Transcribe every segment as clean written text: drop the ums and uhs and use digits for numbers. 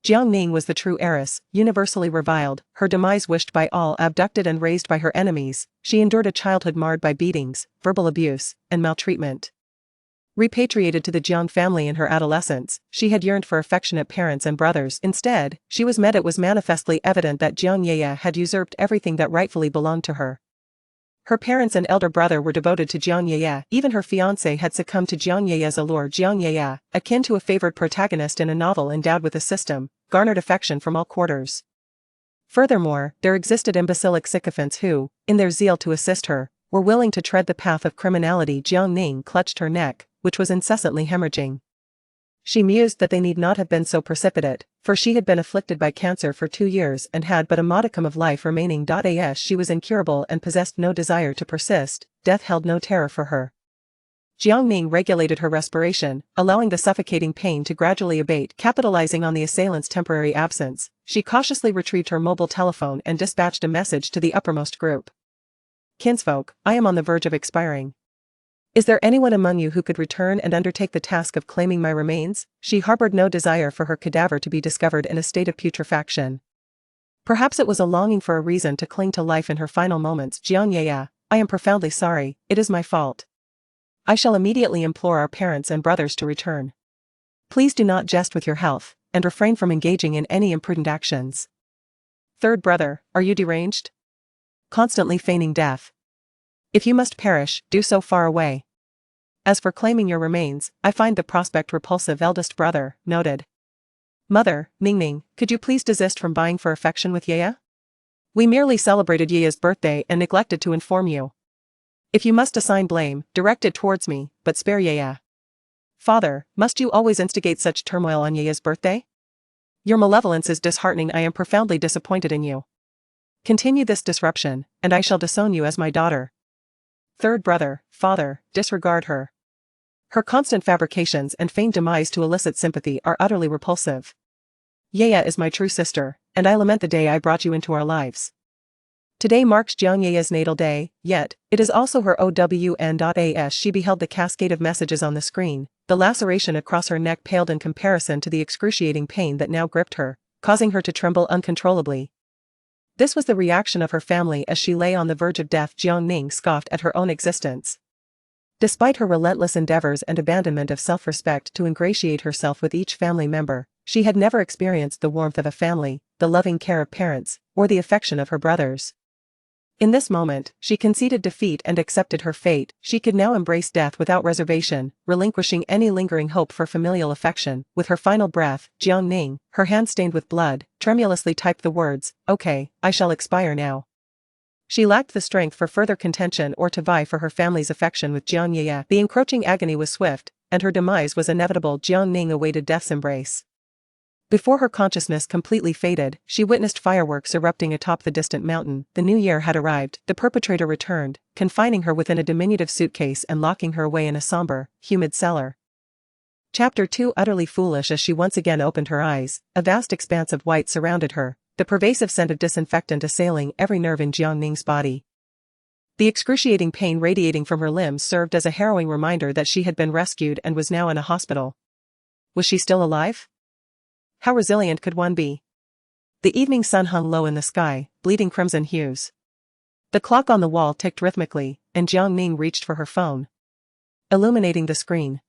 Jiang Ning was the true heiress, universally reviled, her demise wished by all, abducted and raised by her enemies. She endured a childhood marred by beatings, verbal abuse, and maltreatment. Repatriated to the Jiang family in her adolescence, she had yearned for affectionate parents and brothers. Instead, she was met. It was manifestly evident that Jiang Yeye had usurped everything that rightfully belonged to her. Her parents and elder brother were devoted to Jiang Yeye. Even her fiancé had succumbed to Jiang Yeye's allure. Jiang Yeye, akin to a favored protagonist in a novel endowed with a system, garnered affection from all quarters. Furthermore, there existed imbecilic sycophants who, in their zeal to assist her, were willing to tread the path of criminality. Jiang Ning clutched her neck, which was incessantly hemorrhaging. She mused that they need not have been so precipitate, for she had been afflicted by cancer for 2 years and had but a modicum of life remaining. As she was incurable and possessed no desire to persist, death held no terror for her. Jiang Ning regulated her respiration, allowing the suffocating pain to gradually abate. Capitalizing on the assailant's temporary absence, she cautiously retrieved her mobile telephone and dispatched a message to the uppermost group. Kinsfolk, I am on the verge of expiring. Is there anyone among you who could return and undertake the task of claiming my remains? She harbored no desire for her cadaver to be discovered in a state of putrefaction. Perhaps it was a longing for a reason to cling to life in her final moments. Jiang Yeye, I am profoundly sorry, it is my fault. I shall immediately implore our parents and brothers to return. Please do not jest with your health, and refrain from engaging in any imprudent actions. Third brother, are you deranged? Constantly feigning death. If you must perish, do so far away. As for claiming your remains, I find the prospect repulsive. Eldest brother, noted. Mother, Ning, could you please desist from vying for affection with Yeye? We merely celebrated Yeye's birthday and neglected to inform you. If you must assign blame, direct it towards me, but spare Yeye. Father, must you always instigate such turmoil on Yeye's birthday? Your malevolence is disheartening. I am profoundly disappointed in you. Continue this disruption, and I shall disown you as my daughter. Third brother, father, disregard her. Her constant fabrications and feigned demise to elicit sympathy are utterly repulsive. Yeye is my true sister, and I lament the day I brought you into our lives. Today marks Jiang Yeye's natal day, yet, it is also her OWN. As she beheld the cascade of messages on the screen, the laceration across her neck paled in comparison to the excruciating pain that now gripped her, causing her to tremble uncontrollably. This was the reaction of her family as she lay on the verge of death. Jiang Ning scoffed at her own existence. Despite her relentless endeavors and abandonment of self-respect to ingratiate herself with each family member, she had never experienced the warmth of a family, the loving care of parents, or the affection of her brothers. In this moment, she conceded defeat and accepted her fate. She could now embrace death without reservation, relinquishing any lingering hope for familial affection. With her final breath, Jiang Ning, her hand stained with blood, tremulously typed the words, "Okay, I shall expire now." She lacked the strength for further contention or to vie for her family's affection with Jiang Yeye. The encroaching agony was swift, and her demise was inevitable. Jiang Ning awaited death's embrace. Before her consciousness completely faded, she witnessed fireworks erupting atop the distant mountain. The new year had arrived. The perpetrator returned, confining her within a diminutive suitcase and locking her away in a somber, humid cellar. Chapter 2. Utterly foolish. As she once again opened her eyes, a vast expanse of white surrounded her, the pervasive scent of disinfectant assailing every nerve in Jiang Ning's body. The excruciating pain radiating from her limbs served as a harrowing reminder that she had been rescued and was now in a hospital. Was she still alive? How resilient could one be? The evening sun hung low in the sky, bleeding crimson hues. The clock on the wall ticked rhythmically, and Jiang Ning reached for her phone, illuminating the screen.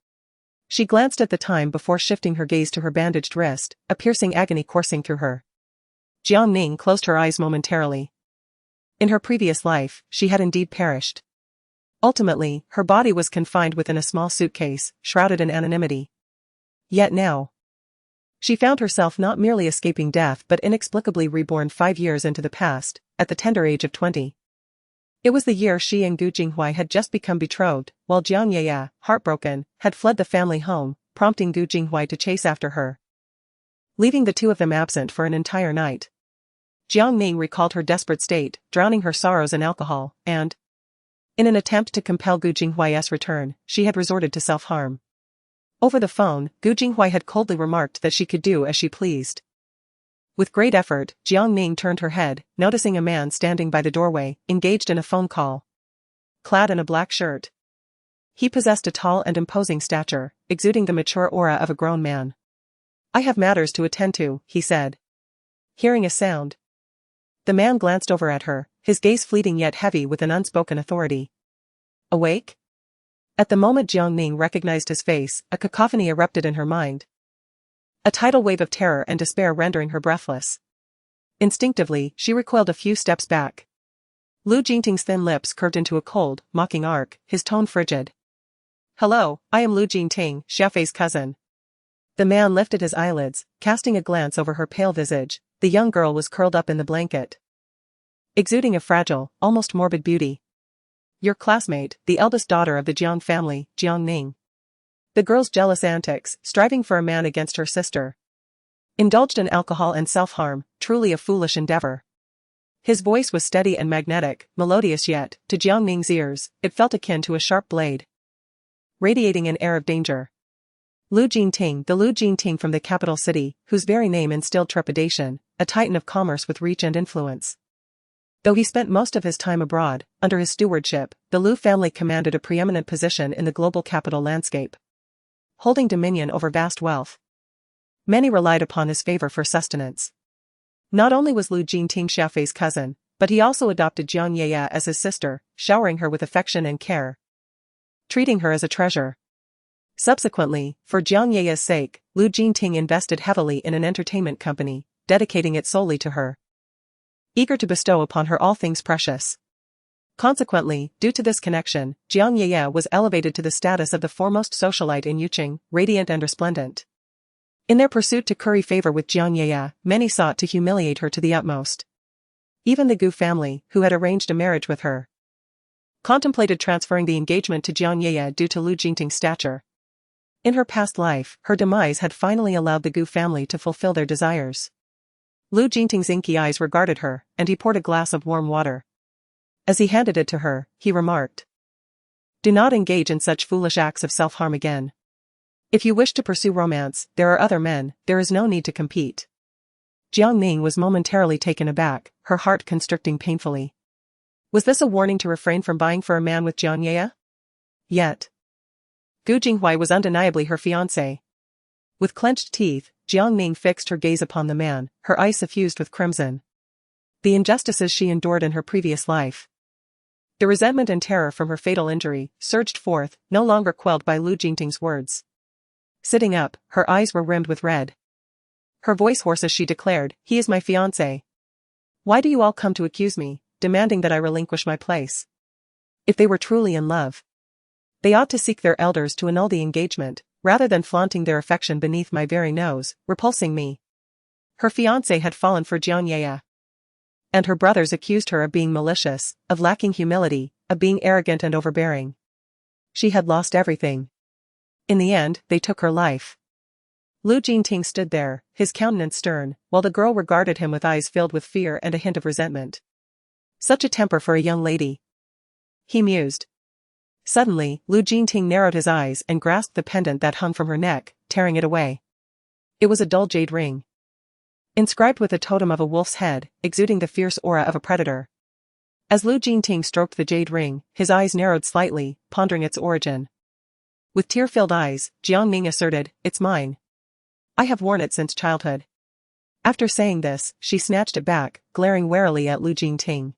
She glanced at the time before shifting her gaze to her bandaged wrist, a piercing agony coursing through her. Jiang Ning closed her eyes momentarily. In her previous life, she had indeed perished. Ultimately, her body was confined within a small suitcase, shrouded in anonymity. Yet now, she found herself not merely escaping death but inexplicably reborn 5 years into the past, at the tender age of 20. It was the year she and Gu Jinghui had just become betrothed, while Jiang Yeye, heartbroken, had fled the family home, prompting Gu Jinghui to chase after her, leaving the two of them absent for an entire night. Jiang Ning recalled her desperate state, drowning her sorrows in alcohol, and, in an attempt to compel Gu Jinghui's return, she had resorted to self-harm. Over the phone, Gu Jinghui had coldly remarked that she could do as she pleased. With great effort, Jiang Ning turned her head, noticing a man standing by the doorway, engaged in a phone call. Clad in a black shirt, he possessed a tall and imposing stature, exuding the mature aura of a grown man. I have matters to attend to, he said. Hearing a sound. The man glanced over at her, his gaze fleeting yet heavy with an unspoken authority. Awake? At the moment Jiang Ning recognized his face, a cacophony erupted in her mind. A tidal wave of terror and despair rendering her breathless. Instinctively, she recoiled a few steps back. Lu Jingting's thin lips curved into a cold, mocking arc, his tone frigid. Hello, I am Lu Jingting, Xiafei's cousin. The man lifted his eyelids, casting a glance over her pale visage. The young girl was curled up in the blanket, exuding a fragile, almost morbid beauty. Your classmate, the eldest daughter of the Jiang family, Jiang Ning. The girl's jealous antics, striving for a man against her sister. Indulged in alcohol and self-harm, truly a foolish endeavor. His voice was steady and magnetic, melodious yet, to Jiang Ning's ears, it felt akin to a sharp blade. Radiating an air of danger. Lu Jingting, the Lu Jingting from the capital city, whose very name instilled trepidation, a titan of commerce with reach and influence. Though he spent most of his time abroad, under his stewardship, the Lu family commanded a preeminent position in the global capital landscape. Holding dominion over vast wealth. Many relied upon his favor for sustenance. Not only was Lu Jingting Xiafei's cousin, but he also adopted Jiang Yeye as his sister, showering her with affection and care. Treating her as a treasure. Subsequently, for Jiang Yeye's sake, Lu Jingting invested heavily in an entertainment company, dedicating it solely to her. Eager to bestow upon her all things precious. Consequently, due to this connection, Jiang Yeye was elevated to the status of the foremost socialite in Yuqing, radiant and resplendent. In their pursuit to curry favor with Jiang Yeye, many sought to humiliate her to the utmost. Even the Gu family, who had arranged a marriage with her, contemplated transferring the engagement to Jiang Yeye due to Lu Jingting's stature. In her past life, her demise had finally allowed the Gu family to fulfill their desires. Lu Jingting's inky eyes regarded her, and he poured a glass of warm water. As he handed it to her, he remarked, "Do not engage in such foolish acts of self-harm again. If you wish to pursue romance, there are other men, there is no need to compete." Jiang Ning was momentarily taken aback, her heart constricting painfully. Was this a warning to refrain from vying for a man with Jiang Yeye? Yet. Gu Jinghui was undeniably her fiancé. With clenched teeth, Jiang Ning fixed her gaze upon the man, her eyes suffused with crimson. The injustices she endured in her previous life. The resentment and terror from her fatal injury surged forth, no longer quelled by Lu Jingting's words. Sitting up, her eyes were rimmed with red. Her voice hoarse as she declared, "He is my fiancé. Why do you all come to accuse me, demanding that I relinquish my place? If they were truly in love, they ought to seek their elders to annul the engagement, rather than flaunting their affection beneath my very nose, repulsing me." Her fiancé had fallen for Jiang Yeye. And her brothers accused her of being malicious, of lacking humility, of being arrogant and overbearing. She had lost everything. In the end, they took her life. Lu Jingting stood there, his countenance stern, while the girl regarded him with eyes filled with fear and a hint of resentment. Such a temper for a young lady. He mused. Suddenly, Lu Jingting narrowed his eyes and grasped the pendant that hung from her neck, tearing it away. It was a dull jade ring, inscribed with a totem of a wolf's head, exuding the fierce aura of a predator. As Lu Jingting stroked the jade ring, his eyes narrowed slightly, pondering its origin. With tear-filled eyes, Jiang Ning asserted, "It's mine. I have worn it since childhood." After saying this, she snatched it back, glaring warily at Lu Jingting.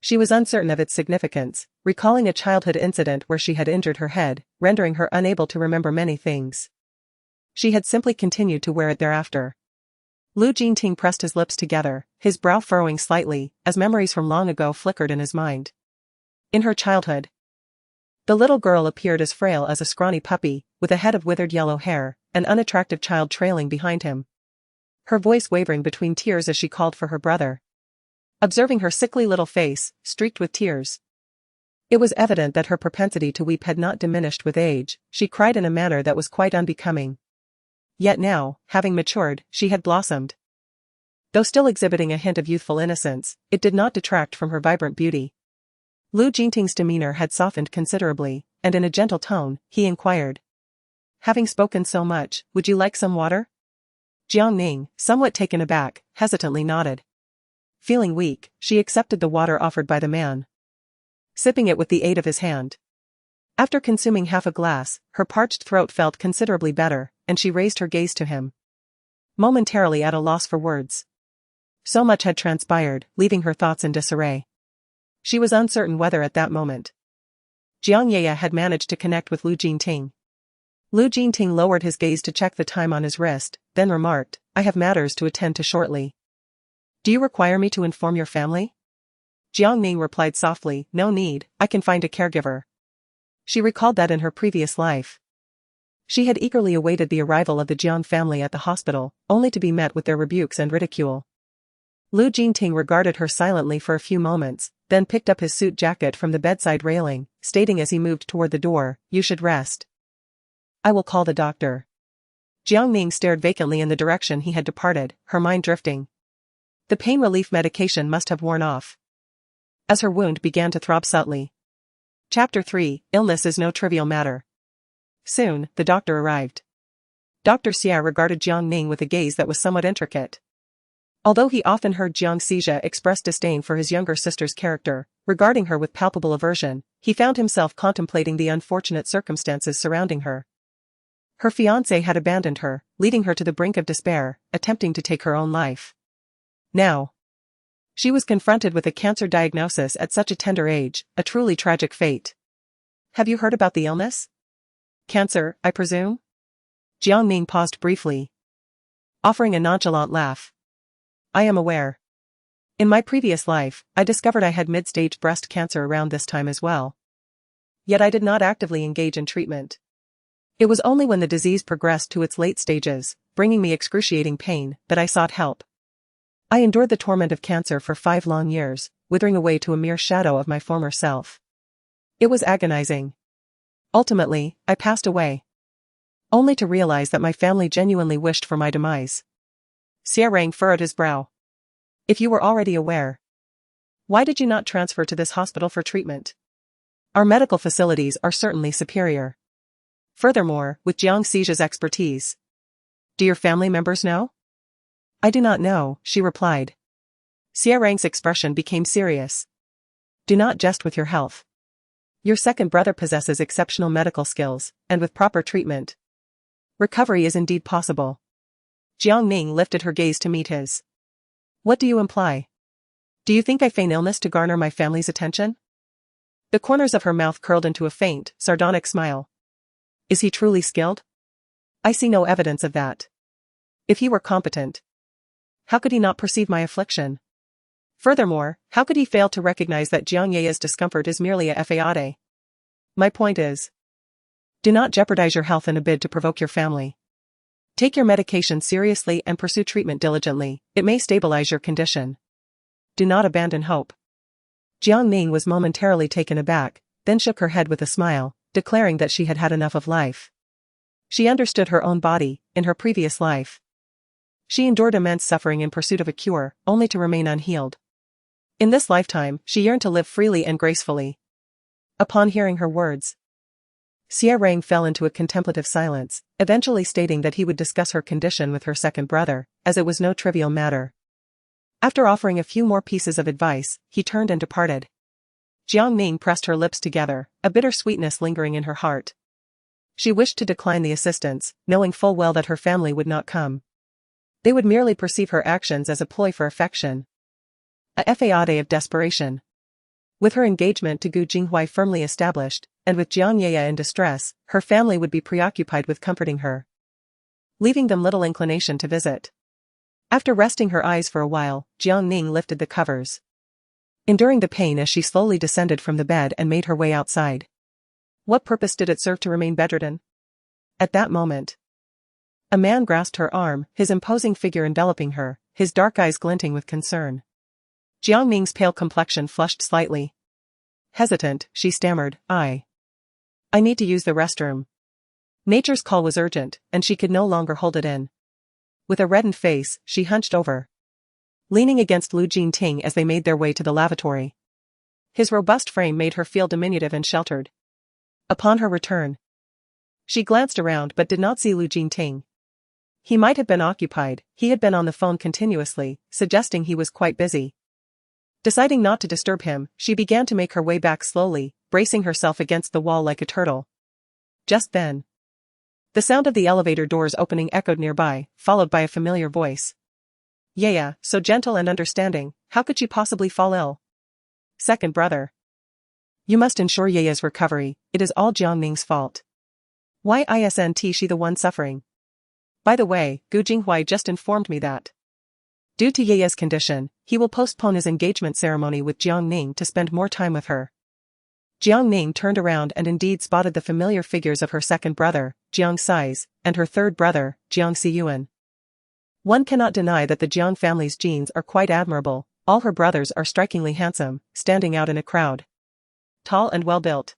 She was uncertain of its significance, recalling a childhood incident where she had injured her head, rendering her unable to remember many things. She had simply continued to wear it thereafter. Lu Jingting pressed his lips together, his brow furrowing slightly, as memories from long ago flickered in his mind. In her childhood, the little girl appeared as frail as a scrawny puppy, with a head of withered yellow hair, an unattractive child trailing behind him. Her voice wavering between tears as she called for her brother. Observing her sickly little face, streaked with tears, it was evident that her propensity to weep had not diminished with age. She cried in a manner that was quite unbecoming. Yet now, having matured, she had blossomed. Though still exhibiting a hint of youthful innocence, it did not detract from her vibrant beauty. Lu Jingting's demeanor had softened considerably, and in a gentle tone, he inquired, "Having spoken so much, would you like some water?" Jiang Ning, somewhat taken aback, hesitantly nodded. Feeling weak, she accepted the water offered by the man, sipping it with the aid of his hand. After consuming half a glass, her parched throat felt considerably better, and she raised her gaze to him. momentarily at a loss for words. So much had transpired, leaving her thoughts in disarray. She was uncertain whether at that moment Jiang Ning had managed to connect with Lu Jingting. Lu Jingting lowered his gaze to check the time on his wrist, then remarked, "I have matters to attend to shortly. Do you require me to inform your family?" Jiang Ning replied softly, "No need, I can find a caregiver." She recalled that in her previous life, she had eagerly awaited the arrival of the Jiang family at the hospital, only to be met with their rebukes and ridicule. Lu Jingting regarded her silently for a few moments, then picked up his suit jacket from the bedside railing, stating as he moved toward the door, "You should rest. I will call the doctor." Jiang Ning stared vacantly in the direction he had departed, her mind drifting. The pain relief medication must have worn off, as her wound began to throb subtly. Chapter 3, Illness is no trivial matter. Soon, the doctor arrived. Dr. Xia regarded Jiang Ning with a gaze that was somewhat intricate. Although he often heard Jiang Xija express disdain for his younger sister's character, regarding her with palpable aversion, he found himself contemplating the unfortunate circumstances surrounding her. Her fiancé had abandoned her, leading her to the brink of despair, attempting to take her own life. Now, she was confronted with a cancer diagnosis at such a tender age, a truly tragic fate. "Have you heard about the illness? Cancer, I presume?" Jiang Ning paused briefly, offering a nonchalant laugh. "I am aware. In my previous life, I discovered I had mid-stage breast cancer around this time as well. Yet I did not actively engage in treatment. It was only when the disease progressed to its late stages, bringing me excruciating pain, that I sought help. I endured the torment of cancer for 5 long years, withering away to a mere shadow of my former self. It was agonizing. Ultimately, I passed away, only to realize that my family genuinely wished for my demise." Xia Rang furrowed his brow. "If you were already aware, why did you not transfer to this hospital for treatment? Our medical facilities are certainly superior. Furthermore, with Jiang Xija's expertise. Do your family members know?" "I do not know," she replied. Xia Rang's expression became serious. "Do not jest with your health. Your second brother possesses exceptional medical skills, and with proper treatment, recovery is indeed possible." Jiang Ning lifted her gaze to meet his. "What do you imply? Do you think I feign illness to garner my family's attention?" The corners of her mouth curled into a faint, sardonic smile. "Is he truly skilled? I see no evidence of that. If he were competent, how could he not perceive my affliction? Furthermore, how could he fail to recognize that Jiang Ye's discomfort is merely a fade? My point is, do not jeopardize your health in a bid to provoke your family. Take your medication seriously and pursue treatment diligently, it may stabilize your condition. Do not abandon hope." Jiang Ning was momentarily taken aback, then shook her head with a smile, declaring that she had had enough of life. She understood her own body, in her previous life. She endured immense suffering in pursuit of a cure, only to remain unhealed. In this lifetime, she yearned to live freely and gracefully. Upon hearing her words, Xia Rang fell into a contemplative silence, eventually stating that he would discuss her condition with her second brother, as it was no trivial matter. After offering a few more pieces of advice, he turned and departed. Jiang Ning pressed her lips together, a bitter sweetness lingering in her heart. She wished to decline the assistance, knowing full well that her family would not come. They would merely perceive her actions as a ploy for affection. A fade of desperation. With her engagement to Gu Jinghui firmly established, and with Jiang Ye in distress, her family would be preoccupied with comforting her, leaving them little inclination to visit. After resting her eyes for a while, Jiang Ning lifted the covers, enduring the pain as she slowly descended from the bed and made her way outside. What purpose did it serve to remain bedridden? At that moment, a man grasped her arm, his imposing figure enveloping her, his dark eyes glinting with concern. Jiang Ning's pale complexion flushed slightly. Hesitant, she stammered, I need to use the restroom." Nature's call was urgent, and she could no longer hold it in. With a reddened face, she hunched over, leaning against Lu Jingting as they made their way to the lavatory. His robust frame made her feel diminutive and sheltered. Upon her return, she glanced around but did not see Lu Jingting. He might have been occupied, he had been on the phone continuously, suggesting he was quite busy. Deciding not to disturb him, she began to make her way back slowly, bracing herself against the wall like a turtle. Just then, The sound of the elevator doors opening echoed nearby, followed by a familiar voice. "Yaya, so gentle and understanding, how could she possibly fall ill?" "Second brother. You must ensure Yaya's recovery, it is all Jiang Ning's fault." "Why isn't she the one suffering?" "By the way, Gu Jinghuai just informed me that due to Yaya's condition, he will postpone his engagement ceremony with Jiang Ning to spend more time with her." Jiang Ning turned around and indeed spotted the familiar figures of her second brother, Jiang Sais, and her third brother, Jiang Siyuan. One cannot deny that the Jiang family's genes are quite admirable. All her brothers are strikingly handsome, standing out in a crowd. Tall and well-built.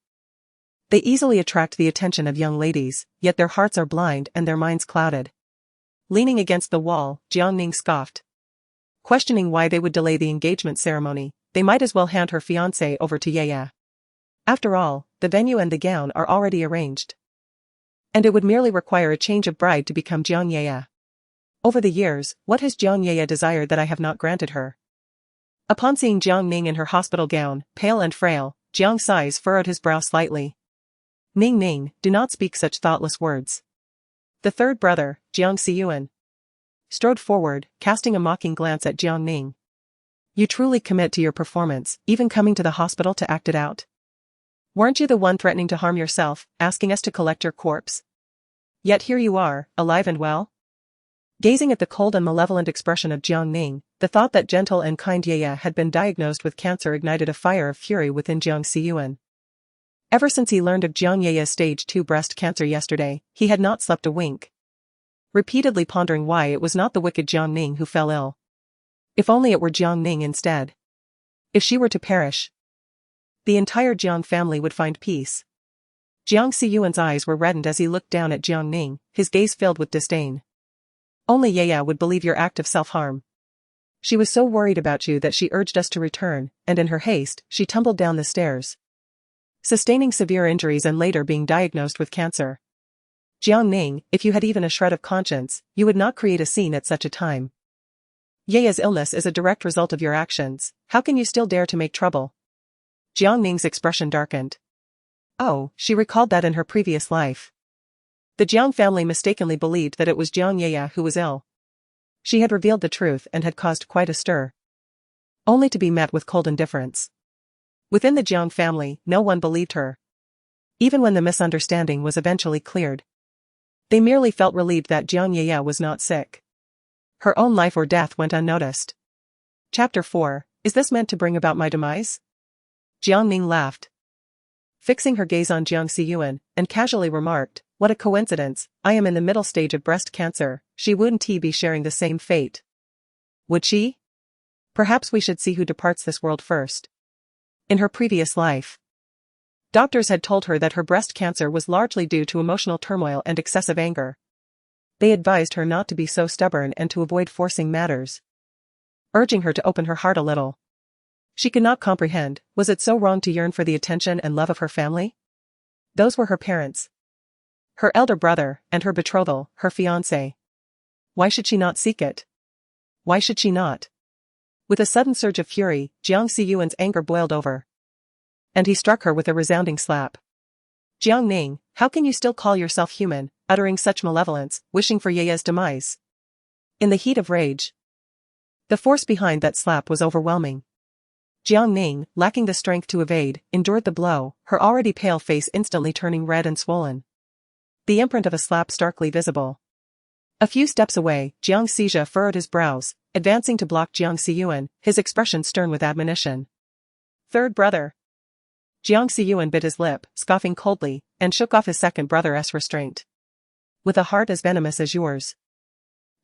They easily attract the attention of young ladies, yet their hearts are blind and their minds clouded. Leaning against the wall, Jiang Ning scoffed. Questioning why they would delay the engagement ceremony, they might as well hand her fiancé over to Yaya. After all, the venue and the gown are already arranged. And it would merely require a change of bride to become Jiang Yaya. Over the years, what has Jiang Yaya desired that I have not granted her? Upon seeing Jiang Ning in her hospital gown, pale and frail, Jiang Sais furrowed his brow slightly. "Ning Ning, do not speak such thoughtless words." The third brother, Jiang Siyuan, strode forward, casting a mocking glance at Jiang Ning. "You truly commit to your performance, even coming to the hospital to act it out? Weren't you the one threatening to harm yourself, asking us to collect your corpse? Yet here you are, alive and well?" Gazing at the cold and malevolent expression of Jiang Ning, the thought that gentle and kind Yaya had been diagnosed with cancer ignited a fire of fury within Jiang Siyuan. Ever since he learned of Jiang Yaya's stage 2 breast cancer yesterday, he had not slept a wink. Repeatedly pondering why it was not the wicked Jiang Ning who fell ill. If only it were Jiang Ning instead. If she were to perish, the entire Jiang family would find peace. Jiang Siyuan's eyes were reddened as he looked down at Jiang Ning, his gaze filled with disdain. "Only Yaya would believe your act of self-harm. She was so worried about you that she urged us to return, and in her haste, she tumbled down the stairs, sustaining severe injuries and later being diagnosed with cancer. Jiang Ning, if you had even a shred of conscience, you would not create a scene at such a time. Yaya's illness is a direct result of your actions, how can you still dare to make trouble?" Jiang Ning's expression darkened. Oh, she recalled that in her previous life. The Jiang family mistakenly believed that it was Jiang Yaya who was ill. She had revealed the truth and had caused quite a stir. Only to be met with cold indifference. Within the Jiang family, no one believed her. Even when the misunderstanding was eventually cleared. They merely felt relieved that Jiang Yaya was not sick. Her own life or death went unnoticed. Chapter 4, Is this meant to bring about my demise? Jiang Ning laughed, fixing her gaze on Jiang Siyuan, and casually remarked, "What a coincidence, I am in the middle stage of breast cancer, she wouldn't be sharing the same fate. Would she? Perhaps we should see who departs this world first." In her previous life, doctors had told her that her breast cancer was largely due to emotional turmoil and excessive anger. They advised her not to be so stubborn and to avoid forcing matters, urging her to open her heart a little. She could not comprehend, was it so wrong to yearn for the attention and love of her family? Those were her parents. Her elder brother, and her betrothal, her fiancé. Why should she not seek it? Why should she not? With a sudden surge of fury, Jiang Siyuan's anger boiled over. And he struck her with a resounding slap. "Jiang Ning, how can you still call yourself human, uttering such malevolence, wishing for Yaya's demise?" In the heat of rage, the force behind that slap was overwhelming. Jiang Ning, lacking the strength to evade, endured the blow, her already pale face instantly turning red and swollen. The imprint of a slap starkly visible. A few steps away, Jiang Sijia furrowed his brows, advancing to block Jiang Siyuan, his expression stern with admonition. "Third brother." Jiang Siyuan bit his lip, scoffing coldly, and shook off his second brother's restraint. "With a heart as venomous as yours.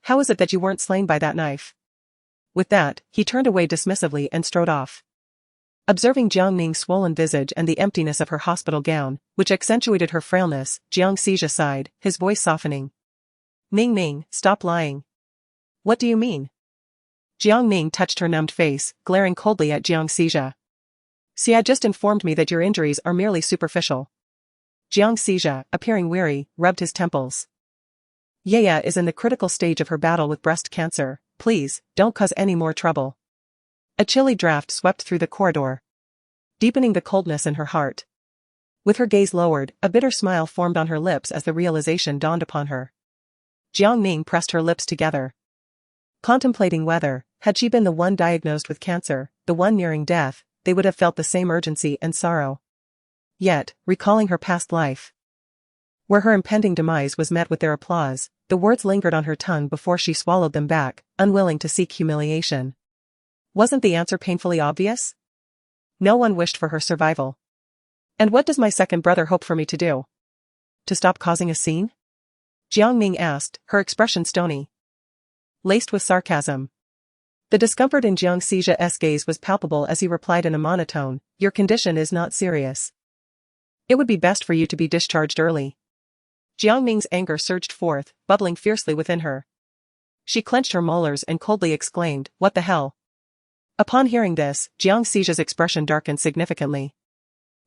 How is it that you weren't slain by that knife?" With that, he turned away dismissively and strode off. Observing Jiang Ning's swollen visage and the emptiness of her hospital gown, which accentuated her frailness, Jiang Sijia sighed, his voice softening. "Ning Ning, stop lying." "What do you mean?" Jiang Ning touched her numbed face, glaring coldly at Jiang Sijia. "Xia just informed me that your injuries are merely superficial." Jiang Sijia, appearing weary, rubbed his temples. "Yaya is in the critical stage of her battle with breast cancer, please, don't cause any more trouble." A chilly draft swept through the corridor, deepening the coldness in her heart. With her gaze lowered, a bitter smile formed on her lips as the realization dawned upon her. Jiang Ning pressed her lips together, contemplating whether, had she been the one diagnosed with cancer, the one nearing death, they would have felt the same urgency and sorrow. Yet, recalling her past life, where her impending demise was met with their applause, the words lingered on her tongue before she swallowed them back, unwilling to seek humiliation. Wasn't the answer painfully obvious? No one wished for her survival. And what does my second brother hope for me to do? To stop causing a scene? Jiang Ning asked, her expression stony, laced with sarcasm. The discomfort in Jiang Xi's gaze was palpable as he replied in a monotone, "Your condition is not serious. It would be best for you to be discharged early." Jiang Ning's anger surged forth, bubbling fiercely within her. She clenched her molars and coldly exclaimed, "What the hell?" Upon hearing this, Jiang Xi's expression darkened significantly.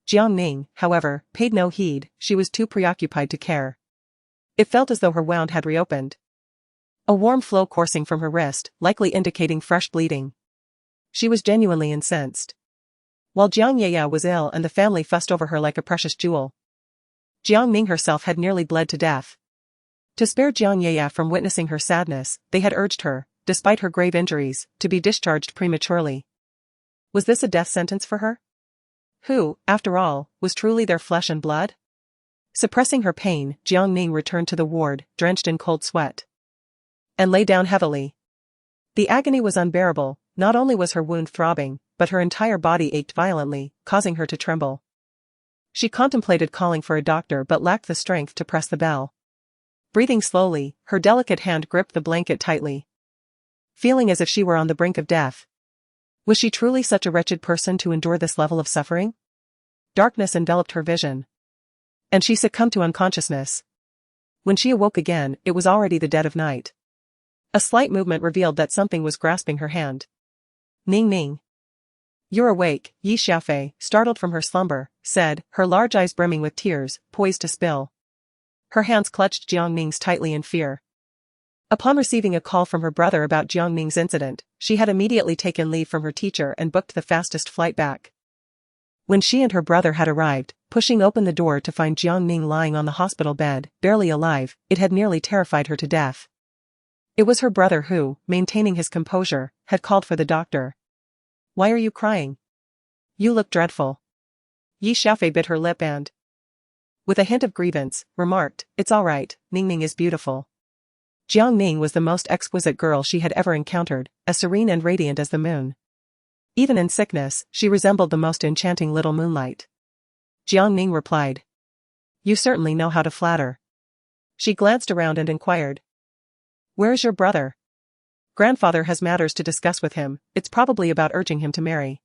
Jiang Ning, however, paid no heed, she was too preoccupied to care. It felt as though her wound had reopened, a warm flow coursing from her wrist, likely indicating fresh bleeding. She was genuinely incensed. While Jiang Yaya was ill and the family fussed over her like a precious jewel, Jiang Ning herself had nearly bled to death. To spare Jiang Yaya from witnessing her sadness, they had urged her, despite her grave injuries, to be discharged prematurely. Was this a death sentence for her? Who, after all, was truly their flesh and blood? Suppressing her pain, Jiang Ning returned to the ward, drenched in cold sweat, and lay down heavily. The agony was unbearable. Not only was her wound throbbing, but her entire body ached violently, causing her to tremble. She contemplated calling for a doctor but lacked the strength to press the bell. Breathing slowly, her delicate hand gripped the blanket tightly, feeling as if she were on the brink of death. Was she truly such a wretched person to endure this level of suffering? Darkness enveloped her vision, and she succumbed to unconsciousness. When she awoke again, it was already the dead of night. A slight movement revealed that something was grasping her hand. "Ning Ning. You're awake," Yi Xiaofei, startled from her slumber, said, her large eyes brimming with tears, poised to spill. Her hands clutched Jiang Ning's tightly in fear. Upon receiving a call from her brother about Jiang Ning's incident, she had immediately taken leave from her teacher and booked the fastest flight back. When she and her brother had arrived, pushing open the door to find Jiang Ning lying on the hospital bed, barely alive, it had nearly terrified her to death. It was her brother who, maintaining his composure, had called for the doctor. "Why are you crying? You look dreadful." Yi Xiaofei bit her lip and, with a hint of grievance, remarked, "It's all right, Ning Ning is beautiful." Jiang Ning was the most exquisite girl she had ever encountered, as serene and radiant as the moon. Even in sickness, she resembled the most enchanting little moonlight. Jiang Ning replied, "You certainly know how to flatter." She glanced around and inquired, "Where is your brother?" "Grandfather has matters to discuss with him. It's probably about urging him to marry."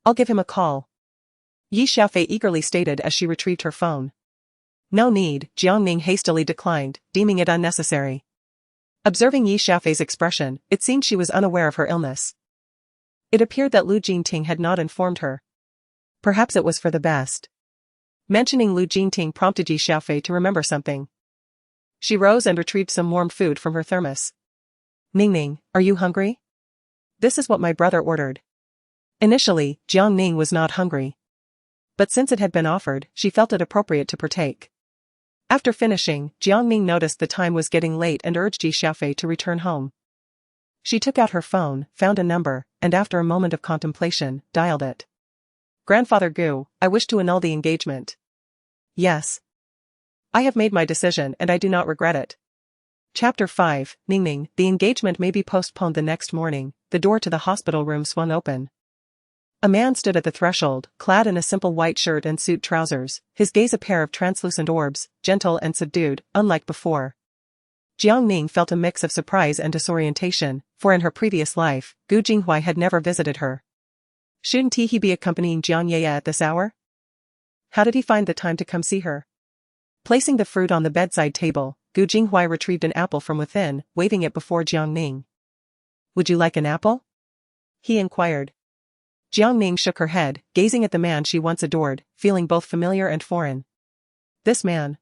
"I'll give him a call," Yi Xiaofei eagerly stated as she retrieved her phone. "No need," Jiang Ning hastily declined, deeming it unnecessary. Observing Yi Xiaofei's expression, it seemed she was unaware of her illness. It appeared that Lu Jingting had not informed her. Perhaps it was for the best. Mentioning Lu Jingting prompted Yi Xiaofei to remember something. She rose and retrieved some warm food from her thermos. "Ning Ning, are you hungry? This is what my brother ordered." Initially, Jiang Ning was not hungry. But since it had been offered, she felt it appropriate to partake. After finishing, Jiang Ning noticed the time was getting late and urged Yi Xiaofei to return home. She took out her phone, found a number, and after a moment of contemplation, dialed it. "Grandfather Gu, I wish to annul the engagement." "Yes. I have made my decision and I do not regret it." Chapter 5, Ning Ning, the engagement may be postponed. The next morning, the door to the hospital room swung open. A man stood at the threshold, clad in a simple white shirt and suit trousers, his gaze a pair of translucent orbs, gentle and subdued, unlike before. Jiang Ning felt a mix of surprise and disorientation, for in her previous life, Gu Jinghuai had never visited her. Shouldn't he be accompanying Jiang Yaya at this hour? How did he find the time to come see her? Placing the fruit on the bedside table, Gu Jinghuai retrieved an apple from within, waving it before Jiang Ning. "Would you like an apple?" he inquired. Jiang Ning shook her head, gazing at the man she once adored, feeling both familiar and foreign. This man,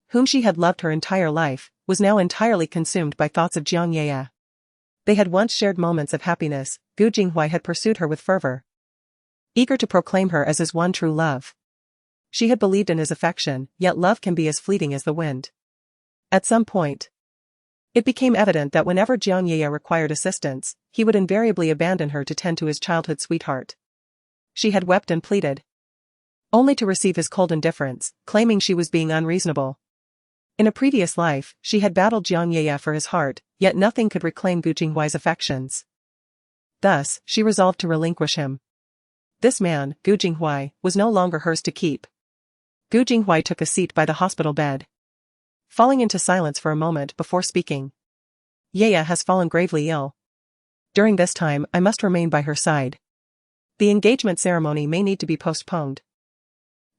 whom she had loved her entire life, was now entirely consumed by thoughts of Jiang Yaya. They had once shared moments of happiness. Gu Jinghuai had pursued her with fervor, eager to proclaim her as his one true love. She had believed in his affection, yet love can be as fleeting as the wind. At some point, it became evident that whenever Jiang Ning required assistance, he would invariably abandon her to tend to his childhood sweetheart. She had wept and pleaded, only to receive his cold indifference, claiming she was being unreasonable. In a previous life, she had battled Jiang Ning for his heart, yet nothing could reclaim Gu Jinghuai's affections. Thus, she resolved to relinquish him. This man, Gu Jinghuai, was no longer hers to keep. Gu Jinghuai took a seat by the hospital bed, falling into silence for a moment before speaking. Yaya has fallen gravely ill. During this time, I must remain by her side. The engagement ceremony may need to be postponed.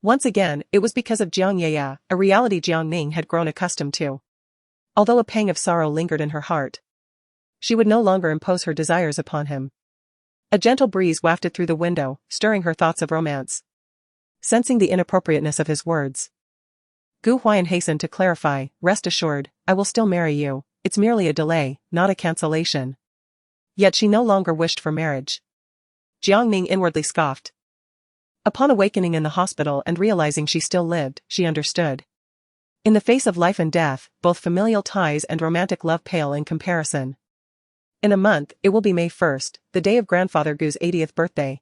Once again, it was because of Jiang Ning, a reality Jiang Ning had grown accustomed to. Although a pang of sorrow lingered in her heart, she would no longer impose her desires upon him. A gentle breeze wafted through the window, stirring her thoughts of romance. Sensing the inappropriateness of his words, Gu Huayan hastened to clarify, rest assured, I will still marry you, it's merely a delay, not a cancellation. Yet she no longer wished for marriage. Jiang Ning inwardly scoffed. Upon awakening in the hospital and realizing she still lived, she understood. In the face of life and death, both familial ties and romantic love pale in comparison. In a month, it will be May 1st, the day of Grandfather Gu's 80th birthday.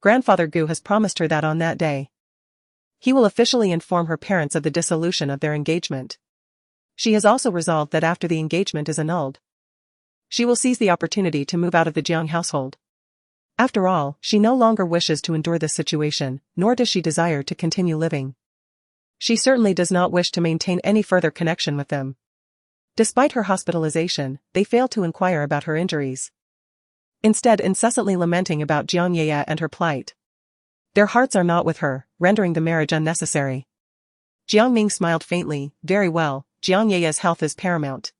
Grandfather Gu has promised her that on that day, he will officially inform her parents of the dissolution of their engagement. She has also resolved that after the engagement is annulled, she will seize the opportunity to move out of the Jiang household. After all, she no longer wishes to endure this situation, nor does she desire to continue living. She certainly does not wish to maintain any further connection with them. Despite her hospitalization, they fail to inquire about her injuries, instead incessantly lamenting about Jiang Ning and her plight. Their hearts are not with her, rendering the marriage unnecessary. Jiang Ning smiled faintly, very well, Jiang Ning's health is paramount.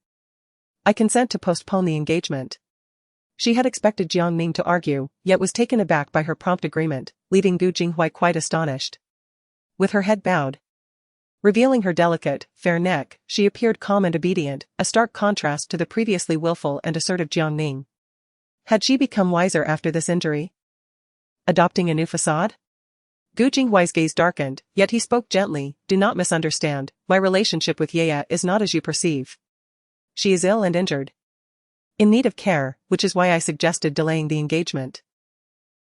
I consent to postpone the engagement. She had expected Jiang Ning to argue, yet was taken aback by her prompt agreement, leaving Gu Jinghuai quite astonished. With her head bowed, revealing her delicate, fair neck, she appeared calm and obedient, a stark contrast to the previously willful and assertive Jiang Ning. Had she become wiser after this injury? Adopting a new facade? Gu Jinghuai's gaze darkened, yet he spoke gently, do not misunderstand, my relationship with Yaya is not as you perceive. She is ill and injured, in need of care, which is why I suggested delaying the engagement.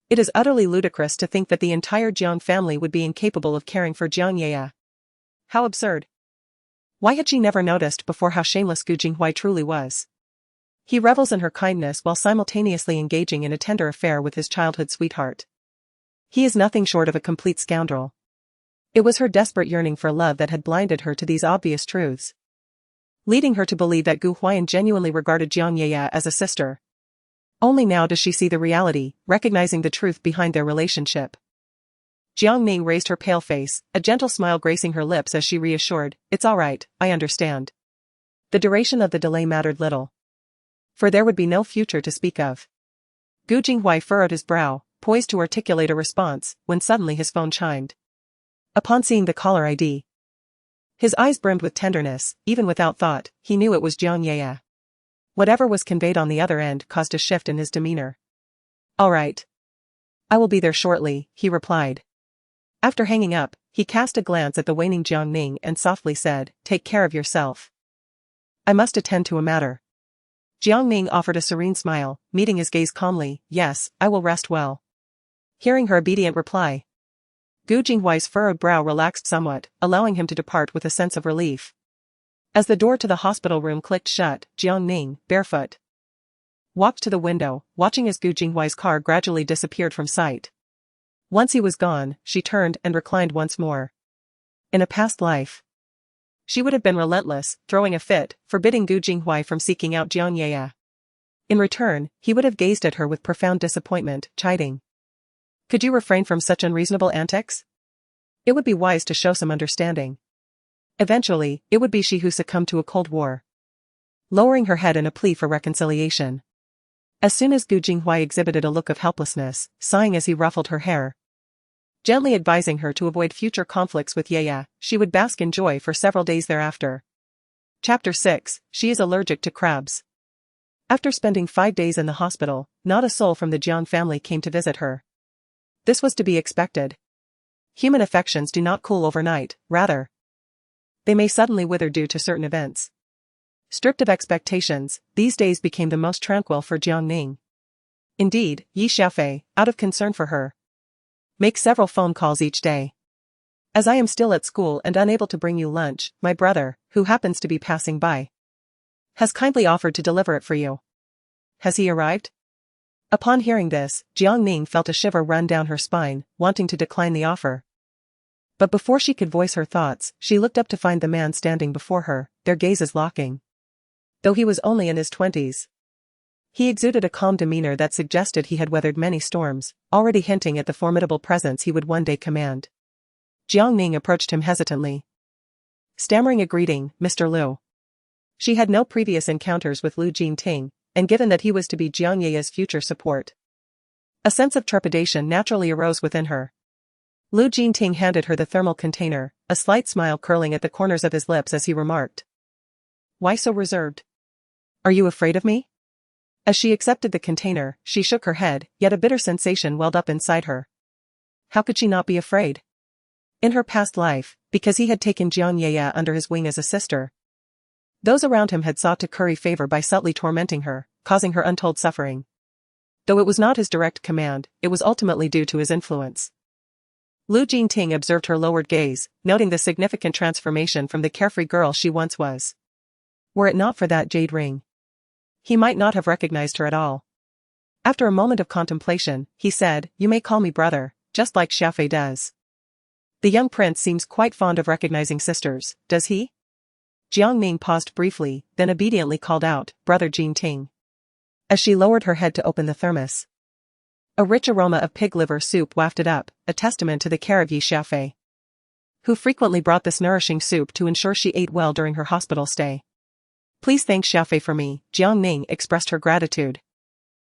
It is utterly ludicrous to think that the entire Jiang family would be incapable of caring for Jiang Ning. How absurd. Why had she never noticed before how shameless Gu Jinghuai truly was? He revels in her kindness while simultaneously engaging in a tender affair with his childhood sweetheart. He is nothing short of a complete scoundrel. It was her desperate yearning for love that had blinded her to these obvious truths, leading her to believe that Gu Huayan genuinely regarded Jiang Ning as a sister. Only now does she see the reality, recognizing the truth behind their relationship. Jiang Ning raised her pale face, a gentle smile gracing her lips as she reassured, it's all right, I understand. The duration of the delay mattered little, for there would be no future to speak of. Gu Jinghuai furrowed his brow, poised to articulate a response, when suddenly his phone chimed. Upon seeing the caller ID, his eyes brimmed with tenderness, even without thought, he knew it was Jiang Ning. Whatever was conveyed on the other end caused a shift in his demeanor. All right. I will be there shortly, he replied. After hanging up, he cast a glance at the waning Jiang Ning and softly said, take care of yourself. I must attend to a matter. Jiang Ning offered a serene smile, meeting his gaze calmly, yes, I will rest well. Hearing her obedient reply, Gu Jinghuai's furrowed brow relaxed somewhat, allowing him to depart with a sense of relief. As the door to the hospital room clicked shut, Jiang Ning, barefoot, walked to the window, watching as Gu Jinghuai's car gradually disappeared from sight. Once he was gone, she turned and reclined once more. In a past life, she would have been relentless, throwing a fit, forbidding Gu Jinghuai from seeking out Jiang Ning. In return, he would have gazed at her with profound disappointment, chiding. Could you refrain from such unreasonable antics? It would be wise to show some understanding. Eventually, it would be she who succumbed to a cold war, lowering her head in a plea for reconciliation. As soon as Gu Jinghuai exhibited a look of helplessness, sighing as he ruffled her hair, gently advising her to avoid future conflicts with Yaya, she would bask in joy for several days thereafter. Chapter 6, She is allergic to crabs. After spending 5 days in the hospital, not a soul from the Jiang family came to visit her. This was to be expected. Human affections do not cool overnight, rather, they may suddenly wither due to certain events. Stripped of expectations, these days became the most tranquil for Jiang Ning. Indeed, Yi Xiaofei, out of concern for her, makes several phone calls each day. As I am still at school and unable to bring you lunch, my brother, who happens to be passing by, has kindly offered to deliver it for you. Has he arrived? Upon hearing this, Jiang Ning felt a shiver run down her spine, wanting to decline the offer. But before she could voice her thoughts, she looked up to find the man standing before her, their gazes locking. Though he was only in his 20s, he exuded a calm demeanor that suggested he had weathered many storms, already hinting at the formidable presence he would one day command. Jiang Ning approached him hesitantly, stammering a greeting, Mr. Liu. She had no previous encounters with Liu Jingting, and given that he was to be Jiang Ye's future support, a sense of trepidation naturally arose within her. Liu Jingting handed her the thermal container, a slight smile curling at the corners of his lips as he remarked, "Why so reserved? Are you afraid of me?" As she accepted the container, she shook her head, yet a bitter sensation welled up inside her. How could she not be afraid? In her past life, because he had taken Jiang Ye under his wing as a sister, those around him had sought to curry favor by subtly tormenting her, causing her untold suffering. Though it was not his direct command, it was ultimately due to his influence. Liu Jingting observed her lowered gaze, noting the significant transformation from the carefree girl she once was. Were it not for that jade ring, he might not have recognized her at all. After a moment of contemplation, he said, "You may call me brother, just like Xiaofei does." The young prince seems quite fond of recognizing sisters, does he? Jiang Ning paused briefly, then obediently called out, "Brother Jingting," as she lowered her head to open the thermos. A rich aroma of pig liver soup wafted up, a testament to the care of Yi Xiaofei, who frequently brought this nourishing soup to ensure she ate well during her hospital stay. "Please thank Xiaofei for me," Jiang Ning expressed her gratitude.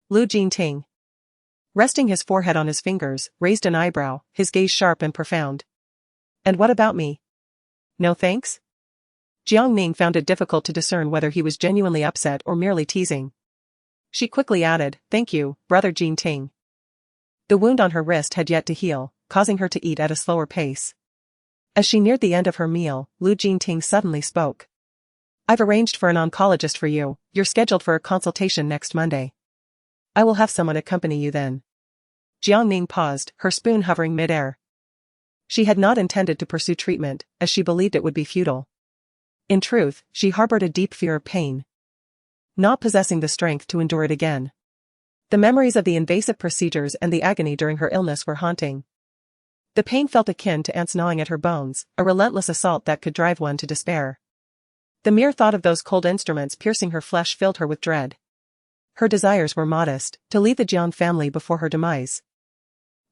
Liu Jingting, resting his forehead on his fingers, raised an eyebrow, his gaze sharp and profound. "And what about me? No thanks?" Jiang Ning found it difficult to discern whether he was genuinely upset or merely teasing. She quickly added, "Thank you, brother Jingting." The wound on her wrist had yet to heal, causing her to eat at a slower pace. As she neared the end of her meal, Liu Jingting suddenly spoke. "I've arranged for an oncologist for you. You're scheduled for a consultation next Monday. I will have someone accompany you then." Jiang Ning paused, her spoon hovering mid-air. She had not intended to pursue treatment, as she believed it would be futile. In truth, she harbored a deep fear of pain, not possessing the strength to endure it again. The memories of the invasive procedures and the agony during her illness were haunting. The pain felt akin to ants gnawing at her bones, a relentless assault that could drive one to despair. The mere thought of those cold instruments piercing her flesh filled her with dread. Her desires were modest: to leave the Jiang family before her demise,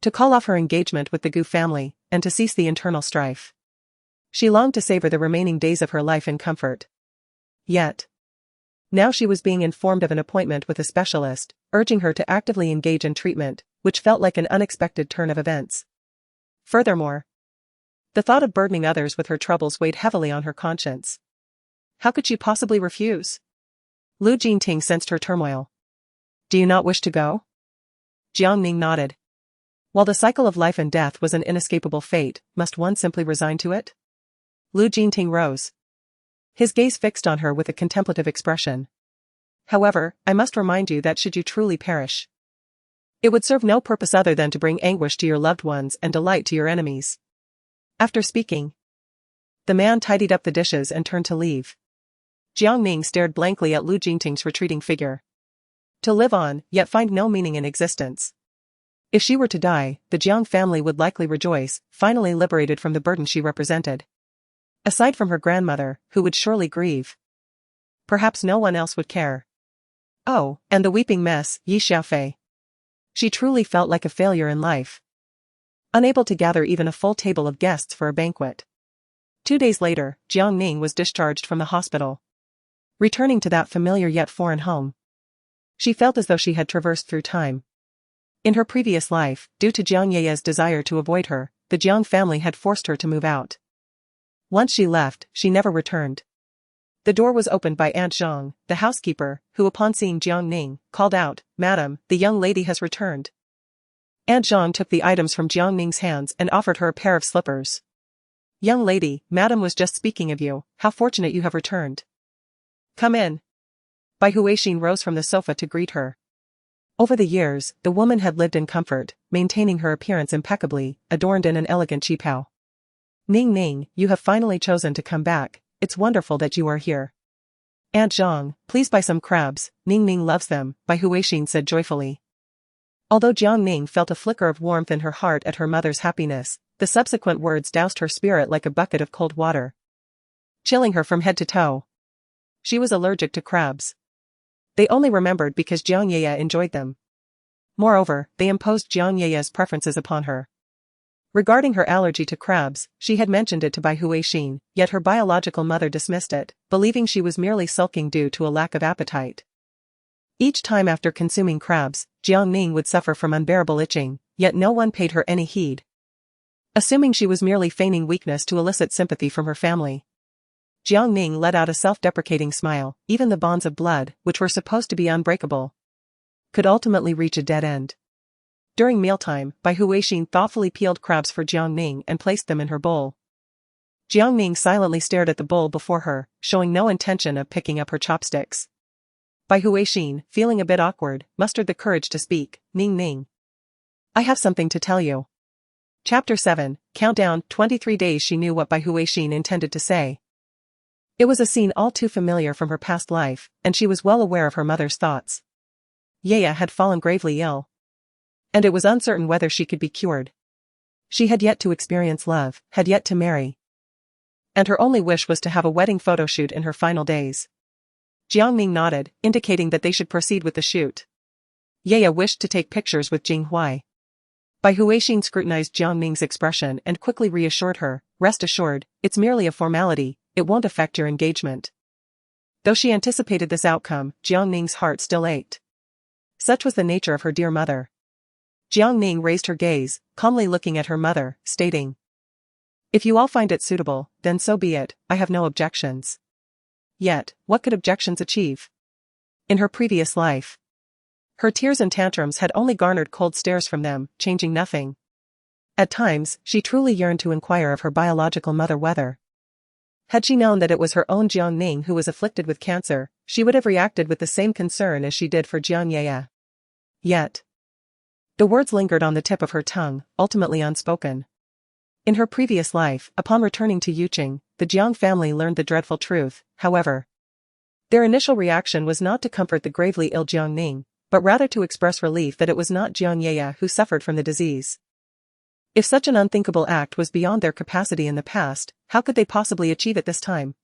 to call off her engagement with the Gu family, and to cease the internal strife. She longed to savor the remaining days of her life in comfort. Yet, now she was being informed of an appointment with a specialist, urging her to actively engage in treatment, which felt like an unexpected turn of events. Furthermore, the thought of burdening others with her troubles weighed heavily on her conscience. How could she possibly refuse? Liu Jingting sensed her turmoil. "Do you not wish to go?" Jiang Ning nodded. While the cycle of life and death was an inescapable fate, must one simply resign to it? Liu Jingting rose, his gaze fixed on her with a contemplative expression. "However, I must remind you that should you truly perish, it would serve no purpose other than to bring anguish to your loved ones and delight to your enemies." After speaking, the man tidied up the dishes and turned to leave. Jiang Ning stared blankly at Liu Jingting's retreating figure. To live on, yet find no meaning in existence. If she were to die, the Jiang family would likely rejoice, finally liberated from the burden she represented. Aside from her grandmother, who would surely grieve, perhaps no one else would care. Oh, and the weeping mess, Yi Xiaofei. She truly felt like a failure in life, unable to gather even a full table of guests for a banquet. 2 days later, Jiang Ning was discharged from the hospital. Returning to that familiar yet foreign home, she felt as though she had traversed through time. In her previous life, due to Jiang Ye's desire to avoid her, the Jiang family had forced her to move out. Once she left, she never returned. The door was opened by Aunt Zhang, the housekeeper, who upon seeing Jiang Ning, called out, "Madam, the young lady has returned." Aunt Zhang took the items from Jiang Ning's hands and offered her a pair of slippers. Young lady, madam was just speaking of you, how fortunate you have returned. Come in. Bai Huixin rose from the sofa to greet her. Over the years, the woman had lived in comfort, maintaining her appearance impeccably, adorned in an elegant qipao. Ning Ning, you have finally chosen to come back, it's wonderful that you are here. Aunt Zhang, please buy some crabs, Ning Ning loves them, Bai Huixin said joyfully. Although Jiang Ning felt a flicker of warmth in her heart at her mother's happiness, the subsequent words doused her spirit like a bucket of cold water, chilling her from head to toe. She was allergic to crabs. They only remembered because Jiang Yeye enjoyed them. Moreover, they imposed Jiang Yeye's preferences upon her. Regarding her allergy to crabs, she had mentioned it to Bai Huixin, yet her biological mother dismissed it, believing she was merely sulking due to a lack of appetite. Each time after consuming crabs, Jiang Ning would suffer from unbearable itching, yet no one paid her any heed. Assuming she was merely feigning weakness to elicit sympathy from her family, Jiang Ning let out a self-deprecating smile. Even the bonds of blood, which were supposed to be unbreakable, could ultimately reach a dead end. During mealtime, Bai Huixin thoughtfully peeled crabs for Jiang Ning and placed them in her bowl. Jiang Ning silently stared at the bowl before her, showing no intention of picking up her chopsticks. Bai Huixin, feeling a bit awkward, mustered the courage to speak. Ning Ning, I have something to tell you. Chapter 7, Countdown. 23 days. She knew what Bai Huixin intended to say. It was a scene all too familiar from her past life, and she was well aware of her mother's thoughts. Yaya had fallen gravely ill, and it was uncertain whether she could be cured. She had yet to experience love, had yet to marry, and her only wish was to have a wedding photo shoot in her final days. Jiang Ning nodded, indicating that they should proceed with the shoot. Yaya wished to take pictures with Jing Huai. Bai Huixin scrutinized Jiang Ning's expression and quickly reassured her, rest assured, it's merely a formality, it won't affect your engagement. Though she anticipated this outcome, Jiang Ning's heart still ached. Such was the nature of her dear mother. Jiang Ning raised her gaze, calmly looking at her mother, stating, if you all find it suitable, then so be it, I have no objections. Yet, what could objections achieve? In her previous life, her tears and tantrums had only garnered cold stares from them, changing nothing. At times, she truly yearned to inquire of her biological mother whether, had she known that it was her own Jiang Ning who was afflicted with cancer, she would have reacted with the same concern as she did for Jiang Yeye. Yet, the words lingered on the tip of her tongue, ultimately unspoken. In her previous life, upon returning to Yuqing, the Jiang family learned the dreadful truth. However, their initial reaction was not to comfort the gravely ill Jiang Ning, but rather to express relief that it was not Jiang Yeye who suffered from the disease. If such an unthinkable act was beyond their capacity in the past, how could they possibly achieve it this time?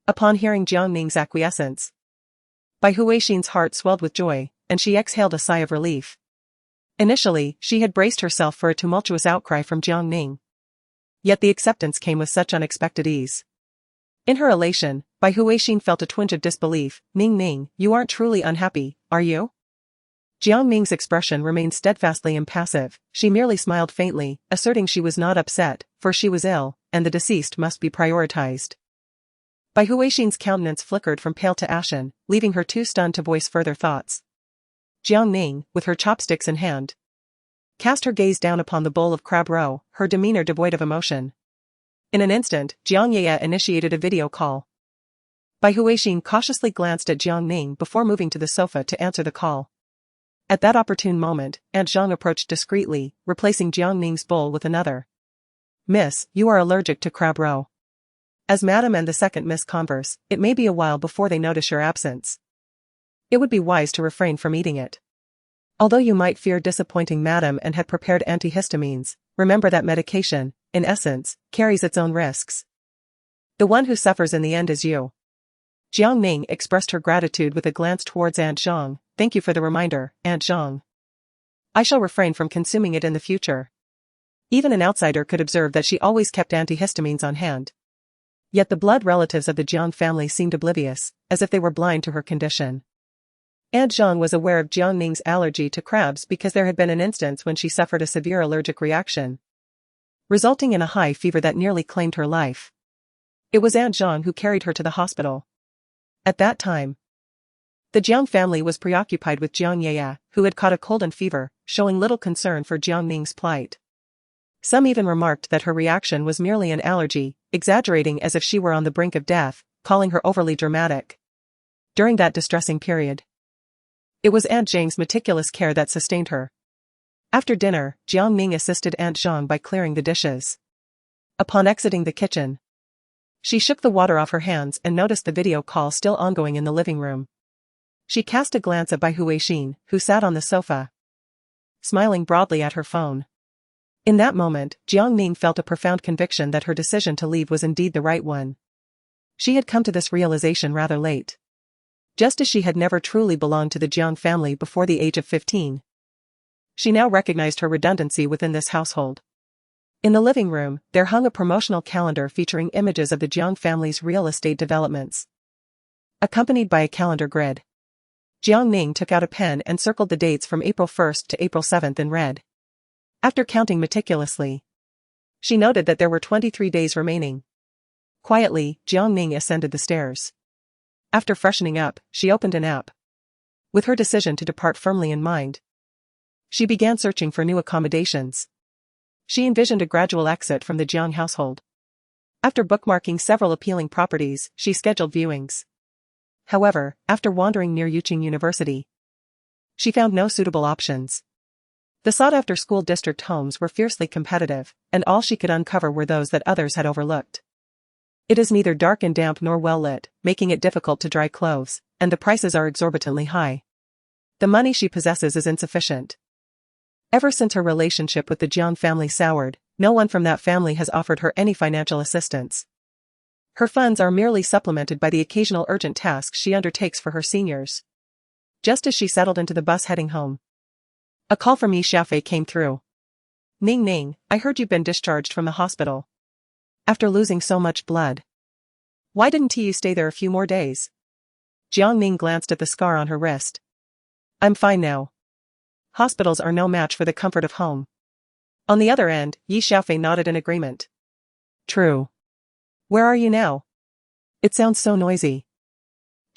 Upon hearing Jiang Ning's acquiescence, Bai Huixin's heart swelled with joy, and she exhaled a sigh of relief. Initially, she had braced herself for a tumultuous outcry from Jiang Ning. Yet the acceptance came with such unexpected ease. In her elation, Bai Huixin felt a twinge of disbelief. Ning Ning, you aren't truly unhappy, are you? Jiang Ning's expression remained steadfastly impassive. She merely smiled faintly, asserting she was not upset, for she was ill, and the deceased must be prioritized. Bai Huixin's countenance flickered from pale to ashen, leaving her too stunned to voice further thoughts. Jiang Ning, with her chopsticks in hand, cast her gaze down upon the bowl of crab roe, her demeanor devoid of emotion. In an instant, Jiang Yeye initiated a video call. Bai Huixin cautiously glanced at Jiang Ning before moving to the sofa to answer the call. At that opportune moment, Aunt Zhang approached discreetly, replacing Jiang Ning's bowl with another. Miss, you are allergic to crab roe. As Madam and the second Miss converse, it may be a while before they notice your absence. It would be wise to refrain from eating it. Although you might fear disappointing Madam and had prepared antihistamines, remember that medication, in essence, carries its own risks. The one who suffers in the end is you. Jiang Ning expressed her gratitude with a glance towards Aunt Zhang. Thank you for the reminder, Aunt Zhang. I shall refrain from consuming it in the future. Even an outsider could observe that she always kept antihistamines on hand. Yet the blood relatives of the Jiang family seemed oblivious, as if they were blind to her condition. Aunt Zhang was aware of Jiang Ning's allergy to crabs because there had been an instance when she suffered a severe allergic reaction, resulting in a high fever that nearly claimed her life. It was Aunt Zhang who carried her to the hospital. At that time, the Jiang family was preoccupied with Jiang Yeye, who had caught a cold and fever, showing little concern for Jiang Ning's plight. Some even remarked that her reaction was merely an allergy, exaggerating as if she were on the brink of death, calling her overly dramatic. During that distressing period, it was Aunt Zhang's meticulous care that sustained her. After dinner, Jiang Ning assisted Aunt Zhang by clearing the dishes. Upon exiting the kitchen, she shook the water off her hands and noticed the video call still ongoing in the living room. She cast a glance at Bai Huixin, who sat on the sofa, smiling broadly at her phone. In that moment, Jiang Ning felt a profound conviction that her decision to leave was indeed the right one. She had come to this realization rather late. Just as she had never truly belonged to the Jiang family before the age of 15. She now recognized her redundancy within this household. In the living room, there hung a promotional calendar featuring images of the Jiang family's real estate developments, accompanied by a calendar grid. Jiang Ning took out a pen and circled the dates from April 1st to April 7th in red. After counting meticulously, she noted that there were 23 days remaining. Quietly, Jiang Ning ascended the stairs. After freshening up, she opened an app. With her decision to depart firmly in mind, she began searching for new accommodations. She envisioned a gradual exit from the Jiang household. After bookmarking several appealing properties, she scheduled viewings. However, after wandering near Yuqing University, she found no suitable options. The sought-after school district homes were fiercely competitive, and all she could uncover were those that others had overlooked. It is neither dark and damp nor well-lit, making it difficult to dry clothes, and the prices are exorbitantly high. The money she possesses is insufficient. Ever since her relationship with the Jiang family soured, no one from that family has offered her any financial assistance. Her funds are merely supplemented by the occasional urgent tasks she undertakes for her seniors. Just as she settled into the bus heading home, a call from Yi Xiaofei came through. Ning Ning, I heard you've been discharged from the hospital. After losing so much blood. Why didn't you stay there a few more days? Jiang Ning glanced at the scar on her wrist. I'm fine now. Hospitals are no match for the comfort of home. On the other end, Yi Xiaofei nodded in agreement. True. Where are you now? It sounds so noisy.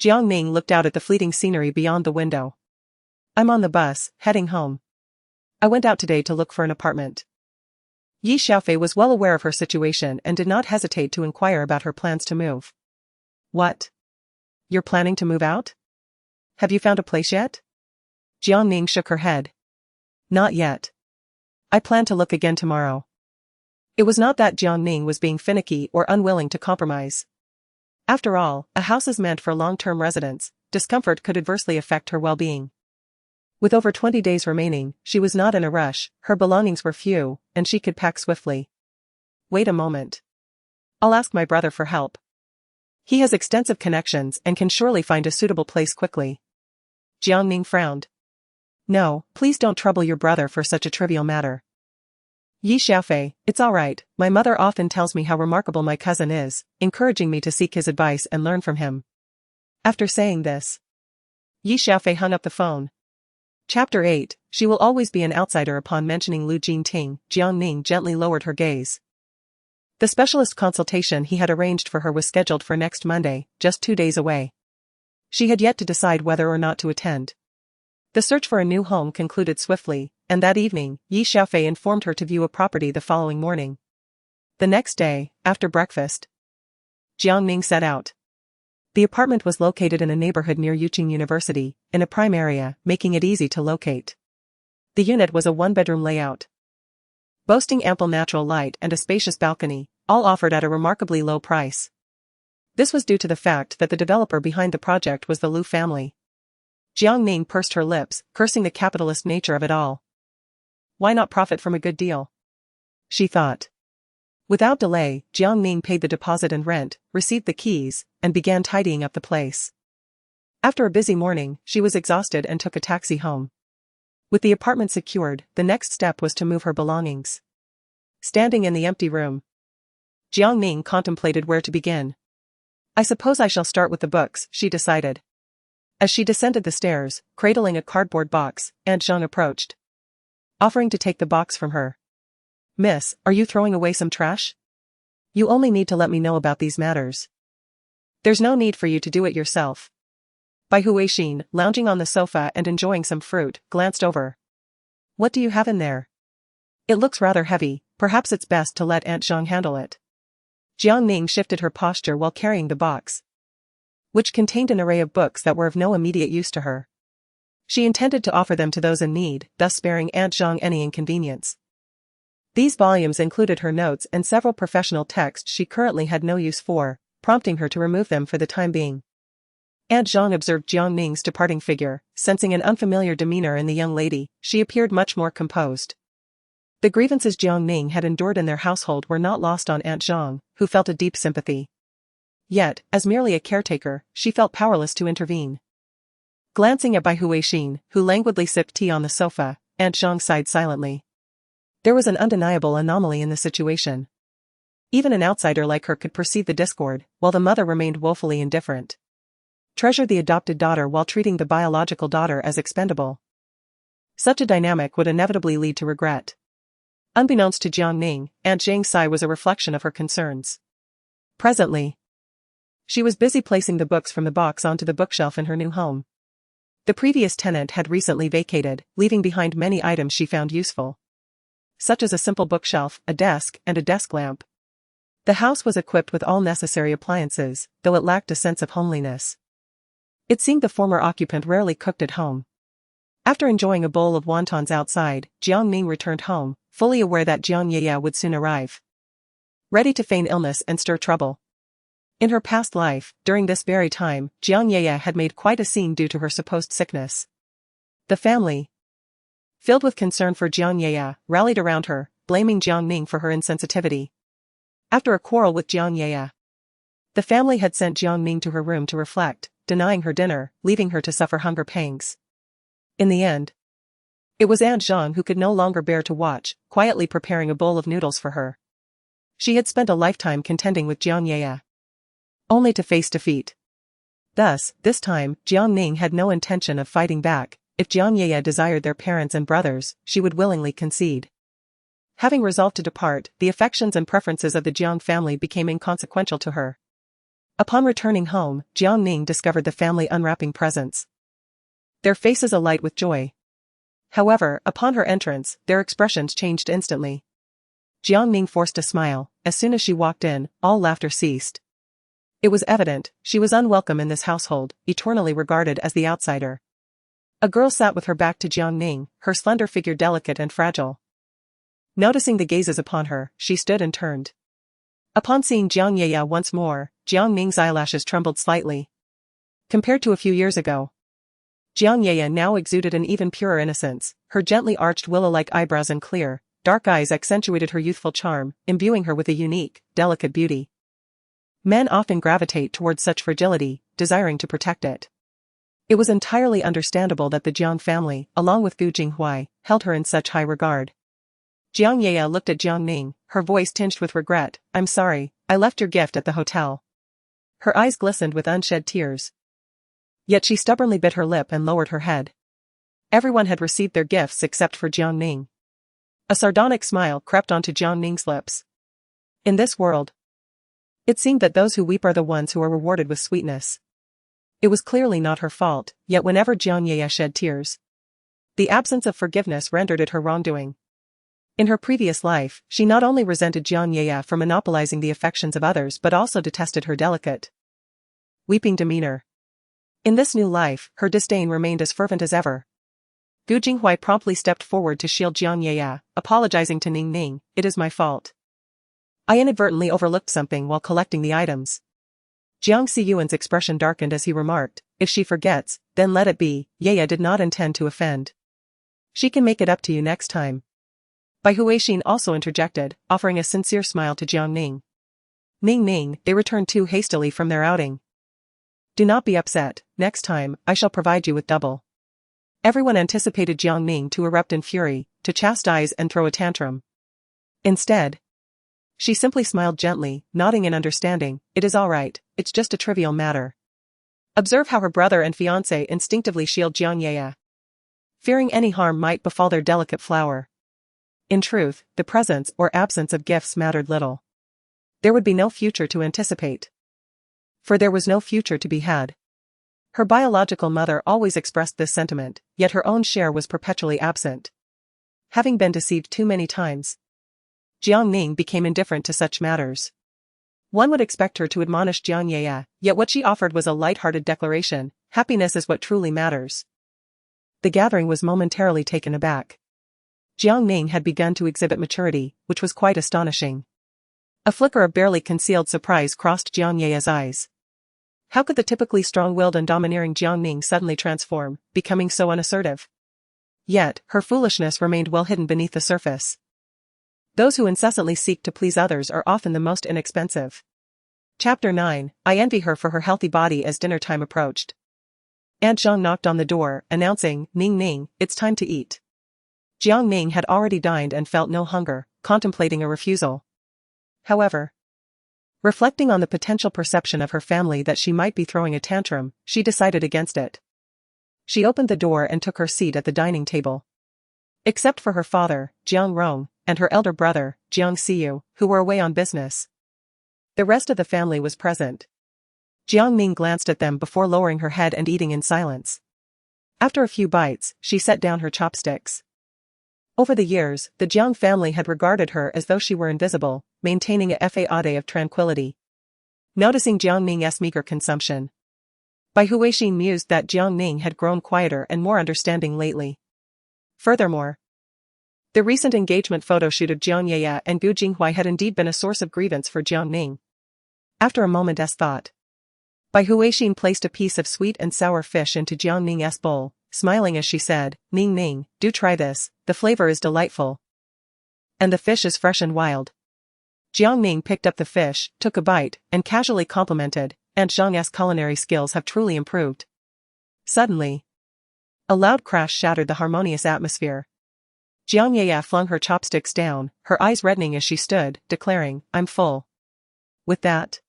Jiang Ning looked out at the fleeting scenery beyond the window. I'm on the bus, heading home. I went out today to look for an apartment. Yi Xiaofei was well aware of her situation and did not hesitate to inquire about her plans to move. What? You're planning to move out? Have you found a place yet? Jiang Ning shook her head. Not yet. I plan to look again tomorrow. It was not that Jiang Ning was being finicky or unwilling to compromise. After all, a house is meant for long-term residence. Discomfort could adversely affect her well-being. With over 20 days remaining, she was not in a rush, her belongings were few, and she could pack swiftly. Wait a moment. I'll ask my brother for help. He has extensive connections and can surely find a suitable place quickly. Jiang Ning frowned. No, please don't trouble your brother for such a trivial matter. Yi Xiaofei, it's all right, my mother often tells me how remarkable my cousin is, encouraging me to seek his advice and learn from him. After saying this, Yi Xiaofei hung up the phone. Chapter 8, She will always be an outsider. Upon mentioning Lu Jingting, Jiang Ning gently lowered her gaze. The specialist consultation he had arranged for her was scheduled for next Monday, just 2 days away. She had yet to decide whether or not to attend. The search for a new home concluded swiftly, and that evening, Yi Xiaofei informed her to view a property the following morning. The next day, after breakfast, Jiang Ning set out. The apartment was located in a neighborhood near Yuqing University, in a prime area, making it easy to locate. The unit was a one-bedroom layout, boasting ample natural light and a spacious balcony, all offered at a remarkably low price. This was due to the fact that the developer behind the project was the Lu family. Jiang Ning pursed her lips, cursing the capitalist nature of it all. Why not profit from a good deal? She thought. Without delay, Jiang Ning paid the deposit and rent, received the keys, and began tidying up the place. After a busy morning, she was exhausted and took a taxi home. With the apartment secured, the next step was to move her belongings. Standing in the empty room, Jiang Ning contemplated where to begin. I suppose I shall start with the books, she decided. As she descended the stairs, cradling a cardboard box, Aunt Zhang approached, offering to take the box from her. Miss, are you throwing away some trash? You only need to let me know about these matters. There's no need for you to do it yourself. Bai Huixin, lounging on the sofa and enjoying some fruit, glanced over. What do you have in there? It looks rather heavy, perhaps it's best to let Aunt Jiang handle it. Jiang Ning shifted her posture while carrying the box, which contained an array of books that were of no immediate use to her. She intended to offer them to those in need, thus sparing Aunt Jiang any inconvenience. These volumes included her notes and several professional texts she currently had no use for, prompting her to remove them for the time being. Aunt Jiang observed Jiang Ning's departing figure, sensing an unfamiliar demeanor in the young lady. She appeared much more composed. The grievances Jiang Ning had endured in their household were not lost on Aunt Jiang, who felt a deep sympathy. Yet, as merely a caretaker, she felt powerless to intervene. Glancing at Bai Huixin, who languidly sipped tea on the sofa, Aunt Jiang sighed silently. There was an undeniable anomaly in the situation. Even an outsider like her could perceive the discord, while the mother remained woefully indifferent. Treasured the adopted daughter while treating the biological daughter as expendable. Such a dynamic would inevitably lead to regret. Unbeknownst to Jiang Ning, Aunt Jiang's sigh was a reflection of her concerns. Presently, she was busy placing the books from the box onto the bookshelf in her new home. The previous tenant had recently vacated, leaving behind many items she found useful, such as a simple bookshelf, a desk, and a desk lamp. The house was equipped with all necessary appliances, though it lacked a sense of homeliness. It seemed the former occupant rarely cooked at home. After enjoying a bowl of wontons outside, Jiang Ning returned home, fully aware that Jiang Yaya would soon arrive, ready to feign illness and stir trouble. In her past life, during this very time, Jiang Yaya had made quite a scene due to her supposed sickness. The family, filled with concern for Jiang Yaya, rallied around her, blaming Jiang Ning for her insensitivity. After a quarrel with Jiang Yaya, the family had sent Jiang Ning to her room to reflect, denying her dinner, leaving her to suffer hunger pangs. In the end, it was Aunt Jiang who could no longer bear to watch, quietly preparing a bowl of noodles for her. She had spent a lifetime contending with Jiang Yaya, only to face defeat. Thus, this time, Jiang Ning had no intention of fighting back. If Jiang Yaya desired their parents and brothers, she would willingly concede. Having resolved to depart, the affections and preferences of the Jiang family became inconsequential to her. Upon returning home, Jiang Ning discovered the family unwrapping presents, their faces alight with joy. However, upon her entrance, their expressions changed instantly. Jiang Ning forced a smile. As soon as she walked in, all laughter ceased. It was evident, she was unwelcome in this household, eternally regarded as the outsider. A girl sat with her back to Jiang Ning, her slender figure delicate and fragile. Noticing the gazes upon her, she stood and turned. Upon seeing Jiang Yaya once more, Jiang Ning's eyelashes trembled slightly. Compared to a few years ago, Jiang Yaya now exuded an even purer innocence. Her gently arched willow-like eyebrows and clear, dark eyes accentuated her youthful charm, imbuing her with a unique, delicate beauty. Men often gravitate towards such fragility, desiring to protect it. It was entirely understandable that the Jiang family, along with Gu Jinghui, held her in such high regard. Jiang Yaya looked at Jiang Ning, her voice tinged with regret. "I'm sorry, I left your gift at the hotel." Her eyes glistened with unshed tears. Yet she stubbornly bit her lip and lowered her head. Everyone had received their gifts except for Jiang Ning. A sardonic smile crept onto Jiang Ning's lips. In this world, it seemed that those who weep are the ones who are rewarded with sweetness. It was clearly not her fault, yet whenever Jiang Yaya shed tears, the absence of forgiveness rendered it her wrongdoing. In her previous life, she not only resented Jiang Yaya for monopolizing the affections of others but also detested her delicate, weeping demeanor. In this new life, her disdain remained as fervent as ever. Gu Jinghui promptly stepped forward to shield Jiang Yaya, apologizing to Ning Ning. "It is my fault. I inadvertently overlooked something while collecting the items." Jiang Xiyuan's expression darkened as he remarked, "If she forgets, then let it be. Yaya did not intend to offend. She can make it up to you next time." Bai Huixin also interjected, offering a sincere smile to Jiang Ning. "Ning Ning, they returned too hastily from their outing. Do not be upset, next time, I shall provide you with double." Everyone anticipated Jiang Ning to erupt in fury, to chastise and throw a tantrum. Instead, she simply smiled gently, nodding in understanding. "It is all right, it's just a trivial matter." Observe how her brother and fiancé instinctively shield Jiang Yaya, fearing any harm might befall their delicate flower. In truth, the presence or absence of gifts mattered little. There would be no future to anticipate. For there was no future to be had. Her biological mother always expressed this sentiment, yet her own share was perpetually absent. having been deceived too many times. Jiang Ning became indifferent to such matters. One would expect her to admonish Jiang Ye, yet what she offered was a light-hearted declaration: happiness is what truly matters. The gathering was momentarily taken aback. Jiang Ning had begun to exhibit maturity, which was quite astonishing. A flicker of barely concealed surprise crossed Jiang Ye's eyes. How could the typically strong-willed and domineering Jiang Ning suddenly transform, becoming so unassertive? Yet, her foolishness remained well hidden beneath the surface. Those who incessantly seek to please others are often the most inexpensive. Chapter 9. I envy her for her healthy body. As dinner time approached, Aunt Zhang knocked on the door, announcing, "Ning Ning, it's time to eat." Jiang Ning had already dined and felt no hunger, contemplating a refusal. However, reflecting on the potential perception of her family that she might be throwing a tantrum, she decided against it. She opened the door and took her seat at the dining table. Except for her father, Jiang Rong, and her elder brother, Jiang Xiu, who were away on business, the rest of the family was present. Jiang Ning glanced at them before lowering her head and eating in silence. After a few bites, she set down her chopsticks. Over the years, the Jiang family had regarded her as though she were invisible, maintaining a facade of tranquility. Noticing Jiang Ning's meager consumption, Bai Huixin mused that Jiang Ning had grown quieter and more understanding lately. Furthermore, the recent engagement photo shoot of Jiang Ye and Gu Jinghui had indeed been a source of grievance for Jiang Ning. After a moment's thought, Bai Huixin placed a piece of sweet and sour fish into Jiang Ning's bowl, smiling as she said, "Ning Ning, do try this, the flavor is delightful. And the fish is fresh and wild." Jiang Ning picked up the fish, took a bite, and casually complimented, "Aunt Zhang's culinary skills have truly improved." Suddenly, a loud crash shattered the harmonious atmosphere. Jiang Ye flung her chopsticks down, her eyes reddening as she stood, declaring, "I'm full." With that,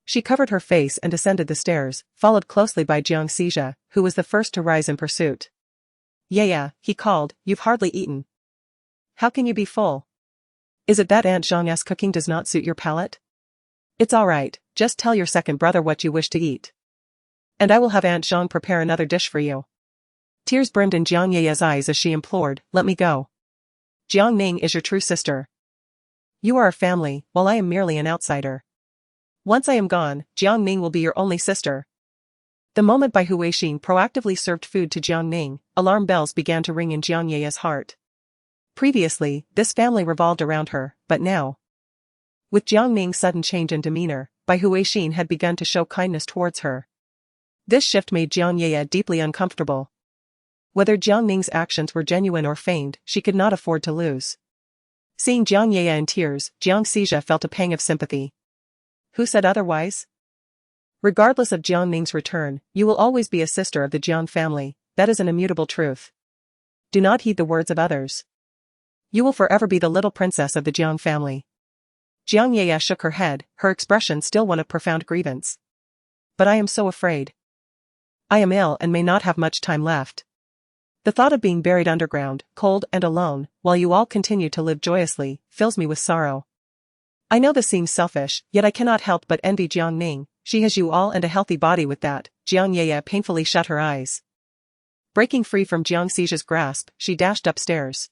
she covered her face and descended the stairs, followed closely by Jiang Xija, who was the first to rise in pursuit. "Ye," he called, "you've hardly eaten. How can you be full? Is it that Aunt Zhang's cooking does not suit your palate? It's all right, just tell your second brother what you wish to eat, and I will have Aunt Zhang prepare another dish for you." Tears brimmed in Jiang Ye's eyes as she implored, "Let me go. Jiang Ning is your true sister. You are a family, while I am merely an outsider. Once I am gone, Jiang Ning will be your only sister." The moment Bai Huixin proactively served food to Jiang Ning, alarm bells began to ring in Jiang Ye's heart. Previously, this family revolved around her, but now, with Jiang Ning's sudden change in demeanor, Bai Huixin had begun to show kindness towards her. This shift made Jiang Ye deeply uncomfortable. Whether Jiang Ning's actions were genuine or feigned, she could not afford to lose. Seeing Jiang Ye in tears, Jiang Xija felt a pang of sympathy. Who said otherwise? Regardless of Jiang Ning's return, you will always be a sister of the Jiang family, that is an immutable truth. Do not heed the words of others. You will forever be the little princess of the Jiang family. Jiang Ye shook her head, her expression still one of profound grievance. But I am so afraid. I am ill and may not have much time left. The thought of being buried underground, cold and alone, while you all continue to live joyously, fills me with sorrow. I know this seems selfish, yet I cannot help but envy Jiang Ning. She has you all and a healthy body with that." Jiang Ye painfully shut her eyes. Breaking free from Jiang Xija's grasp, she dashed upstairs.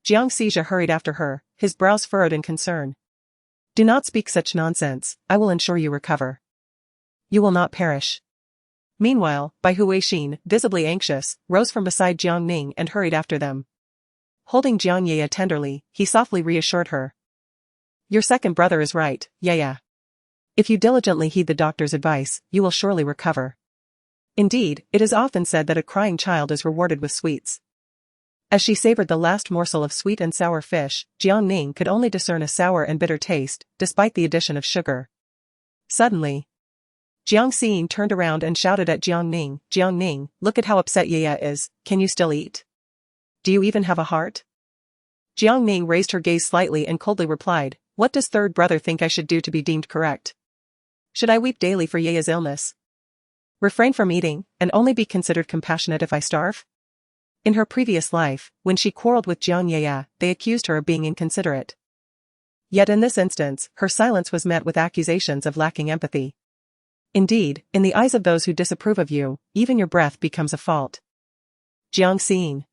Jiang Xija hurried after her, his brows furrowed in concern. "Do not speak such nonsense, I will ensure you recover. You will not perish." Meanwhile, Bai Huixin, visibly anxious, rose from beside Jiang Ning and hurried after them. Holding Jiang Ye tenderly, he softly reassured her. "Your second brother is right, Ye. If you diligently heed the doctor's advice, you will surely recover. Indeed, it is often said that a crying child is rewarded with sweets." As she savored the last morsel of sweet and sour fish, Jiang Ning could only discern a sour and bitter taste, despite the addition of sugar. Suddenly, Jiang Xijin turned around and shouted at Jiang Ning, "Jiang Ning, look at how upset Ye is, can you still eat? Do you even have a heart?" Jiang Ning raised her gaze slightly and coldly replied, "What does third brother think I should do to be deemed correct? Should I weep daily for Ye's illness? Refrain from eating, and only be considered compassionate if I starve?" In her previous life, when she quarreled with Jiang Ye, they accused her of being inconsiderate. Yet in this instance, her silence was met with accusations of lacking empathy. Indeed, in the eyes of those who disapprove of you, even your breath becomes a fault. Jiang Xijin,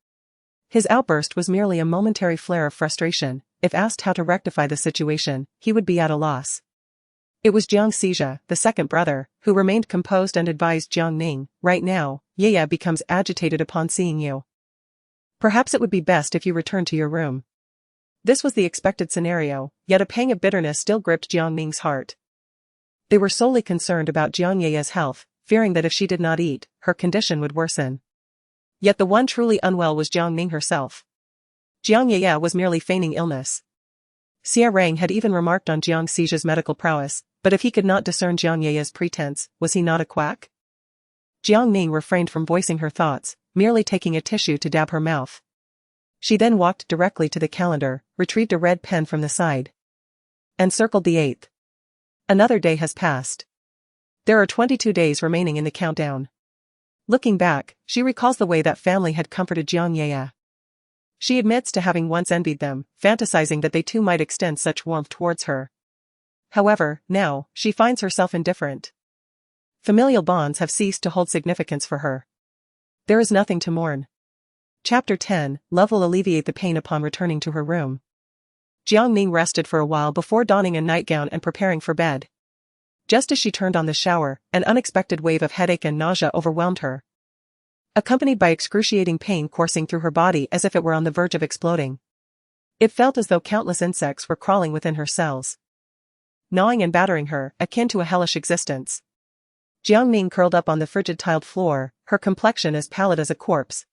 His outburst was merely a momentary flare of frustration. If asked how to rectify the situation, he would be at a loss. It was Jiang Xijia, the second brother, who remained composed and advised Jiang Ning, "Right now, Yaya becomes agitated upon seeing you. Perhaps it would be best if you return to your room." This was the expected scenario, yet a pang of bitterness still gripped Jiang Ning's heart. They were solely concerned about Jiang Yaya's health, fearing that if she did not eat, her condition would worsen. Yet the one truly unwell was Jiang Ning herself. Jiang Yaya was merely feigning illness. Xia Rang had even remarked on Jiang Xijia's medical prowess, but if he could not discern Jiang Yaya's pretense, was he not a quack? Jiang Ning refrained from voicing her thoughts, merely taking a tissue to dab her mouth. She then walked directly to the calendar, retrieved a red pen from the side, and circled the 8th. Another day has passed. There are 22 days remaining in the countdown. Looking back, she recalls the way that family had comforted Jiang Yaya. She admits to having once envied them, fantasizing that they too might extend such warmth towards her. However, now, she finds herself indifferent. Familial bonds have ceased to hold significance for her. There is nothing to mourn. Chapter 10, Love will alleviate the pain upon returning to her room. Jiang Ning rested for a while before donning a nightgown and preparing for bed. Just as she turned on the shower, an unexpected wave of headache and nausea overwhelmed her, accompanied by excruciating pain coursing through her body as if it were on the verge of exploding. It felt as though countless insects were crawling within her cells, gnawing and battering her, akin to a hellish existence. Jiang Ning curled up on the frigid tiled floor, her complexion as pallid as a corpse,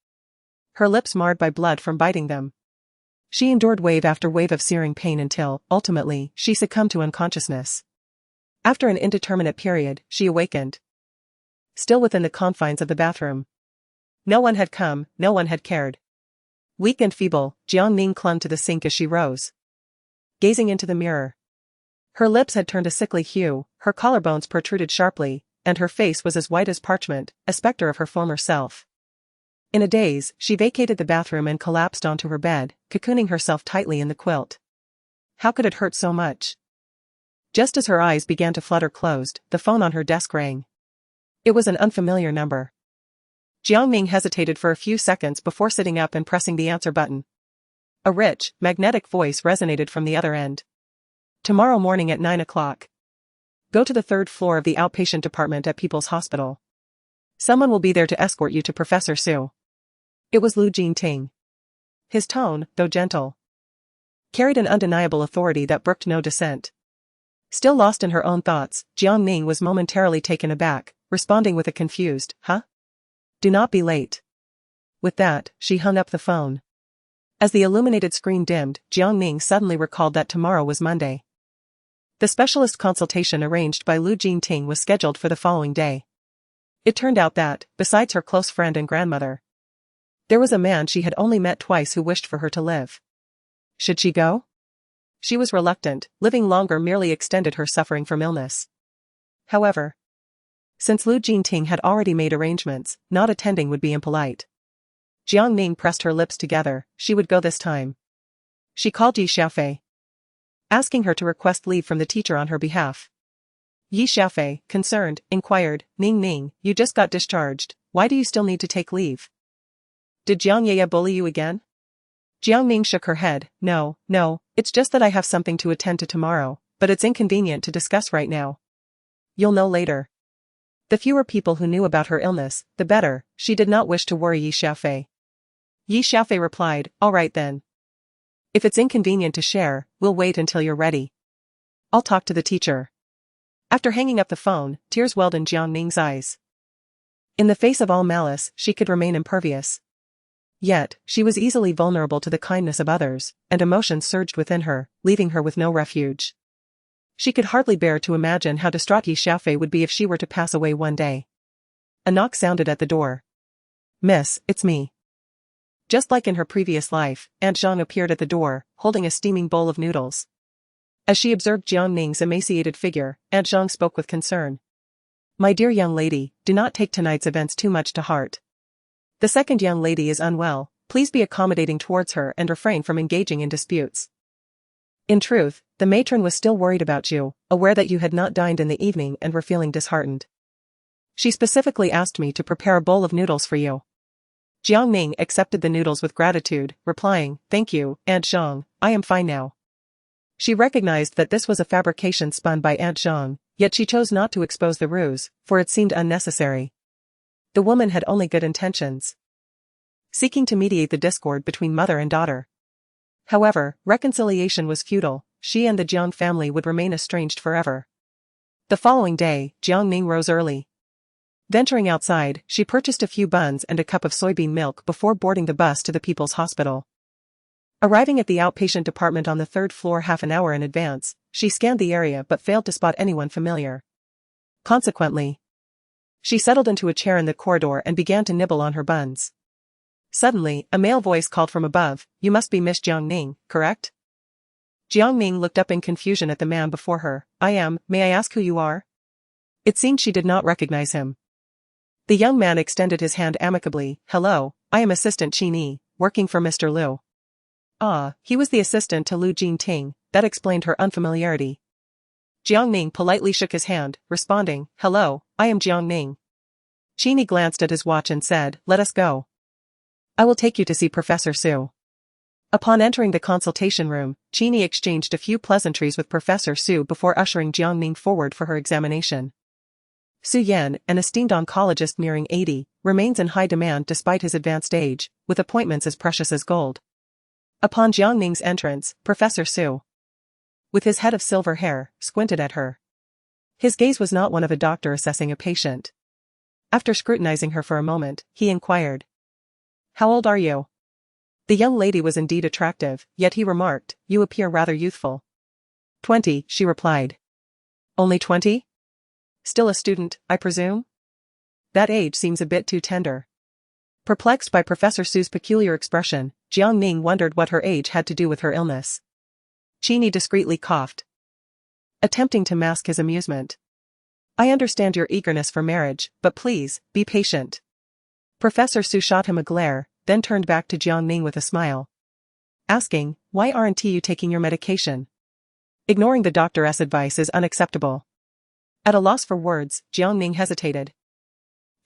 her lips marred by blood from biting them. She endured wave after wave of searing pain until, ultimately, she succumbed to unconsciousness. After an indeterminate period, she awakened, still within the confines of the bathroom. No one had come, no one had cared. Weak and feeble, Jiang Ning clung to the sink as she rose, gazing into the mirror. Her lips had turned a sickly hue, her collarbones protruded sharply, and her face was as white as parchment, a specter of her former self. In a daze, she vacated the bathroom and collapsed onto her bed, cocooning herself tightly in the quilt. How could it hurt so much? Just as her eyes began to flutter closed, the phone on her desk rang. It was an unfamiliar number. Jiang Ning hesitated for a few seconds before sitting up and pressing the answer button. A rich, magnetic voice resonated from the other end. "Tomorrow morning at 9 o'clock. Go to the 3rd floor of the outpatient department at People's Hospital. Someone will be there to escort you to Professor Su." It was Lu Jingting. His tone, though gentle, carried an undeniable authority that brooked no dissent. Still lost in her own thoughts, Jiang Ning was momentarily taken aback, responding with a confused, "Huh? Do not be late." With that, she hung up the phone. As the illuminated screen dimmed, Jiang Ning suddenly recalled that tomorrow was Monday. The specialist consultation arranged by Lu Jingting was scheduled for the following day. It turned out that, besides her close friend and grandmother, there was a man she had only met twice who wished for her to live. Should she go? She was reluctant, living longer merely extended her suffering from illness. However, since Lu Jingting had already made arrangements, not attending would be impolite. Jiang Ning pressed her lips together, she would go this time. She called Yi Xiaofei, asking her to request leave from the teacher on her behalf. Yi Xiaofei, concerned, inquired, Ning, you just got discharged, why do you still need to take leave? Did Jiang Yaya bully you again? Jiang Ning shook her head, No, it's just that I have something to attend to tomorrow, but it's inconvenient to discuss right now. You'll know later. The fewer people who knew about her illness, the better, she did not wish to worry Yi Xiaofei. Yi Xiaofei replied, all right then. If it's inconvenient to share, we'll wait until you're ready. I'll talk to the teacher. After hanging up the phone, tears welled in Jiang Ning's eyes. In the face of all malice, she could remain impervious. Yet, she was easily vulnerable to the kindness of others, and emotions surged within her, leaving her with no refuge. She could hardly bear to imagine how distraught Yi Xiaofei would be if she were to pass away one day. A knock sounded at the door. Miss, it's me. Just like in her previous life, Aunt Zhang appeared at the door, holding a steaming bowl of noodles. As she observed Jiang Ning's emaciated figure, Aunt Zhang spoke with concern. My dear young lady, do not take tonight's events too much to heart. The second young lady is unwell, please be accommodating towards her and refrain from engaging in disputes. In truth, the matron was still worried about you, aware that you had not dined in the evening and were feeling disheartened. She specifically asked me to prepare a bowl of noodles for you. Jiang Ning accepted the noodles with gratitude, replying, "Thank you, Aunt Zhang, I am fine now." She recognized that this was a fabrication spun by Aunt Zhang, yet she chose not to expose the ruse, for it seemed unnecessary. The woman had only good intentions, seeking to mediate the discord between mother and daughter. However, reconciliation was futile. She and the Jiang family would remain estranged forever. The following day, Jiang Ning rose early. Venturing outside, she purchased a few buns and a cup of soybean milk before boarding the bus to the People's Hospital. Arriving at the outpatient department on the third floor half an hour in advance, she scanned the area but failed to spot anyone familiar. Consequently, she settled into a chair in the corridor and began to nibble on her buns. Suddenly, a male voice called from above, "You must be Miss Jiang Ning, correct?" Jiang Ning looked up in confusion at the man before her. "I am, may I ask who you are?" It seemed she did not recognize him. The young man extended his hand amicably. "Hello, I am Assistant Qini, working for Mr. Liu." Ah, he was the assistant to Liu Jingting, that explained her unfamiliarity. Jiang Ning politely shook his hand, responding, "Hello, I am Jiang Ning." Qini glanced at his watch and said, "Let us go. I will take you to see Professor Su." Upon entering the consultation room, Qini exchanged a few pleasantries with Professor Su before ushering Jiang Ning forward for her examination. Su Yan, an esteemed oncologist nearing 80, remains in high demand despite his advanced age, with appointments as precious as gold. Upon Jiang Ning's entrance, Professor Su, with his head of silver hair, squinted at her. His gaze was not one of a doctor assessing a patient. After scrutinizing her for a moment, he inquired, "How old are you?" The young lady was indeed attractive, yet he remarked, "You appear rather youthful." 20, she replied. "Only 20? Still a student, I presume?" That age seems a bit too tender. Perplexed by Professor Su's peculiar expression, Jiang Ning wondered what her age had to do with her illness. Qini discreetly coughed, attempting to mask his amusement. "I understand your eagerness for marriage, but please, be patient." Professor Su shot him a glare, then turned back to Jiang Ning with a smile, asking, "Why aren't you taking your medication? Ignoring the doctor's advice is unacceptable." At a loss for words, Jiang Ning hesitated,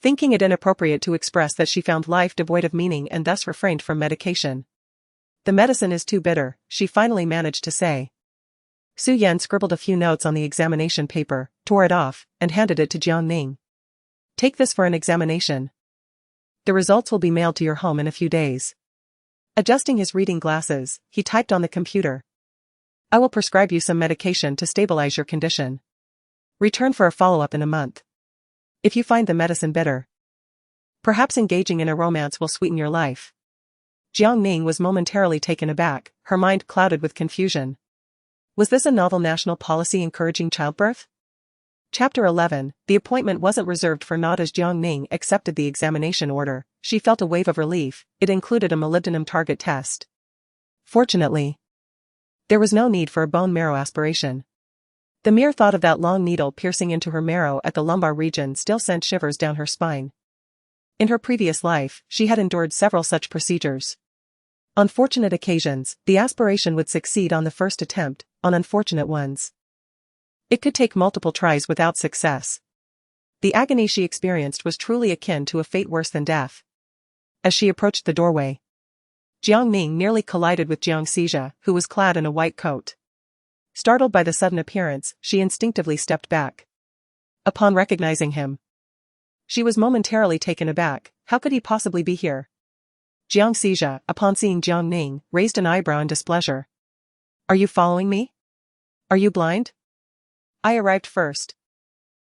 thinking it inappropriate to express that she found life devoid of meaning and thus refrained from medication. "The medicine is too bitter," she finally managed to say. Su Yan scribbled a few notes on the examination paper, tore it off, and handed it to Jiang Ning. "Take this for an examination. The results will be mailed to your home in a few days." Adjusting his reading glasses, he typed on the computer, "I will prescribe you some medication to stabilize your condition. Return for a follow-up in a month. If you find the medicine bitter, perhaps engaging in a romance will sweeten your life." Jiang Ning was momentarily taken aback, her mind clouded with confusion. Was this a novel national policy encouraging childbirth? Chapter 11, the appointment wasn't reserved for naught as Jiang Ning accepted the examination order. She felt a wave of relief. It included a molybdenum target test. Fortunately, there was no need for a bone marrow aspiration. The mere thought of that long needle piercing into her marrow at the lumbar region still sent shivers down her spine. In her previous life, she had endured several such procedures. On fortunate occasions, the aspiration would succeed on the first attempt, on unfortunate ones, it could take multiple tries without success. The agony she experienced was truly akin to a fate worse than death. As she approached the doorway, Jiang Ning nearly collided with Jiang Xijia, who was clad in a white coat. Startled by the sudden appearance, she instinctively stepped back. Upon recognizing him, she was momentarily taken aback. How could he possibly be here? Jiang Xijia, upon seeing Jiang Ning, raised an eyebrow in displeasure. "Are you following me? Are you blind? I arrived first."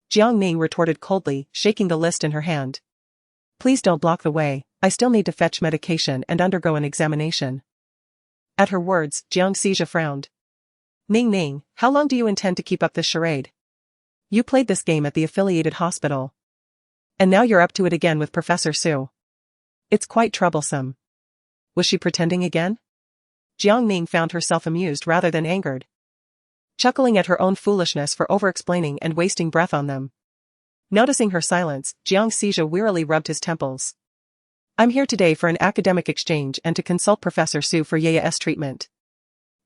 Jiang Ning retorted coldly, shaking the list in her hand. "Please don't block the way, I still need to fetch medication and undergo an examination." At her words, Jiang Xijia frowned. "Ning Ning, how long do you intend to keep up this charade? You played this game at the affiliated hospital, and now you're up to it again with Professor Su. It's quite troublesome." Was she pretending again? Jiang Ning found herself amused rather than angered, chuckling at her own foolishness for over-explaining and wasting breath on them. Noticing her silence, Jiang Xijia wearily rubbed his temples. "I'm here today for an academic exchange and to consult Professor Su for Yaya's treatment.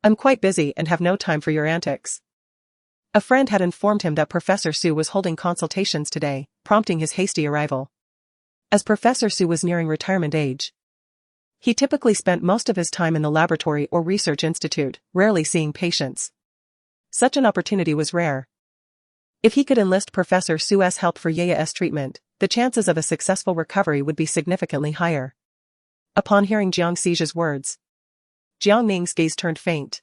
I'm quite busy and have no time for your antics." A friend had informed him that Professor Su was holding consultations today, prompting his hasty arrival. As Professor Su was nearing retirement age, he typically spent most of his time in the laboratory or research institute, rarely seeing patients. Such an opportunity was rare. If he could enlist Professor Su's help for Ye's treatment, the chances of a successful recovery would be significantly higher. Upon hearing Jiang Xi's words, Jiang Ning's gaze turned faint.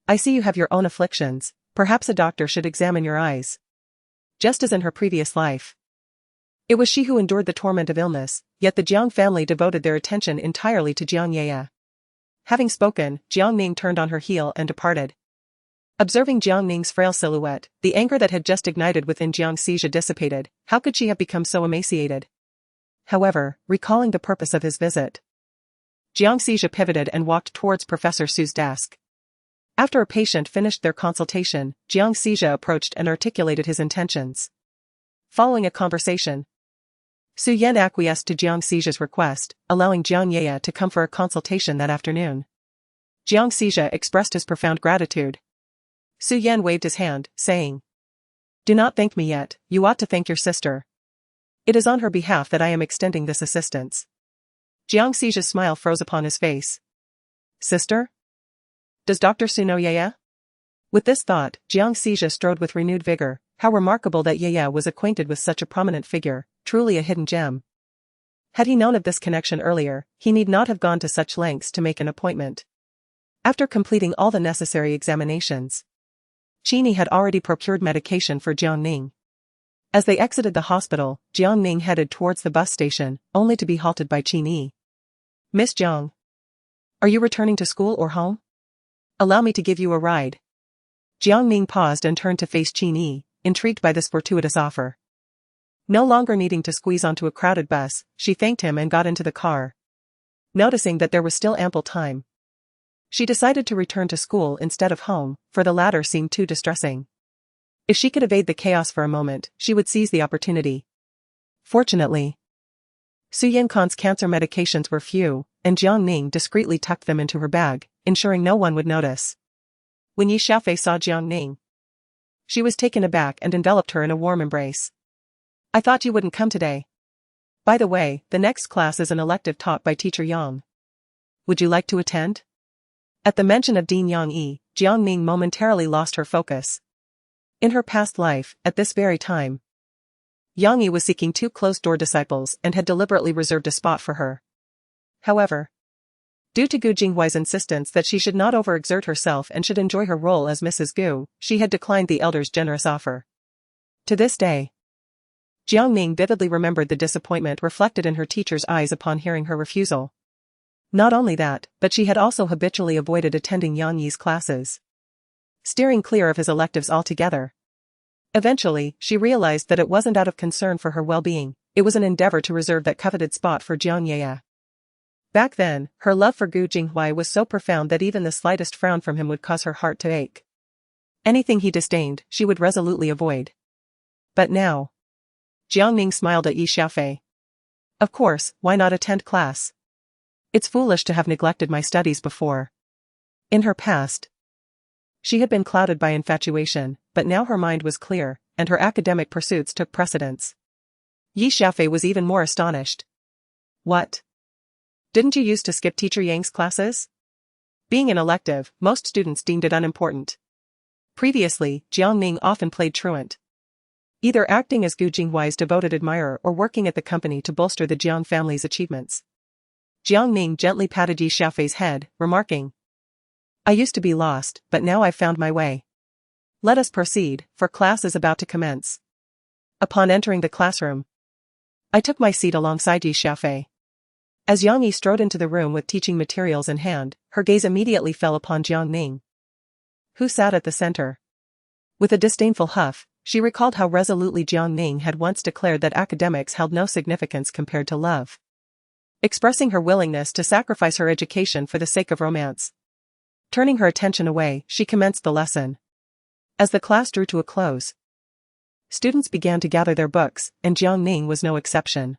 I see you have your own afflictions, perhaps a doctor should examine your eyes. Just as in her previous life, it was she who endured the torment of illness, yet the Jiang family devoted their attention entirely to Jiang Ye. Having spoken, Jiang Ning turned on her heel and departed. Observing Jiang Ning's frail silhouette, the anger that had just ignited within Jiang Xia dissipated. How could she have become so emaciated? However, recalling the purpose of his visit, Jiang Xia pivoted and walked towards Professor Su's desk. After a patient finished their consultation, Jiang Xia approached and articulated his intentions. Following a conversation, Su Yan acquiesced to Jiang Xia's request, allowing Jiang Ye to come for a consultation that afternoon. Jiang Xia expressed his profound gratitude. Su Yan waved his hand, saying, Do not thank me yet, you ought to thank your sister. It is on her behalf that I am extending this assistance. Jiang Xia's smile froze upon his face. Sister? Does Dr. Su know Ye? With this thought, Jiang Xia strode with renewed vigor. How remarkable that Ye was acquainted with such a prominent figure, truly a hidden gem. Had he known of this connection earlier, he need not have gone to such lengths to make an appointment. After completing all the necessary examinations, Qini had already procured medication for Jiang Ning. As they exited the hospital, Jiang Ning headed towards the bus station, only to be halted by Qini. Miss Jiang, are you returning to school or home? Allow me to give you a ride. Jiang Ning paused and turned to face Qini, intrigued by this fortuitous offer. No longer needing to squeeze onto a crowded bus, she thanked him and got into the car. Noticing that there was still ample time, she decided to return to school instead of home, for the latter seemed too distressing. If she could evade the chaos for a moment, she would seize the opportunity. Fortunately, Su Yankan's cancer medications were few, and Jiang Ning discreetly tucked them into her bag, ensuring no one would notice. When Yi Xiaofei saw Jiang Ning, she was taken aback and enveloped her in a warm embrace. I thought you wouldn't come today. By the way, the next class is an elective taught by Teacher Yang. Would you like to attend? At the mention of Dean Yang Yi, Jiang Ning momentarily lost her focus. In her past life, at this very time, Yang Yi was seeking 2 closed-door disciples and had deliberately reserved a spot for her. However, due to Gu Jinghuai's insistence that she should not overexert herself and should enjoy her role as Mrs. Gu, she had declined the elder's generous offer. To this day, Jiang Ning vividly remembered the disappointment reflected in her teacher's eyes upon hearing her refusal. Not only that, but she had also habitually avoided attending Yang Yi's classes, steering clear of his electives altogether. Eventually, she realized that it wasn't out of concern for her well-being, it was an endeavor to reserve that coveted spot for Jiang Ye. Back then, her love for Gu Jinghuai was so profound that even the slightest frown from him would cause her heart to ache. Anything he disdained, she would resolutely avoid. But now, Jiang Ning smiled at Yi Xiaofei. Of course, why not attend class? It's foolish to have neglected my studies before. In her past, she had been clouded by infatuation, but now her mind was clear, and her academic pursuits took precedence. Yi Xiaofei was even more astonished. What? Didn't you used to skip Teacher Yang's classes? Being an elective, most students deemed it unimportant. Previously, Jiang Ning often played truant, either acting as Gu Jinghuai's devoted admirer or working at the company to bolster the Jiang family's achievements. Jiang Ning gently patted Yi Xiaofei's head, remarking, I used to be lost, but now I've found my way. Let us proceed, for class is about to commence. Upon entering the classroom, I took my seat alongside Yi Xiaofei. As Yang Yi strode into the room with teaching materials in hand, her gaze immediately fell upon Jiang Ning, who sat at the center. With a disdainful huff, she recalled how resolutely Jiang Ning had once declared that academics held no significance compared to love, expressing her willingness to sacrifice her education for the sake of romance. Turning her attention away, she commenced the lesson. As the class drew to a close, students began to gather their books, and Jiang Ning was no exception.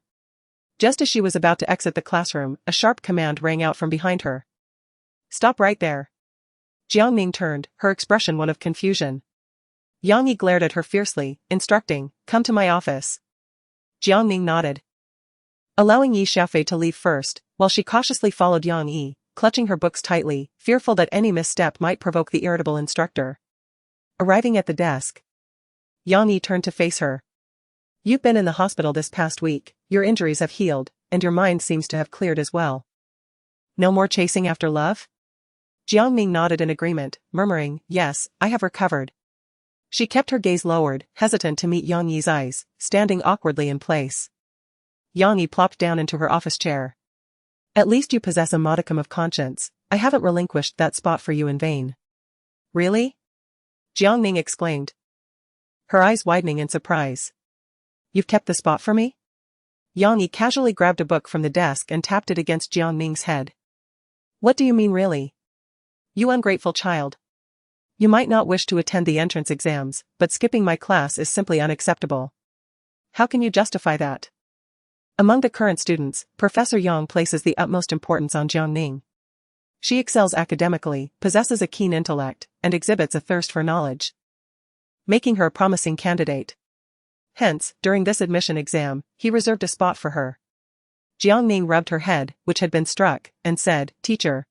Just as she was about to exit the classroom, a sharp command rang out from behind her. Stop right there. Jiang Ning turned, her expression one of confusion. Yang Yi glared at her fiercely, instructing, Come to my office. Jiang Ning nodded. allowing Yi Xiaofei to leave first, while she cautiously followed Yang Yi, clutching her books tightly, fearful that any misstep might provoke the irritable instructor. Arriving at the desk, Yang Yi turned to face her. You've been in the hospital this past week, your injuries have healed, and your mind seems to have cleared as well. No more chasing after love? Jiang Ning nodded in agreement, murmuring, yes, I have recovered. She kept her gaze lowered, hesitant to meet Yang Yi's eyes, standing awkwardly in place. Yang Yi plopped down into her office chair. At least you possess a modicum of conscience. I haven't relinquished that spot for you in vain. Really? Jiang Ning exclaimed, her eyes widening in surprise. You've kept the spot for me? Yang Yi casually grabbed a book from the desk and tapped it against Jiang Ning's head. What do you mean really? You ungrateful child. You might not wish to attend the entrance exams, but skipping my class is simply unacceptable. How can you justify that? Among the current students, Professor Yang places the utmost importance on Jiang Ning. She excels academically, possesses a keen intellect, and exhibits a thirst for knowledge, making her a promising candidate. Hence, during this admission exam, he reserved a spot for her. Jiang Ning rubbed her head, which had been struck, and said, Teacher,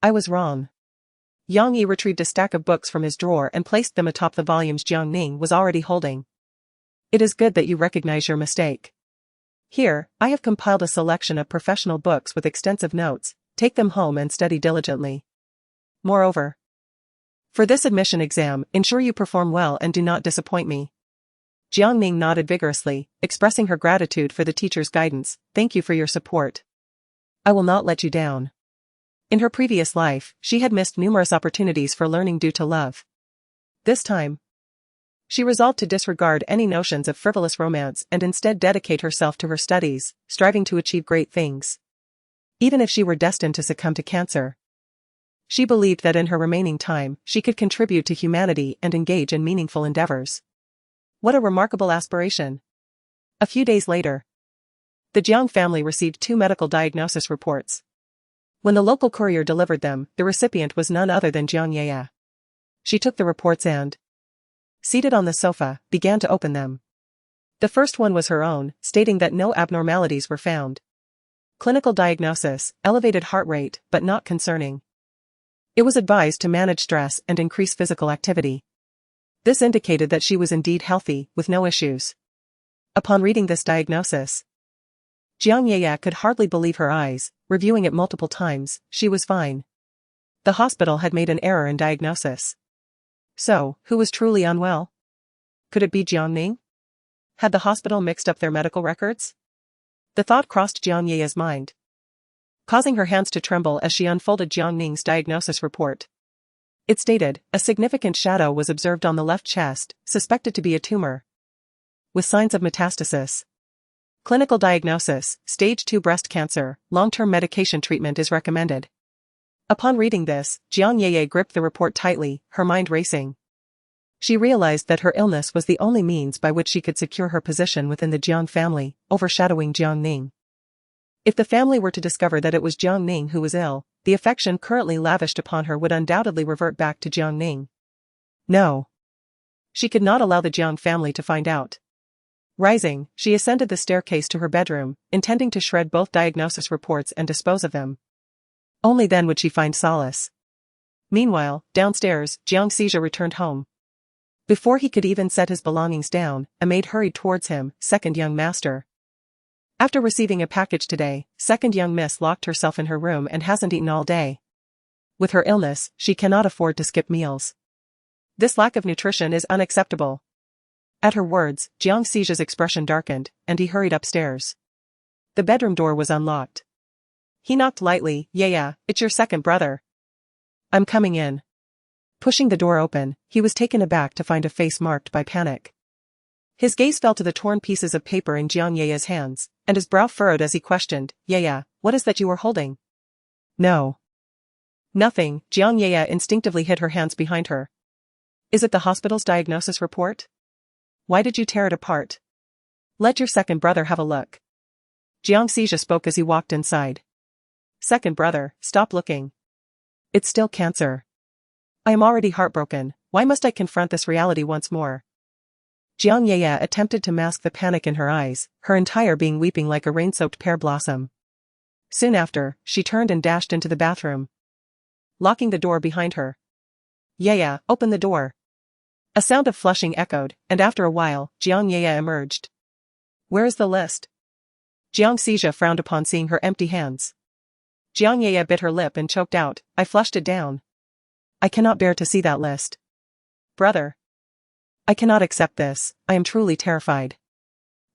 I was wrong. Yang Yi retrieved a stack of books from his drawer and placed them atop the volumes Jiang Ning was already holding. It is good that you recognize your mistake. Here, I have compiled a selection of professional books with extensive notes. Take them home and study diligently. Moreover, for this admission exam, ensure you perform well and do not disappoint me. Jiang Ning nodded vigorously, expressing her gratitude for the teacher's guidance. Thank you for your support. I will not let you down. In her previous life, she had missed numerous opportunities for learning due to love. This time, she resolved to disregard any notions of frivolous romance and instead dedicate herself to her studies, striving to achieve great things. Even if she were destined to succumb to cancer, she believed that in her remaining time, she could contribute to humanity and engage in meaningful endeavors. What a remarkable aspiration. A few days later, the Jiang family received 2 medical diagnosis reports. When the local courier delivered them, the recipient was none other than Jiang Yaya. She took the reports and, seated on the sofa, began to open them. The first one was her own, stating that no abnormalities were found. Clinical diagnosis, elevated heart rate, but not concerning. It was advised to manage stress and increase physical activity. This indicated that she was indeed healthy, with no issues. Upon reading this diagnosis, Jiang Yaya could hardly believe her eyes. Reviewing it multiple times, she was fine. The hospital had made an error in diagnosis. So, who was truly unwell? Could it be Jiang Ning? Had the hospital mixed up their medical records? The thought crossed Jiang Yaya's mind, causing her hands to tremble as she unfolded Jiang Ning's diagnosis report. It stated, a significant shadow was observed on the left chest, suspected to be a tumor, with signs of metastasis. Clinical diagnosis, stage 2 breast cancer, long-term medication treatment is recommended. Upon reading this, Jiang Yaya gripped the report tightly, her mind racing. She realized that her illness was the only means by which she could secure her position within the Jiang family, overshadowing Jiang Ning. If the family were to discover that it was Jiang Ning who was ill, the affection currently lavished upon her would undoubtedly revert back to Jiang Ning. No. She could not allow the Jiang family to find out. Rising, she ascended the staircase to her bedroom, intending to shred both diagnosis reports and dispose of them. Only then would she find solace. Meanwhile, downstairs, Jiang Xizha returned home. Before he could even set his belongings down, a maid hurried towards him, second young master. After receiving a package today, second young miss locked herself in her room and hasn't eaten all day. With her illness, she cannot afford to skip meals. This lack of nutrition is unacceptable. At her words, Jiang Xizha's expression darkened, and he hurried upstairs. The bedroom door was unlocked. He knocked lightly. Yeah, it's your second brother. I'm coming in. Pushing the door open, he was taken aback to find a face marked by panic. His gaze fell to the torn pieces of paper in Jiang Yaya's hands, and his brow furrowed as he questioned, Yaya, what is that you are holding? No. Nothing. Jiang Yaya instinctively hid her hands behind her. Is it the hospital's diagnosis report? Why did you tear it apart? Let your second brother have a look. Jiang Xizha spoke as he walked inside. Second brother, stop looking. It's still cancer. I am already heartbroken. Why must I confront this reality once more? Jiang Yeye attempted to mask the panic in her eyes, her entire being weeping like a rain-soaked pear blossom. Soon after, she turned and dashed into the bathroom, locking the door behind her. Yeye, open the door. A sound of flushing echoed, and after a while, Jiang Yeye emerged. Where is the list? Jiang Xijia frowned upon seeing her empty hands. Jiang Yeye bit her lip and choked out, I flushed it down. I cannot bear to see that list. Brother. I cannot accept this, I am truly terrified.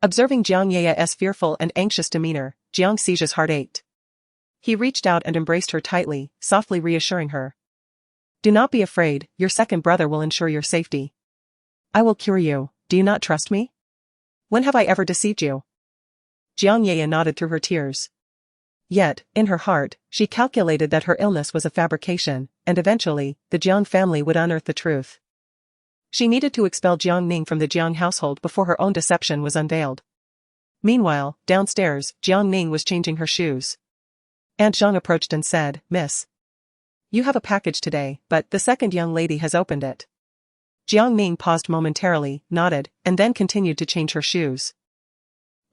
Observing Jiang Yeye's fearful and anxious demeanor, Jiang Xijia's heart ached. He reached out and embraced her tightly, softly reassuring her. Do not be afraid, your second brother will ensure your safety. I will cure you, do you not trust me? When have I ever deceived you? Jiang Yeye nodded through her tears. Yet, in her heart, she calculated that her illness was a fabrication, and eventually, the Jiang family would unearth the truth. She needed to expel Jiang Ning from the Jiang household before her own deception was unveiled. Meanwhile, downstairs, Jiang Ning was changing her shoes. Aunt Zhang approached and said, Miss. You have a package today, but the second young lady has opened it. Jiang Ning paused momentarily, nodded, and then continued to change her shoes.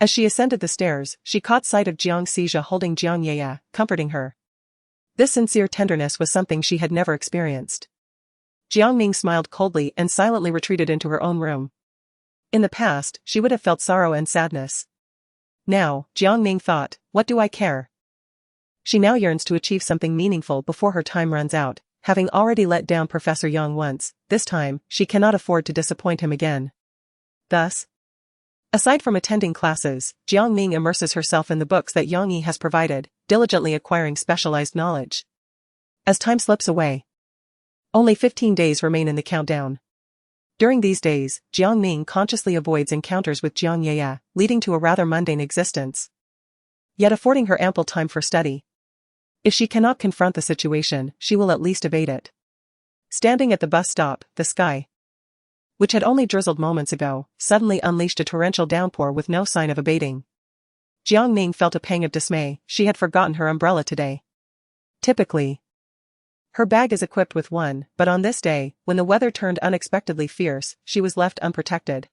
As she ascended the stairs, she caught sight of Jiang Xijia holding Jiang Yeye, comforting her. This sincere tenderness was something she had never experienced. Jiang Ning smiled coldly and silently retreated into her own room. In the past, she would have felt sorrow and sadness. Now, Jiang Ning thought, what do I care? She now yearns to achieve something meaningful before her time runs out, having already let down Professor Yang once, this time, she cannot afford to disappoint him again. Thus, aside from attending classes, Jiang Ning immerses herself in the books that Yang Yi has provided, diligently acquiring specialized knowledge. As time slips away, only 15 days remain in the countdown. During these days, Jiang Ning consciously avoids encounters with Jiang Yeye, leading to a rather mundane existence, yet affording her ample time for study. If she cannot confront the situation, she will at least evade it. Standing at the bus stop, the sky, which had only drizzled moments ago, suddenly unleashed a torrential downpour with no sign of abating. Jiang Ning felt a pang of dismay, she had forgotten her umbrella today. Typically, her bag is equipped with one, but on this day, when the weather turned unexpectedly fierce, she was left unprotected.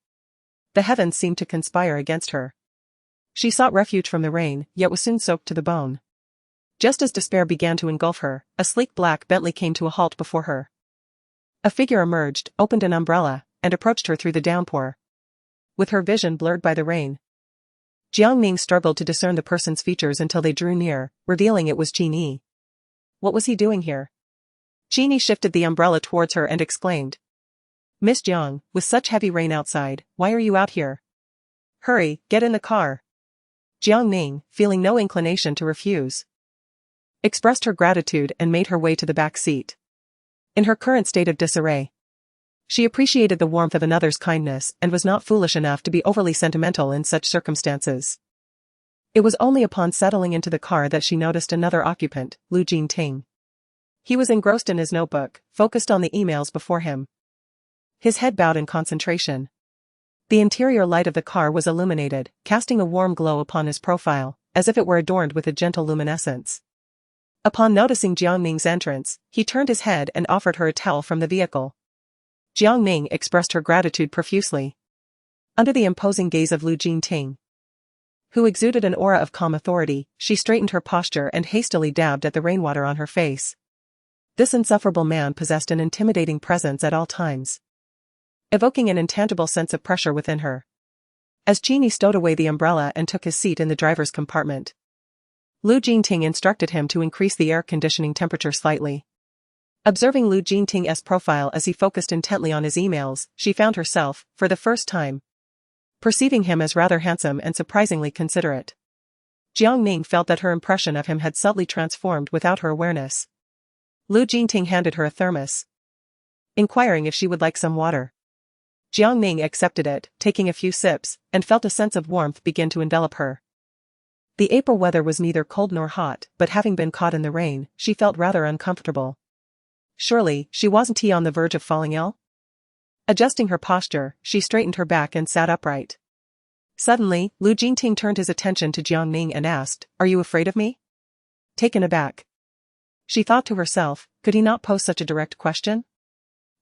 The heavens seemed to conspire against her. She sought refuge from the rain, yet was soon soaked to the bone. Just as despair began to engulf her, a sleek black Bentley came to a halt before her. A figure emerged, opened an umbrella, and approached her through the downpour, with her vision blurred by the rain. Jiang Ning struggled to discern the person's features until they drew near, revealing it was Jiang Yi. What was he doing here? Jiang Yi shifted the umbrella towards her and exclaimed. Miss Jiang, with such heavy rain outside, why are you out here? Hurry, get in the car. Jiang Ning, feeling no inclination to refuse, expressed her gratitude and made her way to the back seat. In her current state of disarray, she appreciated the warmth of another's kindness and was not foolish enough to be overly sentimental in such circumstances. It was only upon settling into the car that she noticed another occupant, Lu Jingting. He was engrossed in his notebook, focused on the emails before him. His head bowed in concentration. The interior light of the car was illuminated, casting a warm glow upon his profile, as if it were adorned with a gentle luminescence. Upon noticing Jiang Ning's entrance, he turned his head and offered her a towel from the vehicle. Jiang Ning expressed her gratitude profusely. Under the imposing gaze of Lu Jingting, who exuded an aura of calm authority, she straightened her posture and hastily dabbed at the rainwater on her face. This insufferable man possessed an intimidating presence at all times, evoking an intangible sense of pressure within her. As Genie stowed away the umbrella and took his seat in the driver's compartment, Lu Jingting instructed him to increase the air conditioning temperature slightly. Observing Lu Jingting's profile as he focused intently on his emails, she found herself, for the first time, perceiving him as rather handsome and surprisingly considerate. Jiang Ning felt that her impression of him had subtly transformed without her awareness. Lu Jingting handed her a thermos, inquiring if she would like some water. Jiang Ning accepted it, taking a few sips, and felt a sense of warmth begin to envelop her. The April weather was neither cold nor hot, but having been caught in the rain, she felt rather uncomfortable. Surely, she wasn't on the verge of falling ill? Adjusting her posture, she straightened her back and sat upright. Suddenly, Lu Jingting turned his attention to Jiang Ning and asked, "Are you afraid of me?" Taken aback, she thought to herself, could he not pose such a direct question?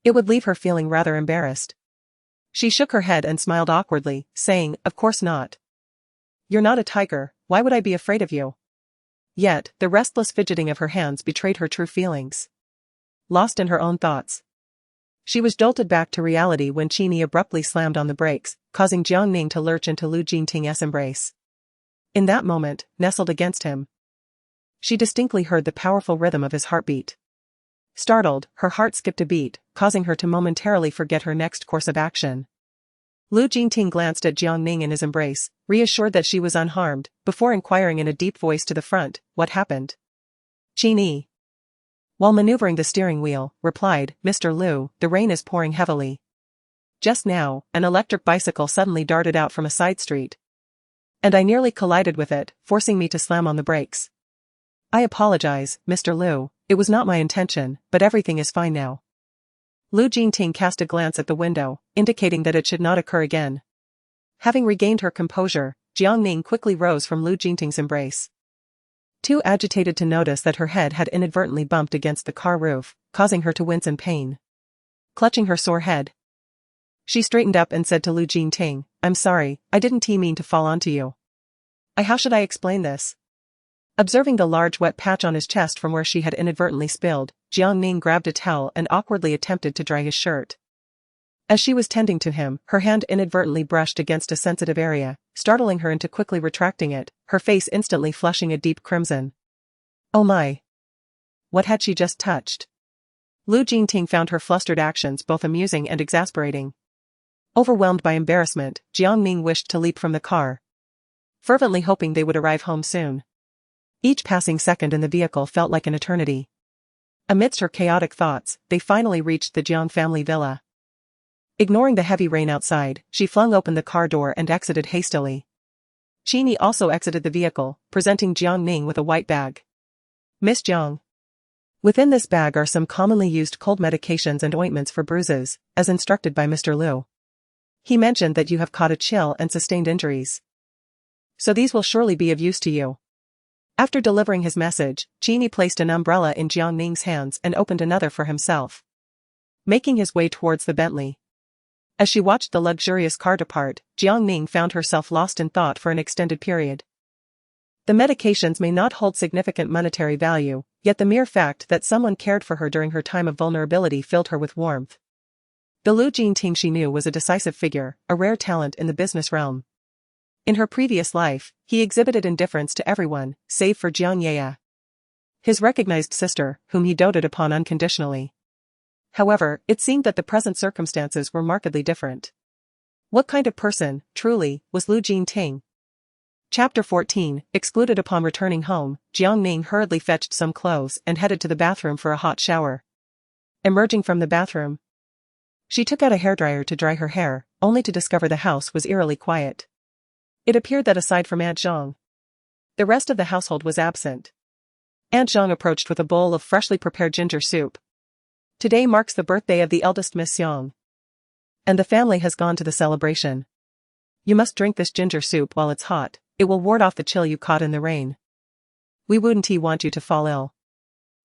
It would leave her feeling rather embarrassed. She shook her head and smiled awkwardly, saying, "Of course not. You're not a tiger, why would I be afraid of you?" Yet, the restless fidgeting of her hands betrayed her true feelings. Lost in her own thoughts, she was jolted back to reality when Qini abruptly slammed on the brakes, causing Jiang Ning to lurch into Lu Jingting's embrace. In that moment, nestled against him, she distinctly heard the powerful rhythm of his heartbeat. Startled, her heart skipped a beat, causing her to momentarily forget her next course of action. Lu Jingting glanced at Jiang Ning in his embrace, reassured that she was unharmed, before inquiring in a deep voice to the front, "What happened?" Qini, while maneuvering the steering wheel, replied, "Mr. Lu, the rain is pouring heavily. Just now, an electric bicycle suddenly darted out from a side street, and I nearly collided with it, forcing me to slam on the brakes. I apologize, Mr. Lu, it was not my intention, but everything is fine now." Lu Jingting cast a glance at the window, indicating that it should not occur again. Having regained her composure, Jiang Ning quickly rose from Lu Jingting's embrace. Too agitated to notice that her head had inadvertently bumped against the car roof, causing her to wince in pain. Clutching her sore head, she straightened up and said to Lu Jingting, "I'm sorry, I didn't mean to fall onto you. How should I explain this?" Observing the large wet patch on his chest from where she had inadvertently spilled, Jiang Ning grabbed a towel and awkwardly attempted to dry his shirt. As she was tending to him, her hand inadvertently brushed against a sensitive area, startling her into quickly retracting it, her face instantly flushing a deep crimson. Oh my! What had she just touched? Lu Jingting found her flustered actions both amusing and exasperating. Overwhelmed by embarrassment, Jiang Ning wished to leap from the car, fervently hoping they would arrive home soon. Each passing second in the vehicle felt like an eternity. Amidst her chaotic thoughts, they finally reached the Jiang family villa. Ignoring the heavy rain outside, she flung open the car door and exited hastily. Qini also exited the vehicle, presenting Jiang Ning with a white bag. "Miss Jiang. Within this bag are some commonly used cold medications and ointments for bruises, as instructed by Mr. Lu. He mentioned that you have caught a chill and sustained injuries, so these will surely be of use to you." After delivering his message, Qini placed an umbrella in Jiang Ning's hands and opened another for himself, making his way towards the Bentley. As she watched the luxurious car depart, Jiang Ning found herself lost in thought for an extended period. The medications may not hold significant monetary value, yet the mere fact that someone cared for her during her time of vulnerability filled her with warmth. The Lu Jingting she knew was a decisive figure, a rare talent in the business realm. In her previous life, he exhibited indifference to everyone, save for Jiang Ye, his recognized sister, whom he doted upon unconditionally. However, it seemed that the present circumstances were markedly different. What kind of person, truly, was Lu Jingting? Chapter 14, Excluded. Upon returning home, Jiang Ning hurriedly fetched some clothes and headed to the bathroom for a hot shower. Emerging from the bathroom, she took out a hairdryer to dry her hair, only to discover the house was eerily quiet. It appeared that aside from Aunt Zhang, the rest of the household was absent. Aunt Zhang approached with a bowl of freshly prepared ginger soup. "Today marks the birthday of the eldest Miss Xiang, and the family has gone to the celebration. You must drink this ginger soup while it's hot, it will ward off the chill you caught in the rain. We wouldn't want you to fall ill."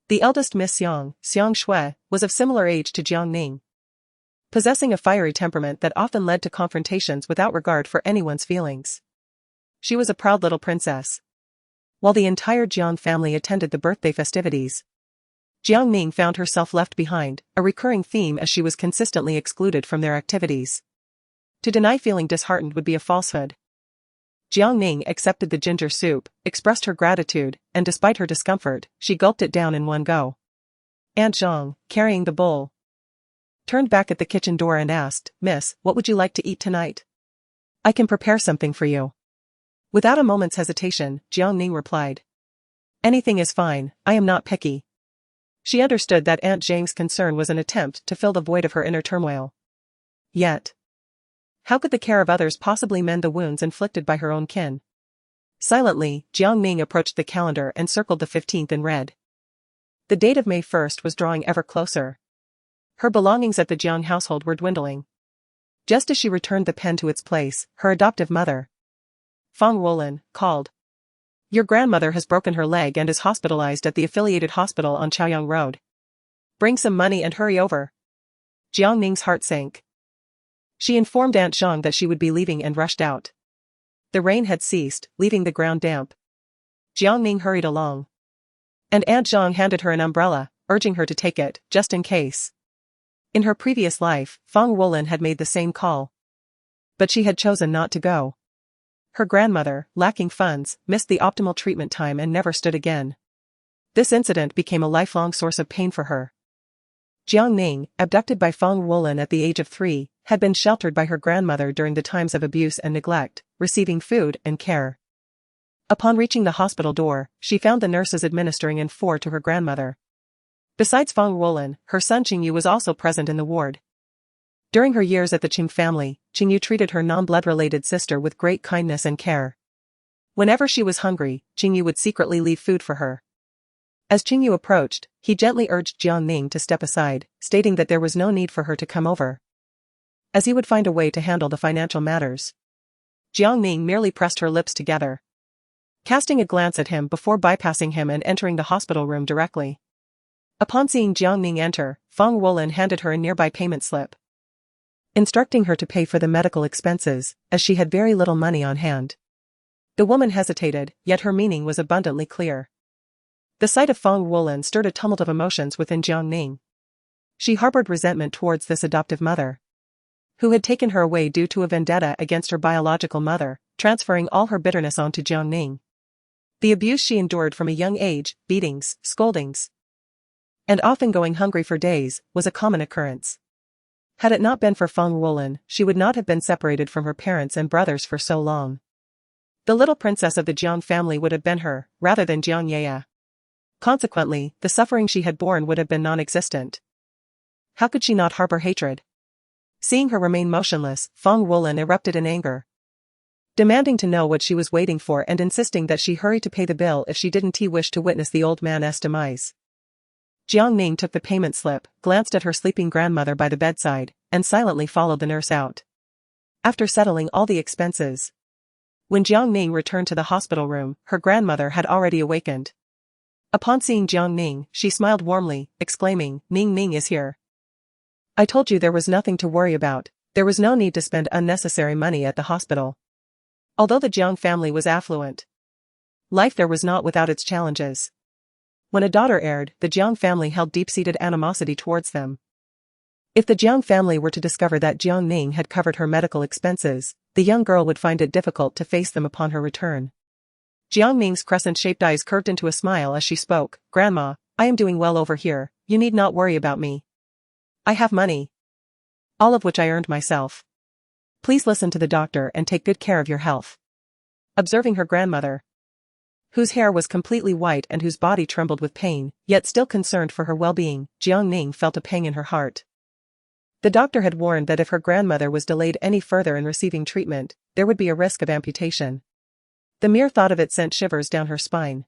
The eldest Miss Xiang, Xiang Shui, was of similar age to Jiang Ning, possessing a fiery temperament that often led to confrontations without regard for anyone's feelings. She was a proud little princess. While the entire Jiang family attended the birthday festivities, Jiang Ning found herself left behind, a recurring theme as she was consistently excluded from their activities. To deny feeling disheartened would be a falsehood. Jiang Ning accepted the ginger soup, expressed her gratitude, and despite her discomfort, she gulped it down in one go. Aunt Zhang, carrying the bowl, turned back at the kitchen door and asked, "Miss, what would you like to eat tonight? I can prepare something for you." Without a moment's hesitation, Jiang Ning replied, "Anything is fine, I am not picky." She understood that Aunt Zhang's concern was an attempt to fill the void of her inner turmoil. Yet, how could the care of others possibly mend the wounds inflicted by her own kin? Silently, Jiang Ning approached the calendar and circled the 15th in red. The date of May 1st was drawing ever closer. Her belongings at the Jiang household were dwindling. Just as she returned the pen to its place, her adoptive mother, Fang Wolin, called. "Your grandmother has broken her leg and is hospitalized at the affiliated hospital on Chaoyang Road. Bring some money and hurry over." Jiang Ning's heart sank. She informed Aunt Zhang that she would be leaving and rushed out. The rain had ceased, leaving the ground damp. Jiang Ning hurried along. And Aunt Zhang handed her an umbrella, urging her to take it, just in case. In her previous life, Feng Wolin had made the same call. But she had chosen not to go. Her grandmother, lacking funds, missed the optimal treatment time and never stood again. This incident became a lifelong source of pain for her. Jiang Ning, abducted by Feng Wolin at the age of 3, had been sheltered by her grandmother during the times of abuse and neglect, receiving food and care. Upon reaching the hospital door, she found the nurses administering N4 to her grandmother. Besides Feng Wolin, her son Qingyu was also present in the ward. During her years at the Qing family, Qingyu treated her non-blood-related sister with great kindness and care. Whenever she was hungry, Qingyu would secretly leave food for her. As Qingyu approached, he gently urged Jiang Ning to step aside, stating that there was no need for her to come over, as he would find a way to handle the financial matters. Jiang Ning merely pressed her lips together, casting a glance at him before bypassing him and entering the hospital room directly. Upon seeing Jiang Ning enter, Feng Wolin handed her a nearby payment slip, instructing her to pay for the medical expenses, as she had very little money on hand. The woman hesitated, yet her meaning was abundantly clear. The sight of Feng Wolin stirred a tumult of emotions within Jiang Ning. She harbored resentment towards this adoptive mother, who had taken her away due to a vendetta against her biological mother, transferring all her bitterness onto Jiang Ning. The abuse she endured from a young age, beatings, scoldings, and often going hungry for days, was a common occurrence. Had it not been for Feng Wolin, she would not have been separated from her parents and brothers for so long. The little princess of the Jiang family would have been her, rather than Jiang Yaya. Consequently, the suffering she had borne would have been non-existent. How could she not harbor hatred? Seeing her remain motionless, Feng Wolin erupted in anger, demanding to know what she was waiting for and insisting that she hurry to pay the bill if she didn't wish to witness the old man's demise. Jiang Ning took the payment slip, glanced at her sleeping grandmother by the bedside, and silently followed the nurse out. After settling all the expenses, when Jiang Ning returned to the hospital room, her grandmother had already awakened. Upon seeing Jiang Ning, she smiled warmly, exclaiming, "Ning Ning is here. I told you there was nothing to worry about, there was no need to spend unnecessary money at the hospital." Although the Jiang family was affluent, life there was not without its challenges. When a daughter erred, the Jiang family held deep-seated animosity towards them. If the Jiang family were to discover that Jiang Ning had covered her medical expenses, the young girl would find it difficult to face them upon her return. Jiang Ning's crescent-shaped eyes curved into a smile as she spoke, "Grandma, I am doing well over here, you need not worry about me. I have money, all of which I earned myself. Please listen to the doctor and take good care of your health." Observing her grandmother, whose hair was completely white and whose body trembled with pain, yet still concerned for her well-being, Jiang Ning felt a pang in her heart. The doctor had warned that if her grandmother was delayed any further in receiving treatment, there would be a risk of amputation. The mere thought of it sent shivers down her spine.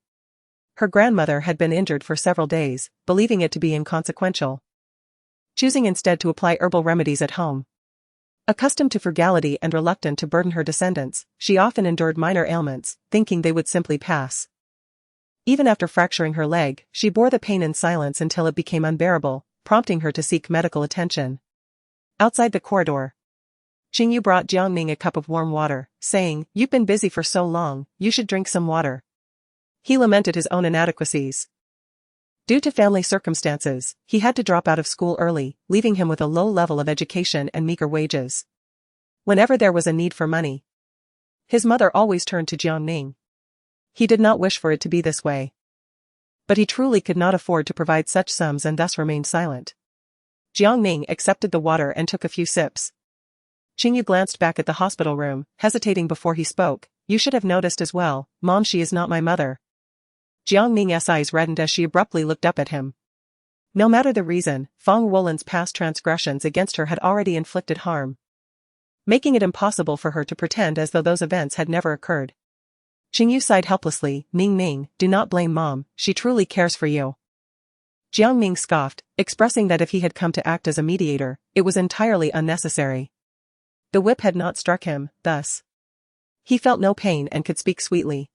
Her grandmother had been injured for several days, believing it to be inconsequential, choosing instead to apply herbal remedies at home. Accustomed to frugality and reluctant to burden her descendants, she often endured minor ailments, thinking they would simply pass. Even after fracturing her leg, she bore the pain in silence until it became unbearable, prompting her to seek medical attention. Outside the corridor, Qingyu brought Jiang Ning a cup of warm water, saying, "You've been busy for so long, you should drink some water." He lamented his own inadequacies. Due to family circumstances, he had to drop out of school early, leaving him with a low level of education and meager wages. Whenever there was a need for money, his mother always turned to Jiang Ning. He did not wish for it to be this way, but he truly could not afford to provide such sums and thus remained silent. Jiang Ning accepted the water and took a few sips. Qingyu glanced back at the hospital room, hesitating before he spoke, "You should have noticed as well, Mom, she is not my mother." Jiang Ning's eyes reddened as she abruptly looked up at him. No matter the reason, Feng Wolin's past transgressions against her had already inflicted harm, making it impossible for her to pretend as though those events had never occurred. Qingyu sighed helplessly, "Ning Ning, do not blame Mom, she truly cares for you." Jiang Ning scoffed, expressing that if he had come to act as a mediator, it was entirely unnecessary. The whip had not struck him, thus. He felt no pain and could speak sweetly.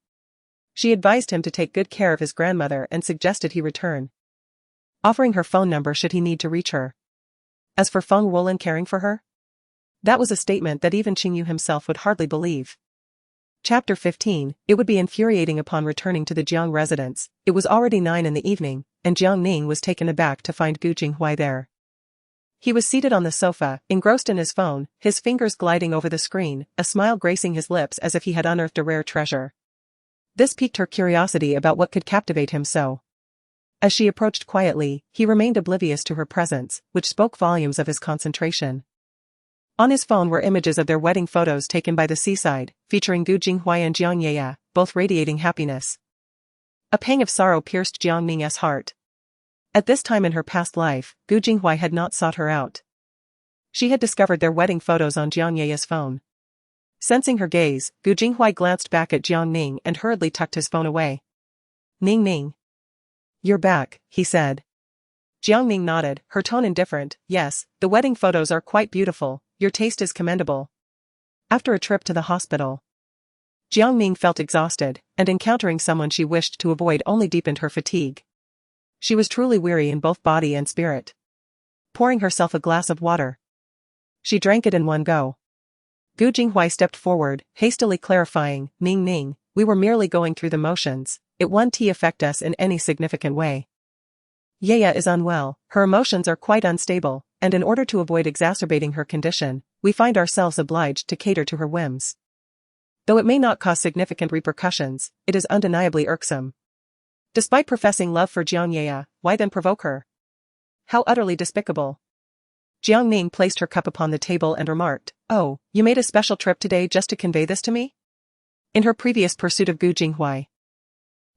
She advised him to take good care of his grandmother and suggested he return, offering her phone number should he need to reach her. As for Feng Wolin caring for her, That was a statement that even Qingyu himself would hardly believe. Chapter 15. It would be infuriating upon returning to the Jiang residence. It was already 9 in the evening, and Jiang Ning was taken aback to find Gu Jinghui there. He was seated on the sofa, engrossed in his phone, his fingers gliding over the screen, a smile gracing his lips as if he had unearthed a rare treasure. This piqued her curiosity about what could captivate him so. As she approached quietly, he remained oblivious to her presence, which spoke volumes of his concentration. On his phone were images of their wedding photos taken by the seaside, featuring Gu Jinghui and Jiang Yeye, both radiating happiness. A pang of sorrow pierced Jiang Ning's heart. At this time in her past life, Gu Jinghui had not sought her out. She had discovered their wedding photos on Jiang Yeye's phone. Sensing her gaze, Gu Jinghui glanced back at Jiang Ning and hurriedly tucked his phone away. Ning. You're back, he said. Jiang Ning nodded, her tone indifferent. Yes, the wedding photos are quite beautiful, your taste is commendable. After a trip to the hospital, Jiang Ning felt exhausted, and encountering someone she wished to avoid only deepened her fatigue. She was truly weary in both body and spirit. Pouring herself a glass of water, she drank it in one go. Gu Jinghui stepped forward, hastily clarifying, Ning, we were merely going through the motions, it won't affect us in any significant way. Yeye is unwell, her emotions are quite unstable, and in order to avoid exacerbating her condition, we find ourselves obliged to cater to her whims. Though it may not cause significant repercussions, it is undeniably irksome. Despite professing love for Jiang Yeye, why then provoke her? How utterly despicable. Jiang Ning placed her cup upon the table and remarked, Oh, you made a special trip today just to convey this to me? In her previous pursuit of Gu Jinghui,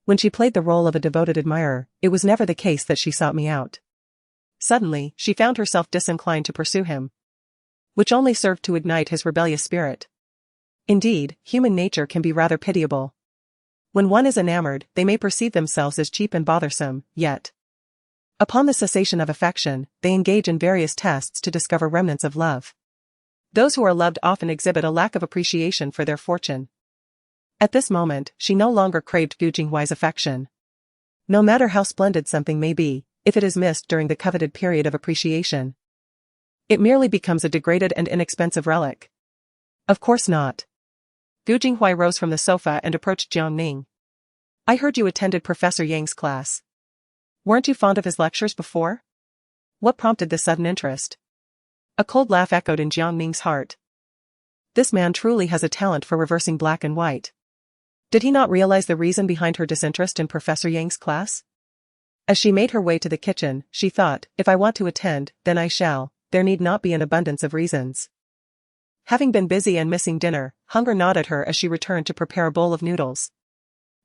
when she played the role of a devoted admirer, it was never the case that she sought me out. Suddenly, she found herself disinclined to pursue him, which only served to ignite his rebellious spirit. Indeed, human nature can be rather pitiable. When one is enamored, they may perceive themselves as cheap and bothersome, yet, upon the cessation of affection, they engage in various tests to discover remnants of love. Those who are loved often exhibit a lack of appreciation for their fortune. At this moment, she no longer craved Gu Jinghui's affection. No matter how splendid something may be, if it is missed during the coveted period of appreciation, it merely becomes a degraded and inexpensive relic. Of course not. Gu Jinghui rose from the sofa and approached Jiang Ning. I heard you attended Professor Yang's class. Weren't you fond of his lectures before? What prompted this sudden interest? A cold laugh echoed in Jiang Ning's heart. This man truly has a talent for reversing black and white. Did he not realize the reason behind her disinterest in Professor Yang's class? As she made her way to the kitchen, she thought, if I want to attend, then I shall, there need not be an abundance of reasons. Having been busy and missing dinner, hunger gnawed at her as she returned to prepare a bowl of noodles.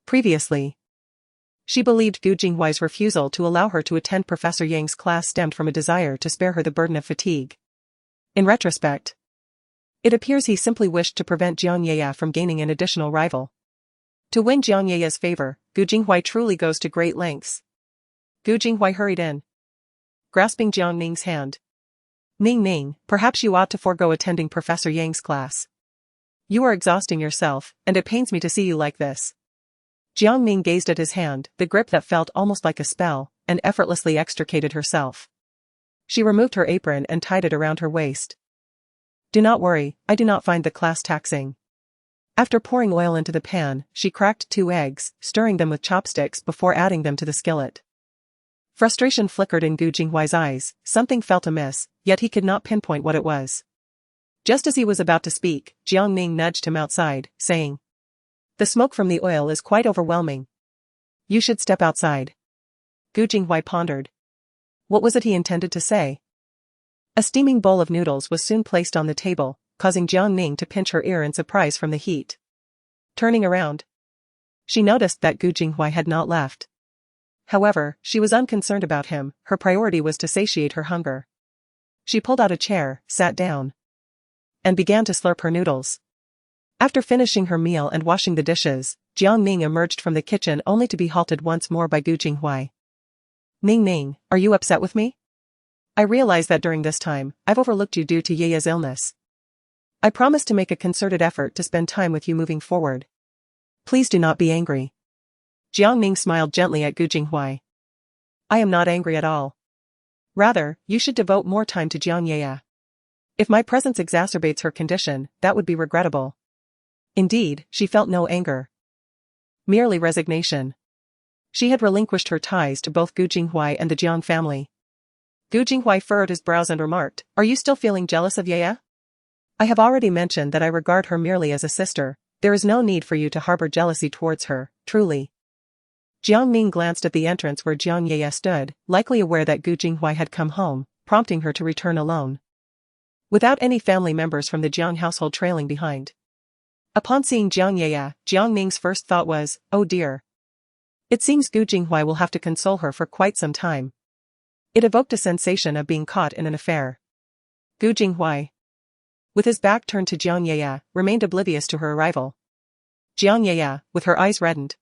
Previously, she believed Gu Jinghui's refusal to allow her to attend Professor Yang's class stemmed from a desire to spare her the burden of fatigue. In retrospect, it appears he simply wished to prevent Jiang Yeye from gaining an additional rival. To win Jiang Yeye's favor, Gu Jinghui truly goes to great lengths. Gu Jinghui hurried in, grasping Jiang Ning's hand. Ning, perhaps you ought to forego attending Professor Yang's class. You are exhausting yourself, and it pains me to see you like this. Jiang Ning gazed at his hand, the grip that felt almost like a spell, and effortlessly extricated herself. She removed her apron and tied it around her waist. Do not worry, I do not find the class taxing. After pouring oil into the pan, she cracked 2 eggs, stirring them with chopsticks before adding them to the skillet. Frustration flickered in Gu Jinghui's eyes, something felt amiss, yet he could not pinpoint what it was. Just as he was about to speak, Jiang Ning nudged him outside, saying, The smoke from the oil is quite overwhelming. You should step outside. Gu Jinghui pondered. What was it he intended to say? A steaming bowl of noodles was soon placed on the table, causing Jiang Ning to pinch her ear in surprise from the heat. Turning around, she noticed that Gu Jinghui had not left. However, she was unconcerned about him, her priority was to satiate her hunger. She pulled out a chair, sat down, and began to slurp her noodles. After finishing her meal and washing the dishes, Jiang Ning emerged from the kitchen only to be halted once more by Gu Jinghui. Ning, are you upset with me? I realize that during this time, I've overlooked you due to Yeye's illness. I promise to make a concerted effort to spend time with you moving forward. Please do not be angry. Jiang Ning smiled gently at Gu Jinghui. I am not angry at all. Rather, you should devote more time to Jiang Yeye. If my presence exacerbates her condition, that would be regrettable. Indeed, she felt no anger. Merely resignation. She had relinquished her ties to both Gu Jinghui and the Jiang family. Gu Jinghui furrowed his brows and remarked, "Are you still feeling jealous of Yaya? I have already mentioned that I regard her merely as a sister. There is no need for you to harbor jealousy towards her, truly." Jiang Ning glanced at the entrance where Jiang Yaya stood, likely aware that Gu Jinghui had come home, prompting her to return alone. Without any family members from the Jiang household trailing behind. Upon seeing Jiang Yaya, Jiang Ning's first thought was, "Oh dear. It seems Gu Jinghui will have to console her for quite some time." It evoked a sensation of being caught in an affair. Gu Jinghui, with his back turned to Jiang Yaya, remained oblivious to her arrival. Jiang Yaya, with her eyes reddened,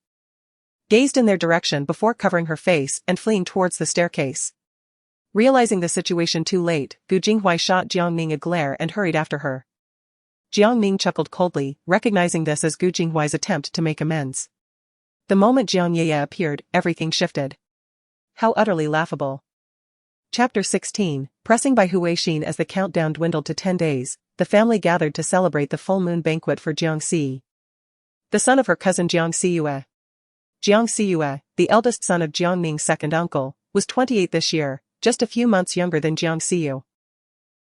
gazed in their direction before covering her face and fleeing towards the staircase. Realizing the situation too late, Gu Jinghui shot Jiang Ning a glare and hurried after her. Jiang Ning chuckled coldly, recognizing this as Gu Jinghui's attempt to make amends. The moment Jiang Yaya appeared, everything shifted. How utterly laughable. Chapter 16, pressing by Huixin. As the countdown dwindled to 10 days, the family gathered to celebrate the full moon banquet for Jiang Xi, the son of her cousin Jiang Xiyue. Jiang Xiyue, the eldest son of Jiang Ning's second uncle, was 28 this year, just a few months younger than Jiang Xiyu.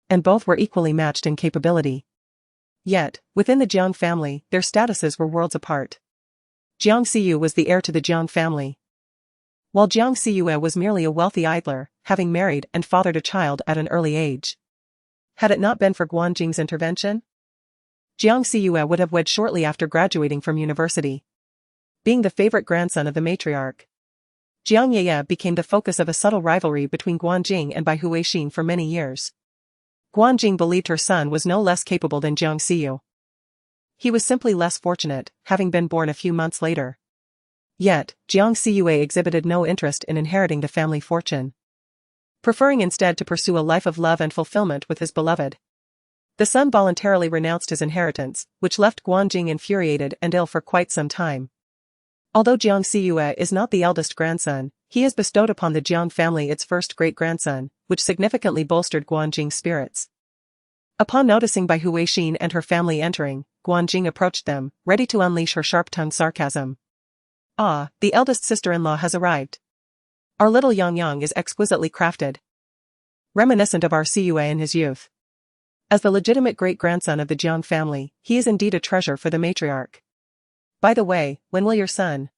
And both were equally matched in capability. Yet, within the Jiang family, their statuses were worlds apart. Jiang Xiyu was the heir to the Jiang family, while Jiang Xiyue was merely a wealthy idler, having married and fathered a child at an early age. Had it not been for Guanjing's intervention, Jiang Xiyue would have wed shortly after graduating from university. Being the favorite grandson of the matriarch, Jiang Yaya became the focus of a subtle rivalry between Guanjing and Bai Huixin for many years. Guanjing believed her son was no less capable than Jiang Xiyu. He was simply less fortunate, having been born a few months later. Yet, Jiang Xiyue exhibited no interest in inheriting the family fortune, preferring instead to pursue a life of love and fulfillment with his beloved. The son voluntarily renounced his inheritance, which left Guanjing infuriated and ill for quite some time. Although Jiang Xiyue is not the eldest grandson, he has bestowed upon the Jiang family its first great-grandson, which significantly bolstered Guanjing's spirits. Upon noticing Bai Huixin and her family entering, Guanjing approached them, ready to unleash her sharp-tongued sarcasm. "Ah, the eldest sister-in-law has arrived. Our little Yang is exquisitely crafted. Reminiscent of our Xiyue in his youth. As the legitimate great-grandson of the Jiang family, he is indeed a treasure for the matriarch. By the way, when will your son,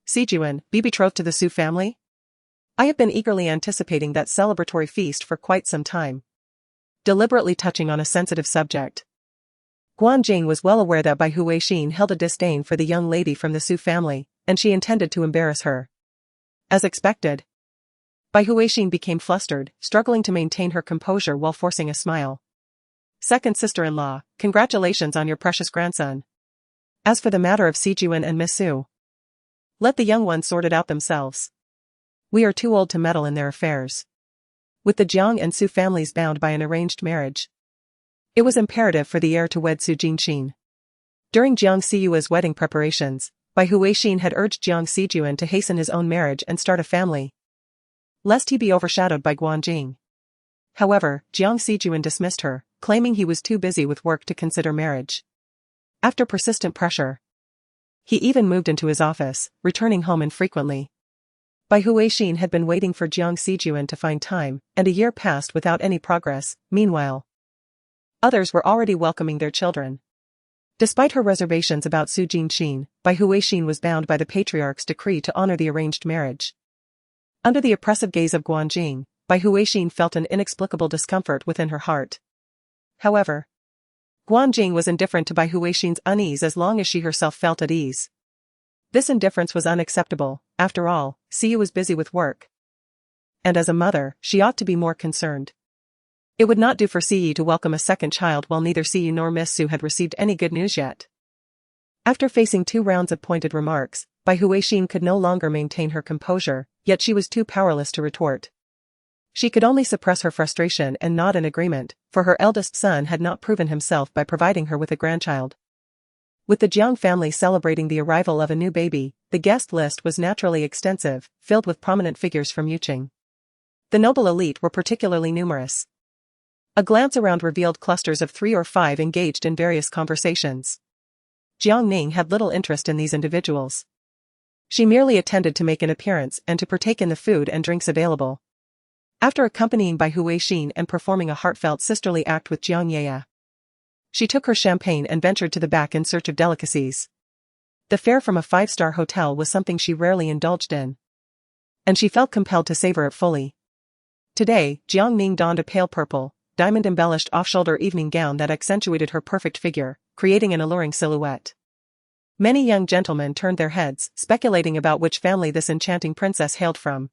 Sijuan, be betrothed to the Su family? I have been eagerly anticipating that celebratory feast for quite some time." Deliberately touching on a sensitive subject, Guanjing was well aware that Bai Huixin held a disdain for the young lady from the Su family, and she intended to embarrass her. As expected, Bai Huixin became flustered, struggling to maintain her composure while forcing a smile. "Second sister-in-law, congratulations on your precious grandson. As for the matter of Sijuan and Miss Su, let the young ones sort it out themselves. We are too old to meddle in their affairs." With the Jiang and Su families bound by an arranged marriage, it was imperative for the heir to wed Su Jingxin. During Jiang Xiyue's wedding preparations, Bai Huixin had urged Jiang Sijuan to hasten his own marriage and start a family, lest he be overshadowed by Guanjing. However, Jiang Sijuan dismissed her, claiming he was too busy with work to consider marriage. After persistent pressure, he even moved into his office, returning home infrequently. Bai Huixin had been waiting for Jiang Sijuan to find time, and a year passed without any progress. Meanwhile, others were already welcoming their children. Despite her reservations about Su Jingxin, Bai Huixin was bound by the patriarch's decree to honor the arranged marriage. Under the oppressive gaze of Guanjing, Bai Huixin felt an inexplicable discomfort within her heart. However, Guanjing was indifferent to Bai Huixin's unease as long as she herself felt at ease. This indifference was unacceptable. After all, Siyu was busy with work. And as a mother, she ought to be more concerned. It would not do for Siyu to welcome a second child while neither Siyu nor Miss Su had received any good news yet. After facing 2 rounds of pointed remarks, Bai Huixin could no longer maintain her composure, yet she was too powerless to retort. She could only suppress her frustration and nod in agreement, for her eldest son had not proven himself by providing her with a grandchild. With the Jiang family celebrating the arrival of a new baby, the guest list was naturally extensive, filled with prominent figures from Yuqing. The noble elite were particularly numerous. A glance around revealed clusters of 3 or 5 engaged in various conversations. Jiang Ning had little interest in these individuals. She merely attended to make an appearance and to partake in the food and drinks available. After accompanying by Hu Xin and performing a heartfelt sisterly act with Jiang Ye, she took her champagne and ventured to the back in search of delicacies. The fare from a 5-star hotel was something she rarely indulged in, and she felt compelled to savor it fully. Today, Jiang Ning donned a pale purple, diamond-embellished off-shoulder evening gown that accentuated her perfect figure, creating an alluring silhouette. Many young gentlemen turned their heads, speculating about which family this enchanting princess hailed from.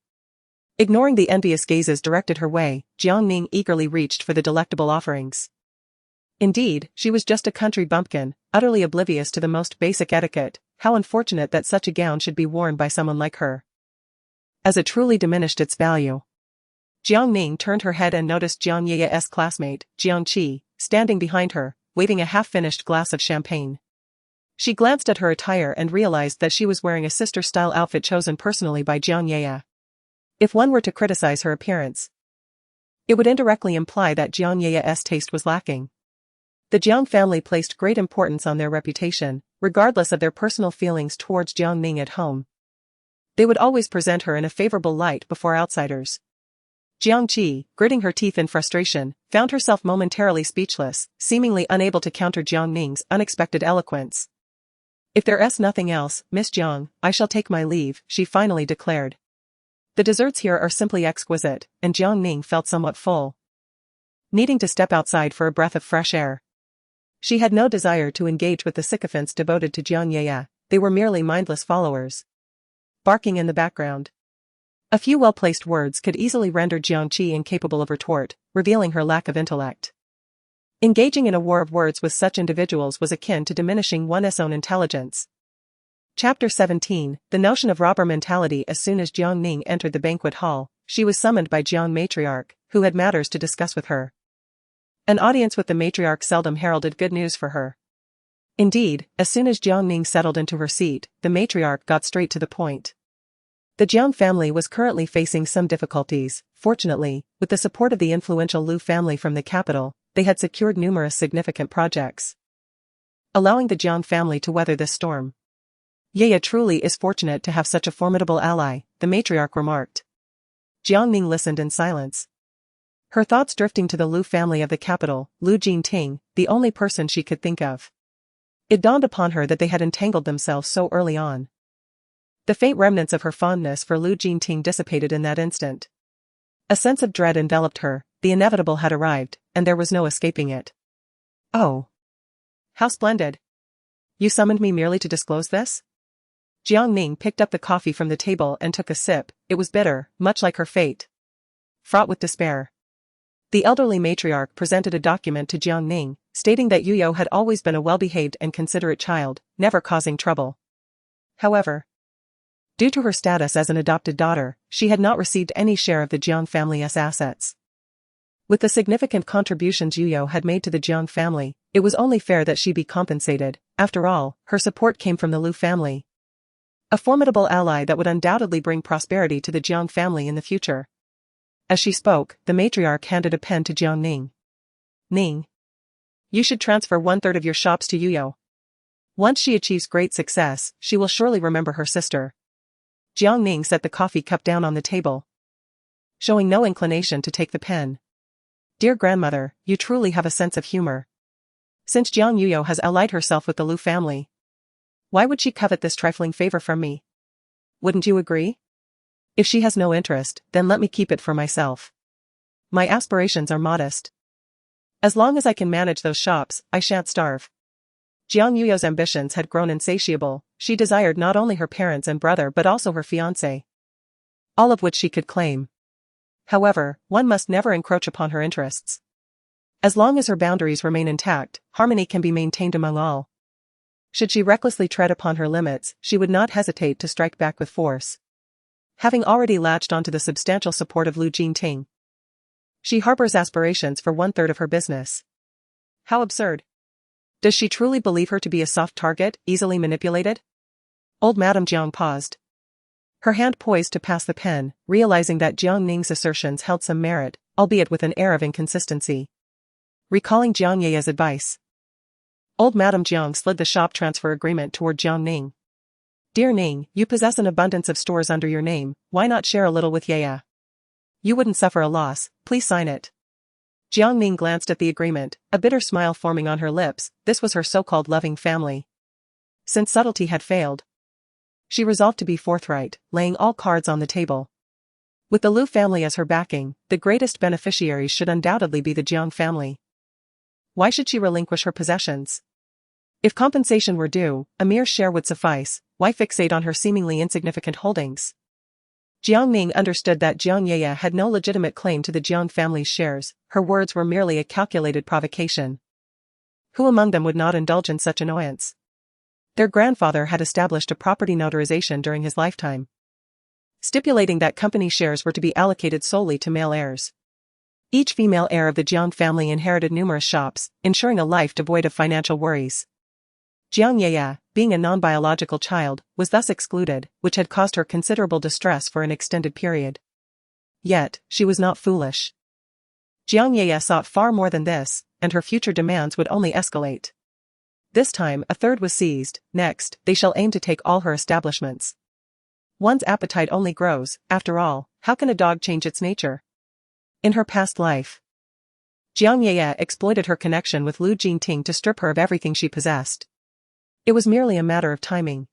Ignoring the envious gazes directed her way, Jiang Ning eagerly reached for the delectable offerings. Indeed, she was just a country bumpkin, utterly oblivious to the most basic etiquette. How unfortunate that such a gown should be worn by someone like her, as it truly diminished its value. Jiang Ning turned her head and noticed Jiang Ye's classmate, Jiang Qi, standing behind her, waving a half-finished glass of champagne. She glanced at her attire and realized that she was wearing a sister-style outfit chosen personally by Jiang Ye. If one were to criticize her appearance, it would indirectly imply that Jiang Ye's taste was lacking. The Jiang family placed great importance on their reputation, regardless of their personal feelings towards Jiang Ning at home. They would always present her in a favorable light before outsiders. Jiang Qi, gritting her teeth in frustration, found herself momentarily speechless, seemingly unable to counter Jiang Ning's unexpected eloquence. "If there's nothing else, Miss Jiang, I shall take my leave," she finally declared. The desserts here are simply exquisite, and Jiang Ning felt somewhat full, needing to step outside for a breath of fresh air. She had no desire to engage with the sycophants devoted to Jiang Ye. They were merely mindless followers, barking in the background. A few well-placed words could easily render Jiang Qi incapable of retort, revealing her lack of intellect. Engaging in a war of words with such individuals was akin to diminishing one's own intelligence. Chapter 17, The Notion of Robber Mentality. As soon as Jiang Ning entered the banquet hall, she was summoned by Jiang Matriarch, who had matters to discuss with her. An audience with the matriarch seldom heralded good news for her. Indeed, as soon as Jiang Ning settled into her seat, the matriarch got straight to the point. The Jiang family was currently facing some difficulties. Fortunately, with the support of the influential Lu family from the capital, they had secured numerous significant projects, allowing the Jiang family to weather this storm. "Ye truly is fortunate to have such a formidable ally," the matriarch remarked. Jiang Ning listened in silence, her thoughts drifting to the Lu family of the capital, Lu Jingting, the only person she could think of. It dawned upon her that they had entangled themselves so early on. The faint remnants of her fondness for Lu Jingting dissipated in that instant. A sense of dread enveloped her. The inevitable had arrived, and there was no escaping it. "Oh. How splendid. You summoned me merely to disclose this?" Jiang Ning picked up the coffee from the table and took a sip. It was bitter, much like her fate, fraught with despair. The elderly matriarch presented a document to Jiang Ning, stating that Yuyo had always been a well-behaved and considerate child, never causing trouble. However, due to her status as an adopted daughter, she had not received any share of the Jiang family's assets. With the significant contributions Yuyo had made to the Jiang family, it was only fair that she be compensated. After all, her support came from the Lu family, a formidable ally that would undoubtedly bring prosperity to the Jiang family in the future. As she spoke, the matriarch handed a pen to Jiang Ning. "Ning, you should transfer 1/3 of your shops to Yuyo. Once she achieves great success, she will surely remember her sister." Jiang Ning set the coffee cup down on the table, showing no inclination to take the pen. "Dear grandmother, you truly have a sense of humor. Since Jiang Yuyo has allied herself with the Lu family, why would she covet this trifling favor from me? Wouldn't you agree? If she has no interest, then let me keep it for myself. My aspirations are modest. As long as I can manage those shops, I shan't starve." Jiang Yuyo's ambitions had grown insatiable. She desired not only her parents and brother but also her fiancé, all of which she could claim. However, one must never encroach upon her interests. As long as her boundaries remain intact, harmony can be maintained among all. Should she recklessly tread upon her limits, she would not hesitate to strike back with force. Having already latched onto the substantial support of Lu Jingting, she harbors aspirations for 1/3 of her business. How absurd. Does she truly believe her to be a soft target, easily manipulated? Old Madame Jiang paused, her hand poised to pass the pen, realizing that Jiang Ning's assertions held some merit, albeit with an air of inconsistency. Recalling Jiang Ye's advice. Old Madame Jiang slid the shop transfer agreement toward Jiang Ning. Dear Ning, you possess an abundance of stores under your name, why not share a little with Ye? You wouldn't suffer a loss, please sign it. Jiang Ning glanced at the agreement, a bitter smile forming on her lips. This was her so-called loving family. Since subtlety had failed, she resolved to be forthright, laying all cards on the table. With the Liu family as her backing, the greatest beneficiaries should undoubtedly be the Jiang family. Why should she relinquish her possessions? If compensation were due, a mere share would suffice. Why fixate on her seemingly insignificant holdings? Jiang Ning understood that Jiang Ye had no legitimate claim to the Jiang family's shares. Her words were merely a calculated provocation. Who among them would not indulge in such annoyance? Their grandfather had established a property notarization during his lifetime, stipulating that company shares were to be allocated solely to male heirs. Each female heir of the Jiang family inherited numerous shops, ensuring a life devoid of financial worries. Jiang Ye, being a non-biological child, was thus excluded, which had caused her considerable distress for an extended period. Yet, she was not foolish. Jiang Ye sought far more than this, and her future demands would only escalate. This time, a third was seized. Next, they shall aim to take all her establishments. One's appetite only grows. After all, how can a dog change its nature? In her past life, Jiang Ye exploited her connection with Liu Jingting to strip her of everything she possessed. It was merely a matter of timing.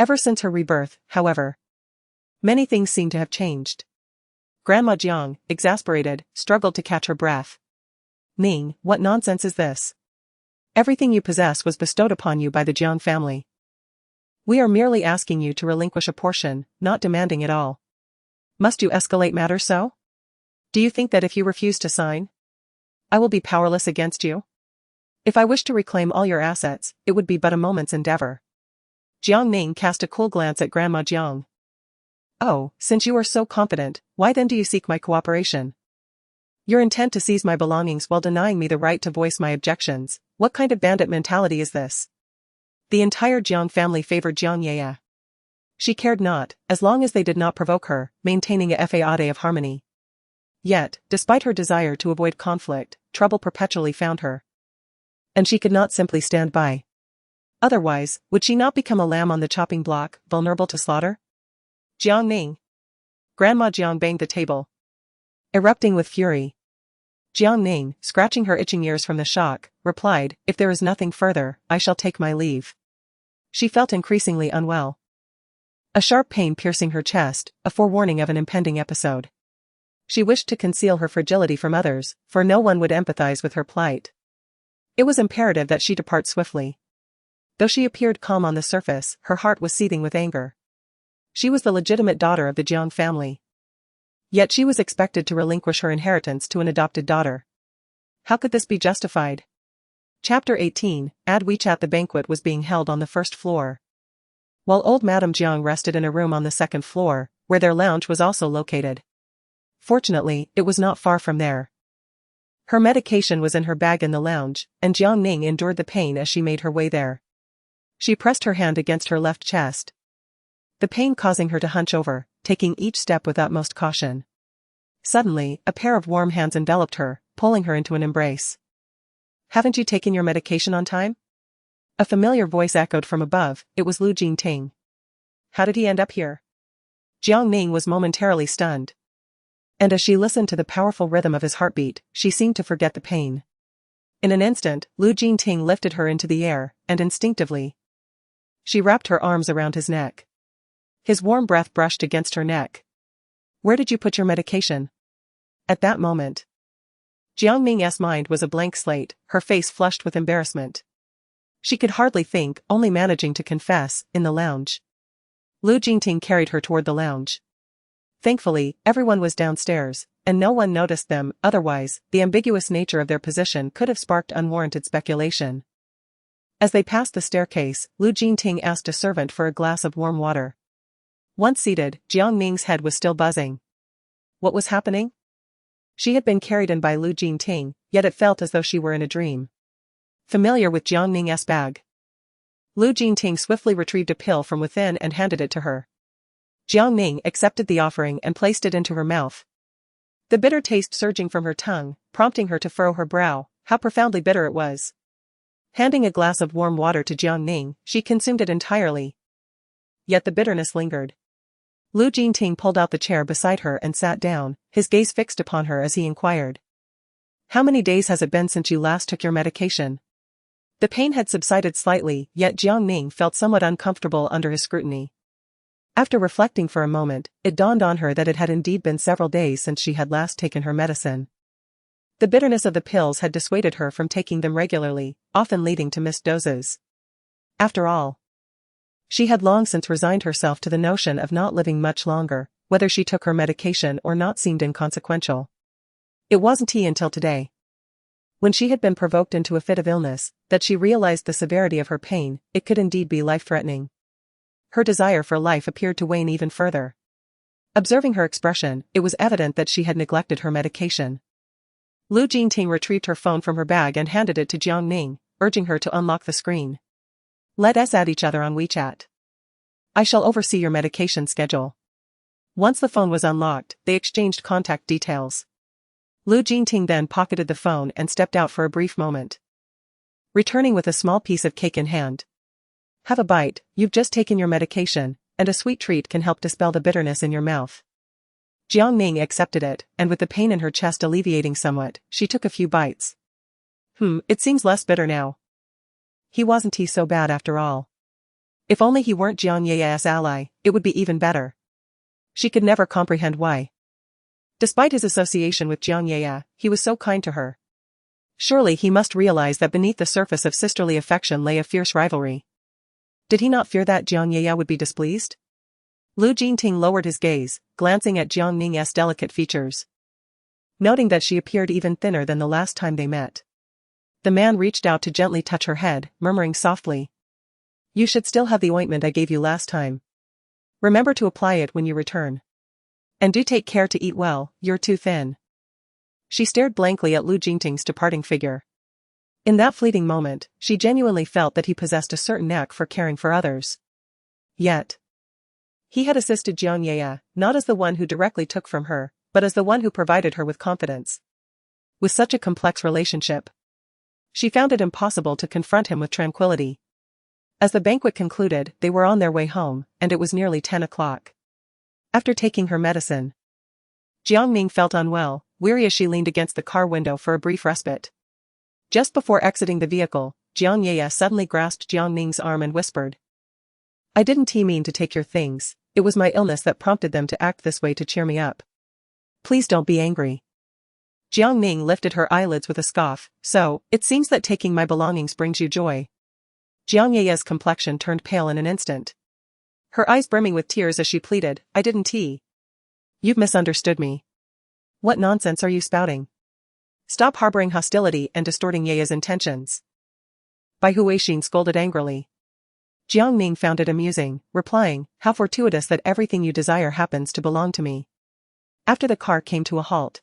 Ever since her rebirth, however, many things seemed to have changed. Grandma Jiang, exasperated, struggled to catch her breath. Ning, what nonsense is this? Everything you possess was bestowed upon you by the Jiang family. We are merely asking you to relinquish a portion, not demanding it all. Must you escalate matters so? Do you think that if you refuse to sign, I will be powerless against you? If I wish to reclaim all your assets, it would be but a moment's endeavor. Jiang Ning cast a cool glance at Grandma Jiang. Oh, since you are so confident, why then do you seek my cooperation? Your intent to seize my belongings while denying me the right to voice my objections. What kind of bandit mentality is this? The entire Jiang family favored Jiang Ye. She cared not, as long as they did not provoke her, maintaining a facade of harmony. Yet, despite her desire to avoid conflict, trouble perpetually found her. And she could not simply stand by. Otherwise, would she not become a lamb on the chopping block, vulnerable to slaughter? Jiang Ning. Grandma Jiang banged the table, erupting with fury. Jiang Ning, scratching her itching ears from the shock, replied, if there is nothing further, I shall take my leave. She felt increasingly unwell. A sharp pain piercing her chest, a forewarning of an impending episode. She wished to conceal her fragility from others, for no one would empathize with her plight. It was imperative that she depart swiftly. Though she appeared calm on the surface, her heart was seething with anger. She was the legitimate daughter of the Jiang family. Yet she was expected to relinquish her inheritance to an adopted daughter. How could this be justified? Chapter 18, Ad WeChat. The banquet was being held on the first floor, while old Madame Jiang rested in a room on the second floor, where their lounge was also located. Fortunately, it was not far from there. Her medication was in her bag in the lounge, and Jiang Ning endured the pain as she made her way there. She pressed her hand against her left chest, the pain causing her to hunch over, taking each step with utmost caution. Suddenly, a pair of warm hands enveloped her, pulling her into an embrace. Haven't you taken your medication on time? A familiar voice echoed from above. It was Liu Jingting. How did he end up here? Jiang Ning was momentarily stunned. And as she listened to the powerful rhythm of his heartbeat, she seemed to forget the pain. In an instant, Liu Jingting lifted her into the air, and instinctively, she wrapped her arms around his neck. His warm breath brushed against her neck. Where did you put your medication? At that moment, Jiang Ning's mind was a blank slate, her face flushed with embarrassment. She could hardly think, only managing to confess, in the lounge. Liu Jingting carried her toward the lounge. Thankfully, everyone was downstairs, and no one noticed them. Otherwise, the ambiguous nature of their position could have sparked unwarranted speculation. As they passed the staircase, Liu Jingting asked a servant for a glass of warm water. Once seated, Jiang Ning's head was still buzzing. What was happening? She had been carried in by Liu Jingting, yet it felt as though she were in a dream. Familiar with Jiang Ning's bag, Liu Jingting swiftly retrieved a pill from within and handed it to her. Jiang Ning accepted the offering and placed it into her mouth. The bitter taste surging from her tongue, prompting her to furrow her brow. How profoundly bitter it was. Handing a glass of warm water to Jiang Ning, she consumed it entirely. Yet the bitterness lingered. Lu Jingting pulled out the chair beside her and sat down, his gaze fixed upon her as he inquired. How many days has it been since you last took your medication? The pain had subsided slightly, yet Jiang Ning felt somewhat uncomfortable under his scrutiny. After reflecting for a moment, it dawned on her that it had indeed been several days since she had last taken her medicine. The bitterness of the pills had dissuaded her from taking them regularly, often leading to missed doses. After all, she had long since resigned herself to the notion of not living much longer. Whether she took her medication or not seemed inconsequential. It wasn't until today, when she had been provoked into a fit of illness, that she realized the severity of her pain. It could indeed be life-threatening. Her desire for life appeared to wane even further. Observing her expression, it was evident that she had neglected her medication. Lu Jingting retrieved her phone from her bag and handed it to Jiang Ning, urging her to unlock the screen. Let us add each other on WeChat. I shall oversee your medication schedule. Once the phone was unlocked, they exchanged contact details. Lu Jingting then pocketed the phone and stepped out for a brief moment, returning with a small piece of cake in hand. Have a bite, you've just taken your medication, and a sweet treat can help dispel the bitterness in your mouth. Jiang Ning accepted it, and with the pain in her chest alleviating somewhat, she took a few bites. It seems less bitter now. He wasn't so bad after all. If only he weren't Jiang Ye's ally, it would be even better. She could never comprehend why. Despite his association with Jiang Ye, he was so kind to her. Surely he must realize that beneath the surface of sisterly affection lay a fierce rivalry. Did he not fear that Jiang Ye would be displeased? Lu Jingting lowered his gaze, glancing at Jiang Ning's delicate features. Noting that she appeared even thinner than the last time they met, the man reached out to gently touch her head, murmuring softly. You should still have the ointment I gave you last time. Remember to apply it when you return. And do take care to eat well, you're too thin. She stared blankly at Lu Jingting's departing figure. In that fleeting moment, she genuinely felt that he possessed a certain knack for caring for others. Yet, he had assisted Jiang Ye, not as the one who directly took from her, but as the one who provided her with confidence. With such a complex relationship, she found it impossible to confront him with tranquility. As the banquet concluded, they were on their way home, and it was nearly 10 o'clock. After taking her medicine, Jiang Ning felt unwell, weary as she leaned against the car window for a brief respite. Just before exiting the vehicle, Jiang Ye suddenly grasped Jiang Ning's arm and whispered. I didn't mean to take your things, it was my illness that prompted them to act this way to cheer me up. Please don't be angry. Jiang Ning lifted her eyelids with a scoff. So, it seems that taking my belongings brings you joy. Jiang Ye's complexion turned pale in an instant, her eyes brimming with tears as she pleaded, I didn't. You've misunderstood me. What nonsense are you spouting? Stop harboring hostility and distorting Ye's intentions. Bai Huixin scolded angrily. Jiang Ning found it amusing, replying, how fortuitous that everything you desire happens to belong to me. After the car came to a halt,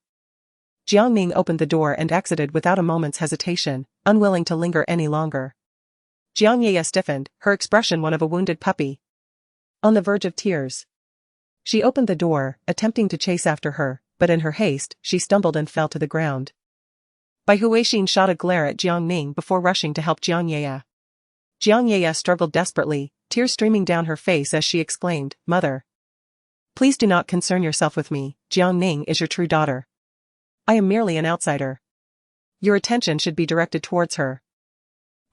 Jiang Ning opened the door and exited without a moment's hesitation, unwilling to linger any longer. Jiang Ye stiffened, her expression one of a wounded puppy, on the verge of tears. She opened the door, attempting to chase after her, but in her haste, she stumbled and fell to the ground. Bai Huixin shot a glare at Jiang Ning before rushing to help Jiang Ye. Jiang Ye struggled desperately, tears streaming down her face as she exclaimed, Mother, please do not concern yourself with me, Jiang Ning is your true daughter. I am merely an outsider. Your attention should be directed towards her.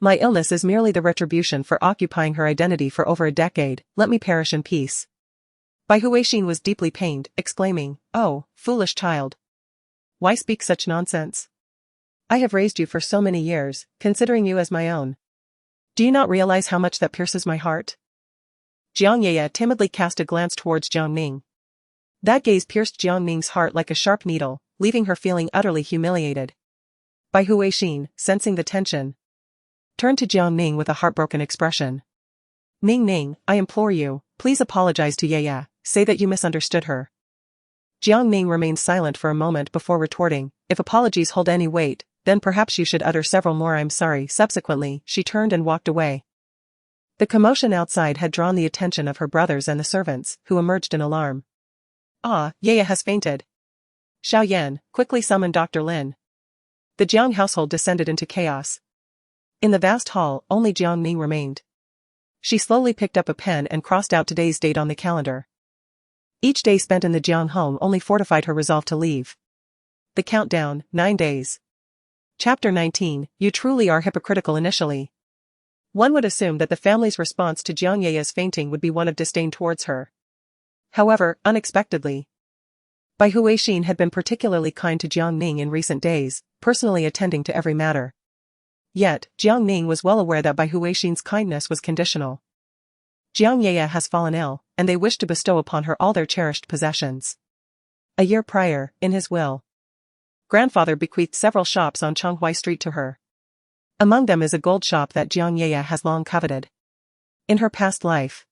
My illness is merely the retribution for occupying her identity for over a decade, let me perish in peace. Bai Huixin was deeply pained, exclaiming, Oh, foolish child. Why speak such nonsense? I have raised you for so many years, considering you as my own. Do you not realize how much that pierces my heart? Jiang Ye timidly cast a glance towards Jiang Ning. That gaze pierced Jiang Ning's heart like a sharp needle, leaving her feeling utterly humiliated. Bai Huixin, sensing the tension, turned to Jiang Ning with a heartbroken expression. Ning, I implore you, please apologize to Ye, say that you misunderstood her. Jiang Ning remained silent for a moment before retorting, if apologies hold any weight, then perhaps you should utter several more I'm sorry. Subsequently, she turned and walked away. The commotion outside had drawn the attention of her brothers and the servants, who emerged in alarm. Ah, Ye has fainted. Xiao Yan, quickly summon Dr. Lin. The Jiang household descended into chaos. In the vast hall, only Jiang Ning remained. She slowly picked up a pen and crossed out today's date on the calendar. Each day spent in the Jiang home only fortified her resolve to leave. The countdown, 9 days. Chapter 19, You truly are hypocritical initially. One would assume that the family's response to Jiang Ye's fainting would be one of disdain towards her. However, unexpectedly, Bai Huixin had been particularly kind to Jiang Ning in recent days, personally attending to every matter. Yet, Jiang Ning was well aware that Bai Huixin's kindness was conditional. Jiang Ye has fallen ill, and they wish to bestow upon her all their cherished possessions. A year prior, in his will, grandfather bequeathed several shops on Chonghui Street to her. Among them is a gold shop that Jiang Ye has long coveted. In her past life,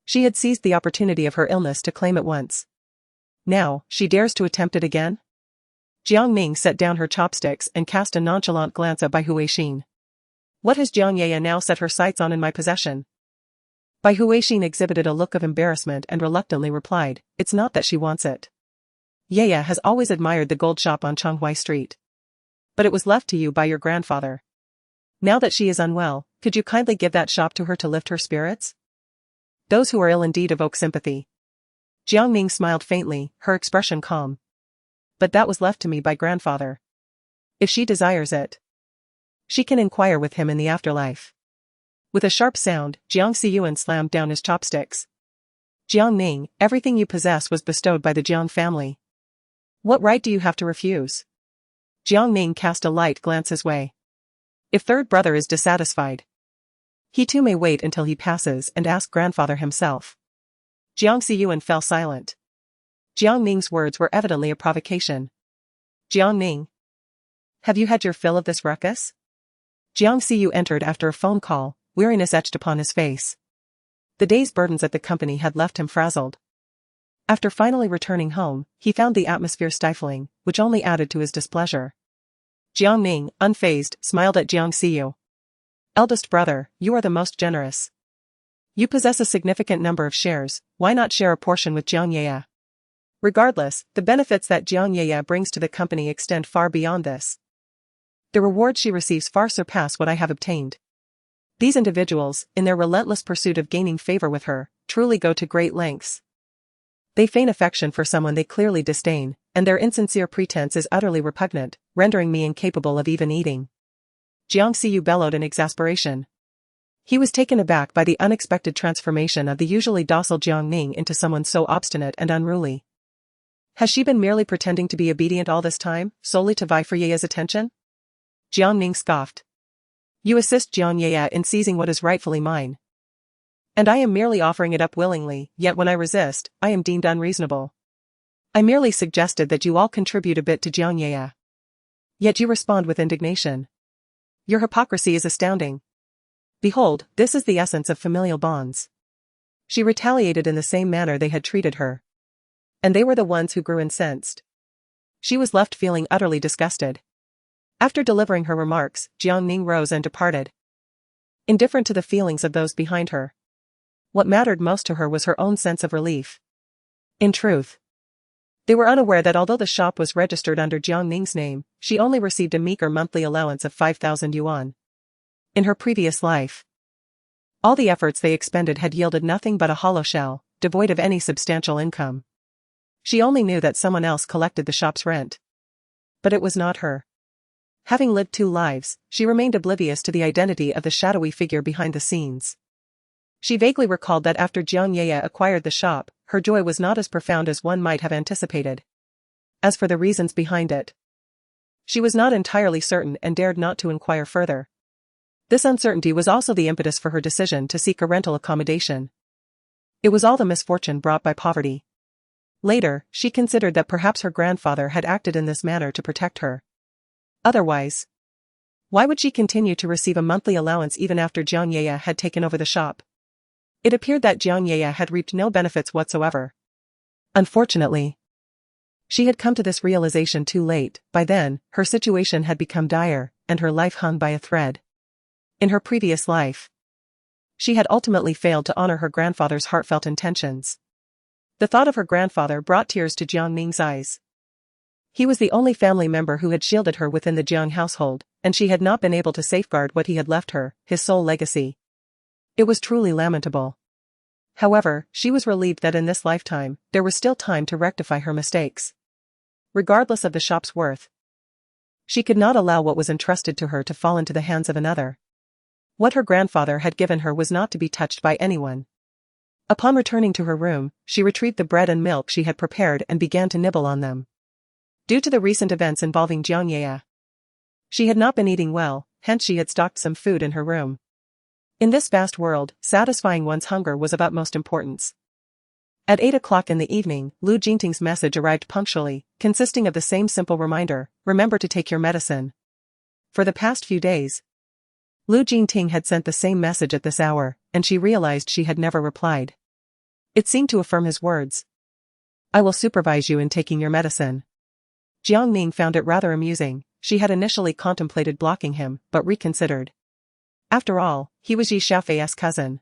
she had seized the opportunity of her illness to claim it once. Now, she dares to attempt it again? Jiang Ning set down her chopsticks and cast a nonchalant glance at Bai Huixin. What has Jiang Ye now set her sights on in my possession? Bai Huixin exhibited a look of embarrassment and reluctantly replied, It's not that she wants it. Ye has always admired the gold shop on Chonghui Street. But it was left to you by your grandfather. Now that she is unwell, could you kindly give that shop to her to lift her spirits? Those who are ill indeed evoke sympathy. Jiang Ning smiled faintly, her expression calm. But that was left to me by grandfather. If she desires it, she can inquire with him in the afterlife. With a sharp sound, Jiang Xiyuan slammed down his chopsticks. Jiang Ning, everything you possess was bestowed by the Jiang family. What right do you have to refuse? Jiang Ning cast a light glance his way. If third brother is dissatisfied, he too may wait until he passes and ask grandfather himself. Jiang Xiyuan fell silent. Jiang Ning's words were evidently a provocation. Jiang Ning, have you had your fill of this ruckus? Jiang Xiyu entered after a phone call, weariness etched upon his face. The day's burdens at the company had left him frazzled. After finally returning home, he found the atmosphere stifling, which only added to his displeasure. Jiang Ning, unfazed, smiled at Jiang Xiyu. Eldest brother, you are the most generous. You possess a significant number of shares, why not share a portion with Jiang Ye? Regardless, the benefits that Jiang Ye brings to the company extend far beyond this. The rewards she receives far surpass what I have obtained. These individuals, in their relentless pursuit of gaining favor with her, truly go to great lengths. They feign affection for someone they clearly disdain, and their insincere pretense is utterly repugnant, rendering me incapable of even eating. Jiang Xiyu bellowed in exasperation. He was taken aback by the unexpected transformation of the usually docile Jiang Ning into someone so obstinate and unruly. Has she been merely pretending to be obedient all this time, solely to vie for Ye's attention? Jiang Ning scoffed. You assist Jiang Ye in seizing what is rightfully mine. And I am merely offering it up willingly, yet when I resist, I am deemed unreasonable. I merely suggested that you all contribute a bit to Jiang Ye. Yet you respond with indignation. Your hypocrisy is astounding. Behold, this is the essence of familial bonds. She retaliated in the same manner they had treated her. And they were the ones who grew incensed. She was left feeling utterly disgusted. After delivering her remarks, Jiang Ning rose and departed. Indifferent to the feelings of those behind her. What mattered most to her was her own sense of relief. In truth, they were unaware that although the shop was registered under Jiang Ning's name, she only received a meager monthly allowance of 5,000 yuan. In her previous life, all the efforts they expended had yielded nothing but a hollow shell, devoid of any substantial income. She only knew that someone else collected the shop's rent. But it was not her. Having lived 2 lives, she remained oblivious to the identity of the shadowy figure behind the scenes. She vaguely recalled that after Jiang Ye acquired the shop, her joy was not as profound as one might have anticipated. As for the reasons behind it, she was not entirely certain and dared not to inquire further. This uncertainty was also the impetus for her decision to seek a rental accommodation. It was all the misfortune brought by poverty. Later, she considered that perhaps her grandfather had acted in this manner to protect her. Otherwise, why would she continue to receive a monthly allowance even after Jiang Ye had taken over the shop? It appeared that Jiang Ye had reaped no benefits whatsoever. Unfortunately, she had come to this realization too late. By then, her situation had become dire, and her life hung by a thread. In her previous life, she had ultimately failed to honor her grandfather's heartfelt intentions. The thought of her grandfather brought tears to Jiang Ning's eyes. He was the only family member who had shielded her within the Jiang household, and she had not been able to safeguard what he had left her, his sole legacy. It was truly lamentable. However, she was relieved that in this lifetime, there was still time to rectify her mistakes. Regardless of the shop's worth, she could not allow what was entrusted to her to fall into the hands of another. What her grandfather had given her was not to be touched by anyone. Upon returning to her room, she retrieved the bread and milk she had prepared and began to nibble on them. Due to the recent events involving Jiang Ning, she had not been eating well, hence she had stocked some food in her room. In this vast world, satisfying one's hunger was of utmost importance. At 8 o'clock in the evening, Lu Jingting's message arrived punctually, consisting of the same simple reminder: remember to take your medicine. For the past few days, Lu Jingting had sent the same message at this hour, and she realized she had never replied. It seemed to affirm his words. I will supervise you in taking your medicine. Jiang Ning found it rather amusing. She had initially contemplated blocking him, but reconsidered. After all, he was Yi Xiaofei's cousin.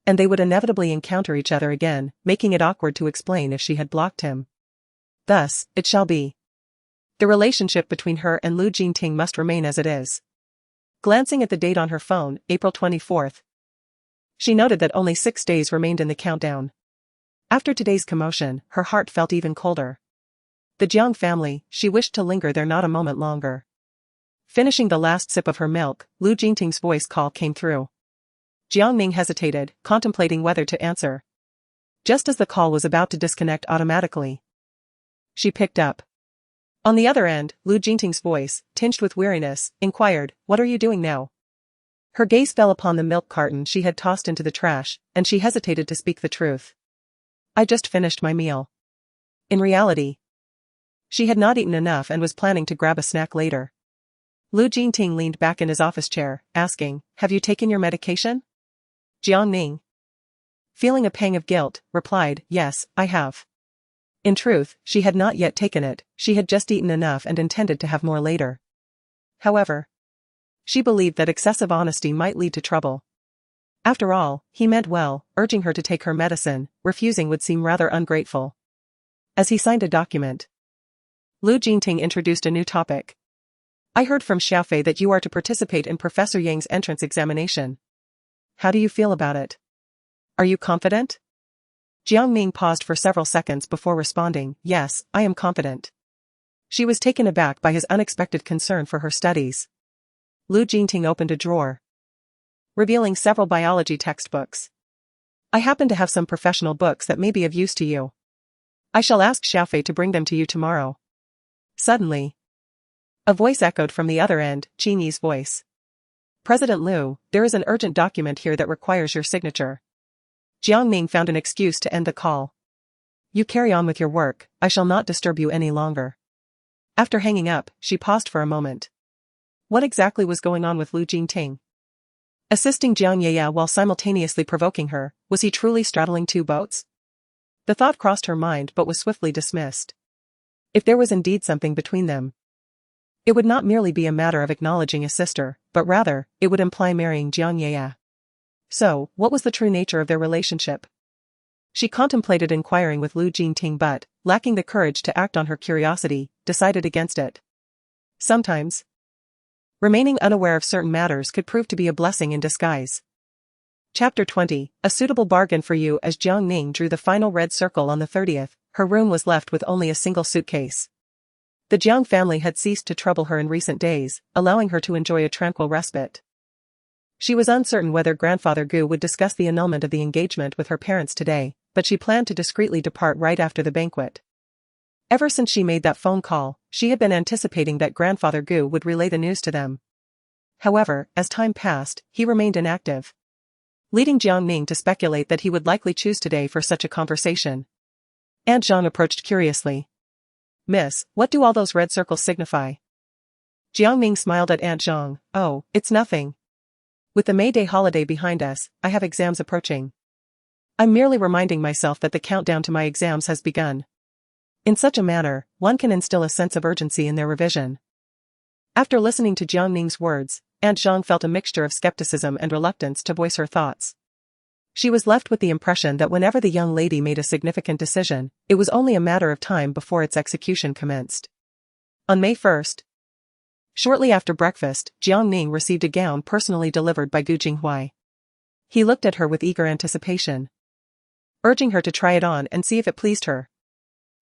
And they would inevitably encounter each other again, making it awkward to explain if she had blocked him. Thus, it shall be. The relationship between her and Lu Jingting must remain as it is. Glancing at the date on her phone, April 24th, she noted that only 6 days remained in the countdown. After today's commotion, her heart felt even colder. The Jiang family, she wished to linger there not a moment longer. Finishing the last sip of her milk, Lu Jingting's voice call came through. Jiang Ning hesitated, contemplating whether to answer. Just as the call was about to disconnect automatically, she picked up. On the other end, Lu Jingting's voice, tinged with weariness, inquired, "What are you doing now?" Her gaze fell upon the milk carton she had tossed into the trash, and she hesitated to speak the truth. "I just finished my meal." In reality, she had not eaten enough and was planning to grab a snack later. Lu Jingting leaned back in his office chair, asking, "Have you taken your medication?" Jiang Ning, feeling a pang of guilt, replied, "Yes, I have." In truth, she had not yet taken it, she had just eaten enough and intended to have more later. However, she believed that excessive honesty might lead to trouble. After all, he meant well, urging her to take her medicine, refusing would seem rather ungrateful. As he signed a document, Lu Jingting introduced a new topic. "I heard from Xiaofei that you are to participate in Professor Yang's entrance examination. How do you feel about it? Are you confident?" Jiang Ning paused for several seconds before responding, "Yes, I am confident." She was taken aback by his unexpected concern for her studies. Lu Jingting opened a drawer, revealing several biology textbooks. "I happen to have some professional books that may be of use to you. I shall ask Xiaofei to bring them to you tomorrow." Suddenly, a voice echoed from the other end, Qin Yi's voice. "President Lu, there is an urgent document here that requires your signature." Jiang Ning found an excuse to end the call. "You carry on with your work, I shall not disturb you any longer." After hanging up, she paused for a moment. What exactly was going on with Lu Jingting? Assisting Jiang Ning while simultaneously provoking her, was he truly straddling two boats? The thought crossed her mind but was swiftly dismissed. If there was indeed something between them, it would not merely be a matter of acknowledging a sister, but rather, it would imply marrying Jiang Ning. So, what was the true nature of their relationship? She contemplated inquiring with Lu Jingting but, lacking the courage to act on her curiosity, decided against it. Sometimes, remaining unaware of certain matters could prove to be a blessing in disguise. Chapter 20, a suitable bargain for you. As Jiang Ning drew the final red circle on the 30th, her room was left with only a single suitcase. The Jiang family had ceased to trouble her in recent days, allowing her to enjoy a tranquil respite. She was uncertain whether Grandfather Gu would discuss the annulment of the engagement with her parents today, but she planned to discreetly depart right after the banquet. Ever since she made that phone call, she had been anticipating that Grandfather Gu would relay the news to them. However, as time passed, he remained inactive, leading Jiang Ning to speculate that he would likely choose today for such a conversation. Aunt Zhang approached curiously. "Miss, what do all those red circles signify?" Jiang Ning smiled at Aunt Zhang. "Oh, it's nothing. With the May Day holiday behind us, I have exams approaching. I'm merely reminding myself that the countdown to my exams has begun. In such a manner, one can instill a sense of urgency in their revision." After listening to Jiang Ning's words, Aunt Zhang felt a mixture of skepticism and reluctance to voice her thoughts. She was left with the impression that whenever the young lady made a significant decision, it was only a matter of time before its execution commenced. On May 1st, shortly after breakfast, Jiang Ning received a gown personally delivered by Gu Jinghui. He looked at her with eager anticipation, urging her to try it on and see if it pleased her.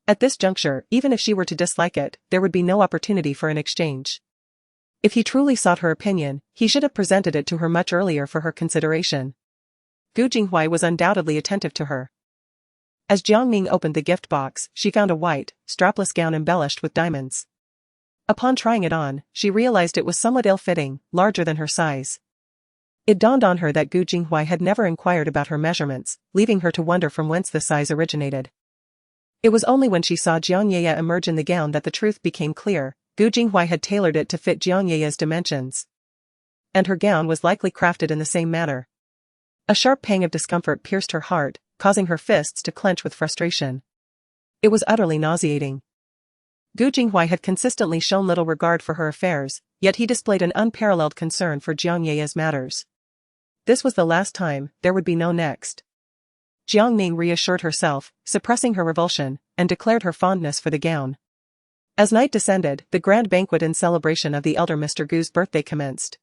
At this juncture, even if she were to dislike it, there would be no opportunity for an exchange. If he truly sought her opinion, he should have presented it to her much earlier for her consideration. Gu Jinghui was undoubtedly attentive to her. As Jiang Ning opened the gift box, she found a white, strapless gown embellished with diamonds. Upon trying it on, she realized it was somewhat ill-fitting, larger than her size. It dawned on her that Gu Jinghui had never inquired about her measurements, leaving her to wonder from whence the size originated. It was only when she saw Jiang Ye emerge in the gown that the truth became clear. Gu Jinghui had tailored it to fit Jiang Ye's dimensions. And her gown was likely crafted in the same manner. A sharp pang of discomfort pierced her heart, causing her fists to clench with frustration. It was utterly nauseating. Gu Jinghui had consistently shown little regard for her affairs, yet he displayed an unparalleled concern for Jiang Ye's matters. This was the last time, there would be no next. Jiang Ning reassured herself, suppressing her revulsion, and declared her fondness for the gown. As night descended, the grand banquet in celebration of the elder Mr. Gu's birthday commenced.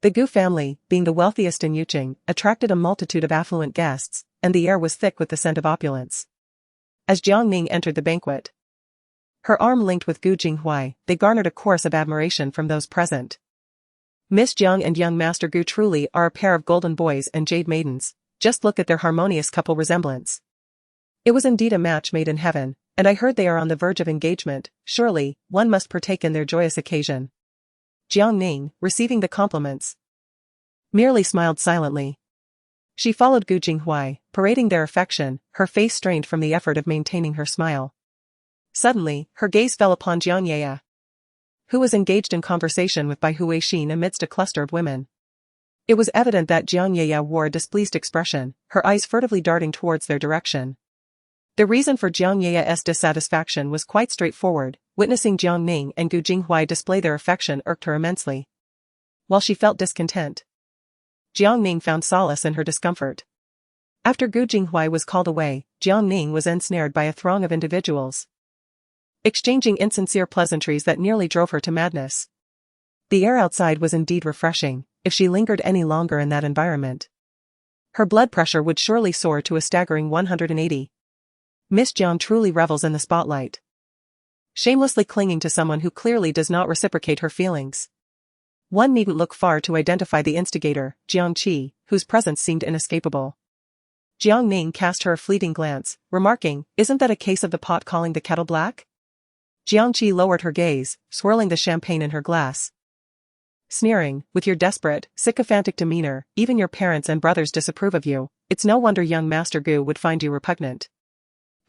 The Gu family, being the wealthiest in Yuqing, attracted a multitude of affluent guests, and the air was thick with the scent of opulence. As Jiang Ning entered the banquet, her arm linked with Gu Jinghui, they garnered a chorus of admiration from those present. Miss Jiang and young Master Gu truly are a pair of golden boys and jade maidens. Just look at their harmonious couple resemblance. It was indeed a match made in heaven, and I heard they are on the verge of engagement. Surely, one must partake in their joyous occasion. Jiang Ning, receiving the compliments, merely smiled silently. She followed Gu Jinghui, parading their affection, her face strained from the effort of maintaining her smile. Suddenly, her gaze fell upon Jiang Ye, who was engaged in conversation with Bai Huixin amidst a cluster of women. It was evident that Jiang Ye wore a displeased expression, her eyes furtively darting towards their direction. The reason for Jiang Ye's dissatisfaction was quite straightforward. Witnessing Jiang Ning and Gu Jinghui display their affection irked her immensely. While she felt discontent, Jiang Ning found solace in her discomfort. After Gu Jinghui was called away, Jiang Ning was ensnared by a throng of individuals, exchanging insincere pleasantries that nearly drove her to madness. The air outside was indeed refreshing. If she lingered any longer in that environment, her blood pressure would surely soar to a staggering 180. Miss Jiang truly revels in the spotlight, shamelessly clinging to someone who clearly does not reciprocate her feelings. One needn't look far to identify the instigator, Jiang Qi, whose presence seemed inescapable. Jiang Ning cast her a fleeting glance, remarking, "Isn't that a case of the pot calling the kettle black?" Jiang Qi lowered her gaze, swirling the champagne in her glass, sneering, "With your desperate, sycophantic demeanor, even your parents and brothers disapprove of you. It's no wonder young Master Gu would find you repugnant.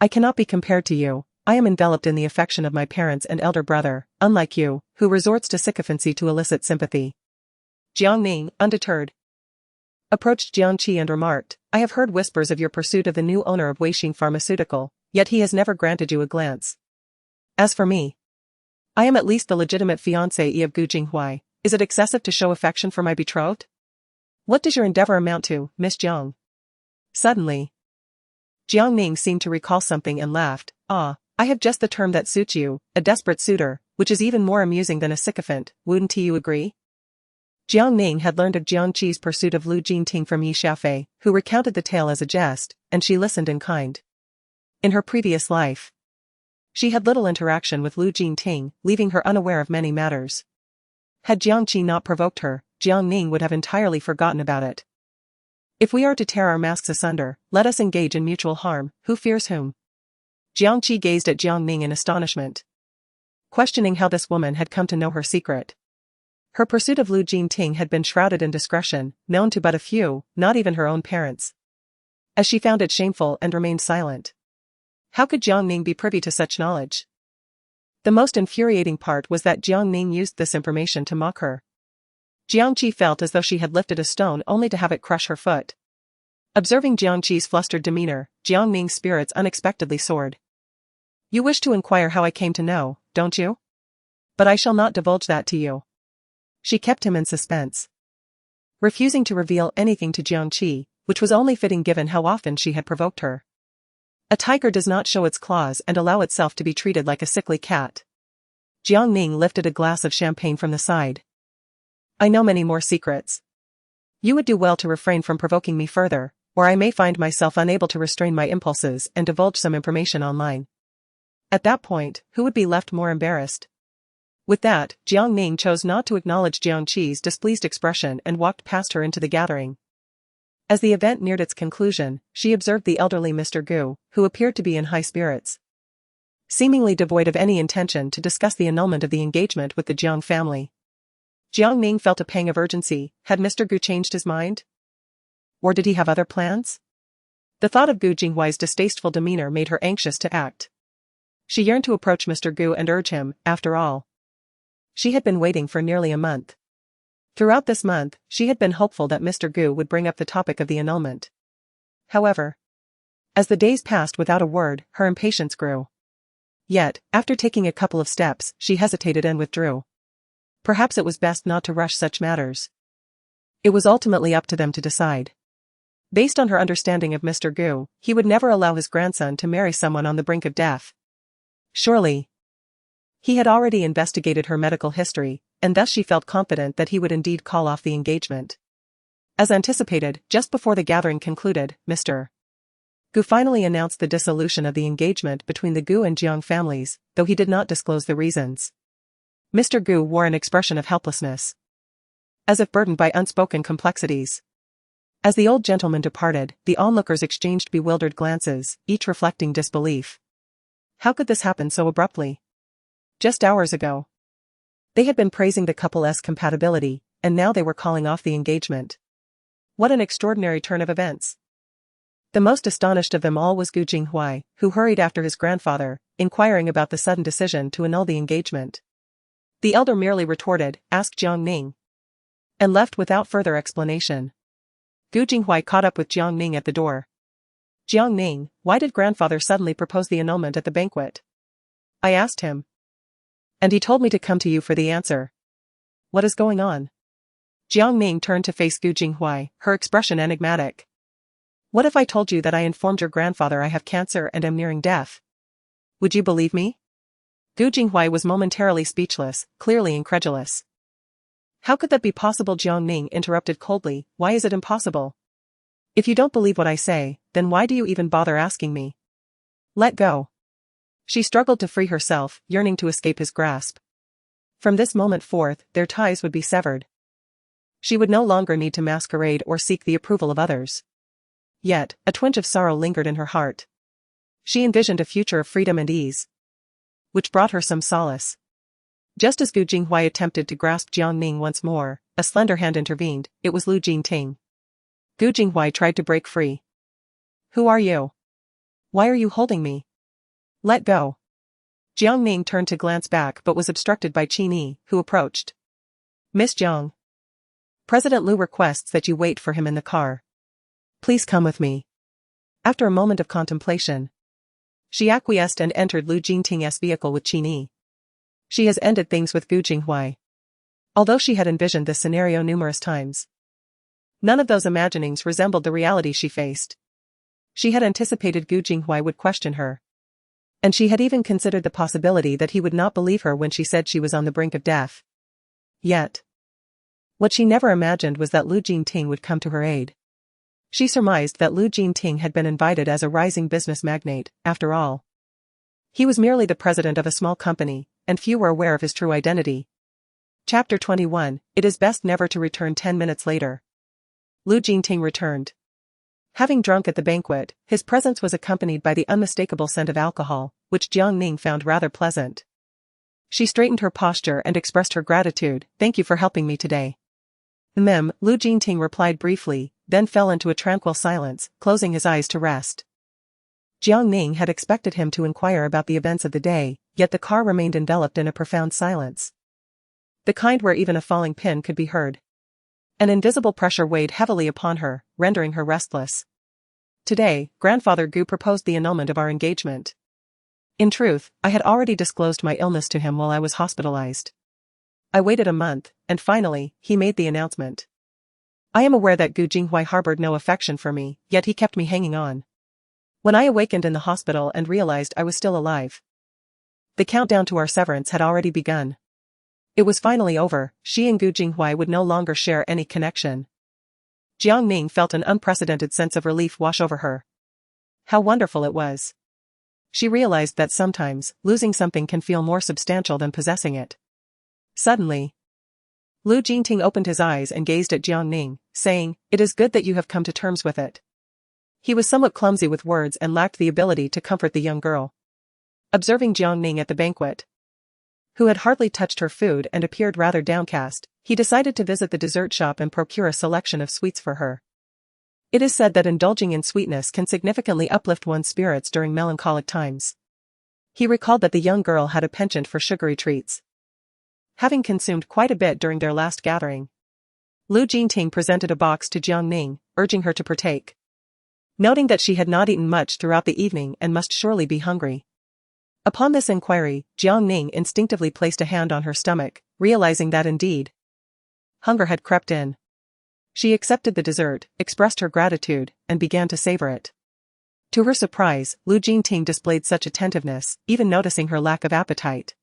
I cannot be compared to you. I am enveloped in the affection of my parents and elder brother, unlike you, who resorts to sycophancy to elicit sympathy." Jiang Ning, undeterred, approached Jiang Qi and remarked, "I have heard whispers of your pursuit of the new owner of Weixing Pharmaceutical, yet he has never granted you a glance. As for me, I am at least the legitimate fiancé of Gu Jinghui. Is it excessive to show affection for my betrothed? What does your endeavor amount to, Miss Jiang?" Suddenly, Jiang Ning seemed to recall something and laughed. "Ah, I have just the term that suits you, a desperate suitor, which is even more amusing than a sycophant, wouldn't you agree?" Jiang Ning had learned of Jiang Qi's pursuit of Lu Jinting from Yi Xiaofei, who recounted the tale as a jest, and she listened in kind. In her previous life, she had little interaction with Lu Jinting, leaving her unaware of many matters. Had Jiang Qi not provoked her, Jiang Ning would have entirely forgotten about it. If we are to tear our masks asunder, let us engage in mutual harm. Who fears whom? Jiang Qi gazed at Jiang Ning in astonishment, questioning how this woman had come to know her secret. Her pursuit of Lu Jinting had been shrouded in discretion, known to but a few, not even her own parents. As she found it shameful and remained silent. How could Jiang Ning be privy to such knowledge? The most infuriating part was that Jiang Ning used this information to mock her. Jiang Qi felt as though she had lifted a stone only to have it crush her foot. Observing Jiang Qi's flustered demeanor, Jiang Ning's spirits unexpectedly soared. "You wish to inquire how I came to know, don't you? But I shall not divulge that to you." She kept him in suspense, refusing to reveal anything to Jiang Qi, which was only fitting given how often she had provoked her. A tiger does not show its claws and allow itself to be treated like a sickly cat. Jiang Ning lifted a glass of champagne from the side. I know many more secrets. You would do well to refrain from provoking me further, or I may find myself unable to restrain my impulses and divulge some information online. At that point, who would be left more embarrassed? With that, Jiang Ning chose not to acknowledge Jiang Qi's displeased expression and walked past her into the gathering. As the event neared its conclusion, she observed the elderly Mr. Gu, who appeared to be in high spirits. Seemingly devoid of any intention to discuss the annulment of the engagement with the Jiang family. Jiang Ning felt a pang of urgency. Had Mr. Gu changed his mind? Or did he have other plans? The thought of Gu Jinghuai's distasteful demeanor made her anxious to act. She yearned to approach Mr. Gu and urge him, after all. She had been waiting for nearly a month. Throughout this month, she had been hopeful that Mr. Gu would bring up the topic of the annulment. However, as the days passed without a word, her impatience grew. Yet, after taking a couple of steps, she hesitated and withdrew. Perhaps it was best not to rush such matters. It was ultimately up to them to decide. Based on her understanding of Mr. Gu, he would never allow his grandson to marry someone on the brink of death. Surely. He had already investigated her medical history, and thus she felt confident that he would indeed call off the engagement. As anticipated, just before the gathering concluded, Mr. Gu finally announced the dissolution of the engagement between the Gu and Jiang families, though he did not disclose the reasons. Mr. Gu wore an expression of helplessness, as if burdened by unspoken complexities. As the old gentleman departed, the onlookers exchanged bewildered glances, each reflecting disbelief. How could this happen so abruptly? Just hours ago, they had been praising the couple's compatibility, and now they were calling off the engagement. What an extraordinary turn of events. The most astonished of them all was Gu Jinghuai, who hurried after his grandfather, inquiring about the sudden decision to annul the engagement. The elder merely retorted, "Ask Jiang Ning," and left without further explanation. Gu Jinghuai caught up with Jiang Ning at the door. "Jiang Ning, why did grandfather suddenly propose the annulment at the banquet?" "I asked him. And he told me to come to you for the answer." "What is going on?" Jiang Ning turned to face Gu Jinghuai, her expression enigmatic. "What if I told you that I informed your grandfather I have cancer and am nearing death? Would you believe me?" Gu Jinghuai was momentarily speechless, clearly incredulous. "How could that be possible?" Jiang Ning interrupted coldly. "Why is it impossible? If you don't believe what I say, then why do you even bother asking me? Let go." She struggled to free herself, yearning to escape his grasp. From this moment forth, their ties would be severed. She would no longer need to masquerade or seek the approval of others. Yet, a twinge of sorrow lingered in her heart. She envisioned a future of freedom and ease, which brought her some solace. Just as Gu Jinghuai attempted to grasp Jiang Ning once more, a slender hand intervened. It was Lu Jingting. Gu Jinghuai tried to break free. "Who are you? Why are you holding me? Let go." Jiang Ning turned to glance back but was obstructed by Qini, who approached. "Miss Jiang. President Lu requests that you wait for him in the car. Please come with me." After a moment of contemplation, she acquiesced and entered Lu Jingting's vehicle with Qini. She has ended things with Gu Jinghuai. Although she had envisioned this scenario numerous times, none of those imaginings resembled the reality she faced. She had anticipated Gu Jinghuai would question her. And she had even considered the possibility that he would not believe her when she said she was on the brink of death. Yet, what she never imagined was that Lu Jingting would come to her aid. She surmised that Lu Jingting had been invited as a rising business magnate, after all. He was merely the president of a small company, and few were aware of his true identity. Chapter 21, It is best never to return 10 minutes later. Lu Jingting returned. Having drunk at the banquet, his presence was accompanied by the unmistakable scent of alcohol, which Jiang Ning found rather pleasant. She straightened her posture and expressed her gratitude. "Thank you for helping me today." Lu Jingting replied briefly, then fell into a tranquil silence, closing his eyes to rest. Jiang Ning had expected him to inquire about the events of the day, yet the car remained enveloped in a profound silence. The kind where even a falling pin could be heard. An invisible pressure weighed heavily upon her, rendering her restless. "Today, Grandfather Gu proposed the annulment of our engagement. In truth, I had already disclosed my illness to him while I was hospitalized. I waited a month, and finally, he made the announcement. I am aware that Gu Jinghuai harbored no affection for me, yet he kept me hanging on. When I awakened in the hospital and realized I was still alive, The countdown to our severance had already begun. It was finally over, she and Gu Jinghui would no longer share any connection. Jiang Ning felt an unprecedented sense of relief wash over her. How wonderful it was. She realized that sometimes, losing something can feel more substantial than possessing it. Suddenly, Lu Jingting opened his eyes and gazed at Jiang Ning, saying, "It is good that you have come to terms with it." He was somewhat clumsy with words and lacked the ability to comfort the young girl. Observing Jiang Ning at the banquet, who had hardly touched her food and appeared rather downcast, he decided to visit the dessert shop and procure a selection of sweets for her. It is said that indulging in sweetness can significantly uplift one's spirits during melancholic times. He recalled that the young girl had a penchant for sugary treats, having consumed quite a bit during their last gathering. Lu Jingting presented a box to Jiang Ning, urging her to partake. Noting that she had not eaten much throughout the evening and must surely be hungry. Upon this inquiry, Jiang Ning instinctively placed a hand on her stomach, realizing that indeed, hunger had crept in. She accepted the dessert, expressed her gratitude, and began to savor it. To her surprise, Lu Jingting displayed such attentiveness, even noticing her lack of appetite.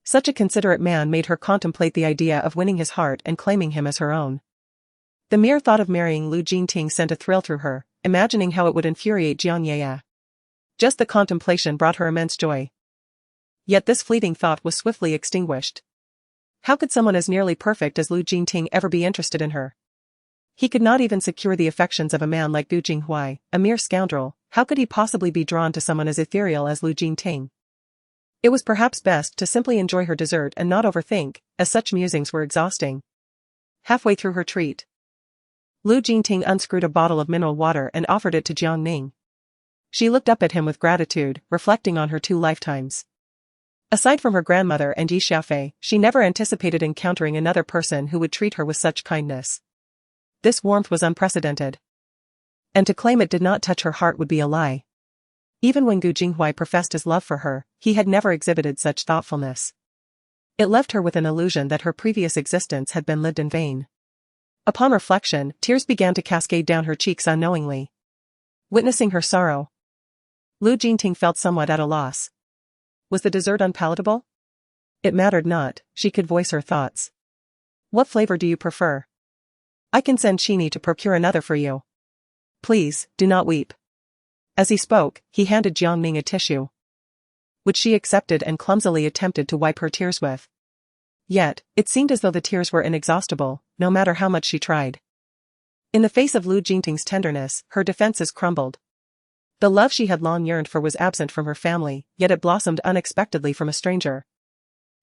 Such a considerate man made her contemplate the idea of winning his heart and claiming him as her own. The mere thought of marrying Lu Jingting sent a thrill through her, imagining how it would infuriate Jiang Yaya. Just the contemplation brought her immense joy. Yet this fleeting thought was swiftly extinguished. How could someone as nearly perfect as Lu Jingting ever be interested in her? He could not even secure the affections of a man like Gu Jinghui, a mere scoundrel. How could he possibly be drawn to someone as ethereal as Lu Jingting? It was perhaps best to simply enjoy her dessert and not overthink, as such musings were exhausting. Halfway through her treat, Lu Jingting unscrewed a bottle of mineral water and offered it to Jiang Ning. She looked up at him with gratitude, reflecting on her 2 lifetimes. Aside from her grandmother and Yi Xiaofei, she never anticipated encountering another person who would treat her with such kindness. This warmth was unprecedented. And to claim it did not touch her heart would be a lie. Even when Gu Jinghui professed his love for her, he had never exhibited such thoughtfulness. It left her with an illusion that her previous existence had been lived in vain. Upon reflection, tears began to cascade down her cheeks unknowingly. Witnessing her sorrow, Lu Jingting felt somewhat at a loss. Was the dessert unpalatable? It mattered not, she could voice her thoughts. What flavor do you prefer? I can send Chini to procure another for you. Please, do not weep. As he spoke, he handed Jiang Ning a tissue, which she accepted and clumsily attempted to wipe her tears with. Yet, it seemed as though the tears were inexhaustible, no matter how much she tried. In the face of Lu Jingting's tenderness, her defenses crumbled. The love she had long yearned for was absent from her family, yet it blossomed unexpectedly from a stranger.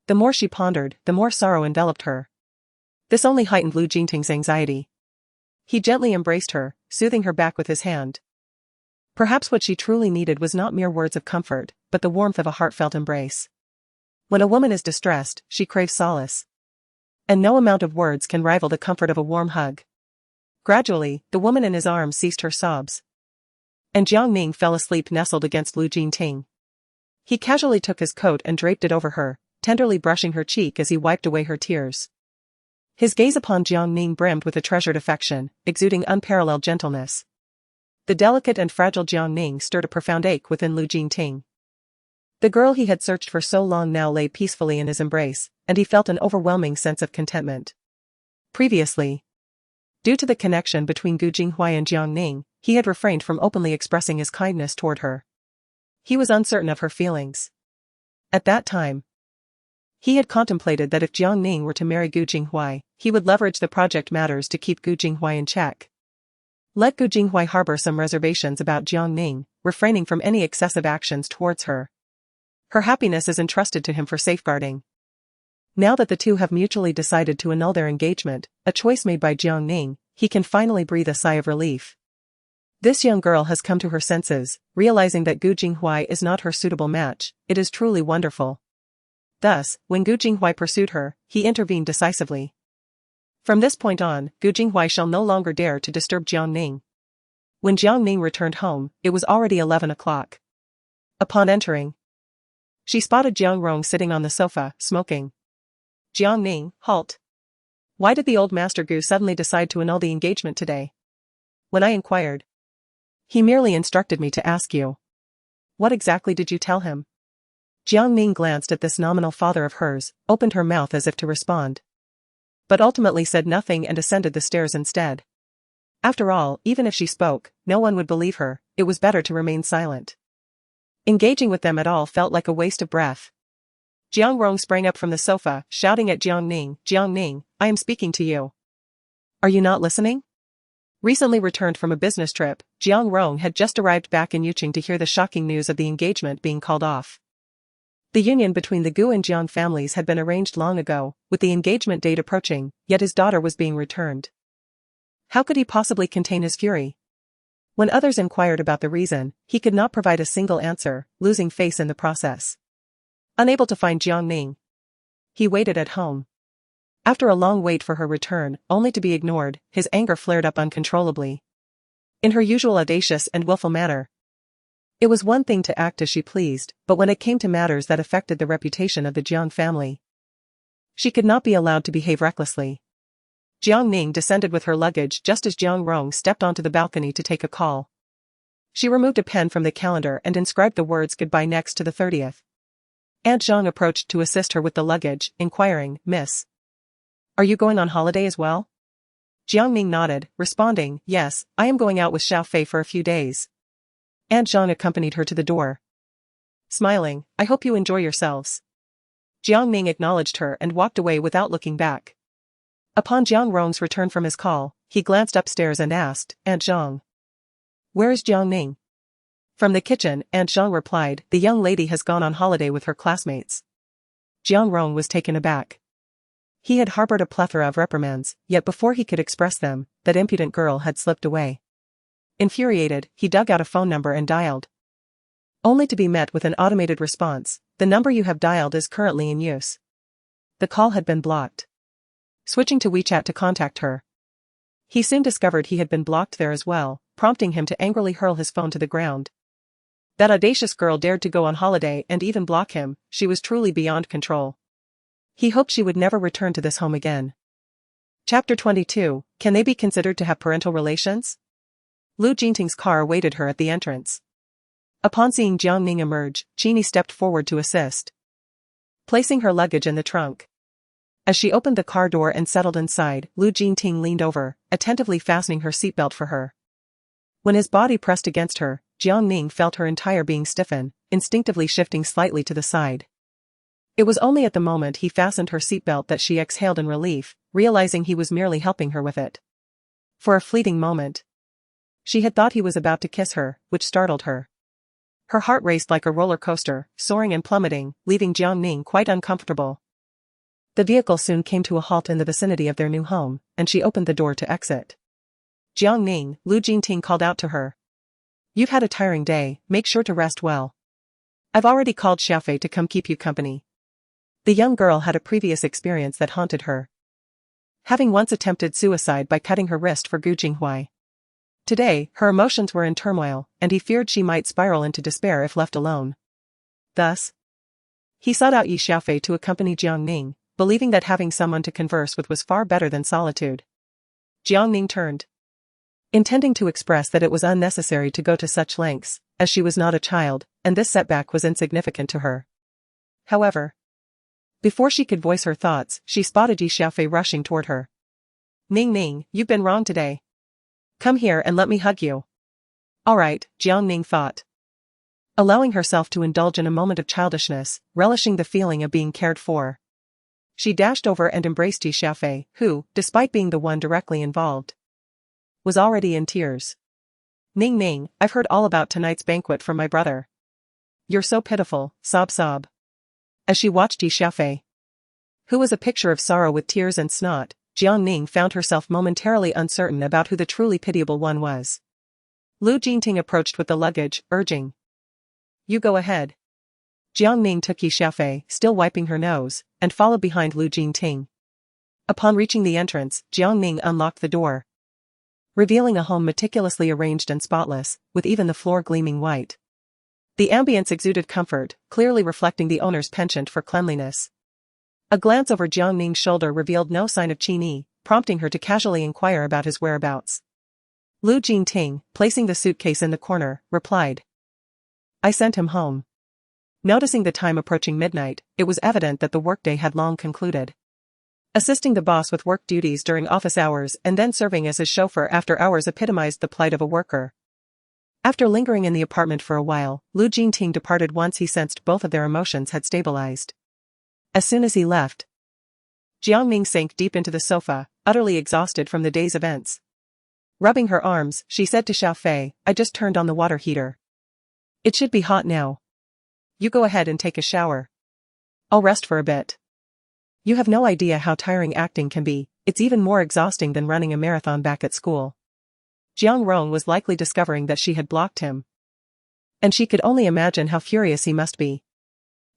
The more she pondered, the more sorrow enveloped her. This only heightened Lu Jingting's anxiety. He gently embraced her, soothing her back with his hand. Perhaps what she truly needed was not mere words of comfort, but the warmth of a heartfelt embrace. When a woman is distressed, she craves solace. And no amount of words can rival the comfort of a warm hug. Gradually, the woman in his arms ceased her sobs. And Jiang Ning fell asleep nestled against Lu Jingting. He casually took his coat and draped it over her, tenderly brushing her cheek as he wiped away her tears. His gaze upon Jiang Ning brimmed with a treasured affection, exuding unparalleled gentleness. The delicate and fragile Jiang Ning stirred a profound ache within Lu Jingting. The girl he had searched for so long now lay peacefully in his embrace, and he felt an overwhelming sense of contentment. Previously, due to the connection between Gu Jinghui and Jiang Ning, he had refrained from openly expressing his kindness toward her. He was uncertain of her feelings. At that time, he had contemplated that if Jiang Ning were to marry Gu Jinghui, he would leverage the project matters to keep Gu Jinghui in check. Let Gu Jinghui harbor some reservations about Jiang Ning, refraining from any excessive actions towards her. Her happiness is entrusted to him for safeguarding. Now that the two have mutually decided to annul their engagement, a choice made by Jiang Ning, he can finally breathe a sigh of relief. This young girl has come to her senses, realizing that Gu Jinghui is not her suitable match. It is truly wonderful. Thus, when Gu Jinghui pursued her, he intervened decisively. From this point on, Gu Jinghui shall no longer dare to disturb Jiang Ning. When Jiang Ning returned home, it was already 11 o'clock. Upon entering, she spotted Jiang Rong sitting on the sofa, smoking. Jiang Ning, halt. Why did the old master Gu suddenly decide to annul the engagement today? When I inquired, he merely instructed me to ask you. What exactly did you tell him? Jiang Ning glanced at this nominal father of hers, opened her mouth as if to respond, but ultimately said nothing and ascended the stairs instead. After all, even if she spoke, no one would believe her. It was better to remain silent. Engaging with them at all felt like a waste of breath. Jiang Rong sprang up from the sofa, shouting at Jiang Ning, I am speaking to you. Are you not listening? Recently returned from a business trip, Jiang Rong had just arrived back in Yuqing to hear the shocking news of the engagement being called off. The union between the Gu and Jiang families had been arranged long ago, with the engagement date approaching, yet his daughter was being returned. How could he possibly contain his fury? When others inquired about the reason, he could not provide a single answer, losing face in the process. Unable to find Jiang Ning, he waited at home. After a long wait for her return, only to be ignored, his anger flared up uncontrollably. In her usual audacious and willful manner, it was one thing to act as she pleased, but when it came to matters that affected the reputation of the Jiang family, she could not be allowed to behave recklessly. Jiang Ning descended with her luggage just as Jiang Rong stepped onto the balcony to take a call. She removed a pen from the calendar and inscribed the words goodbye next to the 30th. Aunt Zhang approached to assist her with the luggage, inquiring, Miss, are you going on holiday as well? Jiang Ning nodded, responding, yes, I am going out with Xiao Fei for a few days. Aunt Zhang accompanied her to the door. Smiling, I hope you enjoy yourselves. Jiang Ning acknowledged her and walked away without looking back. Upon Jiang Rong's return from his call, he glanced upstairs and asked, Aunt Zhang, where is Jiang Ning? From the kitchen, Aunt Zhang replied, the young lady has gone on holiday with her classmates. Jiang Rong was taken aback. He had harbored a plethora of reprimands, yet before he could express them, that impudent girl had slipped away. Infuriated, he dug out a phone number and dialed. Only to be met with an automated response, the number you have dialed is currently in use. The call had been blocked. Switching to WeChat to contact her, he soon discovered he had been blocked there as well, prompting him to angrily hurl his phone to the ground. That audacious girl dared to go on holiday and even block him. She was truly beyond control. He hoped she would never return to this home again. Chapter 22, Can they be considered to have parental relations? Lu Jinting's car awaited her at the entrance. Upon seeing Jiang Ning emerge, Qini stepped forward to assist, placing her luggage in the trunk. As she opened the car door and settled inside, Lu Jinting leaned over, attentively fastening her seatbelt for her. When his body pressed against her, Jiang Ning felt her entire being stiffen, instinctively shifting slightly to the side. It was only at the moment he fastened her seatbelt that she exhaled in relief, realizing he was merely helping her with it. For a fleeting moment, she had thought he was about to kiss her, which startled her. Her heart raced like a roller coaster, soaring and plummeting, leaving Jiang Ning quite uncomfortable. The vehicle soon came to a halt in the vicinity of their new home, and she opened the door to exit. Jiang Ning, Lu Jinting called out to her. You've had a tiring day, make sure to rest well. I've already called Xiaofei to come keep you company. The young girl had a previous experience that haunted her, having once attempted suicide by cutting her wrist for Gu Jinghuai. Today, her emotions were in turmoil, and he feared she might spiral into despair if left alone. Thus, he sought out Yi Xiaofei to accompany Jiang Ning, believing that having someone to converse with was far better than solitude. Jiang Ning turned, intending to express that it was unnecessary to go to such lengths, as she was not a child, and this setback was insignificant to her. However, before she could voice her thoughts, she spotted Yi Xiaofei rushing toward her. Ning, you've been wrong today. Come here and let me hug you. All right, Jiang Ning thought, allowing herself to indulge in a moment of childishness, relishing the feeling of being cared for. She dashed over and embraced Yi Xiaofei, who, despite being the one directly involved, was already in tears. Ning, I've heard all about tonight's banquet from my brother. You're so pitiful, sob. As she watched Yi Xiaofei, who was a picture of sorrow with tears and snot, Jiang Ning found herself momentarily uncertain about who the truly pitiable one was. Lu Jinting approached with the luggage, urging, You go ahead. Jiang Ning took Yi Xiaofei, still wiping her nose, and followed behind Lu Jinting. Upon reaching the entrance, Jiang Ning unlocked the door, revealing a home meticulously arranged and spotless, with even the floor gleaming white. The ambience exuded comfort, clearly reflecting the owner's penchant for cleanliness. A glance over Jiang Ning's shoulder revealed no sign of Qini, prompting her to casually inquire about his whereabouts. Lu Jinting, placing the suitcase in the corner, replied, I sent him home. Noticing the time approaching midnight, it was evident that the workday had long concluded. Assisting the boss with work duties during office hours and then serving as his chauffeur after hours epitomized the plight of a worker. After lingering in the apartment for a while, Lu Jingting departed once he sensed both of their emotions had stabilized. As soon as he left, Jiang Ning sank deep into the sofa, utterly exhausted from the day's events. Rubbing her arms, she said to Xiao Fei, "I just turned on the water heater. It should be hot now. You go ahead and take a shower. I'll rest for a bit." You have no idea how tiring acting can be. It's even more exhausting than running a marathon back at school. Jiang Rong was likely discovering that she had blocked him. And she could only imagine how furious he must be.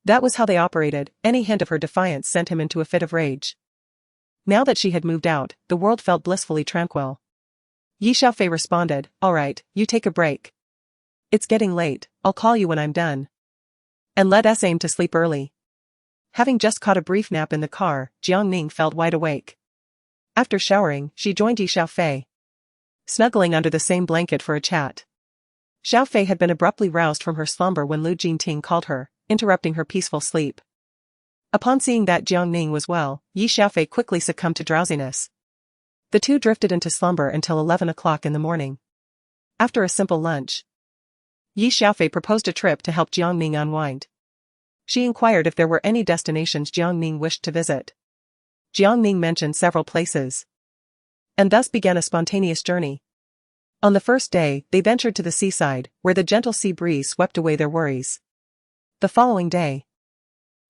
That was how they operated. Any hint of her defiance sent him into a fit of rage. Now that she had moved out, the world felt blissfully tranquil. Yi Xiaofei responded, "All right, you take a break. It's getting late, I'll call you when I'm done. And let us aim to sleep early." Having just caught a brief nap in the car, Jiang Ning felt wide awake. After showering, she joined Yi Xiaofei, snuggling under the same blanket for a chat. Xiaofei had been abruptly roused from her slumber when Lu Jingting called her, interrupting her peaceful sleep. Upon seeing that Jiang Ning was well, Yi Xiaofei quickly succumbed to drowsiness. The two drifted into slumber until 11 o'clock in the morning. After a simple lunch, Yi Xiaofei proposed a trip to help Jiang Ning unwind. She inquired if there were any destinations Jiang Ning wished to visit. Jiang Ning mentioned several places, and thus began a spontaneous journey. On the first day, they ventured to the seaside, where the gentle sea breeze swept away their worries. The following day,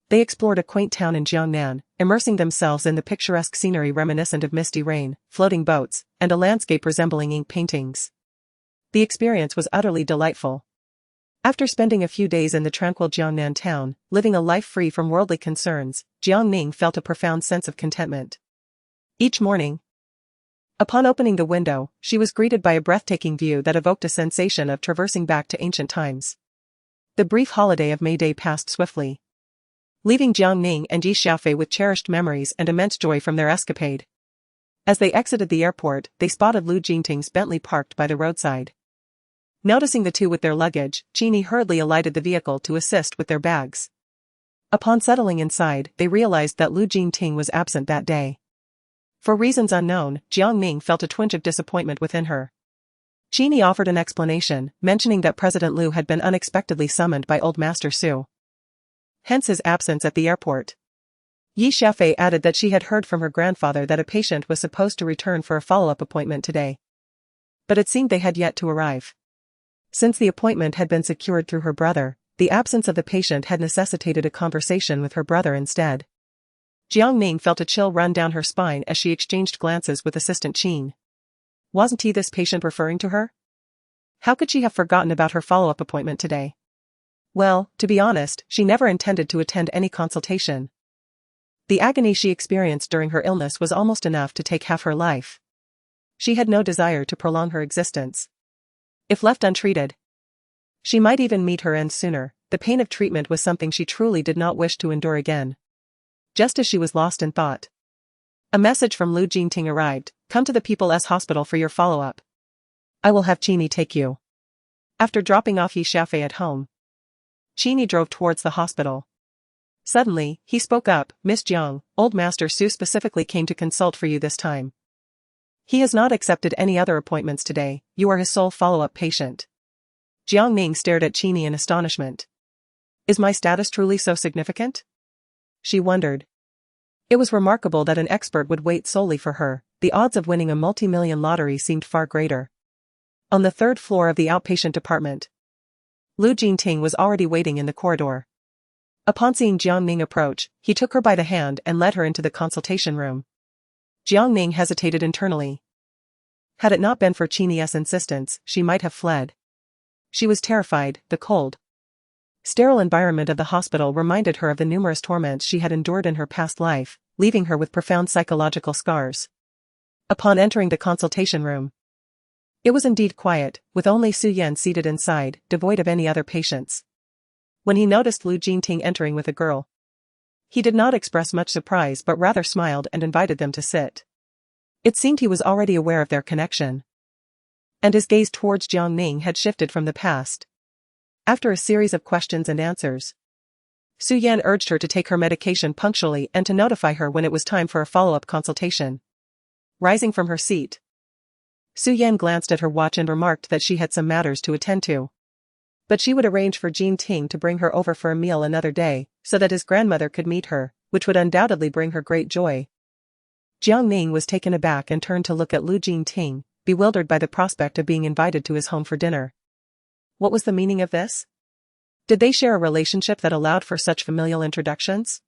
they explored a quaint town in Jiangnan, immersing themselves in the picturesque scenery reminiscent of misty rain, floating boats, and a landscape resembling ink paintings. The experience was utterly delightful. After spending a few days in the tranquil Jiangnan town, living a life free from worldly concerns, Jiang Ning felt a profound sense of contentment. Each morning, upon opening the window, she was greeted by a breathtaking view that evoked a sensation of traversing back to ancient times. The brief holiday of May Day passed swiftly, leaving Jiang Ning and Yi Xiaofei with cherished memories and immense joy from their escapade. As they exited the airport, they spotted Lu Jingting's Bentley parked by the roadside. Noticing the two with their luggage, Qini hurriedly alighted the vehicle to assist with their bags. Upon settling inside, they realized that Lu Jingting was absent that day. For reasons unknown, Jiang Ning felt a twinge of disappointment within her. Qini offered an explanation, mentioning that President Lu had been unexpectedly summoned by Old Master Su, hence his absence at the airport. Yi Xiaofei added that she had heard from her grandfather that a patient was supposed to return for a follow-up appointment today, but it seemed they had yet to arrive. Since the appointment had been secured through her brother, the absence of the patient had necessitated a conversation with her brother instead. Jiang Ning felt a chill run down her spine as she exchanged glances with Assistant Qin. Wasn't he this patient referring to her? How could she have forgotten about her follow-up appointment today? Well, to be honest, she never intended to attend any consultation. The agony she experienced during her illness was almost enough to take half her life. She had no desire to prolong her existence. If left untreated, she might even meet her end sooner. The pain of treatment was something she truly did not wish to endure again. Just as she was lost in thought, a message from Lu Jingting arrived. "Come to the People's Hospital for your follow-up. I will have Qini take you." After dropping off Yi Xiaofei at home, Qini drove towards the hospital. Suddenly, he spoke up, "Miss Jiang, Old Master Su specifically came to consult for you this time. He has not accepted any other appointments today. You are his sole follow-up patient." Jiang Ning stared at Qini in astonishment. "Is my status truly so significant?" she wondered. It was remarkable that an expert would wait solely for her. The odds of winning a multi-million lottery seemed far greater. On the third floor of the outpatient department, Lu Jingting was already waiting in the corridor. Upon seeing Jiang Ning approach, he took her by the hand and led her into the consultation room. Jiang Ning hesitated internally. Had it not been for Qini's insistence, she might have fled. She was terrified. The cold, sterile environment of the hospital reminded her of the numerous torments she had endured in her past life, leaving her with profound psychological scars. Upon entering the consultation room, it was indeed quiet, with only Su Yan seated inside, devoid of any other patients. When he noticed Lu Jingting entering with a girl, he did not express much surprise but rather smiled and invited them to sit. It seemed he was already aware of their connection, and his gaze towards Jiang Ning had shifted from the past. After a series of questions and answers, Su Yan urged her to take her medication punctually and to notify her when it was time for a follow-up consultation. Rising from her seat, Su Yan glanced at her watch and remarked that she had some matters to attend to. But she would arrange for Jiang Ning to bring her over for a meal another day, so that his grandmother could meet her, which would undoubtedly bring her great joy. Jiang Ning was taken aback and turned to look at Jiang Ning, bewildered by the prospect of being invited to his home for dinner. What was the meaning of this? Did they share a relationship that allowed for such familial introductions?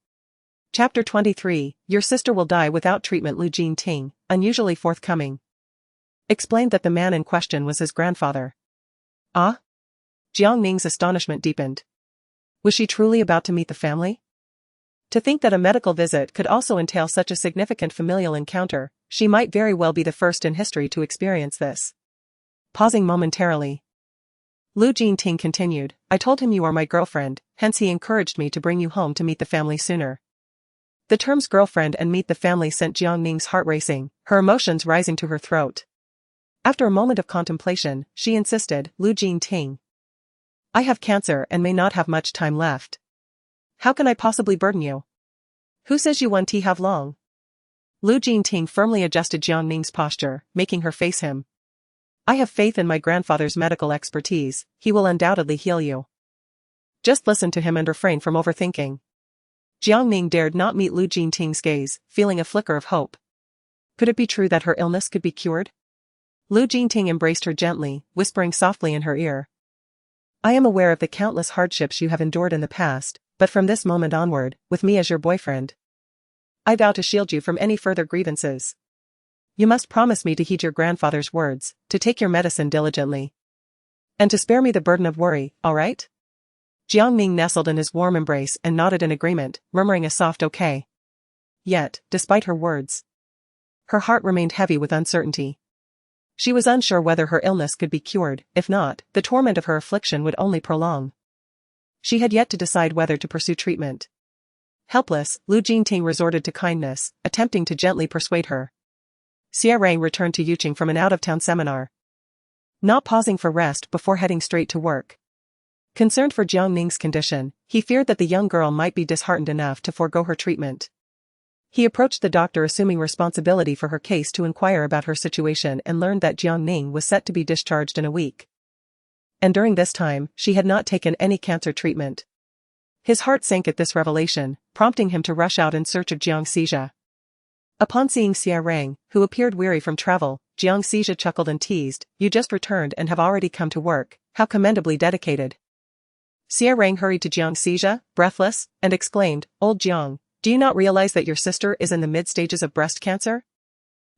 Chapter 23, Your sister will die without treatment. Jiang Ning, unusually forthcoming, explained that the man in question was his grandfather. Ah? Jiang Ning's astonishment deepened. Was she truly about to meet the family? To think that a medical visit could also entail such a significant familial encounter, she might very well be the first in history to experience this. Pausing momentarily, Jiang Ning continued, I told him you are my girlfriend, hence he encouraged me to bring you home to meet the family sooner. The terms girlfriend and meet the family sent Jiang Ning's heart racing, her emotions rising to her throat. After a moment of contemplation, she insisted, Jiang Ning, I have cancer and may not have much time left. How can I possibly burden you? Who says you want to have long? Jiang Ning firmly adjusted Jiang Ning's posture, making her face him. I have faith in my grandfather's medical expertise, he will undoubtedly heal you. Just listen to him and refrain from overthinking. Jiang Ning dared not meet Jiang Ning's gaze, feeling a flicker of hope. Could it be true that her illness could be cured? Jiang Ning embraced her gently, whispering softly in her ear. I am aware of the countless hardships you have endured in the past, but from this moment onward, with me as your boyfriend, I vow to shield you from any further grievances. You must promise me to heed your grandfather's words, to take your medicine diligently, and to spare me the burden of worry, all right? Jiang Ning nestled in his warm embrace and nodded in agreement, murmuring a soft okay. Yet, despite her words, her heart remained heavy with uncertainty. She was unsure whether her illness could be cured, if not, the torment of her affliction would only prolong. She had yet to decide whether to pursue treatment. Helpless, Jiang Ning resorted to kindness, attempting to gently persuade her. Xia Rang returned to Yuqing from an out-of-town seminar, not pausing for rest before heading straight to work. Concerned for Jiang Ning's condition, he feared that the young girl might be disheartened enough to forego her treatment. He approached the doctor assuming responsibility for her case to inquire about her situation and learned that Jiang Ning was set to be discharged in a week. And during this time, she had not taken any cancer treatment. His heart sank at this revelation, prompting him to rush out in search of Jiang Xija. Upon seeing Xia Rang, who appeared weary from travel, Jiang Xija chuckled and teased, You just returned and have already come to work, how commendably dedicated. Xia Rang hurried to Jiang Xija, breathless, and exclaimed, Old Jiang, do you not realize that your sister is in the mid-stages of breast cancer?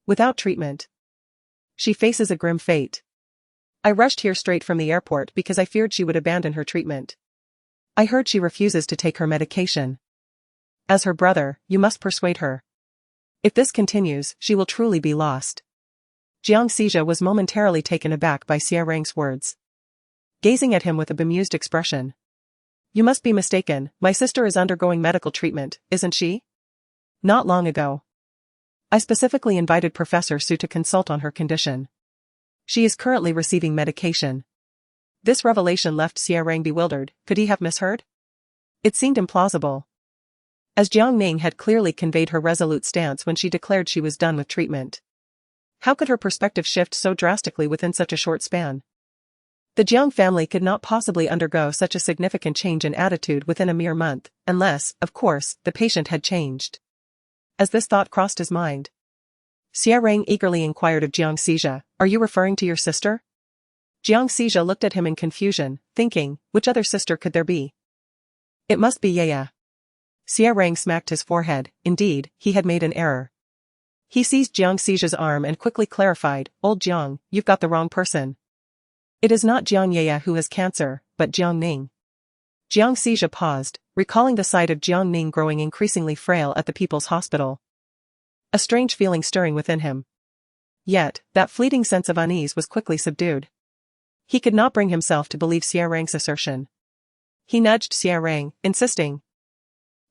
Without treatment, she faces a grim fate. I rushed here straight from the airport because I feared she would abandon her treatment. I heard she refuses to take her medication. As her brother, you must persuade her. If this continues, she will truly be lost. Jiang Xija was momentarily taken aback by Xia Rang's words, gazing at him with a bemused expression. You must be mistaken, my sister is undergoing medical treatment, isn't she? Not long ago, I specifically invited Professor Su to consult on her condition. She is currently receiving medication. This revelation left Xia Rang bewildered. Could he have misheard? It seemed implausible, as Jiang Ning had clearly conveyed her resolute stance when she declared she was done with treatment. How could her perspective shift so drastically within such a short span? The Jiang family could not possibly undergo such a significant change in attitude within a mere month, unless, of course, the patient had changed. As this thought crossed his mind, Xia Rang eagerly inquired of Jiang Xija, Are you referring to your sister? Jiang Xija looked at him in confusion, thinking, which other sister could there be? It must be Yaya. Xia Rang smacked his forehead. Indeed, he had made an error. He seized Jiang Xija's arm and quickly clarified, Old Jiang, you've got the wrong person. It is not Jiang Yaya who has cancer, but Jiang Ning. Jiang Xija paused, recalling the sight of Jiang Ning growing increasingly frail at the People's Hospital. A strange feeling stirring within him. Yet, that fleeting sense of unease was quickly subdued. He could not bring himself to believe Xia Rang's assertion. He nudged Xia Rang, insisting,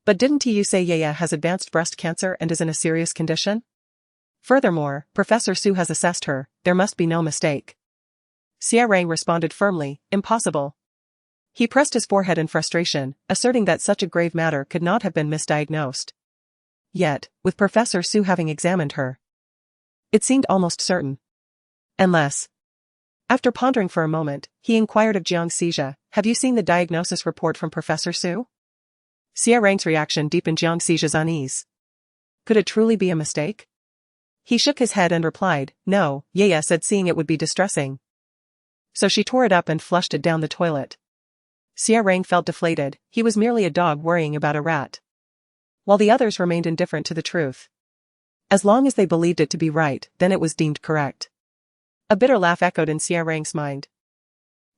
But didn't you say Yaya has advanced breast cancer and is in a serious condition? Furthermore, Professor Su has assessed her, there must be no mistake. Xia Rang responded firmly, Impossible. He pressed his forehead in frustration, asserting that such a grave matter could not have been misdiagnosed. Yet, with Professor Su having examined her, it seemed almost certain. Unless. After pondering for a moment, he inquired of Jiang Xizha, "Have you seen the diagnosis report from Professor Su?" Xia Rang's reaction deepened Jiang Xizha's unease. Could it truly be a mistake? He shook his head and replied, "No," Yaya said, seeing it would be distressing. So she tore it up and flushed it down the toilet. Xia Rang felt deflated. He was merely a dog worrying about a rat. While the others remained indifferent to the truth. As long as they believed it to be right, then it was deemed correct. A bitter laugh echoed in Xia Rang's mind,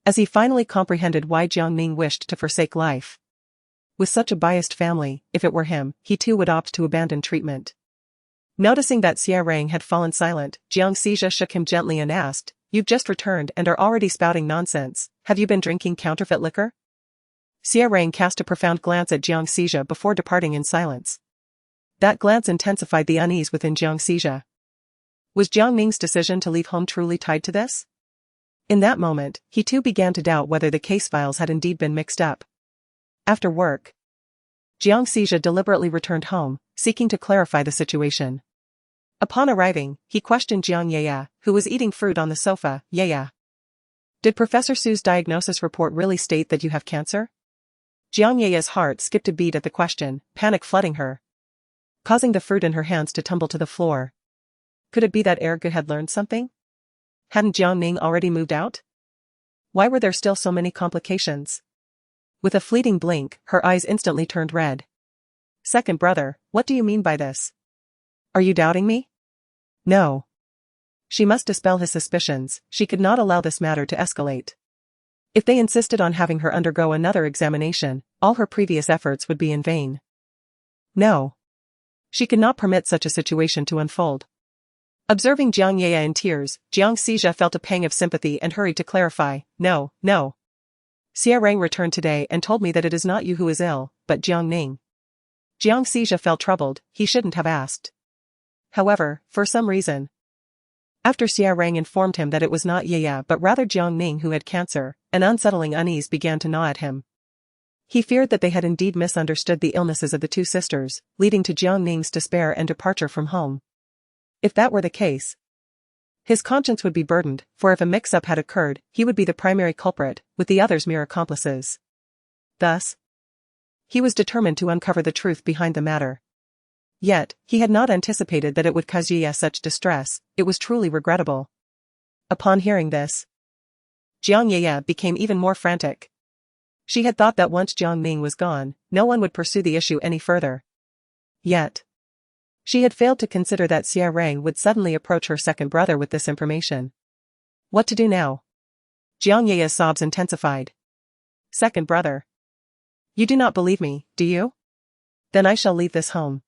as he finally comprehended why Jiang Ning wished to forsake life. With such a biased family, if it were him, he too would opt to abandon treatment. Noticing that Xia Rang had fallen silent, Jiang Xizha shook him gently and asked, "You've just returned and are already spouting nonsense. Have you been drinking counterfeit liquor?" Xia Rang cast a profound glance at Jiang Xizha before departing in silence. That glance intensified the unease within Jiang Xizha. Was Jiang Ning's decision to leave home truly tied to this? In that moment, he too began to doubt whether the case files had indeed been mixed up. After work, Jiang Xizha deliberately returned home, seeking to clarify the situation. Upon arriving, he questioned Jiang Yaya, who was eating fruit on the sofa. "Yaya, did Professor Su's diagnosis report really state that you have cancer?" Jiang Yaya's heart skipped a beat at the question, panic flooding her, causing the fruit in her hands to tumble to the floor. Could it be that Erge had learned something? Hadn't Jiang Ning already moved out? Why were there still so many complications? With a fleeting blink, her eyes instantly turned red. "Second brother, what do you mean by this? Are you doubting me?" No. She must dispel his suspicions. She could not allow this matter to escalate. If they insisted on having her undergo another examination, all her previous efforts would be in vain. No. She could not permit such a situation to unfold. Observing Jiang Yaya in tears, Jiang Xizha felt a pang of sympathy and hurried to clarify, "No, no. Xia Rang returned today and told me that it is not you who is ill, but Jiang Ning." Jiang Xizha felt troubled. He shouldn't have asked. However, for some reason, after Xia Rang informed him that it was not Yaya but rather Jiang Ning who had cancer, an unsettling unease began to gnaw at him. He feared that they had indeed misunderstood the illnesses of the two sisters, leading to Jiang Ning's despair and departure from home. If that were the case, his conscience would be burdened, for if a mix-up had occurred, he would be the primary culprit, with the others mere accomplices. Thus, he was determined to uncover the truth behind the matter. Yet, he had not anticipated that it would cause Yaya such distress. It was truly regrettable. Upon hearing this, Jiang Yaya became even more frantic. She had thought that once Jiang Ning was gone, no one would pursue the issue any further. Yet, she had failed to consider that Xia Rang would suddenly approach her second brother with this information. What to do now? Jiang Yaya's sobs intensified. "Second brother. You do not believe me, do you? Then I shall leave this home.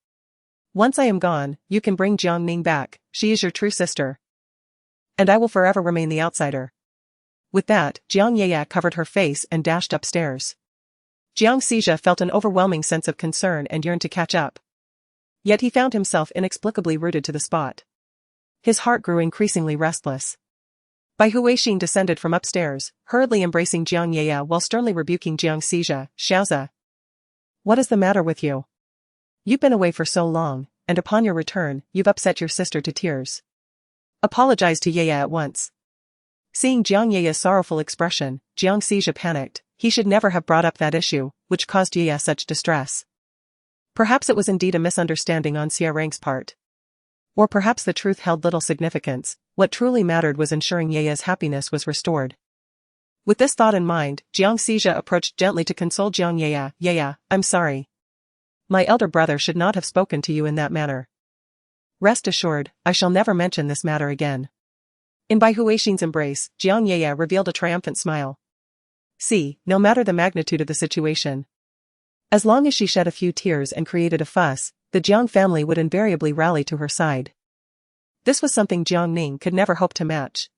Once I am gone, you can bring Jiang Ning back. She is your true sister. And I will forever remain the outsider." With that, Jiang Yaya covered her face and dashed upstairs. Jiang Xizha felt an overwhelming sense of concern and yearned to catch up. Yet he found himself inexplicably rooted to the spot. His heart grew increasingly restless. Bai Huixin descended from upstairs, hurriedly embracing Jiang Yaya while sternly rebuking Jiang Xizha. "Xiaozi, what is the matter with you? You've been away for so long, and upon your return, you've upset your sister to tears. Apologize to Yaya at once." Seeing Jiang Yaya's sorrowful expression, Jiang Xizha panicked. He should never have brought up that issue, which caused Yaya such distress. Perhaps it was indeed a misunderstanding on Xia Rang's part. Or perhaps the truth held little significance. What truly mattered was ensuring Yaya's happiness was restored. With this thought in mind, Jiang Xizha approached gently to console Jiang Yaya. "Yaya, I'm sorry. My elder brother should not have spoken to you in that manner. Rest assured, I shall never mention this matter again." In Bai Huixin's embrace, Jiang Yaya revealed a triumphant smile. See, no matter the magnitude of the situation, as long as she shed a few tears and created a fuss, the Jiang family would invariably rally to her side. This was something Jiang Ning could never hope to match.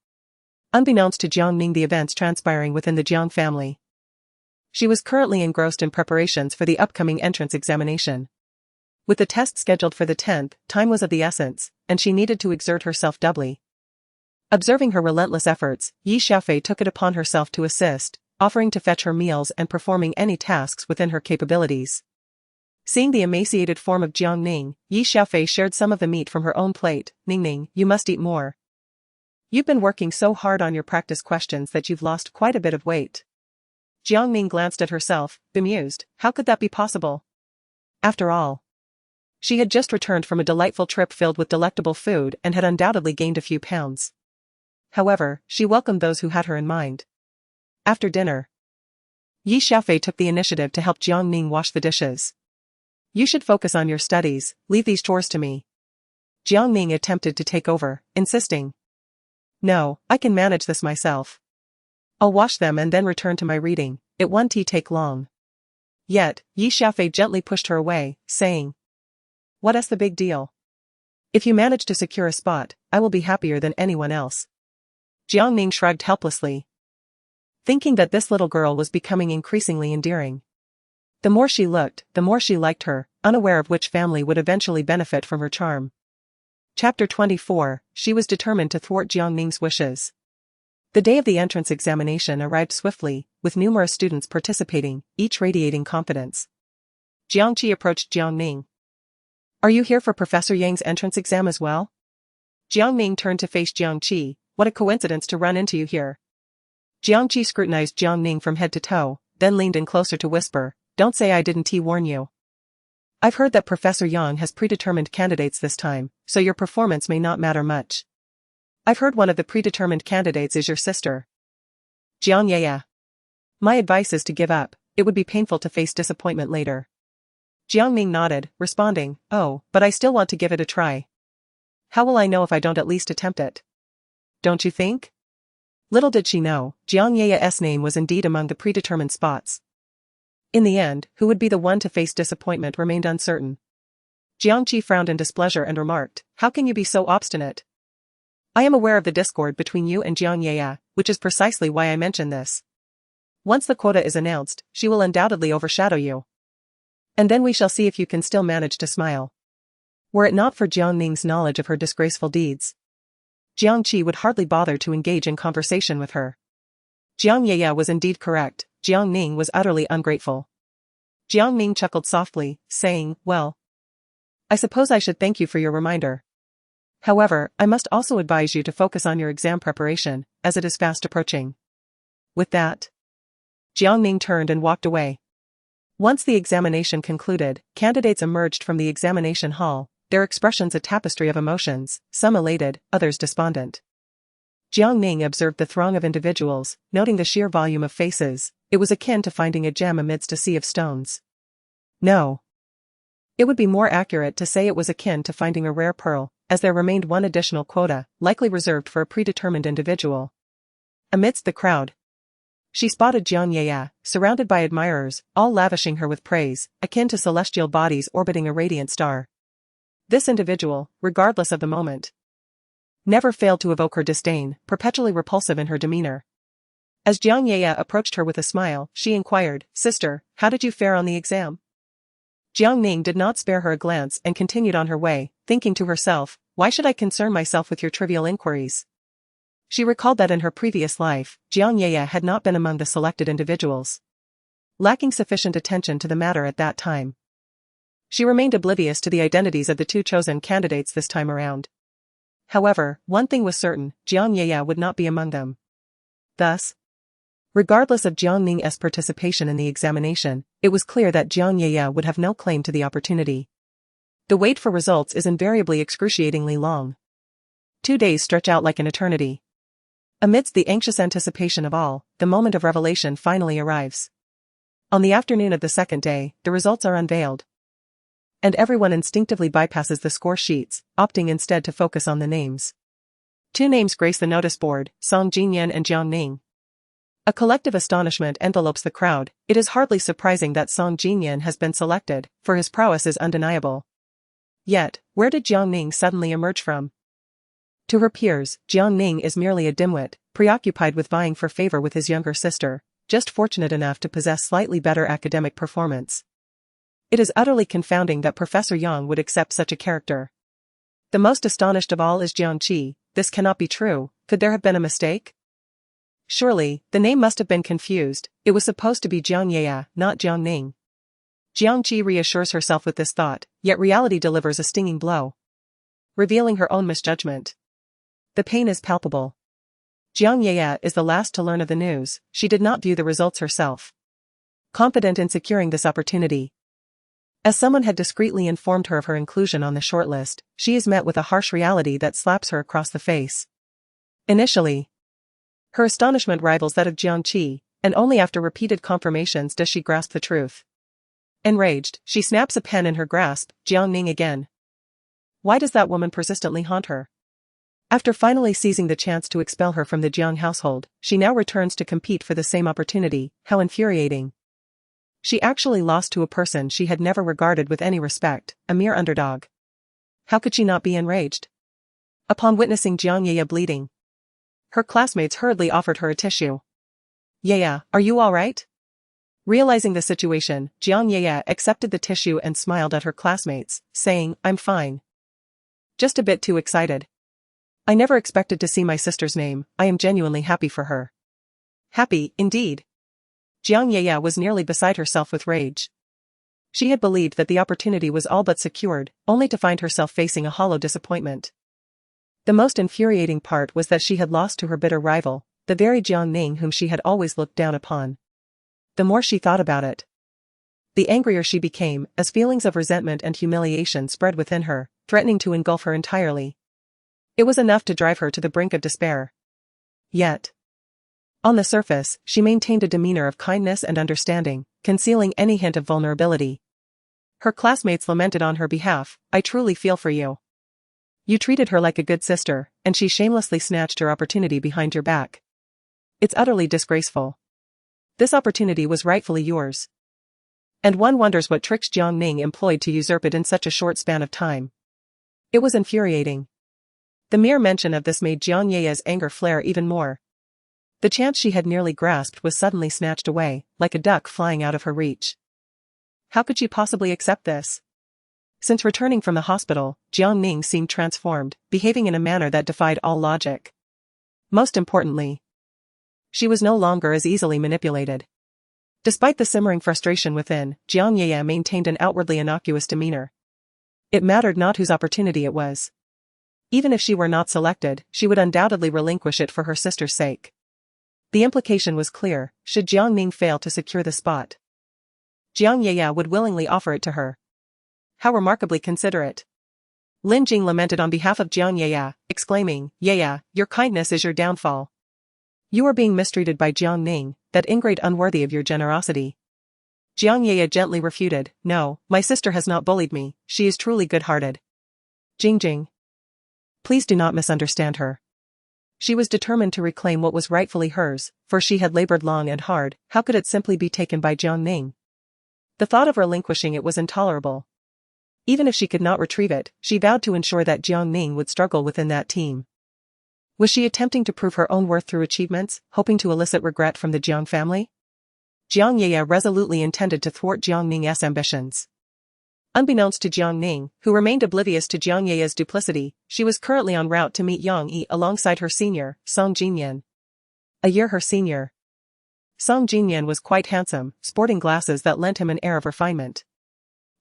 Unbeknownst to Jiang Ning, the events transpiring within the Jiang family. She was currently engrossed in preparations for the upcoming entrance examination. With the test scheduled for the 10th, time was of the essence, and she needed to exert herself doubly. Observing her relentless efforts, Yi Xiaofei took it upon herself to assist, offering to fetch her meals and performing any tasks within her capabilities. Seeing the emaciated form of Jiang Ning, Yi Xiaofei shared some of the meat from her own plate. Ning, you must eat more. You've been working so hard on your practice questions that you've lost quite a bit of weight. Jiang Ning glanced at herself, bemused. How could that be possible? After all, she had just returned from a delightful trip filled with delectable food and had undoubtedly gained a few pounds. However, she welcomed those who had her in mind. After dinner, Yi Xiaofei took the initiative to help Jiang Ning wash the dishes. You should focus on your studies, leave these chores to me. Jiang Ning attempted to take over, insisting. No, I can manage this myself. I'll wash them and then return to my reading, it won't take long. Yet, Yi Xiaofei gently pushed her away, saying. What's the big deal? If you manage to secure a spot, I will be happier than anyone else. Jiang Ning shrugged helplessly, thinking that this little girl was becoming increasingly endearing. The more she looked, the more she liked her, unaware of which family would eventually benefit from her charm. Chapter 24, she was determined to thwart Jiang Ning's wishes. The day of the entrance examination arrived swiftly, with numerous students participating, each radiating confidence. Jiang Qi approached Jiang Ning. Are you here for Professor Yang's entrance exam as well? Jiang Ning turned to face Jiang Qi. What a coincidence to run into you here. Jiang Qi scrutinized Jiang Ning from head to toe, then leaned in closer to whisper, Don't say I didn't warn you. I've heard that Professor Yang has predetermined candidates this time, so your performance may not matter much. I've heard one of the predetermined candidates is your sister. Jiang Yaya. My advice is to give up, it would be painful to face disappointment later. Jiang Ning nodded, responding, Oh, but I still want to give it a try. How will I know if I don't at least attempt it? Don't you think? Little did she know, Jiang Yaya's name was indeed among the predetermined spots. In the end, who would be the one to face disappointment remained uncertain. Jiang Qi frowned in displeasure and remarked, How can you be so obstinate? I am aware of the discord between you and Jiang Yaya, which is precisely why I mention this. Once the quota is announced, she will undoubtedly overshadow you. And then we shall see if you can still manage to smile. Were it not for Jiang Ning's knowledge of her disgraceful deeds, Jiang Qi would hardly bother to engage in conversation with her. Jiang Yaya was indeed correct, Jiang Ning was utterly ungrateful. Jiang Ning chuckled softly, saying, Well, I suppose I should thank you for your reminder. However, I must also advise you to focus on your exam preparation, as it is fast approaching. With that, Jiang Ning turned and walked away. Once the examination concluded, candidates emerged from the examination hall, their expressions a tapestry of emotions, some elated, others despondent. Jiang Ning observed the throng of individuals, noting the sheer volume of faces. It was akin to finding a gem amidst a sea of stones. No. It would be more accurate to say it was akin to finding a rare pearl, as there remained one additional quota, likely reserved for a predetermined individual. Amidst the crowd, she spotted Jiang Yaya, surrounded by admirers, all lavishing her with praise, akin to celestial bodies orbiting a radiant star. This individual, regardless of the moment, never failed to evoke her disdain, perpetually repulsive in her demeanor. As Jiang Yaya approached her with a smile, she inquired, Sister, how did you fare on the exam? Jiang Ning did not spare her a glance and continued on her way, thinking to herself, Why should I concern myself with your trivial inquiries? She recalled that in her previous life, Jiang Yaya had not been among the selected individuals. Lacking sufficient attention to the matter at that time, she remained oblivious to the identities of the two chosen candidates this time around. However, one thing was certain, Jiang Yaya would not be among them. Thus, regardless of Jiang Ning's participation in the examination, it was clear that Jiang Yaya would have no claim to the opportunity. The wait for results is invariably excruciatingly long. 2 days stretch out like an eternity. Amidst the anxious anticipation of all, the moment of revelation finally arrives. On the afternoon of the second day, the results are unveiled. And everyone instinctively bypasses the score sheets, opting instead to focus on the names. 2 names grace the notice board, Song Jinyan and Jiang Ning. A collective astonishment envelopes the crowd. It is hardly surprising that Song Jinyan has been selected, for his prowess is undeniable. Yet, where did Jiang Ning suddenly emerge from? To her peers, Jiang Ning is merely a dimwit, preoccupied with vying for favor with his younger sister, just fortunate enough to possess slightly better academic performance. It is utterly confounding that Professor Yang would accept such a character. The most astonished of all is Jiang Qi. This cannot be true. Could there have been a mistake? Surely, the name must have been confused, it was supposed to be Jiang Ye, not Jiang Ning. Jiang Qi reassures herself with this thought, yet reality delivers a stinging blow, revealing her own misjudgment. The pain is palpable. Jiang Ye is the last to learn of the news. She did not view the results herself, confident in securing this opportunity. As someone had discreetly informed her of her inclusion on the shortlist, she is met with a harsh reality that slaps her across the face. Initially, her astonishment rivals that of Jiang Qi, and only after repeated confirmations does she grasp the truth. Enraged, she snaps a pen in her grasp, Jiang Ning again. Why does that woman persistently haunt her? After finally seizing the chance to expel her from the Jiang household, she now returns to compete for the same opportunity. How infuriating. She actually lost to a person she had never regarded with any respect, a mere underdog. How could she not be enraged? Upon witnessing Jiang Ye bleeding, her classmates hurriedly offered her a tissue. Ye, are you all right? Realizing the situation, Jiang Ye accepted the tissue and smiled at her classmates, saying, I'm fine. Just a bit too excited. I never expected to see my sister's name. I am genuinely happy for her. Happy, indeed. Jiang Ye was nearly beside herself with rage. She had believed that the opportunity was all but secured, only to find herself facing a hollow disappointment. The most infuriating part was that she had lost to her bitter rival, the very Jiang Ning whom she had always looked down upon. The more she thought about it, the angrier she became, as feelings of resentment and humiliation spread within her, threatening to engulf her entirely. It was enough to drive her to the brink of despair. Yet, on the surface, she maintained a demeanor of kindness and understanding, concealing any hint of vulnerability. Her classmates lamented on her behalf, I truly feel for you. You treated her like a good sister, and she shamelessly snatched your opportunity behind your back. It's utterly disgraceful. This opportunity was rightfully yours. And one wonders what tricks Jiang Ning employed to usurp it in such a short span of time. It was infuriating. The mere mention of this made Jiang Ye's anger flare even more. The chance she had nearly grasped was suddenly snatched away, like a duck flying out of her reach. How could she possibly accept this? Since returning from the hospital, Jiang Ning seemed transformed, behaving in a manner that defied all logic. Most importantly, she was no longer as easily manipulated. Despite the simmering frustration within, Jiang Ye maintained an outwardly innocuous demeanor. It mattered not whose opportunity it was. Even if she were not selected, she would undoubtedly relinquish it for her sister's sake. The implication was clear: should Jiang Ning fail to secure the spot, Jiang Ye would willingly offer it to her. How remarkably considerate. Lin Jing lamented on behalf of Jiang Ye, exclaiming, Ye, your kindness is your downfall. You are being mistreated by Jiang Ning, that ingrate unworthy of your generosity. Jiang Ye gently refuted, No, my sister has not bullied me, she is truly good-hearted. Jing. Please do not misunderstand her. She was determined to reclaim what was rightfully hers, for she had labored long and hard. How could it simply be taken by Jiang Ning? The thought of relinquishing it was intolerable. Even if she could not retrieve it, she vowed to ensure that Jiang Ning would struggle within that team. Was she attempting to prove her own worth through achievements, hoping to elicit regret from the Jiang family? Jiang Ye resolutely intended to thwart Jiang Ning's ambitions. Unbeknownst to Jiang Ning, who remained oblivious to Jiang Ye's duplicity, she was currently en route to meet Yang Yi alongside her senior, Song Jinyan. A year her senior. Song Jinyan was quite handsome, sporting glasses that lent him an air of refinement.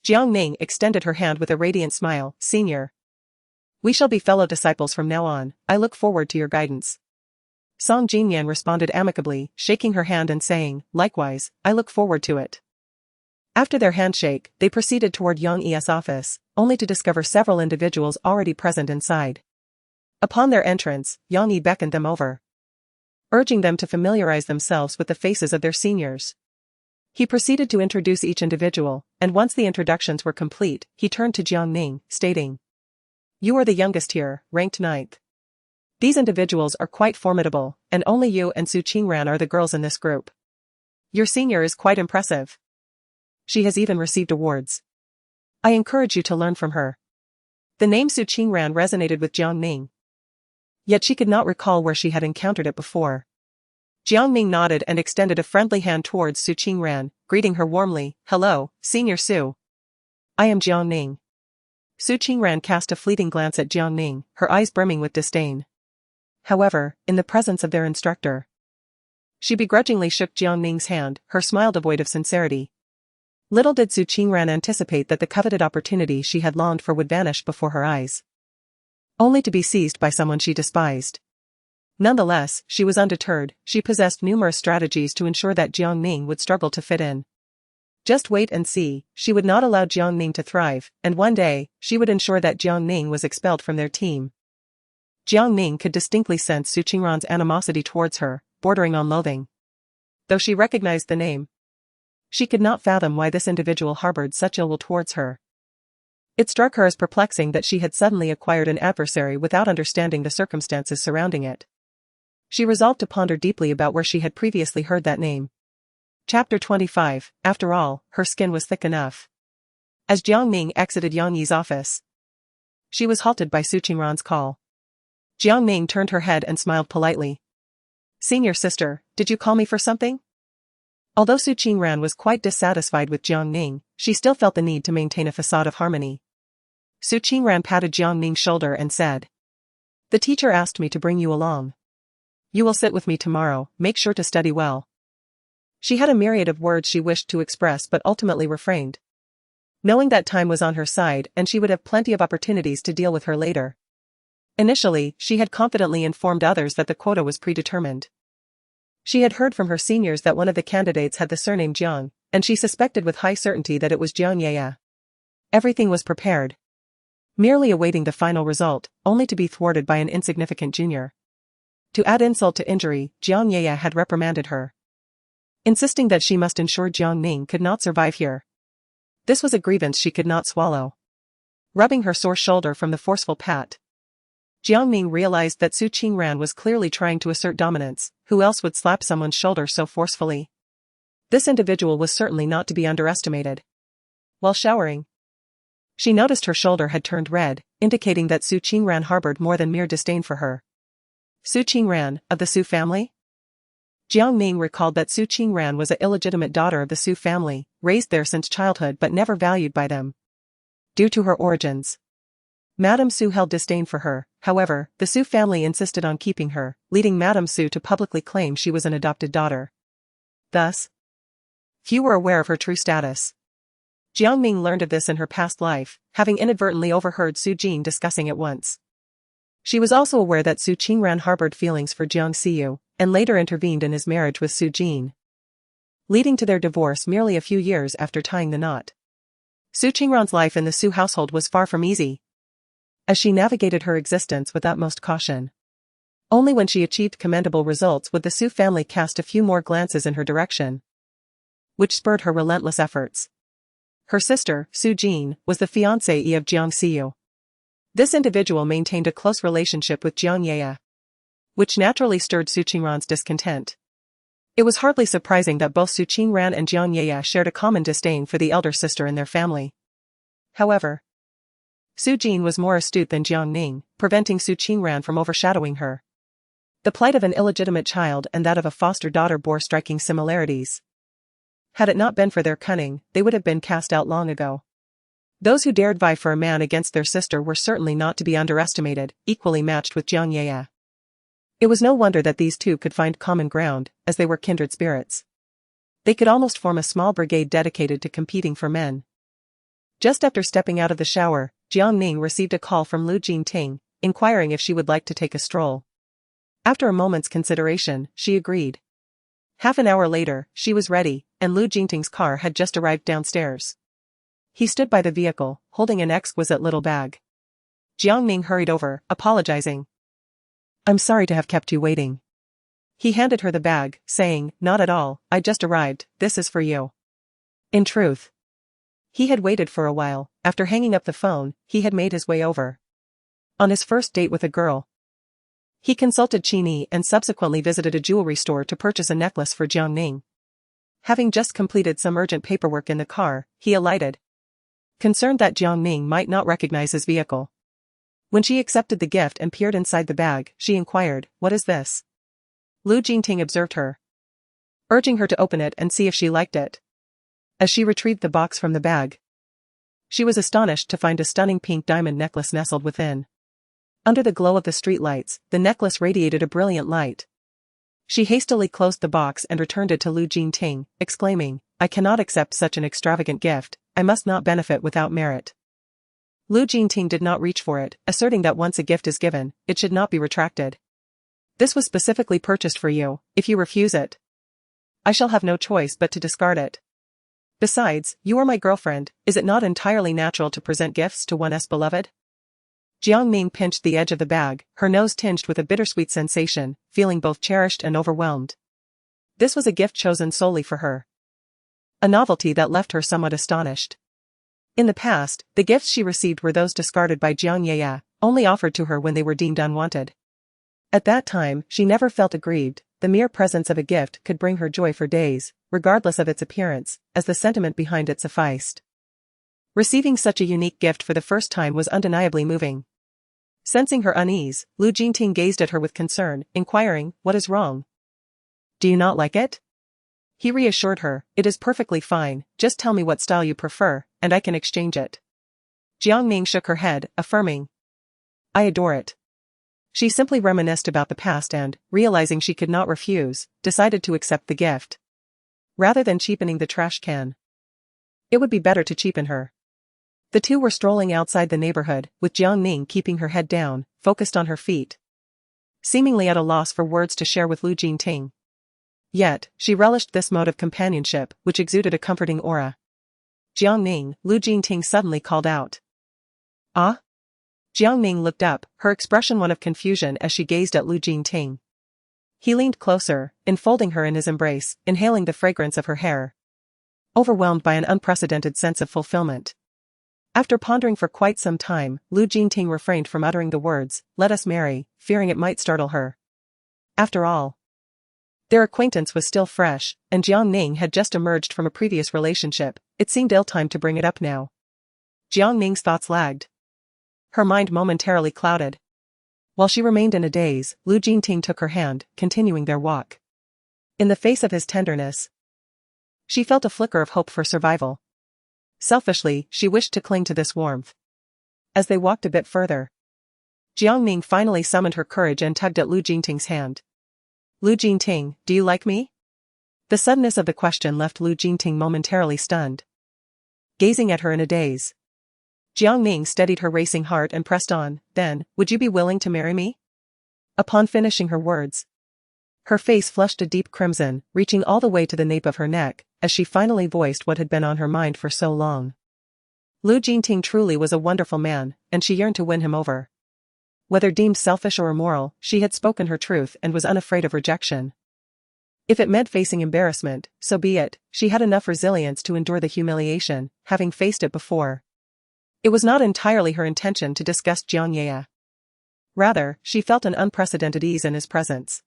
Jiang Ning extended her hand with a radiant smile, Senior. We shall be fellow disciples from now on, I look forward to your guidance. Song Jinyan responded amicably, shaking her hand and saying, Likewise, I look forward to it. After their handshake, they proceeded toward Yang Yi's office, only to discover several individuals already present inside. Upon their entrance, Yang Yi beckoned them over, urging them to familiarize themselves with the faces of their seniors. He proceeded to introduce each individual, and once the introductions were complete, he turned to Jiang Ning, stating, You are the youngest here, ranked 9th. These individuals are quite formidable, and only you and Su Qingran are the girls in this group. Your senior is quite impressive. She has even received awards. I encourage you to learn from her. The name Su Qingran resonated with Jiang Ning. Yet she could not recall where she had encountered it before. Jiang Ning nodded and extended a friendly hand towards Su Qingran, greeting her warmly, Hello, Senior Su. I am Jiang Ning. Su Qingran cast a fleeting glance at Jiang Ning, her eyes brimming with disdain. However, in the presence of their instructor, She begrudgingly shook Jiang Ning's hand, her smile devoid of sincerity. Little did Su Qingran anticipate that the coveted opportunity she had longed for would vanish before her eyes, only to be seized by someone she despised. Nonetheless, she was undeterred. She possessed numerous strategies to ensure that Jiang Ning would struggle to fit in. Just wait and see, she would not allow Jiang Ning to thrive, and one day, she would ensure that Jiang Ning was expelled from their team. Jiang Ning could distinctly sense Su Qingran's animosity towards her, bordering on loathing. Though she recognized the name, she could not fathom why this individual harbored such ill will towards her. It struck her as perplexing that she had suddenly acquired an adversary without understanding the circumstances surrounding it. She resolved to ponder deeply about where she had previously heard that name. Chapter 25. After all, her skin was thick enough. As Jiang Ning exited Yang Yi's office, she was halted by Su Qingran's call. Jiang Ning turned her head and smiled politely. "Senior sister, did you call me for something?" Although Su Qingran was quite dissatisfied with Jiang Ning, she still felt the need to maintain a facade of harmony. Su Qingran patted Jiang Ning's shoulder and said, "The teacher asked me to bring you along. You will sit with me tomorrow, make sure to study well." She had a myriad of words she wished to express but ultimately refrained, knowing that time was on her side and she would have plenty of opportunities to deal with her later. Initially, she had confidently informed others that the quota was predetermined. She had heard from her seniors that one of the candidates had the surname Jiang, and she suspected with high certainty that it was Jiang Ye. Everything was prepared, merely awaiting the final result, only to be thwarted by an insignificant junior. To add insult to injury, Jiang Ye had reprimanded her, insisting that she must ensure Jiang Ning could not survive here. This was a grievance she could not swallow. Rubbing her sore shoulder from the forceful pat, Jiang Ning realized that Su Qingran was clearly trying to assert dominance. Who else would slap someone's shoulder so forcefully? This individual was certainly not to be underestimated. While showering, she noticed her shoulder had turned red, indicating that Su Qingran harbored more than mere disdain for her. Su Qingran, of the Su family? Jiang Ning recalled that Su Qingran was an illegitimate daughter of the Su family, raised there since childhood but never valued by them, due to her origins. Madame Su held disdain for her. However, the Su family insisted on keeping her, leading Madame Su to publicly claim she was an adopted daughter. Thus, few were aware of her true status. Jiang Ning learned of this in her past life, having inadvertently overheard Su Jin discussing it once. She was also aware that Su Qingran harbored feelings for Jiang Xiu, and later intervened in his marriage with Su Jin, leading to their divorce merely a few years after tying the knot. Su Qingran's life in the Su household was far from easy, as she navigated her existence with utmost caution. Only when she achieved commendable results would the Su family cast a few more glances in her direction, which spurred her relentless efforts. Her sister, Su Jin, was the fiancée of Jiang Xiu. This individual maintained a close relationship with Jiang Ye, which naturally stirred Su Qingran's discontent. It was hardly surprising that both Su Qingran and Jiang Ye shared a common disdain for the elder sister in their family. However, Su Jin was more astute than Jiang Ning, preventing Su Qingran from overshadowing her. The plight of an illegitimate child and that of a foster daughter bore striking similarities. Had it not been for their cunning, they would have been cast out long ago. Those who dared vie for a man against their sister were certainly not to be underestimated, equally matched with Jiang Ye. It was no wonder that these two could find common ground, as they were kindred spirits. They could almost form a small brigade dedicated to competing for men. Just after stepping out of the shower, Jiang Ning received a call from Lu Jingting, inquiring if she would like to take a stroll. After a moment's consideration, she agreed. Half an hour later, she was ready, and Lu Jingting's car had just arrived downstairs. He stood by the vehicle, holding an exquisite little bag. Jiang Ning hurried over, apologizing. "I'm sorry to have kept you waiting." He handed her the bag, saying, "Not at all, I just arrived, this is for you." In truth, he had waited for a while. After hanging up the phone, he had made his way over. On his first date with a girl, he consulted Qini and subsequently visited a jewelry store to purchase a necklace for Jiang Ning. Having just completed some urgent paperwork in the car, he alighted, concerned that Jiang Ning might not recognize his vehicle. When she accepted the gift and peered inside the bag, she inquired, "What is this?" Lu Jingting observed her, urging her to open it and see if she liked it. As she retrieved the box from the bag, she was astonished to find a stunning pink diamond necklace nestled within. Under the glow of the streetlights, the necklace radiated a brilliant light, She hastily closed the box and returned it to Lu Jingting, exclaiming, "I cannot accept such an extravagant gift, I must not benefit without merit." Lu Jingting did not reach for it, asserting that once a gift is given, it should not be retracted. "This was specifically purchased for you, if you refuse it, I shall have no choice but to discard it. Besides, you are my girlfriend, is it not entirely natural to present gifts to one's beloved?" Jiang Ning pinched the edge of the bag, her nose tinged with a bittersweet sensation, feeling both cherished and overwhelmed. This was a gift chosen solely for her. A novelty that left her somewhat astonished. In the past, the gifts she received were those discarded by Jiang Yaya, only offered to her when they were deemed unwanted. At that time, she never felt aggrieved, the mere presence of a gift could bring her joy for days, regardless of its appearance, as the sentiment behind it sufficed. Receiving such a unique gift for the first time was undeniably moving. Sensing her unease, Lu Jingting gazed at her with concern, inquiring, "What is wrong? Do you not like it?" He reassured her, "It is perfectly fine, just tell me what style you prefer, and I can exchange it." Jiang Ning shook her head, affirming, "I adore it." She simply reminisced about the past and, realizing she could not refuse, decided to accept the gift. Rather than cheapening the trash can, it would be better to cheapen her. The two were strolling outside the neighborhood, with Jiang Ning keeping her head down, focused on her feet, seemingly at a loss for words to share with Lu Jingting. Yet, she relished this mode of companionship, which exuded a comforting aura. "Jiang Ning," Lu Jingting suddenly called out. "Ah?" Jiang Ning looked up, her expression one of confusion as she gazed at Lu Jingting. He leaned closer, enfolding her in his embrace, inhaling the fragrance of her hair, overwhelmed by an unprecedented sense of fulfillment. After pondering for quite some time, Lu Jingting refrained from uttering the words, "Let us marry," fearing it might startle her. After all, their acquaintance was still fresh, and Jiang Ning had just emerged from a previous relationship. It seemed ill-timed to bring it up now. Jiang Ning's thoughts lagged. Her mind momentarily clouded. While she remained in a daze, Lu Jingting took her hand, continuing their walk. In the face of his tenderness, she felt a flicker of hope for survival. Selfishly, she wished to cling to this warmth. As they walked a bit further, Jiang Ning finally summoned her courage and tugged at Lu Jingting's hand. "Lu Jingting, do you like me?" The suddenness of the question left Lu Jingting momentarily stunned, gazing at her in a daze. Jiang Ning steadied her racing heart and pressed on, "Then, would you be willing to marry me?" Upon finishing her words, her face flushed a deep crimson, reaching all the way to the nape of her neck, as she finally voiced what had been on her mind for so long. Lu Jingting truly was a wonderful man, and she yearned to win him over. Whether deemed selfish or immoral, she had spoken her truth and was unafraid of rejection. If it meant facing embarrassment, so be it, she had enough resilience to endure the humiliation, having faced it before. It was not entirely her intention to disgust Jiang Yaya. Rather, she felt an unprecedented ease in his presence.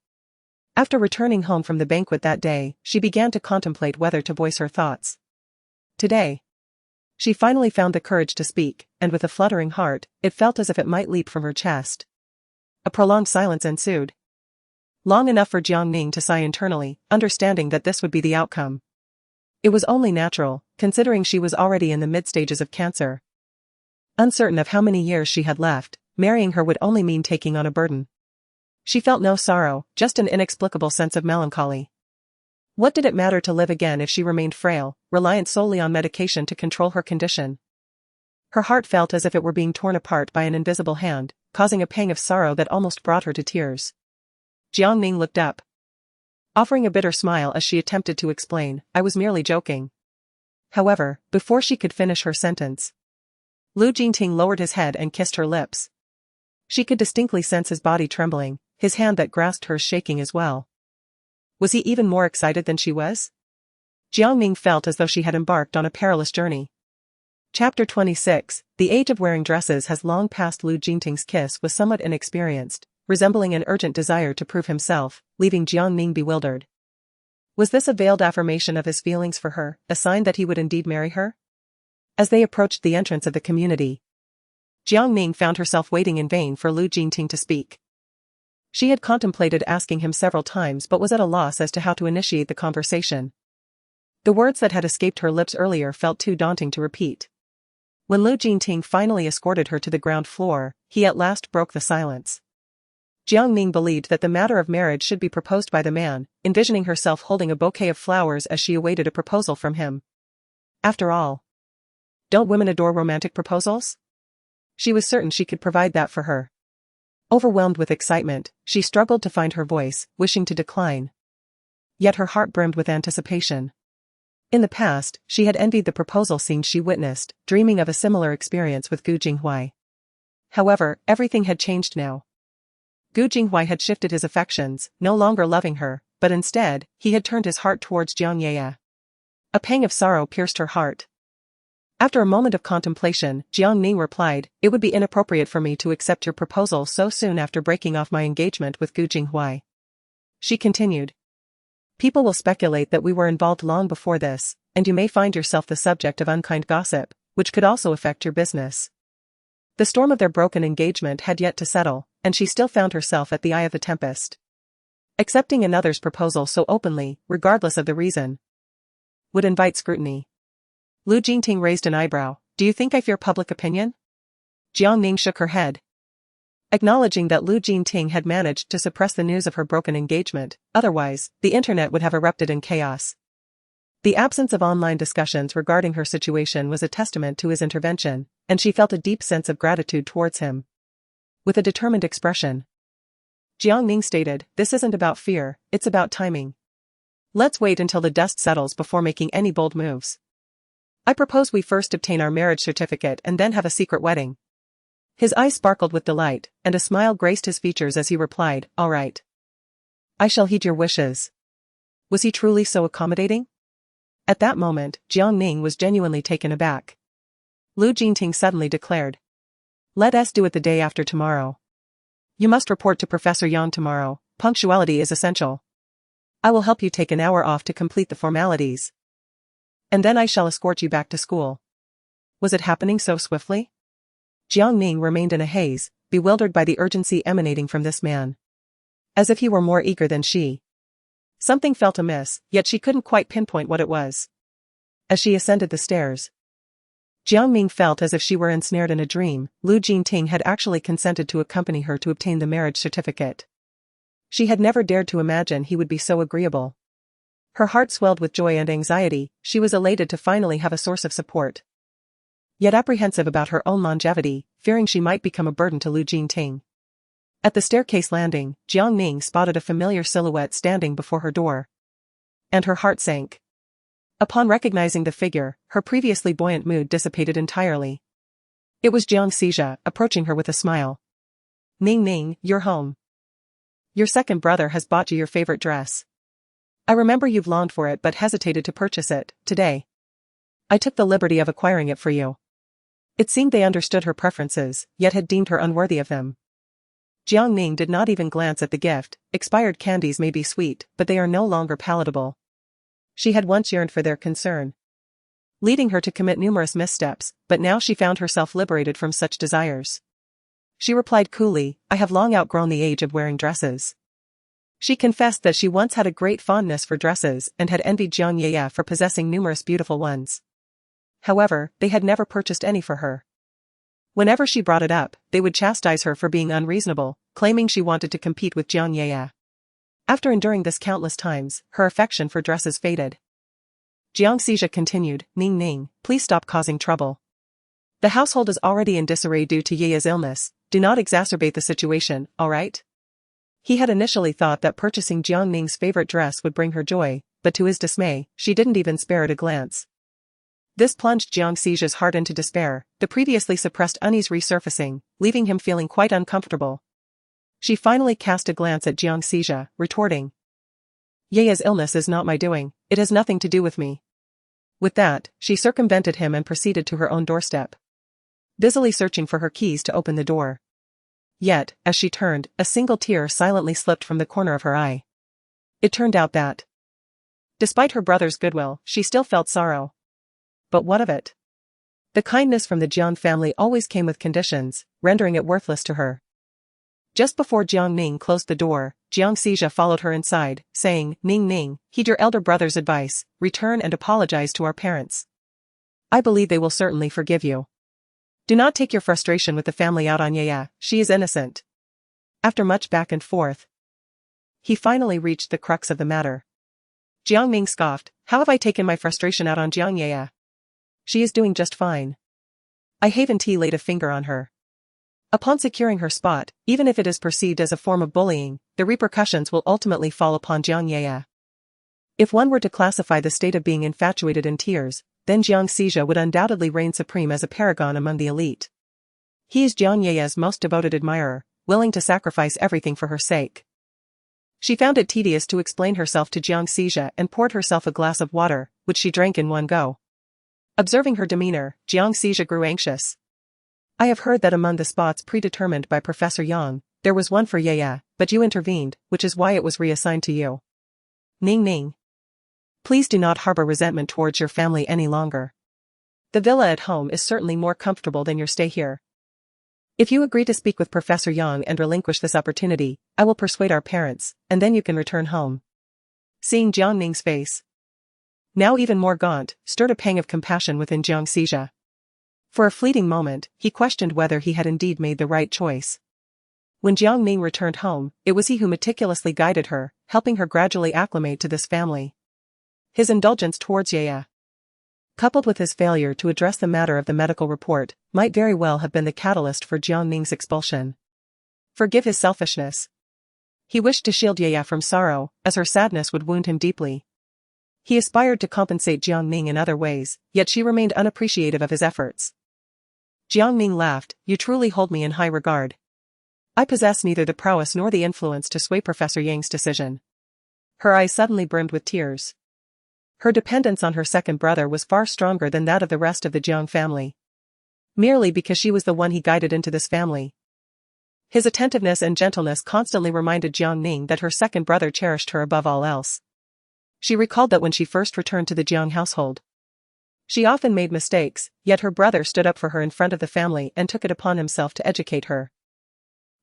After returning home from the banquet that day, she began to contemplate whether to voice her thoughts. Today, she finally found the courage to speak, and with a fluttering heart, it felt as if it might leap from her chest. A prolonged silence ensued. Long enough for Jiang Ning to sigh internally, understanding that this would be the outcome. It was only natural, considering she was already in the mid-stages of cancer. Uncertain of how many years she had left, marrying her would only mean taking on a burden. She felt no sorrow, just an inexplicable sense of melancholy. What did it matter to live again if she remained frail, reliant solely on medication to control her condition? Her heart felt as if it were being torn apart by an invisible hand, causing a pang of sorrow that almost brought her to tears. Jiang Ning looked up, offering a bitter smile as she attempted to explain, "I was merely joking." However, before she could finish her sentence, Lu Jingting lowered his head and kissed her lips. She could distinctly sense his body trembling, his hand that grasped hers shaking as well. Was he even more excited than she was? Jiang Ning felt as though she had embarked on a perilous journey. Chapter 26, The age of wearing dresses has long passed. Lu Jingting's kiss was somewhat inexperienced, resembling an urgent desire to prove himself, leaving Jiang Ning bewildered. Was this a veiled affirmation of his feelings for her, a sign that he would indeed marry her? As they approached the entrance of the community, Jiang Ning found herself waiting in vain for Lu Jingting to speak. She had contemplated asking him several times but was at a loss as to how to initiate the conversation. The words that had escaped her lips earlier felt too daunting to repeat. When Lu Jingting finally escorted her to the ground floor, he at last broke the silence. Jiang Ning believed that the matter of marriage should be proposed by the man, envisioning herself holding a bouquet of flowers as she awaited a proposal from him. After all, don't women adore romantic proposals? She was certain she could provide that for her. Overwhelmed with excitement, she struggled to find her voice, wishing to decline. Yet her heart brimmed with anticipation. In the past, she had envied the proposal scenes she witnessed, dreaming of a similar experience with Gu Jinghui. However, everything had changed now. Gu Jinghui had shifted his affections, no longer loving her, but instead, he had turned his heart towards Jiang Yeye. A pang of sorrow pierced her heart. After a moment of contemplation, Jiang Ning replied, "It would be inappropriate for me to accept your proposal so soon after breaking off my engagement with Gu Jinghui." She continued, "People will speculate that we were involved long before this, and you may find yourself the subject of unkind gossip, which could also affect your business." The storm of their broken engagement had yet to settle, and she still found herself at the eye of the tempest. Accepting another's proposal so openly, regardless of the reason, would invite scrutiny. Lu Jingting raised an eyebrow. "Do you think I fear public opinion?" Jiang Ning shook her head. Acknowledging that Lu Jingting had managed to suppress the news of her broken engagement, otherwise, the internet would have erupted in chaos. The absence of online discussions regarding her situation was a testament to his intervention, and she felt a deep sense of gratitude towards him. With a determined expression, Jiang Ning stated, "This isn't about fear, it's about timing. Let's wait until the dust settles before making any bold moves. I propose we first obtain our marriage certificate and then have a secret wedding." His eyes sparkled with delight, and a smile graced his features as he replied, "All right. I shall heed your wishes." Was he truly so accommodating? At that moment, Jiang Ning was genuinely taken aback. Lu Jingting suddenly declared, "Let us do it the day after tomorrow. You must report to Professor Yang tomorrow. Punctuality is essential. I will help you take an hour off to complete the formalities. And then I shall escort you back to school." Was it happening so swiftly? Jiang Ning remained in a haze, bewildered by the urgency emanating from this man. As if he were more eager than she. Something felt amiss, yet she couldn't quite pinpoint what it was. As she ascended the stairs, Jiang Ning felt as if she were ensnared in a dream. Lu Jingting had actually consented to accompany her to obtain the marriage certificate. She had never dared to imagine he would be so agreeable. Her heart swelled with joy and anxiety. She was elated to finally have a source of support. Yet apprehensive about her own longevity, fearing she might become a burden to Lu Jingting. At the staircase landing, Jiang Ning spotted a familiar silhouette standing before her door. And her heart sank. Upon recognizing the figure, her previously buoyant mood dissipated entirely. It was Jiang Xijia, approaching her with a smile. "Ning Ning, you're home. Your second brother has bought you your favorite dress. I remember you've longed for it but hesitated to purchase it. Today, I took the liberty of acquiring it for you." It seemed they understood her preferences, yet had deemed her unworthy of them. Jiang Ning did not even glance at the gift. Expired candies may be sweet, but they are no longer palatable. She had once yearned for their concern, leading her to commit numerous missteps, but now she found herself liberated from such desires. She replied coolly, "I have long outgrown the age of wearing dresses." She confessed that she once had a great fondness for dresses and had envied Jiang Yeye for possessing numerous beautiful ones. However, they had never purchased any for her. Whenever she brought it up, they would chastise her for being unreasonable, claiming she wanted to compete with Jiang Yeye. After enduring this countless times, her affection for dresses faded. Jiang Xijia continued, "Ning Ning, please stop causing trouble. The household is already in disarray due to Yeye's illness. Do not exacerbate the situation, alright?" He had initially thought that purchasing Jiang Ning's favorite dress would bring her joy, but to his dismay, she didn't even spare it a glance. This plunged Jiang Xijia's heart into despair, the previously suppressed unease resurfacing, leaving him feeling quite uncomfortable. She finally cast a glance at Jiang Xijia, retorting, "Yeye's illness is not my doing, it has nothing to do with me." With that, she circumvented him and proceeded to her own doorstep, busily searching for her keys to open the door. Yet, as she turned, a single tear silently slipped from the corner of her eye. It turned out that, despite her brother's goodwill, she still felt sorrow. But what of it? The kindness from the Jiang family always came with conditions, rendering it worthless to her. Just before Jiang Ning closed the door, Jiang Xijia followed her inside, saying, "Ning Ning, heed your elder brother's advice, return and apologize to our parents. I believe they will certainly forgive you. Do not take your frustration with the family out on Yeye, she is innocent." After much back and forth, he finally reached the crux of the matter. Jiang Ning scoffed, "How have I taken my frustration out on Jiang Ye? She is doing just fine." I haven't laid a finger on her. Upon securing her spot, even if it is perceived as a form of bullying, the repercussions will ultimately fall upon Jiang Ye. If one were to classify the state of being infatuated in tiers, then Jiang Xizha would undoubtedly reign supreme as a paragon among the elite. He is Jiang Ye's most devoted admirer, willing to sacrifice everything for her sake. She found it tedious to explain herself to Jiang Xizha and poured herself a glass of water, which she drank in one go. Observing her demeanor, Jiang Xizha grew anxious. "I have heard that among the spots predetermined by Professor Yang, there was one for Ye, but you intervened, which is why it was reassigned to you. Ning. Please do not harbor resentment towards your family any longer. The villa at home is certainly more comfortable than your stay here. If you agree to speak with Professor Yang and relinquish this opportunity, I will persuade our parents, and then you can return home." Seeing Jiang Ning's face, now even more gaunt, stirred a pang of compassion within Jiang Xizha. For a fleeting moment, he questioned whether he had indeed made the right choice. When Jiang Ning returned home, it was he who meticulously guided her, helping her gradually acclimate to this family. His indulgence towards Ye, coupled with his failure to address the matter of the medical report, might very well have been the catalyst for Jiang Ning's expulsion. Forgive his selfishness. He wished to shield Ye from sorrow, as her sadness would wound him deeply. He aspired to compensate Jiang Ning in other ways, yet she remained unappreciative of his efforts. Jiang Ning laughed, "You truly hold me in high regard. I possess neither the prowess nor the influence to sway Professor Yang's decision." Her eyes suddenly brimmed with tears. Her dependence on her second brother was far stronger than that of the rest of the Jiang family. Merely because she was the one he guided into this family. His attentiveness and gentleness constantly reminded Jiang Ning that her second brother cherished her above all else. She recalled that when she first returned to the Jiang household, she often made mistakes, yet her brother stood up for her in front of the family and took it upon himself to educate her.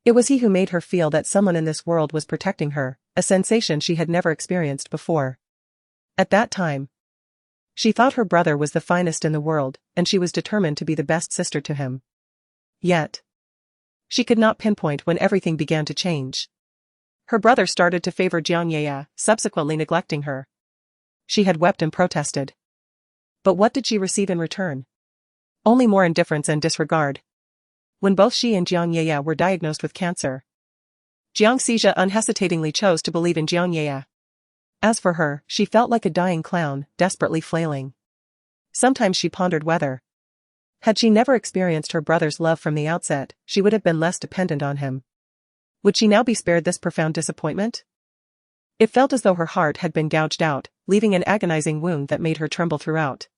It was he who made her feel that someone in this world was protecting her, a sensation she had never experienced before. At that time, she thought her brother was the finest in the world, and she was determined to be the best sister to him. Yet, she could not pinpoint when everything began to change. Her brother started to favor Jiang Ye, subsequently neglecting her. She had wept and protested. But what did she receive in return? Only more indifference and disregard. When both she and Jiang Ye were diagnosed with cancer, Jiang Xizha unhesitatingly chose to believe in Jiang Ye. As for her, she felt like a dying clown, desperately flailing. Sometimes she pondered whether, had she never experienced her brother's love from the outset, she would have been less dependent on him. Would she now be spared this profound disappointment? It felt as though her heart had been gouged out, leaving an agonizing wound that made her tremble throughout.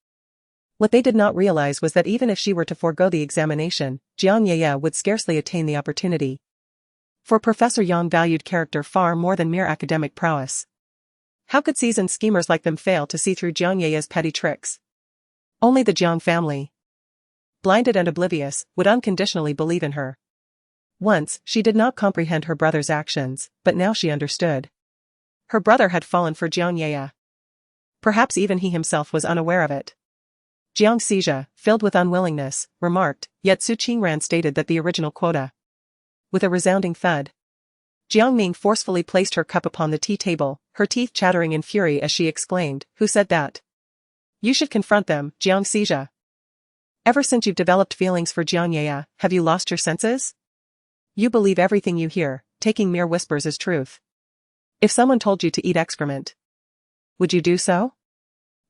What they did not realize was that even if she were to forego the examination, Jiang Ye would scarcely attain the opportunity. For Professor Yang valued character far more than mere academic prowess. How could seasoned schemers like them fail to see through Jiang Ye's petty tricks? Only the Jiang family, blinded and oblivious, would unconditionally believe in her. Once, she did not comprehend her brother's actions, but now she understood. Her brother had fallen for Jiang Ye. Perhaps even he himself was unaware of it. Jiang Xizha, filled with unwillingness, remarked, "Yet Su Qingran stated that the original quota." With a resounding thud, Jiang Ning forcefully placed her cup upon the tea table, her teeth chattering in fury as she exclaimed, "Who said that? You should confront them, Jiang Xizha. Ever since you've developed feelings for Jiang Ye, have you lost your senses? You believe everything you hear, taking mere whispers as truth. If someone told you to eat excrement, would you do so?"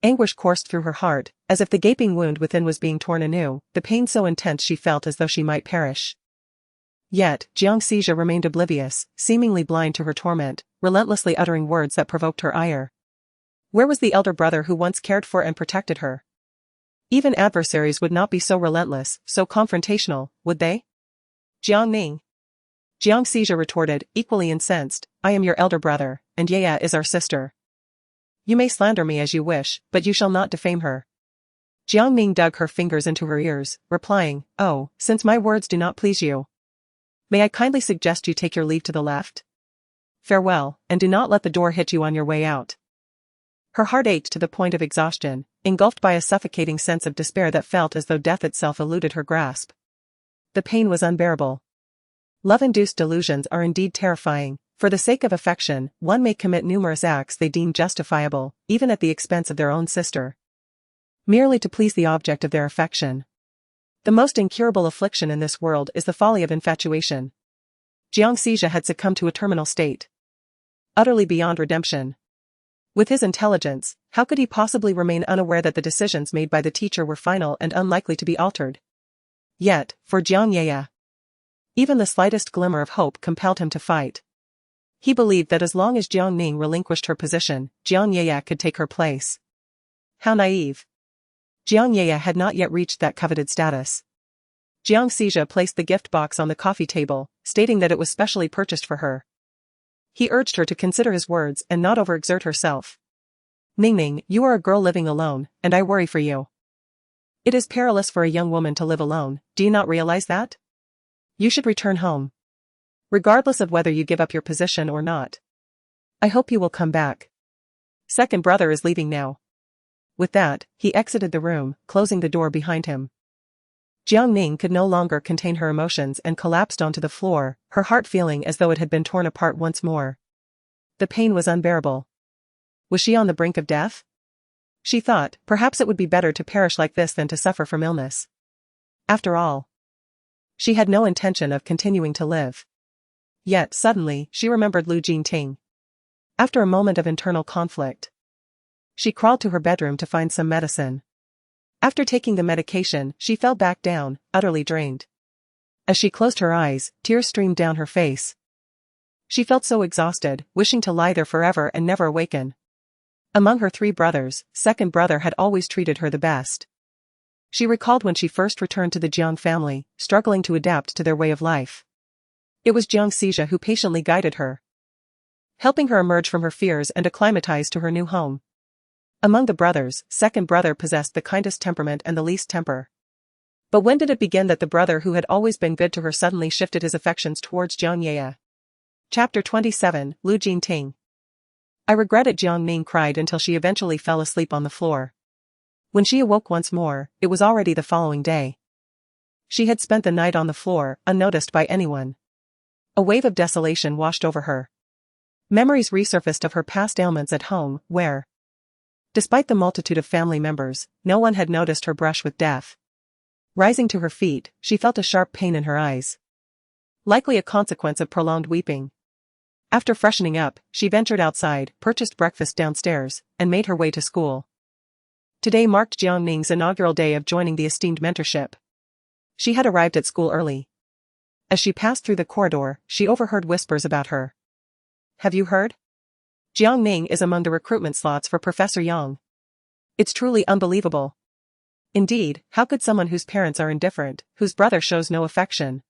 Anguish coursed through her heart, as if the gaping wound within was being torn anew, the pain so intense she felt as though she might perish. Yet, Jiang Xizha remained oblivious, seemingly blind to her torment, relentlessly uttering words that provoked her ire. Where was the elder brother who once cared for and protected her? Even adversaries would not be so relentless, so confrontational, would they? "Jiang Ning," Jiang Xizha retorted, equally incensed, "I am your elder brother, and Ye is our sister. You may slander me as you wish, but you shall not defame her." Jiang Ning dug her fingers into her ears, replying, "Oh, since my words do not please you, may I kindly suggest you take your leave to the left? Farewell, and do not let the door hit you on your way out." Her heart ached to the point of exhaustion, engulfed by a suffocating sense of despair that felt as though death itself eluded her grasp. The pain was unbearable. Love-induced delusions are indeed terrifying. For the sake of affection, one may commit numerous acts they deem justifiable, even at the expense of their own sister, merely to please the object of their affection. The most incurable affliction in this world is the folly of infatuation. Jiang Ning had succumbed to a terminal state, utterly beyond redemption. With his intelligence, how could he possibly remain unaware that the decisions made by the teacher were final and unlikely to be altered? Yet, for Jiang Ning, even the slightest glimmer of hope compelled him to fight. He believed that as long as Jiang Ning relinquished her position, Jiang Ning could take her place. How naive. Jiang Ning had not yet reached that coveted status. Jiang Ning placed the gift box on the coffee table, stating that it was specially purchased for her. He urged her to consider his words and not overexert herself. Ning, you are a girl living alone, and I worry for you. It is perilous for a young woman to live alone, do you not realize that? You should return home, regardless of whether you give up your position or not. I hope you will come back. Second brother is leaving now. With that, he exited the room, closing the door behind him. Jiang Ning could no longer contain her emotions and collapsed onto the floor, her heart feeling as though it had been torn apart once more. The pain was unbearable. Was she on the brink of death? She thought, perhaps it would be better to perish like this than to suffer from illness. After all, she had no intention of continuing to live. Yet, suddenly, she remembered Lu Jinting. After a moment of internal conflict, she crawled to her bedroom to find some medicine. After taking the medication, she fell back down, utterly drained. As she closed her eyes, tears streamed down her face. She felt so exhausted, wishing to lie there forever and never awaken. Among her 3 brothers, second brother had always treated her the best. She recalled when she first returned to the Jiang family, struggling to adapt to their way of life. It was Jiang Ning who patiently guided her, helping her emerge from her fears and acclimatize to her new home. Among the brothers, second brother possessed the kindest temperament and the least temper. But when did it begin that the brother who had always been good to her suddenly shifted his affections towards Jiang Ning? Chapter 27, Lu Jinting. I regret it, Jiang Ning cried until she eventually fell asleep on the floor. When she awoke once more, it was already the following day. She had spent the night on the floor, unnoticed by anyone. A wave of desolation washed over her. Memories resurfaced of her past ailments at home, where, despite the multitude of family members, no one had noticed her brush with death. Rising to her feet, she felt a sharp pain in her eyes, likely a consequence of prolonged weeping. After freshening up, she ventured outside, purchased breakfast downstairs, and made her way to school. Today marked Jiang Ning's inaugural day of joining the esteemed mentorship. She had arrived at school early. As she passed through the corridor, she overheard whispers about her. Have you heard? Jiang Ning is among the recruitment slots for Professor Yang. It's truly unbelievable. Indeed, how could someone whose parents are indifferent, whose brother shows no affection,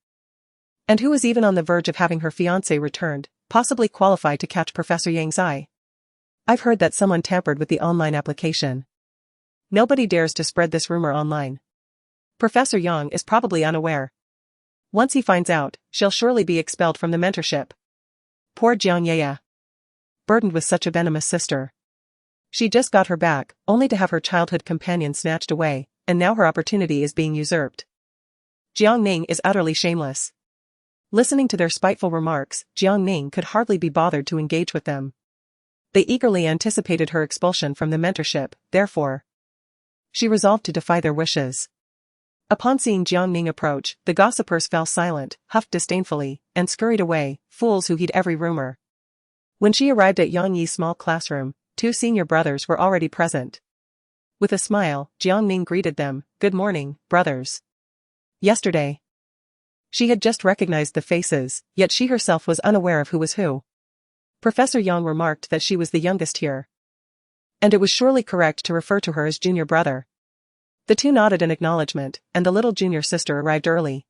and who is even on the verge of having her fiancé returned, possibly qualify to catch Professor Yang's eye? I've heard that someone tampered with the online application. Nobody dares to spread this rumor online. Professor Yang is probably unaware. Once he finds out, she'll surely be expelled from the mentorship. Poor Jiang Ning. Burdened with such a venomous sister. She just got her back, only to have her childhood companion snatched away, and now her opportunity is being usurped. Jiang Ning is utterly shameless. Listening to their spiteful remarks, Jiang Ning could hardly be bothered to engage with them. They eagerly anticipated her expulsion from the mentorship, therefore, she resolved to defy their wishes. Upon seeing Jiang Ning approach, the gossipers fell silent, huffed disdainfully, and scurried away, fools who heed every rumor. When she arrived at Yang Yi's small classroom, 2 senior brothers were already present. With a smile, Jiang Ning greeted them, "Good morning, brothers." Yesterday, she had just recognized the faces, yet she herself was unaware of who was who. Professor Yang remarked that she was the youngest here, and it was surely correct to refer to her as junior brother. The 2 nodded in acknowledgement, and the little junior sister arrived early.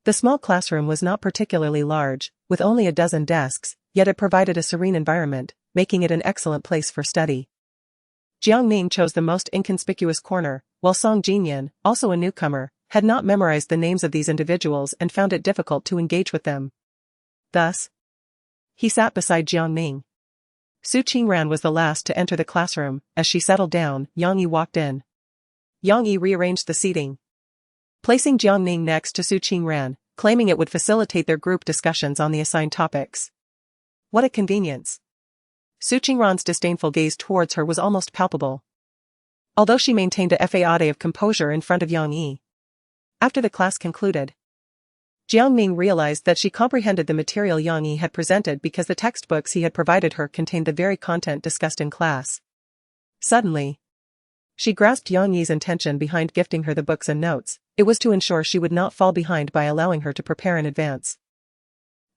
The small classroom was not particularly large, with only a dozen desks, yet it provided a serene environment, making it an excellent place for study. Jiang Ning chose the most inconspicuous corner, while Song Jinyan, also a newcomer, had not memorized the names of these individuals and found it difficult to engage with them. Thus, he sat beside Jiang Ning. Su Qingran was the last to enter the classroom. As she settled down, Yang Yi walked in. Yang Yi rearranged the seating, placing Jiang Ning next to Su Qingran, claiming it would facilitate their group discussions on the assigned topics. What a convenience. Su Qingran's disdainful gaze towards her was almost palpable, although she maintained a facade of composure in front of Yang Yi. After the class concluded, Jiang Ning realized that she comprehended the material Yang Yi had presented because the textbooks he had provided her contained the very content discussed in class. Suddenly, she grasped Yang Yi's intention behind gifting her the books and notes. It was to ensure she would not fall behind by allowing her to prepare in advance.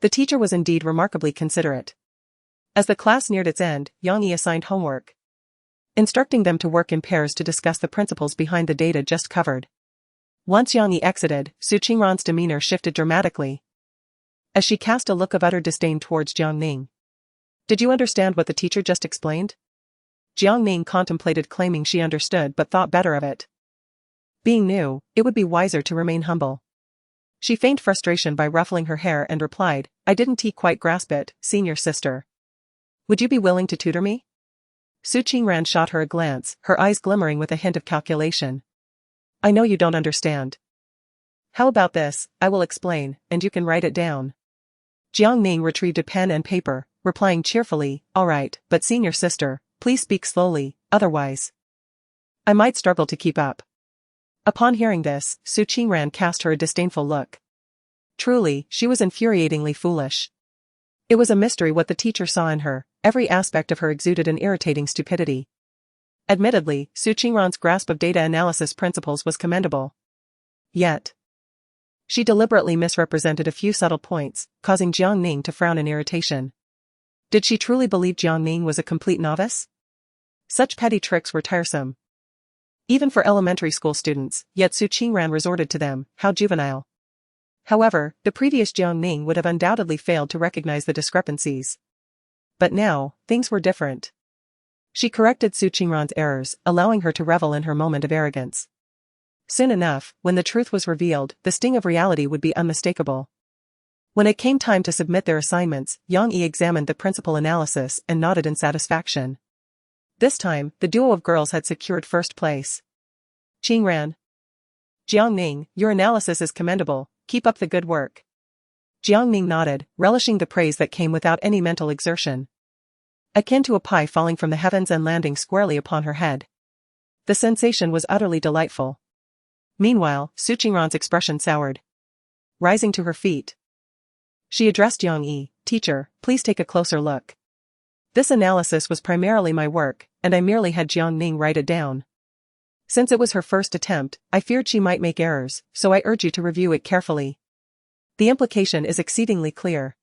The teacher was indeed remarkably considerate. As the class neared its end, Yang Yi assigned homework, instructing them to work in pairs to discuss the principles behind the data just covered. Once Yang Yi exited, Su Qingran's demeanor shifted dramatically, as she cast a look of utter disdain towards Jiang Ning. Did you understand what the teacher just explained? Jiang Ning contemplated claiming she understood but thought better of it. Being new, it would be wiser to remain humble. She feigned frustration by ruffling her hair and replied, I didn't quite grasp it, senior sister. Would you be willing to tutor me? Su Qingran shot her a glance, her eyes glimmering with a hint of calculation. I know you don't understand. How about this, I will explain, and you can write it down. Jiang Ning retrieved a pen and paper, replying cheerfully, all right, but senior sister, please speak slowly, otherwise I might struggle to keep up. Upon hearing this, Su Qingran cast her a disdainful look. Truly, she was infuriatingly foolish. It was a mystery what the teacher saw in her. Every aspect of her exuded an irritating stupidity. Admittedly, Su Qingran's grasp of data analysis principles was commendable. Yet, she deliberately misrepresented a few subtle points, causing Jiang Ning to frown in irritation. Did she truly believe Jiang Ning was a complete novice? Such petty tricks were tiresome, even for elementary school students, yet Su Qingran resorted to them. How juvenile. However, the previous Jiang Ning would have undoubtedly failed to recognize the discrepancies. But now, things were different. She corrected Su Qingran's errors, allowing her to revel in her moment of arrogance. Soon enough, when the truth was revealed, the sting of reality would be unmistakable. When it came time to submit their assignments, Yang Yi examined the principal analysis and nodded in satisfaction. This time, the duo of girls had secured first place. Qingran. Jiang Ning, your analysis is commendable, keep up the good work. Jiang Ning nodded, relishing the praise that came without any mental exertion, akin to a pie falling from the heavens and landing squarely upon her head. The sensation was utterly delightful. Meanwhile, Su Qingran's expression soured. Rising to her feet, she addressed Yang Yi, teacher, please take a closer look. This analysis was primarily my work, and I merely had Jiang Ning write it down. Since it was her first attempt, I feared she might make errors, so I urge you to review it carefully. The implication is exceedingly clear.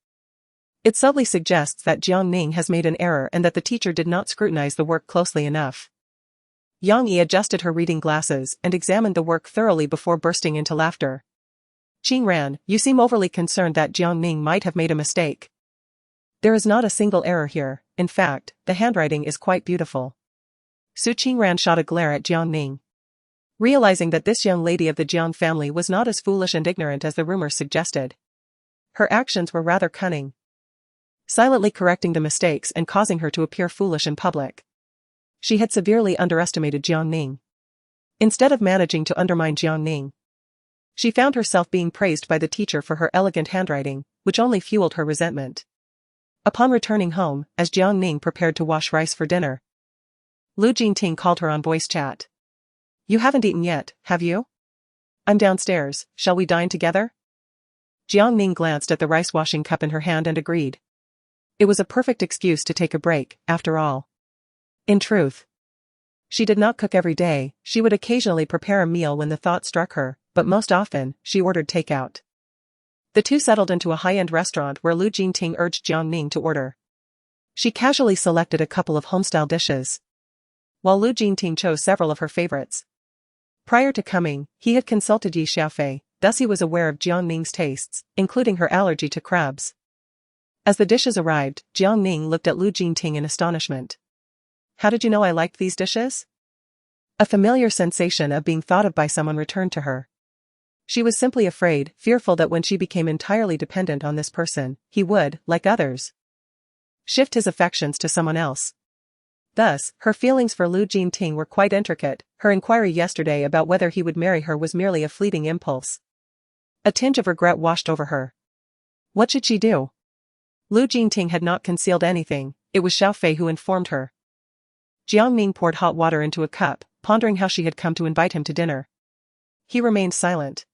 It subtly suggests that Jiang Ning has made an error and that the teacher did not scrutinize the work closely enough. Yang Yi adjusted her reading glasses and examined the work thoroughly before bursting into laughter. Qingran, you seem overly concerned that Jiang Ning might have made a mistake. There is not a single error here. In fact, the handwriting is quite beautiful. Su Qingran shot a glare at Jiang Ning. Realizing that this young lady of the Jiang family was not as foolish and ignorant as the rumors suggested, her actions were rather cunning, silently correcting the mistakes and causing her to appear foolish in public. She had severely underestimated Jiang Ning. Instead of managing to undermine Jiang Ning, she found herself being praised by the teacher for her elegant handwriting, which only fueled her resentment. Upon returning home, as Jiang Ning prepared to wash rice for dinner, Lu Jingting called her on voice chat. You haven't eaten yet, have you? I'm downstairs, shall we dine together? Jiang Ning glanced at the rice washing cup in her hand and agreed. It was a perfect excuse to take a break, after all. In truth, she did not cook every day. She would occasionally prepare a meal when the thought struck her, but most often, she ordered takeout. The two settled into a high-end restaurant where Lu Jingting urged Jiang Ning to order. She casually selected a couple of homestyle dishes, while Lu Jingting chose several of her favorites. Prior to coming, he had consulted Yi Xiaofei, thus he was aware of Jiang Ning's tastes, including her allergy to crabs. As the dishes arrived, Jiang Ning looked at Lu Jingting in astonishment. How did you know I liked these dishes? A familiar sensation of being thought of by someone returned to her. She was simply afraid, fearful that when she became entirely dependent on this person, he would, like others, shift his affections to someone else. Thus, her feelings for Lu Jingting were quite intricate. Her inquiry yesterday about whether he would marry her was merely a fleeting impulse. A tinge of regret washed over her. What should she do? Lu Jingting had not concealed anything, it was Xiao Fei who informed her. Jiang Ning poured hot water into a cup, pondering how she had come to invite him to dinner. He remained silent.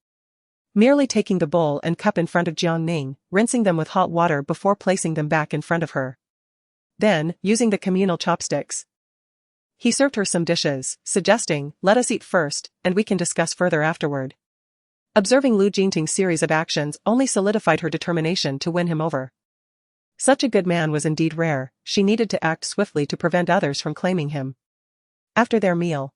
Merely taking the bowl and cup in front of Jiang Ning, rinsing them with hot water before placing them back in front of her. Then, using the communal chopsticks, he served her some dishes, suggesting, "Let us eat first, and we can discuss further afterward." Observing Lu Jingting's series of actions only solidified her determination to win him over. Such a good man was indeed rare, she needed to act swiftly to prevent others from claiming him. After their meal,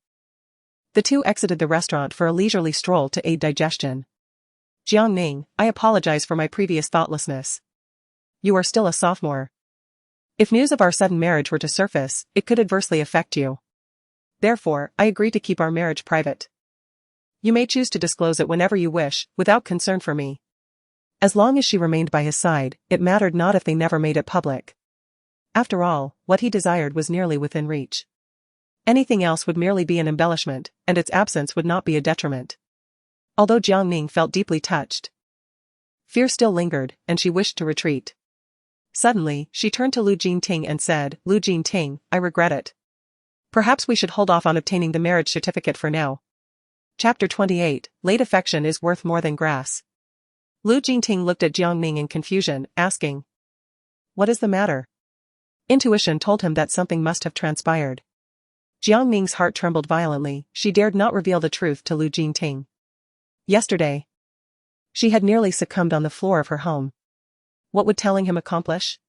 the two exited the restaurant for a leisurely stroll to aid digestion. Jiang Ning, I apologize for my previous thoughtlessness. You are still a sophomore. If news of our sudden marriage were to surface, it could adversely affect you. Therefore, I agree to keep our marriage private. You may choose to disclose it whenever you wish, without concern for me. As long as she remained by his side, it mattered not if they never made it public. After all, what he desired was nearly within reach. Anything else would merely be an embellishment, and its absence would not be a detriment. Although Jiang Ning felt deeply touched, fear still lingered, and she wished to retreat. Suddenly, she turned to Lu Jingting and said, "Lu Jingting, I regret it. Perhaps we should hold off on obtaining the marriage certificate for now." Chapter 28, Late Affection is Worth More Than Grass. Lu Jingting looked at Jiang Ning in confusion, asking, "What is the matter?" Intuition told him that something must have transpired. Jiang Ning's heart trembled violently, she dared not reveal the truth to Lu Jingting. Yesterday, she had nearly succumbed on the floor of her home. What would telling him accomplish?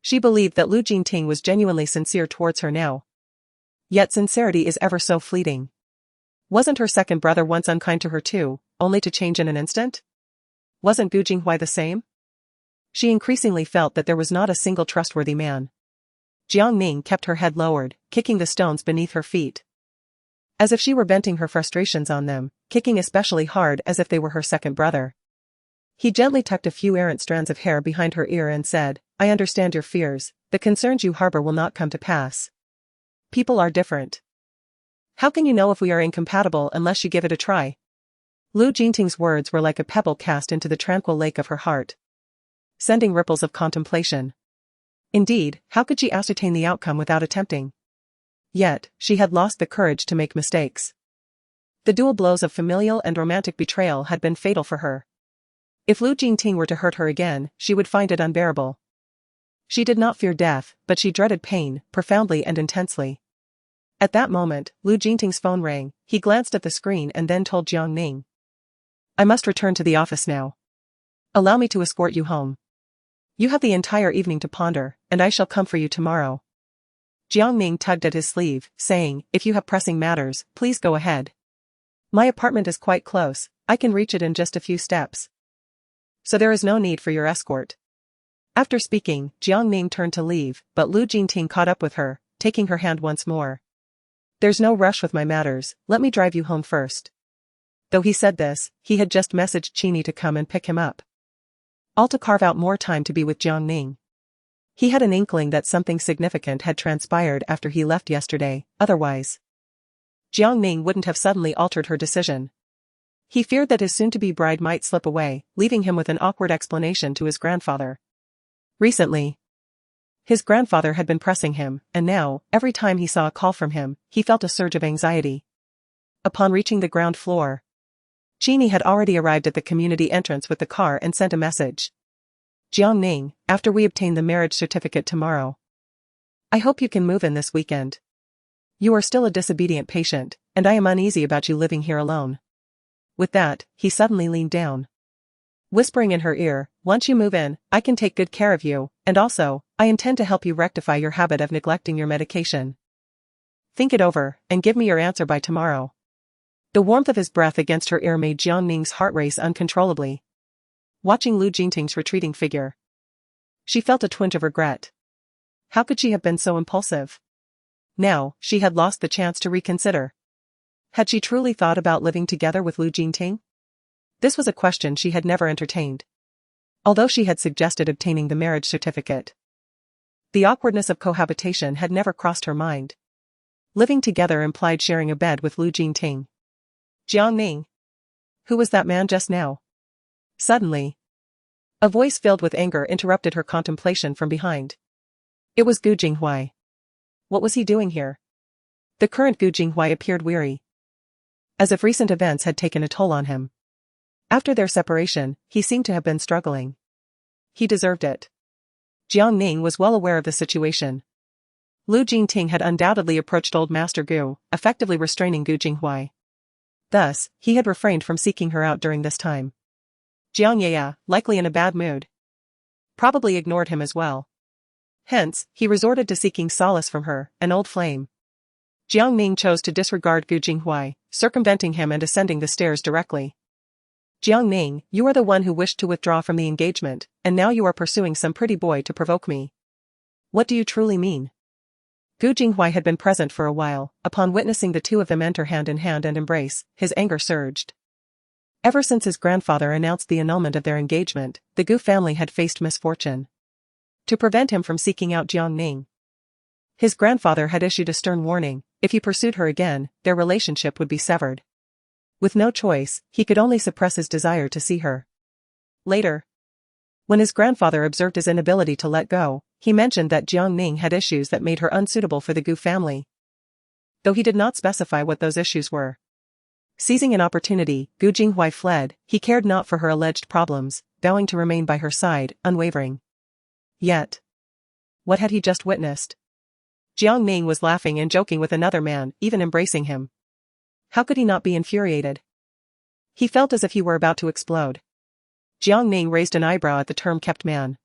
She believed that Lu Jingting was genuinely sincere towards her now. Yet sincerity is ever so fleeting. Wasn't her second brother once unkind to her too, only to change in an instant? Wasn't Gu Jinghui the same? She increasingly felt that there was not a single trustworthy man. Jiang Ning kept her head lowered, kicking the stones beneath her feet, as if she were venting her frustrations on them, kicking especially hard as if they were her second brother. He gently tucked a few errant strands of hair behind her ear and said, "I understand your fears, the concerns you harbor will not come to pass. People are different. How can you know if we are incompatible unless you give it a try?" Lu Jingting's words were like a pebble cast into the tranquil lake of her heart, sending ripples of contemplation. Indeed, how could she ascertain the outcome without attempting? Yet, she had lost the courage to make mistakes. The dual blows of familial and romantic betrayal had been fatal for her. If Lu Jingting were to hurt her again, she would find it unbearable. She did not fear death, but she dreaded pain, profoundly and intensely. At that moment, Lu Jingting's phone rang, he glanced at the screen and then told Jiang Ning, "I must return to the office now. Allow me to escort you home. You have the entire evening to ponder, and I shall come for you tomorrow." Jiang Ning tugged at his sleeve, saying, "If you have pressing matters, please go ahead. My apartment is quite close, I can reach it in just a few steps. So there is no need for your escort." After speaking, Jiang Ning turned to leave, but Lu Jingting caught up with her, taking her hand once more. "There's no rush with my matters, let me drive you home first." Though he said this, he had just messaged Qini to come and pick him up, all to carve out more time to be with Jiang Ning. He had an inkling that something significant had transpired after he left yesterday, otherwise Jiang Ning wouldn't have suddenly altered her decision. He feared that his soon-to-be bride might slip away, leaving him with an awkward explanation to his grandfather. Recently, his grandfather had been pressing him, and now, every time he saw a call from him, he felt a surge of anxiety. Upon reaching the ground floor, Qini had already arrived at the community entrance with the car and sent a message. "Jiang Ning, after we obtain the marriage certificate tomorrow, I hope you can move in this weekend. You are still a disobedient patient, and I am uneasy about you living here alone." With that, he suddenly leaned down, whispering in her ear, "Once you move in, I can take good care of you, and also, I intend to help you rectify your habit of neglecting your medication. Think it over, and give me your answer by tomorrow." The warmth of his breath against her ear made Jiang Ning's heart race uncontrollably. Watching Lu Jingting's retreating figure, she felt a twinge of regret. How could she have been so impulsive? Now, she had lost the chance to reconsider. Had she truly thought about living together with Lu Jingting? This was a question she had never entertained. Although she had suggested obtaining the marriage certificate, the awkwardness of cohabitation had never crossed her mind. Living together implied sharing a bed with Lu Jingting. Jiang Ning. Who was that man just now? Suddenly, a voice filled with anger interrupted her contemplation from behind. It was Gu Jinghui. What was he doing here? The current Gu Jinghui appeared weary, as if recent events had taken a toll on him. After their separation, he seemed to have been struggling. He deserved it. Jiang Ning was well aware of the situation. Lu Jingting had undoubtedly approached old Master Gu, effectively restraining Gu Jinghui. Thus, he had refrained from seeking her out during this time. Jiang Ye, likely in a bad mood, probably ignored him as well. Hence, he resorted to seeking solace from her, an old flame. Jiang Ning chose to disregard Gu Jinghui, circumventing him and ascending the stairs directly. Jiang Ning, you are the one who wished to withdraw from the engagement, and now you are pursuing some pretty boy to provoke me. What do you truly mean? Gu Jinghui had been present for a while. Upon witnessing the two of them enter hand in hand and embrace, his anger surged. Ever since his grandfather announced the annulment of their engagement, the Gu family had faced misfortune. To prevent him from seeking out Jiang Ning, his grandfather had issued a stern warning: if he pursued her again, their relationship would be severed. With no choice, he could only suppress his desire to see her. Later, when his grandfather observed his inability to let go, he mentioned that Jiang Ning had issues that made her unsuitable for the Gu family, though he did not specify what those issues were. Seizing an opportunity, Gu Jinghui fled. He cared not for her alleged problems, vowing to remain by her side, unwavering. Yet, what had he just witnessed? Jiang Ning was laughing and joking with another man, even embracing him. How could he not be infuriated? He felt as if he were about to explode. Jiang Ning raised an eyebrow at the term kept man.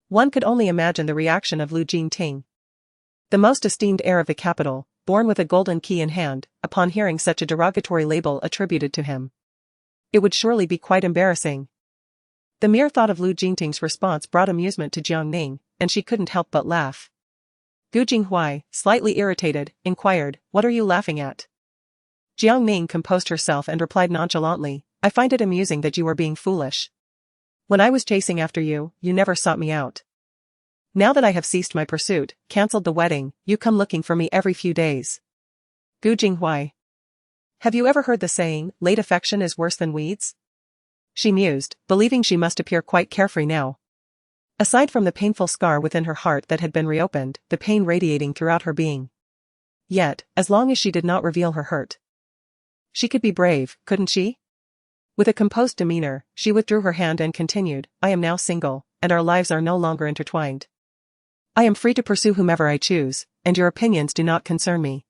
One could only imagine the reaction of Lu Jingting, the most esteemed heir of the capital, born with a golden key in hand, upon hearing such a derogatory label attributed to him. It would surely be quite embarrassing. The mere thought of Lu Jingting's response brought amusement to Jiang Ning, and she couldn't help but laugh. Gu Jinghui, slightly irritated, inquired, "What are you laughing at?" Jiang Ning composed herself and replied nonchalantly, "I find it amusing that you are being foolish. When I was chasing after you, you never sought me out. Now that I have ceased my pursuit, cancelled the wedding, you come looking for me every few days." Gu Jinghui. Have you ever heard the saying, late affection is worse than weeds? She mused, believing she must appear quite carefree now. Aside from the painful scar within her heart that had been reopened, the pain radiating throughout her being. Yet, as long as she did not reveal her hurt, she could be brave, couldn't she? With a composed demeanor, she withdrew her hand and continued, "I am now single, and our lives are no longer intertwined. I am free to pursue whomever I choose, and your opinions do not concern me."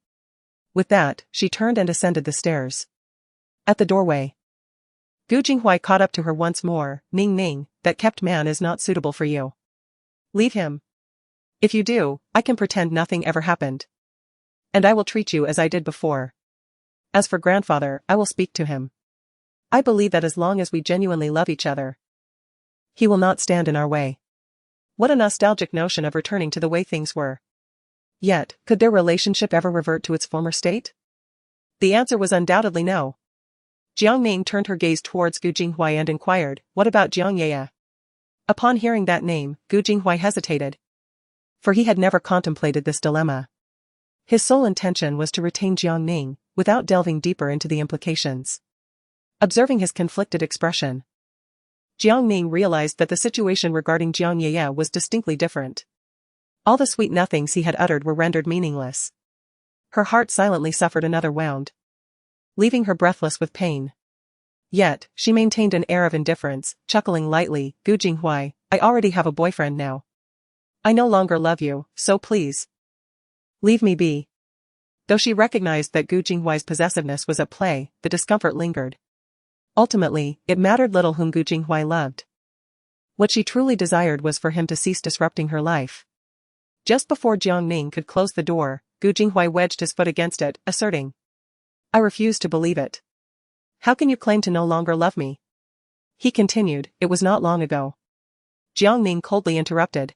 With that, she turned and ascended the stairs. At the doorway, Gu Jinghui caught up to her once more, "Ning Ning, that kept man is not suitable for you. Leave him. If you do, I can pretend nothing ever happened. And I will treat you as I did before. As for grandfather, I will speak to him. I believe that as long as we genuinely love each other, he will not stand in our way." What a nostalgic notion of returning to the way things were. Yet, could their relationship ever revert to its former state? The answer was undoubtedly no. Jiang Ning turned her gaze towards Gu Jinghui and inquired, "What about Jiang Ye?" Upon hearing that name, Gu Jinghui hesitated, for he had never contemplated this dilemma. His sole intention was to retain Jiang Ning, without delving deeper into the implications. Observing his conflicted expression, Jiang Ning realized that the situation regarding Jiang Ye was distinctly different. All the sweet nothings he had uttered were rendered meaningless. Her heart silently suffered another wound, leaving her breathless with pain. Yet, she maintained an air of indifference, chuckling lightly, "Gu Jinghui, I already have a boyfriend now. I no longer love you, so please leave me be." Though she recognized that Gu Jinghui's possessiveness was at play, the discomfort lingered. Ultimately, it mattered little whom Gu Jinghui loved. What she truly desired was for him to cease disrupting her life. Just before Jiang Ning could close the door, Gu Jinghui wedged his foot against it, asserting, "I refuse to believe it. How can you claim to no longer love me?" He continued, "It was not long ago." Jiang Ning coldly interrupted.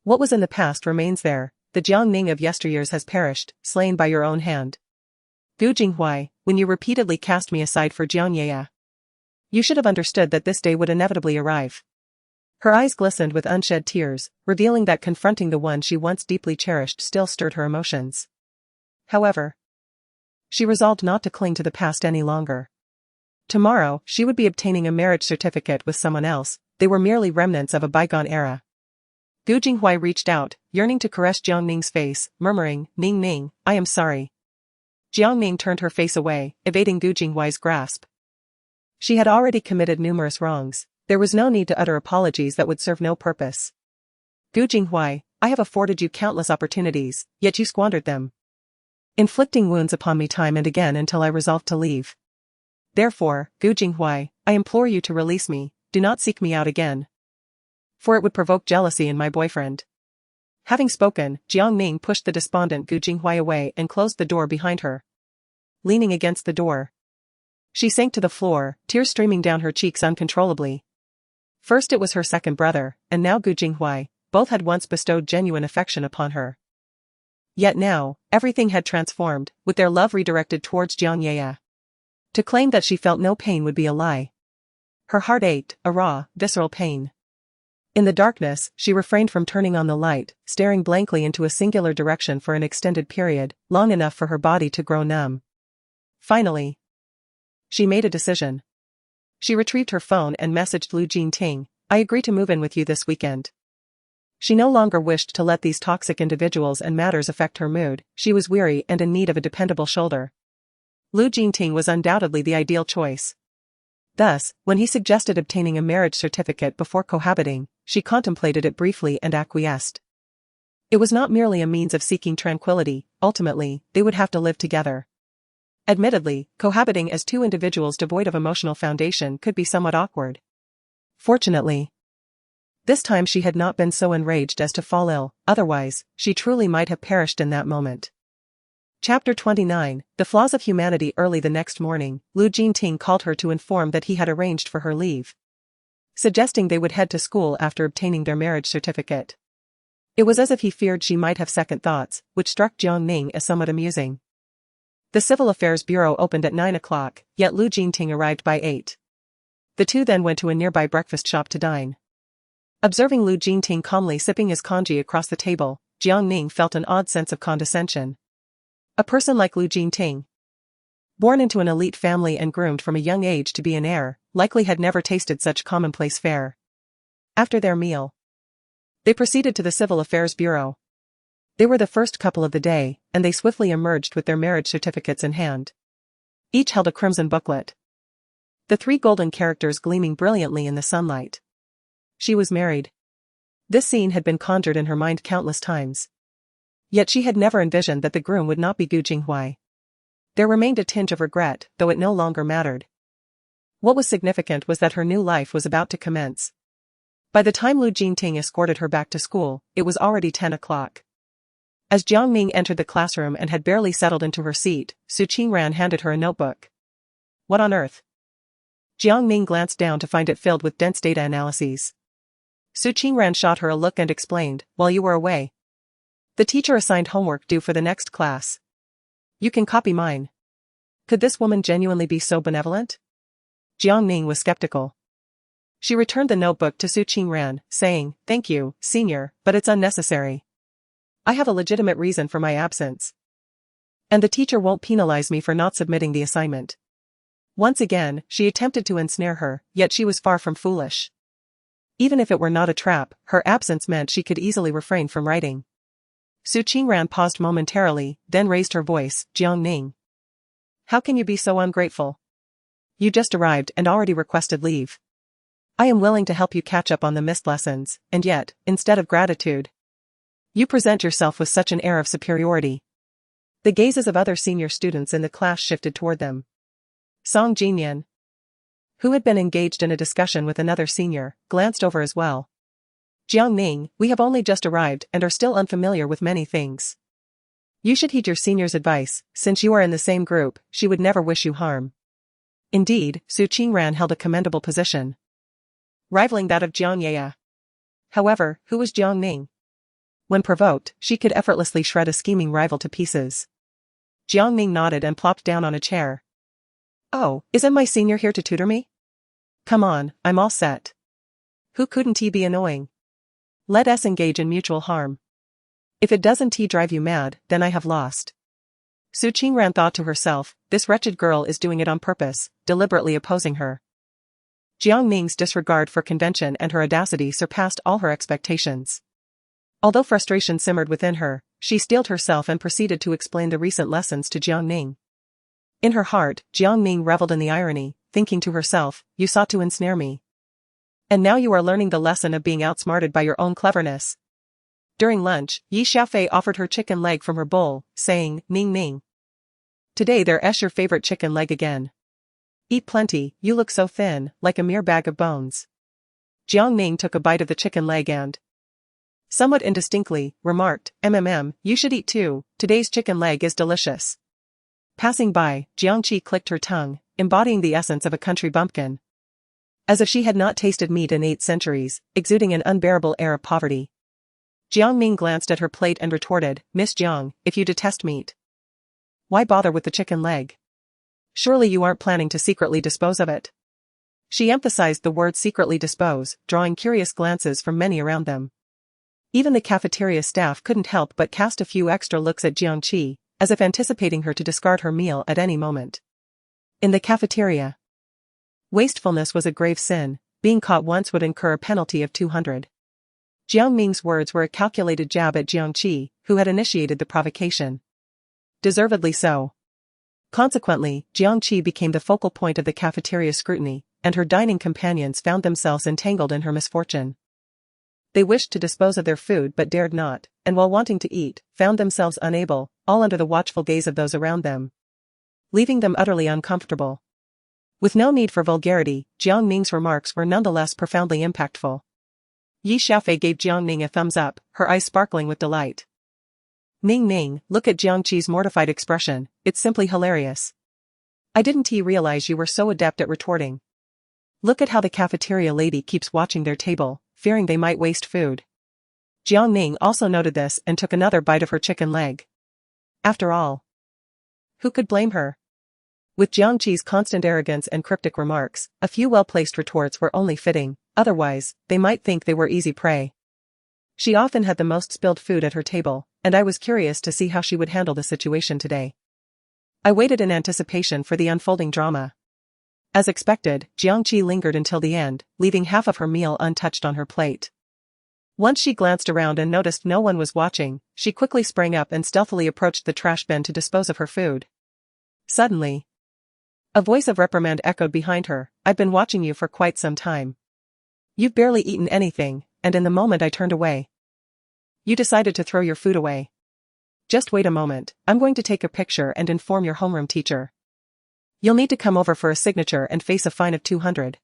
"What was in the past remains there. The Jiang Ning of yesteryears has perished, slain by your own hand. Gu Jinghui, when you repeatedly cast me aside for Jiang Ye, you should have understood that this day would inevitably arrive." Her eyes glistened with unshed tears, revealing that confronting the one she once deeply cherished still stirred her emotions. However, she resolved not to cling to the past any longer. Tomorrow, she would be obtaining a marriage certificate with someone else. They were merely remnants of a bygone era. Gu Jinghui reached out, yearning to caress Jiang Ning's face, murmuring, "Ning Ning, I am sorry." Jiang Ning turned her face away, evading Gu Jinghui's grasp. She had already committed numerous wrongs. There was no need to utter apologies that would serve no purpose. "Gu Jinghui, I have afforded you countless opportunities, yet you squandered them, inflicting wounds upon me time and again until I resolved to leave. Therefore, Gu Jinghui, I implore you to release me. Do not seek me out again, for it would provoke jealousy in my boyfriend." Having spoken, Jiang Ning pushed the despondent Gu Jinghui away and closed the door behind her. Leaning against the door, she sank to the floor, tears streaming down her cheeks uncontrollably. First it was her second brother, and now Gu Jinghui. Both had once bestowed genuine affection upon her. Yet now, everything had transformed, with their love redirected towards Jiang Yaya. To claim that she felt no pain would be a lie. Her heart ached, a raw, visceral pain. In the darkness, she refrained from turning on the light, staring blankly into a singular direction for an extended period, long enough for her body to grow numb. Finally, she made a decision. She retrieved her phone and messaged Lu Jinting, "I agree to move in with you this weekend." She no longer wished to let these toxic individuals and matters affect her mood. She was weary and in need of a dependable shoulder. Lu Jinting was undoubtedly the ideal choice. Thus, when he suggested obtaining a marriage certificate before cohabiting, she contemplated it briefly and acquiesced. It was not merely a means of seeking tranquility. Ultimately, they would have to live together. Admittedly, cohabiting as two individuals devoid of emotional foundation could be somewhat awkward. Fortunately, this time she had not been so enraged as to fall ill, otherwise, she truly might have perished in that moment. Chapter 29, The Flaws of Humanity. Early the next morning, Lu Jinting called her to inform that he had arranged for her leave, suggesting they would head to school after obtaining their marriage certificate. It was as if he feared she might have second thoughts, which struck Jiang Ning as somewhat amusing. The Civil Affairs Bureau opened at 9 o'clock, yet Lu Jinting arrived by 8. The two then went to a nearby breakfast shop to dine. Observing Lu Jinting calmly sipping his congee across the table, Jiang Ning felt an odd sense of condescension. A person like Lu Jinting, born into an elite family and groomed from a young age to be an heir, likely had never tasted such commonplace fare. After their meal, they proceeded to the Civil Affairs Bureau. They were the first couple of the day, and they swiftly emerged with their marriage certificates in hand. Each held a crimson booklet, the three golden characters gleaming brilliantly in the sunlight. She was married. This scene had been conjured in her mind countless times. Yet she had never envisioned that the groom would not be Gu Jinghui. There remained a tinge of regret, though it no longer mattered. What was significant was that her new life was about to commence. By the time Lu Jinting escorted her back to school, it was already 10 o'clock. As Jiang Ning entered the classroom and had barely settled into her seat, Su Qingran handed her a notebook. What on earth? Jiang Ning glanced down to find it filled with dense data analyses. Su Qingran shot her a look and explained, "While you were away, the teacher assigned homework due for the next class. You can copy mine." Could this woman genuinely be so benevolent? Jiang Ning was skeptical. She returned the notebook to Su Qingran, saying, "Thank you, senior, but it's unnecessary. I have a legitimate reason for my absence. And the teacher won't penalize me for not submitting the assignment." Once again, she attempted to ensnare her, yet she was far from foolish. Even if it were not a trap, her absence meant she could easily refrain from writing. Su Qingran paused momentarily, then raised her voice, "Jiang Ning. How can you be so ungrateful? You just arrived and already requested leave. I am willing to help you catch up on the missed lessons, and yet, instead of gratitude, you present yourself with such an air of superiority." The gazes of other senior students in the class shifted toward them. Song Jinyan, who had been engaged in a discussion with another senior, glanced over as well. "Jiang Ning, we have only just arrived and are still unfamiliar with many things. You should heed your senior's advice. Since you are in the same group, she would never wish you harm." Indeed, Su Qingran held a commendable position, rivaling that of Jiang Yaya. However, who was Jiang Ning? When provoked, she could effortlessly shred a scheming rival to pieces. Jiang Ning nodded and plopped down on a chair. "Oh, isn't my senior here to tutor me? Come on, I'm all set. Who couldn't he be annoying? Let us engage in mutual harm. If it doesn't drive you mad, then I have lost." Su Qingran thought to herself, this wretched girl is doing it on purpose, deliberately opposing her. Jiang Ning's disregard for convention and her audacity surpassed all her expectations. Although frustration simmered within her, she steeled herself and proceeded to explain the recent lessons to Jiang Ning. In her heart, Jiang Ning reveled in the irony, thinking to herself, you sought to ensnare me. And now you are learning the lesson of being outsmarted by your own cleverness. During lunch, Yi Xiaofei offered her chicken leg from her bowl, saying, Ning Ning. Today there's your favorite chicken leg again. Eat plenty, you look so thin, like a mere bag of bones. Jiang Ning took a bite of the chicken leg and, somewhat indistinctly, remarked, you should eat too, today's chicken leg is delicious. Passing by, Jiang Qi clicked her tongue, embodying the essence of a country bumpkin. As if she had not tasted meat in 8 centuries, exuding an unbearable air of poverty. Jiang Ning glanced at her plate and retorted, Miss Jiang, if you detest meat, why bother with the chicken leg? Surely you aren't planning to secretly dispose of it. She emphasized the word secretly dispose, drawing curious glances from many around them. Even the cafeteria staff couldn't help but cast a few extra looks at Jiang Qi, as if anticipating her to discard her meal at any moment. In the cafeteria, wastefulness was a grave sin, being caught once would incur a penalty of 200. Jiang Ming's words were a calculated jab at Jiang Qi, who had initiated the provocation. Deservedly so. Consequently, Jiang Qi became the focal point of the cafeteria scrutiny, and her dining companions found themselves entangled in her misfortune. They wished to dispose of their food but dared not, and while wanting to eat, found themselves unable, all under the watchful gaze of those around them, leaving them utterly uncomfortable. With no need for vulgarity, Jiang Ning's remarks were nonetheless profoundly impactful. Yi Xiaofei gave Jiang Ning a thumbs up, her eyes sparkling with delight. Ning Ning, look at Jiang Qi's mortified expression, it's simply hilarious. I didn't realize you were so adept at retorting. Look at how the cafeteria lady keeps watching their table, fearing they might waste food. Jiang Ning also noted this and took another bite of her chicken leg. After all, who could blame her? With Jiang Qi's constant arrogance and cryptic remarks, a few well-placed retorts were only fitting, otherwise, they might think they were easy prey. She often had the most spilled food at her table, and I was curious to see how she would handle the situation today. I waited in anticipation for the unfolding drama. As expected, Jiang Qi lingered until the end, leaving half of her meal untouched on her plate. Once she glanced around and noticed no one was watching, she quickly sprang up and stealthily approached the trash bin to dispose of her food. Suddenly, a voice of reprimand echoed behind her, I've been watching you for quite some time. You've barely eaten anything, and in the moment I turned away, you decided to throw your food away. Just wait a moment, I'm going to take a picture and inform your homeroom teacher. You'll need to come over for a signature and face a fine of 200.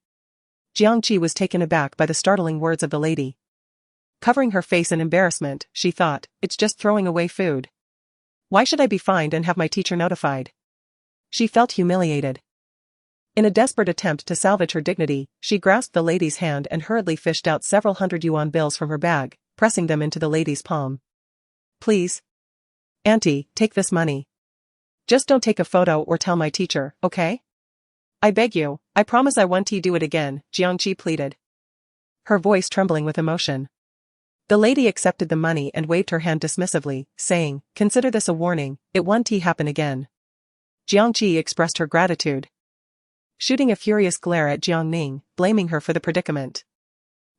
Jiang Qi was taken aback by the startling words of the lady. Covering her face in embarrassment, she thought, it's just throwing away food. Why should I be fined and have my teacher notified? She felt humiliated. In a desperate attempt to salvage her dignity, she grasped the lady's hand and hurriedly fished out several 100 yuan bills from her bag, pressing them into the lady's palm. Please, auntie, take this money. Just don't take a photo or tell my teacher, okay? I beg you, I promise I won't do it again, Jiang Qi pleaded, her voice trembling with emotion. The lady accepted the money and waved her hand dismissively, saying, consider this a warning, it won't happen again. Jiang Qi expressed her gratitude, shooting a furious glare at Jiang Ning, blaming her for the predicament.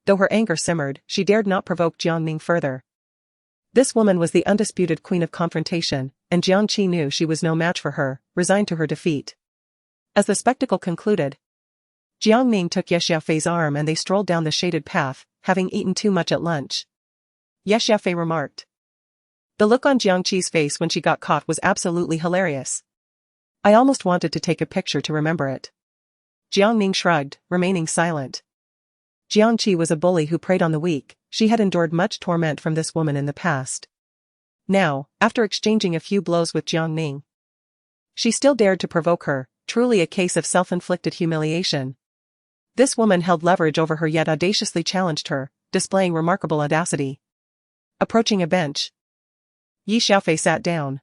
Though her anger simmered, she dared not provoke Jiang Ning further. This woman was the undisputed queen of confrontation, and Jiang Qi knew she was no match for her, resigned to her defeat. As the spectacle concluded, Jiang Ning took Ye Xiaofei's arm and they strolled down the shaded path, having eaten too much at lunch. Ye Xiaofei remarked. The look on Jiang Qi's face when she got caught was absolutely hilarious. I almost wanted to take a picture to remember it. Jiang Ning shrugged, remaining silent. Jiang Qi was a bully who preyed on the weak, she had endured much torment from this woman in the past. Now, after exchanging a few blows with Jiang Ning, she still dared to provoke her, truly a case of self-inflicted humiliation. This woman held leverage over her yet audaciously challenged her, displaying remarkable audacity. Approaching a bench, Yi Xiaofei sat down.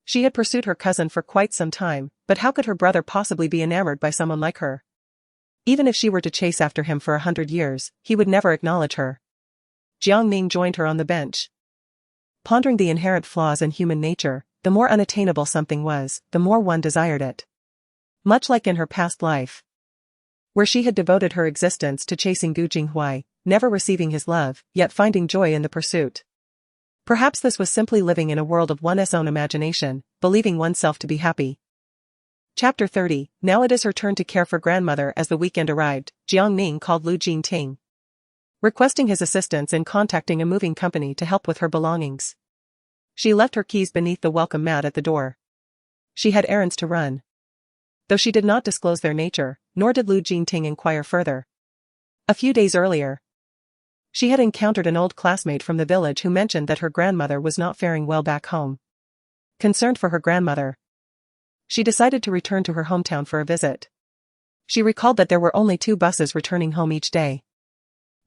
She had pursued her cousin for quite some time, but how could her brother possibly be enamored by someone like her? Even if she were to chase after him for 100 years, he would never acknowledge her. Jiang Ning joined her on the bench. Pondering the inherent flaws in human nature, the more unattainable something was, the more one desired it. Much like in her past life, where she had devoted her existence to chasing Gu Jinghui, never receiving his love, yet finding joy in the pursuit. Perhaps this was simply living in a world of one's own imagination, believing oneself to be happy. Chapter 30. Now it is her turn to care for grandmother. As the weekend arrived, Jiang Ning called Lu Jingting, requesting his assistance in contacting a moving company to help with her belongings. She left her keys beneath the welcome mat at the door. She had errands to run. Though she did not disclose their nature, nor did Lu Jingting inquire further. A few days earlier, she had encountered an old classmate from the village who mentioned that her grandmother was not faring well back home. Concerned for her grandmother, she decided to return to her hometown for a visit. She recalled that there were only 2 buses returning home each day.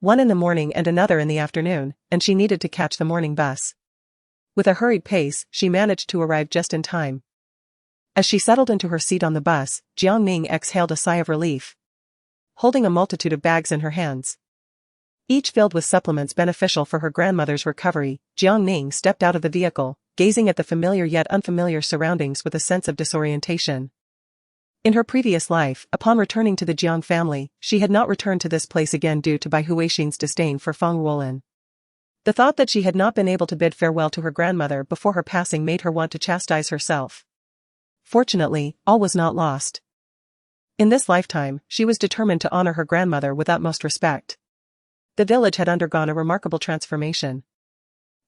One in the morning and another in the afternoon, and she needed to catch the morning bus. With a hurried pace, she managed to arrive just in time. As she settled into her seat on the bus, Jiang Ning exhaled a sigh of relief. Holding a multitude of bags in her hands, each filled with supplements beneficial for her grandmother's recovery, Jiang Ning stepped out of the vehicle, gazing at the familiar yet unfamiliar surroundings with a sense of disorientation. In her previous life, upon returning to the Jiang family, she had not returned to this place again due to Bai Huixin's disdain for Feng Ruolin. The thought that she had not been able to bid farewell to her grandmother before her passing made her want to chastise herself. Fortunately, all was not lost. In this lifetime, she was determined to honor her grandmother with utmost respect. The village had undergone a remarkable transformation,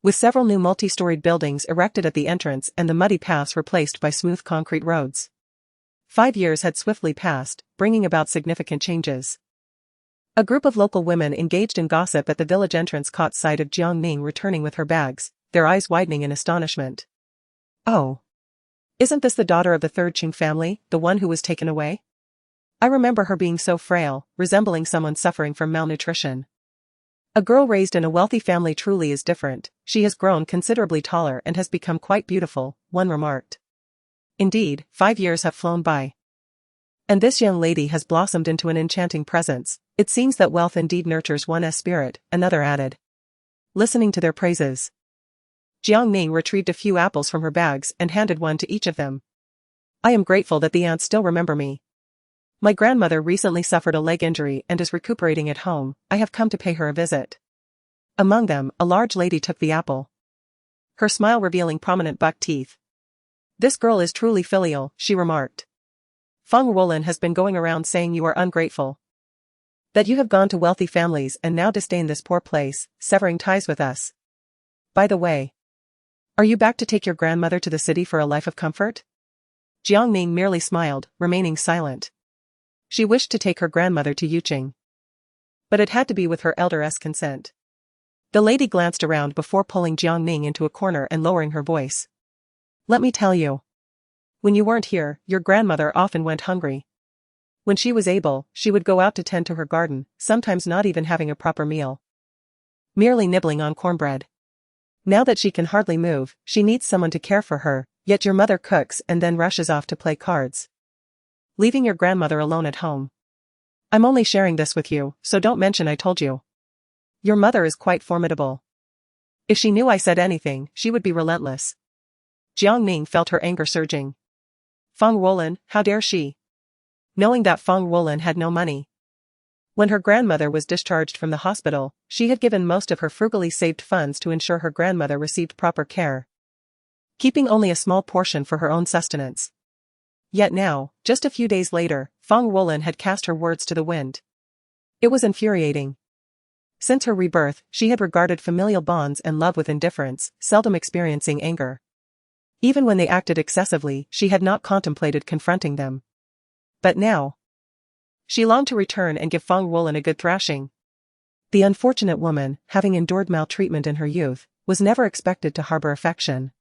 with several new multi-storied buildings erected at the entrance and the muddy paths replaced by smooth concrete roads. 5 years had swiftly passed, bringing about significant changes. A group of local women engaged in gossip at the village entrance caught sight of Jiang Ning returning with her bags, their eyes widening in astonishment. "Oh, isn't this the daughter of the 3rd Qing family, the one who was taken away? I remember her being so frail, resembling someone suffering from malnutrition." A girl raised in a wealthy family truly is different. She has grown considerably taller and has become quite beautiful, one remarked. Indeed, 5 years have flown by, and this young lady has blossomed into an enchanting presence. It seems that wealth indeed nurtures one's spirit, another added. Listening to their praises, Jiang Ning retrieved a few apples from her bags and handed one to each of them. "I am grateful that the aunts still remember me. My grandmother recently suffered a leg injury and is recuperating at home. I have come to pay her a visit." Among them, a large lady took the apple, her smile revealing prominent buck teeth. "This girl is truly filial," she remarked. "Feng Ruolin has been going around saying you are ungrateful, that you have gone to wealthy families and now disdain this poor place, severing ties with us. By the way, are you back to take your grandmother to the city for a life of comfort?" Jiang Ning merely smiled, remaining silent. She wished to take her grandmother to Yuqing, but it had to be with her elder's consent. The lady glanced around before pulling Jiang Ning into a corner and lowering her voice. "Let me tell you, when you weren't here, your grandmother often went hungry. When she was able, she would go out to tend to her garden, sometimes not even having a proper meal, merely nibbling on cornbread. Now that she can hardly move, she needs someone to care for her, yet your mother cooks and then rushes off to play cards, leaving your grandmother alone at home. I'm only sharing this with you, so don't mention I told you. Your mother is quite formidable. If she knew I said anything, she would be relentless." Jiang Ning felt her anger surging. Feng Ruolin, how dare she? Knowing that Feng Ruolin had no money. When her grandmother was discharged from the hospital, she had given most of her frugally saved funds to ensure her grandmother received proper care, keeping only a small portion for her own sustenance. Yet now, just a few days later, Feng Ruolin had cast her words to the wind. It was infuriating. Since her rebirth, she had regarded familial bonds and love with indifference, seldom experiencing anger. Even when they acted excessively, she had not contemplated confronting them. But now, she longed to return and give Feng Ruolin a good thrashing. The unfortunate woman, having endured maltreatment in her youth, was never expected to harbor affection,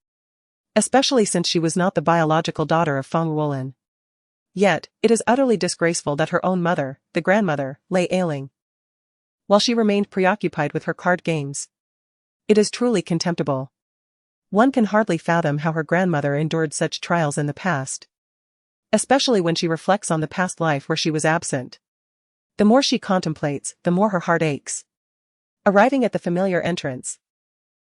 especially since she was not the biological daughter of Feng Ruolin. Yet, it is utterly disgraceful that her own mother, the grandmother, lay ailing, while she remained preoccupied with her card games. It is truly contemptible. One can hardly fathom how her grandmother endured such trials in the past, especially when she reflects on the past life where she was absent. The more she contemplates, the more her heart aches. Arriving at the familiar entrance,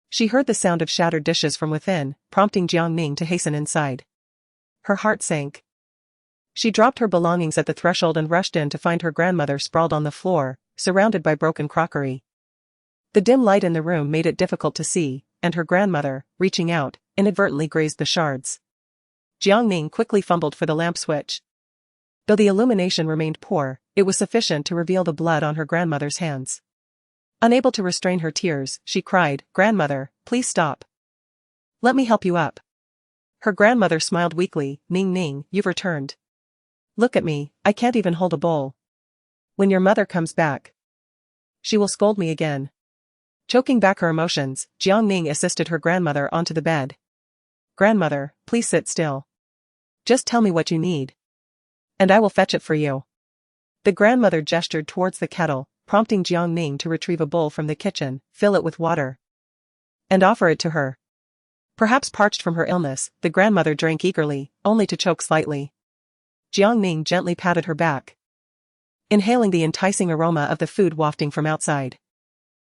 She heard the sound of shattered dishes from within, prompting Jiang Ning to hasten inside. Her heart sank. She dropped her belongings at the threshold and rushed in to find her grandmother sprawled on the floor, surrounded by broken crockery. The dim light in the room made it difficult to see, and her grandmother, reaching out, inadvertently grazed the shards. Jiang Ning quickly fumbled for the lamp switch. Though the illumination remained poor, it was sufficient to reveal the blood on her grandmother's hands. Unable to restrain her tears, she cried, "Grandmother, please stop. Let me help you up." Her grandmother smiled weakly, "Ning Ning, you've returned. Look at me, I can't even hold a bowl. When your mother comes back, she will scold me again." Choking back her emotions, Jiang Ning assisted her grandmother onto the bed. "Grandmother, please sit still. Just tell me what you need, and I will fetch it for you." The grandmother gestured towards the kettle, prompting Jiang Ning to retrieve a bowl from the kitchen, fill it with water, and offer it to her. Perhaps parched from her illness, the grandmother drank eagerly, only to choke slightly. Jiang Ning gently patted her back, inhaling the enticing aroma of the food wafting from outside.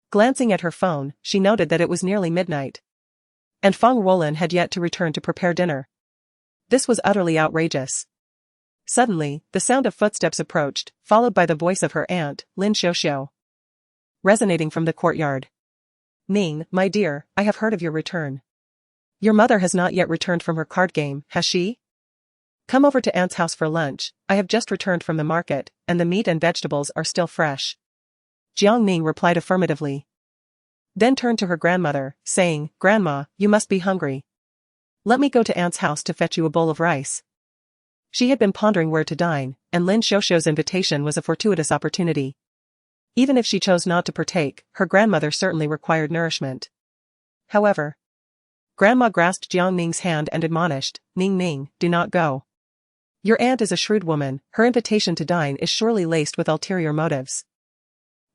Glancing at her phone, she noted that it was nearly midnight, and Feng Roland had yet to return to prepare dinner. This was utterly outrageous. Suddenly, the sound of footsteps approached, followed by the voice of her aunt, Lin Xiuxiu, resonating from the courtyard. "Ning, my dear, I have heard of your return. Your mother has not yet returned from her card game, has she? Come over to Aunt's house for lunch. I have just returned from the market, and the meat and vegetables are still fresh." Jiang Ning replied affirmatively. Then turned to her grandmother, saying, "Grandma, you must be hungry. Let me go to Aunt's house to fetch you a bowl of rice." She had been pondering where to dine, and Lin Xiuxiu's invitation was a fortuitous opportunity. Even if she chose not to partake, her grandmother certainly required nourishment. However, Grandma grasped Jiang Ning's hand and admonished, "Ning Ning, do not go. Your aunt is a shrewd woman, her invitation to dine is surely laced with ulterior motives.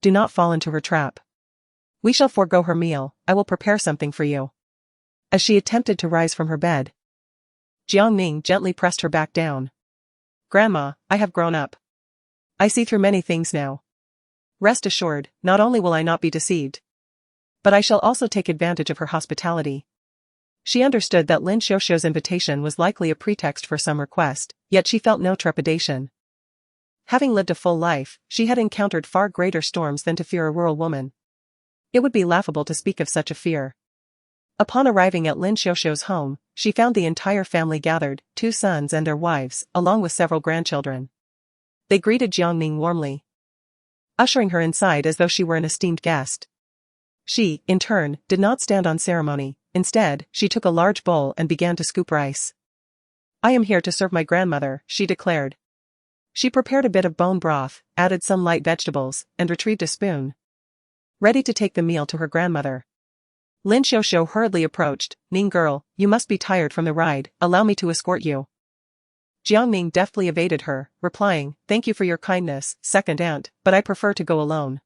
Do not fall into her trap. We shall forego her meal, I will prepare something for you." As she attempted to rise from her bed, Jiang Ning gently pressed her back down. "Grandma, I have grown up. I see through many things now. Rest assured, not only will I not be deceived, but I shall also take advantage of her hospitality." She understood that Lin Xiuxiu's invitation was likely a pretext for some request, yet she felt no trepidation. Having lived a full life, she had encountered far greater storms than to fear a rural woman. It would be laughable to speak of such a fear. Upon arriving at Lin Xiuxiu's home, she found the entire family gathered, 2 sons and their wives, along with several grandchildren. They greeted Jiang Ning warmly, ushering her inside as though she were an esteemed guest. She, in turn, did not stand on ceremony. Instead, she took a large bowl and began to scoop rice. "I am here to serve my grandmother," she declared. She prepared a bit of bone broth, added some light vegetables, and retrieved a spoon, ready to take the meal to her grandmother. Lin Xiuxiu hurriedly approached, "Ning girl, you must be tired from the ride, allow me to escort you." Jiang Ning deftly evaded her, replying, "Thank you for your kindness, second aunt, but I prefer to go alone."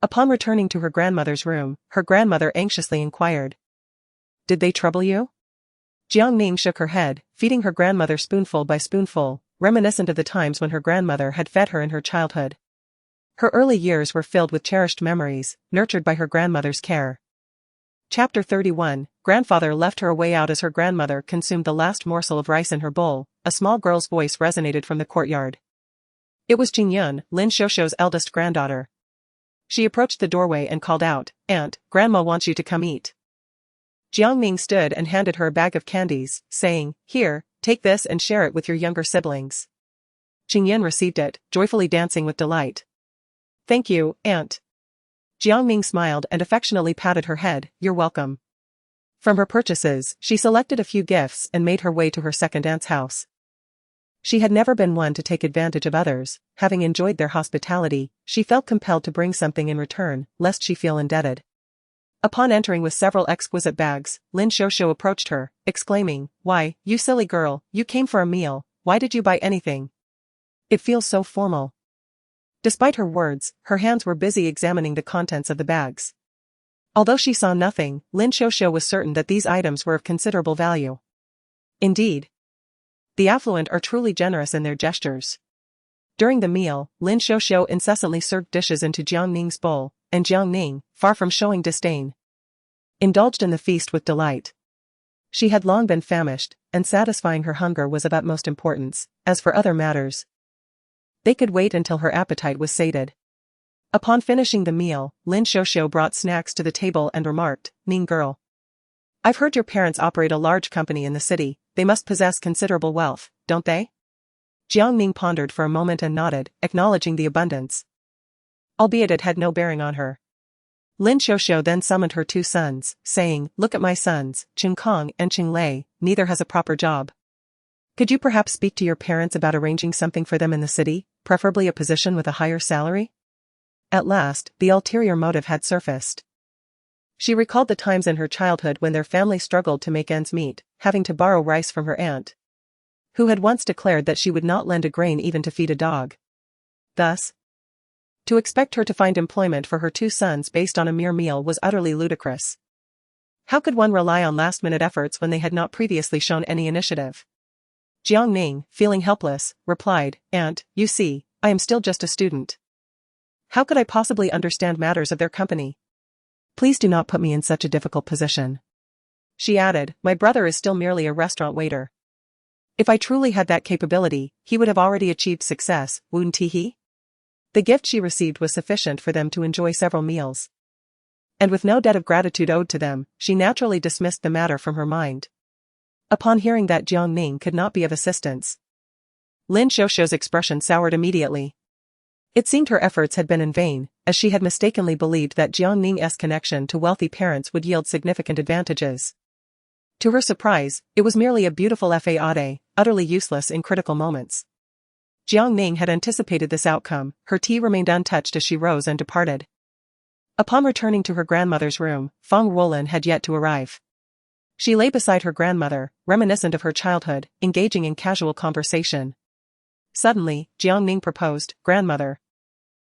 Upon returning to her grandmother's room, her grandmother anxiously inquired, "Did they trouble you?" Jiang Ning shook her head, feeding her grandmother spoonful by spoonful, reminiscent of the times when her grandmother had fed her in her childhood. Her early years were filled with cherished memories, nurtured by her grandmother's care. Chapter 31, Grandfather left her a way out. As her grandmother consumed the last morsel of rice in her bowl, a small girl's voice resonated from the courtyard. It was Qingyun, Lin Xiuxiu's eldest granddaughter. She approached the doorway and called out, "Aunt, Grandma wants you to come eat." Jiang Ning stood and handed her a bag of candies, saying, "Here, take this and share it with your younger siblings." Qingyun received it, joyfully dancing with delight. "Thank you, Aunt." Jiang Ning smiled and affectionately patted her head, "You're welcome." From her purchases, she selected a few gifts and made her way to her second aunt's house. She had never been one to take advantage of others. Having enjoyed their hospitality, she felt compelled to bring something in return, lest she feel indebted. Upon entering with several exquisite bags, Lin Xiuxiu approached her, exclaiming, "Why, you silly girl, you came for a meal, why did you buy anything? It feels so formal." Despite her words, her hands were busy examining the contents of the bags. Although she saw nothing, Lin Xiuxiu was certain that these items were of considerable value. Indeed, the affluent are truly generous in their gestures. During the meal, Lin Xiuxiu incessantly served dishes into Jiang Ning's bowl, and Jiang Ning, far from showing disdain, indulged in the feast with delight. She had long been famished, and satisfying her hunger was of utmost importance. As for other matters, they could wait until her appetite was sated. Upon finishing the meal, Lin Xiaoxiao brought snacks to the table and remarked, "Ning girl, I've heard your parents operate a large company in the city. They must possess considerable wealth, don't they?" Jiang Ning pondered for a moment and nodded, acknowledging the abundance, albeit it had no bearing on her. Lin Xiaoxiao then summoned her 2 sons, saying, "Look at my sons, Qing Kong and Qing Lei, neither has a proper job. Could you perhaps speak to your parents about arranging something for them in the city, preferably a position with a higher salary?" At last, the ulterior motive had surfaced. She recalled the times in her childhood when their family struggled to make ends meet, having to borrow rice from her aunt, who had once declared that she would not lend a grain even to feed a dog. Thus, to expect her to find employment for her 2 sons based on a mere meal was utterly ludicrous. How could one rely on last-minute efforts when they had not previously shown any initiative? Jiang Ning, feeling helpless, replied, "Aunt, you see, I am still just a student. How could I possibly understand matters of their company? Please do not put me in such a difficult position." She added, "My brother is still merely a restaurant waiter. If I truly had that capability, he would have already achieved success, wouldn't he?" The gift she received was sufficient for them to enjoy several meals. And with no debt of gratitude owed to them, she naturally dismissed the matter from her mind. Upon hearing that Jiang Ning could not be of assistance, Lin Xiaoxiao's expression soured immediately. It seemed her efforts had been in vain, as she had mistakenly believed that Jiang Ning's connection to wealthy parents would yield significant advantages. To her surprise, it was merely a beautiful faade, utterly useless in critical moments. Jiang Ning had anticipated this outcome. Her tea remained untouched as she rose and departed. Upon returning to her grandmother's room, Feng Ruolin had yet to arrive. She lay beside her grandmother, reminiscent of her childhood, engaging in casual conversation. Suddenly, Jiang Ning proposed, "Grandmother,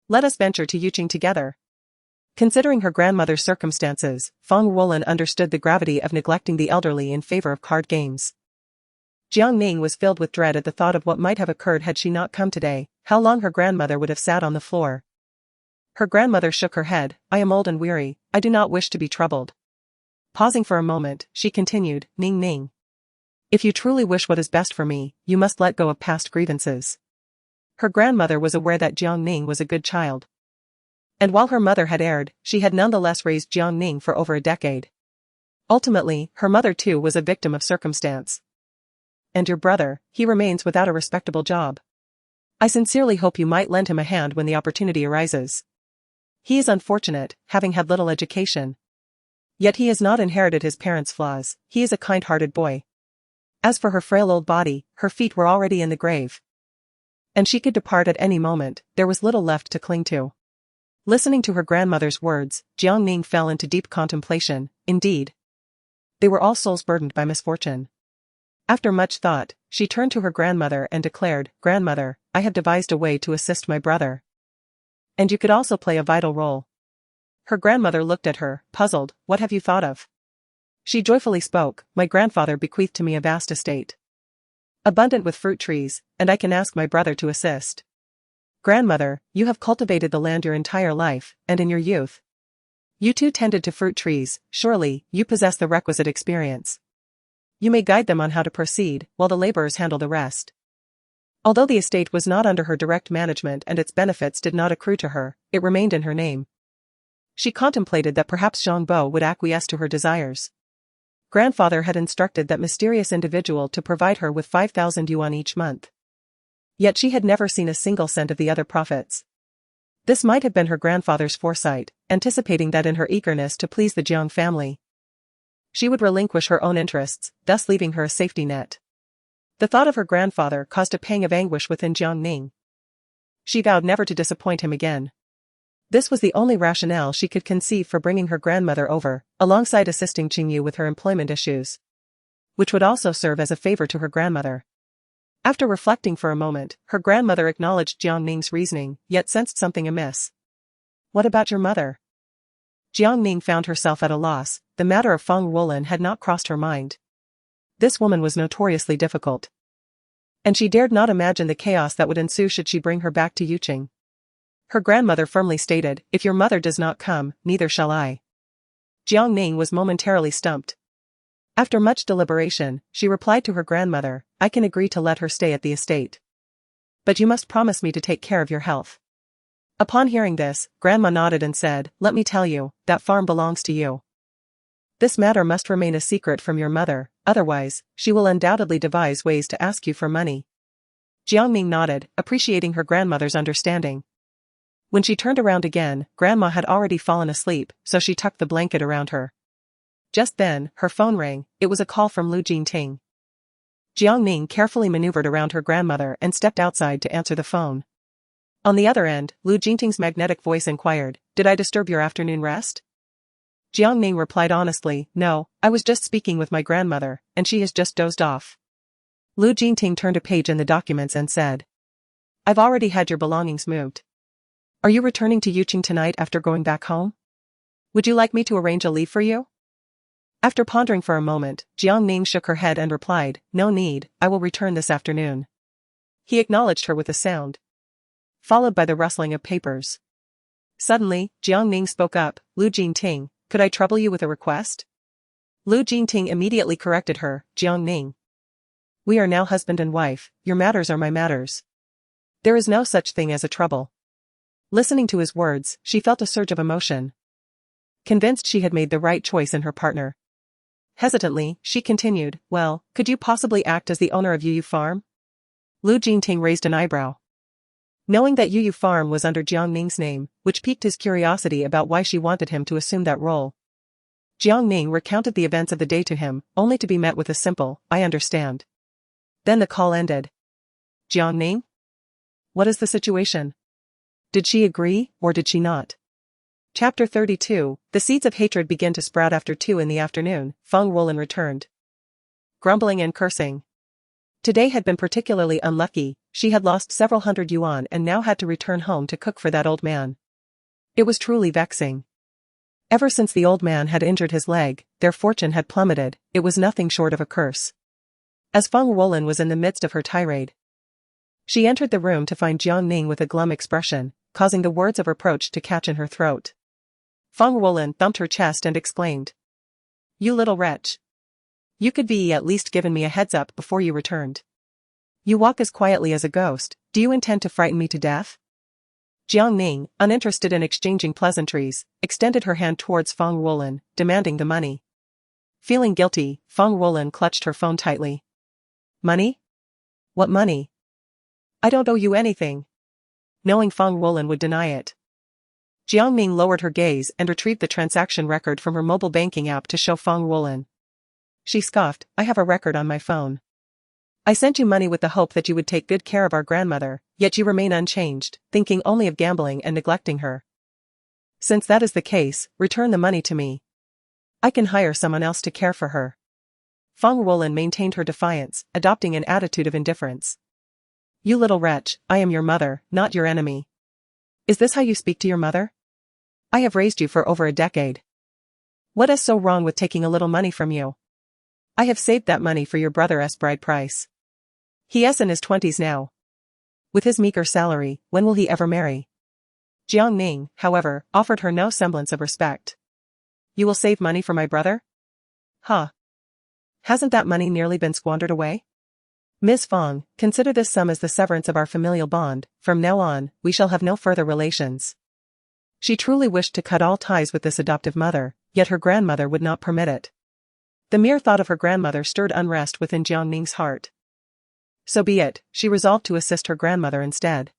let us venture to Yuqing together." Considering her grandmother's circumstances, Feng Ruolin understood the gravity of neglecting the elderly in favor of card games. Jiang Ning was filled with dread at the thought of what might have occurred had she not come today, how long her grandmother would have sat on the floor. Her grandmother shook her head, "I am old and weary, I do not wish to be troubled." Pausing for a moment, she continued, "Ning Ning, if you truly wish what is best for me, you must let go of past grievances." Her grandmother was aware that Jiang Ning was a good child. And while her mother had erred, she had nonetheless raised Jiang Ning for over a decade. Ultimately, her mother too was a victim of circumstance. "And your brother, he remains without a respectable job. I sincerely hope you might lend him a hand when the opportunity arises. He is unfortunate, having had little education. Yet he has not inherited his parents' flaws, he is a kind-hearted boy." As for her frail old body, her feet were already in the grave, and she could depart at any moment. There was little left to cling to. Listening to her grandmother's words, Jiang Ning fell into deep contemplation. Indeed, they were all souls burdened by misfortune. After much thought, she turned to her grandmother and declared, "Grandmother, I have devised a way to assist my brother. And you could also play a vital role." Her grandmother looked at her, puzzled. "What have you thought of?" She joyfully spoke, "My grandfather bequeathed to me a vast estate, abundant with fruit trees, and I can ask my brother to assist." "Grandmother, you have cultivated the land your entire life, and in your youth, you too tended to fruit trees. Surely, you possess the requisite experience. You may guide them on how to proceed, while the laborers handle the rest." Although the estate was not under her direct management and its benefits did not accrue to her, it remained in her name. She contemplated that perhaps Zhang Bo would acquiesce to her desires. Grandfather had instructed that mysterious individual to provide her with 5,000 yuan each month. Yet she had never seen a single cent of the other profits. This might have been her grandfather's foresight, anticipating that in her eagerness to please the Jiang family, she would relinquish her own interests, thus leaving her a safety net. The thought of her grandfather caused a pang of anguish within Jiang Ning. She vowed never to disappoint him again. This was the only rationale she could conceive for bringing her grandmother over, alongside assisting Qingyu with her employment issues, which would also serve as a favor to her grandmother. After reflecting for a moment, her grandmother acknowledged Jiang Ning's reasoning, yet sensed something amiss. "What about your mother?" Jiang Ning found herself at a loss. The matter of Feng Ruolin had not crossed her mind. This woman was notoriously difficult, and she dared not imagine the chaos that would ensue should she bring her back to Yuqing. Her grandmother firmly stated, "If your mother does not come, neither shall I." Jiang Ning was momentarily stumped. After much deliberation, she replied to her grandmother, I can agree to let her stay at the estate. But you must promise me to take care of your health. Upon hearing this, Grandma nodded and said, let me tell you, that farm belongs to you. This matter must remain a secret from your mother, otherwise, she will undoubtedly devise ways to ask you for money. Jiang Ning nodded, appreciating her grandmother's understanding. When she turned around again, Grandma had already fallen asleep, so she tucked the blanket around her. Just then, her phone rang. It was a call from Lu Jingting. Jiang Ning carefully maneuvered around her grandmother and stepped outside to answer the phone. On the other end, Lu Jingting's magnetic voice inquired, did I disturb your afternoon rest? Jiang Ning replied honestly, no, I was just speaking with my grandmother, and she has just dozed off. Lu Jingting turned a page in the documents and said, I've already had your belongings moved. Are you returning to Yuqing tonight after going back home? Would you like me to arrange a leave for you? After pondering for a moment, Jiang Ning shook her head and replied, no need, I will return this afternoon. He acknowledged her with a sound, followed by the rustling of papers. Suddenly, Jiang Ning spoke up, Lu Jingting, could I trouble you with a request? Lu Jingting immediately corrected her, Jiang Ning. We are now husband and wife, your matters are my matters. There is no such thing as a trouble. Listening to his words, she felt a surge of emotion. Convinced she had made the right choice in her partner. Hesitantly, she continued, well, could you possibly act as the owner of Yuyu Farm? Lu Jingting raised an eyebrow. Knowing that Yuyu Farm was under Jiang Ning's name, which piqued his curiosity about why she wanted him to assume that role. Jiang Ning recounted the events of the day to him, only to be met with a simple, I understand. Then the call ended. Jiang Ning? What is the situation? Did she agree, or did she not? Chapter 32, The seeds of hatred begin to sprout after 2 in the afternoon, Feng Wulan returned. Grumbling and cursing. Today had been particularly unlucky, she had lost several hundred yuan and now had to return home to cook for that old man. It was truly vexing. Ever since the old man had injured his leg, their fortune had plummeted, it was nothing short of a curse. As Feng Wulan was in the midst of her tirade, she entered the room to find Jiang Ning with a glum expression, causing the words of reproach to catch in her throat. Feng Wulan thumped her chest and exclaimed, you little wretch. You could be at least given me a heads up before you returned. You walk as quietly as a ghost, do you intend to frighten me to death? Jiang Ning, uninterested in exchanging pleasantries, extended her hand towards Feng Wulan, demanding the money. Feeling guilty, Feng Wulan clutched her phone tightly. Money? What money? I don't owe you anything. Knowing Feng Wulan would deny it. Jiang Ning lowered her gaze and retrieved the transaction record from her mobile banking app to show Feng Wulan. She scoffed, I have a record on my phone. I sent you money with the hope that you would take good care of our grandmother, yet you remain unchanged, thinking only of gambling and neglecting her. Since that is the case, return the money to me. I can hire someone else to care for her. Feng Wulan maintained her defiance, adopting an attitude of indifference. You little wretch, I am your mother, not your enemy. Is this how you speak to your mother? I have raised you for over a decade. What is so wrong with taking a little money from you? I have saved that money for your brother's bride price. He is in his 20s now. With his meager salary, when will he ever marry? Jiang Ning, however, offered her no semblance of respect. You will save money for my brother? Huh. Hasn't that money nearly been squandered away? Ms. Feng, consider this sum as the severance of our familial bond, from now on, we shall have no further relations. She truly wished to cut all ties with this adoptive mother, yet her grandmother would not permit it. The mere thought of her grandmother stirred unrest within Jiang Ning's heart. So be it, she resolved to assist her grandmother instead.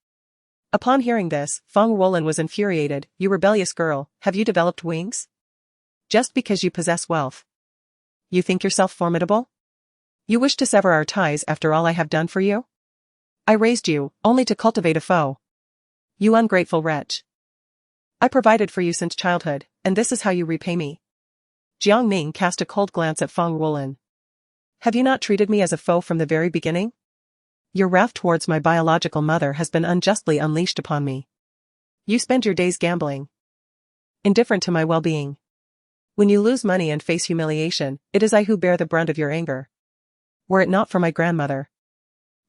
Upon hearing this, Feng Wulan was infuriated, you rebellious girl, have you developed wings? Just because you possess wealth. You think yourself formidable? You wish to sever our ties after all I have done for you? I raised you, only to cultivate a foe. You ungrateful wretch. I provided for you since childhood, and this is how you repay me. Jiang Ning cast a cold glance at Feng Wulan. Have you not treated me as a foe from the very beginning? Your wrath towards my biological mother has been unjustly unleashed upon me. You spend your days gambling, indifferent to my well-being. When you lose money and face humiliation, it is I who bear the brunt of your anger. Were it not for my grandmother,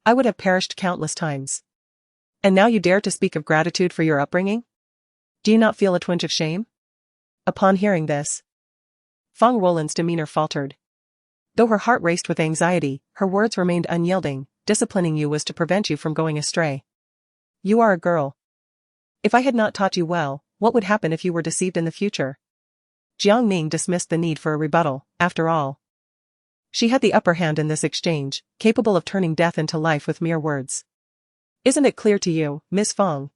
I would have perished countless times. And now you dare to speak of gratitude for your upbringing? Do you not feel a twinge of shame? Upon hearing this, Feng Wulan's demeanor faltered. Though her heart raced with anxiety, her words remained unyielding. Disciplining you was to prevent you from going astray. You are a girl. If I had not taught you well, what would happen if you were deceived in the future? Jiang Ning dismissed the need for a rebuttal. After all, she had the upper hand in this exchange, capable of turning death into life with mere words. Isn't it clear to you, Miss Feng,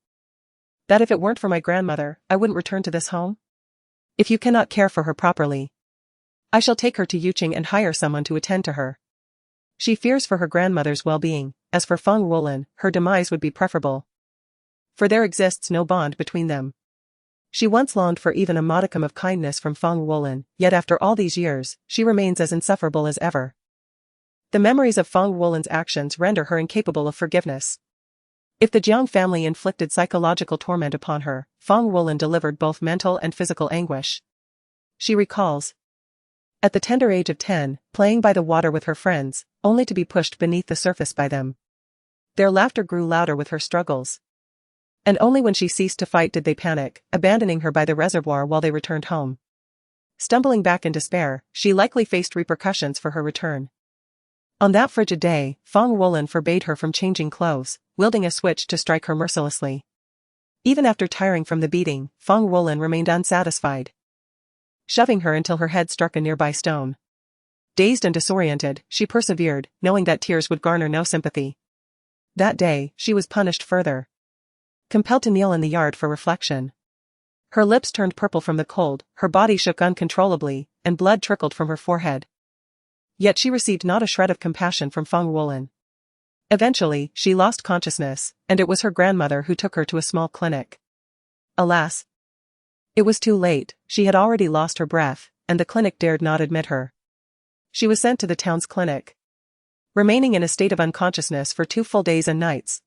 that if it weren't for my grandmother, I wouldn't return to this home? If you cannot care for her properly, I shall take her to Yuqing and hire someone to attend to her. She fears for her grandmother's well-being. As for Feng Wulan, her demise would be preferable, for there exists no bond between them. She once longed for even a modicum of kindness from Feng Wulan, yet after all these years, she remains as insufferable as ever. The memories of Feng Wulan's actions render her incapable of forgiveness. If the Jiang family inflicted psychological torment upon her, Feng Wulan delivered both mental and physical anguish. She recalls, at the tender age of 10, playing by the water with her friends, only to be pushed beneath the surface by them. Their laughter grew louder with her struggles. And only when she ceased to fight did they panic, abandoning her by the reservoir while they returned home. Stumbling back in despair, she likely faced repercussions for her return. On that frigid day, Feng Wulan forbade her from changing clothes, wielding a switch to strike her mercilessly. Even after tiring from the beating, Feng Wulan remained unsatisfied, shoving her until her head struck a nearby stone. Dazed and disoriented, she persevered, knowing that tears would garner no sympathy. That day, she was punished further, compelled to kneel in the yard for reflection. Her lips turned purple from the cold, her body shook uncontrollably, and blood trickled from her forehead. Yet she received not a shred of compassion from Feng Wulan. Eventually, she lost consciousness, and it was her grandmother who took her to a small clinic. Alas, it was too late. She had already lost her breath, and the clinic dared not admit her. She was sent to the town's clinic, remaining in a state of unconsciousness for 2 full days and nights.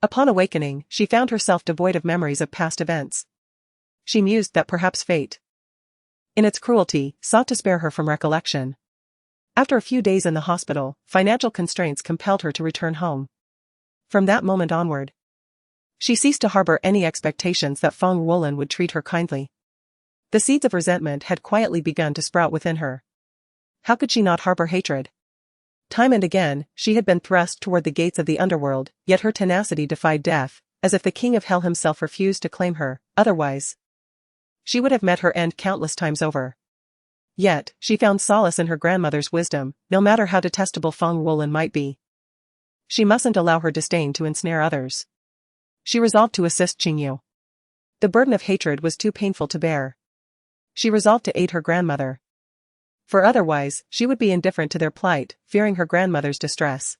Upon awakening, she found herself devoid of memories of past events. She mused that perhaps fate, in its cruelty, sought to spare her from recollection. After a few days in the hospital, financial constraints compelled her to return home. From that moment onward, she ceased to harbor any expectations that Feng Wulan would treat her kindly. The seeds of resentment had quietly begun to sprout within her. How could she not harbor hatred? Time and again, she had been thrust toward the gates of the underworld, yet her tenacity defied death, as if the king of hell himself refused to claim her. Otherwise, she would have met her end countless times over. Yet, she found solace in her grandmother's wisdom, no matter how detestable Feng Wulan might be. She mustn't allow her disdain to ensnare others. She resolved to assist Qingyu. The burden of hatred was too painful to bear. She resolved to aid her grandmother, for otherwise, she would be indifferent to their plight, fearing her grandmother's distress.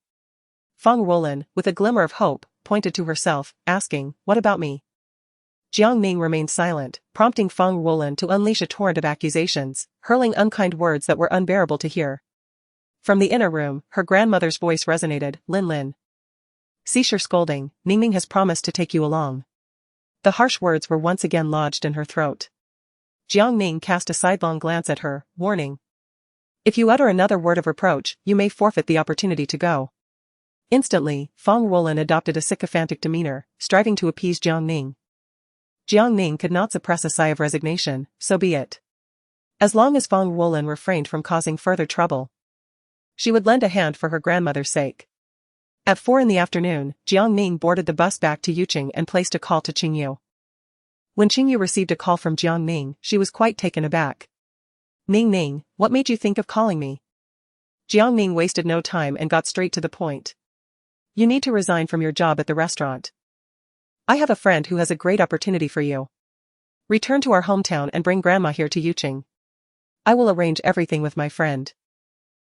Feng Wulan, with a glimmer of hope, pointed to herself, asking, "What about me?" Jiang Ning remained silent, prompting Feng Wulan to unleash a torrent of accusations, hurling unkind words that were unbearable to hear. From the inner room, her grandmother's voice resonated, "Lin Lin, cease your scolding, Ning Ning has promised to take you along." The harsh words were once again lodged in her throat. Jiang Ning cast a sidelong glance at her, warning, "If you utter another word of reproach, you may forfeit the opportunity to go." Instantly, Feng Wulan adopted a sycophantic demeanor, striving to appease Jiang Ning. Jiang Ning could not suppress a sigh of resignation. So be it. As long as Feng Wulan refrained from causing further trouble, she would lend a hand for her grandmother's sake. At 4 in the afternoon, Jiang Ning boarded the bus back to Yuqing and placed a call to Qingyu. When Qingyu received a call from Jiang Ning, she was quite taken aback. "Ning Ning, what made you think of calling me?" Jiang Ning wasted no time and got straight to the point. "You need to resign from your job at the restaurant. I have a friend who has a great opportunity for you. Return to our hometown and bring grandma here to Yuqing. I will arrange everything with my friend."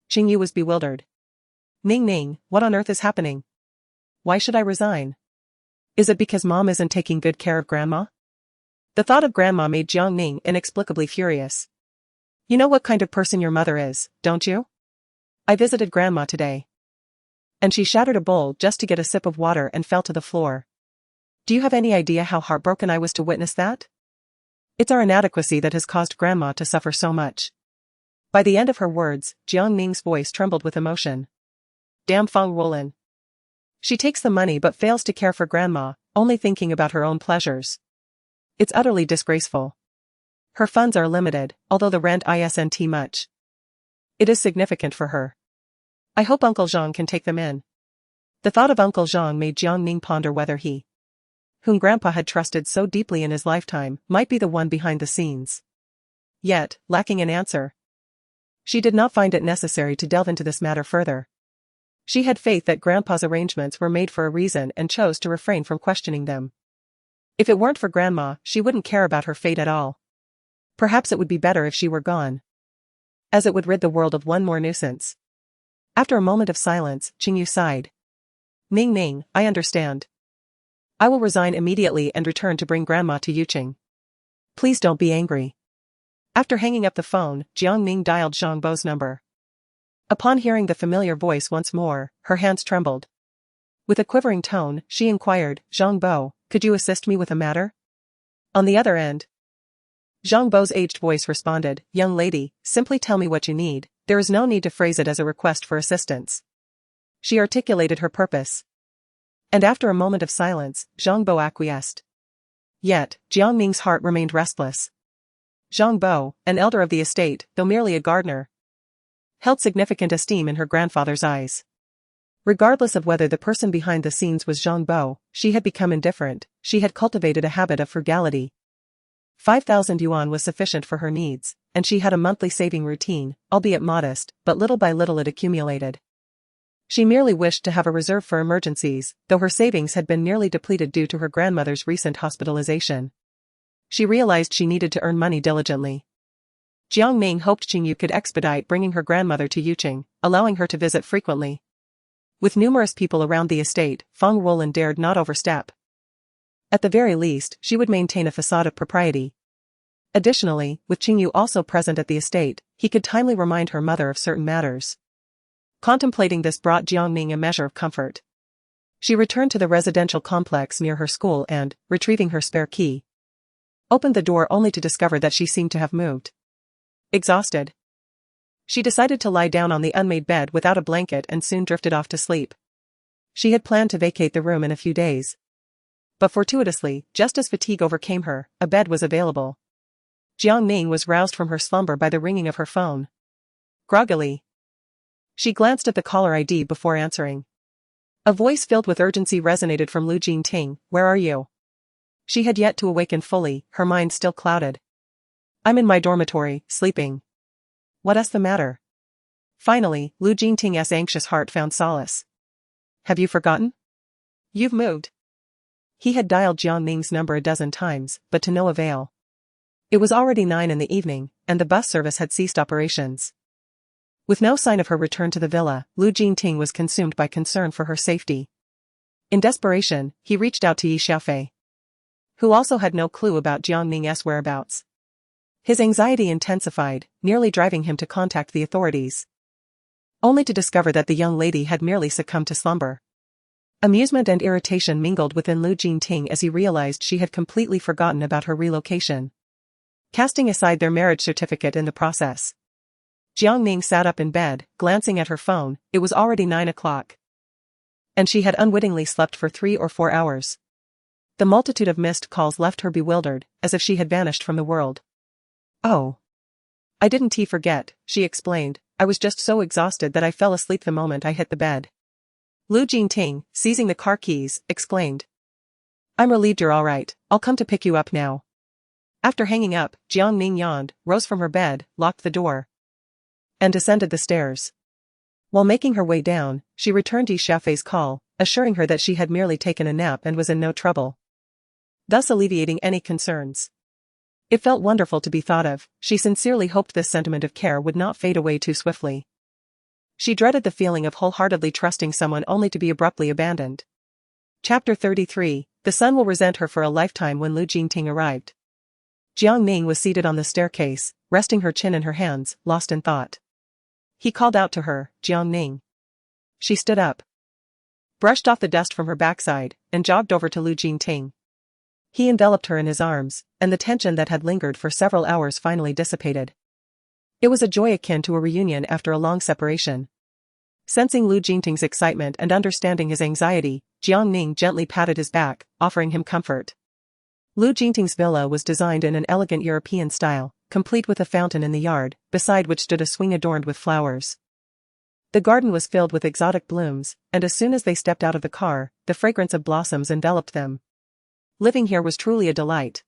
Qingyu was bewildered. "Ning Ning, what on earth is happening? Why should I resign? Is it because mom isn't taking good care of grandma?" The thought of grandma made Jiang Ning inexplicably furious. "You know what kind of person your mother is, don't you? I visited grandma today." And she shattered a bowl just to get a sip of water and fell to the floor. "Do you have any idea how heartbroken I was to witness that? It's our inadequacy that has caused grandma to suffer so much." By the end of her words, Jiang Ning's voice trembled with emotion. "Damn Feng Wulan. She takes the money but fails to care for grandma, only thinking about her own pleasures. It's utterly disgraceful." Her funds are limited, although the rent isn't much. It is significant for her. I hope Uncle Jiang can take them in. The thought of Uncle Jiang made Jiang Ning ponder whether he, whom Grandpa had trusted so deeply in his lifetime, might be the one behind the scenes. Yet, lacking an answer, she did not find it necessary to delve into this matter further. She had faith that Grandpa's arrangements were made for a reason and chose to refrain from questioning them. If it weren't for Grandma, she wouldn't care about her fate at all. Perhaps it would be better if she were gone, as it would rid the world of one more nuisance. After a moment of silence, Qingyu sighed. Ning, I understand. I will resign immediately and return to bring Grandma to Yuqing. Please don't be angry. After hanging up the phone, Jiang Ning dialed Zhang Bo's number. Upon hearing the familiar voice once more, her hands trembled. With a quivering tone, she inquired, Zhang Bo, could you assist me with a matter? On the other end, Zhang Bo's aged voice responded, young lady, simply tell me what you need, there is no need to phrase it as a request for assistance. She articulated her purpose. And after a moment of silence, Zhang Bo acquiesced. Yet, Jiang Ning's heart remained restless. Zhang Bo, an elder of the estate, though merely a gardener, held significant esteem in her grandfather's eyes. Regardless of whether the person behind the scenes was Zhang Bo, she had become indifferent. She had cultivated a habit of frugality. 5,000 yuan was sufficient for her needs, and she had a monthly saving routine, albeit modest, but little by little it accumulated. She merely wished to have a reserve for emergencies, though her savings had been nearly depleted due to her grandmother's recent hospitalization. She realized she needed to earn money diligently. Jiang Ning hoped Qingyu could expedite bringing her grandmother to Yuqing, allowing her to visit frequently. With numerous people around the estate, Feng Ruolin dared not overstep. At the very least, she would maintain a facade of propriety. Additionally, with Qingyu also present at the estate, he could timely remind her mother of certain matters. Contemplating this brought Jiang Ning a measure of comfort. She returned to the residential complex near her school and, retrieving her spare key, opened the door only to discover that she seemed to have moved. Exhausted, she decided to lie down on the unmade bed without a blanket and soon drifted off to sleep. She had planned to vacate the room in a few days. But fortuitously, just as fatigue overcame her, a bed was available. Jiang Ning was roused from her slumber by the ringing of her phone. Groggily, she glanced at the caller ID before answering. A voice filled with urgency resonated from Lu Jingting, where are you? She had yet to awaken fully, her mind still clouded. I'm in my dormitory, sleeping. What's the matter? Finally, Lu Jingting's anxious heart found solace. Have you forgotten? You've moved. He had dialed Jiang Ning's number a dozen times, but to no avail. It was already 9 in the evening, and the bus service had ceased operations. With no sign of her return to the villa, Lu Jingting was consumed by concern for her safety. In desperation, he reached out to Yi Xiaofei, who also had no clue about Jiang Ning's whereabouts. His anxiety intensified, nearly driving him to contact the authorities, only to discover that the young lady had merely succumbed to slumber. Amusement and irritation mingled within Lu Jingting as he realized she had completely forgotten about her relocation, casting aside their marriage certificate in the process. Jiang Ning sat up in bed, glancing at her phone. It was already 9 o'clock. And she had unwittingly slept for 3 or 4 hours. The multitude of missed calls left her bewildered, as if she had vanished from the world. Oh. I didn't forget, she explained. I was just so exhausted that I fell asleep the moment I hit the bed. Lu Jingting, seizing the car keys, exclaimed. I'm relieved you're all right. I'll come to pick you up now. After hanging up, Jiang Ning yawned, rose from her bed, locked the door, and descended the stairs. While making her way down, she returned Yi Xiaofei's call, assuring her that she had merely taken a nap and was in no trouble, thus alleviating any concerns. It felt wonderful to be thought of. She sincerely hoped this sentiment of care would not fade away too swiftly. She dreaded the feeling of wholeheartedly trusting someone only to be abruptly abandoned. Chapter 33, The Sun Will Resent Her for a Lifetime. When Lu Jingting arrived, Jiang Ning was seated on the staircase, resting her chin in her hands, lost in thought. He called out to her, Jiang Ning. She stood up, brushed off the dust from her backside, and jogged over to Lu Jingting. He enveloped her in his arms, and the tension that had lingered for several hours finally dissipated. It was a joy akin to a reunion after a long separation. Sensing Lu Jingting's excitement and understanding his anxiety, Jiang Ning gently patted his back, offering him comfort. Lu Jingting's villa was designed in an elegant European style, complete with a fountain in the yard, beside which stood a swing adorned with flowers. The garden was filled with exotic blooms, and as soon as they stepped out of the car, the fragrance of blossoms enveloped them. Living here was truly a delight.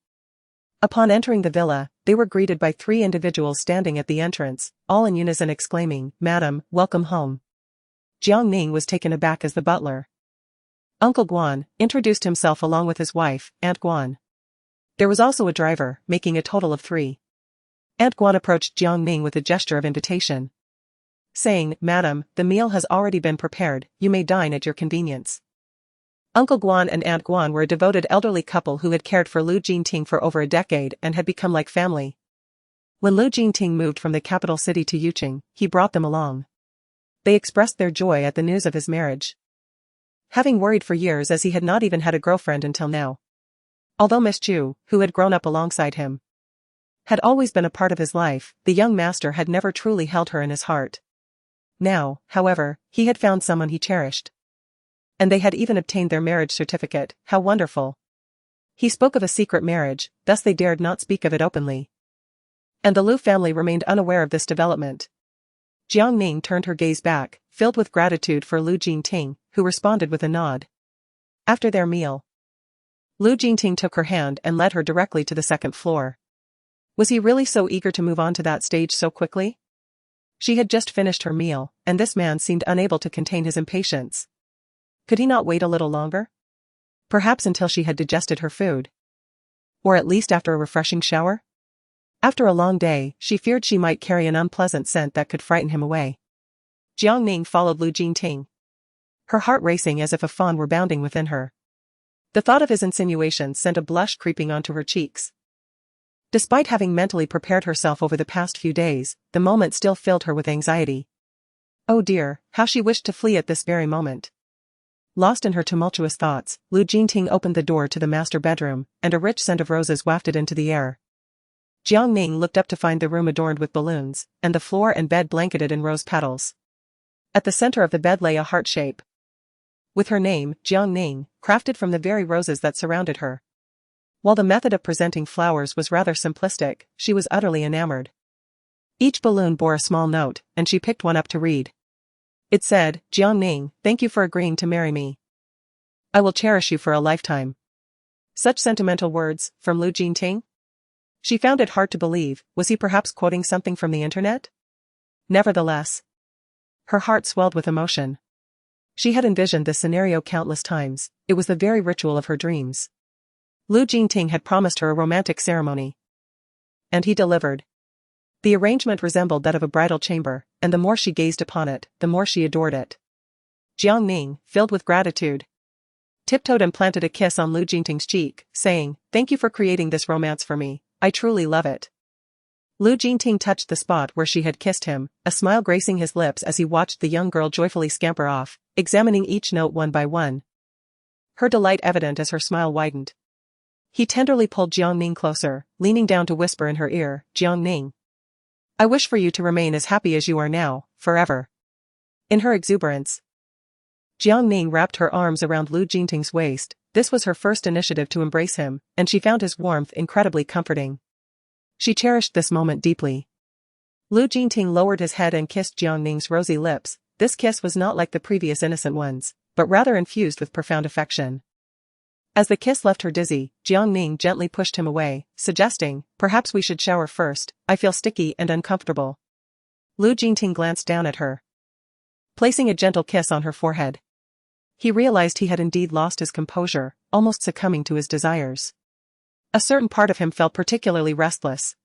Upon entering the villa, they were greeted by 3 individuals standing at the entrance, all in unison exclaiming, "Madam, welcome home." Jiang Ning was taken aback as the butler. Uncle Guan introduced himself along with his wife, Aunt Guan. There was also a driver, making a total of 3. Aunt Guan approached Jiang Ning with a gesture of invitation, saying, "Madam, the meal has already been prepared, you may dine at your convenience." Uncle Guan and Aunt Guan were a devoted elderly couple who had cared for Lu Jingting for over a decade and had become like family. When Lu Jingting moved from the capital city to Yuqing, he brought them along. They expressed their joy at the news of his marriage, having worried for years as he had not even had a girlfriend until now. Although Miss Chu, who had grown up alongside him, had always been a part of his life, the young master had never truly held her in his heart. Now, however, he had found someone he cherished. And they had even obtained their marriage certificate. How wonderful. He spoke of a secret marriage, thus they dared not speak of it openly. And the Lu family remained unaware of this development. Jiang Ning turned her gaze back, filled with gratitude for Lu Jingting, who responded with a nod. After their meal, Lu Jingting took her hand and led her directly to the 2nd floor. Was he really so eager to move on to that stage so quickly? She had just finished her meal, and this man seemed unable to contain his impatience. Could he not wait a little longer? Perhaps until she had digested her food. Or at least after a refreshing shower? After a long day, she feared she might carry an unpleasant scent that could frighten him away. Jiang Ning followed Lu Jingting, her heart racing as if a fawn were bounding within her. The thought of his insinuations sent a blush creeping onto her cheeks. Despite having mentally prepared herself over the past few days, the moment still filled her with anxiety. Oh dear, how she wished to flee at this very moment. Lost in her tumultuous thoughts, Lu Jingting opened the door to the master bedroom, and a rich scent of roses wafted into the air. Jiang Ning looked up to find the room adorned with balloons, and the floor and bed blanketed in rose petals. At the center of the bed lay a heart shape, with her name, Jiang Ning, crafted from the very roses that surrounded her. While the method of presenting flowers was rather simplistic, she was utterly enamored. Each balloon bore a small note, and she picked one up to read. It said, "Jiang Ning, thank you for agreeing to marry me. I will cherish you for a lifetime." Such sentimental words, from Lu Jingting? She found it hard to believe. Was he perhaps quoting something from the internet? Nevertheless, her heart swelled with emotion. She had envisioned this scenario countless times. It was the very ritual of her dreams. Lu Jingting had promised her a romantic ceremony. And he delivered. The arrangement resembled that of a bridal chamber, and the more she gazed upon it, the more she adored it. Jiang Ning, filled with gratitude, tiptoed and planted a kiss on Lu Jingting's cheek, saying, "Thank you for creating this romance for me. I truly love it." Lu Jingting touched the spot where she had kissed him, a smile gracing his lips as he watched the young girl joyfully scamper off, examining each note one by one. Her delight evident as her smile widened. He tenderly pulled Jiang Ning closer, leaning down to whisper in her ear, "Jiang Ning, I wish for you to remain as happy as you are now, forever." In her exuberance, Jiang Ning wrapped her arms around Lu Jingting's waist. This was her first initiative to embrace him, and she found his warmth incredibly comforting. She cherished this moment deeply. Lu Jingting lowered his head and kissed Jiang Ning's rosy lips. This kiss was not like the previous innocent ones, but rather infused with profound affection. As the kiss left her dizzy, Jiang Ning gently pushed him away, suggesting, "Perhaps we should shower first, I feel sticky and uncomfortable." Lu Jingting glanced down at her, placing a gentle kiss on her forehead. He realized he had indeed lost his composure, almost succumbing to his desires. A certain part of him felt particularly restless.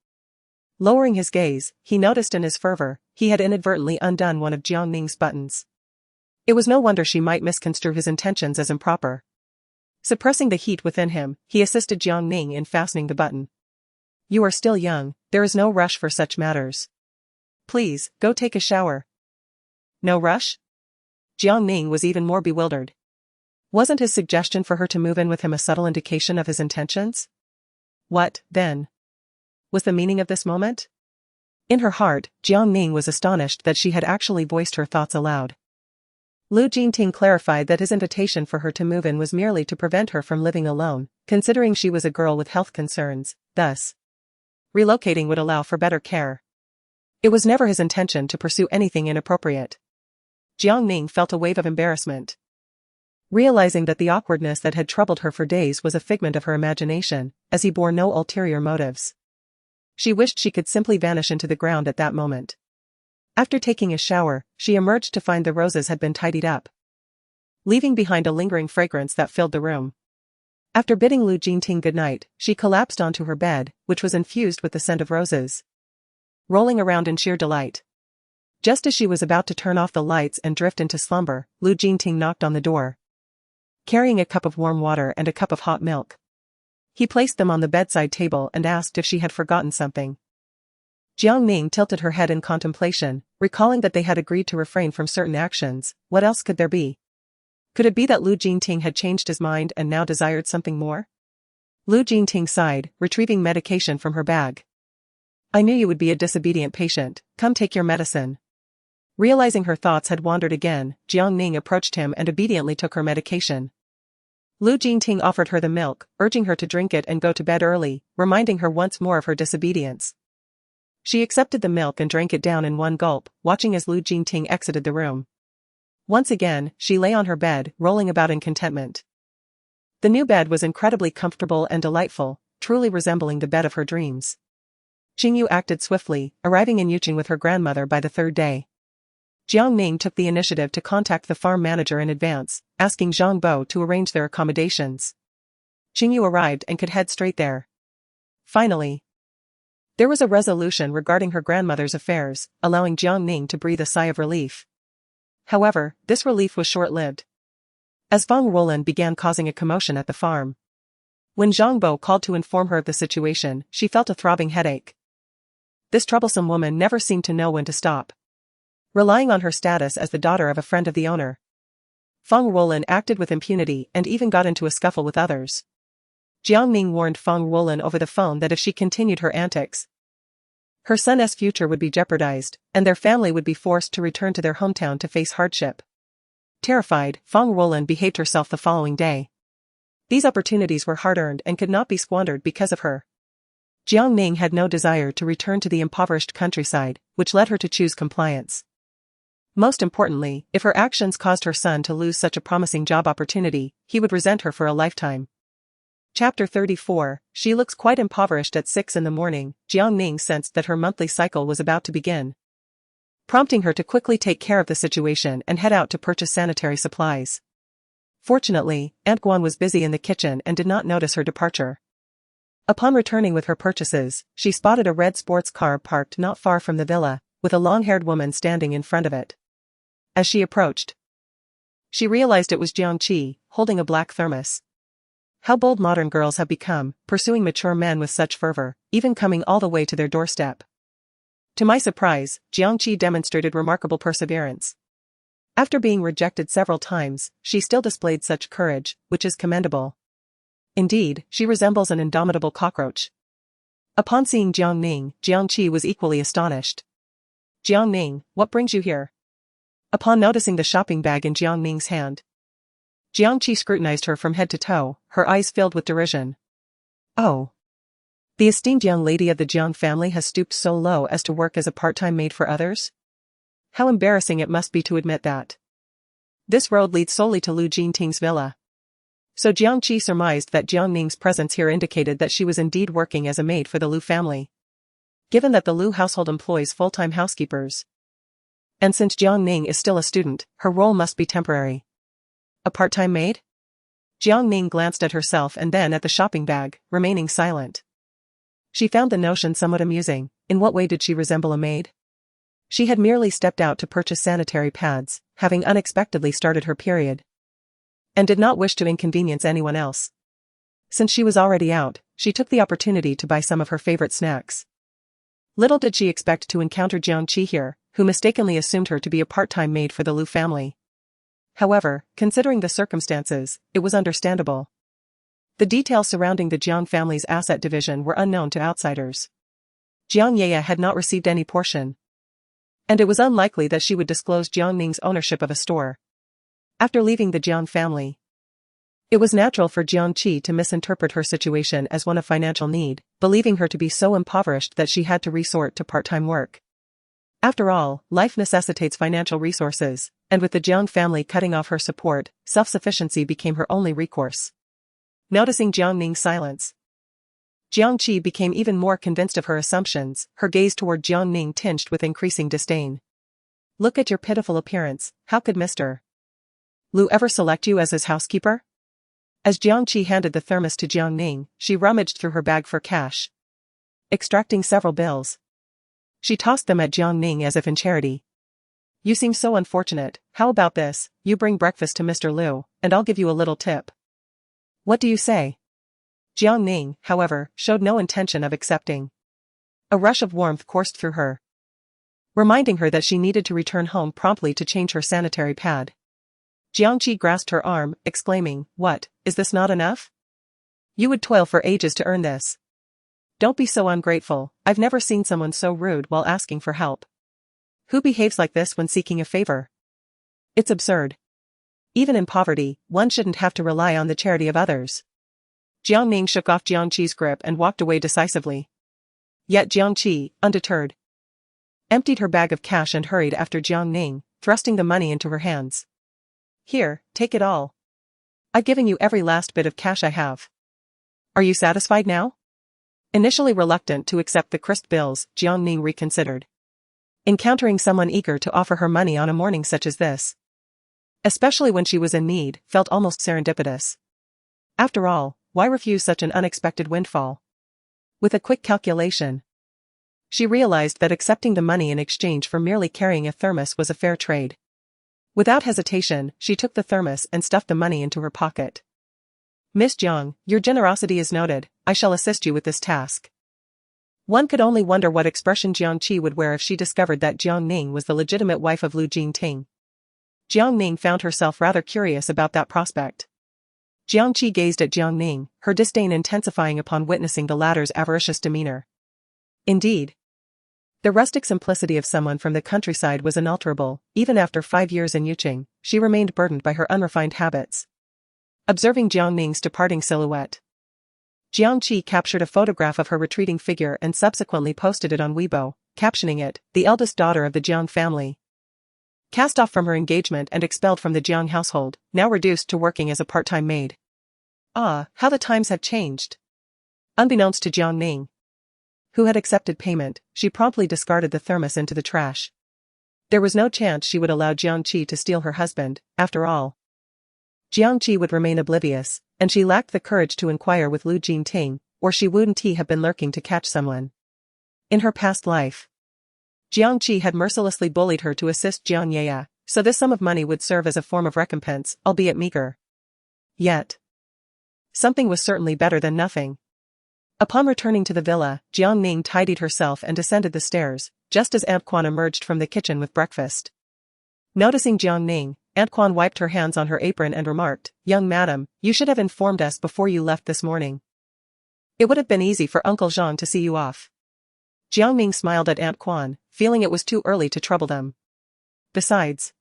Lowering his gaze, he noticed in his fervor, he had inadvertently undone one of Jiang Ning's buttons. It was no wonder she might misconstrue his intentions as improper. Suppressing the heat within him, he assisted Jiang Ning in fastening the button. "You are still young, there is no rush for such matters. Please, go take a shower." No rush? Jiang Ning was even more bewildered. Wasn't his suggestion for her to move in with him a subtle indication of his intentions? What, then, was the meaning of this moment? In her heart, Jiang Ning was astonished that she had actually voiced her thoughts aloud. Lu Jingting clarified that his invitation for her to move in was merely to prevent her from living alone, considering she was a girl with health concerns, thus, relocating would allow for better care. It was never his intention to pursue anything inappropriate. Jiang Ning felt a wave of embarrassment. Realizing that the awkwardness that had troubled her for days was a figment of her imagination, as he bore no ulterior motives. She wished she could simply vanish into the ground at that moment. After taking a shower, she emerged to find the roses had been tidied up, leaving behind a lingering fragrance that filled the room. After bidding Lu Jingting goodnight, she collapsed onto her bed, which was infused with the scent of roses, rolling around in sheer delight. Just as she was about to turn off the lights and drift into slumber, Lu Jingting knocked on the door, carrying a cup of warm water and a cup of hot milk. He placed them on the bedside table and asked if she had forgotten something. Jiang Ning tilted her head in contemplation, recalling that they had agreed to refrain from certain actions. What else could there be? Could it be that Lu Jingting had changed his mind and now desired something more? Lu Jingting sighed, retrieving medication from her bag. I knew you would be a disobedient patient, come take your medicine. Realizing her thoughts had wandered again, Jiang Ning approached him and obediently took her medication. Lu Jingting offered her the milk, urging her to drink it and go to bed early, reminding her once more of her disobedience. She accepted the milk and drank it down in one gulp, watching as Lu Jingting exited the room. Once again, she lay on her bed, rolling about in contentment. The new bed was incredibly comfortable and delightful, truly resembling the bed of her dreams. Qingyu acted swiftly, arriving in Yuqing with her grandmother by the third day. Jiang Ning took the initiative to contact the farm manager in advance, asking Zhang Bo to arrange their accommodations. Qingyu arrived and could head straight there. Finally, there was a resolution regarding her grandmother's affairs, allowing Jiang Ning to breathe a sigh of relief. However, this relief was short-lived, as Feng Ruolin began causing a commotion at the farm. When Zhang Bo called to inform her of the situation, she felt a throbbing headache. This troublesome woman never seemed to know when to stop. Relying on her status as the daughter of a friend of the owner, Feng Ruolin acted with impunity and even got into a scuffle with others. Jiang Ning warned Feng Ruolin over the phone that if she continued her antics, her son's future would be jeopardized, and their family would be forced to return to their hometown to face hardship. Terrified, Feng Ruolin behaved herself the following day. These opportunities were hard-earned and could not be squandered because of her. Jiang Ning had no desire to return to the impoverished countryside, which led her to choose compliance. Most importantly, if her actions caused her son to lose such a promising job opportunity, he would resent her for a lifetime. Chapter 34, She looks quite impoverished at 6 in the morning. Jiang Ning sensed that her monthly cycle was about to begin, prompting her to quickly take care of the situation and head out to purchase sanitary supplies. Fortunately, Aunt Guan was busy in the kitchen and did not notice her departure. Upon returning with her purchases, she spotted a red sports car parked not far from the villa, with a long-haired woman standing in front of it. As she approached, she realized it was Jiang Qi, holding a black thermos. How bold modern girls have become, pursuing mature men with such fervor, even coming all the way to their doorstep. To my surprise, Jiang Qi demonstrated remarkable perseverance. After being rejected several times, she still displayed such courage, which is commendable. Indeed, she resembles an indomitable cockroach. Upon seeing Jiang Ning, Jiang Qi was equally astonished. Jiang Ning, what brings you here? Upon noticing the shopping bag in Jiang Ning's hand, Jiang Qi scrutinized her from head to toe, her eyes filled with derision. Oh. The esteemed young lady of the Jiang family has stooped so low as to work as a part-time maid for others? How embarrassing it must be to admit that. This road leads solely to Lu Jingting's villa. So Jiang Qi surmised that Jiang Ning's presence here indicated that she was indeed working as a maid for the Lu family. Given that the Lu household employs full-time housekeepers, and since Jiang Ning is still a student, her role must be temporary. A part-time maid? Jiang Ning glanced at herself and then at the shopping bag, remaining silent. She found the notion somewhat amusing. In what way did she resemble a maid? She had merely stepped out to purchase sanitary pads, having unexpectedly started her period, and did not wish to inconvenience anyone else. Since she was already out, she took the opportunity to buy some of her favorite snacks. Little did she expect to encounter Jiang Qi here, who mistakenly assumed her to be a part-time maid for the Lu family. However, considering the circumstances, it was understandable. The details surrounding the Jiang family's asset division were unknown to outsiders. Jiang Yeye had not received any portion, and it was unlikely that she would disclose Jiang Ning's ownership of a store. After leaving the Jiang family, it was natural for Jiang Qi to misinterpret her situation as one of financial need, believing her to be so impoverished that she had to resort to part-time work. After all, life necessitates financial resources, and with the Jiang family cutting off her support, self-sufficiency became her only recourse. Noticing Jiang Ning's silence, Jiang Qi became even more convinced of her assumptions, her gaze toward Jiang Ning tinged with increasing disdain. Look at your pitiful appearance, how could Mr. Liu ever select you as his housekeeper? As Jiang Qi handed the thermos to Jiang Ning, she rummaged through her bag for cash. Extracting several bills, she tossed them at Jiang Ning as if in charity. You seem so unfortunate, how about this, you bring breakfast to Mr. Liu, and I'll give you a little tip. What do you say? Jiang Ning, however, showed no intention of accepting. A rush of warmth coursed through her, reminding her that she needed to return home promptly to change her sanitary pad. Jiang Qi grasped her arm, exclaiming, "What, is this not enough? You would toil for ages to earn this. Don't be so ungrateful, I've never seen someone so rude while asking for help. Who behaves like this when seeking a favor? It's absurd. Even in poverty, one shouldn't have to rely on the charity of others." Jiang Ning shook off Jiang Qi's grip and walked away decisively. Yet Jiang Qi, undeterred, emptied her bag of cash and hurried after Jiang Ning, thrusting the money into her hands. Here, take it all. I've given you every last bit of cash I have. Are you satisfied now? Initially reluctant to accept the crisp bills, Jiang Ning reconsidered. Encountering someone eager to offer her money on a morning such as this, especially when she was in need, felt almost serendipitous. After all, why refuse such an unexpected windfall? With a quick calculation, she realized that accepting the money in exchange for merely carrying a thermos was a fair trade. Without hesitation, she took the thermos and stuffed the money into her pocket. Miss Jiang, your generosity is noted, I shall assist you with this task. One could only wonder what expression Jiang Qi would wear if she discovered that Jiang Ning was the legitimate wife of Liu Jingting. Jiang Ning found herself rather curious about that prospect. Jiang Qi gazed at Jiang Ning, her disdain intensifying upon witnessing the latter's avaricious demeanor. Indeed, the rustic simplicity of someone from the countryside was unalterable. Even after 5 years in Yuqing, she remained burdened by her unrefined habits. Observing Jiang Ning's departing silhouette, Jiang Qi captured a photograph of her retreating figure and subsequently posted it on Weibo, captioning it, "The eldest daughter of the Jiang family, cast off from her engagement and expelled from the Jiang household, now reduced to working as a part-time maid." Ah, how the times have changed. Unbeknownst to Jiang Ning, who had accepted payment, she promptly discarded the thermos into the trash. There was no chance she would allow Jiang Qi to steal her husband, after all. Jiang Qi would remain oblivious, and she lacked the courage to inquire with Liu Jingting, or she wouldn't have been lurking to catch someone. In her past life, Jiang Qi had mercilessly bullied her to assist Jiang Yaya, so this sum of money would serve as a form of recompense, albeit meager. Yet, something was certainly better than nothing. Upon returning to the villa, Jiang Ning tidied herself and descended the stairs, just as Aunt Quan emerged from the kitchen with breakfast. Noticing Jiang Ning, Aunt Quan wiped her hands on her apron and remarked, "Young madam, you should have informed us before you left this morning. It would have been easy for Uncle Zhang to see you off." Jiang Ning smiled at Aunt Quan, feeling it was too early to trouble them. Besides,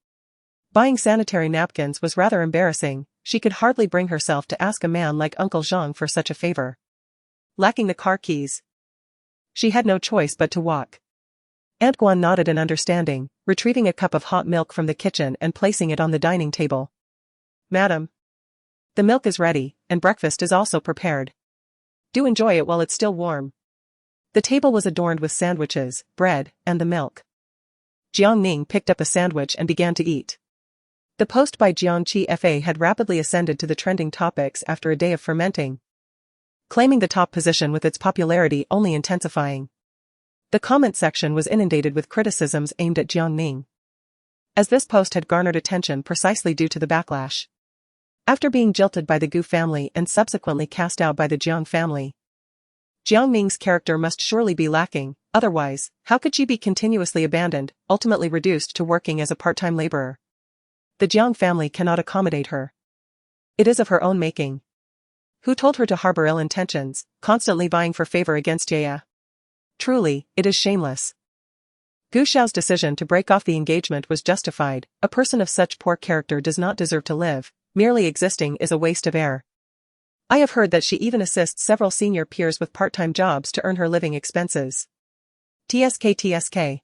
buying sanitary napkins was rather embarrassing. She could hardly bring herself to ask a man like Uncle Zhang for such a favor. Lacking the car keys, she had no choice but to walk. Aunt Guan nodded in understanding, retrieving a cup of hot milk from the kitchen and placing it on the dining table. "Madam, the milk is ready, and breakfast is also prepared. Do enjoy it while it's still warm." The table was adorned with sandwiches, bread, and the milk. Jiang Ning picked up a sandwich and began to eat. The post by Jiang Qi Fa had rapidly ascended to the trending topics after a day of fermenting, claiming the top position with its popularity only intensifying. The comment section was inundated with criticisms aimed at Jiang Ning, as this post had garnered attention precisely due to the backlash. After being jilted by the Gu family and subsequently cast out by the Jiang family, Jiang Ning's character must surely be lacking, otherwise, how could she be continuously abandoned, ultimately reduced to working as a part-time laborer? The Jiang family cannot accommodate her. It is of her own making. Who told her to harbor ill intentions, constantly vying for favor against Jaya? Truly, it is shameless. Gu Xiao's decision to break off the engagement was justified. A person of such poor character does not deserve to live. Merely existing is a waste of air. I have heard that she even assists several senior peers with part-time jobs to earn her living expenses. TSK.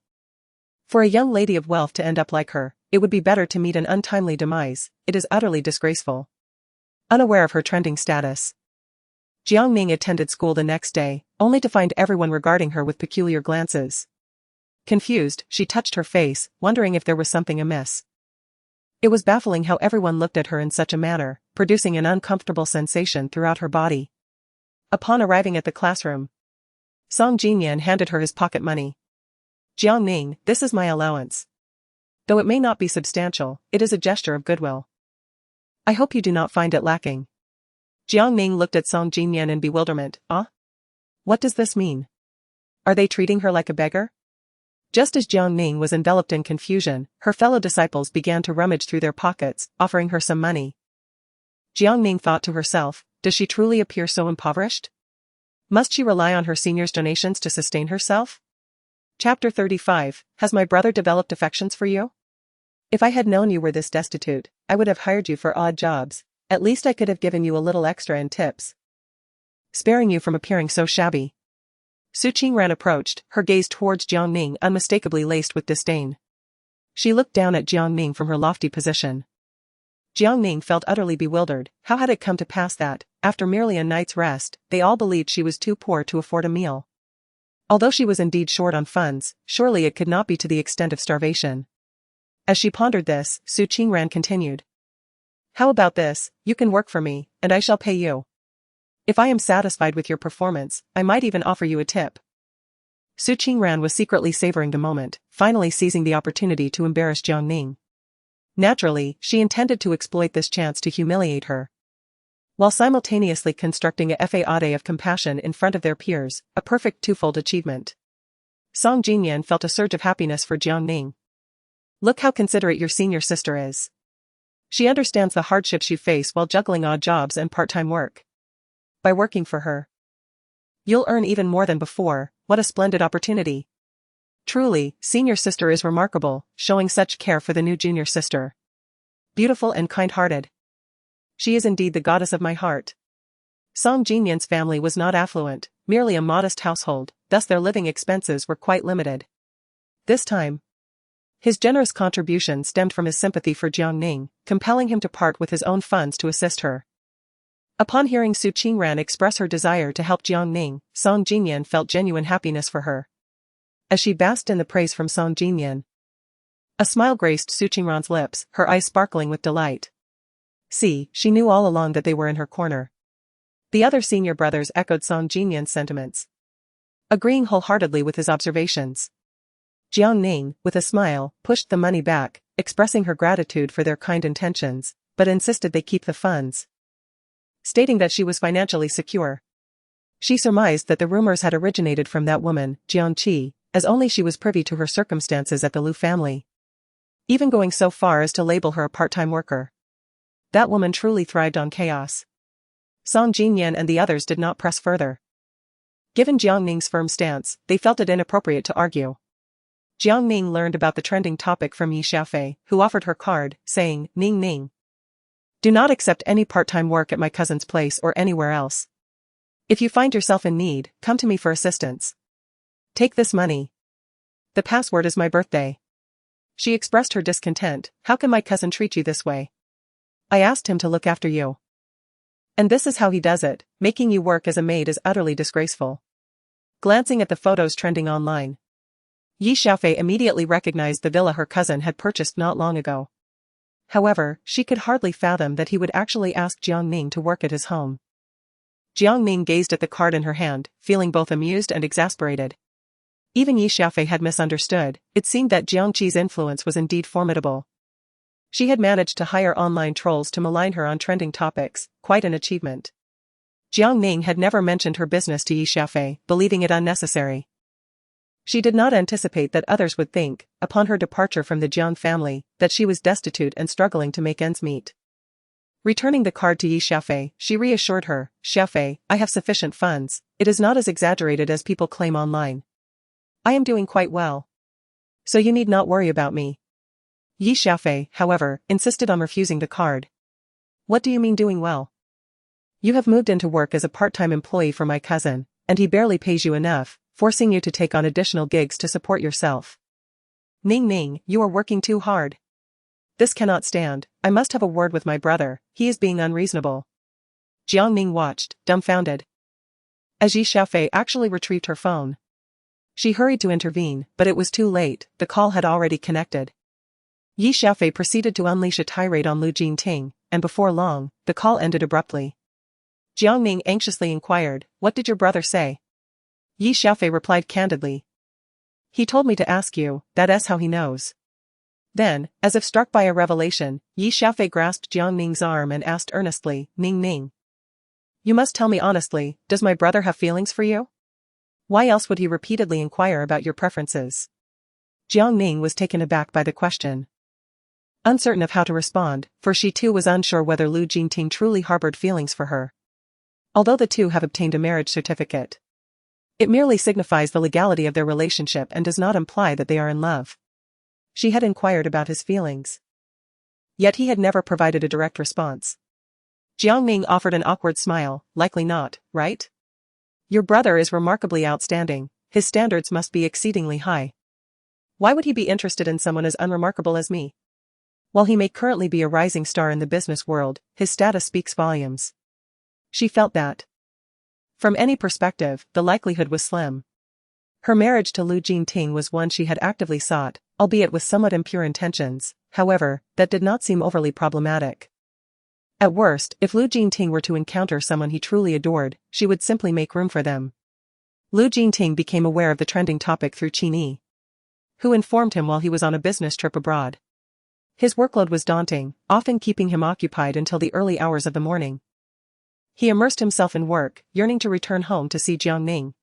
For a young lady of wealth to end up like her, it would be better to meet an untimely demise. It is utterly disgraceful. Unaware of her trending status, Jiang Ning attended school the next day, only to find everyone regarding her with peculiar glances. Confused, she touched her face, wondering if there was something amiss. It was baffling how everyone looked at her in such a manner, producing an uncomfortable sensation throughout her body. Upon arriving at the classroom, Song Jinyan handed her his pocket money. Jiang Ning, this is my allowance. Though it may not be substantial, it is a gesture of goodwill. I hope you do not find it lacking. Jiang Ning looked at Song Jinyan in bewilderment. What does this mean? Are they treating her like a beggar? Just as Jiang Ning was enveloped in confusion, her fellow disciples began to rummage through their pockets, offering her some money. Jiang Ning thought to herself, does she truly appear so impoverished? Must she rely on her seniors' donations to sustain herself? Chapter 35, Has my brother developed affections for you? If I had known you were this destitute, I would have hired you for odd jobs. At least I could have given you a little extra in tips, sparing you from appearing so shabby. Su Qingran approached, her gaze towards Jiang Ning unmistakably laced with disdain. She looked down at Jiang Ning from her lofty position. Jiang Ning felt utterly bewildered. How had it come to pass that, after merely a night's rest, they all believed she was too poor to afford a meal? Although she was indeed short on funds, surely it could not be to the extent of starvation. As she pondered this, Su Qingran continued. How about this, you can work for me, and I shall pay you. If I am satisfied with your performance, I might even offer you a tip. Su Qingran was secretly savoring the moment, finally seizing the opportunity to embarrass Jiang Ning. Naturally, she intended to exploit this chance to humiliate her, while simultaneously constructing a facade of compassion in front of their peers, a perfect twofold achievement. Song Jinyan felt a surge of happiness for Jiang Ning. Look how considerate your senior sister is. She understands the hardships you face while juggling odd jobs and part-time work. By working for her, you'll earn even more than before. What a splendid opportunity. Truly, senior sister is remarkable, showing such care for the new junior sister. Beautiful and kind-hearted. She is indeed the goddess of my heart. Song Jinyan's family was not affluent, merely a modest household, thus their living expenses were quite limited. This time, his generous contribution stemmed from his sympathy for Jiang Ning, compelling him to part with his own funds to assist her. Upon hearing Su Qingran express her desire to help Jiang Ning, Song Jinyan felt genuine happiness for her. As she basked in the praise from Song Jinyan, a smile graced Su Qingran's lips, her eyes sparkling with delight. See, she knew all along that they were in her corner. The other senior brothers echoed Song Jinyan's sentiments, agreeing wholeheartedly with his observations. Jiang Ning, with a smile, pushed the money back, expressing her gratitude for their kind intentions, but insisted they keep the funds, stating that she was financially secure. She surmised that the rumors had originated from that woman, Jiang Qi, as only she was privy to her circumstances at the Lu family, even going so far as to label her a part-time worker. That woman truly thrived on chaos. Song Jinyan and the others did not press further. Given Jiang Ning's firm stance, they felt it inappropriate to argue. Jiang Ning learned about the trending topic from Yi Xiaofei, who offered her card, saying, Ning Ning, do not accept any part-time work at my cousin's place or anywhere else. If you find yourself in need, come to me for assistance. Take this money. The password is my birthday. She expressed her discontent. How can my cousin treat you this way? I asked him to look after you. And this is how he does it. Making you work as a maid is utterly disgraceful. Glancing at the photos trending online, Yi Xiaofei immediately recognized the villa her cousin had purchased not long ago. However, she could hardly fathom that he would actually ask Jiang Ning to work at his home. Jiang Ning gazed at the card in her hand, feeling both amused and exasperated. Even Yi Xiaofei had misunderstood. It seemed that Jiang Qi's influence was indeed formidable. She had managed to hire online trolls to malign her on trending topics, quite an achievement. Jiang Ning had never mentioned her business to Yi Xiaofei, believing it unnecessary. She did not anticipate that others would think, upon her departure from the Jiang family, that she was destitute and struggling to make ends meet. Returning the card to Yi Xiaofei, she reassured her, Xiaofei, I have sufficient funds. It is not as exaggerated as people claim online. I am doing quite well. So you need not worry about me. Yi Xiaofei, however, insisted on refusing the card. What do you mean doing well? You have moved into work as a part-time employee for my cousin, and he barely pays you enough, forcing you to take on additional gigs to support yourself. Ning, you are working too hard. This cannot stand. I must have a word with my brother, he is being unreasonable. Jiang Ning watched, dumbfounded. As Yi Xiaofei actually retrieved her phone. She hurried to intervene, but it was too late, the call had already connected. Yi Xiaofei proceeded to unleash a tirade on Lu Jingting, and before long, the call ended abruptly. Jiang Ning anxiously inquired, "What did your brother say?" Yi Xiaofei replied candidly. "He told me to ask you, that's how he knows." Then, as if struck by a revelation, Yi Xiaofei grasped Jiang Ning's arm and asked earnestly, Ning. You must tell me honestly, does my brother have feelings for you? Why else would he repeatedly inquire about your preferences? Jiang Ning was taken aback by the question. Uncertain of how to respond, for she too was unsure whether Lu Jingting truly harbored feelings for her. Although the two have obtained a marriage certificate, it merely signifies the legality of their relationship and does not imply that they are in love. She had inquired about his feelings. Yet he had never provided a direct response. Jiang Ning offered an awkward smile, likely not, right? Your brother is remarkably outstanding, his standards must be exceedingly high. Why would he be interested in someone as unremarkable as me? While he may currently be a rising star in the business world, his status speaks volumes. She felt that. From any perspective, the likelihood was slim. Her marriage to Lu Jingting was one she had actively sought, albeit with somewhat impure intentions, however, that did not seem overly problematic. At worst, if Lu Jingting were to encounter someone he truly adored, she would simply make room for them. Lu Jingting became aware of the trending topic through Qini, who informed him while he was on a business trip abroad. His workload was daunting, often keeping him occupied until the early hours of the morning. He immersed himself in work, yearning to return home to see Jiang Ning.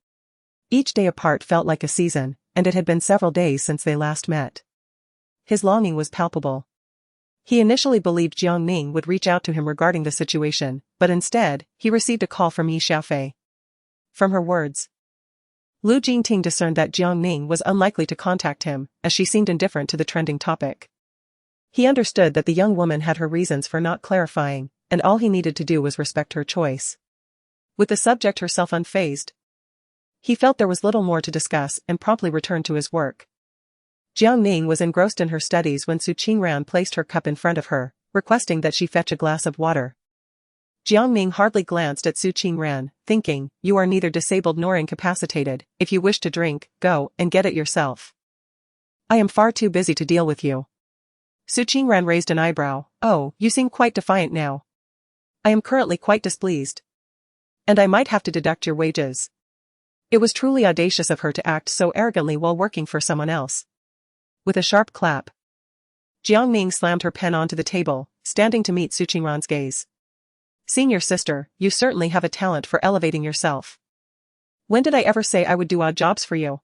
Each day apart felt like a season, and it had been several days since they last met. His longing was palpable. He initially believed Jiang Ning would reach out to him regarding the situation, but instead, he received a call from Yi Xiaofei. From her words, Lu Jingting discerned that Jiang Ning was unlikely to contact him, as she seemed indifferent to the trending topic. He understood that the young woman had her reasons for not clarifying, and all he needed to do was respect her choice. With the subject herself unfazed, he felt there was little more to discuss and promptly returned to his work. Jiang Ning was engrossed in her studies when Su Qingran placed her cup in front of her, requesting that she fetch a glass of water. Jiang Ning hardly glanced at Su Qingran, thinking, "You are neither disabled nor incapacitated, if you wish to drink, go and get it yourself. I am far too busy to deal with you." Su Qingran raised an eyebrow. "Oh, you seem quite defiant now. I am currently quite displeased. And I might have to deduct your wages." It was truly audacious of her to act so arrogantly while working for someone else. With a sharp clap, Jiang Ning slammed her pen onto the table, standing to meet Su Qingran's gaze. "Senior sister, you certainly have a talent for elevating yourself. When did I ever say I would do odd jobs for you?"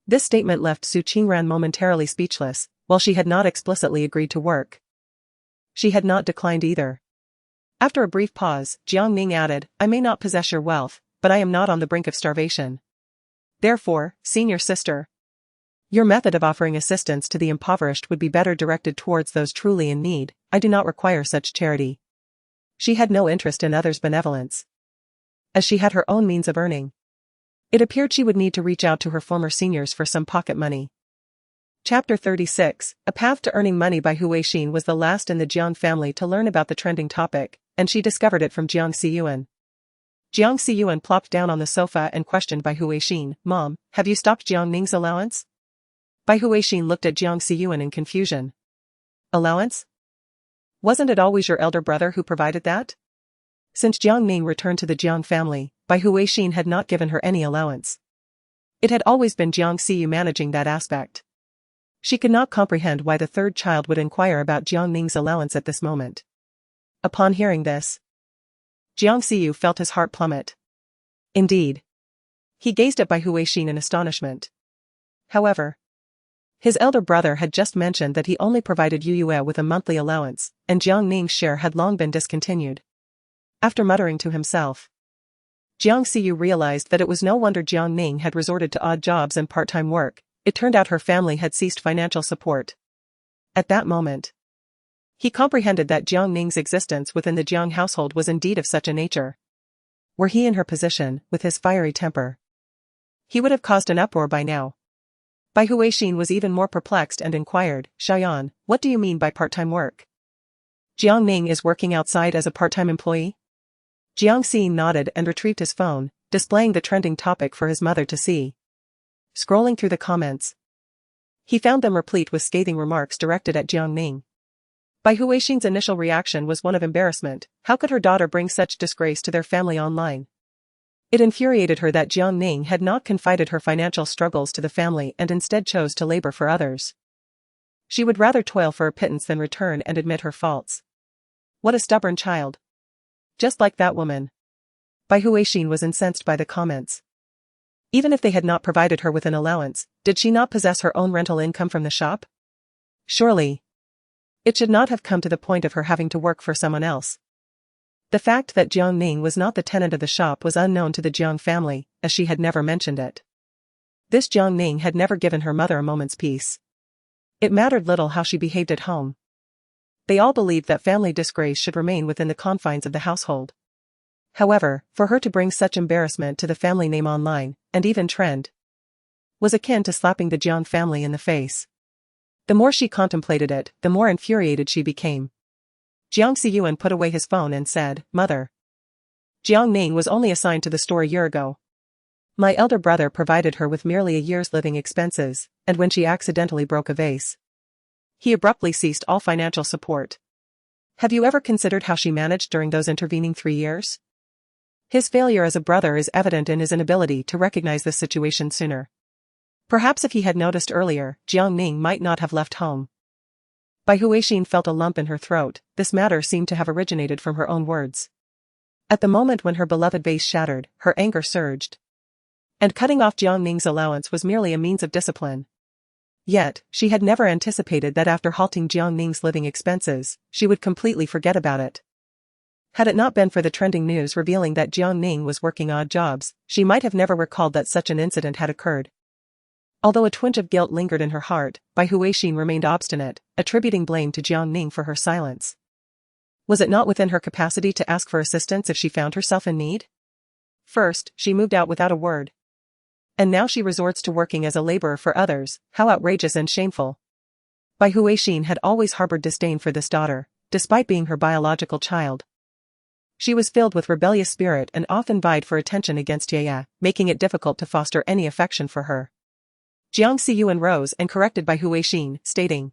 This statement left Su Qingran momentarily speechless. While she had not explicitly agreed to work, she had not declined either. After a brief pause, Jiang Ning added, "I may not possess your wealth, but I am not on the brink of starvation. Therefore, senior sister, your method of offering assistance to the impoverished would be better directed towards those truly in need. I do not require such charity." She had no interest in others' benevolence, as she had her own means of earning. It appeared she would need to reach out to her former seniors for some pocket money. Chapter 36, A Path to Earning Money by Hu Weixin was the last in the Jiang family to learn about the trending topic, and she discovered it from Jiang Xiyuan. Jiang Xiyuan plopped down on the sofa and questioned Bai Hu Weixin, "Mom, have you stopped Jiang Ning's allowance?" Bai Hu Weixin looked at Jiang Xiyuan in confusion. "Allowance? Wasn't it always your elder brother who provided that?" Since Jiang Ning returned to the Jiang family, Bai Hu Weixin had not given her any allowance. It had always been Jiang Xiyu managing that aspect. She could not comprehend why the third child would inquire about Jiang Ning's allowance at this moment. Upon hearing this, Jiang Xiyu felt his heart plummet. Indeed. He gazed at Bai Hu Weixin in astonishment. However, his elder brother had just mentioned that he only provided Yu Yue with a monthly allowance, and Jiang Ning's share had long been discontinued. After muttering to himself, Jiang Xiyu realized that it was no wonder Jiang Ning had resorted to odd jobs and part-time work, It turned out her family had ceased financial support. At that moment, he comprehended that Jiang Ning's existence within the Jiang household was indeed of such a nature. Were he in her position, with his fiery temper, he would have caused an uproar by now. Bai Huixin was even more perplexed and inquired, Xiaoyan, what do you mean by part-time work? Jiang Ning is working outside as a part-time employee? Jiang Xin nodded and retrieved his phone, displaying the trending topic for his mother to see. Scrolling through the comments, he found them replete with scathing remarks directed at Jiang Ning. Bai Huixin's initial reaction was one of embarrassment. How could her daughter bring such disgrace to their family online? It infuriated her that Jiang Ning had not confided her financial struggles to the family and instead chose to labor for others. She would rather toil for a pittance than return and admit her faults. What a stubborn child. Just like that woman. Bai Huixin was incensed by the comments. Even if they had not provided her with an allowance, did she not possess her own rental income from the shop? Surely, it should not have come to the point of her having to work for someone else. The fact that Jiang Ning was not the tenant of the shop was unknown to the Jiang family, as she had never mentioned it. This Jiang Ning had never given her mother a moment's peace. It mattered little how she behaved at home. They all believed that family disgrace should remain within the confines of the household. However, for her to bring such embarrassment to the family name online, and even trend, was akin to slapping the Jiang family in the face. The more she contemplated it, the more infuriated she became. Jiang Xiyuan put away his phone and said, Mother, Jiang Ning was only assigned to the store a year ago. My elder brother provided her with merely a year's living expenses, and when she accidentally broke a vase, he abruptly ceased all financial support. Have you ever considered how she managed during those intervening 3 years? His failure as a brother is evident in his inability to recognize this situation sooner. Perhaps if he had noticed earlier, Jiang Ning might not have left home. Bai Huixin felt a lump in her throat. This matter seemed to have originated from her own words. At the moment when her beloved vase shattered, her anger surged. And cutting off Jiang Ning's allowance was merely a means of discipline. Yet, she had never anticipated that after halting Jiang Ning's living expenses, she would completely forget about it. Had it not been for the trending news revealing that Jiang Ning was working odd jobs, she might have never recalled that such an incident had occurred. Although a twinge of guilt lingered in her heart, Bai Huixin remained obstinate, attributing blame to Jiang Ning for her silence. Was it not within her capacity to ask for assistance if she found herself in need? First, she moved out without a word. And now she resorts to working as a laborer for others. How outrageous and shameful. Bai Huixin had always harbored disdain for this daughter, despite being her biological child. She was filled with rebellious spirit and often vied for attention against Yaya, making it difficult to foster any affection for her. Jiang Xiyuan rose and corrected Bai Huixin, stating,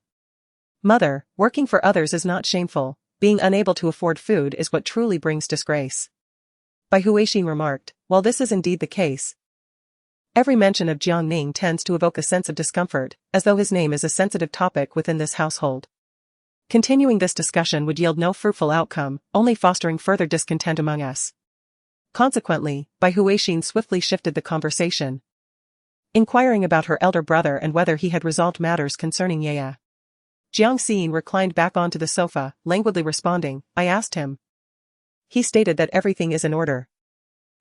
Mother, working for others is not shameful. Being unable to afford food is what truly brings disgrace. Bai Huixin remarked, while this is indeed the case, every mention of Jiang Ning tends to evoke a sense of discomfort, as though his name is a sensitive topic within this household. Continuing this discussion would yield no fruitful outcome, only fostering further discontent among us. Consequently, Bai Huixin swiftly shifted the conversation, inquiring about her elder brother and whether he had resolved matters concerning Yaya. Jiang Xin reclined back onto the sofa, languidly responding, I asked him. He stated that everything is in order.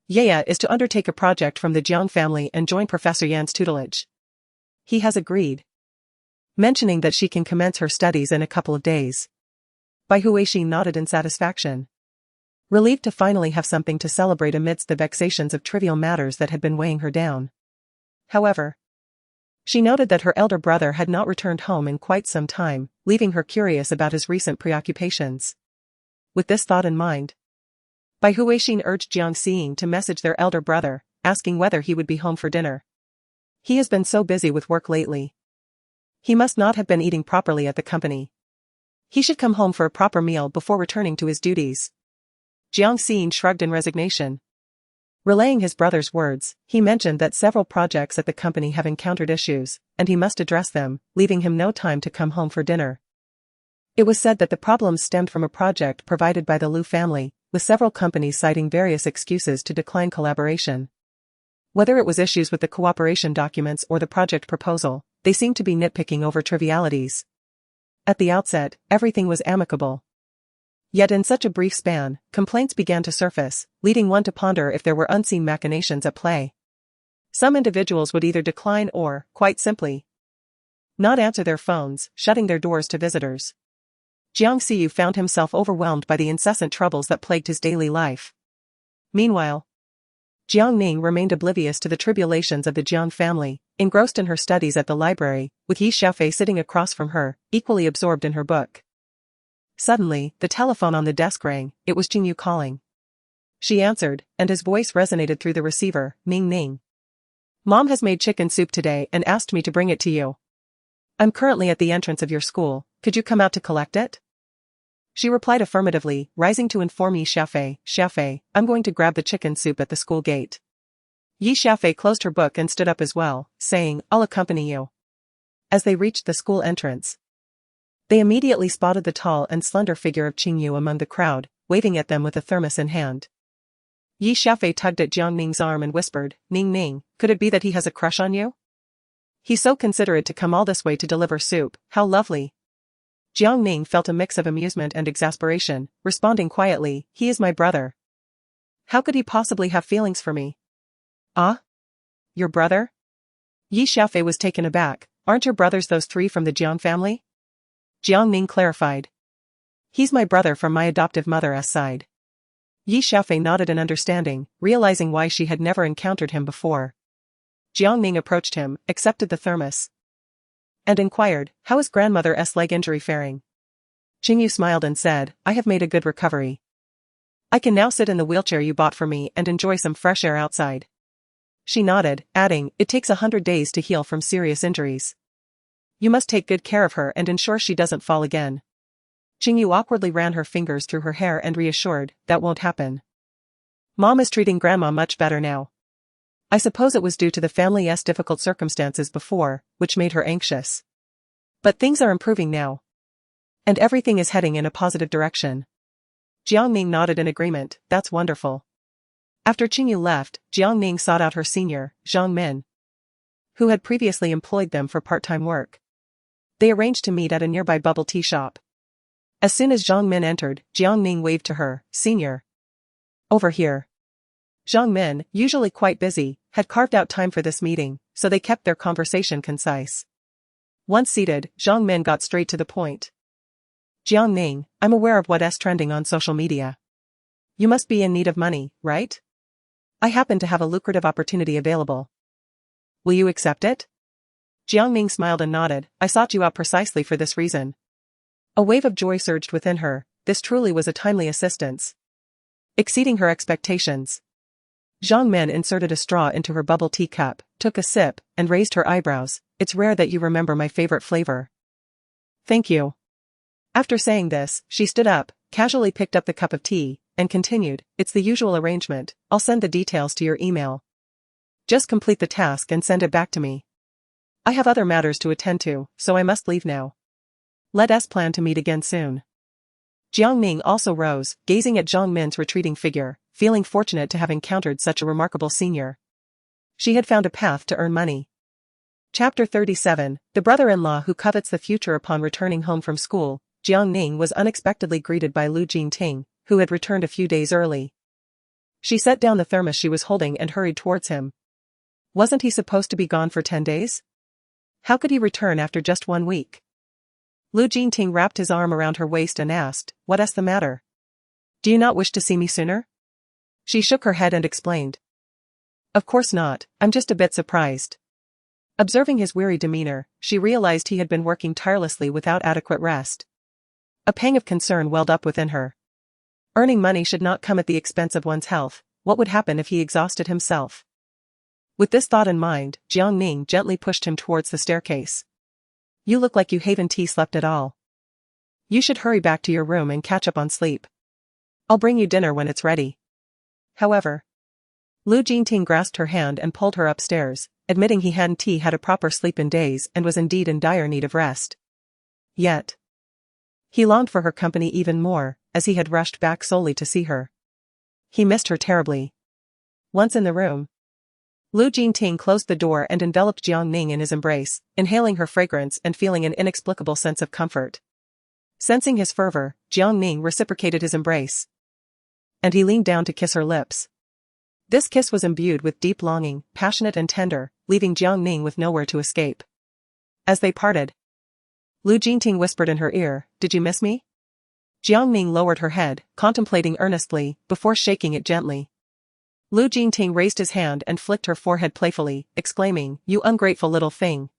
Yaya is to undertake a project from the Jiang family and join Professor Yan's tutelage. He has agreed, mentioning that she can commence her studies in a couple of days. Bai Huixin nodded in satisfaction, relieved to finally have something to celebrate amidst the vexations of trivial matters that had been weighing her down. However, she noted that her elder brother had not returned home in quite some time, leaving her curious about his recent preoccupations. With this thought in mind, Bai Huixin urged Jiang Xiying to message their elder brother, asking whether he would be home for dinner. He has been so busy with work lately. He must not have been eating properly at the company. He should come home for a proper meal before returning to his duties. Jiang Xiying shrugged in resignation. Relaying his brother's words, he mentioned that several projects at the company have encountered issues, and he must address them, leaving him no time to come home for dinner. It was said that the problems stemmed from a project provided by the Liu family, with several companies citing various excuses to decline collaboration. Whether it was issues with the cooperation documents or the project proposal, they seemed to be nitpicking over trivialities. At the outset, everything was amicable. Yet in such a brief span, complaints began to surface, leading one to ponder if there were unseen machinations at play. Some individuals would either decline or, quite simply, not answer their phones, shutting their doors to visitors. Jiang Ning found himself overwhelmed by the incessant troubles that plagued his daily life. Meanwhile, Jiang Ning remained oblivious to the tribulations of the Jiang family, engrossed in her studies at the library, with Yi Xiaofei sitting across from her, equally absorbed in her book. Suddenly, the telephone on the desk rang. It was Jingyu calling. She answered, and his voice resonated through the receiver. Ning Ning. Mom has made chicken soup today and asked me to bring it to you. I'm currently at the entrance of your school. Could you come out to collect it? She replied affirmatively, rising to inform Yi Xiaofei. Xiaofei, I'm going to grab the chicken soup at the school gate. Yi Xiaofei closed her book and stood up as well, saying, I'll accompany you. As they reached the school entrance, they immediately spotted the tall and slender figure of Qingyu among the crowd, waving at them with a thermos in hand. Yi Xiaofei tugged at Jiang Ning's arm and whispered, Ning Ning, could it be that he has a crush on you? He's so considerate to come all this way to deliver soup, how lovely. Jiang Ning felt a mix of amusement and exasperation, responding quietly, he is my brother. How could he possibly have feelings for me? Ah? Your brother? Yi Xiaofei was taken aback. Aren't your brothers those three from the Jiang family? Jiang Ning clarified. He's my brother from my adoptive mother's side. Yi Xiaofei nodded in understanding, realizing why she had never encountered him before. Jiang Ning approached him, accepted the thermos, and inquired, how is grandmother's leg injury faring? Qingyu smiled and said, I have made a good recovery. I can now sit in the wheelchair you bought for me and enjoy some fresh air outside. She nodded, adding, it takes 100 days to heal from serious injuries. You must take good care of her and ensure she doesn't fall again. Qingyu awkwardly ran her fingers through her hair and reassured, that won't happen. Mom is treating grandma much better now. I suppose it was due to the family's difficult circumstances before, which made her anxious. But things are improving now. And everything is heading in a positive direction. Jiang Ning nodded in agreement, that's wonderful. After Qingyu left, Jiang Ning sought out her senior, Zhang Min, who had previously employed them for part-time work. They arranged to meet at a nearby bubble tea shop. As soon as Zhang Min entered, Jiang Ning waved to her, Senior. Over here. Zhang Min, usually quite busy, had carved out time for this meeting, so they kept their conversation concise. Once seated, Zhang Min got straight to the point. Jiang Ning, I'm aware of what's trending on social media. You must be in need of money, right? I happen to have a lucrative opportunity available. Will you accept it? Jiang Ning smiled and nodded, I sought you out precisely for this reason. A wave of joy surged within her, this truly was a timely assistance. Exceeding her expectations. Zhang Min inserted a straw into her bubble tea cup, took a sip, and raised her eyebrows, it's rare that you remember my favorite flavor. Thank you. After saying this, she stood up, casually picked up the cup of tea, and continued, it's the usual arrangement, I'll send the details to your email. Just complete the task and send it back to me. I have other matters to attend to, so I must leave now. Let us plan to meet again soon. Jiang Ning also rose, gazing at Zhang Min's retreating figure, feeling fortunate to have encountered such a remarkable senior. She had found a path to earn money. Chapter 37, The brother-in-law who covets the future. Upon returning home from school, Jiang Ning was unexpectedly greeted by Lu Jingting, who had returned a few days early. She set down the thermos she was holding and hurried towards him. Wasn't he supposed to be gone for 10 days? How could he return after just 1 week? Lu Jingting wrapped his arm around her waist and asked, what's the matter? Do you not wish to see me sooner? She shook her head and explained. Of course not, I'm just a bit surprised. Observing his weary demeanor, she realized he had been working tirelessly without adequate rest. A pang of concern welled up within her. Earning money should not come at the expense of one's health. What would happen if he exhausted himself? With this thought in mind, Jiang Ning gently pushed him towards the staircase. You look like you haven't slept at all. You should hurry back to your room and catch up on sleep. I'll bring you dinner when it's ready. However, Lu Jingting grasped her hand and pulled her upstairs, admitting he hadn't had a proper sleep in days and was indeed in dire need of rest. Yet, he longed for her company even more, as he had rushed back solely to see her. He missed her terribly. Once in the room, Lu Jingting closed the door and enveloped Jiang Ning in his embrace, inhaling her fragrance and feeling an inexplicable sense of comfort. Sensing his fervor, Jiang Ning reciprocated his embrace, and he leaned down to kiss her lips. This kiss was imbued with deep longing, passionate and tender, leaving Jiang Ning with nowhere to escape. As they parted, Lu Jingting whispered in her ear, "Did you miss me?" Jiang Ning lowered her head, contemplating earnestly, before shaking it gently. Lu Jingting raised his hand and flicked her forehead playfully, exclaiming, "You ungrateful little thing.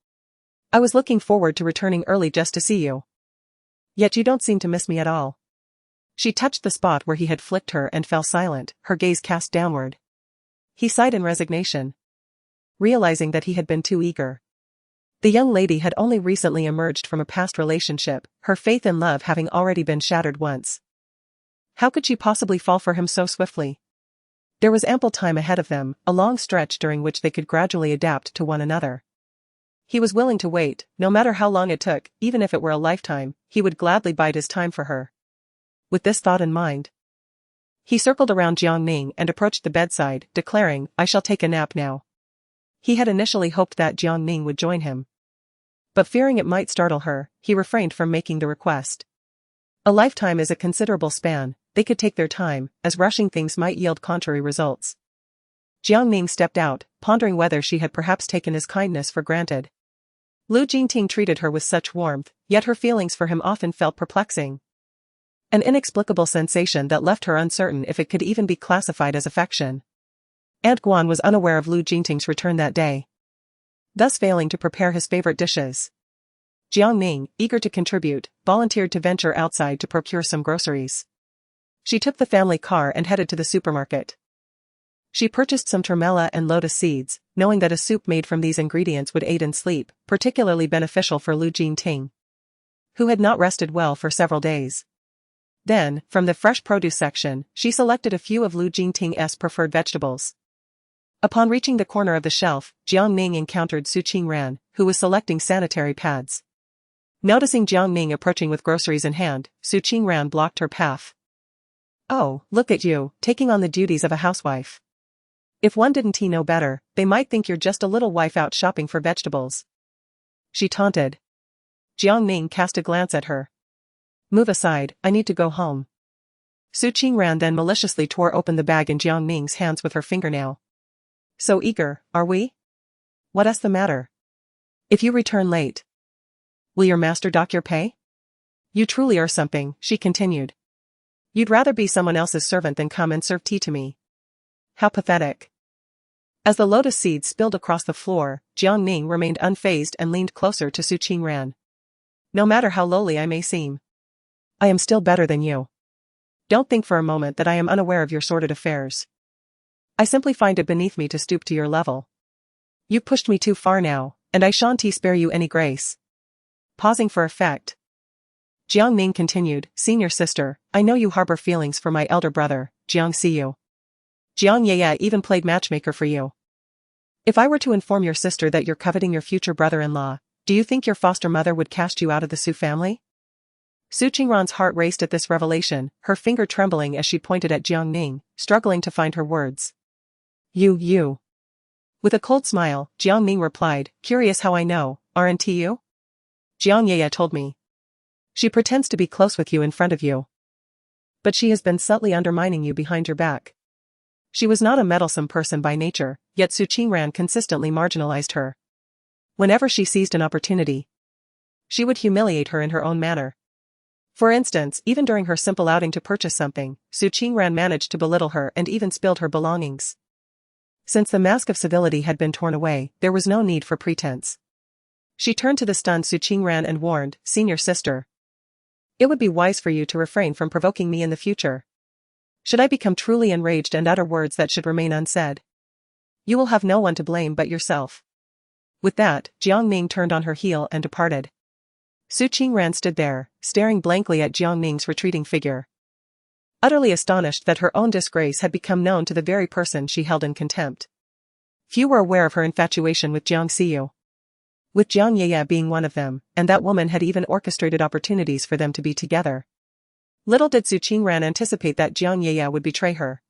I was looking forward to returning early just to see you. Yet you don't seem to miss me at all." She touched the spot where he had flicked her and fell silent, her gaze cast downward. He sighed in resignation, realizing that he had been too eager. The young lady had only recently emerged from a past relationship, her faith in love having already been shattered once. How could she possibly fall for him so swiftly? There was ample time ahead of them, a long stretch during which they could gradually adapt to one another. He was willing to wait, no matter how long it took, even if it were a lifetime, he would gladly bide his time for her. With this thought in mind, he circled around Jiang Ning and approached the bedside, declaring, "I shall take a nap now." He had initially hoped that Jiang Ning would join him, but fearing it might startle her, he refrained from making the request. A lifetime is a considerable span, they could take their time, as rushing things might yield contrary results. Jiang Ning stepped out, pondering whether she had perhaps taken his kindness for granted. Lu Jingting treated her with such warmth, yet her feelings for him often felt perplexing. An inexplicable sensation that left her uncertain if it could even be classified as affection. Aunt Guan was unaware of Lu Jingting's return that day, thus failing to prepare his favorite dishes. Jiang Ning, eager to contribute, volunteered to venture outside to procure some groceries. She took the family car and headed to the supermarket. She purchased some tremella and lotus seeds, knowing that a soup made from these ingredients would aid in sleep, particularly beneficial for Lu Jingting, who had not rested well for several days. Then, from the fresh produce section, she selected a few of Lu Jingting's preferred vegetables. Upon reaching the corner of the shelf, Jiang Ning encountered Su Qingran, who was selecting sanitary pads. Noticing Jiang Ning approaching with groceries in hand, Su Qingran blocked her path. "Oh, look at you, taking on the duties of a housewife. If one didn't know better, they might think you're just a little wife out shopping for vegetables," she taunted. Jiang Ning cast a glance at her. "Move aside, I need to go home." Su Qingran then maliciously tore open the bag in Jiang Ning's hands with her fingernail. "So eager, are we? What's the matter? If you return late, will your master dock your pay? You truly are something," she continued. "You'd rather be someone else's servant than come and serve tea to me. How pathetic." As the lotus seeds spilled across the floor, Jiang Ning remained unfazed and leaned closer to Su Qingran. "No matter how lowly I may seem, I am still better than you. Don't think for a moment that I am unaware of your sordid affairs. I simply find it beneath me to stoop to your level. You've pushed me too far now, and I shan't spare you any grace." Pausing for effect, Jiang Ning continued, "Senior sister, I know you harbor feelings for my elder brother, Jiang Siyu. Jiang Yeye even played matchmaker for you. If I were to inform your sister that you're coveting your future brother-in-law, do you think your foster mother would cast you out of the Su family?" Su Qingran's heart raced at this revelation, her finger trembling as she pointed at Jiang Ning, struggling to find her words. You. With a cold smile, Jiang Ning replied, "Curious how I know, aren't you? Jiang Yeye told me. She pretends to be close with you in front of you, but she has been subtly undermining you behind your back." She was not a meddlesome person by nature, yet Su Qingran consistently marginalized her. Whenever she seized an opportunity, she would humiliate her in her own manner. For instance, even during her simple outing to purchase something, Su Qingran managed to belittle her and even spilled her belongings. Since the mask of civility had been torn away, there was no need for pretense. She turned to the stunned Su Qingran and warned, "Senior sister, it would be wise for you to refrain from provoking me in the future. Should I become truly enraged and utter words that should remain unsaid, you will have no one to blame but yourself." With that, Jiang Ning turned on her heel and departed. Su Qingran stood there, staring blankly at Jiang Ning's retreating figure, utterly astonished that her own disgrace had become known to the very person she held in contempt. Few were aware of her infatuation with Jiang Siyu, with Jiang Yeye being one of them, and that woman had even orchestrated opportunities for them to be together. Little did Su Qingran anticipate that Jiang Yeye would betray her,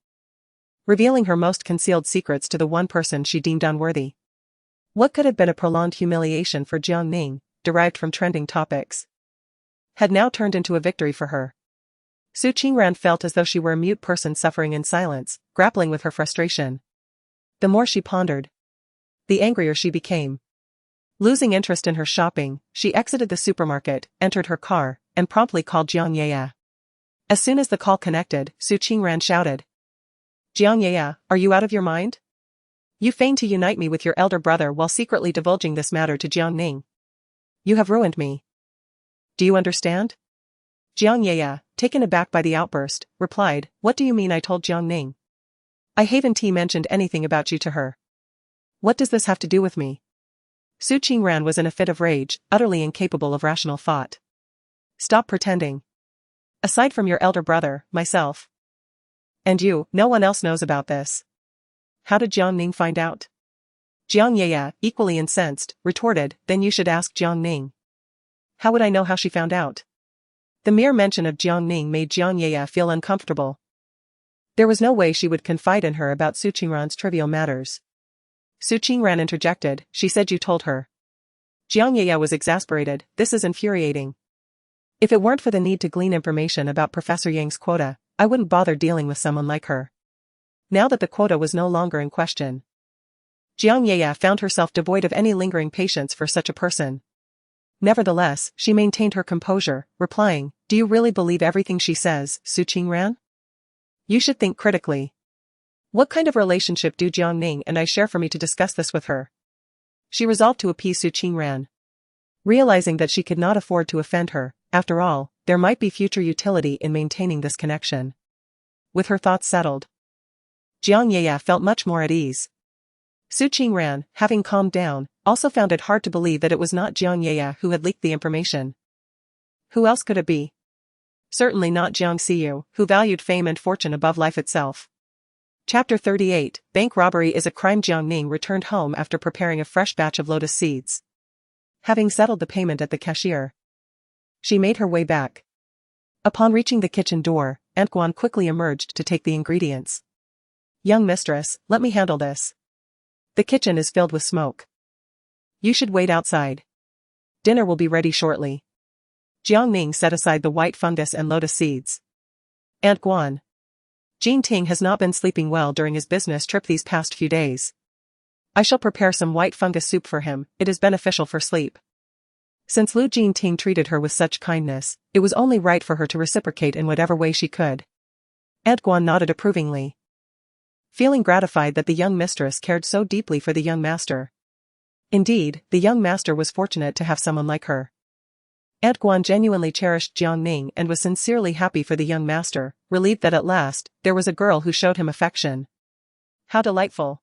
revealing her most concealed secrets to the one person she deemed unworthy. What could have been a prolonged humiliation for Jiang Ning, derived from trending topics, had now turned into a victory for her. Su Qingran felt as though she were a mute person suffering in silence, grappling with her frustration. The more she pondered, the angrier she became. Losing interest in her shopping, she exited the supermarket, entered her car, and promptly called Jiang Ye. As soon as the call connected, Su Qingran shouted. Jiang Ye, are you out of your mind? You feigned to unite me with your elder brother while secretly divulging this matter to Jiang Ning. You have ruined me. Do you understand? Jiang Ye, taken aback by the outburst, replied, What do you mean I told Jiang Ning? I haven't mentioned anything about you to her. What does this have to do with me? Su Qingran was in a fit of rage, utterly incapable of rational thought. Stop pretending. Aside from your elder brother, myself, and you, no one else knows about this. How did Jiang Ning find out? Jiang Ye, equally incensed, retorted, Then you should ask Jiang Ning. How would I know how she found out? The mere mention of Jiang Ning made Jiang Ye feel uncomfortable. There was no way she would confide in her about Su Qingran's trivial matters. Su Qingran interjected, She said you told her. Jiang Ye was exasperated, This is infuriating. If it weren't for the need to glean information about Professor Yang's quota, I wouldn't bother dealing with someone like her. Now that the quota was no longer in question, Jiang Ye found herself devoid of any lingering patience for such a person. Nevertheless, she maintained her composure, replying, Do you really believe everything she says, Su Qingran? You should think critically. What kind of relationship do Jiang Ning and I share for me to discuss this with her? She resolved to appease Su Qingran. Realizing that she could not afford to offend her, after all, there might be future utility in maintaining this connection. With her thoughts settled, Jiang Ye felt much more at ease. Su Qingran, having calmed down, also found it hard to believe that it was not Jiang Ye who had leaked the information. Who else could it be? Certainly not Jiang Xiyu, who valued fame and fortune above life itself. Chapter 38, Bank Robbery is a Crime. Jiang Ning returned home after preparing a fresh batch of lotus seeds. Having settled the payment at the cashier, she made her way back. Upon reaching the kitchen door, Aunt Guan quickly emerged to take the ingredients. Young mistress, let me handle this. The kitchen is filled with smoke. You should wait outside. Dinner will be ready shortly. Jiang Ning set aside the white fungus and lotus seeds. Aunt Guan. Jin Ting has not been sleeping well during his business trip these past few days. I shall prepare some white fungus soup for him, it is beneficial for sleep. Since Lu Jin Ting treated her with such kindness, it was only right for her to reciprocate in whatever way she could. Aunt Guan nodded approvingly, feeling gratified that the young mistress cared so deeply for the young master. Indeed, the young master was fortunate to have someone like her. Aunt Guan genuinely cherished Jiang Ning and was sincerely happy for the young master, relieved that at last, there was a girl who showed him affection. How delightful.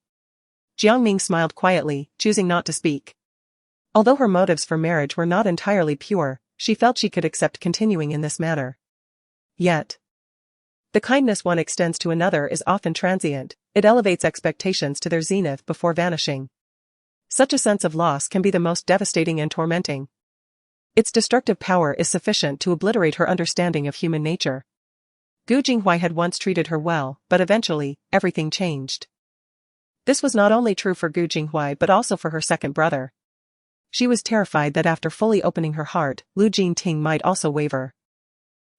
Jiang Ning smiled quietly, choosing not to speak. Although her motives for marriage were not entirely pure, she felt she could accept continuing in this manner. Yet, the kindness one extends to another is often transient, it elevates expectations to their zenith before vanishing. Such a sense of loss can be the most devastating and tormenting. Its destructive power is sufficient to obliterate her understanding of human nature. Gu Jinghuai had once treated her well, but eventually, everything changed. This was not only true for Gu Jinghuai but also for her second brother. She was terrified that after fully opening her heart, Lu Jin Ting might also waver.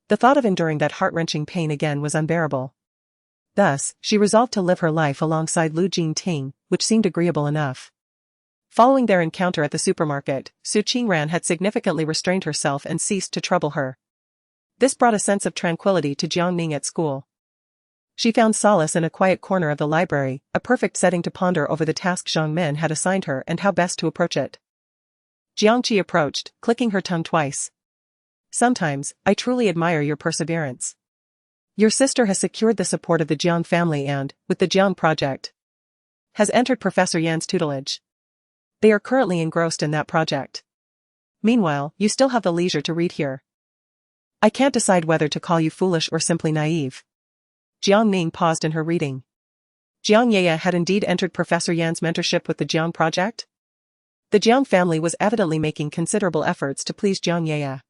The thought of enduring that heart-wrenching pain again was unbearable. Thus, she resolved to live her life alongside Lu Jin Ting, which seemed agreeable enough. Following their encounter at the supermarket, Su Qingran had significantly restrained herself and ceased to trouble her. This brought a sense of tranquility to Jiang Ning at school. She found solace in a quiet corner of the library, a perfect setting to ponder over the task Zhang Min had assigned her and how best to approach it. Jiang Qi approached, clicking her tongue twice. Sometimes, I truly admire your perseverance. Your sister has secured the support of the Jiang family and, with the Jiang project, has entered Professor Yan's tutelage. They are currently engrossed in that project. Meanwhile, you still have the leisure to read here. I can't decide whether to call you foolish or simply naive. Jiang Ning paused in her reading. Jiang Ye had indeed entered Professor Yan's mentorship with the Jiang project? The Jiang family was evidently making considerable efforts to please Jiang Ye.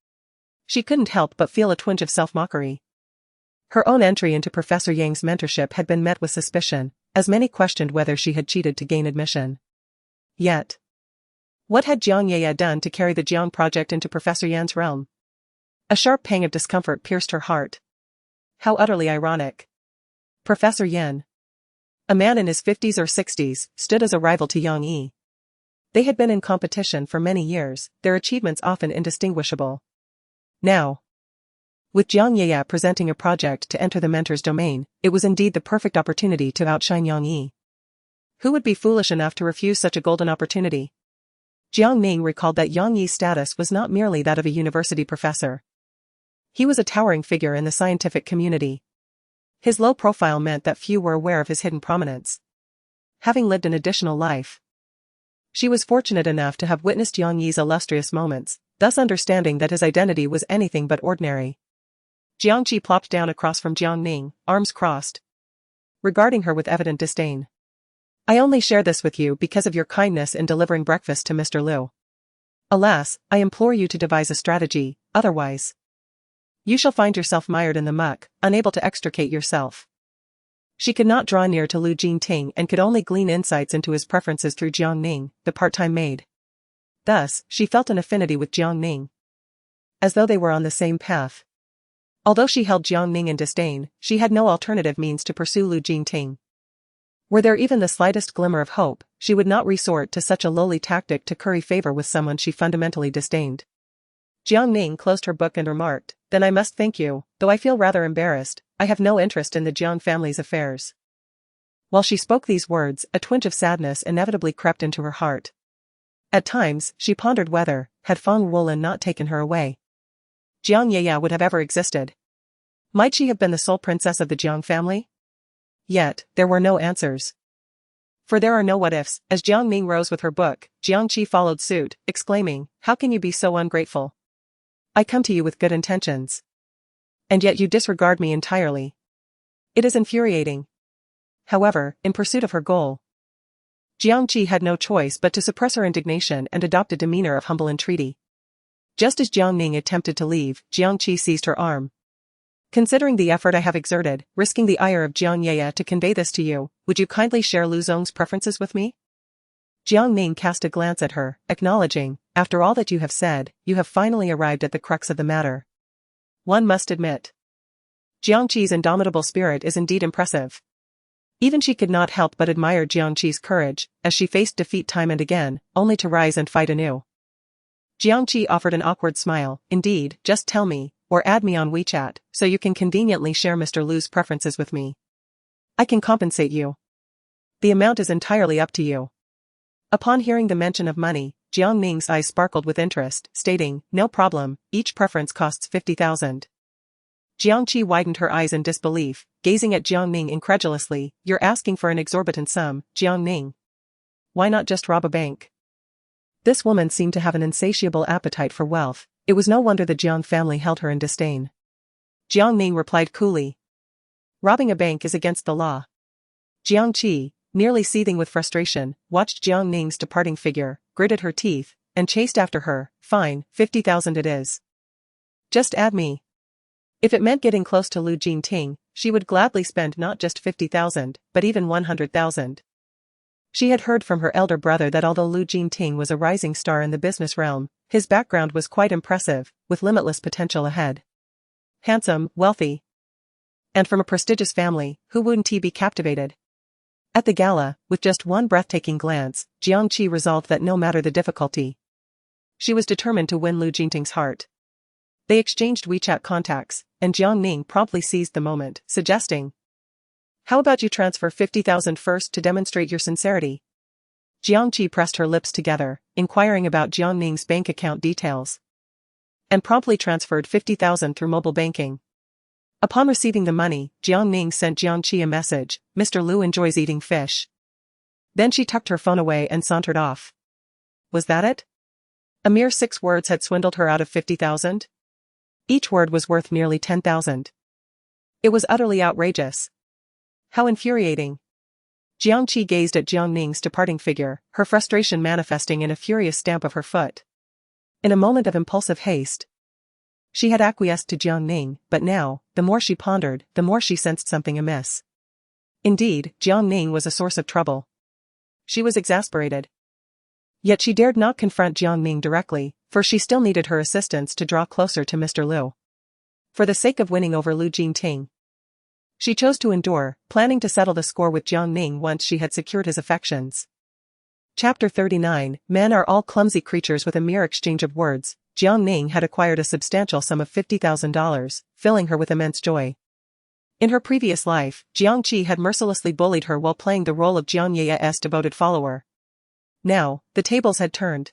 She couldn't help but feel a twinge of self-mockery. Her own entry into Professor Yang's mentorship had been met with suspicion, as many questioned whether she had cheated to gain admission. Yet, what had Jiang Ye done to carry the Jiang project into Professor Yan's realm? A sharp pang of discomfort pierced her heart. How utterly ironic. Professor Yan. A man in his 50s or 60s, stood as a rival to Yang Yi. They had been in competition for many years, their achievements often indistinguishable. Now, with Jiang Yi presenting a project to enter the mentor's domain, it was indeed the perfect opportunity to outshine Yang Yi. Who would be foolish enough to refuse such a golden opportunity? Jiang Ning recalled that Yang Yi's status was not merely that of a university professor. He was a towering figure in the scientific community. His low profile meant that few were aware of his hidden prominence. Having lived an additional life, she was fortunate enough to have witnessed Yang Yi's illustrious moments, thus understanding that his identity was anything but ordinary. Jiangqi plopped down across from Jiang Ning, arms crossed, regarding her with evident disdain. I only share this with you because of your kindness in delivering breakfast to Mr. Liu. Alas, I implore you to devise a strategy, otherwise you shall find yourself mired in the muck, unable to extricate yourself. She could not draw near to Lu Jingting and could only glean insights into his preferences through Jiang Ning, the part-time maid. Thus, she felt an affinity with Jiang Ning, as though they were on the same path. Although she held Jiang Ning in disdain, she had no alternative means to pursue Lu Jingting. Were there even the slightest glimmer of hope, she would not resort to such a lowly tactic to curry favor with someone she fundamentally disdained. Jiang Ning closed her book and remarked, Then I must thank you, though I feel rather embarrassed, I have no interest in the Jiang family's affairs. While she spoke these words, a twinge of sadness inevitably crept into her heart. At times, she pondered whether, had Feng Wulan not taken her away, Jiang Yi would have ever existed. Might she have been the sole princess of the Jiang family? Yet, there were no answers. For there are no what-ifs. As Jiang Ning rose with her book, Jiangqi followed suit, exclaiming, How can you be so ungrateful? I come to you with good intentions. And yet you disregard me entirely. It is infuriating. However, in pursuit of her goal, Jiangqi had no choice but to suppress her indignation and adopt a demeanor of humble entreaty. Just as Jiang Ning attempted to leave, Jiangqi seized her arm. Considering the effort I have exerted, risking the ire of Jiang Yi to convey this to you, would you kindly share Lu Zong's preferences with me? Jiang Ning cast a glance at her, acknowledging, After all that you have said, you have finally arrived at the crux of the matter. One must admit, Jiangqi's indomitable spirit is indeed impressive. Even she could not help but admire Jiangqi's courage, as she faced defeat time and again, only to rise and fight anew. Jiangqi offered an awkward smile, Indeed, just tell me, or add me on WeChat, so you can conveniently share Mr. Lu's preferences with me. I can compensate you. The amount is entirely up to you. Upon hearing the mention of money, Jiang Ning's eyes sparkled with interest, stating, No problem, each preference costs 50,000. Jiangqi widened her eyes in disbelief, gazing at Jiang Ning incredulously, You're asking for an exorbitant sum, Jiang Ning. Why not just rob a bank? This woman seemed to have an insatiable appetite for wealth. It was no wonder the Jiang family held her in disdain. Jiang Ning replied coolly, Robbing a bank is against the law. Jiangqi, nearly seething with frustration, watched Jiang Ning's departing figure, gritted her teeth, and chased after her, Fine, 50,000 it is. Just add me. If it meant getting close to Lu Jingting, she would gladly spend not just 50,000, but even 100,000. She had heard from her elder brother that although Lu Jingting was a rising star in the business realm, his background was quite impressive, with limitless potential ahead. Handsome, wealthy, and from a prestigious family, who wouldn't he be captivated? At the gala, with just one breathtaking glance, Jiangqi resolved that no matter the difficulty, she was determined to win Lu Jingting's heart. They exchanged WeChat contacts, and Jiang Ning promptly seized the moment, suggesting, How about you transfer 50,000 first to demonstrate your sincerity? Jiangqi pressed her lips together, inquiring about Jiang Ning's bank account details, and promptly transferred 50,000 through mobile banking. Upon receiving the money, Jiang Ning sent Jiangqi a message, Mr. Lu enjoys eating fish. Then she tucked her phone away and sauntered off. Was that it? A mere 6 words had swindled her out of 50,000? Each word was worth nearly 10,000. It was utterly outrageous. How infuriating. Jiangqi gazed at Jiang Ning's departing figure, her frustration manifesting in a furious stamp of her foot. In a moment of impulsive haste, she had acquiesced to Jiang Ning, but now, the more she pondered, the more she sensed something amiss. Indeed, Jiang Ning was a source of trouble. She was exasperated. Yet she dared not confront Jiang Ning directly, for she still needed her assistance to draw closer to Mr. Liu. For the sake of winning over Lu Jingting, She chose to endure, planning to settle the score with Jiang Ning once she had secured his affections. Chapter 39, Men are all clumsy creatures. With a mere exchange of words, Jiang Ning had acquired a substantial sum of $50,000, filling her with immense joy. In her previous life, Jiang Qi had mercilessly bullied her while playing the role of Jiang Ye's devoted follower. Now, the tables had turned.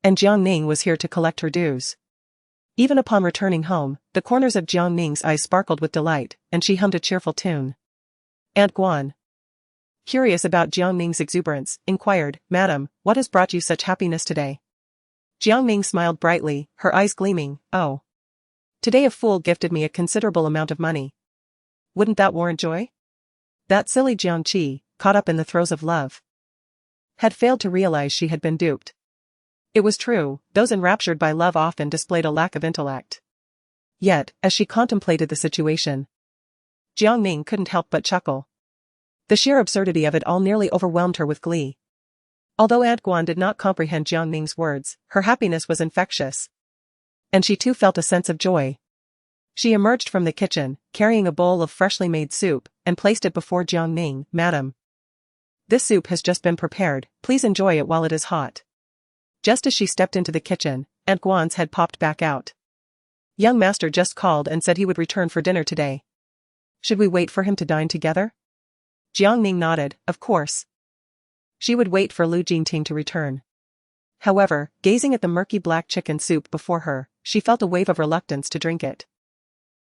And Jiang Ning was here to collect her dues. Even upon returning home, the corners of Jiang Ning's eyes sparkled with delight, and she hummed a cheerful tune. Aunt Guan, curious about Jiang Ning's exuberance, inquired, "Madam, what has brought you such happiness today?" Jiang Ning smiled brightly, her eyes gleaming. "Oh. Today a fool gifted me a considerable amount of money. Wouldn't that warrant joy?" That silly Jiang Qi, caught up in the throes of love, had failed to realize she had been duped. It was true, those enraptured by love often displayed a lack of intellect. Yet, as she contemplated the situation, Jiang Ning couldn't help but chuckle. The sheer absurdity of it all nearly overwhelmed her with glee. Although Aunt Guan did not comprehend Jiang Ning's words, her happiness was infectious. And she too felt a sense of joy. She emerged from the kitchen, carrying a bowl of freshly made soup, and placed it before Jiang Ning. "Madam, this soup has just been prepared, please enjoy it while it is hot." Just as she stepped into the kitchen, Aunt Guan's head popped back out. "Young master just called and said he would return for dinner today. Should we wait for him to dine together?" Jiang Ning nodded, of course. She would wait for Lu Jingting to return. However, gazing at the murky black chicken soup before her, she felt a wave of reluctance to drink it.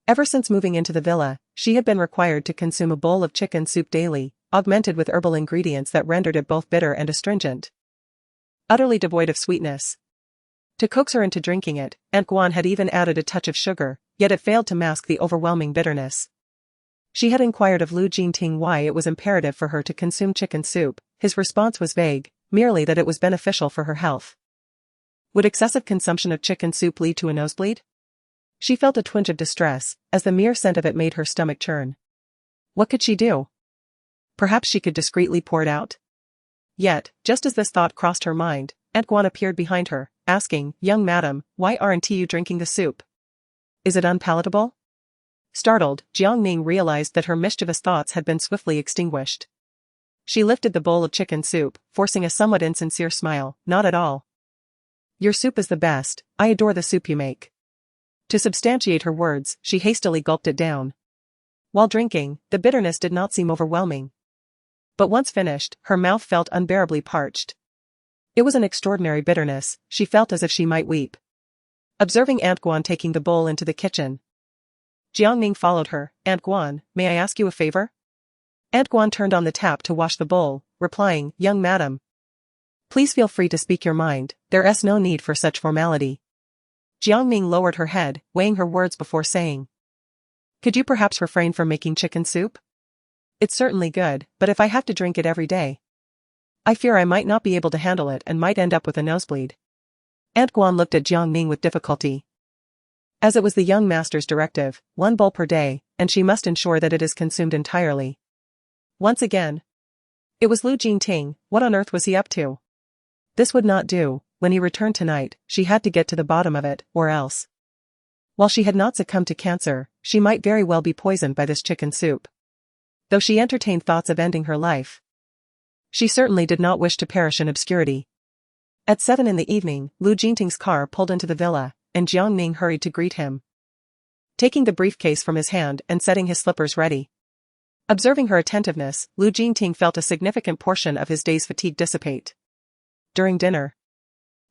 Ever since moving into the villa, she had been required to consume a bowl of chicken soup daily, augmented with herbal ingredients that rendered it both bitter and astringent. Utterly devoid of sweetness. To coax her into drinking it, Aunt Guan had even added a touch of sugar, yet it failed to mask the overwhelming bitterness. She had inquired of Lu Jingting why it was imperative for her to consume chicken soup. His response was vague, merely that it was beneficial for her health. Would excessive consumption of chicken soup lead to a nosebleed? She felt a twinge of distress, as the mere scent of it made her stomach churn. What could she do? Perhaps she could discreetly pour it out? Yet, just as this thought crossed her mind, Aunt Guan appeared behind her, asking, "Young madam, why aren't you drinking the soup? Is it unpalatable?" Startled, Jiang Ning realized that her mischievous thoughts had been swiftly extinguished. She lifted the bowl of chicken soup, forcing a somewhat insincere smile. "Not at all. Your soup is the best, I adore the soup you make." To substantiate her words, she hastily gulped it down. While drinking, the bitterness did not seem overwhelming. But once finished, her mouth felt unbearably parched. It was an extraordinary bitterness, she felt as if she might weep. Observing Aunt Guan taking the bowl into the kitchen, Jiang Ning followed her. "Aunt Guan, may I ask you a favor?" Aunt Guan turned on the tap to wash the bowl, replying, "Young madam, please feel free to speak your mind, there's no need for such formality." Jiang Ning lowered her head, weighing her words before saying, "Could you perhaps refrain from making chicken soup? It's certainly good, but if I have to drink it every day, I fear I might not be able to handle it and might end up with a nosebleed." Aunt Guan looked at Jiang Ning with difficulty. As it was the young master's directive, 1 bowl per day, and she must ensure that it is consumed entirely. Once again, it was Lu Jingting. What on earth was he up to? This would not do. When he returned tonight, she had to get to the bottom of it, or else. While she had not succumbed to cancer, she might very well be poisoned by this chicken soup. Though she entertained thoughts of ending her life, she certainly did not wish to perish in obscurity. At 7 in the evening, Lu Jingting's car pulled into the villa, and Jiang Ning hurried to greet him, taking the briefcase from his hand and setting his slippers ready. Observing her attentiveness, Lu Jingting felt a significant portion of his day's fatigue dissipate. During dinner,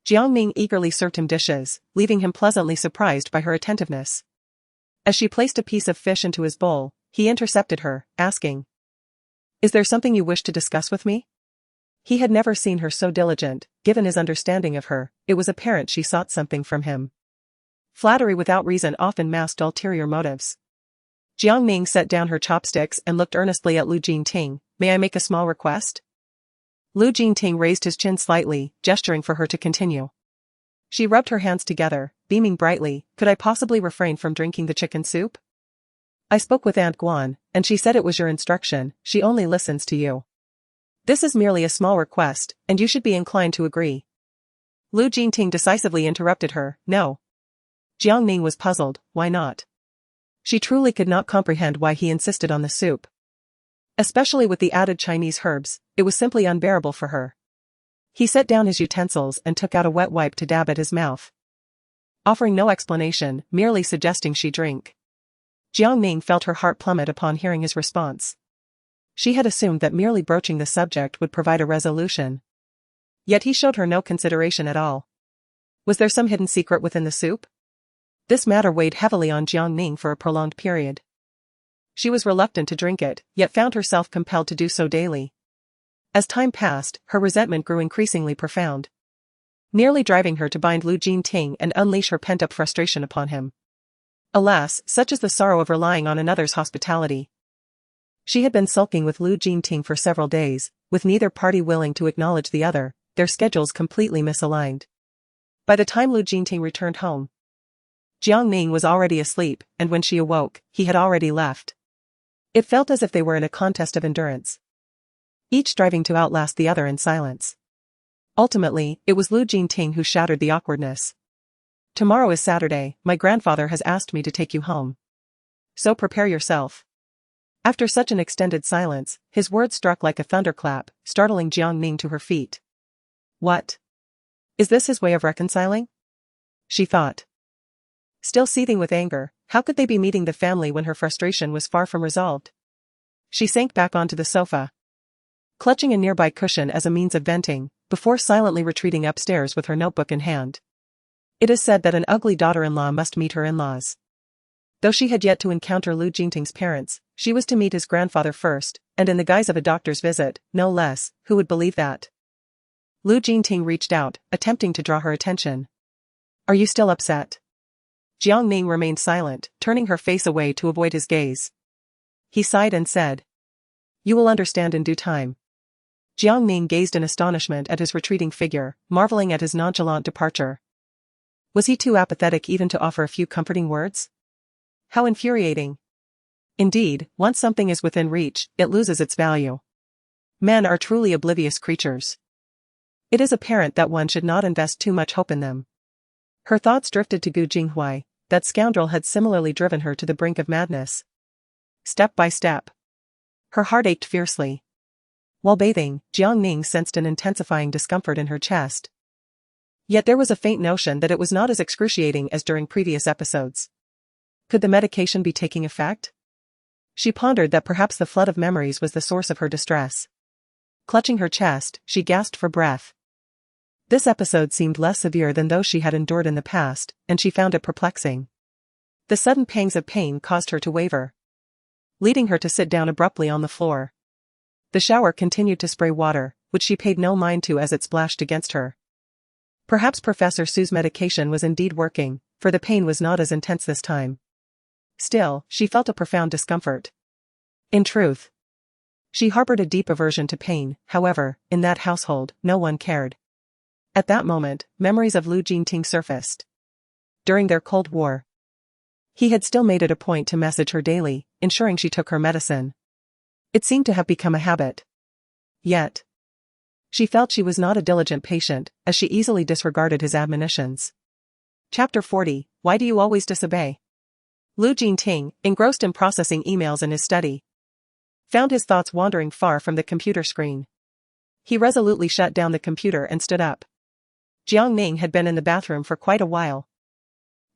Jiang Ning eagerly served him dishes, leaving him pleasantly surprised by her attentiveness. As she placed a piece of fish into his bowl, he intercepted her, asking, "Is there something you wish to discuss with me?" He had never seen her so diligent. Given his understanding of her, it was apparent she sought something from him. Flattery without reason often masked ulterior motives. Jiang Ning set down her chopsticks and looked earnestly at Lu Jingting. "May I make a small request?" Lu Jingting raised his chin slightly, gesturing for her to continue. She rubbed her hands together, beaming brightly. "Could I possibly refrain from drinking the chicken soup? I spoke with Aunt Guan, and she said it was your instruction. She only listens to you. This is merely a small request, and you should be inclined to agree." Lu Jingting decisively interrupted her. "No." Jiang Ning was puzzled. Why not? She truly could not comprehend why he insisted on the soup. Especially with the added Chinese herbs, it was simply unbearable for her. He set down his utensils and took out a wet wipe to dab at his mouth. Offering no explanation, merely suggesting she drink. Jiang Ning felt her heart plummet upon hearing his response. She had assumed that merely broaching the subject would provide a resolution. Yet he showed her no consideration at all. Was there some hidden secret within the soup? This matter weighed heavily on Jiang Ning for a prolonged period. She was reluctant to drink it, yet found herself compelled to do so daily. As time passed, her resentment grew increasingly profound, nearly driving her to bind Lu Jingting and unleash her pent-up frustration upon him. Alas, such is the sorrow of relying on another's hospitality. She had been sulking with Lu Jingting for several days, with neither party willing to acknowledge the other, their schedules completely misaligned. By the time Lu Jingting returned home, Jiang Ning was already asleep, and when she awoke, he had already left. It felt as if they were in a contest of endurance, each striving to outlast the other in silence. Ultimately, it was Lu Jingting who shattered the awkwardness. "Tomorrow is Saturday, my grandfather has asked me to take you home. So prepare yourself." After such an extended silence, his words struck like a thunderclap, startling Jiang Ning to her feet. What? Is this his way of reconciling? She thought. Still seething with anger, how could they be meeting the family when her frustration was far from resolved? She sank back onto the sofa, clutching a nearby cushion as a means of venting, before silently retreating upstairs with her notebook in hand. It is said that an ugly daughter-in-law must meet her in-laws. Though she had yet to encounter Lu Jingting's parents, she was to meet his grandfather first, and in the guise of a doctor's visit, no less. Who would believe that? Lu Jingting reached out, attempting to draw her attention. "Are you still upset?" Jiang Ning remained silent, turning her face away to avoid his gaze. He sighed and said, "You will understand in due time." Jiang Ning gazed in astonishment at his retreating figure, marveling at his nonchalant departure. Was he too apathetic even to offer a few comforting words? How infuriating. Indeed, once something is within reach, it loses its value. Men are truly oblivious creatures. It is apparent that one should not invest too much hope in them. Her thoughts drifted to Gu Jinghui. That scoundrel had similarly driven her to the brink of madness. Step by step. Her heart ached fiercely. While bathing, Jiang Ning sensed an intensifying discomfort in her chest. Yet there was a faint notion that it was not as excruciating as during previous episodes. Could the medication be taking effect? She pondered that perhaps the flood of memories was the source of her distress. Clutching her chest, she gasped for breath. This episode seemed less severe than those she had endured in the past, and she found it perplexing. The sudden pangs of pain caused her to waver, leading her to sit down abruptly on the floor. The shower continued to spray water, which she paid no mind to as it splashed against her. Perhaps Professor Su's medication was indeed working, for the pain was not as intense this time. Still, she felt a profound discomfort. In truth, she harbored a deep aversion to pain. However, in that household, no one cared. At that moment, memories of Lu Jingting surfaced. During their Cold War, he had still made it a point to message her daily, ensuring she took her medicine. It seemed to have become a habit. Yet, she felt she was not a diligent patient, as she easily disregarded his admonitions. Chapter 40, Why Do You Always Disobey? Lu Jingting, engrossed in processing emails in his study, found his thoughts wandering far from the computer screen. He resolutely shut down the computer and stood up. Jiang Ning had been in the bathroom for quite a while,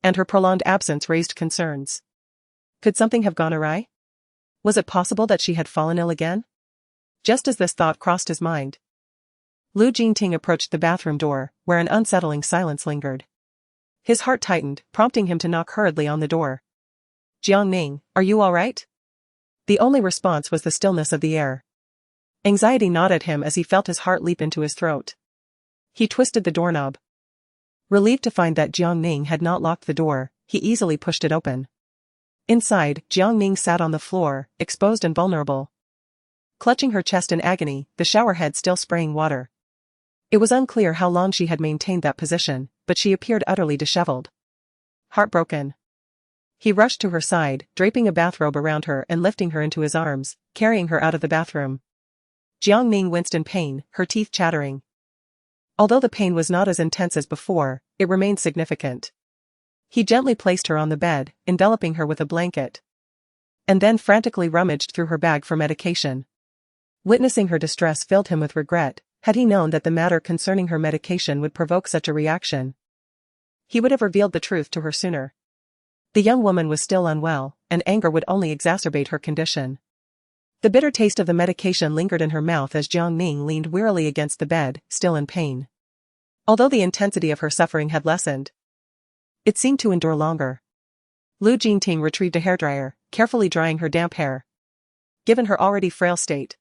and her prolonged absence raised concerns. Could something have gone awry? Was it possible that she had fallen ill again? Just as this thought crossed his mind, Lu Jingting approached the bathroom door, where an unsettling silence lingered. His heart tightened, prompting him to knock hurriedly on the door. "Jiang Ning, are you all right?" The only response was the stillness of the air. Anxiety gnawed at him as he felt his heart leap into his throat. He twisted the doorknob. Relieved to find that Jiang Ning had not locked the door, he easily pushed it open. Inside, Jiang Ning sat on the floor, exposed and vulnerable. Clutching her chest in agony, the shower head still spraying water. It was unclear how long she had maintained that position, but she appeared utterly disheveled. Heartbroken. He rushed to her side, draping a bathrobe around her and lifting her into his arms, carrying her out of the bathroom. Jiang Ning winced in pain, her teeth chattering. Although the pain was not as intense as before, it remained significant. He gently placed her on the bed, enveloping her with a blanket. And then frantically rummaged through her bag for medication. Witnessing her distress filled him with regret. Had he known that the matter concerning her medication would provoke such a reaction, he would have revealed the truth to her sooner. The young woman was still unwell, and anger would only exacerbate her condition. The bitter taste of the medication lingered in her mouth as Jiang Ning leaned wearily against the bed, still in pain. Although the intensity of her suffering had lessened, it seemed to endure longer. Lu Jingting retrieved a hairdryer, carefully drying her damp hair. Given her already frail state,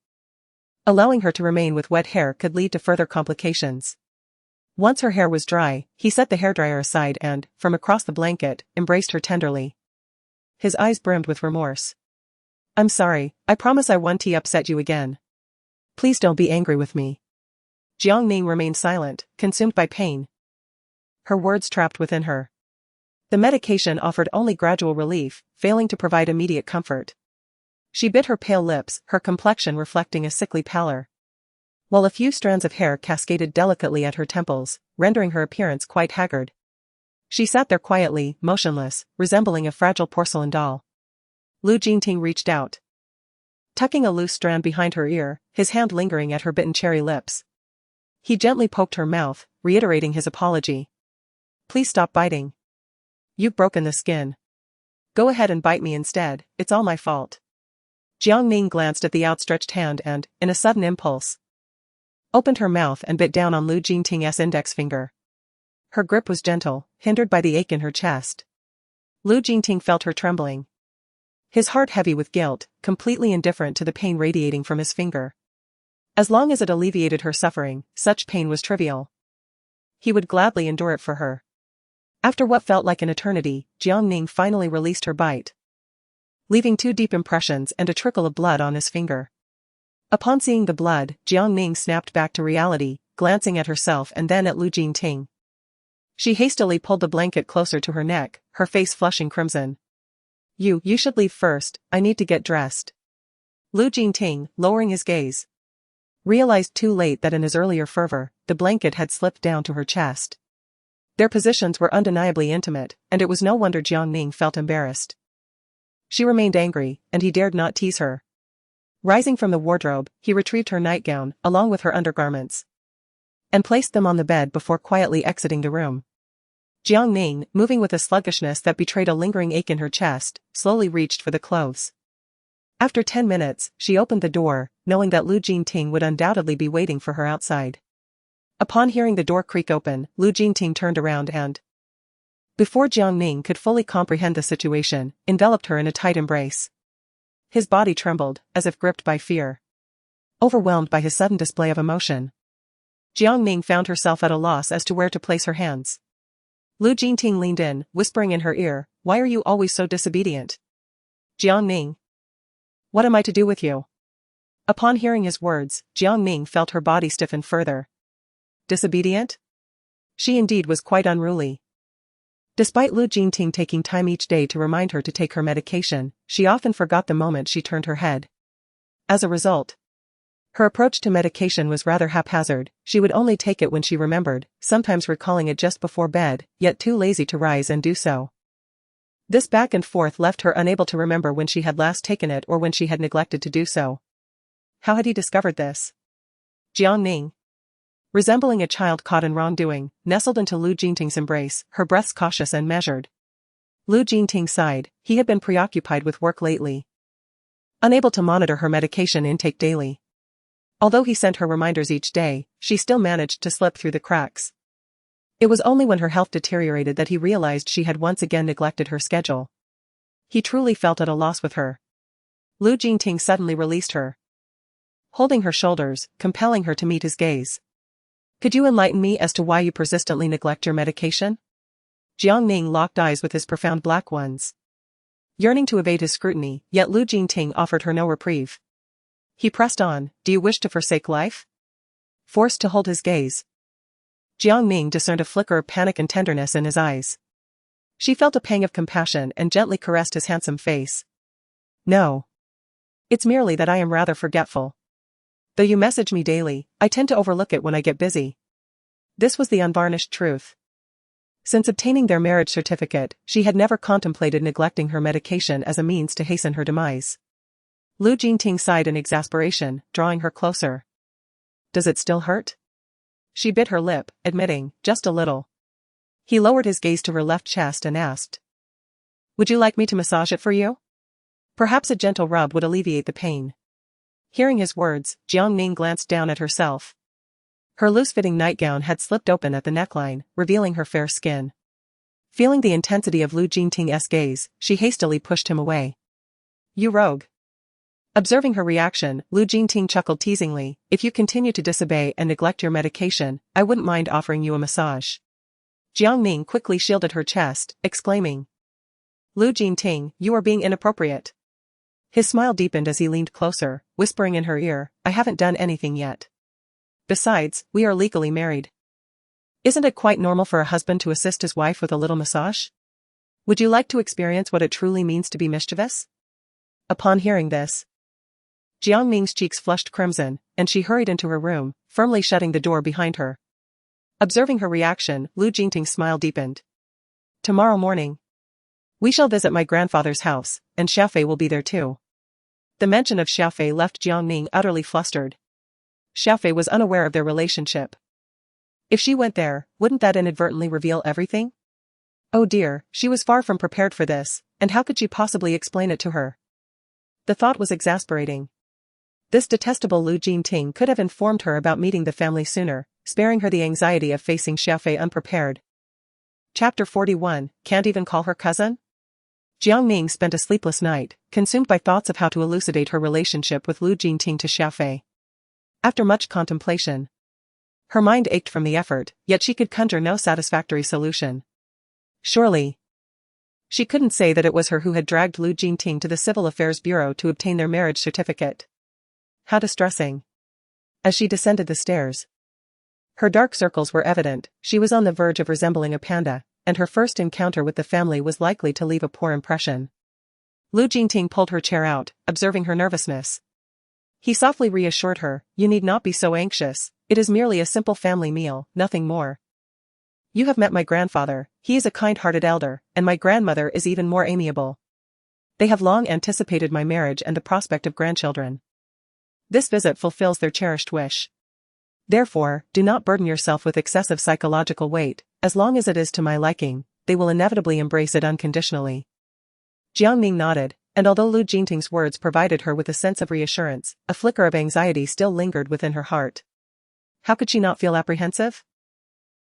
allowing her to remain with wet hair could lead to further complications. Once her hair was dry, he set the hairdryer aside and, from across the blanket, embraced her tenderly. His eyes brimmed with remorse. "I'm sorry, I promise I won't upset you again. Please don't be angry with me." Jiang Ning remained silent, consumed by pain. Her words trapped within her. The medication offered only gradual relief, failing to provide immediate comfort. She bit her pale lips, her complexion reflecting a sickly pallor, while a few strands of hair cascaded delicately at her temples, rendering her appearance quite haggard. She sat there quietly, motionless, resembling a fragile porcelain doll. Lu Jingting reached out, tucking a loose strand behind her ear, his hand lingering at her bitten cherry lips. He gently poked her mouth, reiterating his apology. "Please stop biting. You've broken the skin. Go ahead and bite me instead, it's all my fault." Jiang Ning glanced at the outstretched hand and, in a sudden impulse, opened her mouth and bit down on Lu Jingting's index finger. Her grip was gentle, hindered by the ache in her chest. Lu Jingting felt her trembling, his heart heavy with guilt, completely indifferent to the pain radiating from his finger. As long as it alleviated her suffering, such pain was trivial. He would gladly endure it for her. After what felt like an eternity, Jiang Ning finally released her bite, leaving 2 deep impressions and a trickle of blood on his finger. Upon seeing the blood, Jiang Ning snapped back to reality, glancing at herself and then at Lu Jingting. She hastily pulled the blanket closer to her neck, her face flushing crimson. You should leave first, I need to get dressed." Lu Jingting, lowering his gaze, realized too late that in his earlier fervor, the blanket had slipped down to her chest. Their positions were undeniably intimate, and it was no wonder Jiang Ning felt embarrassed. She remained angry, and he dared not tease her. Rising from the wardrobe, he retrieved her nightgown, along with her undergarments, and placed them on the bed before quietly exiting the room. Jiang Ning, moving with a sluggishness that betrayed a lingering ache in her chest, slowly reached for the clothes. After 10 minutes, she opened the door, knowing that Lu Jingting would undoubtedly be waiting for her outside. Upon hearing the door creak open, Lu Jingting turned around and, before Jiang Ning could fully comprehend the situation, enveloped her in a tight embrace. His body trembled, as if gripped by fear, overwhelmed by his sudden display of emotion. Jiang Ning found herself at a loss as to where to place her hands. Lu Jingting leaned in, whispering in her ear, "Why are you always so disobedient?" "Jiang Ning, what am I to do with you?" Upon hearing his words, Jiang Ning felt her body stiffen further. Disobedient? She indeed was quite unruly. Despite Lu Jingting taking time each day to remind her to take her medication, she often forgot the moment she turned her head. As a result, her approach to medication was rather haphazard. She would only take it when she remembered, sometimes recalling it just before bed, yet too lazy to rise and do so. This back and forth left her unable to remember when she had last taken it or when she had neglected to do so. How had he discovered this? Jiang Ning, resembling a child caught in wrongdoing, nestled into Lu Jingting's embrace, her breaths cautious and measured. Lu Jingting sighed. He had been preoccupied with work lately, unable to monitor her medication intake daily. Although he sent her reminders each day, she still managed to slip through the cracks. It was only when her health deteriorated that he realized she had once again neglected her schedule. He truly felt at a loss with her. Lu Jingting suddenly released her, holding her shoulders, compelling her to meet his gaze. "Could you enlighten me as to why you persistently neglect your medication?" Jiang Ning locked eyes with his profound black ones, yearning to evade his scrutiny, yet Lu Jingting offered her no reprieve. He pressed on, "Do you wish to forsake life?" Forced to hold his gaze, Jiang Ning discerned a flicker of panic and tenderness in his eyes. She felt a pang of compassion and gently caressed his handsome face. "No. It's merely that I am rather forgetful. Though you message me daily, I tend to overlook it when I get busy." This was the unvarnished truth. Since obtaining their marriage certificate, she had never contemplated neglecting her medication as a means to hasten her demise. Lu Jingting sighed in exasperation, drawing her closer. Does it still hurt? She bit her lip, admitting, just a little. He lowered his gaze to her left chest and asked. Would you like me to massage it for you? Perhaps a gentle rub would alleviate the pain. Hearing his words, Jiang Ning glanced down at herself. Her loose-fitting nightgown had slipped open at the neckline, revealing her fair skin. Feeling the intensity of Lu Jingting's gaze, she hastily pushed him away. You rogue. Observing her reaction, Lu Jingting chuckled teasingly, if you continue to disobey and neglect your medication, I wouldn't mind offering you a massage. Jiang Ning quickly shielded her chest, exclaiming. Lu Jingting, you are being inappropriate. His smile deepened as he leaned closer, whispering in her ear, I haven't done anything yet. Besides, we are legally married. Isn't it quite normal for a husband to assist his wife with a little massage? Would you like to experience what it truly means to be mischievous? Upon hearing this, Jiang Ning's cheeks flushed crimson, and she hurried into her room, firmly shutting the door behind her. Observing her reaction, Lu Jingting's smile deepened. Tomorrow morning, we shall visit my grandfather's house, and Xiaofei will be there too. The mention of Xiaofei left Jiang Ning utterly flustered. Xiaofei was unaware of their relationship. If she went there, wouldn't that inadvertently reveal everything? Oh dear, she was far from prepared for this, and how could she possibly explain it to her? The thought was exasperating. This detestable Lu Jingting could have informed her about meeting the family sooner, sparing her the anxiety of facing Xiaofei unprepared. Chapter 41, Can't even call her cousin? Jiang Ning spent a sleepless night, consumed by thoughts of how to elucidate her relationship with Lu Jingting to Xiaofei. After much contemplation, her mind ached from the effort, yet she could conjure no satisfactory solution. Surely, she couldn't say that it was her who had dragged Lu Jingting to the Civil Affairs Bureau to obtain their marriage certificate. How distressing. As she descended the stairs, her dark circles were evident, she was on the verge of resembling a panda, and her first encounter with the family was likely to leave a poor impression. Lu Jingting pulled her chair out, observing her nervousness. He softly reassured her, you need not be so anxious, it is merely a simple family meal, nothing more. You have met my grandfather, he is a kind-hearted elder, and my grandmother is even more amiable. They have long anticipated my marriage and the prospect of grandchildren. This visit fulfills their cherished wish. Therefore, do not burden yourself with excessive psychological weight, as long as it is to my liking, they will inevitably embrace it unconditionally. Jiang Ning nodded, and although Lu Jingting's words provided her with a sense of reassurance, a flicker of anxiety still lingered within her heart. How could she not feel apprehensive?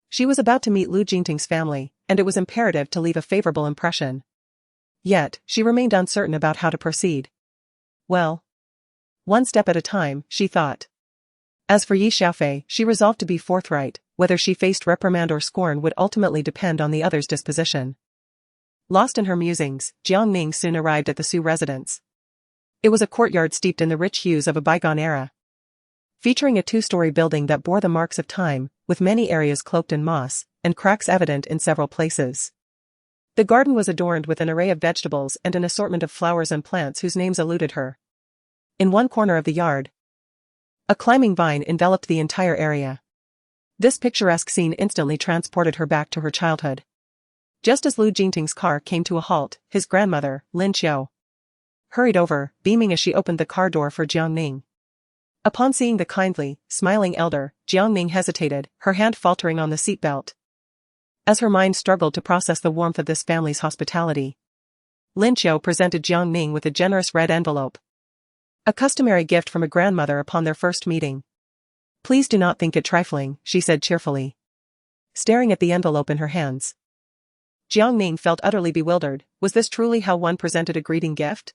She was about to meet Lu Jingting's family, and it was imperative to leave a favorable impression. Yet, she remained uncertain about how to proceed. Well, one step at a time, she thought. As for Yi Xiaofei, she resolved to be forthright, whether she faced reprimand or scorn would ultimately depend on the other's disposition. Lost in her musings, Jiang Ning soon arrived at the Su residence. It was a courtyard steeped in the rich hues of a bygone era. Featuring a two-story building that bore the marks of time, with many areas cloaked in moss, and cracks evident in several places. The garden was adorned with an array of vegetables and an assortment of flowers and plants whose names eluded her. In one corner of the yard, a climbing vine enveloped the entire area. This picturesque scene instantly transported her back to her childhood. Just as Lu Jingting's car came to a halt, his grandmother, Lin Qiu, hurried over, beaming as she opened the car door for Jiang Ning. Upon seeing the kindly, smiling elder, Jiang Ning hesitated, her hand faltering on the seatbelt. As her mind struggled to process the warmth of this family's hospitality, Lin Qiu presented Jiang Ning with a generous red envelope. A customary gift from a grandmother upon their first meeting. Please do not think it trifling, she said cheerfully, staring at the envelope in her hands. Jiang Ning felt utterly bewildered. Was this truly how one presented a greeting gift?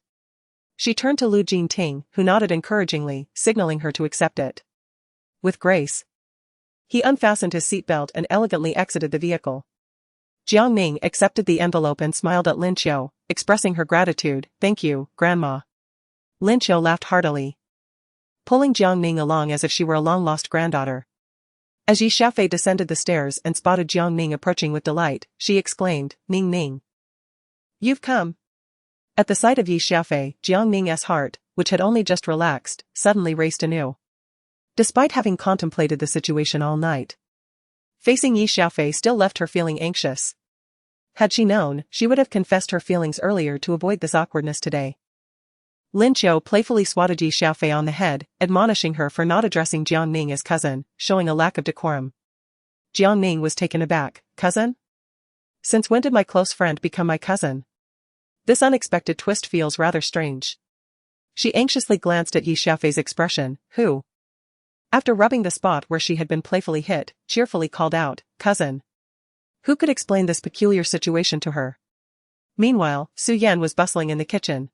She turned to Lu Jingting, who nodded encouragingly, signaling her to accept it. With grace, he unfastened his seatbelt and elegantly exited the vehicle. Jiang Ning accepted the envelope and smiled at Lin Qiu, expressing her gratitude. Thank you, Grandma. Lin Qiu laughed heartily, pulling Jiang Ning along as if she were a long-lost granddaughter. As Yi Xiaofei descended the stairs and spotted Jiang Ning approaching with delight, she exclaimed, Ning Ning. You've come. At the sight of Yi Xiaofei, Jiang Ning's heart, which had only just relaxed, suddenly raced anew. Despite having contemplated the situation all night, Facing Yi Xiaofei still left her feeling anxious. Had she known, she would have confessed her feelings earlier to avoid this awkwardness today. Lin Qiu playfully swatted Yi Xiaofei on the head, admonishing her for not addressing Jiang Ning as cousin, showing a lack of decorum. Jiang Ning was taken aback. Cousin? Since when did my close friend become my cousin? This unexpected twist feels rather strange. She anxiously glanced at Yi Xiaofei's expression, who, after rubbing the spot where she had been playfully hit, cheerfully called out, cousin. Who could explain this peculiar situation to her? Meanwhile, Su Yan was bustling in the kitchen,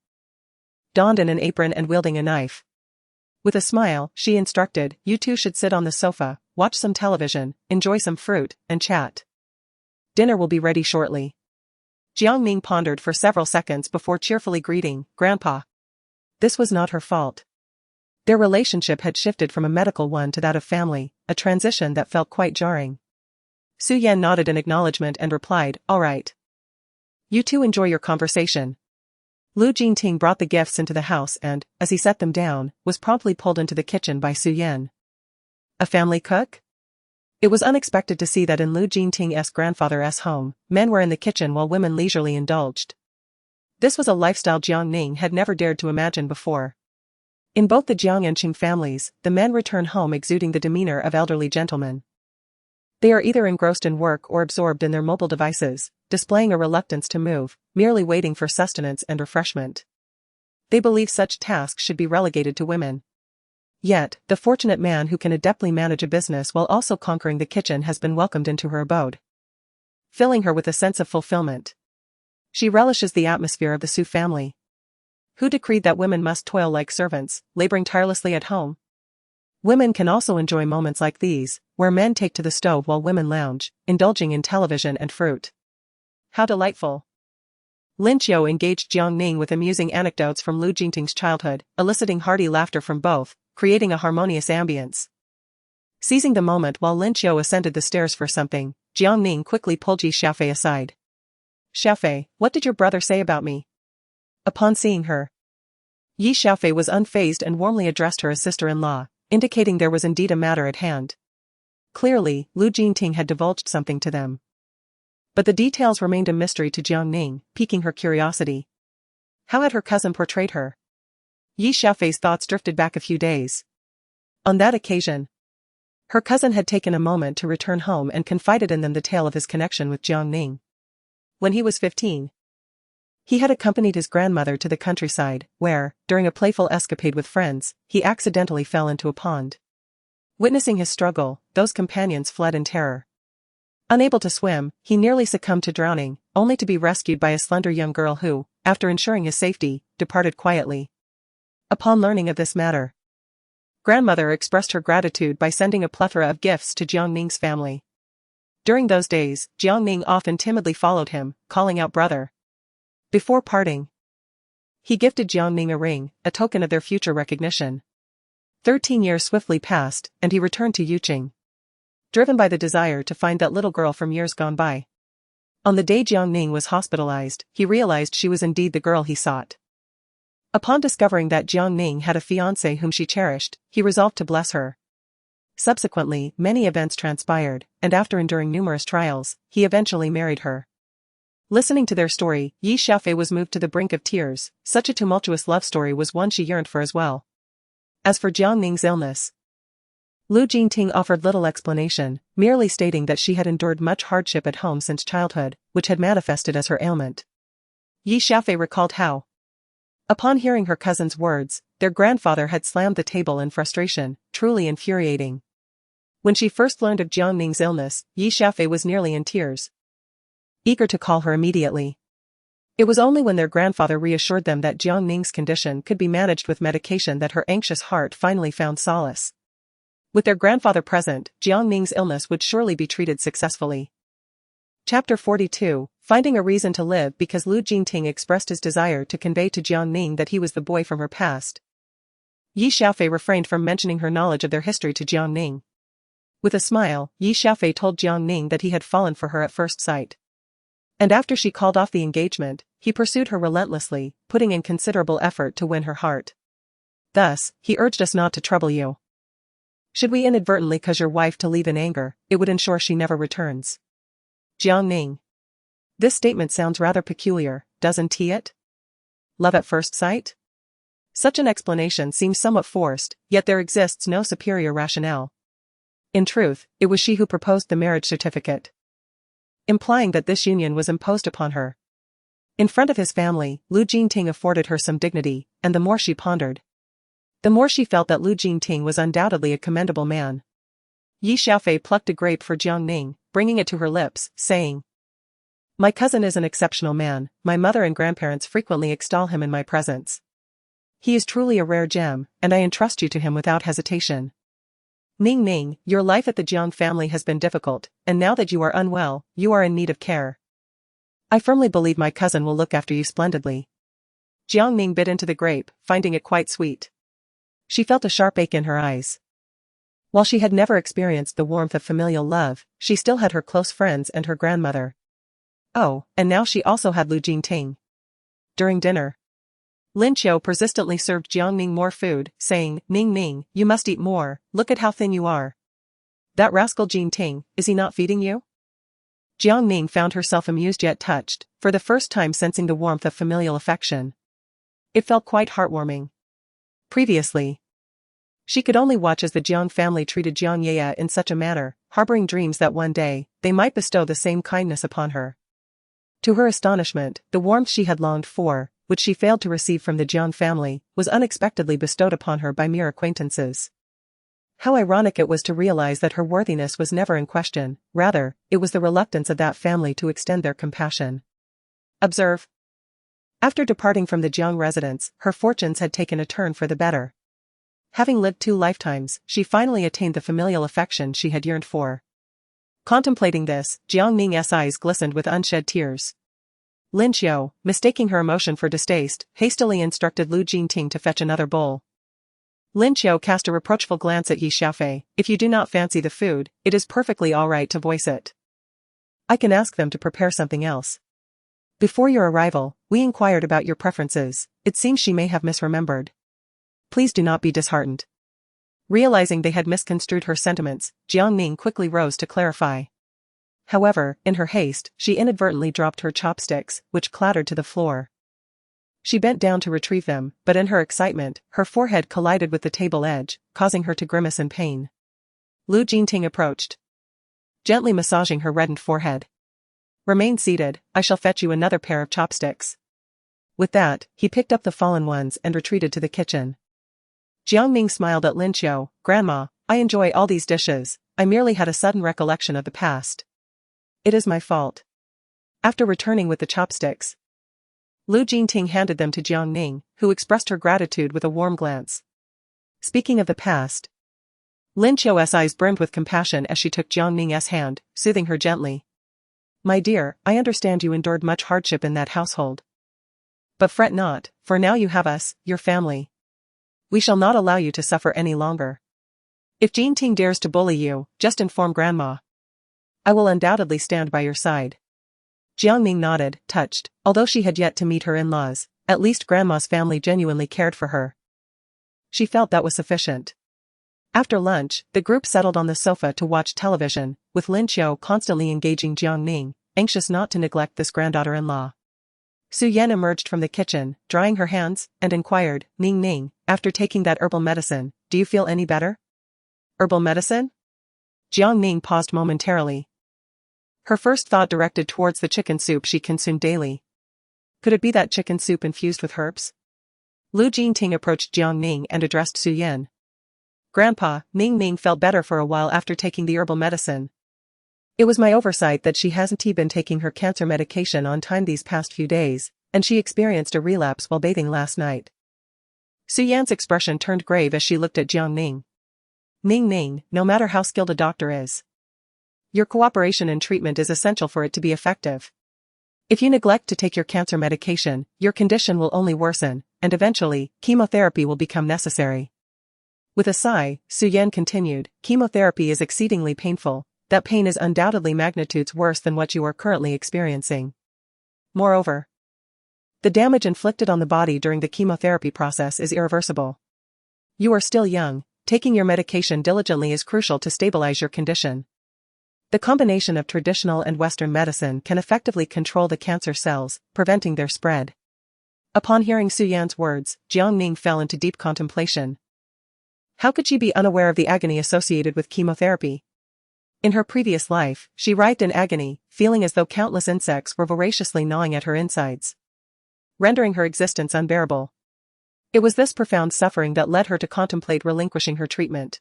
donned in an apron and wielding a knife. With a smile, she instructed, you two should sit on the sofa, watch some television, enjoy some fruit, and chat. Dinner will be ready shortly. Jiang Ning pondered for several seconds before cheerfully greeting, Grandpa. This was not her fault. Their relationship had shifted from a medical one to that of family, a transition that felt quite jarring. Su Yan nodded in acknowledgement and replied, all right. You two enjoy your conversation. Lu Jingting brought the gifts into the house and, as he set them down, was promptly pulled into the kitchen by Su Yan. A family cook? It was unexpected to see that in Lu Jingting's grandfather's home, men were in the kitchen while women leisurely indulged. This was a lifestyle Jiang Ning had never dared to imagine before. In both the Jiang and Qing families, the men return home exuding the demeanor of elderly gentlemen. They are either engrossed in work or absorbed in their mobile devices, displaying a reluctance to move, merely waiting for sustenance and refreshment. They believe such tasks should be relegated to women. Yet, the fortunate man who can adeptly manage a business while also conquering the kitchen has been welcomed into her abode, filling her with a sense of fulfillment. She relishes the atmosphere of the Su family. Who decreed that women must toil like servants, laboring tirelessly at home? Women can also enjoy moments like these, where men take to the stove while women lounge, indulging in television and fruit. How delightful. Lin Qiu engaged Jiang Ning with amusing anecdotes from Lu Jingting's childhood, eliciting hearty laughter from both, creating a harmonious ambience. Seizing the moment while Lin Qiu ascended the stairs for something, Jiang Ning quickly pulled Yi Xiaofei aside. Xiaofei, what did your brother say about me? Upon seeing her, Yi Xiaofei was unfazed and warmly addressed her as sister-in-law, indicating there was indeed a matter at hand. Clearly, Lu Jingting had divulged something to them. But the details remained a mystery to Jiang Ning, piquing her curiosity. How had her cousin portrayed her? Yi Xiaofei's thoughts drifted back a few days. On that occasion, her cousin had taken a moment to return home and confided in them the tale of his connection with Jiang Ning. When he was 15, he had accompanied his grandmother to the countryside, where, during a playful escapade with friends, he accidentally fell into a pond. Witnessing his struggle, those companions fled in terror. Unable to swim, he nearly succumbed to drowning, only to be rescued by a slender young girl who, after ensuring his safety, departed quietly. Upon learning of this matter, grandmother expressed her gratitude by sending a plethora of gifts to Jiang Ning's family. During those days, Jiang Ning often timidly followed him, calling out brother. Before parting, he gifted Jiang Ning a ring, a token of their future recognition. 13 years swiftly passed, and he returned to Yuqing, driven by the desire to find that little girl from years gone by. On the day Jiang Ning was hospitalized, he realized she was indeed the girl he sought. Upon discovering that Jiang Ning had a fiancé whom she cherished, he resolved to bless her. Subsequently, many events transpired, and after enduring numerous trials, he eventually married her. Listening to their story, Yi Xiaofei was moved to the brink of tears. Such a tumultuous love story was one she yearned for as well. As for Jiang Ning's illness, Lu Jingting offered little explanation, merely stating that she had endured much hardship at home since childhood, which had manifested as her ailment. Yi Xiaofei recalled how, upon hearing her cousin's words, their grandfather had slammed the table in frustration, truly infuriating. When she first learned of Jiang Ning's illness, Yi Xiaofei was nearly in tears, eager to call her immediately. It was only when their grandfather reassured them that Jiang Ning's condition could be managed with medication that her anxious heart finally found solace. With their grandfather present, Jiang Ning's illness would surely be treated successfully. Chapter 42, Finding a Reason to Live. Because Lu Jingting expressed his desire to convey to Jiang Ning that he was the boy from her past, Yi Xiaofei refrained from mentioning her knowledge of their history to Jiang Ning. With a smile, Yi Xiaofei told Jiang Ning that he had fallen for her at first sight. And after she called off the engagement, he pursued her relentlessly, putting in considerable effort to win her heart. Thus, he urged us not to trouble you. Should we inadvertently cause your wife to leave in anger, it would ensure she never returns. Jiang Ning. This statement sounds rather peculiar, doesn't it? Love at first sight? Such an explanation seems somewhat forced, yet there exists no superior rationale. In truth, it was she who proposed the marriage certificate, implying that this union was imposed upon her. In front of his family, Lu Jingting afforded her some dignity, and the more she pondered, the more she felt that Lu Jingting was undoubtedly a commendable man. Yi Xiaofei plucked a grape for Jiang Ning, bringing it to her lips, saying, "My cousin is an exceptional man, my mother and grandparents frequently extol him in my presence. He is truly a rare gem, and I entrust you to him without hesitation. Ning Ning, your life at the Jiang family has been difficult, and now that you are unwell, you are in need of care. I firmly believe my cousin will look after you splendidly." Jiang Ning bit into the grape, finding it quite sweet. She felt a sharp ache in her eyes. While she had never experienced the warmth of familial love, she still had her close friends and her grandmother. Oh, and now she also had Lu Jingting. During dinner, Lin Qiu persistently served Jiang Ning more food, saying, "Ning Ning, you must eat more, look at how thin you are. That rascal Jingting, is he not feeding you?" Jiang Ning found herself amused yet touched, for the first time sensing the warmth of familial affection. It felt quite heartwarming. Previously, she could only watch as the Jiang family treated Jiang Ye in such a manner, harboring dreams that one day, they might bestow the same kindness upon her. To her astonishment, the warmth she had longed for, which she failed to receive from the Jiang family, was unexpectedly bestowed upon her by mere acquaintances. How ironic it was to realize that her worthiness was never in question, rather, it was the reluctance of that family to extend their compassion. Observe. After departing from the Jiang residence, her fortunes had taken a turn for the better. Having lived 2 lifetimes, she finally attained the familial affection she had yearned for. Contemplating this, Jiang Ning's eyes glistened with unshed tears. Lin Qiu, mistaking her emotion for distaste, hastily instructed Lu Jingting to fetch another bowl. Lin Qiu cast a reproachful glance at Yi Xiaofei. "If you do not fancy the food, it is perfectly all right to voice it. I can ask them to prepare something else. Before your arrival, we inquired about your preferences, it seems she may have misremembered. Please do not be disheartened." Realizing they had misconstrued her sentiments, Jiang Ning quickly rose to clarify. However, in her haste, she inadvertently dropped her chopsticks, which clattered to the floor. She bent down to retrieve them, but in her excitement, her forehead collided with the table edge, causing her to grimace in pain. Lu Jingting approached, gently massaging her reddened forehead. "Remain seated, I shall fetch you another pair of chopsticks." With that, he picked up the fallen ones and retreated to the kitchen. Jiang Ning smiled at Lin Qiu. "Grandma, I enjoy all these dishes, I merely had a sudden recollection of the past. It is my fault." After returning with the chopsticks, Lu Jingting handed them to Jiang Ning, who expressed her gratitude with a warm glance. Speaking of the past, Lin Qiu's eyes brimmed with compassion as she took Jiang Ning's hand, soothing her gently. "My dear, I understand you endured much hardship in that household. But fret not, for now you have us, your family. We shall not allow you to suffer any longer. If Jingting dares to bully you, just inform Grandma. I will undoubtedly stand by your side." Jiang Ning nodded, touched. Although she had yet to meet her in-laws, at least Grandma's family genuinely cared for her. She felt that was sufficient. After lunch, the group settled on the sofa to watch television, with Lin Qiu constantly engaging Jiang Ning, anxious not to neglect this granddaughter-in-law. Su Yan emerged from the kitchen, drying her hands, and inquired, "Ning Ning, after taking that herbal medicine, do you feel any better?" "Herbal medicine?" Jiang Ning paused momentarily. Her first thought directed towards the chicken soup she consumed daily. Could it be that chicken soup infused with herbs? Lu Jingting approached Jiang Ning and addressed Su Yan. "Grandpa, Ning Ning felt better for a while after taking the herbal medicine. It was my oversight that she hasn't been taking her cancer medication on time these past few days, and she experienced a relapse while bathing last night." Su Yan's expression turned grave as she looked at Jiang Ning. "Ning Ning, no matter how skilled a doctor is, your cooperation in treatment is essential for it to be effective. If you neglect to take your cancer medication, your condition will only worsen, and eventually, chemotherapy will become necessary." With a sigh, Su Yan continued, "Chemotherapy is exceedingly painful. That pain is undoubtedly magnitudes worse than what you are currently experiencing. Moreover, the damage inflicted on the body during the chemotherapy process is irreversible. You are still young, taking your medication diligently is crucial to stabilize your condition. The combination of traditional and Western medicine can effectively control the cancer cells, preventing their spread. Upon hearing Su Yan's words, Jiang Ning fell into deep contemplation. How could she be unaware of the agony associated with chemotherapy? In her previous life, she writhed in agony, feeling as though countless insects were voraciously gnawing at her insides, rendering her existence unbearable. It was this profound suffering that led her to contemplate relinquishing her treatment,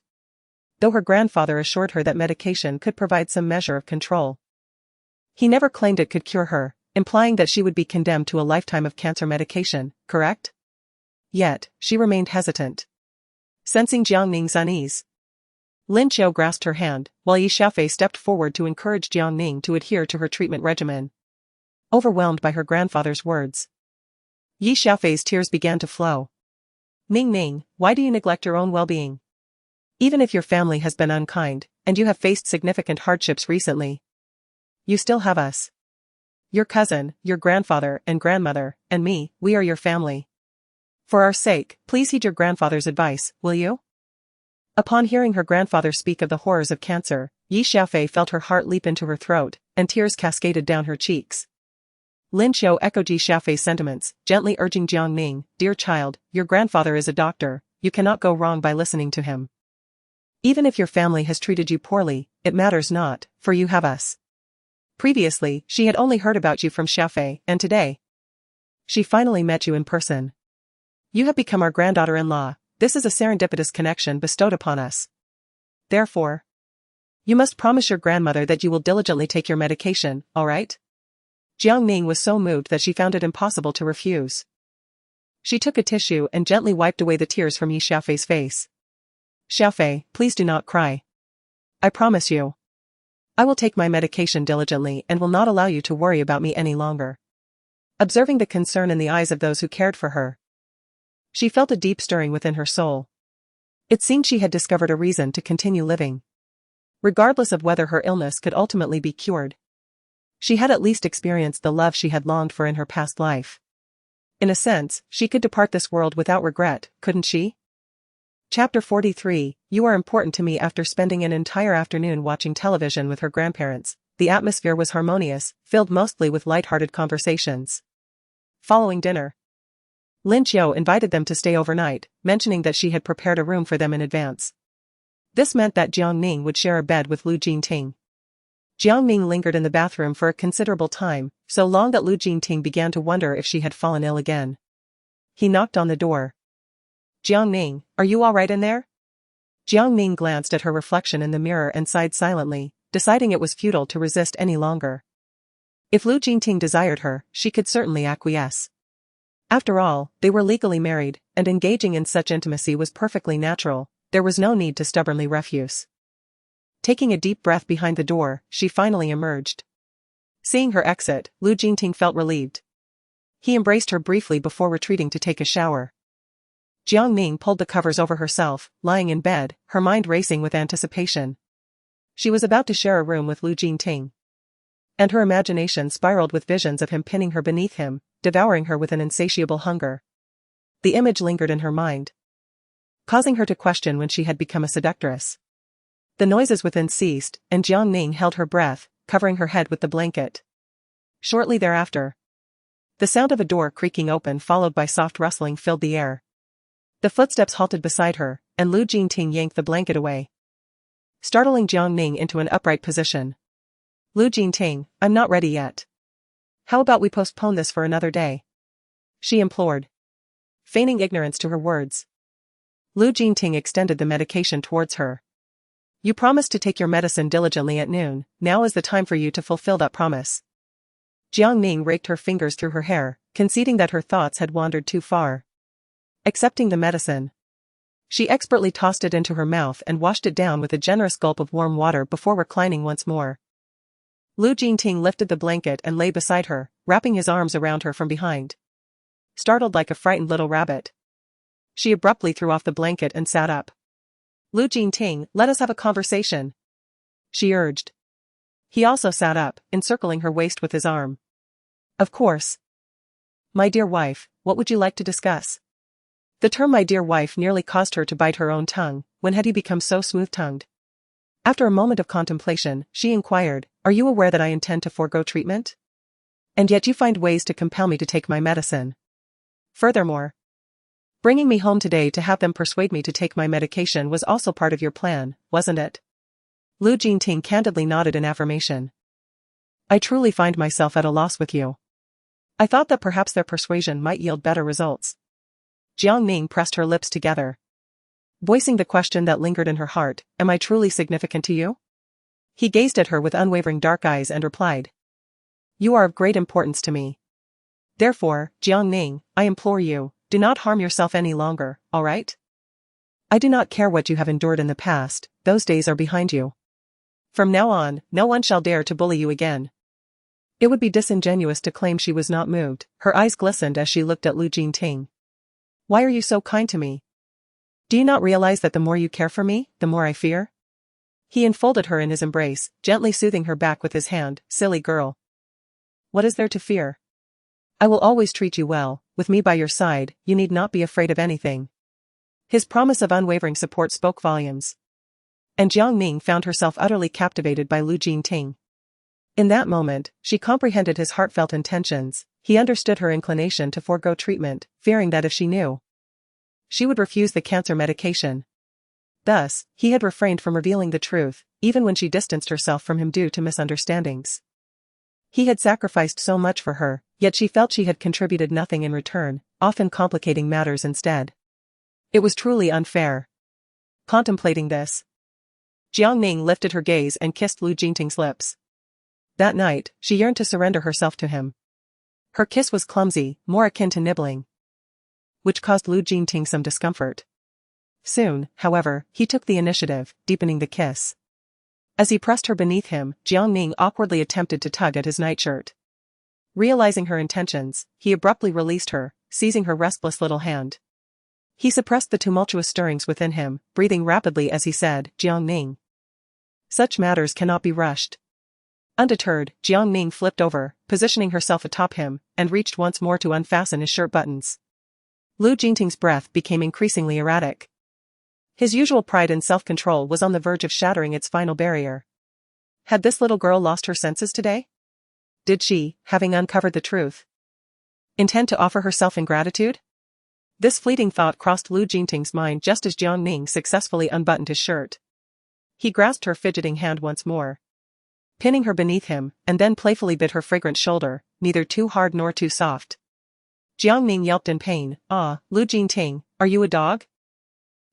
though her grandfather assured her that medication could provide some measure of control. He never claimed it could cure her, implying that she would be condemned to a lifetime of cancer medication, correct? Yet, she remained hesitant. Sensing Jiang Ning's unease, Lin Qiu grasped her hand, while Yi Xiaofei stepped forward to encourage Jiang Ning to adhere to her treatment regimen. Overwhelmed by her grandfather's words, Yi Xiaofei's tears began to flow. Ning, why do you neglect your own well-being? Even if your family has been unkind, and you have faced significant hardships recently, you still have us. Your cousin, your grandfather and grandmother, and me, we are your family. For our sake, please heed your grandfather's advice, will you? Upon hearing her grandfather speak of the horrors of cancer, Yi Xiaofei felt her heart leap into her throat, and tears cascaded down her cheeks. Lin Qiu echoed Yi Xiaofei's sentiments, gently urging Jiang Ning, "Dear child, your grandfather is a doctor, you cannot go wrong by listening to him. Even if your family has treated you poorly, it matters not, for you have us." Previously, she had only heard about you from Xiaofei, and today, she finally met you in person. You have become our granddaughter-in-law. This is a serendipitous connection bestowed upon us. Therefore, you must promise your grandmother that you will diligently take your medication, all right? Jiang Ning was so moved that she found it impossible to refuse. She took a tissue and gently wiped away the tears from Yi Xiaofei's face. "Xiaofei, please do not cry. I promise you, I will take my medication diligently and will not allow you to worry about me any longer." Observing the concern in the eyes of those who cared for her, she felt a deep stirring within her soul. It seemed she had discovered a reason to continue living. Regardless of whether her illness could ultimately be cured, she had at least experienced the love she had longed for in her past life. In a sense, she could depart this world without regret, couldn't she? Chapter 43, You are important to me. After spending an entire afternoon watching television with her grandparents, the atmosphere was harmonious, filled mostly with light-hearted conversations. Following dinner, Lin Qiu invited them to stay overnight, mentioning that she had prepared a room for them in advance. This meant that Jiang Ning would share a bed with Lu Jingting. Jiang Ning lingered in the bathroom for a considerable time, so long that Lu Jingting began to wonder if she had fallen ill again. He knocked on the door. "Jiang Ning, are you all right in there?" Jiang Ning glanced at her reflection in the mirror and sighed silently, deciding it was futile to resist any longer. If Lu Jingting desired her, she could certainly acquiesce. After all, they were legally married, and engaging in such intimacy was perfectly natural. There was no need to stubbornly refuse. Taking a deep breath behind the door, she finally emerged. Seeing her exit, Lu Jingting felt relieved. He embraced her briefly before retreating to take a shower. Jiang Ning pulled the covers over herself, lying in bed, her mind racing with anticipation. She was about to share a room with Lu Jingting, and her imagination spiraled with visions of him pinning her beneath him, devouring her with an insatiable hunger. The image lingered in her mind, causing her to question when she had become a seductress. The noises within ceased, and Jiang Ning held her breath, covering her head with the blanket. Shortly thereafter, the sound of a door creaking open followed by soft rustling filled the air. The footsteps halted beside her, and Lu Jingting yanked the blanket away, startling Jiang Ning into an upright position. "Lu Jingting, I'm not ready yet. How about we postpone this for another day?" she implored, feigning ignorance to her words. Lu Jingting extended the medication towards her. "You promised to take your medicine diligently at noon, now is the time for you to fulfill that promise." Jiang Ning raked her fingers through her hair, conceding that her thoughts had wandered too far. Accepting the medicine, she expertly tossed it into her mouth and washed it down with a generous gulp of warm water before reclining once more. Lu Jingting lifted the blanket and lay beside her, wrapping his arms around her from behind. Startled like a frightened little rabbit, she abruptly threw off the blanket and sat up. "Lu Jingting, let us have a conversation," she urged. He also sat up, encircling her waist with his arm. "Of course. My dear wife, what would you like to discuss?" The term "my dear wife" nearly caused her to bite her own tongue. when had he become so smooth-tongued? After a moment of contemplation, she inquired, "Are you aware that I intend to forego treatment? And yet you find ways to compel me to take my medicine. Furthermore, bringing me home today to have them persuade me to take my medication was also part of your plan, wasn't it?" Lu Jingting candidly nodded in affirmation. "I truly find myself at a loss with you. I thought that perhaps their persuasion might yield better results." Jiang Ning pressed her lips together, voicing the question that lingered in her heart, "Am I truly significant to you?" He gazed at her with unwavering dark eyes and replied, "You are of great importance to me. Therefore, Jiang Ning, I implore you, do not harm yourself any longer, all right? I do not care what you have endured in the past, those days are behind you. From now on, no one shall dare to bully you again." It would be disingenuous to claim she was not moved. Her eyes glistened as she looked at Lu Jingting. "Why are you so kind to me? Do you not realize that the more you care for me, the more I fear?" He enfolded her in his embrace, gently soothing her back with his hand. "Silly girl. What is there to fear? I will always treat you well, with me by your side, you need not be afraid of anything." His promise of unwavering support spoke volumes. And Jiang Ning found herself utterly captivated by Lu Jingting. In that moment, she comprehended his heartfelt intentions. He understood her inclination to forego treatment, fearing that if she knew, she would refuse the cancer medication. Thus, he had refrained from revealing the truth, even when she distanced herself from him due to misunderstandings. He had sacrificed so much for her, yet she felt she had contributed nothing in return, often complicating matters instead. It was truly unfair. Contemplating this, Jiang Ning lifted her gaze and kissed Lu Jingting's lips. That night, she yearned to surrender herself to him. Her kiss was clumsy, more akin to nibbling, which caused Lu Jingting some discomfort. Soon, however, he took the initiative, deepening the kiss. As he pressed her beneath him, Jiang Ning awkwardly attempted to tug at his nightshirt. Realizing her intentions, he abruptly released her, seizing her restless little hand. He suppressed the tumultuous stirrings within him, breathing rapidly as he said, "Jiang Ning, such matters cannot be rushed." Undeterred, Jiang Ning flipped over, positioning herself atop him, and reached once more to unfasten his shirt buttons. Lu Jingting's breath became increasingly erratic. His usual pride and self-control was on the verge of shattering its final barrier. Had this little girl lost her senses today? Did she, having uncovered the truth, intend to offer herself in gratitude? This fleeting thought crossed Lu Jingting's mind just as Jiang Ning successfully unbuttoned his shirt. He grasped her fidgeting hand once more, pinning her beneath him, and then playfully bit her fragrant shoulder, neither too hard nor too soft. Jiang Ning yelped in pain. "Ah, Lu Jingting, are you a dog?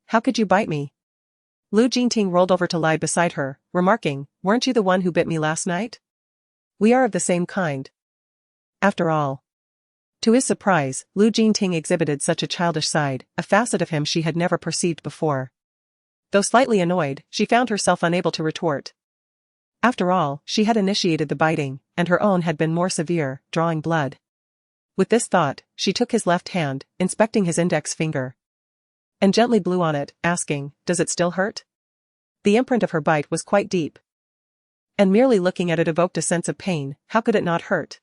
How could you bite me?" Lu Jingting rolled over to lie beside her, remarking, "Weren't you the one who bit me last night? We are of the same kind, after all." To his surprise, Lu Jingting exhibited such a childish side, a facet of him she had never perceived before. Though slightly annoyed, she found herself unable to retort. After all, she had initiated the biting, and her own had been more severe, drawing blood. With this thought, she took his left hand, inspecting his index finger, and gently blew on it, asking, "Does it still hurt?" The imprint of her bite was quite deep, and merely looking at it evoked a sense of pain. How could it not hurt?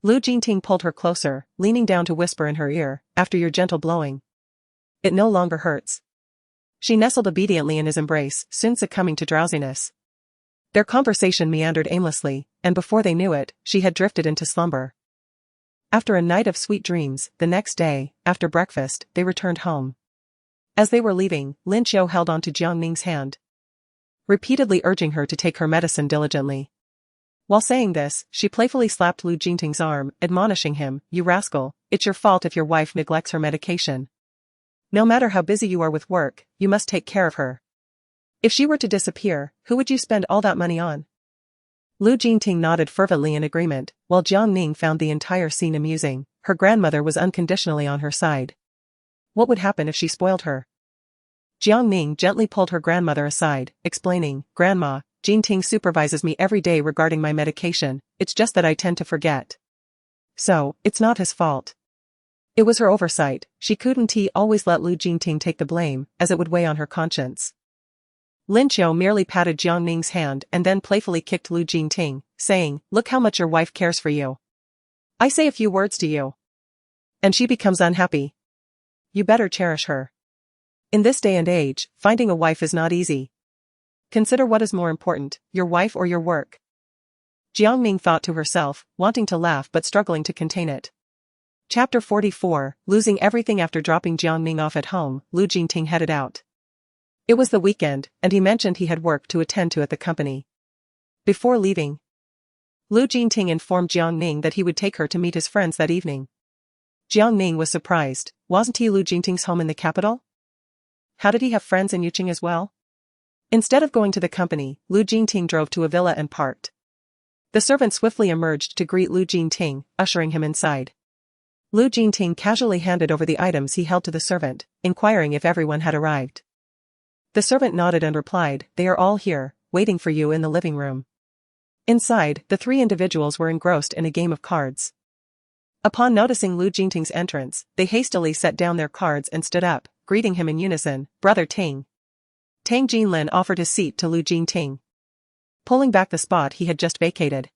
Lu Jingting pulled her closer, leaning down to whisper in her ear, "After your gentle blowing, it no longer hurts." She nestled obediently in his embrace, soon succumbing to drowsiness. Their conversation meandered aimlessly, and before they knew it, she had drifted into slumber. After a night of sweet dreams, the next day, after breakfast, they returned home. As they were leaving, Lin Qiu held on to Jiang Ning's hand, repeatedly urging her to take her medicine diligently. While saying this, she playfully slapped Lu Jingting's arm, admonishing him, "You rascal, it's your fault if your wife neglects her medication. No matter how busy you are with work, you must take care of her. If she were to disappear, who would you spend all that money on?" Lu Jingting nodded fervently in agreement, while Jiang Ning found the entire scene amusing. Her grandmother was unconditionally on her side. What would happen if she spoiled her? Jiang Ning gently pulled her grandmother aside, explaining, "Grandma, Jingting supervises me every day regarding my medication, it's just that I tend to forget. So, it's not his fault. It was her oversight, she couldn't always let Lu Jingting take the blame, as it would weigh on her conscience." Lin Qiu merely patted Jiang Ning's hand and then playfully kicked Lu Jingting, saying, "Look how much your wife cares for you. I say a few words to you, and she becomes unhappy. You better cherish her." In this day and age, finding a wife is not easy. Consider what is more important, your wife or your work. Jiang Ning thought to herself, wanting to laugh but struggling to contain it. Chapter 44, Losing everything. After dropping Jiang Ning off at home, Lu Jingting headed out. It was the weekend, and he mentioned he had work to attend to at the company. Before leaving, Lu Jingting informed Jiang Ning that he would take her to meet his friends that evening. Jiang Ning was surprised. Wasn't he Lu Jingting's home in the capital? How did he have friends in Yuqing as well? Instead of going to the company, Lu Jingting drove to a villa and parked. The servant swiftly emerged to greet Lu Jingting, ushering him inside. Lu Jingting casually handed over the items he held to the servant, inquiring if everyone had arrived. The servant nodded and replied, "They are all here, waiting for you in the living room." Inside, the three individuals were engrossed in a game of cards. Upon noticing Lu Jingting's entrance, they hastily set down their cards and stood up, greeting him in unison, "Brother Ting." Tang Jinlin offered his seat to Lu Jingting, pulling back the spot he had just vacated.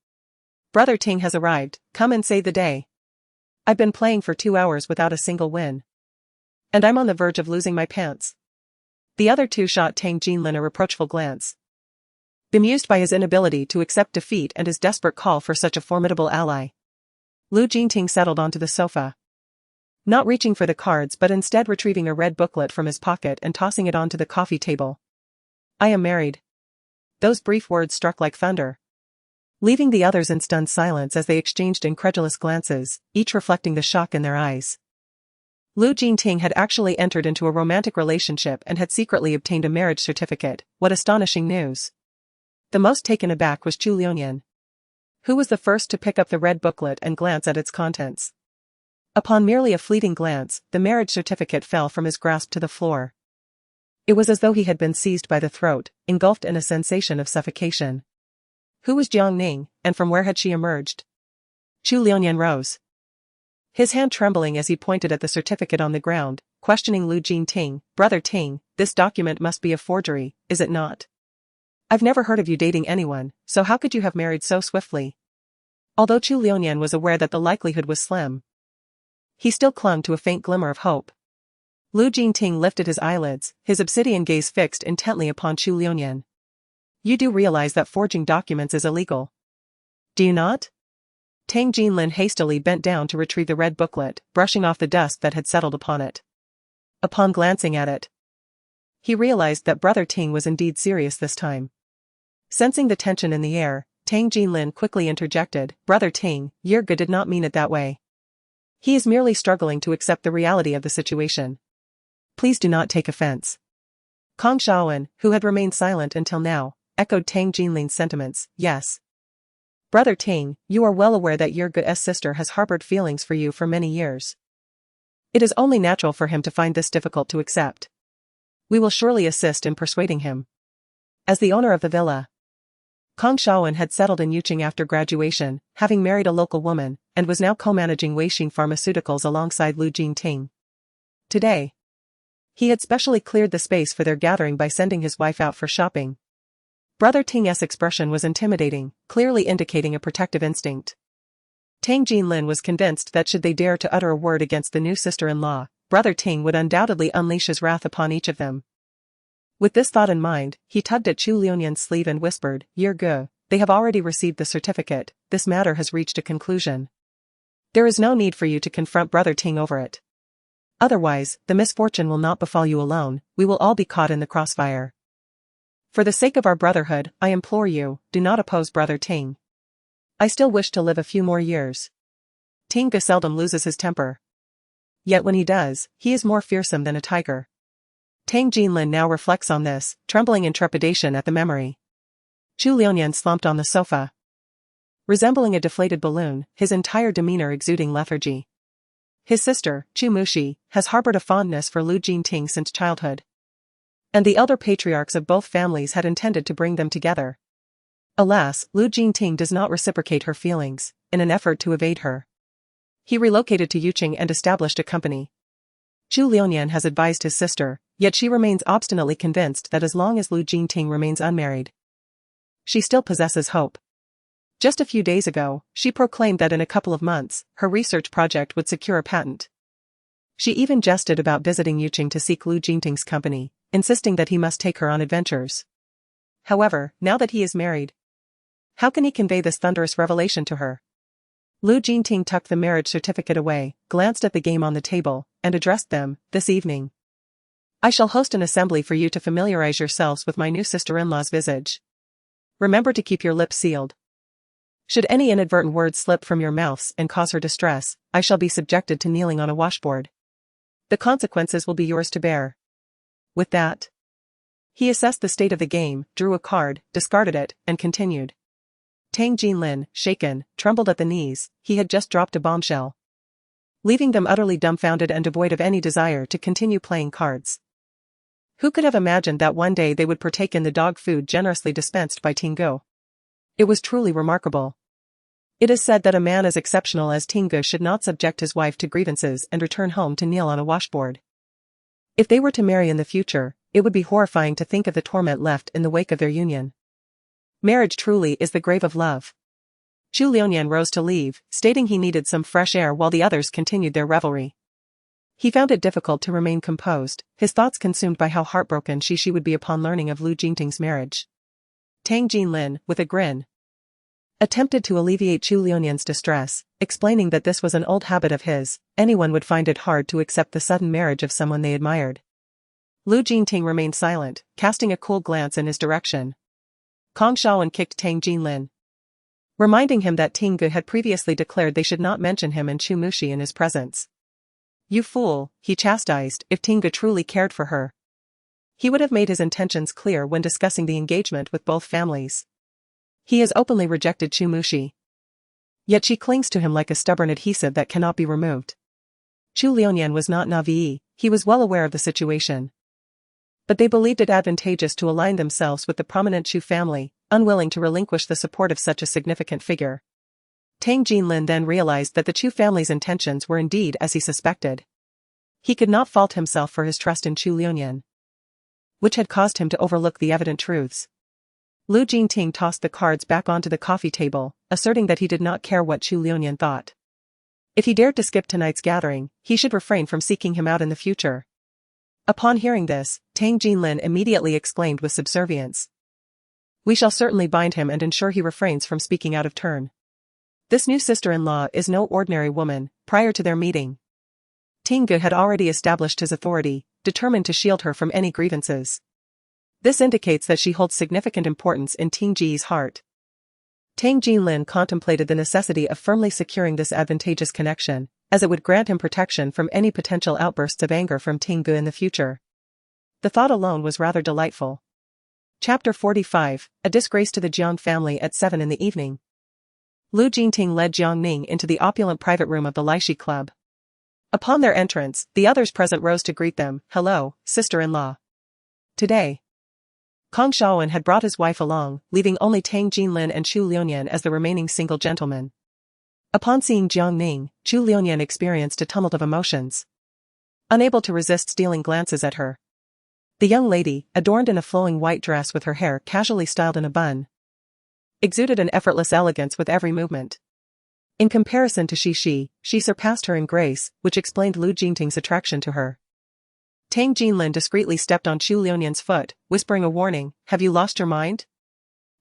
"Brother Ting has arrived, come and save the day. I've been playing for 2 hours without a single win. And I'm on the verge of losing my pants." The other two shot Tang Jinlin a reproachful glance. Bemused by his inability to accept defeat and his desperate call for such a formidable ally, Lu Jingting settled onto the sofa. Not reaching for the cards but instead retrieving a red booklet from his pocket and tossing it onto the coffee table. "I am married." Those brief words struck like thunder, leaving the others in stunned silence as they exchanged incredulous glances, each reflecting the shock in their eyes. Lu Jingting had actually entered into a romantic relationship and had secretly obtained a marriage certificate. What astonishing news! The most taken aback was Chu Liuyan, who was the first to pick up the red booklet and glance at its contents. Upon merely a fleeting glance, the marriage certificate fell from his grasp to the floor. It was as though he had been seized by the throat, engulfed in a sensation of suffocation. Who was Jiang Ning, and from where had she emerged? Chu Liuyan rose, his hand trembling as he pointed at the certificate on the ground, questioning Lu Jingting. "Brother Ting, this document must be a forgery, is it not? I've never heard of you dating anyone, so how could you have married so swiftly?" Although Chu Liuyan was aware that the likelihood was slim, he still clung to a faint glimmer of hope. Lu Jingting lifted his eyelids, his obsidian gaze fixed intently upon Chu Liuyan. "You do realize that forging documents is illegal, do you not?" Tang Jinlin hastily bent down to retrieve the red booklet, brushing off the dust that had settled upon it. Upon glancing at it, he realized that Brother Ting was indeed serious this time. Sensing the tension in the air, Tang Jinlin quickly interjected, "Brother Ting, Yirge did not mean it that way. He is merely struggling to accept the reality of the situation. Please do not take offense." Kong Shaoan, who had remained silent until now, echoed Tang Jinlin's sentiments. "Yes. Brother Ting, you are well aware that Yirge's sister has harbored feelings for you for many years. It is only natural for him to find this difficult to accept. We will surely assist in persuading him." As the owner of the villa, Kong Shaoan had settled in Yuqing after graduation, having married a local woman, and was now co-managing Weixing Pharmaceuticals alongside Lu Jingting. Today, he had specially cleared the space for their gathering by sending his wife out for shopping. Brother Ting's expression was intimidating, clearly indicating a protective instinct. Tang Jinlin was convinced that should they dare to utter a word against the new sister-in-law, Brother Ting would undoubtedly unleash his wrath upon each of them. With this thought in mind, he tugged at Chu Liuyan's sleeve and whispered, "Yirge, they have already received the certificate, this matter has reached a conclusion. There is no need for you to confront Brother Ting over it. Otherwise, the misfortune will not befall you alone, we will all be caught in the crossfire. For the sake of our brotherhood, I implore you, do not oppose Brother Ting. I still wish to live a few more years." Ting seldom loses his temper. Yet when he does, he is more fearsome than a tiger. Tang Jinlin now reflects on this, trembling in trepidation at the memory. Chu Liuyan slumped on the sofa, resembling a deflated balloon, his entire demeanor exuding lethargy. His sister, Chu Mushi, has harbored a fondness for Lu Jingting since childhood. And the elder patriarchs of both families had intended to bring them together. Alas, Lu Jingting does not reciprocate her feelings, in an effort to evade her. He relocated to Yuqing and established a company. Chu Liuyan has advised his sister, yet she remains obstinately convinced that as long as Lu Jingting remains unmarried, she still possesses hope. Just a few days ago, she proclaimed that in a couple of months, her research project would secure a patent. She even jested about visiting Yuqing to seek Lu Jingting's company, insisting that he must take her on adventures. However, now that he is married, how can he convey this thunderous revelation to her? Lu Jingting tucked the marriage certificate away, glanced at the game on the table, and addressed them. This evening, I shall host an assembly for you to familiarize yourselves with my new sister-in-law's visage. Remember to keep your lips sealed. Should any inadvertent words slip from your mouths and cause her distress, I shall be subjected to kneeling on a washboard. The consequences will be yours to bear. With that, he assessed the state of the game, drew a card, discarded it, and continued. Tang Jinlin, shaken, trembled at the knees. He had just dropped a bombshell, leaving them utterly dumbfounded and devoid of any desire to continue playing cards. Who could have imagined that one day they would partake in the dog food generously dispensed by Tingu? It was truly remarkable. It is said that a man as exceptional as Tingu should not subject his wife to grievances and return home to kneel on a washboard. If they were to marry in the future, it would be horrifying to think of the torment left in the wake of their union. Marriage truly is the grave of love. Chu Liuyan rose to leave, stating he needed some fresh air while the others continued their revelry. He found it difficult to remain composed, his thoughts consumed by how heartbroken she would be upon learning of Lu Jingting's marriage. Tang Jinlin, with a grin, attempted to alleviate Chu Liuyan's distress, explaining that this was an old habit of his. Anyone would find it hard to accept the sudden marriage of someone they admired. Lu Jingting remained silent, casting a cool glance in his direction. Kong Shaoan kicked Tang Jinlin, reminding him that Tingu had previously declared they should not mention him and Chu Mushi in his presence. You fool, he chastised. If Tingu truly cared for her, he would have made his intentions clear when discussing the engagement with both families. He has openly rejected Chu Mushi, yet she clings to him like a stubborn adhesive that cannot be removed. Chu Liuyan was not naive, he was well aware of the situation. But they believed it advantageous to align themselves with the prominent Chu family, unwilling to relinquish the support of such a significant figure. Tang Jinlin then realized that the Chu family's intentions were indeed as he suspected. He could not fault himself for his trust in Chu Liuyan, which had caused him to overlook the evident truths. Lu Jingting tossed the cards back onto the coffee table, asserting that he did not care what Chu Liuyan thought. If he dared to skip tonight's gathering, he should refrain from seeking him out in the future. Upon hearing this, Tang Jinlin immediately exclaimed with subservience. We shall certainly bind him and ensure he refrains from speaking out of turn. This new sister-in-law is no ordinary woman. Prior to their meeting, Tingu had already established his authority, determined to shield her from any grievances. This indicates that she holds significant importance in Tingji's heart. Tang Jinlin contemplated the necessity of firmly securing this advantageous connection, as it would grant him protection from any potential outbursts of anger from Tingu in the future. The thought alone was rather delightful. Chapter 45, A Disgrace to the Jiang family at 7 in the evening. Lu Jingting led Jiang Ning into the opulent private room of the Laishi Club. Upon their entrance, the others present rose to greet them. Hello, sister-in-law. Today, Kong Shaoan had brought his wife along, leaving only Tang Jinlin and Chu Liuyan as the remaining single gentlemen. Upon seeing Jiang Ning, Chu Liuyan experienced a tumult of emotions, unable to resist stealing glances at her. The young lady, adorned in a flowing white dress with her hair casually styled in a bun, exuded an effortless elegance with every movement. In comparison to she surpassed her in grace, which explained Lu Jingting's attraction to her. Tang Jinlin discreetly stepped on Chu Liuyan's foot, whispering a warning. Have you lost your mind?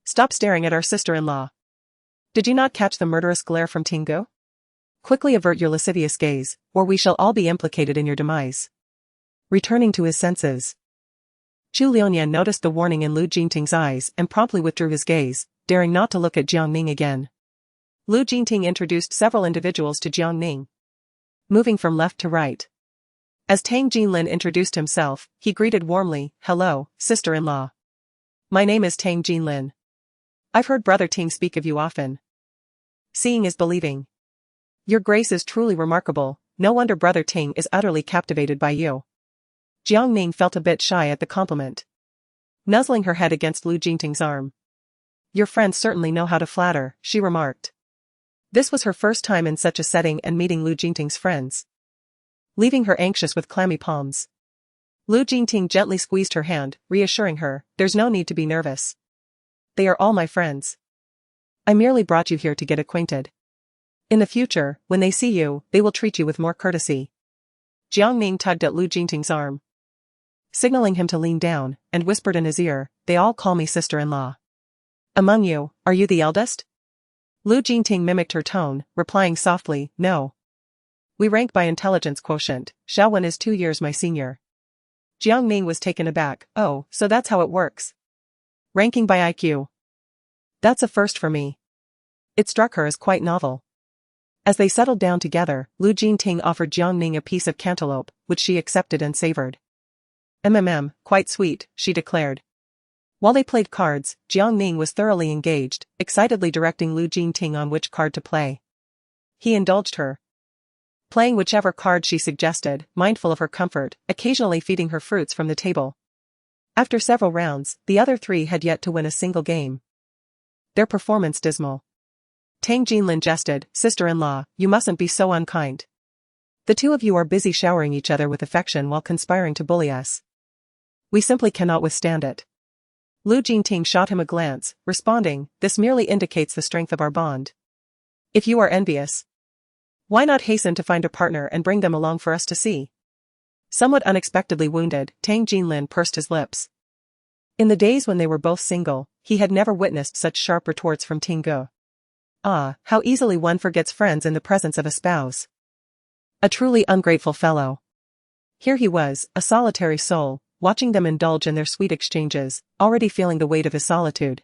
Stop staring at our sister-in-law. Did you not catch the murderous glare from Tingu? Quickly avert your lascivious gaze, or we shall all be implicated in your demise. Returning to his senses, Chu Liuyan noticed the warning in Lu Jingting's eyes and promptly withdrew his gaze, daring not to look at Jiang Ning again. Lu Jingting introduced several individuals to Jiang Ning, moving from left to right. As Tang Jinlin introduced himself, he greeted warmly, Hello, sister-in-law. My name is Tang Jinlin. I've heard Brother Ting speak of you often. Seeing is believing. Your grace is truly remarkable, no wonder Brother Ting is utterly captivated by you. Jiang Ning felt a bit shy at the compliment, nuzzling her head against Lu Jingting's arm. Your friends certainly know how to flatter, she remarked. This was her first time in such a setting and meeting Lu Jingting's friends, leaving her anxious with clammy palms. Lu Jingting gently squeezed her hand, reassuring her, there's no need to be nervous. They are all my friends. I merely brought you here to get acquainted. In the future, when they see you, they will treat you with more courtesy. Jiang Ning tugged at Lu Jingting's arm, signaling him to lean down, and whispered in his ear, "They all call me sister-in-law. Among you, are you the eldest?" Lu Jingting mimicked her tone, replying softly, "No. We rank by intelligence quotient. Xiaowen is 2 years my senior." Jiang Ning was taken aback. "Oh, so that's how it works. Ranking by IQ. That's a first for me." It struck her as quite novel. As they settled down together, Lu Jingting offered Jiang Ning a piece of cantaloupe, which she accepted and savored. Quite sweet," she declared. While they played cards, Jiang Ning was thoroughly engaged, excitedly directing Lu Jingting on which card to play. He indulged her, playing whichever card she suggested, mindful of her comfort, occasionally feeding her fruits from the table. After several rounds, the other three had yet to win a single game, their performance dismal. Tang Jinlin jested, "Sister-in-law, you mustn't be so unkind. The two of you are busy showering each other with affection while conspiring to bully us. We simply cannot withstand it." Lu Jingting shot him a glance, responding, "This merely indicates the strength of our bond. If you are envious, why not hasten to find a partner and bring them along for us to see?" Somewhat unexpectedly wounded, Tang Jinlin pursed his lips. In the days when they were both single, he had never witnessed such sharp retorts from Tingu. Ah, how easily one forgets friends in the presence of a spouse. A truly ungrateful fellow. Here he was, a solitary soul, watching them indulge in their sweet exchanges, already feeling the weight of his solitude.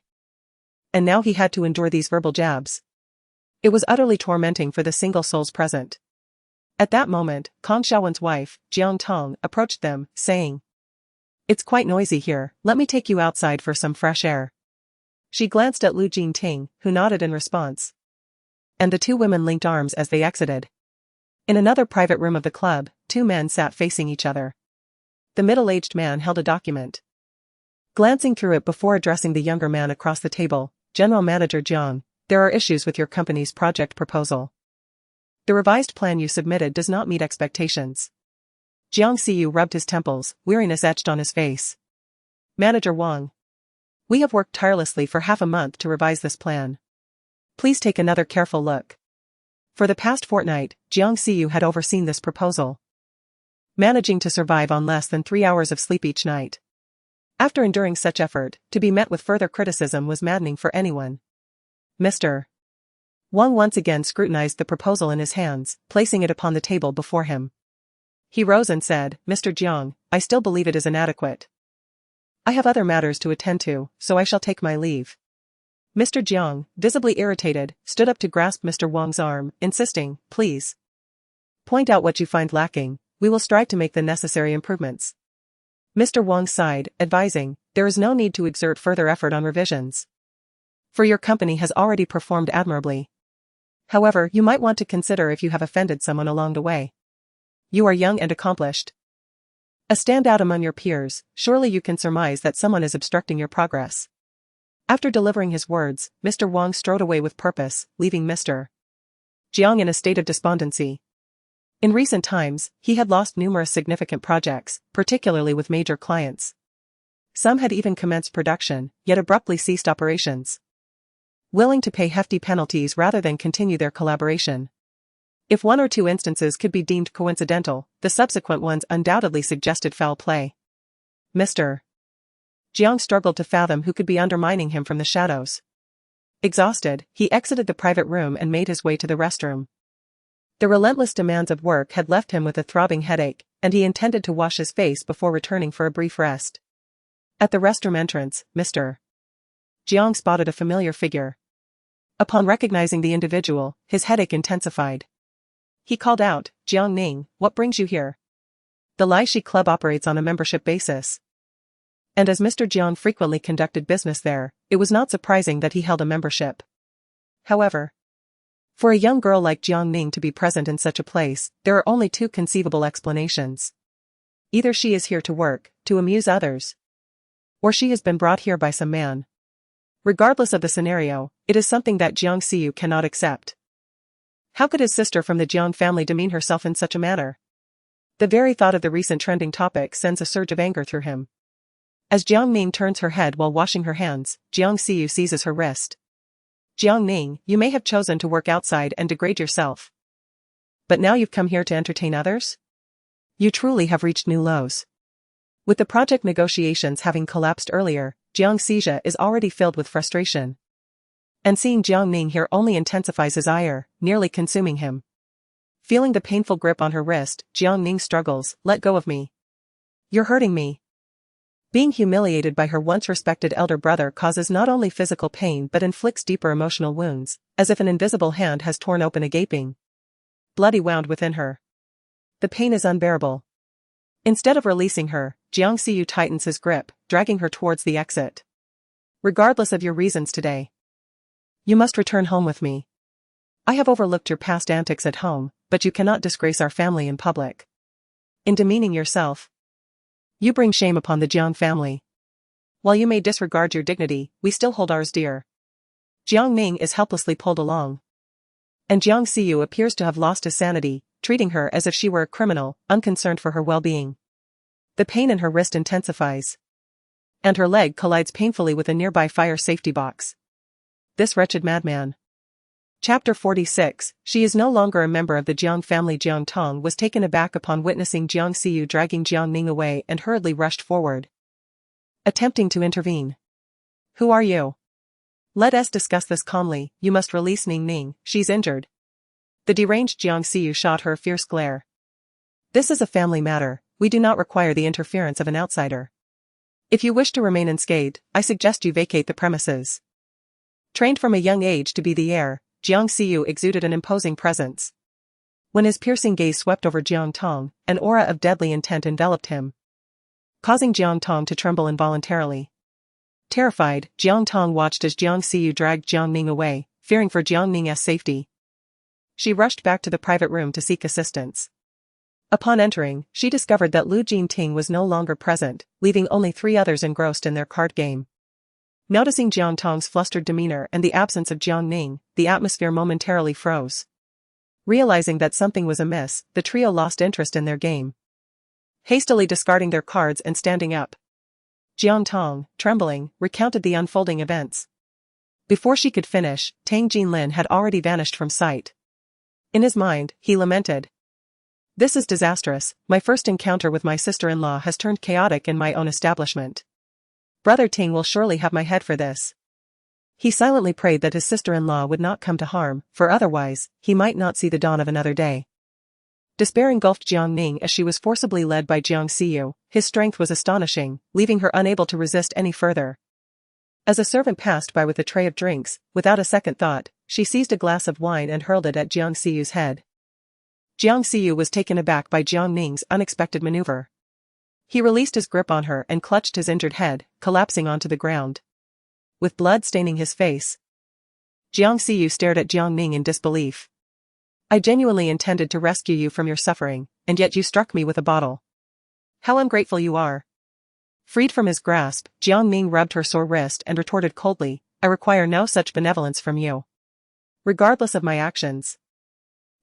And now he had to endure these verbal jabs. It was utterly tormenting for the single souls present. At that moment, Kong Xiaowen's wife, Jiang Tong, approached them, saying, "It's quite noisy here, let me take you outside for some fresh air." She glanced at Lu Jingting, who nodded in response. And the two women linked arms as they exited. In another private room of the club, two men sat facing each other. The middle-aged man held a document. Glancing through it before addressing the younger man across the table, "General Manager Jiang, there are issues with your company's project proposal. The revised plan you submitted does not meet expectations." Jiang Xiyu rubbed his temples, weariness etched on his face. "Manager Wang, we have worked tirelessly for half a month to revise this plan. Please take another careful look." For the past fortnight, Jiang Xiyu had overseen this proposal, managing to survive on less than 3 hours of sleep each night. After enduring such effort, to be met with further criticism was maddening for anyone. Mr. Wang once again scrutinized the proposal in his hands, placing it upon the table before him. He rose and said, "Mr. Jiang, I still believe it is inadequate. I have other matters to attend to, so I shall take my leave." Mr. Jiang, visibly irritated, stood up to grasp Mr. Wang's arm, insisting, "Please point out what you find lacking, we will strive to make the necessary improvements." Mr. Wang sighed, advising, "There is no need to exert further effort on revisions, for your company has already performed admirably. However, you might want to consider if you have offended someone along the way. You are young and accomplished, a standout among your peers, surely you can surmise that someone is obstructing your progress." After delivering his words, Mr. Wang strode away with purpose, leaving Mr. Jiang in a state of despondency. In recent times, he had lost numerous significant projects, particularly with major clients. Some had even commenced production, yet abruptly ceased operations, willing to pay hefty penalties rather than continue their collaboration. If one or two instances could be deemed coincidental, the subsequent ones undoubtedly suggested foul play. Mr. Jiang struggled to fathom who could be undermining him from the shadows. Exhausted, he exited the private room and made his way to the restroom. The relentless demands of work had left him with a throbbing headache, and he intended to wash his face before returning for a brief rest. At the restroom entrance, Mr. Jiang spotted a familiar figure. Upon recognizing the individual, his headache intensified. He called out, "Jiang Ning, what brings you here?" The Lai Shi Club operates on a membership basis, and as Mr. Jiang frequently conducted business there, it was not surprising that he held a membership. However, for a young girl like Jiang Ning to be present in such a place, there are only two conceivable explanations. Either she is here to work, to amuse others, or she has been brought here by some man. Regardless of the scenario, it is something that Jiang Xiyu cannot accept. How could his sister from the Jiang family demean herself in such a manner? The very thought of the recent trending topic sends a surge of anger through him. As Jiang Ning turns her head while washing her hands, Jiang Xiyu seizes her wrist. "Jiang Ning, you may have chosen to work outside and degrade yourself, but now you've come here to entertain others?" You truly have reached new lows. With the project negotiations having collapsed earlier, Jiang Xijia is already filled with frustration. And seeing Jiang Ning here only intensifies his ire, nearly consuming him. Feeling the painful grip on her wrist, Jiang Ning struggles, "Let go of me. You're hurting me." Being humiliated by her once respected elder brother causes not only physical pain but inflicts deeper emotional wounds, as if an invisible hand has torn open a gaping, bloody wound within her. The pain is unbearable. Instead of releasing her, Jiang Xiyu tightens his grip, dragging her towards the exit. "Regardless of your reasons today, you must return home with me. I have overlooked your past antics at home, but you cannot disgrace our family in public. In demeaning yourself, you bring shame upon the Jiang family. While you may disregard your dignity, we still hold ours dear." Jiang Ning is helplessly pulled along. And Jiang Xiyu appears to have lost his sanity, treating her as if she were a criminal, unconcerned for her well-being. The pain in her wrist intensifies. And her leg collides painfully with a nearby fire safety box. This wretched madman. Chapter 46, She is no longer a member of the Jiang family. Jiang Tong was taken aback upon witnessing Jiang Xiyu dragging Jiang Ning away and hurriedly rushed forward, attempting to intervene. "Who are you? Let us discuss this calmly. You must release Ning. She's injured." The deranged Jiang Xiyu shot her a fierce glare. "This is a family matter. We do not require the interference of an outsider. If you wish to remain unscathed, I suggest you vacate the premises." Trained from a young age to be the heir, Jiang Xiyu exuded an imposing presence. When his piercing gaze swept over Jiang Tong, an aura of deadly intent enveloped him, causing Jiang Tong to tremble involuntarily. Terrified, Jiang Tong watched as Jiang Xiyu dragged Jiang Ning away, fearing for Jiang Ning's safety. She rushed back to the private room to seek assistance. Upon entering, she discovered that Lu Jinting was no longer present, leaving only 3 others engrossed in their card game. Noticing Jiang Tong's flustered demeanor and the absence of Jiang Ning, the atmosphere momentarily froze. Realizing that something was amiss, the trio lost interest in their game. Hastily discarding their cards and standing up, Jiang Tong, trembling, recounted the unfolding events. Before she could finish, Tang Jinlin had already vanished from sight. In his mind, he lamented. "This is disastrous. My first encounter with my sister-in-law has turned chaotic in my own establishment. Brother Ting will surely have my head for this." He silently prayed that his sister-in-law would not come to harm, for otherwise, he might not see the dawn of another day. Despair engulfed Jiang Ning as she was forcibly led by Jiang Xiyu. His strength was astonishing, leaving her unable to resist any further. As a servant passed by with a tray of drinks, without a second thought, she seized a glass of wine and hurled it at Jiang Xiyu's head. Jiang Xiyu was taken aback by Jiang Ning's unexpected maneuver. He released his grip on her and clutched his injured head, collapsing onto the ground. With blood staining his face, Jiang Xiyu stared at Jiang Ning in disbelief. "I genuinely intended to rescue you from your suffering, and yet you struck me with a bottle. How ungrateful you are." Freed from his grasp, Jiang Ning rubbed her sore wrist and retorted coldly, "I require no such benevolence from you. Regardless of my actions,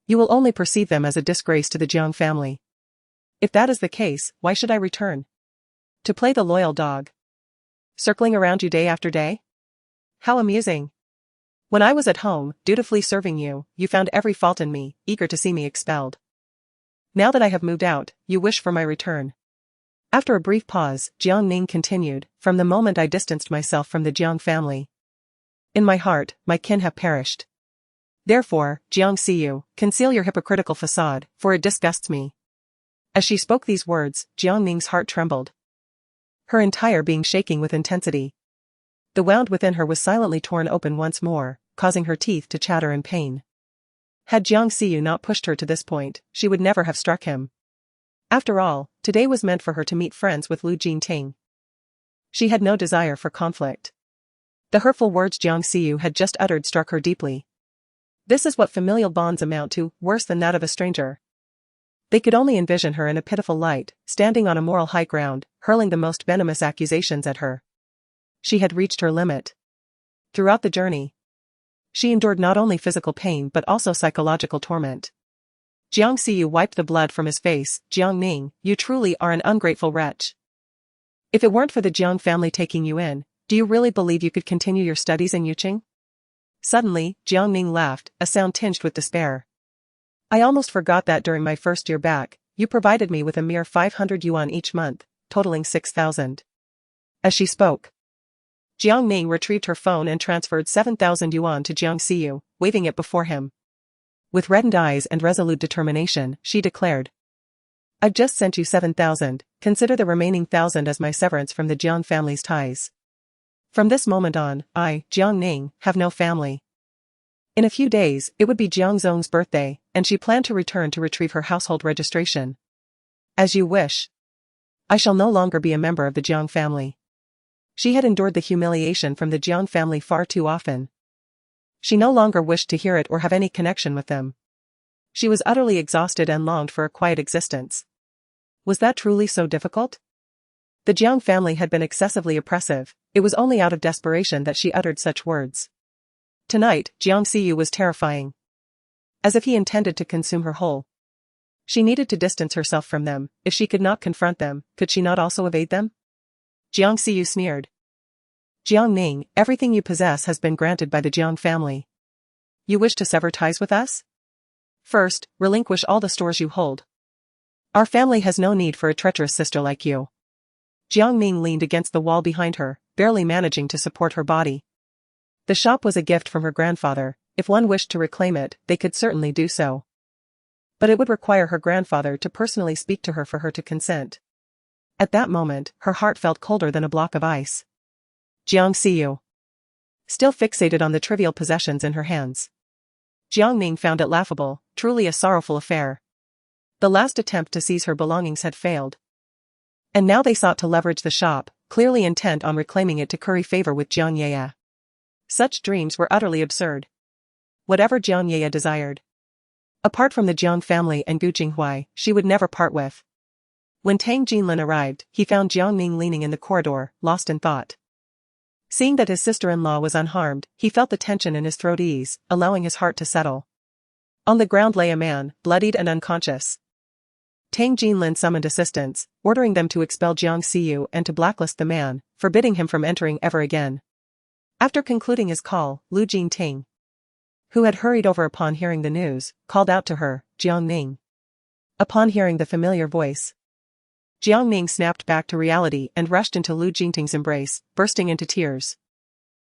you will only perceive them as a disgrace to the Jiang family. If that is the case, why should I return? To play the loyal dog? Circling around you day after day? How amusing. When I was at home, dutifully serving you, you found every fault in me, eager to see me expelled. Now that I have moved out, you wish for my return." After a brief pause, Jiang Ning continued, "From the moment I distanced myself from the Jiang family, in my heart, my kin have perished. Therefore, Jiang Xiyu, conceal your hypocritical facade, for it disgusts me." As she spoke these words, Jiang Ning's heart trembled, her entire being shaking with intensity. The wound within her was silently torn open once more, causing her teeth to chatter in pain. Had Jiang Xiyu not pushed her to this point, she would never have struck him. After all, today was meant for her to meet friends with Lu Jinting. She had no desire for conflict. The hurtful words Jiang Xiyu had just uttered struck her deeply. This is what familial bonds amount to, worse than that of a stranger. They could only envision her in a pitiful light, standing on a moral high ground, hurling the most venomous accusations at her. She had reached her limit. Throughout the journey, she endured not only physical pain but also psychological torment. Jiang Xiyu wiped the blood from his face. "Jiang Ning, you truly are an ungrateful wretch. If it weren't for the Jiang family taking you in, do you really believe you could continue your studies in Yuqing?" Suddenly, Jiang Ning laughed, a sound tinged with despair. "I almost forgot that during my first year back, you provided me with a mere 500 yuan each month, totaling 6,000. As she spoke, Jiang Ning retrieved her phone and transferred 7,000 yuan to Jiang Xiyu, waving it before him. With reddened eyes and resolute determination, she declared, I've just sent you 7,000, consider the remaining 1,000 as my severance from the Jiang family's ties. From this moment on, I, Jiang Ning, have no family. In a few days, it would be Jiang Zong's birthday, and she planned to return to retrieve her household registration. As you wish. I shall no longer be a member of the Jiang family. She had endured the humiliation from the Jiang family far too often. She no longer wished to hear it or have any connection with them. She was utterly exhausted and longed for a quiet existence. Was that truly so difficult? The Jiang family had been excessively oppressive. It was only out of desperation that she uttered such words. Tonight, Jiang Xiyu was terrifying. As if he intended to consume her whole. She needed to distance herself from them. If she could not confront them, could she not also evade them? Jiang Xiyu sneered. Jiang Ning, everything you possess has been granted by the Jiang family. You wish to sever ties with us? First, relinquish all the stores you hold. Our family has no need for a treacherous sister like you. Jiang Ning leaned against the wall behind her, barely managing to support her body. The shop was a gift from her grandfather. If one wished to reclaim it, they could certainly do so. But it would require her grandfather to personally speak to her for her to consent. At that moment, her heart felt colder than a block of ice. Jiang Xiyu. Still fixated on the trivial possessions in her hands. Jiang Ning found it laughable, truly a sorrowful affair. The last attempt to seize her belongings had failed. And now they sought to leverage the shop, clearly intent on reclaiming it to curry favor with Jiang Yeye. Such dreams were utterly absurd. Whatever Jiang Yeye desired. Apart from the Jiang family and Gu Jinghuai, she would never part with. When Tang Jinlin arrived, he found Jiang Ning leaning in the corridor, lost in thought. Seeing that his sister-in-law was unharmed, he felt the tension in his throat ease, allowing his heart to settle. On the ground lay a man, bloodied and unconscious. Tang Jinlin summoned assistants, ordering them to expel Jiang Xiyu and to blacklist the man, forbidding him from entering ever again. After concluding his call, Lu Jingting, who had hurried over upon hearing the news, called out to her, Jiang Ning. Upon hearing the familiar voice, Jiang Ning snapped back to reality and rushed into Lu Jingting's embrace, bursting into tears.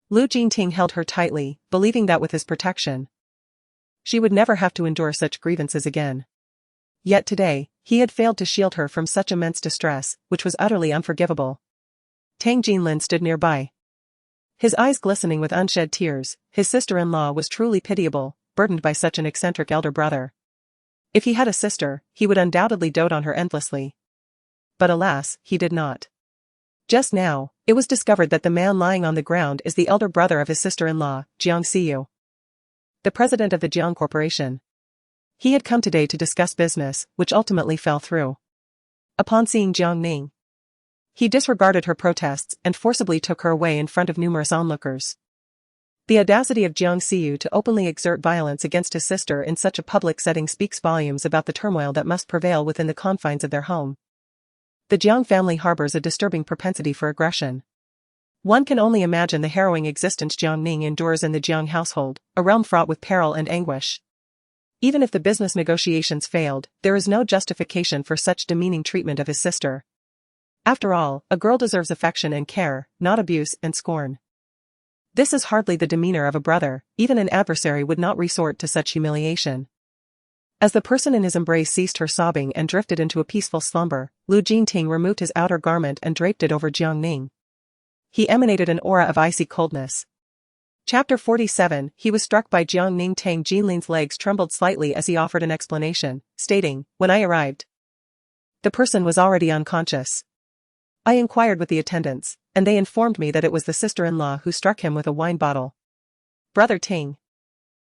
Lu Jingting held her tightly, believing that with his protection, she would never have to endure such grievances again. Yet today, he had failed to shield her from such immense distress, which was utterly unforgivable. Tang Jinlin stood nearby, his eyes glistening with unshed tears. His sister-in-law was truly pitiable, burdened by such an eccentric elder brother. If he had a sister, he would undoubtedly dote on her endlessly. But alas, he did not. Just now, it was discovered that the man lying on the ground is the elder brother of his sister-in-law, Jiang Xiyu, the president of the Jiang Corporation. He had come today to discuss business, which ultimately fell through. Upon seeing Jiang Ning, he disregarded her protests and forcibly took her away in front of numerous onlookers. The audacity of Jiang Xiyu to openly exert violence against his sister in such a public setting speaks volumes about the turmoil that must prevail within the confines of their home. The Jiang family harbors a disturbing propensity for aggression. One can only imagine the harrowing existence Jiang Ning endures in the Jiang household, a realm fraught with peril and anguish. Even if the business negotiations failed, there is no justification for such demeaning treatment of his sister. After all, a girl deserves affection and care, not abuse and scorn. This is hardly the demeanor of a brother. Even an adversary would not resort to such humiliation. As the person in his embrace ceased her sobbing and drifted into a peaceful slumber, Lu Jingting removed his outer garment and draped it over Jiang Ning. He emanated an aura of icy coldness. Chapter 47. He was struck by Jiang Ning. Tang Jinlin's legs trembled slightly as he offered an explanation, stating, "When I arrived, the person was already unconscious. I inquired with the attendants, and they informed me that it was the sister-in-law who struck him with a wine bottle." Brother Ting,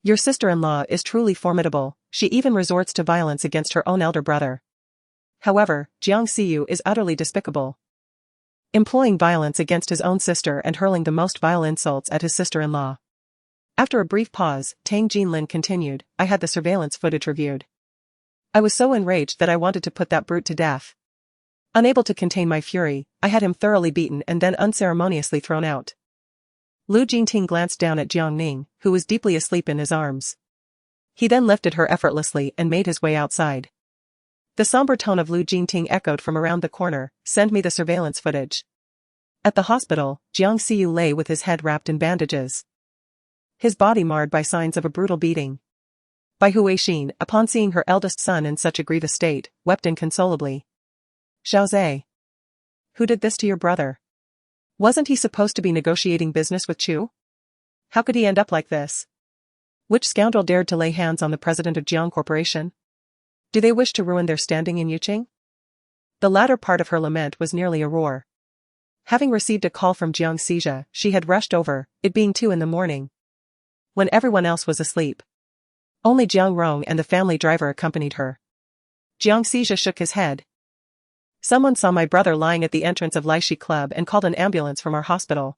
your sister-in-law is truly formidable. She even resorts to violence against her own elder brother. However, Jiang Xiyu is utterly despicable, employing violence against his own sister and hurling the most vile insults at his sister-in-law. After a brief pause, Tang Jinlin continued, "I had the surveillance footage reviewed. I was so enraged that I wanted to put that brute to death. Unable to contain my fury, I had him thoroughly beaten and then unceremoniously thrown out." Lu Jingting glanced down at Jiang Ning, who was deeply asleep in his arms. He then lifted her effortlessly and made his way outside. The somber tone of Lu Jingting echoed from around the corner, "Send me the surveillance footage." At the hospital, Jiang Xiyu lay with his head wrapped in bandages. His body marred by signs of a brutal beating. Bai Huixin, upon seeing her eldest son in such a grievous state, wept inconsolably. "Xiaozhe. Who did this to your brother? Wasn't he supposed to be negotiating business with Chu? How could he end up like this? Which scoundrel dared to lay hands on the president of Jiang Corporation? Do they wish to ruin their standing in Yuqing?" The latter part of her lament was nearly a roar. Having received a call from Jiang Xija, she had rushed over, it being 2 a.m, when everyone else was asleep. Only Jiang Rong and the family driver accompanied her. Jiang Xija shook his head. "Someone saw my brother lying at the entrance of Laishi Club and called an ambulance from our hospital.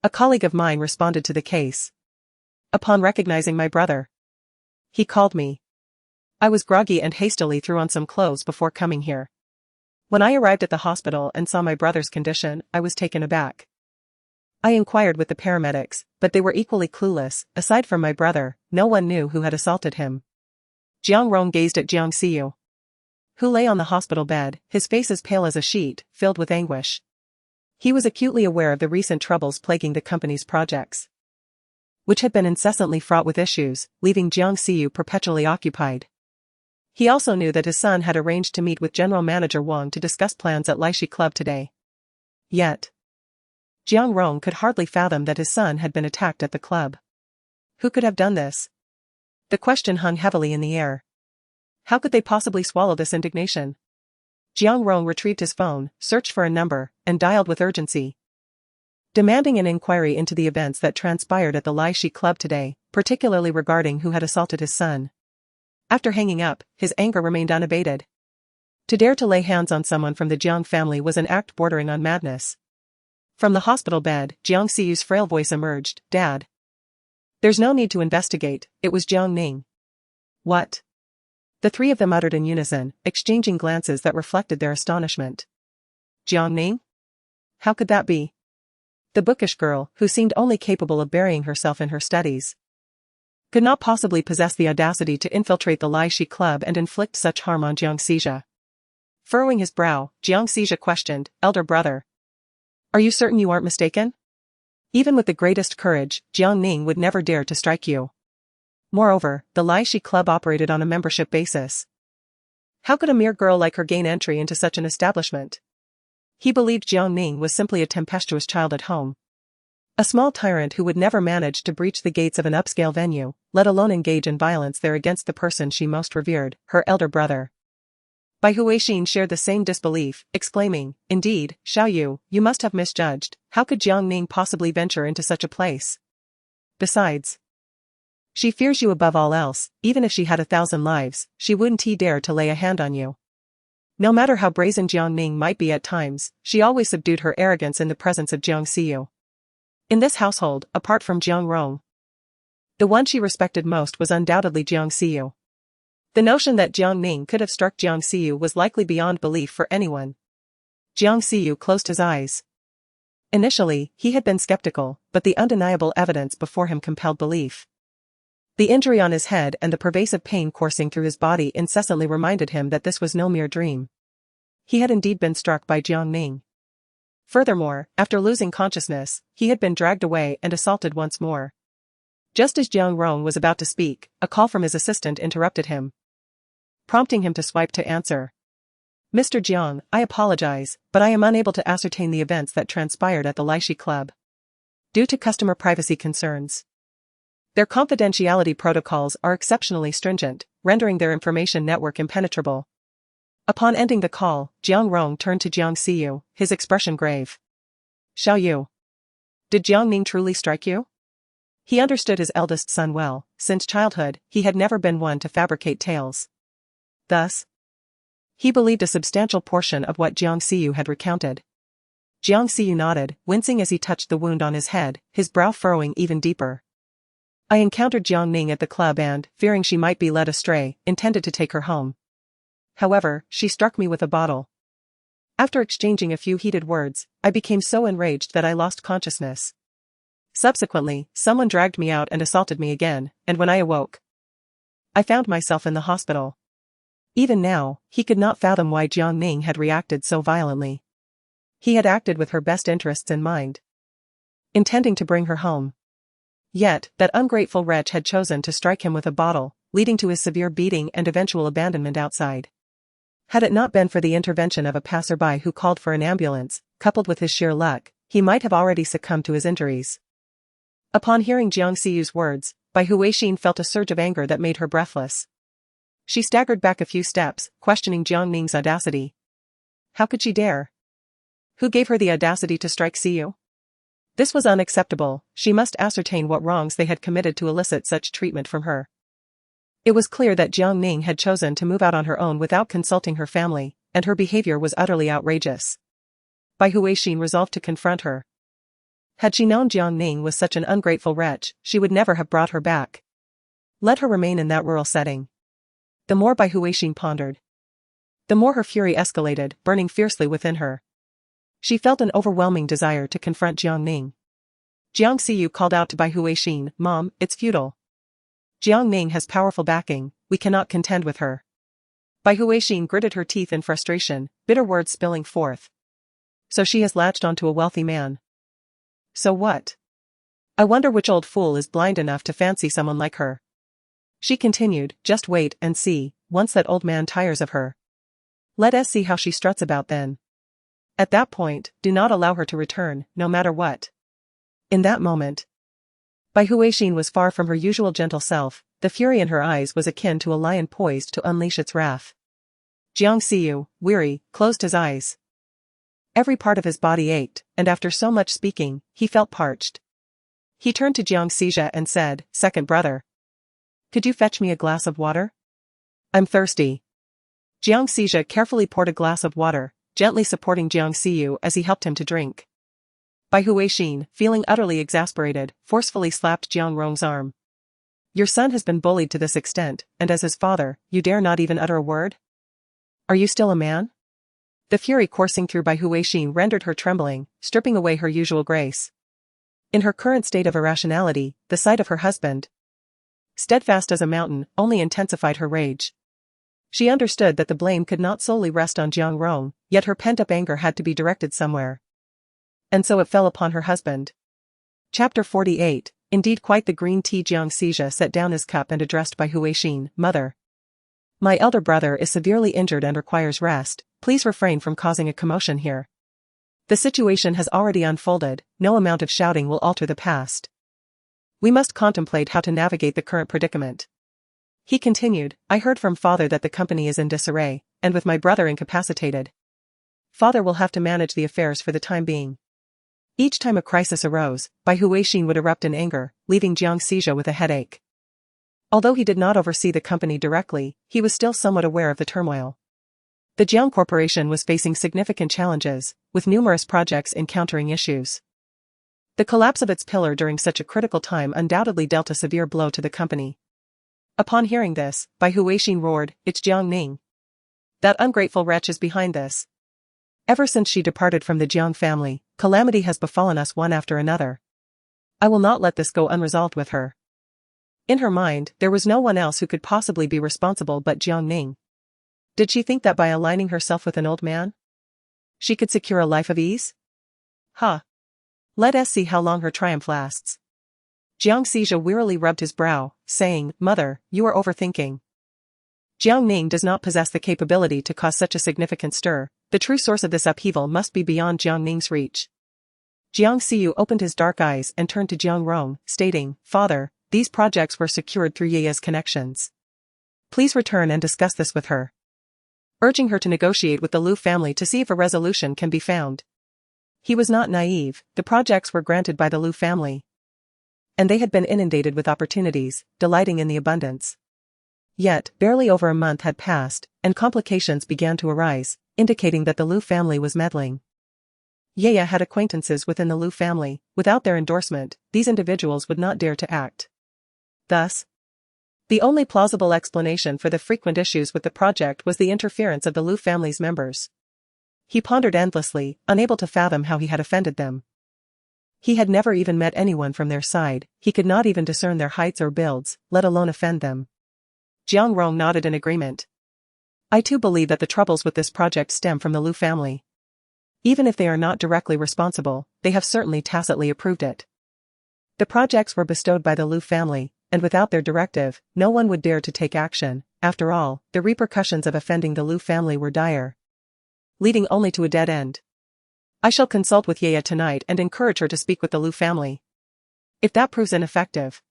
A colleague of mine responded to the case. Upon recognizing my brother, he called me. I was groggy and hastily threw on some clothes before coming here. When I arrived at the hospital and saw my brother's condition, I was taken aback. I inquired with the paramedics, but they were equally clueless. Aside from my brother, no one knew who had assaulted him." Jiang Rong gazed at Jiang Xiyu, who lay on the hospital bed, his face as pale as a sheet, filled with anguish. He was acutely aware of the recent troubles plaguing the company's projects, which had been incessantly fraught with issues, leaving Jiang Xiyu perpetually occupied. He also knew that his son had arranged to meet with General Manager Wang to discuss plans at Laishi Club today. Yet, Jiang Rong could hardly fathom that his son had been attacked at the club. Who could have done this? The question hung heavily in the air. How could they possibly swallow this indignation? Jiang Rong retrieved his phone, searched for a number, and dialed with urgency, demanding an inquiry into the events that transpired at the Laishi Club today, particularly regarding who had assaulted his son. After hanging up, his anger remained unabated. To dare to lay hands on someone from the Jiang family was an act bordering on madness. From the hospital bed, Jiang Xiyu's frail voice emerged, "Dad. There's no need to investigate, it was Jiang Ning." "What?" The three of them uttered in unison, exchanging glances that reflected their astonishment. "Jiang Ning? How could that be?" The bookish girl, who seemed only capable of burying herself in her studies, could not possibly possess the audacity to infiltrate the Laishi Club and inflict such harm on Jiang Xija. Furrowing his brow, Jiang Xija questioned, "Elder brother. Are you certain you aren't mistaken? Even with the greatest courage, Jiang Ning would never dare to strike you. Moreover, the Laishi Club operated on a membership basis. How could a mere girl like her gain entry into such an establishment?" He believed Jiang Ning was simply a tempestuous child at home, a small tyrant who would never manage to breach the gates of an upscale venue, let alone engage in violence there against the person she most revered, her elder brother. Bai Huixin shared the same disbelief, exclaiming, "Indeed, Xiaoyu, you must have misjudged. How could Jiang Ning possibly venture into such a place? Besides, she fears you above all else. Even if she had 1,000 lives, she wouldn't dare to lay a hand on you." No matter how brazen Jiang Ning might be at times, she always subdued her arrogance in the presence of Jiang Xiyu. In this household, apart from Jiang Rong, the one she respected most was undoubtedly Jiang Xiyu. The notion that Jiang Ning could have struck Jiang Xiyu was likely beyond belief for anyone. Jiang Xiyu closed his eyes. Initially, he had been skeptical, but the undeniable evidence before him compelled belief. The injury on his head and the pervasive pain coursing through his body incessantly reminded him that this was no mere dream. He had indeed been struck by Jiang Ning. Furthermore, after losing consciousness, he had been dragged away and assaulted once more. Just as Jiang Rong was about to speak, a call from his assistant interrupted him, prompting him to swipe to answer. "Mr. Jiang, I apologize, but I am unable to ascertain the events that transpired at the Laishi Club, due to customer privacy concerns. Their confidentiality protocols are exceptionally stringent, rendering their information network impenetrable." Upon ending the call, Jiang Rong turned to Jiang Xiyu, his expression grave. "Xiaoyu. Did Jiang Ning truly strike you?" He understood his eldest son well. Since childhood, he had never been one to fabricate tales. Thus, he believed a substantial portion of what Jiang Xiyu had recounted. Jiang Xiyu nodded, wincing as he touched the wound on his head, his brow furrowing even deeper. "I encountered Jiang Ning at the club and, fearing she might be led astray, intended to take her home. However, she struck me with a bottle. After exchanging a few heated words, I became so enraged that I lost consciousness. Subsequently, someone dragged me out and assaulted me again, and when I awoke, I found myself in the hospital. Even now, he could not fathom why Jiang Ning had reacted so violently. He had acted with her best interests in mind, intending to bring her home. Yet, that ungrateful wretch had chosen to strike him with a bottle, leading to his severe beating and eventual abandonment outside. Had it not been for the intervention of a passerby who called for an ambulance, coupled with his sheer luck, he might have already succumbed to his injuries. Upon hearing Jiang Siyu's words, Bai Huixin felt a surge of anger that made her breathless. She staggered back a few steps, questioning Jiang Ning's audacity. How could she dare? Who gave her the audacity to strike Siyu? This was unacceptable. She must ascertain what wrongs they had committed to elicit such treatment from her. It was clear that Jiang Ning had chosen to move out on her own without consulting her family, and her behavior was utterly outrageous. Bai Huixin resolved to confront her. Had she known Jiang Ning was such an ungrateful wretch, she would never have brought her back. Let her remain in that rural setting. The more Bai Huixin pondered, the more her fury escalated, burning fiercely within her. She felt an overwhelming desire to confront Jiang Ning. Jiang Siyu called out to Bai Huixin, "Mom, it's futile. Jiang Ning has powerful backing, we cannot contend with her." Bai Huixin gritted her teeth in frustration, bitter words spilling forth. So she has latched onto a wealthy man. So what? I wonder which old fool is blind enough to fancy someone like her. She continued, just wait and see, once that old man tires of her. Let us see how she struts about then. At that point, do not allow her to return, no matter what. In that moment, Bai Huixin was far from her usual gentle self. The fury in her eyes was akin to a lion poised to unleash its wrath. Jiang Siyu, weary, closed his eyes. Every part of his body ached, and after so much speaking, he felt parched. He turned to Jiang Sijia and said, "Second brother. Could you fetch me a glass of water? I'm thirsty." Jiang Sijia carefully poured a glass of water, gently supporting Jiang Siyu as he helped him to drink. Bai Huixin, feeling utterly exasperated, forcefully slapped Jiang Rong's arm. Your son has been bullied to this extent, and as his father, you dare not even utter a word? Are you still a man? The fury coursing through Bai Huixin rendered her trembling, stripping away her usual grace. In her current state of irrationality, the sight of her husband, steadfast as a mountain, only intensified her rage. She understood that the blame could not solely rest on Jiang Rong, yet her pent-up anger had to be directed somewhere. And so it fell upon her husband. Chapter 48, indeed quite the green tea. Jiang Sijia set down his cup and addressed Bai Huixin, "Mother. My elder brother is severely injured and requires rest, please refrain from causing a commotion here. The situation has already unfolded, no amount of shouting will alter the past. We must contemplate how to navigate the current predicament." He continued, "I heard from father that the company is in disarray, and with my brother incapacitated, father will have to manage the affairs for the time being." Each time a crisis arose, Bai Huixin would erupt in anger, leaving Jiang Sijia with a headache. Although he did not oversee the company directly, he was still somewhat aware of the turmoil. The Jiang Corporation was facing significant challenges, with numerous projects encountering issues. The collapse of its pillar during such a critical time undoubtedly dealt a severe blow to the company. Upon hearing this, Bai Huixin roared, "It's Jiang Ning. That ungrateful wretch is behind this. Ever since she departed from the Jiang family, calamity has befallen us one after another. I will not let this go unresolved with her." In her mind, there was no one else who could possibly be responsible but Jiang Ning. Did she think that by aligning herself with an old man, she could secure a life of ease? Let us see how long her triumph lasts. Jiang Sijia wearily rubbed his brow, saying, "Mother, you are overthinking. Jiang Ning does not possess the capability to cause such a significant stir. The true source of this upheaval must be beyond Jiang Ning's reach." Jiang Siyu opened his dark eyes and turned to Jiang Rong, stating, "Father, these projects were secured through Yeya's connections. Please return and discuss this with her." Urging her to negotiate with the Liu family to see if a resolution can be found. He was not naive, the projects were granted by the Liu family, and they had been inundated with opportunities, delighting in the abundance. Yet, barely over a month had passed, and complications began to arise, indicating that the Liu family was meddling. Yeya had acquaintances within the Liu family. Without their endorsement, these individuals would not dare to act. Thus, the only plausible explanation for the frequent issues with the project was the interference of the Liu family's members. He pondered endlessly, unable to fathom how he had offended them. He had never even met anyone from their side, he could not even discern their heights or builds, let alone offend them. Jiang Rong nodded in agreement. I too believe that the troubles with this project stem from the Liu family. Even if they are not directly responsible, they have certainly tacitly approved it. The projects were bestowed by the Liu family, and without their directive, no one would dare to take action. After all, the repercussions of offending the Liu family were dire, leading only to a dead end. I shall consult with Yaya tonight and encourage her to speak with the Liu family. If that proves ineffective,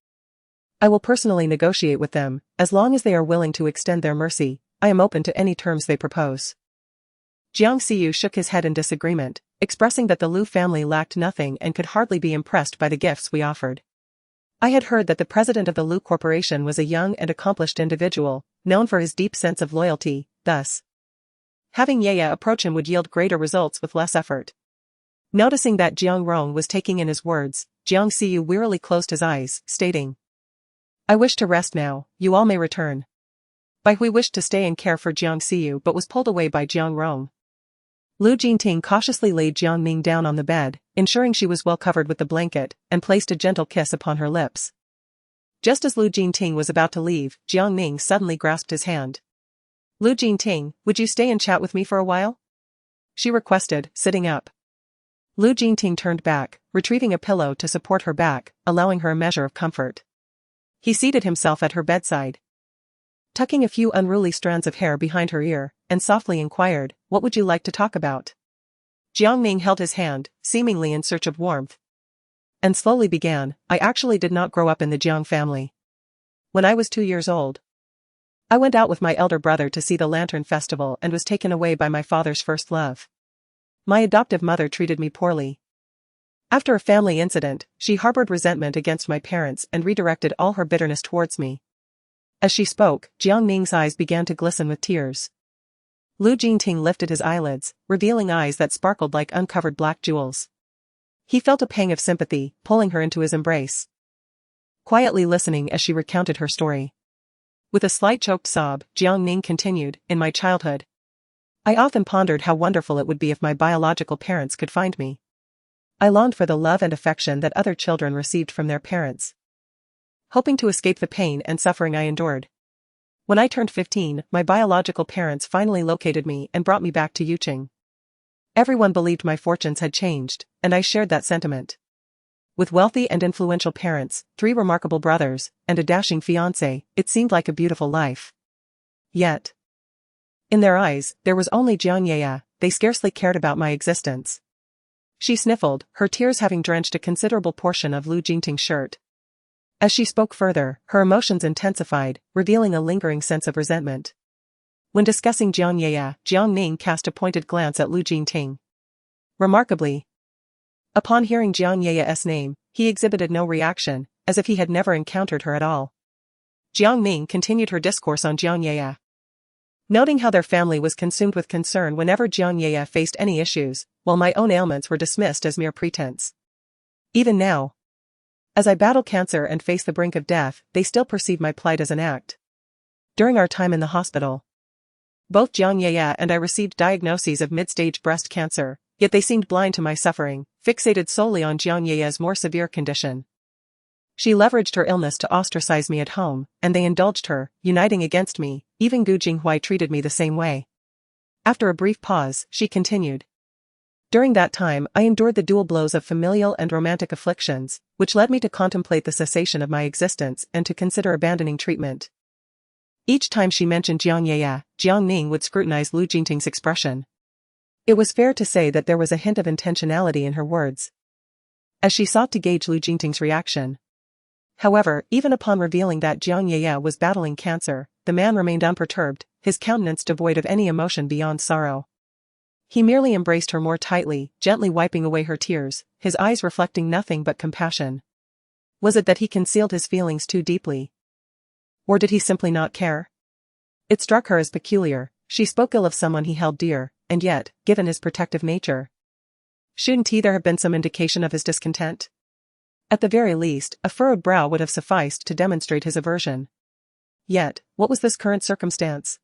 I will personally negotiate with them. As long as they are willing to extend their mercy, I am open to any terms they propose. Jiang Ning shook his head in disagreement, expressing that the Liu family lacked nothing and could hardly be impressed by the gifts we offered. I had heard that the president of the Liu Corporation was a young and accomplished individual, known for his deep sense of loyalty, thus, having Yaya approach him would yield greater results with less effort. Noticing that Jiang Rong was taking in his words, Jiang Ning wearily closed his eyes, stating, I wish to rest now, you all may return. Bai Hui wished to stay and care for Jiang Ning but was pulled away by Jiang Rong. Lu Jingting cautiously laid Jiang Ning down on the bed, ensuring she was well covered with the blanket, and placed a gentle kiss upon her lips. Just as Lu Jingting was about to leave, Jiang Ning suddenly grasped his hand. Lu Jingting, would you stay and chat with me for a while? She requested, sitting up. Lu Jingting turned back, retrieving a pillow to support her back, allowing her a measure of comfort. He seated himself at her bedside, tucking a few unruly strands of hair behind her ear, and softly inquired, what would you like to talk about? Jiang Ning held his hand, seemingly in search of warmth, and slowly began, I actually did not grow up in the Jiang family. When I was 2 years old, I went out with my elder brother to see the Lantern Festival and was taken away by my father's first love. My adoptive mother treated me poorly. After a family incident, she harbored resentment against my parents and redirected all her bitterness towards me. As she spoke, Jiang Ning's eyes began to glisten with tears. Lu Jingting lifted his eyelids, revealing eyes that sparkled like uncovered black jewels. He felt a pang of sympathy, pulling her into his embrace, quietly listening as she recounted her story. With a slight choked sob, Jiang Ning continued, in my childhood, I often pondered how wonderful it would be if my biological parents could find me. I longed for the love and affection that other children received from their parents, hoping to escape the pain and suffering I endured. When I turned 15, my biological parents finally located me and brought me back to Yuqing. Everyone believed my fortunes had changed, and I shared that sentiment. With wealthy and influential parents, 3 remarkable brothers, and a dashing fiancé, it seemed like a beautiful life. Yet, in their eyes, there was only Jiang Yaya. They scarcely cared about my existence. She sniffled, her tears having drenched a considerable portion of Lu Jingting's shirt. As she spoke further, her emotions intensified, revealing a lingering sense of resentment. When discussing Jiang Yaya, Jiang Ning cast a pointed glance at Lu Jingting. Remarkably, upon hearing Jiang Yaya's name, he exhibited no reaction, as if he had never encountered her at all. Jiang Ning continued her discourse on Jiang Yaya, noting how their family was consumed with concern whenever Jiang Yaya faced any issues, while my own ailments were dismissed as mere pretense. Even now, as I battle cancer and face the brink of death, they still perceive my plight as an act. During our time in the hospital, both Jiang Yaya and I received diagnoses of mid-stage breast cancer, yet they seemed blind to my suffering, fixated solely on Jiang Yaya's more severe condition. She leveraged her illness to ostracize me at home, and they indulged her, uniting against me. Even Gu Jinghui treated me the same way. After a brief pause, she continued. During that time, I endured the dual blows of familial and romantic afflictions, which led me to contemplate the cessation of my existence and to consider abandoning treatment. Each time she mentioned Jiang Yaya, Jiang Ning would scrutinize Lu Jingting's expression. It was fair to say that there was a hint of intentionality in her words, as she sought to gauge Lu Jingting's reaction. However, even upon revealing that Jiang Yaya was battling cancer, the man remained unperturbed, his countenance devoid of any emotion beyond sorrow. He merely embraced her more tightly, gently wiping away her tears, his eyes reflecting nothing but compassion. Was it that he concealed his feelings too deeply? Or did he simply not care? It struck her as peculiar. She spoke ill of someone he held dear, and yet, given his protective nature, shouldn't there have been some indication of his discontent? At the very least, a furrowed brow would have sufficed to demonstrate his aversion. Yet, what was this current circumstance?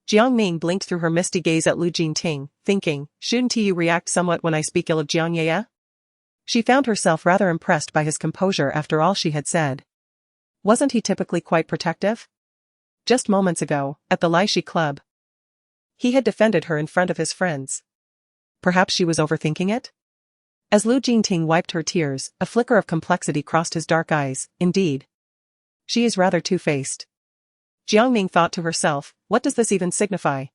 Jiang Ning blinked through her misty gaze at Lu Jingting, thinking, shouldn't you react somewhat when I speak ill of Jiang Yaya? She found herself rather impressed by his composure after all she had said. Wasn't he typically quite protective? Just moments ago, at the Laishi Club, He had defended her in front of his friends. Perhaps she was overthinking it? As Lu Jingting wiped her tears, a flicker of complexity crossed his dark eyes. Indeed. She is rather two-faced. Jiang Ning thought to herself, what does this even signify?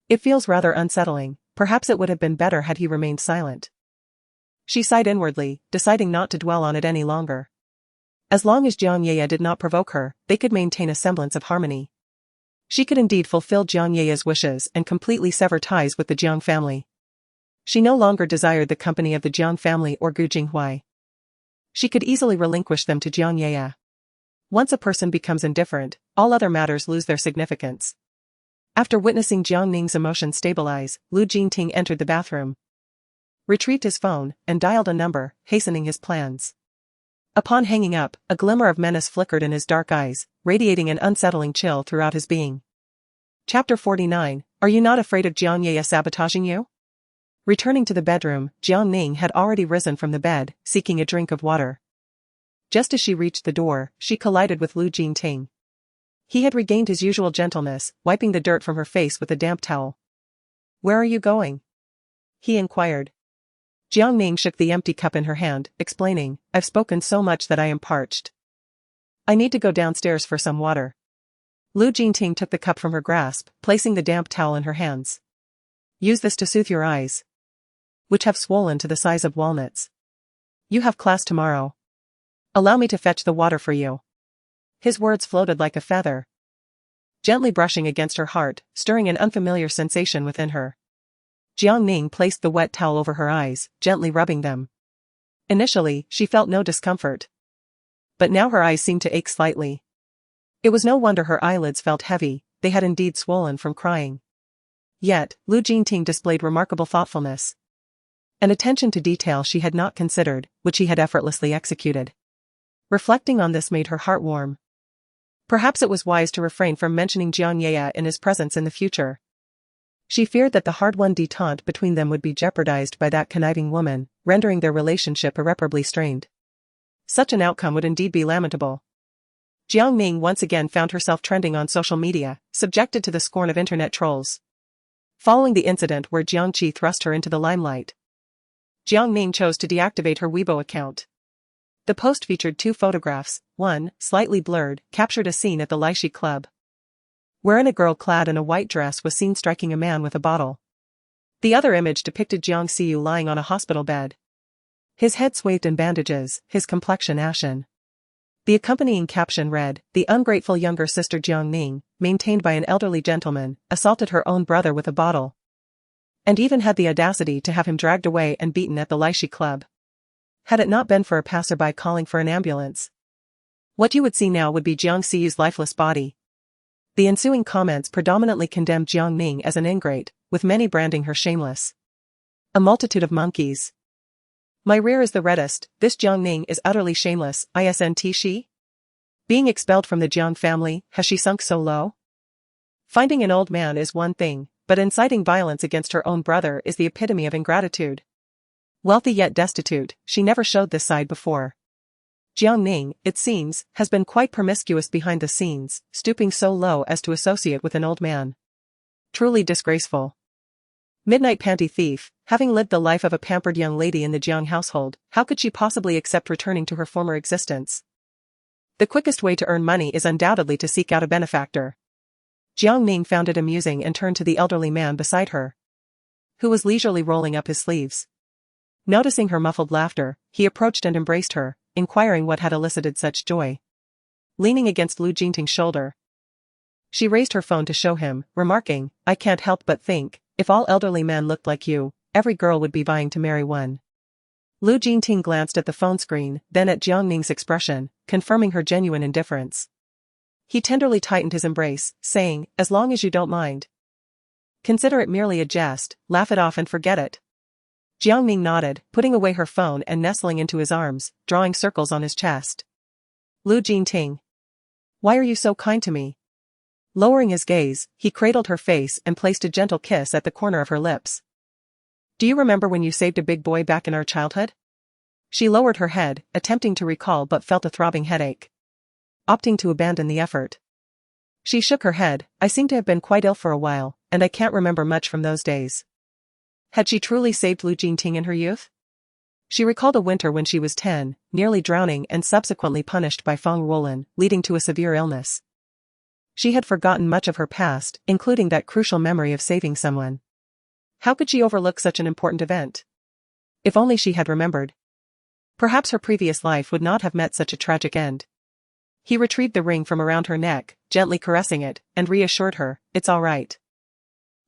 It feels rather unsettling. Perhaps it would have been better had he remained silent. She sighed inwardly, deciding not to dwell on it any longer. As long as Jiang Ye did not provoke her, they could maintain a semblance of harmony. She could indeed fulfill Jiang Ye's wishes and completely sever ties with the Jiang family. She no longer desired the company of the Jiang family or Gu Jinghuai. She could easily relinquish them to Jiang Ye. Once a person becomes indifferent, all other matters lose their significance. After witnessing Jiang Ning's emotions stabilize, Lu Jingting entered the bathroom, retrieved his phone, and dialed a number, hastening his plans. Upon hanging up, a glimmer of menace flickered in his dark eyes, radiating an unsettling chill throughout his being. Chapter 49, Are you not afraid of Jiang Ye sabotaging you? Returning to the bedroom, Jiang Ning had already risen from the bed, seeking a drink of water. Just as she reached the door, she collided with Lu Jingting. He had regained his usual gentleness, wiping the dirt from her face with a damp towel. Where are you going? He inquired. Jiang Ning shook the empty cup in her hand, explaining, I've spoken so much that I am parched. I need to go downstairs for some water. Lu Jingting took the cup from her grasp, placing the damp towel in her hands. Use this to soothe your eyes, which have swollen to the size of walnuts. You have class tomorrow. Allow me to fetch the water for you. His words floated like a feather, gently brushing against her heart, stirring an unfamiliar sensation within her. Jiang Ning placed the wet towel over her eyes, gently rubbing them. Initially, she felt no discomfort. But now her eyes seemed to ache slightly. It was no wonder her eyelids felt heavy, they had indeed swollen from crying. Yet, Lu Jingting displayed remarkable thoughtfulness. An attention to detail she had not considered, which he had effortlessly executed. Reflecting on this made her heart warm. Perhaps it was wise to refrain from mentioning Jiang Ye in his presence in the future. She feared that the hard-won détente between them would be jeopardized by that conniving woman, rendering their relationship irreparably strained. Such an outcome would indeed be lamentable. Jiang Ning once again found herself trending on social media, subjected to the scorn of internet trolls. Following the incident where Jiang Qi thrust her into the limelight, Jiang Ning chose to deactivate her Weibo account. The post featured two photographs. One, slightly blurred, captured a scene at the Lavished club, wherein a girl clad in a white dress was seen striking a man with a bottle. The other image depicted Jiang Xiyu lying on a hospital bed, his head swathed in bandages, his complexion ashen. The accompanying caption read, The ungrateful younger sister Jiang Ning, maintained by an elderly gentleman, assaulted her own brother with a bottle, and even had the audacity to have him dragged away and beaten at the Lavished club. Had it not been for a passerby calling for an ambulance, what you would see now would be Jiang Xiyu's lifeless body. The ensuing comments predominantly condemned Jiang Ning as an ingrate, with many branding her shameless. A multitude of monkeys. My rear is the reddest, this Jiang Ning is utterly shameless, isn't she? Being expelled from the Jiang family, has she sunk so low? Finding an old man is one thing, but inciting violence against her own brother is the epitome of ingratitude. Wealthy yet destitute, she never showed this side before. Jiang Ning, it seems, has been quite promiscuous behind the scenes, stooping so low as to associate with an old man. Truly disgraceful. Midnight panty thief, having lived the life of a pampered young lady in the Jiang household, how could she possibly accept returning to her former existence? The quickest way to earn money is undoubtedly to seek out a benefactor. Jiang Ning found it amusing and turned to the elderly man beside her, who was leisurely rolling up his sleeves. Noticing her muffled laughter, he approached and embraced her, inquiring what had elicited such joy. Leaning against Lu Jingting's shoulder, she raised her phone to show him, remarking, I can't help but think, if all elderly men looked like you, every girl would be vying to marry one. Lu Jingting glanced at the phone screen, then at Jiang Ning's expression, confirming her genuine indifference. He tenderly tightened his embrace, saying, as long as you don't mind. Consider it merely a jest, laugh it off and forget it. Jiang Ning nodded, putting away her phone and nestling into his arms, drawing circles on his chest. Lu Jingting. Why are you so kind to me? Lowering his gaze, he cradled her face and placed a gentle kiss at the corner of her lips. Do you remember when you saved a big boy back in our childhood? She lowered her head, attempting to recall but felt a throbbing headache, opting to abandon the effort. She shook her head, I seem to have been quite ill for a while, and I can't remember much from those days. Had she truly saved Lu Jingting in her youth? She recalled a winter when she was 10, nearly drowning and subsequently punished by Feng Ruolin, leading to a severe illness. She had forgotten much of her past, including that crucial memory of saving someone. How could she overlook such an important event? If only she had remembered. Perhaps her previous life would not have met such a tragic end. He retrieved the ring from around her neck, gently caressing it, and reassured her, "It's all right.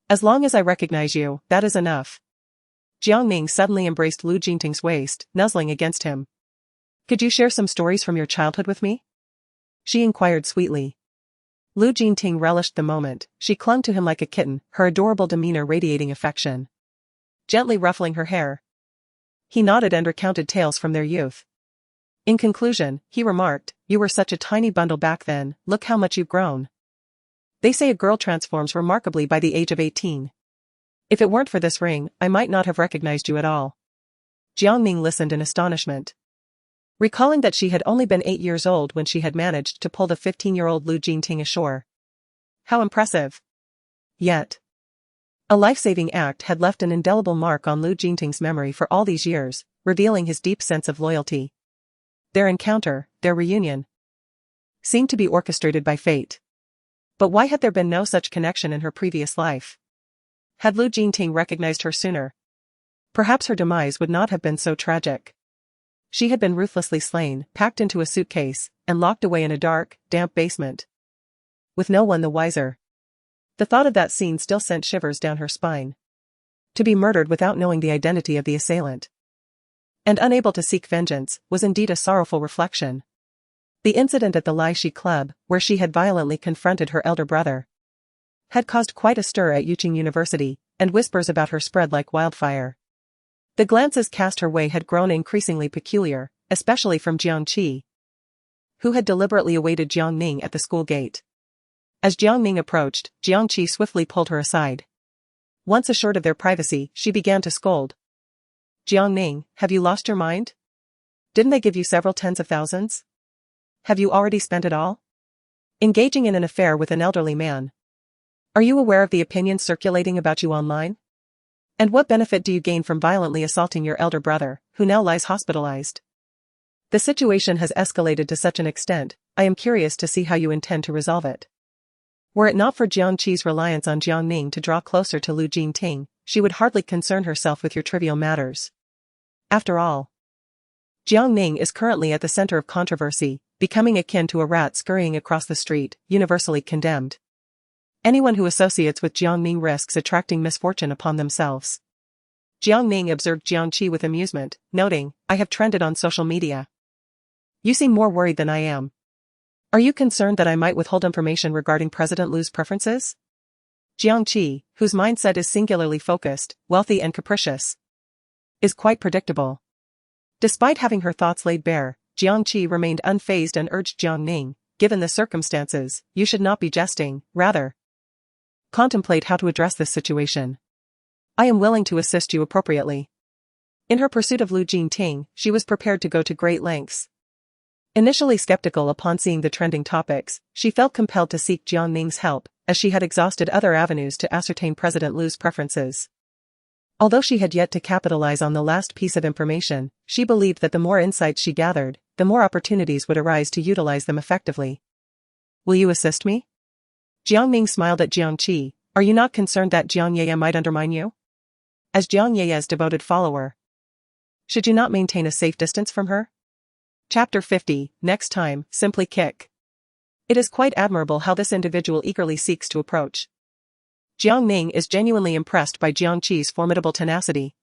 As long as I recognize you, that is enough." Jiang Ning suddenly embraced Lu Jingting's waist, nuzzling against him. "Could you share some stories from your childhood with me?" she inquired sweetly. Lu Jingting relished the moment. She clung to him like a kitten, her adorable demeanor radiating affection. Gently ruffling her hair, he nodded and recounted tales from their youth. In conclusion, he remarked, "You were such a tiny bundle back then, look how much you've grown. They say a girl transforms remarkably by the age of 18. If it weren't for this ring, I might not have recognized you at all." Jiang Ning listened in astonishment. Recalling that she had only been 8 years old when she had managed to pull the 15-year-old Lu Jingting ashore. How impressive. Yet, a life-saving act had left an indelible mark on Lu Jingting's memory for all these years, revealing his deep sense of loyalty. Their encounter, their reunion, seemed to be orchestrated by fate. But why had there been no such connection in her previous life? Had Lu Jingting recognized her sooner, perhaps her demise would not have been so tragic. She had been ruthlessly slain, packed into a suitcase, and locked away in a dark, damp basement, with no one the wiser. The thought of that scene still sent shivers down her spine. To be murdered without knowing the identity of the assailant, and unable to seek vengeance, was indeed a sorrowful reflection. The incident at the Lai Shi Club, where she had violently confronted her elder brother, had caused quite a stir at Yuqing University, and whispers about her spread like wildfire. The glances cast her way had grown increasingly peculiar, especially from Jiang Qi, who had deliberately awaited Jiang Ning at the school gate. As Jiang Ning approached, Jiang Qi swiftly pulled her aside. Once assured of their privacy, she began to scold. "Jiang Ning, have you lost your mind? Didn't they give you several tens of thousands? Have you already spent it all? Engaging in an affair with an elderly man? Are you aware of the opinions circulating about you online? And what benefit do you gain from violently assaulting your elder brother, who now lies hospitalized? The situation has escalated to such an extent, I am curious to see how you intend to resolve it." Were it not for Jiang Qi's reliance on Jiang Ning to draw closer to Lu Jingting, she would hardly concern herself with your trivial matters. After all, Jiang Ning is currently at the center of controversy, becoming akin to a rat scurrying across the street, universally condemned. Anyone who associates with Jiang Ning risks attracting misfortune upon themselves. Jiang Ning observed Jiang Qi with amusement, noting, "I have trended on social media. You seem more worried than I am. Are you concerned that I might withhold information regarding President Lu's preferences?" Jiang Qi, whose mindset is singularly focused, wealthy and capricious, is quite predictable. Despite having her thoughts laid bare, Jiang Qi remained unfazed and urged Jiang Ning, "Given the circumstances, you should not be jesting, rather contemplate how to address this situation. I am willing to assist you appropriately." In her pursuit of Lu Jingting, she was prepared to go to great lengths. Initially skeptical upon seeing the trending topics, she felt compelled to seek Jiang Ning's help, as she had exhausted other avenues to ascertain President Lu's preferences. Although she had yet to capitalize on the last piece of information, she believed that the more insights she gathered, the more opportunities would arise to utilize them effectively. "Will you assist me?" Jiang Ning smiled at Jiang Qi. "Are you not concerned that Jiang Ye might undermine you? As Jiang Ye's devoted follower, should you not maintain a safe distance from her?" Chapter 50, Next time, simply kick. It is quite admirable how this individual eagerly seeks to approach. Jiang Ning is genuinely impressed by Jiang Qi's formidable tenacity.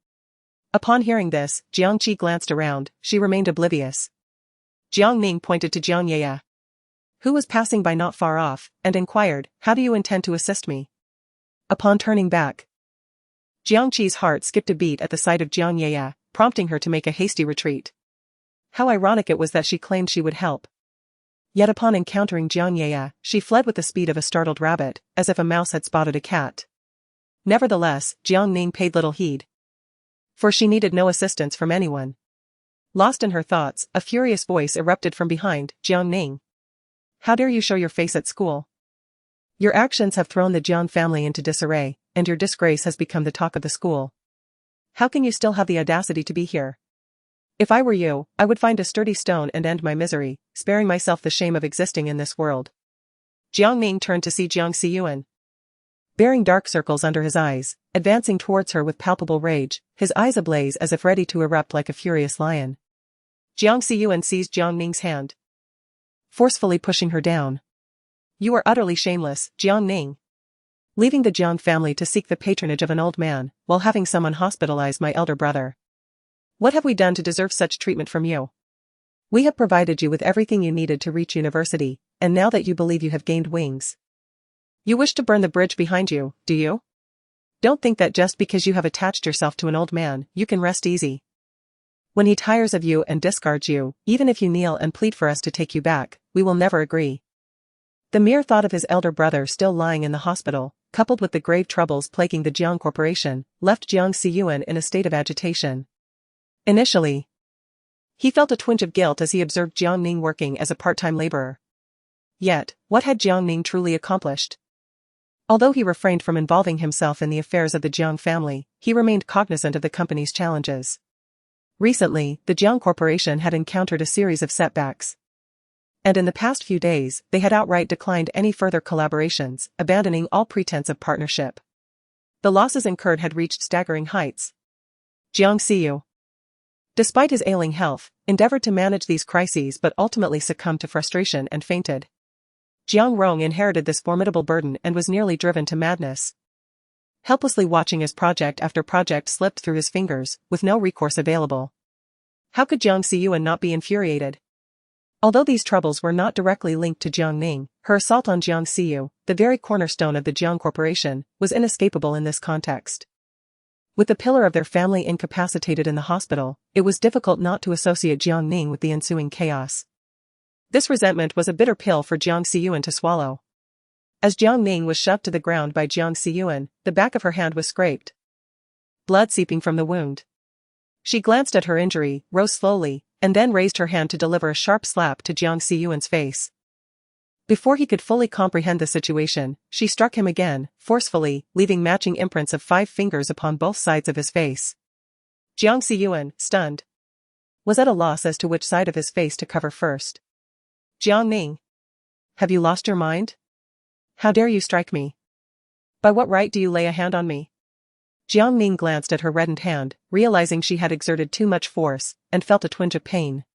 Upon hearing this, Jiang Qi glanced around, she remained oblivious. Jiang Ning pointed to Jiang Ye, who was passing by not far off, and inquired, "How do you intend to assist me?" Upon turning back, Jiang Qi's heart skipped a beat at the sight of Jiang Ye, prompting her to make a hasty retreat. How ironic it was that she claimed she would help. Yet upon encountering Jiang Ye, she fled with the speed of a startled rabbit, as if a mouse had spotted a cat. Nevertheless, Jiang Ning paid little heed, for she needed no assistance from anyone. Lost in her thoughts, a furious voice erupted from behind, "Jiang Ning! How dare you show your face at school? Your actions have thrown the Jiang family into disarray, and your disgrace has become the talk of the school. How can you still have the audacity to be here? If I were you, I would find a sturdy stone and end my misery, sparing myself the shame of existing in this world. Jiang Ning turned to see Jiang Siyuan. Bearing dark circles under his eyes, advancing towards her with palpable rage, his eyes ablaze as if ready to erupt like a furious lion. Jiang Siyuan seized Jiang Ning's hand, forcefully pushing her down. You are utterly shameless, Jiang Ning. Leaving the Jiang family to seek the patronage of an old man, while having someone hospitalize my elder brother. What have we done to deserve such treatment from you? We have provided you with everything you needed to reach university, and now that you believe you have gained wings, you wish to burn the bridge behind you, do you? Don't think that just because you have attached yourself to an old man, you can rest easy. When he tires of you and discards you, even if you kneel and plead for us to take you back, we will never agree. The mere thought of his elder brother still lying in the hospital, coupled with the grave troubles plaguing the Jiang Corporation, left Jiang Siyuan in a state of agitation. Initially, he felt a twinge of guilt as he observed Jiang Ning working as a part-time laborer. Yet, what had Jiang Ning truly accomplished? Although he refrained from involving himself in the affairs of the Jiang family, he remained cognizant of the company's challenges. Recently, the Jiang Corporation had encountered a series of setbacks. And in the past few days, they had outright declined any further collaborations, abandoning all pretense of partnership. The losses incurred had reached staggering heights. Jiang Siyu, despite his ailing health, endeavored to manage these crises but ultimately succumbed to frustration and fainted. Jiang Rong inherited this formidable burden and was nearly driven to madness. Helplessly watching as project after project slipped through his fingers, with no recourse available. How could Jiang Siyuan not be infuriated? Although these troubles were not directly linked to Jiang Ning, her assault on Jiang Siyu, the very cornerstone of the Jiang Corporation, was inescapable in this context. With the pillar of their family incapacitated in the hospital, it was difficult not to associate Jiang Ning with the ensuing chaos. This resentment was a bitter pill for Jiang Siyuan to swallow. As Jiang Ning was shoved to the ground by Jiang Siyuan, the back of her hand was scraped, blood seeping from the wound. She glanced at her injury, rose slowly, and then raised her hand to deliver a sharp slap to Jiang Siyuan's face. Before he could fully comprehend the situation, she struck him again, forcefully, leaving matching imprints of 5 fingers upon both sides of his face. Jiang Siyuan, stunned, was at a loss as to which side of his face to cover first. Jiang Ning, have you lost your mind? How dare you strike me? By what right do you lay a hand on me? Jiang Ning glanced at her reddened hand, realizing she had exerted too much force, and felt a twinge of pain.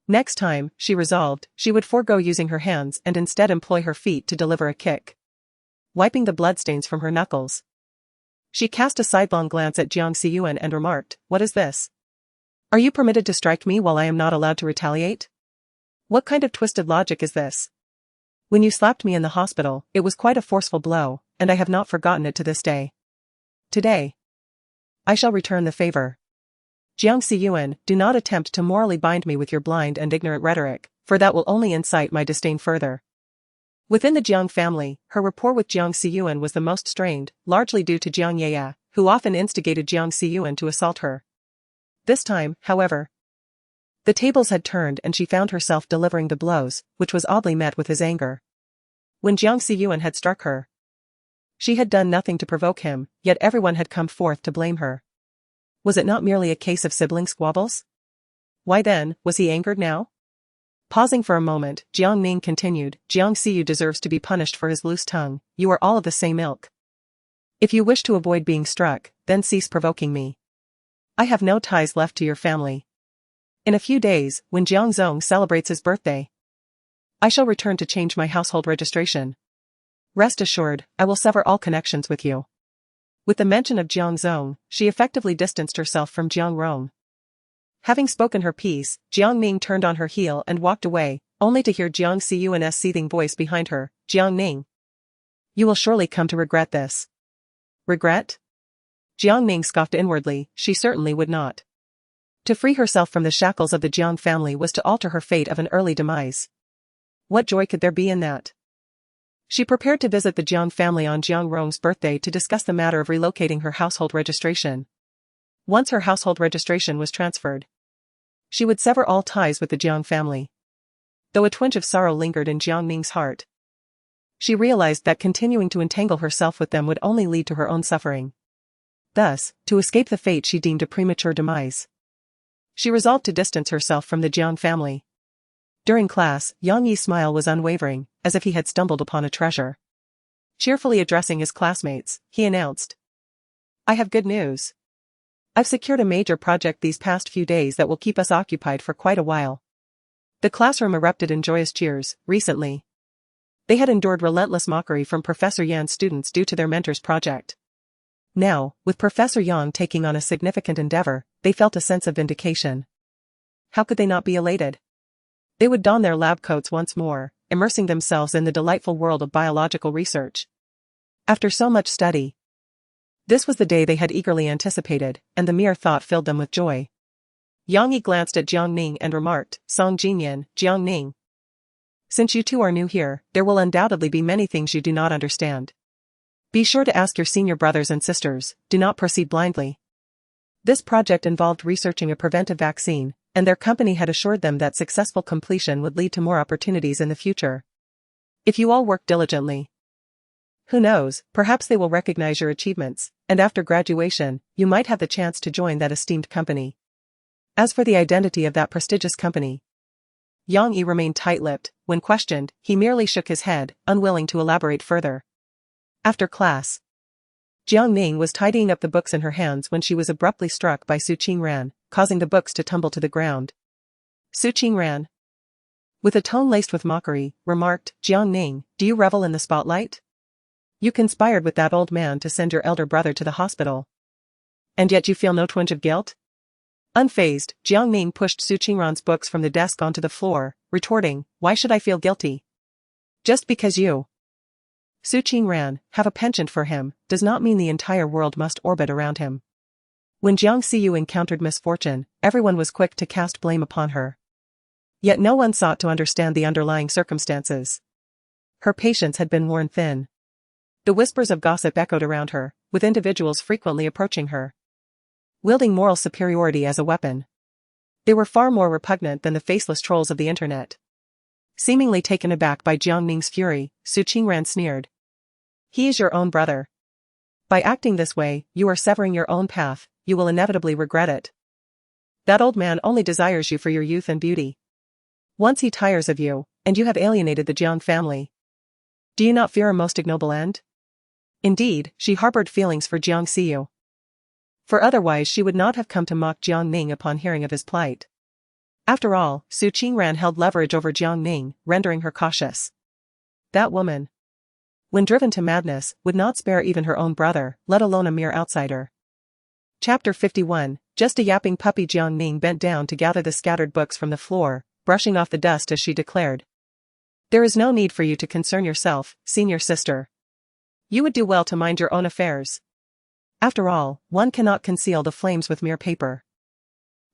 Next time, she resolved, she would forego using her hands and instead employ her feet to deliver a kick. Wiping the bloodstains from her knuckles, she cast a sidelong glance at Jiang Siyuan and remarked, "What is this? Are you permitted to strike me while I am not allowed to retaliate? What kind of twisted logic is this? When you slapped me in the hospital, it was quite a forceful blow, and I have not forgotten it to this day. Today, I shall return the favor. Jiang Siyuan, do not attempt to morally bind me with your blind and ignorant rhetoric, for that will only incite my disdain further." Within the Jiang family, her rapport with Jiang Siyuan was the most strained, largely due to Jiang Yaya, who often instigated Jiang Siyuan to assault her. This time, however, the tables had turned and she found herself delivering the blows, which was oddly met with his anger. When Jiang Siyuan had struck her, she had done nothing to provoke him, yet everyone had come forth to blame her. Was it not merely a case of sibling squabbles? Why then, was he angered now? Pausing for a moment, Jiang Ning continued, "Jiang Siyu deserves to be punished for his loose tongue. You are all of the same ilk. If you wish to avoid being struck, then cease provoking me. I have no ties left to your family. In a few days, when Jiang Zong celebrates his birthday, I shall return to change my household registration. Rest assured, I will sever all connections with you." With the mention of Jiang Zong, she effectively distanced herself from Jiang Rong. Having spoken her piece, Jiang Ning turned on her heel and walked away, only to hear Jiang Siyuan's seething voice behind her, "Jiang Ning, you will surely come to regret this." Regret? Jiang Ning scoffed inwardly, she certainly would not. To free herself from the shackles of the Jiang family was to alter her fate of an early demise. What joy could there be in that? She prepared to visit the Jiang family on Jiang Rong's birthday to discuss the matter of relocating her household registration. Once her household registration was transferred, she would sever all ties with the Jiang family. Though a twinge of sorrow lingered in Jiang Ning's heart, She realized that continuing to entangle herself with them would only lead to her own suffering. Thus, to escape the fate she deemed a premature demise, she resolved to distance herself from the Jiang family. During class, Yang Yi's smile was unwavering, as if he had stumbled upon a treasure. Cheerfully addressing his classmates, he announced, "I have good news. I've secured a major project these past few days that will keep us occupied for quite a while." The classroom erupted in joyous cheers. Recently, they had endured relentless mockery from Professor Yan's students due to their mentor's project. Now, with Professor Yang taking on a significant endeavor, they felt a sense of vindication. How could they not be elated? They would don their lab coats once more, immersing themselves in the delightful world of biological research. After so much study, this was the day they had eagerly anticipated, and the mere thought filled them with joy. Yang Yi glanced at Jiang Ning and remarked, "Song Jinyan, Jiang Ning. Since you two are new here, there will undoubtedly be many things you do not understand. Be sure to ask your senior brothers and sisters, do not proceed blindly." This project involved researching a preventive vaccine, and their company had assured them that successful completion would lead to more opportunities in the future. If you all work diligently, who knows, perhaps they will recognize your achievements, and after graduation, you might have the chance to join that esteemed company. As for the identity of that prestigious company, Yang Yi remained tight-lipped. When questioned, he merely shook his head, unwilling to elaborate further. After class, Jiang Ning was tidying up the books in her hands when she was abruptly struck by Su Qingran, causing the books to tumble to the ground. Su Qingran, with a tone laced with mockery, remarked, "Jiang Ning, do you revel in the spotlight? You conspired with that old man to send your elder brother to the hospital. And yet you feel no twinge of guilt?" Unfazed, Jiang Ning pushed Su Qingran's books from the desk onto the floor, retorting, "Why should I feel guilty? Just because you, Su Qingran, have a penchant for him, does not mean the entire world must orbit around him." When Jiang Xiyu encountered misfortune, everyone was quick to cast blame upon her. Yet no one sought to understand the underlying circumstances. Her patience had been worn thin. The whispers of gossip echoed around her, with individuals frequently approaching her, wielding moral superiority as a weapon. They were far more repugnant than the faceless trolls of the internet. Seemingly taken aback by Jiang Ning's fury, Su Qingran sneered, "He is your own brother. By acting this way, you are severing your own path, you will inevitably regret it. That old man only desires you for your youth and beauty. Once he tires of you, and you have alienated the Jiang family, do you not fear a most ignoble end?" Indeed, she harbored feelings for Jiang Xiyu. For otherwise she would not have come to mock Jiang Ning upon hearing of his plight. After all, Su Qingran held leverage over Jiang Ning, rendering her cautious. That woman, when driven to madness, would not spare even her own brother, let alone a mere outsider. Chapter 51, just a yapping puppy. Jiang Ning bent down to gather the scattered books from the floor, brushing off the dust as she declared, "There is no need for you to concern yourself, senior sister. You would do well to mind your own affairs. After all, one cannot conceal the flames with mere paper.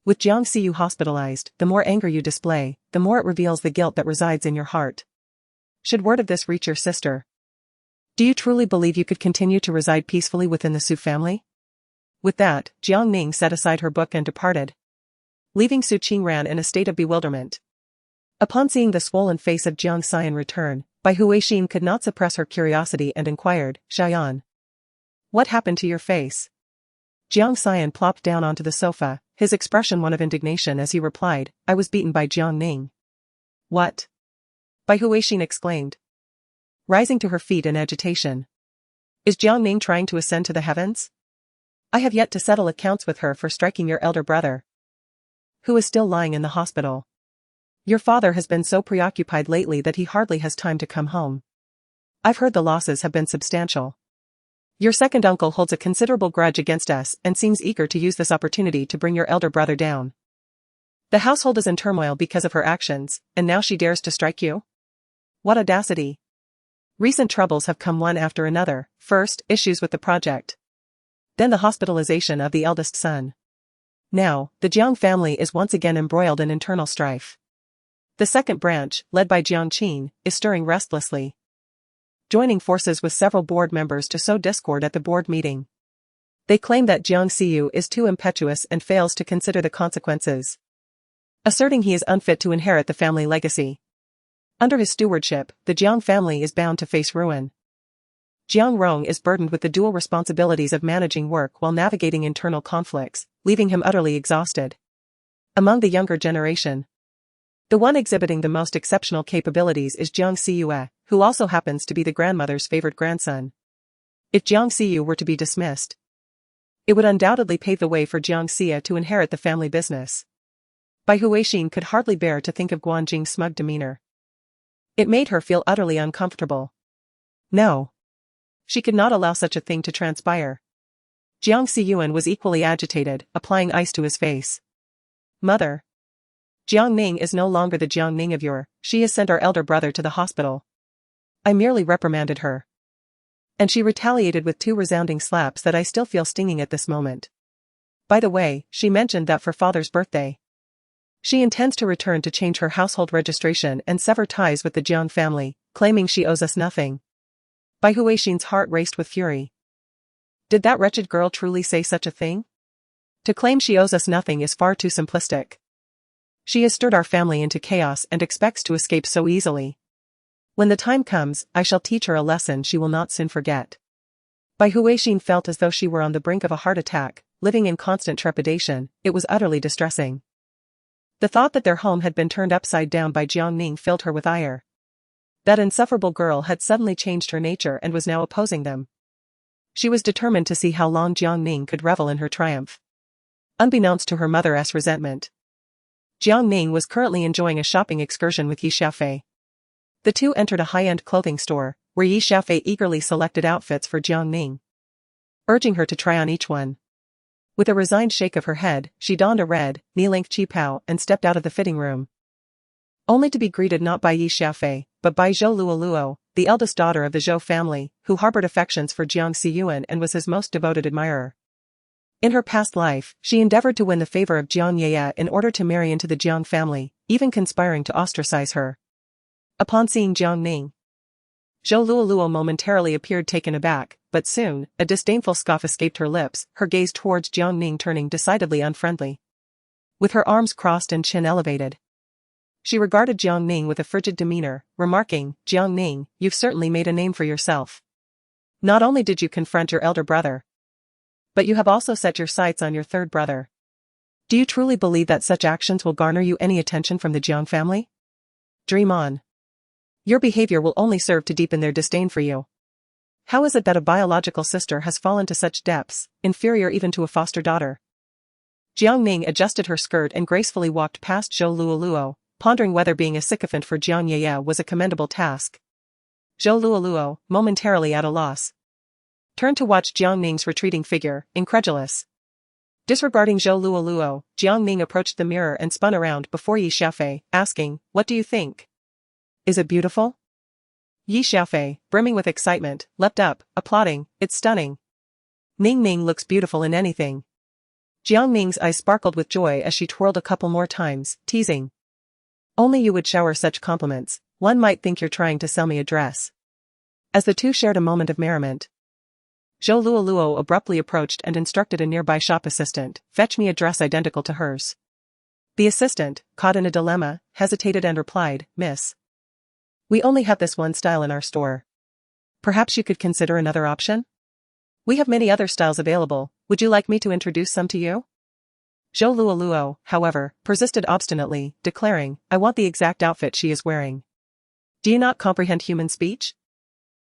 With Jiang Xiyu hospitalized, the more anger you display, the more it reveals the guilt that resides in your heart. Should word of this reach your sister, do you truly believe you could continue to reside peacefully within the Su family?" With that, Jiang Ning set aside her book and departed, leaving Su Qingran in a state of bewilderment. Upon seeing the swollen face of Jiang Xian return, Bai Huixin could not suppress her curiosity and inquired, "Xian, what happened to your face?" Jiang Xian plopped down onto the sofa, his expression one of indignation as he replied, "I was beaten by Jiang Ning." "What?" Bai Huixin exclaimed, rising to her feet in agitation. "Is Jiang Ning trying to ascend to the heavens? I have yet to settle accounts with her for striking your elder brother, who is still lying in the hospital. Your father has been so preoccupied lately that he hardly has time to come home. I've heard the losses have been substantial. Your second uncle holds a considerable grudge against us and seems eager to use this opportunity to bring your elder brother down. The household is in turmoil because of her actions, and now she dares to strike you? What audacity! Recent troubles have come one after another, first, issues with the project, then the hospitalization of the eldest son. Now, the Jiang family is once again embroiled in internal strife. The second branch, led by Jiang Qin, is stirring restlessly, joining forces with several board members to sow discord at the board meeting. They claim that Jiang Xiyu is too impetuous and fails to consider the consequences, asserting he is unfit to inherit the family legacy. Under his stewardship, the Jiang family is bound to face ruin. Jiang Rong is burdened with the dual responsibilities of managing work while navigating internal conflicts, leaving him utterly exhausted. Among the younger generation, the one exhibiting the most exceptional capabilities is Jiang Siyue, who also happens to be the grandmother's favorite grandson. If Jiang Siyu were to be dismissed, it would undoubtedly pave the way for Jiang Xia to inherit the family business. Bai Huixin could hardly bear to think of Guanjing's smug demeanor. It made her feel utterly uncomfortable. No. She could not allow such a thing to transpire. Jiang Xiyuan was equally agitated, applying ice to his face. Mother. Jiang Ning is no longer the Jiang Ning of yore. She has sent our elder brother to the hospital. I merely reprimanded her. And she retaliated with 2 resounding slaps that I still feel stinging at this moment. By the way, she mentioned that for father's birthday, she intends to return to change her household registration and sever ties with the Jiang family, claiming she owes us nothing. Bai Huixin's heart raced with fury. Did that wretched girl truly say such a thing? To claim she owes us nothing is far too simplistic. She has stirred our family into chaos and expects to escape so easily. When the time comes, I shall teach her a lesson she will not soon forget. Bai Huixin felt as though she were on the brink of a heart attack, living in constant trepidation. It was utterly distressing. The thought that their home had been turned upside down by Jiang Ning filled her with ire. That insufferable girl had suddenly changed her nature and was now opposing them. She was determined to see how long Jiang Ning could revel in her triumph. Unbeknownst to her mother's resentment, Jiang Ning was currently enjoying a shopping excursion with Yi Xiaofei. The two entered a high-end clothing store, where Yi Xiaofei eagerly selected outfits for Jiang Ning, urging her to try on each one. With a resigned shake of her head, she donned a red, knee-length qipao and stepped out of the fitting room. Only to be greeted not by Yi Xiaofei, but by Zhou Luoluo, the eldest daughter of the Zhou family, who harbored affections for Jiang Xiyuan and was his most devoted admirer. In her past life, she endeavored to win the favor of Jiang Yeye in order to marry into the Jiang family, even conspiring to ostracize her. Upon seeing Jiang Ning, Zhou Luoluo momentarily appeared taken aback, but soon, a disdainful scoff escaped her lips, her gaze towards Jiang Ning turning decidedly unfriendly. With her arms crossed and chin elevated, she regarded Jiang Ning with a frigid demeanor, remarking, "Jiang Ning, you've certainly made a name for yourself. Not only did you confront your elder brother, but you have also set your sights on your third brother. Do you truly believe that such actions will garner you any attention from the Jiang family? Dream on. Your behavior will only serve to deepen their disdain for you. How is it that a biological sister has fallen to such depths, inferior even to a foster daughter?" Jiang Ning adjusted her skirt and gracefully walked past Zhou Luoluo, pondering whether being a sycophant for Jiang Yeye was a commendable task. Zhou Luoluo, momentarily at a loss, turned to watch Jiang Ning's retreating figure, incredulous. Disregarding Zhou Luoluo, Jiang Ning approached the mirror and spun around before Yi Xiaofei, asking, "What do you think? Is it beautiful?" Yi Xiaofei, brimming with excitement, leapt up, applauding, "It's stunning. Ning Ning looks beautiful in anything." Jiang Ning's eyes sparkled with joy as she twirled a couple more times, teasing, "Only you would shower such compliments, one might think you're trying to sell me a dress." As the two shared a moment of merriment, Zhou Luoluo abruptly approached and instructed a nearby shop assistant, "Fetch me a dress identical to hers." The assistant, caught in a dilemma, hesitated and replied, "Miss, we only have this one style in our store. Perhaps you could consider another option? We have many other styles available, would you like me to introduce some to you?" Zhou Luoluo, however, persisted obstinately, declaring, "I want the exact outfit she is wearing. Do you not comprehend human speech?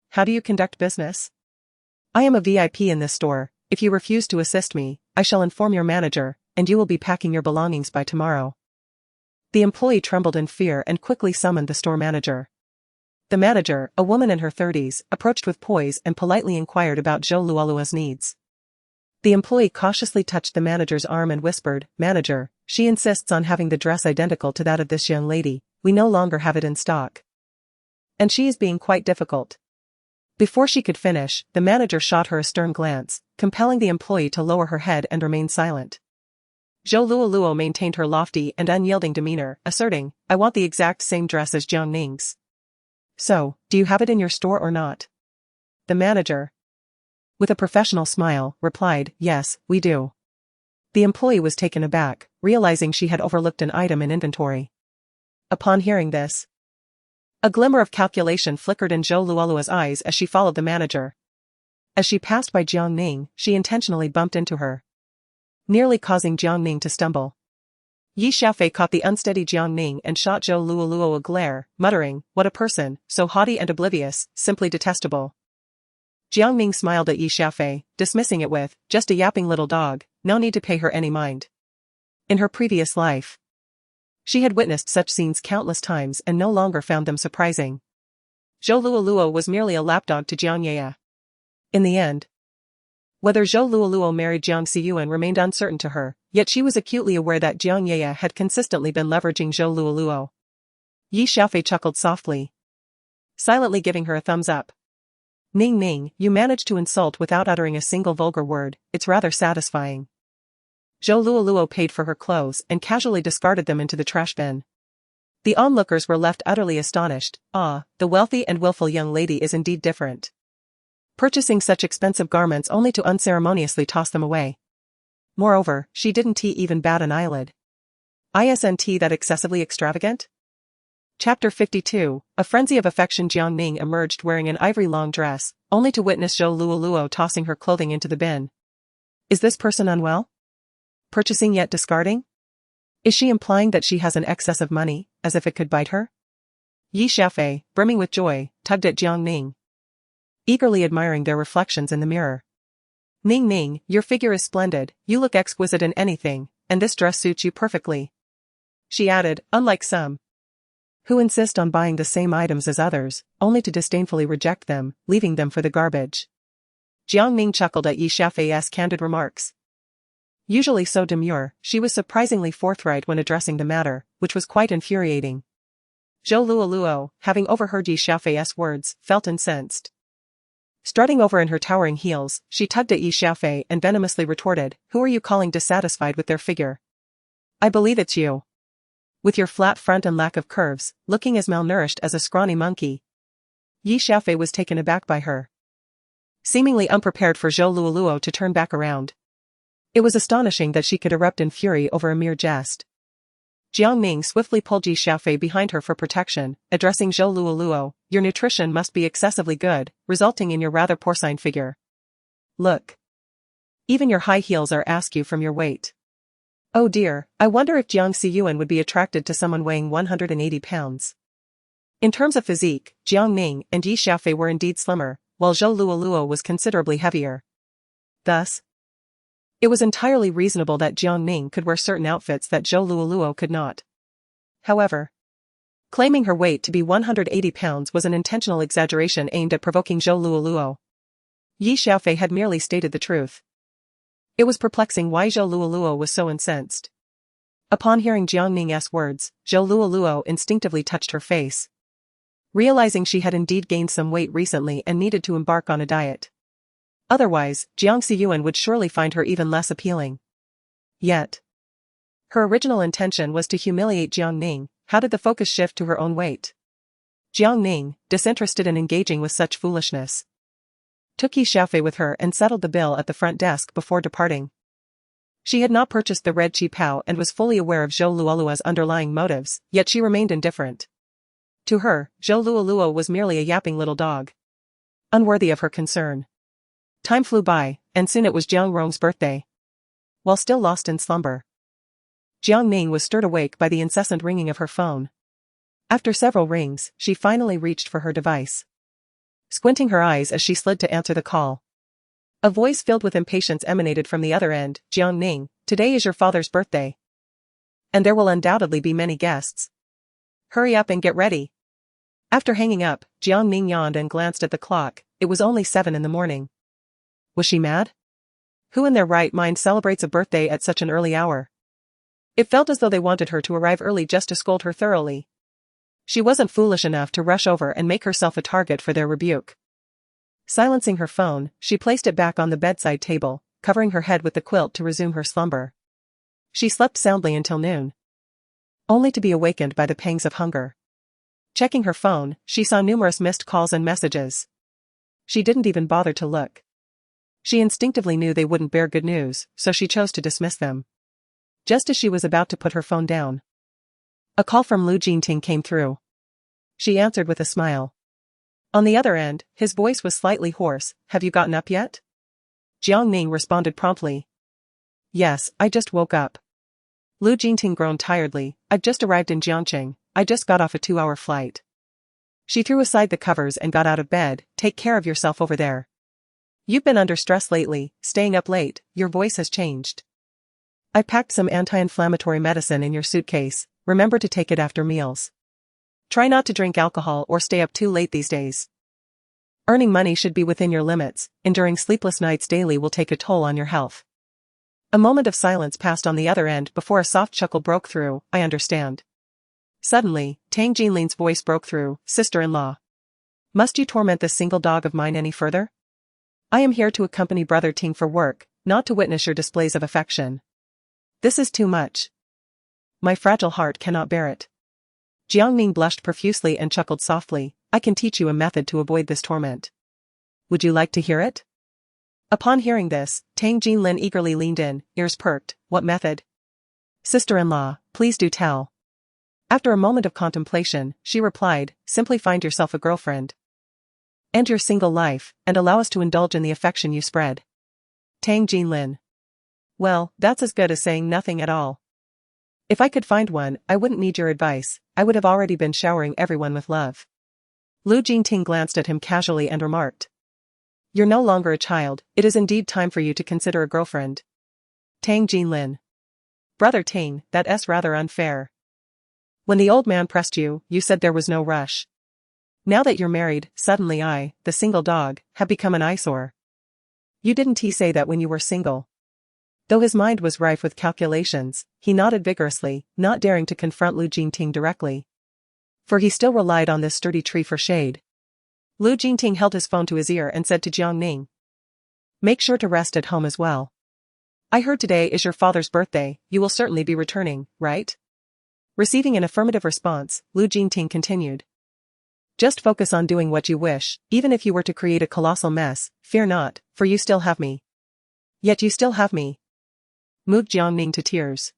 How do you conduct business? I am a VIP in this store. If you refuse to assist me, I shall inform your manager, and you will be packing your belongings by tomorrow." The employee trembled in fear and quickly summoned the store manager. The manager, a woman in her 30s, approached with poise and politely inquired about Zhou Luoluo's needs. The employee cautiously touched the manager's arm and whispered, "Manager, she insists on having the dress identical to that of this young lady. We no longer have it in stock. And she is being quite difficult." Before she could finish, the manager shot her a stern glance, compelling the employee to lower her head and remain silent. Zhou Luoluo maintained her lofty and unyielding demeanor, asserting, "I want the exact same dress as Jiang Ning's. So, do you have it in your store or not?" The manager, with a professional smile, replied, "Yes, we do." The employee was taken aback, realizing she had overlooked an item in inventory. Upon hearing this, A glimmer of calculation flickered in Zhou Luolua's eyes as she followed the manager. As she passed by Jiang Ning, she intentionally bumped into her, nearly causing Jiang Ning to stumble. Yi Xiaofei caught the unsteady Jiang Ning and shot Zhou Luoluo a glare, muttering, "What a person, so haughty and oblivious, simply detestable." Jiang Ning smiled at Yi Xiaofei, dismissing it with, "Just a yapping little dog, no need to pay her any mind." In her previous life, she had witnessed such scenes countless times and no longer found them surprising. Zhou Luoluo was merely a lapdog to Jiang Ye. In the end, whether Zhou Luoluo married Jiang Xiyuan remained uncertain to her, yet she was acutely aware that Jiang Ye had consistently been leveraging Zhou Luoluo. Yi Xiaofei chuckled softly, silently giving her a thumbs up. "Ning Ning, you managed to insult without uttering a single vulgar word, it's rather satisfying." Zhou Luoluo paid for her clothes and casually discarded them into the trash bin. The onlookers were left utterly astonished. Ah, the wealthy and willful young lady is indeed different, purchasing such expensive garments only to unceremoniously toss them away. Moreover, she didn't even bat an eyelid. Isn't that excessively extravagant? Chapter 52, A Frenzy of Affection. Jiang Ning emerged wearing an ivory long dress, only to witness Zhou Luoluo tossing her clothing into the bin. Is this person unwell? Purchasing yet discarding? Is she implying that she has an excess of money, as if it could bite her? Yi Xiaofei, brimming with joy, tugged at Jiang Ning, eagerly admiring their reflections in the mirror. "Ning Ning, your figure is splendid, you look exquisite in anything, and this dress suits you perfectly," she added, unlike some who insist on buying the same items as others, only to disdainfully reject them, leaving them for the garbage. Jiang Ning chuckled at Yi Xiaofei's candid remarks. Usually so demure, she was surprisingly forthright when addressing the matter, which was quite infuriating. Zhou Luoluo, having overheard Yi Xiaofei's words, felt incensed. Strutting over in her towering heels, she tugged at Yi Xiaofei and venomously retorted, "Who are you calling dissatisfied with their figure? I believe it's you. With your flat front and lack of curves, looking as malnourished as a scrawny monkey." Yi Xiaofei was taken aback by her, seemingly unprepared for Zhou Luoluo to turn back around. It was astonishing that she could erupt in fury over a mere jest. Jiang Ning swiftly pulled Yi Xiaofei behind her for protection, addressing Zhou Luoluo, "Your nutrition must be excessively good, resulting in your rather porcine figure. Look. Even your high heels are askew from your weight. Oh dear, I wonder if Jiang Xiyuan would be attracted to someone weighing 180 pounds. In terms of physique, Jiang Ning and Yi Xiaofei were indeed slimmer, while Zhou Luoluo was considerably heavier. Thus, it was entirely reasonable that Jiang Ning could wear certain outfits that Zhou Luoluo could not. However, claiming her weight to be 180 pounds was an intentional exaggeration aimed at provoking Zhou Luoluo. Yi Xiaofei had merely stated the truth. It was perplexing why Zhou Luoluo was so incensed. Upon hearing Jiang Ning's words, Zhou Luoluo instinctively touched her face, realizing she had indeed gained some weight recently and needed to embark on a diet. Otherwise, Jiang Xiyuan would surely find her even less appealing. Yet, her original intention was to humiliate Jiang Ning. How did the focus shift to her own weight? Jiang Ning, disinterested in engaging with such foolishness, took Yi Xiaofei with her and settled the bill at the front desk before departing. She had not purchased the red qipao and was fully aware of Zhou Luoluo's underlying motives, yet she remained indifferent. To her, Zhou Luoluo was merely a yapping little dog, unworthy of her concern. Time flew by, and soon it was Jiang Rong's birthday. While still lost in slumber, Jiang Ning was stirred awake by the incessant ringing of her phone. After several rings, she finally reached for her device, squinting her eyes as she slid to answer the call. A voice filled with impatience emanated from the other end. "Jiang Ning, today is your father's birthday, and there will undoubtedly be many guests. Hurry up and get ready." After hanging up, Jiang Ning yawned and glanced at the clock. It was only 7 in the morning. Was she mad? Who in their right mind celebrates a birthday at such an early hour? It felt as though they wanted her to arrive early just to scold her thoroughly. She wasn't foolish enough to rush over and make herself a target for their rebuke. Silencing her phone, she placed it back on the bedside table, covering her head with the quilt to resume her slumber. She slept soundly until noon, only to be awakened by the pangs of hunger. Checking her phone, she saw numerous missed calls and messages. She didn't even bother to look. She instinctively knew they wouldn't bear good news, so she chose to dismiss them. Just as she was about to put her phone down, a call from Lu Jingting came through. she answered with a smile. On the other end, his voice was slightly hoarse. Have you gotten up yet? Jiang Ning responded promptly. Yes, I just woke up. Lu Jingting groaned tiredly. I've just arrived in Jiangcheng. I just got off a 2-hour flight. She threw aside the covers and got out of bed. Take care of yourself over there. You've been under stress lately, staying up late. Your voice has changed. I packed some anti-inflammatory medicine in your suitcase. Remember to take it after meals. Try not to drink alcohol or stay up too late these days. Earning money should be within your limits. Enduring sleepless nights daily will take a toll on your health. A moment of silence passed on the other end before a soft chuckle broke through. I understand. Suddenly, Tang Jinlin's voice broke through. Sister-in-law. Must you torment this single dog of mine any further? I am here to accompany Brother Ting for work, not to witness your displays of affection. This is too much. My fragile heart cannot bear it. Jiang Ning blushed profusely and chuckled softly. I can teach you a method to avoid this torment. Would you like to hear it? Upon hearing this, Tang Jinlin eagerly leaned in, ears perked. What method? Sister-in-law, please do tell. After a moment of contemplation, she replied, simply find yourself a girlfriend. End your single life, and allow us to indulge in the affection you spread. Tang Jinlin. Well, that's as good as saying nothing at all. If I could find one, I wouldn't need your advice. I would have already been showering everyone with love. Lu Jingting glanced at him casually and remarked. You're no longer a child, it is indeed time for you to consider a girlfriend. Tang Jinlin. Brother Ting, that's rather unfair. When the old man pressed you, you said there was no rush. Now that you're married, suddenly I, the single dog, have become an eyesore. You didn't say that when you were single. Though his mind was rife with calculations, he nodded vigorously, not daring to confront Lu Jingting directly. For he still relied on this sturdy tree for shade. Lu Jingting held his phone to his ear and said to Jiang Ning. Make sure to rest at home as well. I heard today is your father's birthday, you will certainly be returning, right? Receiving an affirmative response, Lu Jingting continued. Just focus on doing what you wish, even if you were to create a colossal mess, fear not, for you still have me. Yet you still have me. Moved Jiang Ning to tears.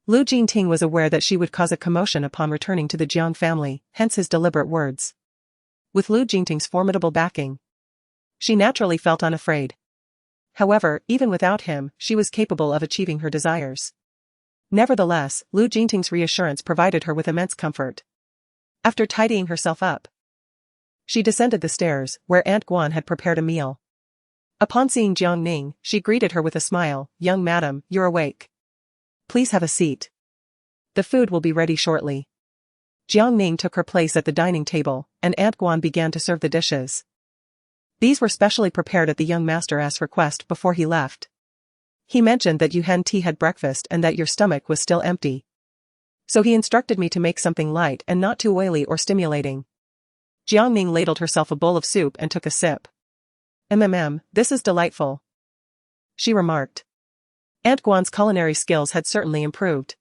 Lu Jingting was aware that she would cause a commotion upon returning to the Jiang family, hence his deliberate words. With Lu Jingting's formidable backing, she naturally felt unafraid. However, even without him, she was capable of achieving her desires. Nevertheless, Lu Jingting's reassurance provided her with immense comfort. After tidying herself up, she descended the stairs, where Aunt Guan had prepared a meal. Upon seeing Jiang Ning, she greeted her with a smile. Young madam, you're awake. Please have a seat. The food will be ready shortly. Jiang Ning took her place at the dining table, and Aunt Guan began to serve the dishes. These were specially prepared at the young master's request before he left. He mentioned that you hadn't had breakfast and that your stomach was still empty. So he instructed me to make something light and not too oily or stimulating. Jiang Ning ladled herself a bowl of soup and took a sip. This is delightful, she remarked. Aunt Guan's culinary skills had certainly improved.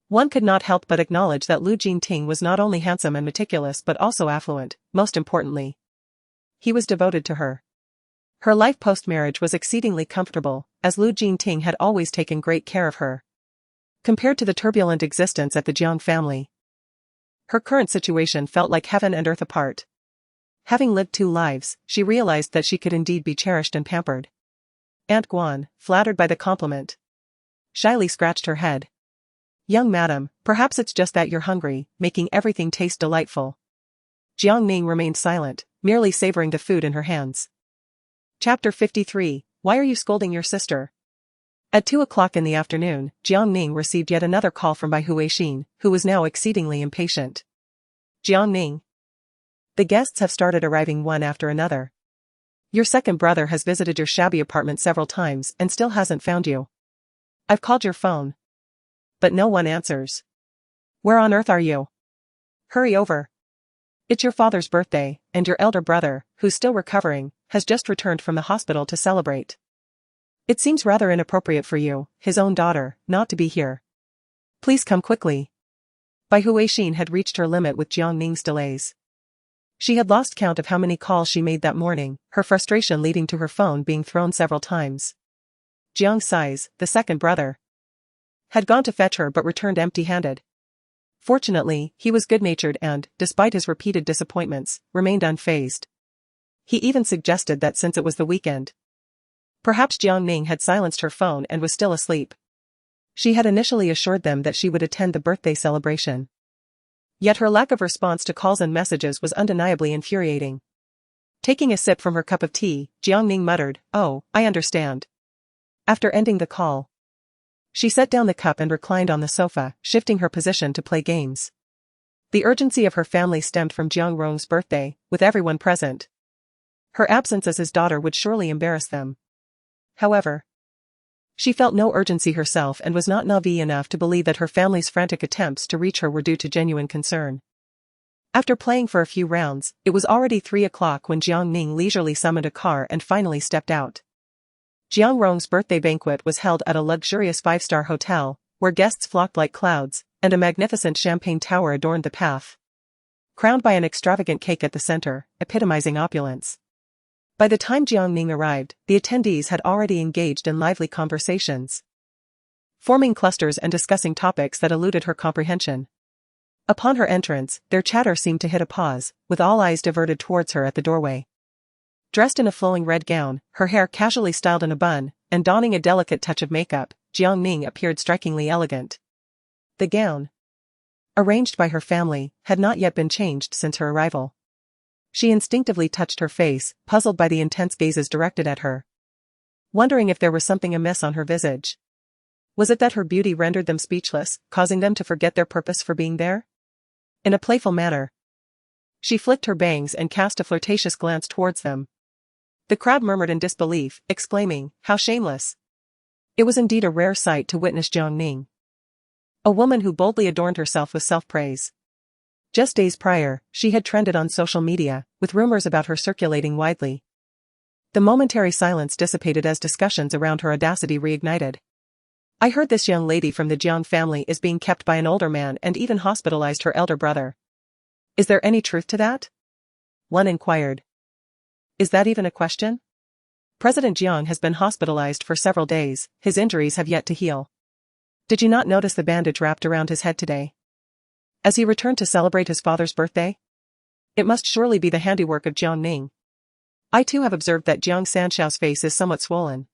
One could not help but acknowledge that Lu Jingting was not only handsome and meticulous but also affluent, most importantly. He was devoted to her. Her life post-marriage was exceedingly comfortable, as Lu Jingting had always taken great care of her. Compared to the turbulent existence at the Jiang family, her current situation felt like heaven and earth apart. Having lived 2 lives, she realized that she could indeed be cherished and pampered. Aunt Guan, flattered by the compliment, shyly scratched her head. Young madam, perhaps it's just that you're hungry, making everything taste delightful. Jiang Ning remained silent, merely savoring the food in her hands. Chapter 53, Why are you scolding your sister? At 2 o'clock in the afternoon, Jiang Ning received yet another call from Bai Huixin, who was now exceedingly impatient. Jiang Ning. The guests have started arriving one after another. Your second brother has visited your shabby apartment several times and still hasn't found you. I've called your phone, but no one answers. Where on earth are you? Hurry over. It's your father's birthday, and your elder brother, who's still recovering, has just returned from the hospital to celebrate. It seems rather inappropriate for you, his own daughter, not to be here. Please come quickly. Bai Huixin had reached her limit with Jiang Ning's delays. She had lost count of how many calls she made that morning, her frustration leading to her phone being thrown several times. Jiang Sai's, the second brother, had gone to fetch her but returned empty-handed. Fortunately, he was good-natured and, despite his repeated disappointments, remained unfazed. He even suggested that since it was the weekend, perhaps Jiang Ning had silenced her phone and was still asleep. She had initially assured them that she would attend the birthday celebration. Yet her lack of response to calls and messages was undeniably infuriating. Taking a sip from her cup of tea, Jiang Ning muttered, "Oh, I understand." After ending the call, she set down the cup and reclined on the sofa, shifting her position to play games. The urgency of her family stemmed from Jiang Rong's birthday, with everyone present. Her absence as his daughter would surely embarrass them. However, she felt no urgency herself and was not naive enough to believe that her family's frantic attempts to reach her were due to genuine concern. After playing for a few rounds, it was already 3 o'clock when Jiang Ning leisurely summoned a car and finally stepped out. Jiang Rong's birthday banquet was held at a luxurious 5-star hotel, where guests flocked like clouds, and a magnificent champagne tower adorned the path, crowned by an extravagant cake at the center, epitomizing opulence. By the time Jiang Ning arrived, the attendees had already engaged in lively conversations, forming clusters and discussing topics that eluded her comprehension. Upon her entrance, their chatter seemed to hit a pause, with all eyes diverted towards her at the doorway. Dressed in a flowing red gown, her hair casually styled in a bun, and donning a delicate touch of makeup, Jiang Ning appeared strikingly elegant. The gown, arranged by her family, had not yet been changed since her arrival. She instinctively touched her face, puzzled by the intense gazes directed at her, wondering if there was something amiss on her visage. Was it that her beauty rendered them speechless, causing them to forget their purpose for being there? In a playful manner, she flicked her bangs and cast a flirtatious glance towards them. The crowd murmured in disbelief, exclaiming, "How shameless!" It was indeed a rare sight to witness Jiang Ning, a woman who boldly adorned herself with self-praise. Just days prior, she had trended on social media, with rumors about her circulating widely. The momentary silence dissipated as discussions around her audacity reignited. "I heard this young lady from the Jiang family is being kept by an older man and even hospitalized her elder brother. Is there any truth to that?" one inquired. "Is that even a question? President Jiang has been hospitalized for several days, his injuries have yet to heal. Did you not notice the bandage wrapped around his head today, as he returned to celebrate his father's birthday? It must surely be the handiwork of Jiang Ning. I too have observed that Jiang Sanxiao's face is somewhat swollen.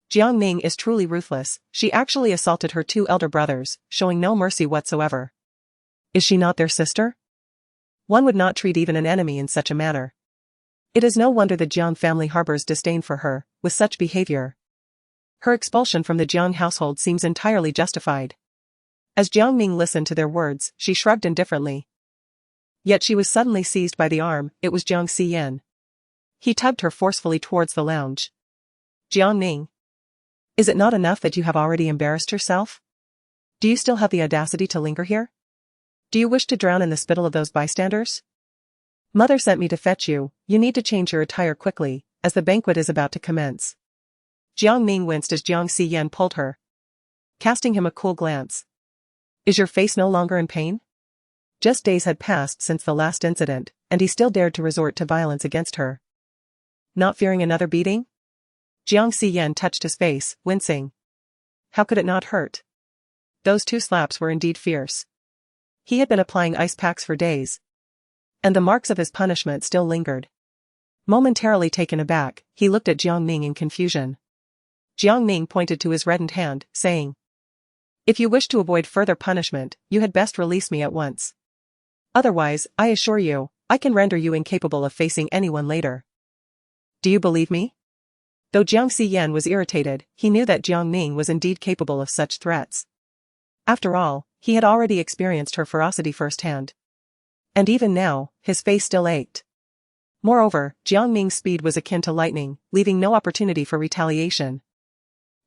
Jiang Ning is truly ruthless, she actually assaulted her 2 elder brothers, showing no mercy whatsoever. Is she not their sister? One would not treat even an enemy in such a manner. It is no wonder the Jiang family harbors disdain for her, with such behavior. Her expulsion from the Jiang household seems entirely justified." As Jiang Ning listened to their words, she shrugged indifferently. Yet she was suddenly seized by the arm. It was Jiang Xiyan. He tugged her forcefully towards the lounge. "Jiang Ning, is it not enough that you have already embarrassed yourself? Do you still have the audacity to linger here? Do you wish to drown in the spittle of those bystanders? Mother sent me to fetch you, you need to change your attire quickly, as the banquet is about to commence." Jiang Ning winced as Jiang Xiyan pulled her, casting him a cool glance. "Is your face no longer in pain?" Just days had passed since the last incident, and he still dared to resort to violence against her. Not fearing another beating? Jiang Xiyan touched his face, wincing. How could it not hurt? Those 2 slaps were indeed fierce. He had been applying ice packs for days, and the marks of his punishment still lingered. Momentarily taken aback, he looked at Jiang Ning in confusion. Jiang Ning pointed to his reddened hand, saying, "If you wish to avoid further punishment, you had best release me at once. Otherwise, I assure you, I can render you incapable of facing anyone later." Do you believe me? Though Jiang Xiyan was irritated, he knew that Jiang Ning was indeed capable of such threats. After all, he had already experienced her ferocity firsthand. And even now, his face still ached. Moreover, Jiang Ning's speed was akin to lightning, leaving no opportunity for retaliation.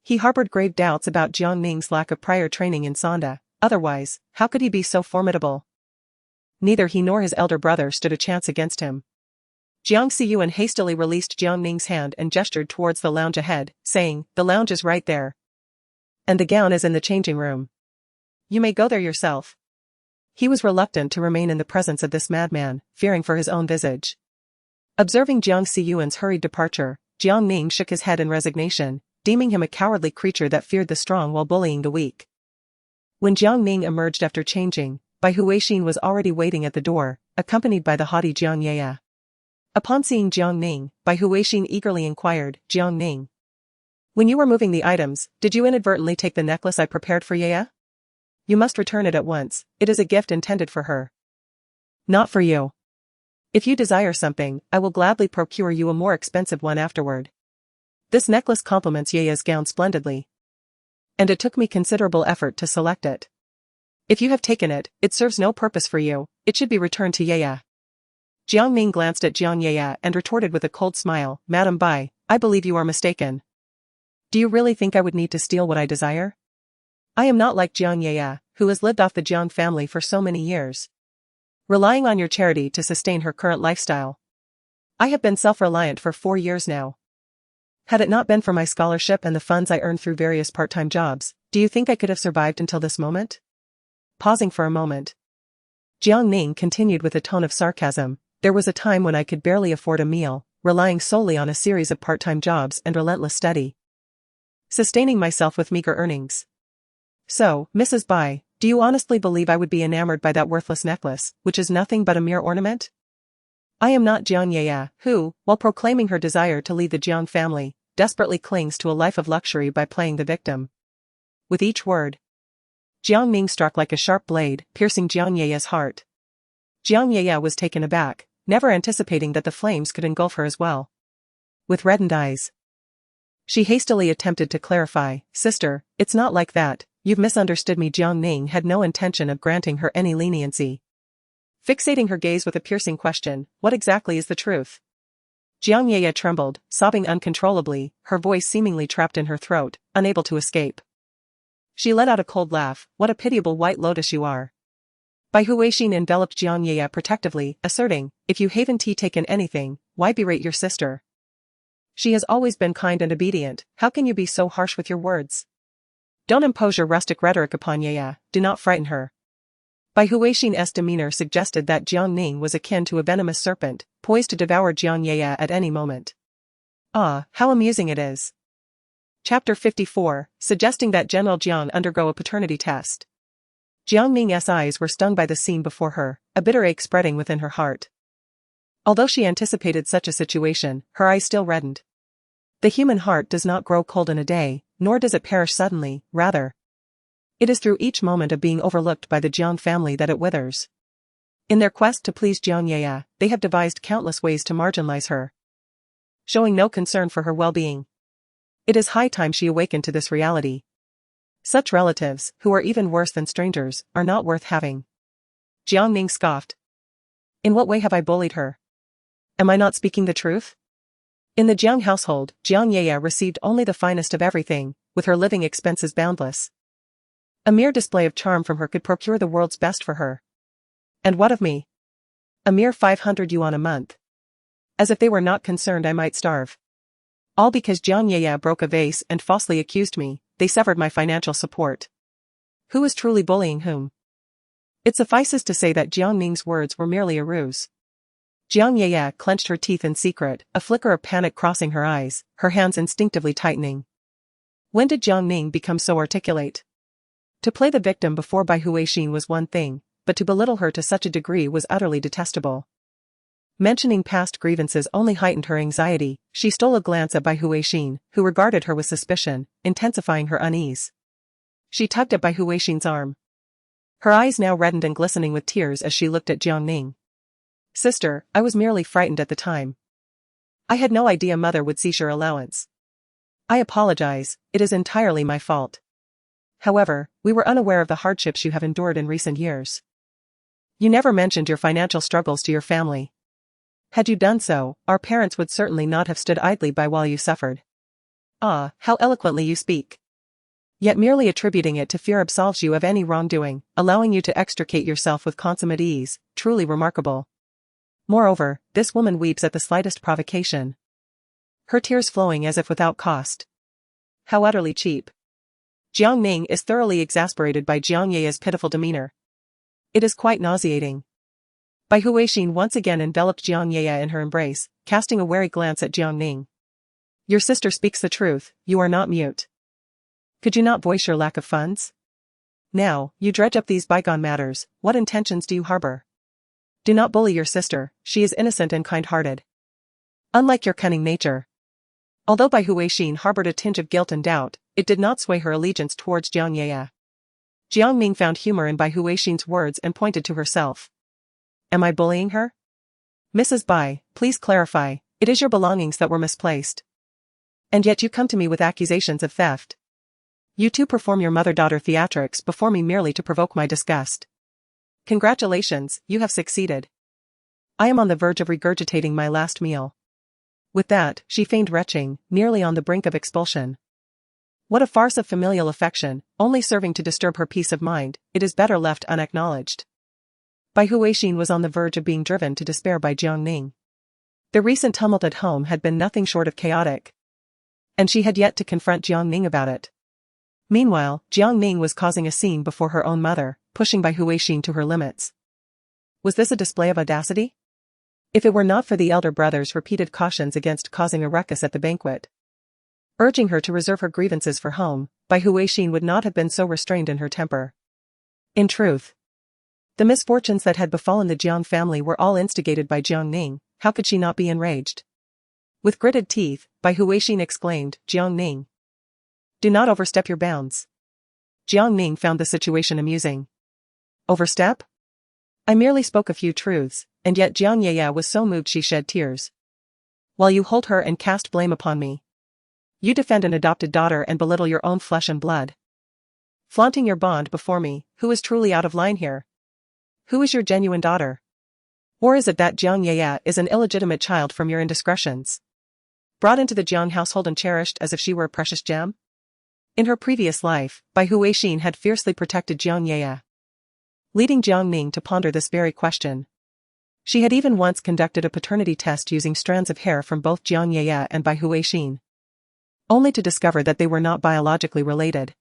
He harbored grave doubts about Jiang Ning's lack of prior training in Sanda. Otherwise, how could he be so formidable? Neither he nor his elder brother stood a chance against him. Jiang Xiyuan hastily released Jiang Ning's hand and gestured towards the lounge ahead, saying, "The lounge is right there. And the gown is in the changing room. You may go there yourself." He was reluctant to remain in the presence of this madman, fearing for his own visage. Observing Jiang Xiyuan's hurried departure, Jiang Ning shook his head in resignation, deeming him a cowardly creature that feared the strong while bullying the weak. When Jiang Ning emerged after changing, Bai Huixin was already waiting at the door, accompanied by the haughty Jiang Ye. Upon seeing Jiang Ning, Bai Huixin eagerly inquired, "Jiang Ning, when you were moving the items, did you inadvertently take the necklace I prepared for Ye? You must return it at once, it is a gift intended for her. Not for you. If you desire something, I will gladly procure you a more expensive one afterward. This necklace complements Ye's gown splendidly. And it took me considerable effort to select it. If you have taken it, it serves no purpose for you, it should be returned to Ye." Jiang Ning glanced at Jiang Ye and retorted with a cold smile, "Madam Bai, I believe you are mistaken. Do you really think I would need to steal what I desire? I am not like Jiang Ye, who has lived off the Jiang family for so many years, relying on your charity to sustain her current lifestyle. I have been self-reliant for 4 years now. Had it not been for my scholarship and the funds I earned through various part-time jobs, do you think I could have survived until this moment?" Pausing for a moment, Jiang Ning continued with a tone of sarcasm, "There was a time when I could barely afford a meal, relying solely on a series of part-time jobs and relentless study, sustaining myself with meager earnings. So, Mrs. Bai, do you honestly believe I would be enamored by that worthless necklace, which is nothing but a mere ornament? I am not Jiang Ye, who, while proclaiming her desire to lead the Jiang family, desperately clings to a life of luxury by playing the victim." With each word, Jiang Ning struck like a sharp blade, piercing Jiang Ye's heart. Jiang Ye was taken aback, never anticipating that the flames could engulf her as well. With reddened eyes, she hastily attempted to clarify, "Sister, it's not like that, you've misunderstood me." Jiang Ning had no intention of granting her any leniency. Fixating her gaze with a piercing question, "What exactly is the truth?" Jiang Ye trembled, sobbing uncontrollably, her voice seemingly trapped in her throat, unable to escape. She let out a cold laugh, "What a pitiable white lotus you are." Bai Huixin enveloped Jiang Ye protectively, asserting, "If you haven't taken anything, why berate your sister? She has always been kind and obedient, how can you be so harsh with your words? Don't impose your rustic rhetoric upon Ye, do not frighten her." Bai Huixin's demeanor suggested that Jiang Ning was akin to a venomous serpent, poised to devour Jiang Ye at any moment. Ah, how amusing it is. Chapter 54, suggesting that General Jiang undergo a paternity test. Jiang Ning's eyes were stung by the scene before her, a bitter ache spreading within her heart. Although she anticipated such a situation, her eyes still reddened. The human heart does not grow cold in a day, nor does it perish suddenly, rather, it is through each moment of being overlooked by the Jiang family that it withers. In their quest to please Jiang Ye, they have devised countless ways to marginalize her, showing no concern for her well-being. It is high time she awakened to this reality. Such relatives, who are even worse than strangers, are not worth having. Jiang Ning scoffed. "In what way have I bullied her? Am I not speaking the truth?" In the Jiang household, Jiang Ye received only the finest of everything, with her living expenses boundless. A mere display of charm from her could procure the world's best for her. And what of me? A mere 500 yuan a month. As if they were not concerned I might starve. All because Jiang Ye broke a vase and falsely accused me, they severed my financial support. Who is truly bullying whom? It suffices to say that Jiang Ning's words were merely a ruse. Jiang Ye clenched her teeth in secret, a flicker of panic crossing her eyes, her hands instinctively tightening. When did Jiang Ning become so articulate? To play the victim before Bai Huixin was one thing, but to belittle her to such a degree was utterly detestable. Mentioning past grievances only heightened her anxiety. She stole a glance at Bai Huixin, who regarded her with suspicion, intensifying her unease. She tugged at Bai Huixin's arm. Her eyes now reddened and glistening with tears as she looked at Jiang Ning. "Sister, I was merely frightened at the time. I had no idea Mother would seize your allowance. I apologize, it is entirely my fault. However, we were unaware of the hardships you have endured in recent years. You never mentioned your financial struggles to your family. Had you done so, our parents would certainly not have stood idly by while you suffered." "Ah, how eloquently you speak. Yet merely attributing it to fear absolves you of any wrongdoing, allowing you to extricate yourself with consummate ease, truly remarkable. Moreover, this woman weeps at the slightest provocation, her tears flowing as if without cost. How utterly cheap." Jiang Ning is thoroughly exasperated by Jiang Ye's pitiful demeanor. It is quite nauseating. Bai Huixin once again enveloped Jiang Ye in her embrace, casting a wary glance at Jiang Ning. "Your sister speaks the truth, you are not mute. Could you not voice your lack of funds? Now, you dredge up these bygone matters, what intentions do you harbor? Do not bully your sister, she is innocent and kind-hearted. Unlike your cunning nature. Although Bai Huixin harbored a tinge of guilt and doubt, it did not sway her allegiance towards Jiang Ye. Jiang Ning found humor in Bai Huixin's words and pointed to herself. Am I bullying her? Mrs. Bai, please clarify, it is your belongings that were misplaced. And yet you come to me with accusations of theft. You two perform your mother-daughter theatrics before me merely to provoke my disgust. Congratulations, you have succeeded. I am on the verge of regurgitating my last meal. With that, she feigned retching, nearly on the brink of expulsion. What a farce of familial affection, only serving to disturb her peace of mind, it is better left unacknowledged. Bai Huixin was on the verge of being driven to despair by Jiang Ning. The recent tumult at home had been nothing short of chaotic. And she had yet to confront Jiang Ning about it. Meanwhile, Jiang Ning was causing a scene before her own mother, pushing Bai Huixin to her limits. Was this a display of audacity? If it were not for the elder brother's repeated cautions against causing a ruckus at the banquet, urging her to reserve her grievances for home, Bai Huixin would not have been so restrained in her temper. In truth, the misfortunes that had befallen the Jiang family were all instigated by Jiang Ning. How could she not be enraged? With gritted teeth, Bai Huixin exclaimed, Jiang Ning, do not overstep your bounds. Jiang Ning found the situation amusing. Overstep? I merely spoke a few truths, and yet Jiang Ye was so moved she shed tears. While you hold her and cast blame upon me, you defend an adopted daughter and belittle your own flesh and blood. Flaunting your bond before me, who is truly out of line here? Who is your genuine daughter? Or is it that Jiang Ye is an illegitimate child from your indiscretions? Brought into the Jiang household and cherished as if she were a precious gem? In her previous life, Bai Huixin had fiercely protected Jiang Ye, leading Jiang Ning to ponder this very question. She had even once conducted a paternity test using strands of hair from both Jiang Ye and Bai Huixin, only to discover that they were not biologically related.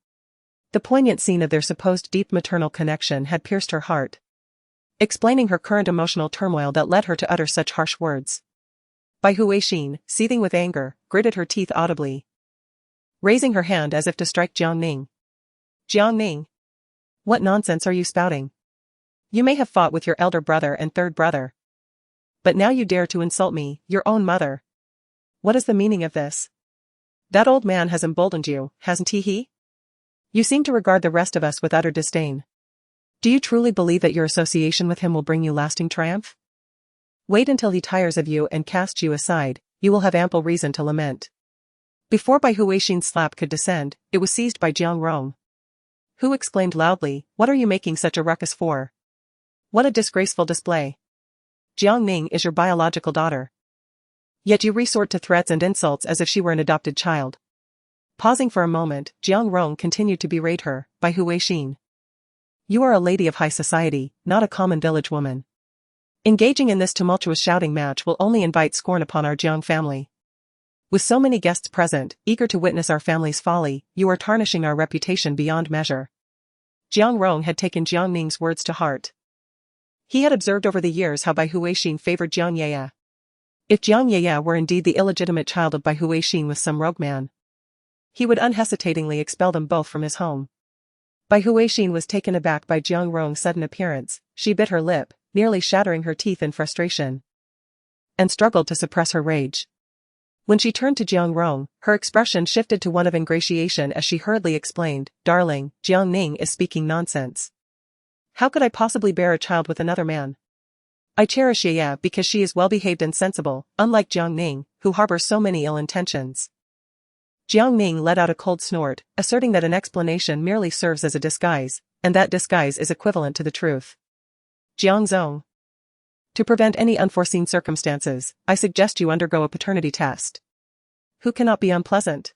The poignant scene of their supposed deep maternal connection had pierced her heart, explaining her current emotional turmoil that led her to utter such harsh words. Bai Huixin, seething with anger, gritted her teeth audibly, raising her hand as if to strike Jiang Ning. Jiang Ning, what nonsense are you spouting? You may have fought with your elder brother and third brother, but now you dare to insult me, your own mother. What is the meaning of this? That old man has emboldened you, hasn't he? You seem to regard the rest of us with utter disdain. Do you truly believe that your association with him will bring you lasting triumph? Wait until he tires of you and casts you aside, you will have ample reason to lament. Before Bai Huixin's slap could descend, it was seized by Jiang Rong, who exclaimed loudly, what are you making such a ruckus for? What a disgraceful display. Jiang Ning is your biological daughter. Yet you resort to threats and insults as if she were an adopted child. Pausing for a moment, Jiang Rong continued to berate her, Bai Huixin, you are a lady of high society, not a common village woman. Engaging in this tumultuous shouting match will only invite scorn upon our Jiang family. With so many guests present, eager to witness our family's folly, you are tarnishing our reputation beyond measure. Jiang Rong had taken Jiang Ning's words to heart. He had observed over the years how Bai Huixin favored Jiang Ye. If Jiang Ye were indeed the illegitimate child of Bai Huixin with some rogue man, he would unhesitatingly expel them both from his home. Bai Huixin was taken aback by Jiang Rong's sudden appearance. She bit her lip, nearly shattering her teeth in frustration, and struggled to suppress her rage. When she turned to Jiang Rong, her expression shifted to one of ingratiation as she hurriedly explained, darling, Jiang Ning is speaking nonsense. How could I possibly bear a child with another man? I cherish Ye because she is well-behaved and sensible, unlike Jiang Ning, who harbors so many ill intentions. Jiang Ning let out a cold snort, asserting that an explanation merely serves as a disguise, and that disguise is equivalent to the truth. Jiang Zong, to prevent any unforeseen circumstances, I suggest you undergo a paternity test. Who cannot be unpleasant?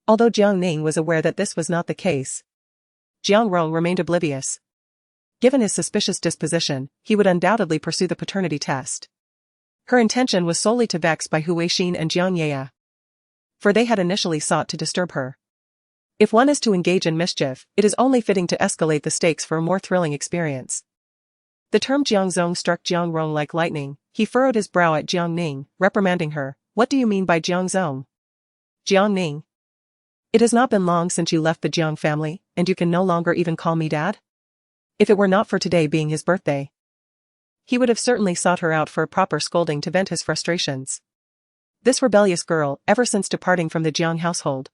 Although Jiang Ning was aware that this was not the case, Jiang Rong remained oblivious. Given his suspicious disposition, he would undoubtedly pursue the paternity test. Her intention was solely to vex Bai Huixin and Jiang Ye, for they had initially sought to disturb her. If one is to engage in mischief, it is only fitting to escalate the stakes for a more thrilling experience. The term Jiangzong struck Jiang Rong like lightning. He furrowed his brow at Jiang Ning, reprimanding her. What do you mean by Jiangzong? Jiang Ning, It has not been long since you left the Jiang family, and you can no longer even call me dad? If it were not for today being his birthday, he would have certainly sought her out for a proper scolding to vent his frustrations. This rebellious girl, ever since departing from the Jiang household,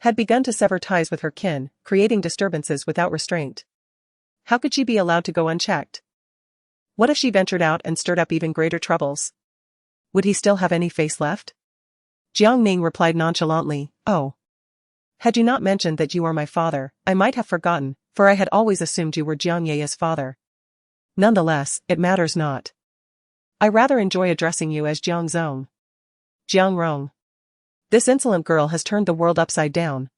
had begun to sever ties with her kin, creating disturbances without restraint. How could she be allowed to go unchecked? What if she ventured out and stirred up even greater troubles? Would he still have any face left? Jiang Ning replied nonchalantly, "Oh. Had you not mentioned that you are my father, I might have forgotten, for I had always assumed you were Jiang Ye's father. Nonetheless, it matters not. I rather enjoy addressing you as Jiang Zong. Jiang Rong. This insolent girl has turned the world upside down.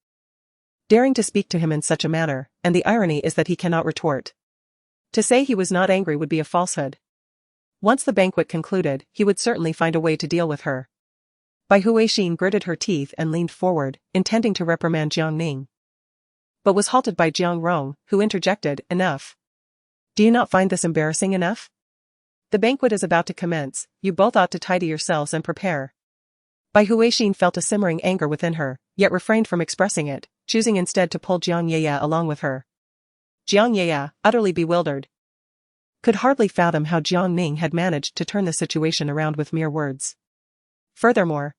Daring to speak to him in such a manner, and the irony is that he cannot retort. To say he was not angry would be a falsehood. Once the banquet concluded, he would certainly find a way to deal with her." Bai Huixin gritted her teeth and leaned forward, intending to reprimand Jiang Ning, but was halted by Jiang Rong, who interjected, "Enough. Do you not find this embarrassing enough? The banquet is about to commence, you both ought to tidy yourselves and prepare." Bai Huixin felt a simmering anger within her, yet refrained from expressing it, choosing instead to pull Jiang Ye along with her. Jiang Ye, utterly bewildered, could hardly fathom how Jiang Ning had managed to turn the situation around with mere words. Furthermore,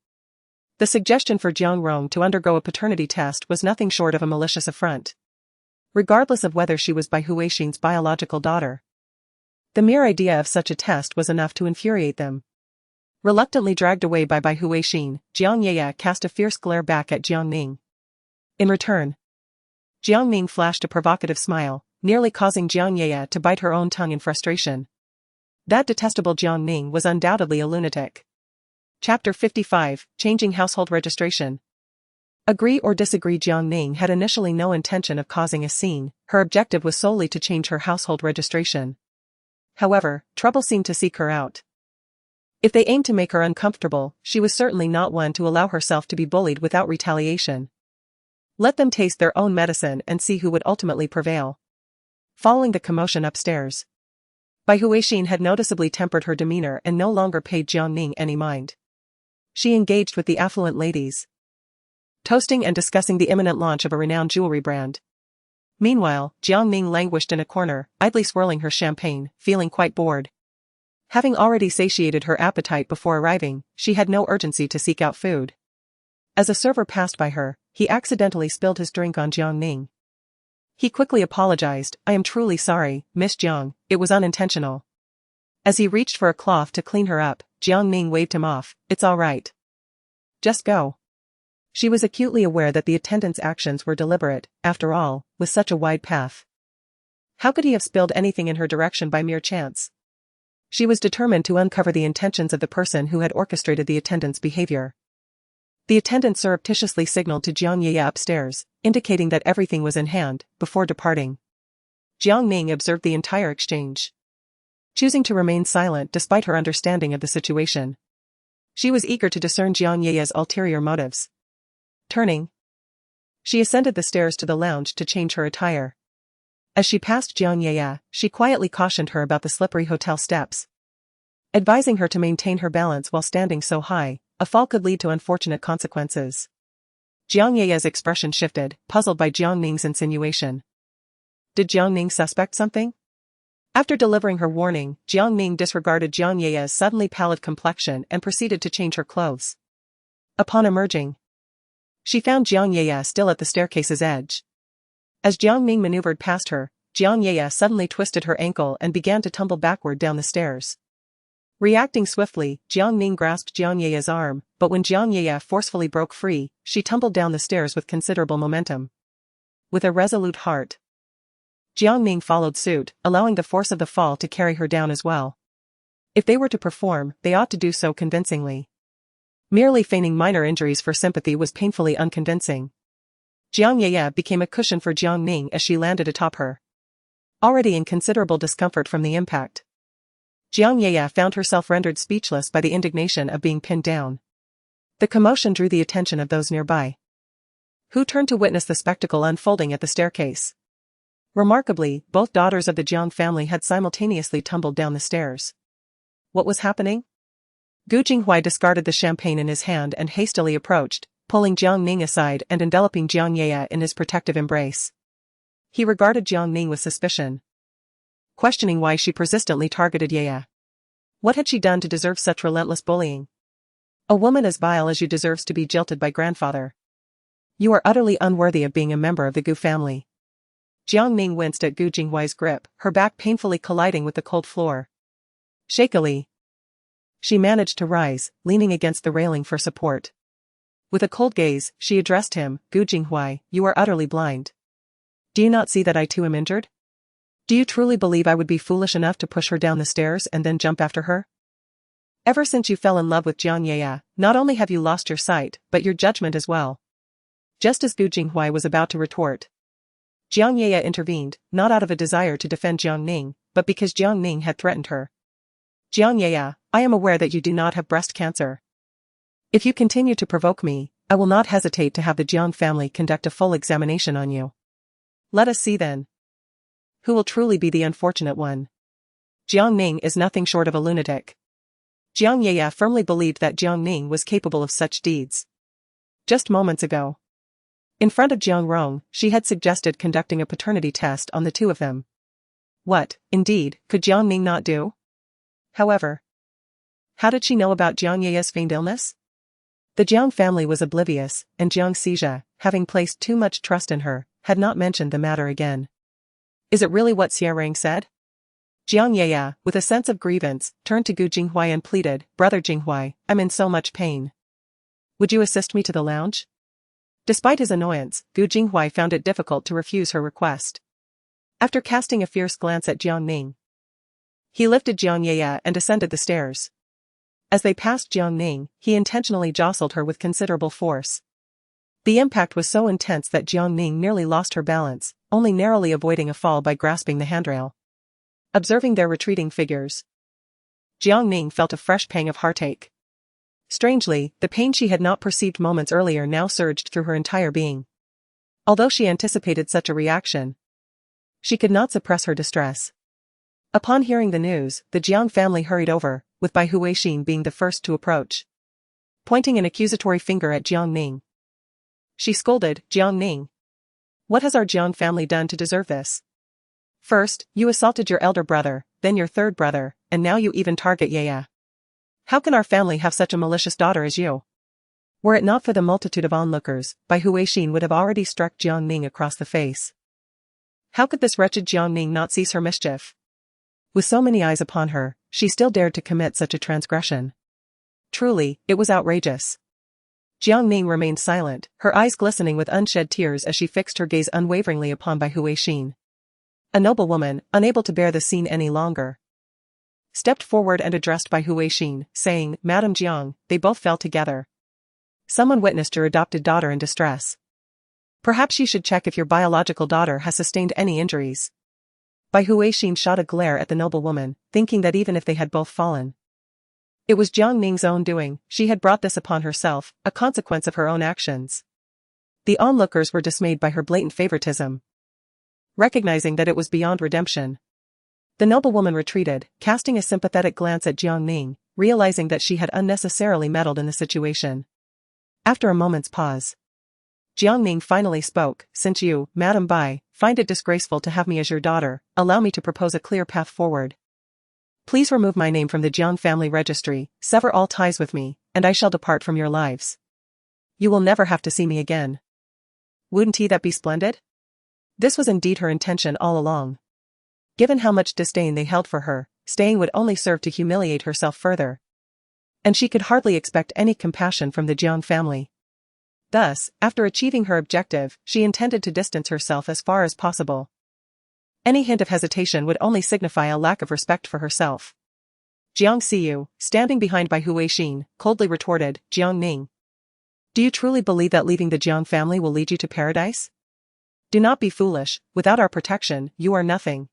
the suggestion for Jiang Rong to undergo a paternity test was nothing short of a malicious affront. Regardless of whether she was Bai Huixin's biological daughter, the mere idea of such a test was enough to infuriate them. Reluctantly dragged away by Bai Huixin, Jiang Ye cast a fierce glare back at Jiang Ning. In return, Jiang Ning flashed a provocative smile, nearly causing Jiang Ye to bite her own tongue in frustration. That detestable Jiang Ning was undoubtedly a lunatic. Chapter 55, Changing Household Registration. Agree or disagree, Jiang Ning had initially no intention of causing a scene, her objective was solely to change her household registration. However, trouble seemed to seek her out. If they aimed to make her uncomfortable, she was certainly not one to allow herself to be bullied without retaliation. Let them taste their own medicine and see who would ultimately prevail. Following the commotion upstairs, Bai Huixin had noticeably tempered her demeanor and no longer paid Jiang Ning any mind. She engaged with the affluent ladies, toasting and discussing the imminent launch of a renowned jewelry brand. Meanwhile, Jiang Ning languished in a corner, idly swirling her champagne, feeling quite bored. Having already satiated her appetite before arriving, she had no urgency to seek out food. As a server passed by her, he accidentally spilled his drink on Jiang Ning. He quickly apologized, "I am truly sorry, Miss Jiang, it was unintentional." As he reached for a cloth to clean her up, Jiang Ning waved him off, "It's all right. Just go." She was acutely aware that the attendant's actions were deliberate, after all, with such a wide path. How could he have spilled anything in her direction by mere chance? She was determined to uncover the intentions of the person who had orchestrated the attendant's behavior. The attendant surreptitiously signaled to Jiang Ye upstairs, indicating that everything was in hand, before departing. Jiang Ning observed the entire exchange, choosing to remain silent despite her understanding of the situation. She was eager to discern Jiang Ye's ulterior motives. Turning, she ascended the stairs to the lounge to change her attire. As she passed Jiang Ye, she quietly cautioned her about the slippery hotel steps, advising her to maintain her balance while standing so high. A fall could lead to unfortunate consequences. Jiang Ye's expression shifted, puzzled by Jiang Ning's insinuation. Did Jiang Ning suspect something? After delivering her warning, Jiang Ning disregarded Jiang Ye's suddenly pallid complexion and proceeded to change her clothes. Upon emerging, she found Jiang Ye still at the staircase's edge. As Jiang Ning maneuvered past her, Jiang Ye suddenly twisted her ankle and began to tumble backward down the stairs. Reacting swiftly, Jiang Ning grasped Jiang Ye's arm, but when Jiang Ye forcefully broke free, she tumbled down the stairs with considerable momentum. With a resolute heart, Jiang Ning followed suit, allowing the force of the fall to carry her down as well. If they were to perform, they ought to do so convincingly. Merely feigning minor injuries for sympathy was painfully unconvincing. Jiang Ye became a cushion for Jiang Ning as she landed atop her. Already in considerable discomfort from the impact, Jiang Ye found herself rendered speechless by the indignation of being pinned down. The commotion drew the attention of those nearby, who turned to witness the spectacle unfolding at the staircase. Remarkably, both daughters of the Jiang family had simultaneously tumbled down the stairs. What was happening? Gu Jinghuai discarded the champagne in his hand and hastily approached, pulling Jiang Ning aside and enveloping Jiang Ye in his protective embrace. He regarded Jiang Ning with suspicion, questioning why she persistently targeted Ye. What had she done to deserve such relentless bullying? A woman as vile as you deserves to be jilted by grandfather. You are utterly unworthy of being a member of the Gu family. Jiang Ning winced at Gu Jinghuai's grip, her back painfully colliding with the cold floor. Shakily, she managed to rise, leaning against the railing for support. With a cold gaze, she addressed him, Gu Jinghuai, you are utterly blind. Do you not see that I too am injured? Do you truly believe I would be foolish enough to push her down the stairs and then jump after her? Ever since you fell in love with Jiang Ye, not only have you lost your sight, but your judgment as well. Just as Gu Jinghuai was about to retort, Jiang Ye intervened, not out of a desire to defend Jiang Ning, but because Jiang Ning had threatened her. Jiang Ye, I am aware that you do not have breast cancer. If you continue to provoke me, I will not hesitate to have the Jiang family conduct a full examination on you. Let us see then. Who will truly be the unfortunate one? Jiang Ning is nothing short of a lunatic. Jiang Ye firmly believed that Jiang Ning was capable of such deeds. Just moments ago, in front of Jiang Rong, she had suggested conducting a paternity test on the two of them. What, indeed, could Jiang Ning not do? However, how did she know about Jiang Ye's feigned illness? The Jiang family was oblivious, and Jiang Xizhe, having placed too much trust in her, had not mentioned the matter again. Is it really what Xie Rang said? Jiang Ye, with a sense of grievance, turned to Gu Jinghuai and pleaded, Brother Jinghuai, I'm in so much pain. Would you assist me to the lounge? Despite his annoyance, Gu Jinghuai found it difficult to refuse her request. After casting a fierce glance at Jiang Ning, he lifted Jiang Ye and ascended the stairs. As they passed Jiang Ning, he intentionally jostled her with considerable force. The impact was so intense that Jiang Ning nearly lost her balance, only narrowly avoiding a fall by grasping the handrail. Observing their retreating figures, Jiang Ning felt a fresh pang of heartache. Strangely, the pain she had not perceived moments earlier now surged through her entire being. Although she anticipated such a reaction, she could not suppress her distress. Upon hearing the news, the Jiang family hurried over, with Bai Huixin being the first to approach. Pointing an accusatory finger at Jiang Ning, she scolded, Jiang Ning, what has our Jiang family done to deserve this? First, you assaulted your elder brother, then your third brother, and now you even target Ye. How can our family have such a malicious daughter as you? Were it not for the multitude of onlookers, Bai Huixin would have already struck Jiang Ning across the face. How could this wretched Jiang Ning not cease her mischief? With so many eyes upon her, she still dared to commit such a transgression. Truly, it was outrageous. Jiang Ning remained silent, her eyes glistening with unshed tears as she fixed her gaze unwaveringly upon Bai Huixin. A noble woman, unable to bear the scene any longer, stepped forward and addressed Bai Huixin, saying, Madam Jiang, they both fell together. Someone witnessed your adopted daughter in distress. Perhaps you should check if your biological daughter has sustained any injuries. Bai Huixin shot a glare at the noble woman, thinking that even if they had both fallen, it was Jiang Ning's own doing. She had brought this upon herself, a consequence of her own actions. The onlookers were dismayed by her blatant favoritism. Recognizing that it was beyond redemption, the noblewoman retreated, casting a sympathetic glance at Jiang Ning, realizing that she had unnecessarily meddled in the situation. After a moment's pause, Jiang Ning finally spoke, since you, Madam Bai, find it disgraceful to have me as your daughter, allow me to propose a clear path forward. Please remove my name from the Jiang family registry, sever all ties with me, and I shall depart from your lives. You will never have to see me again. Wouldn't that be splendid? This was indeed her intention all along. Given how much disdain they held for her, staying would only serve to humiliate herself further. And she could hardly expect any compassion from the Jiang family. Thus, after achieving her objective, she intended to distance herself as far as possible. Any hint of hesitation would only signify a lack of respect for herself. Jiang Xiyu, standing behind Bai Huixin, coldly retorted, Jiang Ning, do you truly believe that leaving the Jiang family will lead you to paradise? Do not be foolish, without our protection, you are nothing.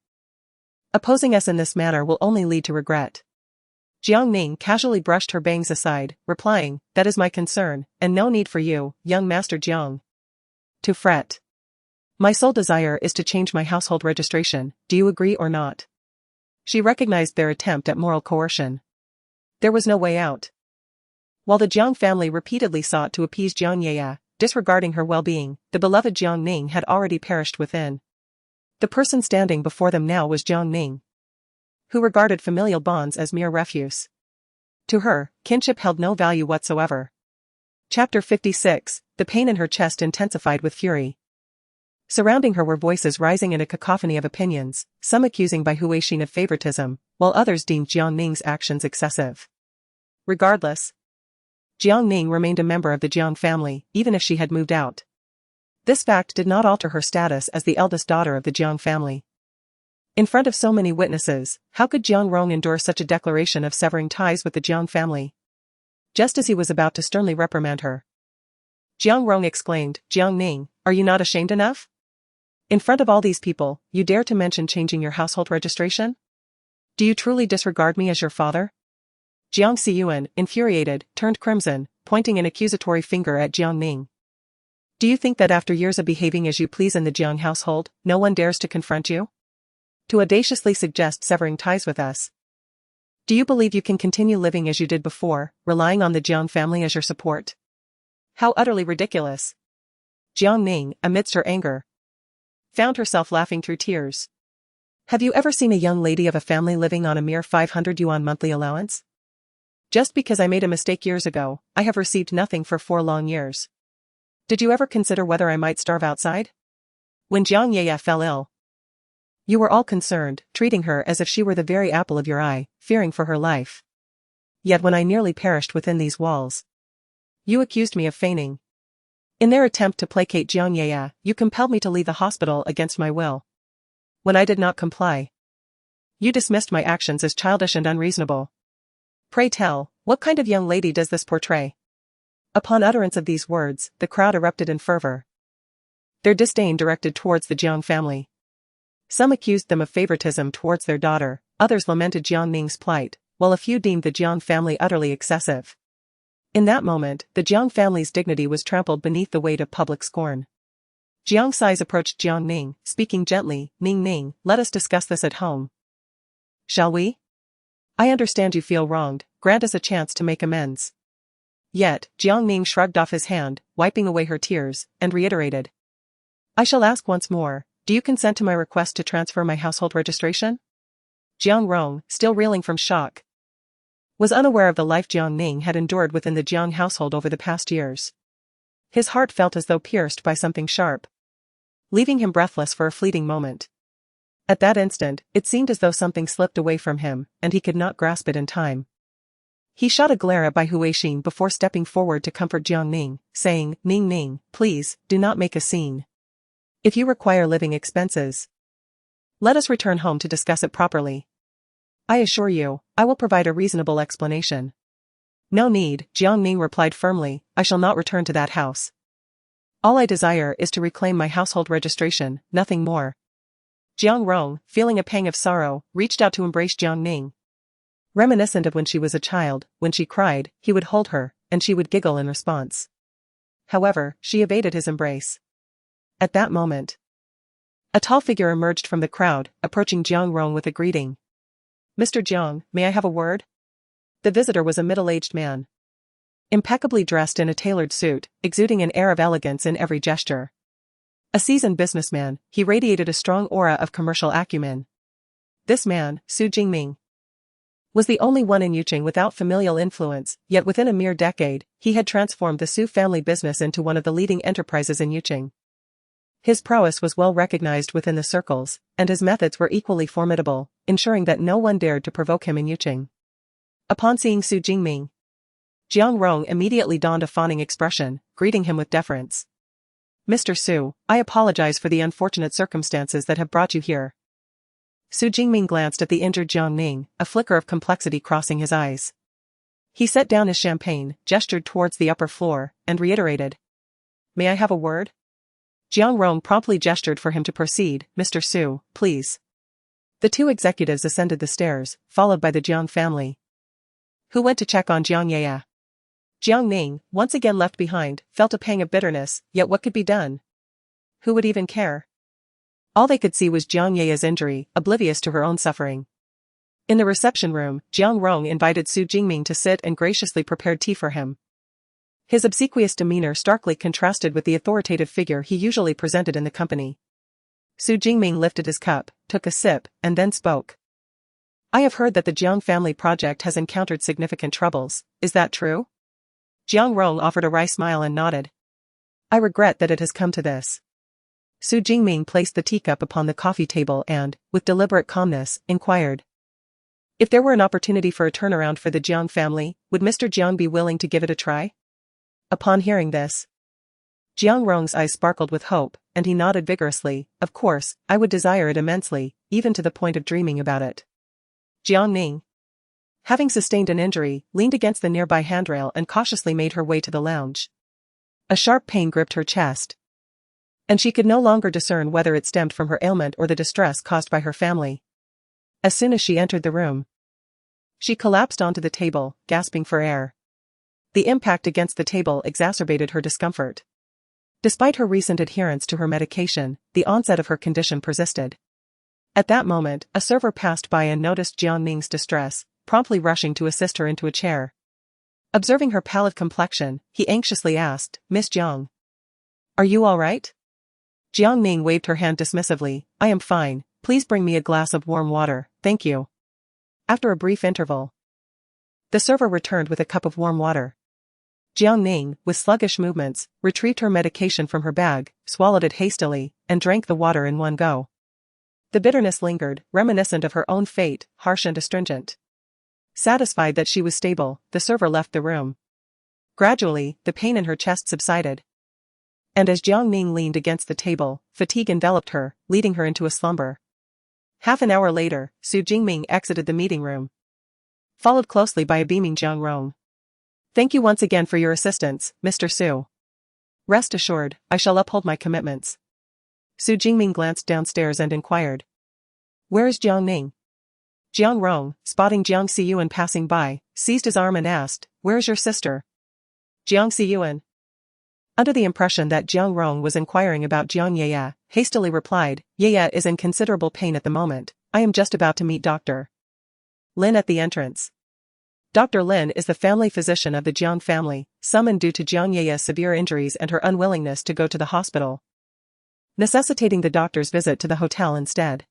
Opposing us in this manner will only lead to regret. Jiang Ning casually brushed her bangs aside, replying, that is my concern, and no need for you, young Master Jiang, to fret. My sole desire is to change my household registration, do you agree or not? She recognized their attempt at moral coercion. There was no way out. While the Jiang family repeatedly sought to appease Jiang Ye, disregarding her well-being, the beloved Jiang Ning had already perished within. The person standing before them now was Jiang Ning, who regarded familial bonds as mere refuse. To her, kinship held no value whatsoever. Chapter 56, the pain in her chest intensified with fury. Surrounding her were voices rising in a cacophony of opinions, some accusing Bai Huixin of favoritism, while others deemed Jiang Ning's actions excessive. Regardless, Jiang Ning remained a member of the Jiang family, even if she had moved out. This fact did not alter her status as the eldest daughter of the Jiang family. In front of so many witnesses, how could Jiang Rong endure such a declaration of severing ties with the Jiang family? Just as he was about to sternly reprimand her, Jiang Rong exclaimed, "Jiang Ning, are you not ashamed enough? In front of all these people, you dare to mention changing your household registration? Do you truly disregard me as your father?" Jiang Xiyuan, infuriated, turned crimson, pointing an accusatory finger at Jiang Ning. "Do you think that after years of behaving as you please in the Jiang household, no one dares to confront you? To audaciously suggest severing ties with us? Do you believe you can continue living as you did before, relying on the Jiang family as your support? How utterly ridiculous!" Jiang Ning, amidst her anger, found herself laughing through tears. Have you ever seen a young lady of a family living on a mere 500 yuan monthly allowance? Just because I made a mistake years ago, I have received nothing for 4 long years. Did you ever consider whether I might starve outside? When Jiang Ye fell ill, you were all concerned, treating her as if she were the very apple of your eye, fearing for her life. Yet when I nearly perished within these walls, you accused me of feigning. In their attempt to placate Jiang Ye, you compelled me to leave the hospital against my will. When I did not comply, you dismissed my actions as childish and unreasonable. Pray tell, what kind of young lady does this portray? Upon utterance of these words, the crowd erupted in fervor, their disdain directed towards the Jiang family. Some accused them of favoritism towards their daughter, others lamented Jiang Ning's plight, while a few deemed the Jiang family utterly excessive. In that moment, the Jiang family's dignity was trampled beneath the weight of public scorn. Jiang Sais approached Jiang Ning, speaking gently, "Ning Ning, let us discuss this at home. Shall we? I understand you feel wronged, grant us a chance to make amends." Yet, Jiang Ning shrugged off his hand, wiping away her tears, and reiterated, "I shall ask once more, do you consent to my request to transfer my household registration?" Jiang Rong, still reeling from shock, was unaware of the life Jiang Ning had endured within the Jiang household over the past years. His heart felt as though pierced by something sharp, leaving him breathless for a fleeting moment. At that instant, it seemed as though something slipped away from him, and he could not grasp it in time. He shot a glare at Bai Huixin before stepping forward to comfort Jiang Ning, saying, "Ning Ning, please, do not make a scene. If you require living expenses, let us return home to discuss it properly. I assure you, I will provide a reasonable explanation." "No need," Jiang Ning replied firmly, "I shall not return to that house. All I desire is to reclaim my household registration, nothing more." Jiang Rong, feeling a pang of sorrow, reached out to embrace Jiang Ning. Reminiscent of when she was a child, when she cried, he would hold her, and she would giggle in response. However, she evaded his embrace. At that moment, a tall figure emerged from the crowd, approaching Jiang Rong with a greeting. "Mr. Jiang, may I have a word?" The visitor was a middle-aged man, impeccably dressed in a tailored suit, exuding an air of elegance in every gesture. A seasoned businessman, he radiated a strong aura of commercial acumen. This man, Su Jingming, was the only one in Yuqing without familial influence, yet within a mere decade, he had transformed the Su family business into one of the leading enterprises in Yuqing. His prowess was well recognized within the circles, and his methods were equally formidable, ensuring that no one dared to provoke him in Yuqing. Upon seeing Su Jingming, Jiang Rong immediately donned a fawning expression, greeting him with deference. "Mr. Su, I apologize for the unfortunate circumstances that have brought you here." Su Jingming glanced at the injured Jiang Ning, a flicker of complexity crossing his eyes. He set down his champagne, gestured towards the upper floor, and reiterated, "May I have a word?" Jiang Rong promptly gestured for him to proceed. "Mr. Su, please." The two executives ascended the stairs, followed by the Jiang family, who went to check on Jiang Ye. Jiang Ning, once again left behind, felt a pang of bitterness, yet what could be done? Who would even care? All they could see was Jiang Ye's injury, oblivious to her own suffering. In the reception room, Jiang Rong invited Su Jingming to sit and graciously prepared tea for him. His obsequious demeanor starkly contrasted with the authoritative figure he usually presented in the company. Su Jingming lifted his cup, took a sip, and then spoke. I have heard that the Jiang family project has encountered significant troubles, is that true? Jiang Rong offered a wry smile and nodded. I regret that it has come to this. Su Jingming placed the teacup upon the coffee table and, with deliberate calmness, inquired. If there were an opportunity for a turnaround for the Jiang family, would Mr. Jiang be willing to give it a try? Upon hearing this, Jiang Rong's eyes sparkled with hope, and he nodded vigorously. Of course, I would desire it immensely, even to the point of dreaming about it. Jiang Ning, having sustained an injury, leaned against the nearby handrail and cautiously made her way to the lounge. A sharp pain gripped her chest, and she could no longer discern whether it stemmed from her ailment or the distress caused by her family. As soon as she entered the room, she collapsed onto the table, gasping for air. The impact against the table exacerbated her discomfort. Despite her recent adherence to her medication, the onset of her condition persisted. At that moment, a server passed by and noticed Jiang Ning's distress, promptly rushing to assist her into a chair. Observing her pallid complexion, he anxiously asked, Miss Jiang, are you all right? Jiang Ning waved her hand dismissively. I am fine, please bring me a glass of warm water, thank you. After a brief interval, the server returned with a cup of warm water. Jiang Ning, with sluggish movements, retrieved her medication from her bag, swallowed it hastily, and drank the water in one go. The bitterness lingered, reminiscent of her own fate, harsh and astringent. Satisfied that she was stable, the server left the room. Gradually, the pain in her chest subsided. And as Jiang Ning leaned against the table, fatigue enveloped her, leading her into a slumber. Half an hour later, Su Jingming exited the meeting room, followed closely by a beaming Jiang Rong. Thank you once again for your assistance, Mr. Su. Rest assured, I shall uphold my commitments. Su Jingming glanced downstairs and inquired. Where is Jiang Ning? Jiang Rong, spotting Jiang Siyuan passing by, seized his arm and asked, Where is your sister? Jiang Siyuan, under the impression that Jiang Rong was inquiring about Jiang Yeye, hastily replied, Yeye is in considerable pain at the moment. I am just about to meet Dr. Lin at the entrance. Dr. Lin is the family physician of the Jiang family, summoned due to Jiang Yeye's severe injuries and her unwillingness to go to the hospital, necessitating the doctor's visit to the hotel instead.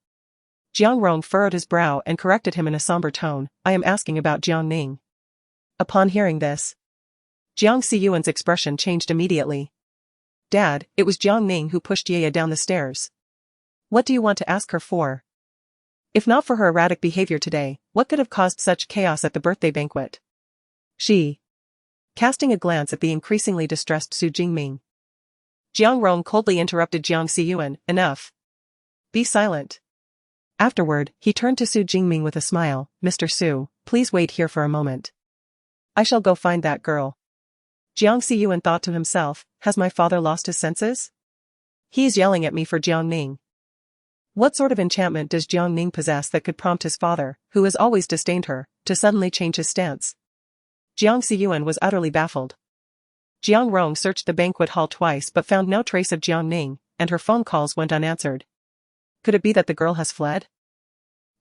Jiang Rong furrowed his brow and corrected him in a somber tone, I am asking about Jiang Ning. Upon hearing this, Jiang Siyuan's expression changed immediately. Dad, it was Jiang Ning who pushed Yeye down the stairs. What do you want to ask her for? If not for her erratic behavior today, what could have caused such chaos at the birthday banquet? She, casting a glance at the increasingly distressed Su Jingming. Jiang Rong coldly interrupted Jiang Siyuan, enough. Be silent. Afterward, he turned to Su Jingming with a smile, Mr. Su, please wait here for a moment. I shall go find that girl. Jiang Siyuan thought to himself, has my father lost his senses? He is yelling at me for Jiang Ning. What sort of enchantment does Jiang Ning possess that could prompt his father, who has always disdained her, to suddenly change his stance? Jiang Siyuan was utterly baffled. Jiang Rong searched the banquet hall twice but found no trace of Jiang Ning, and her phone calls went unanswered. Could it be that the girl has fled?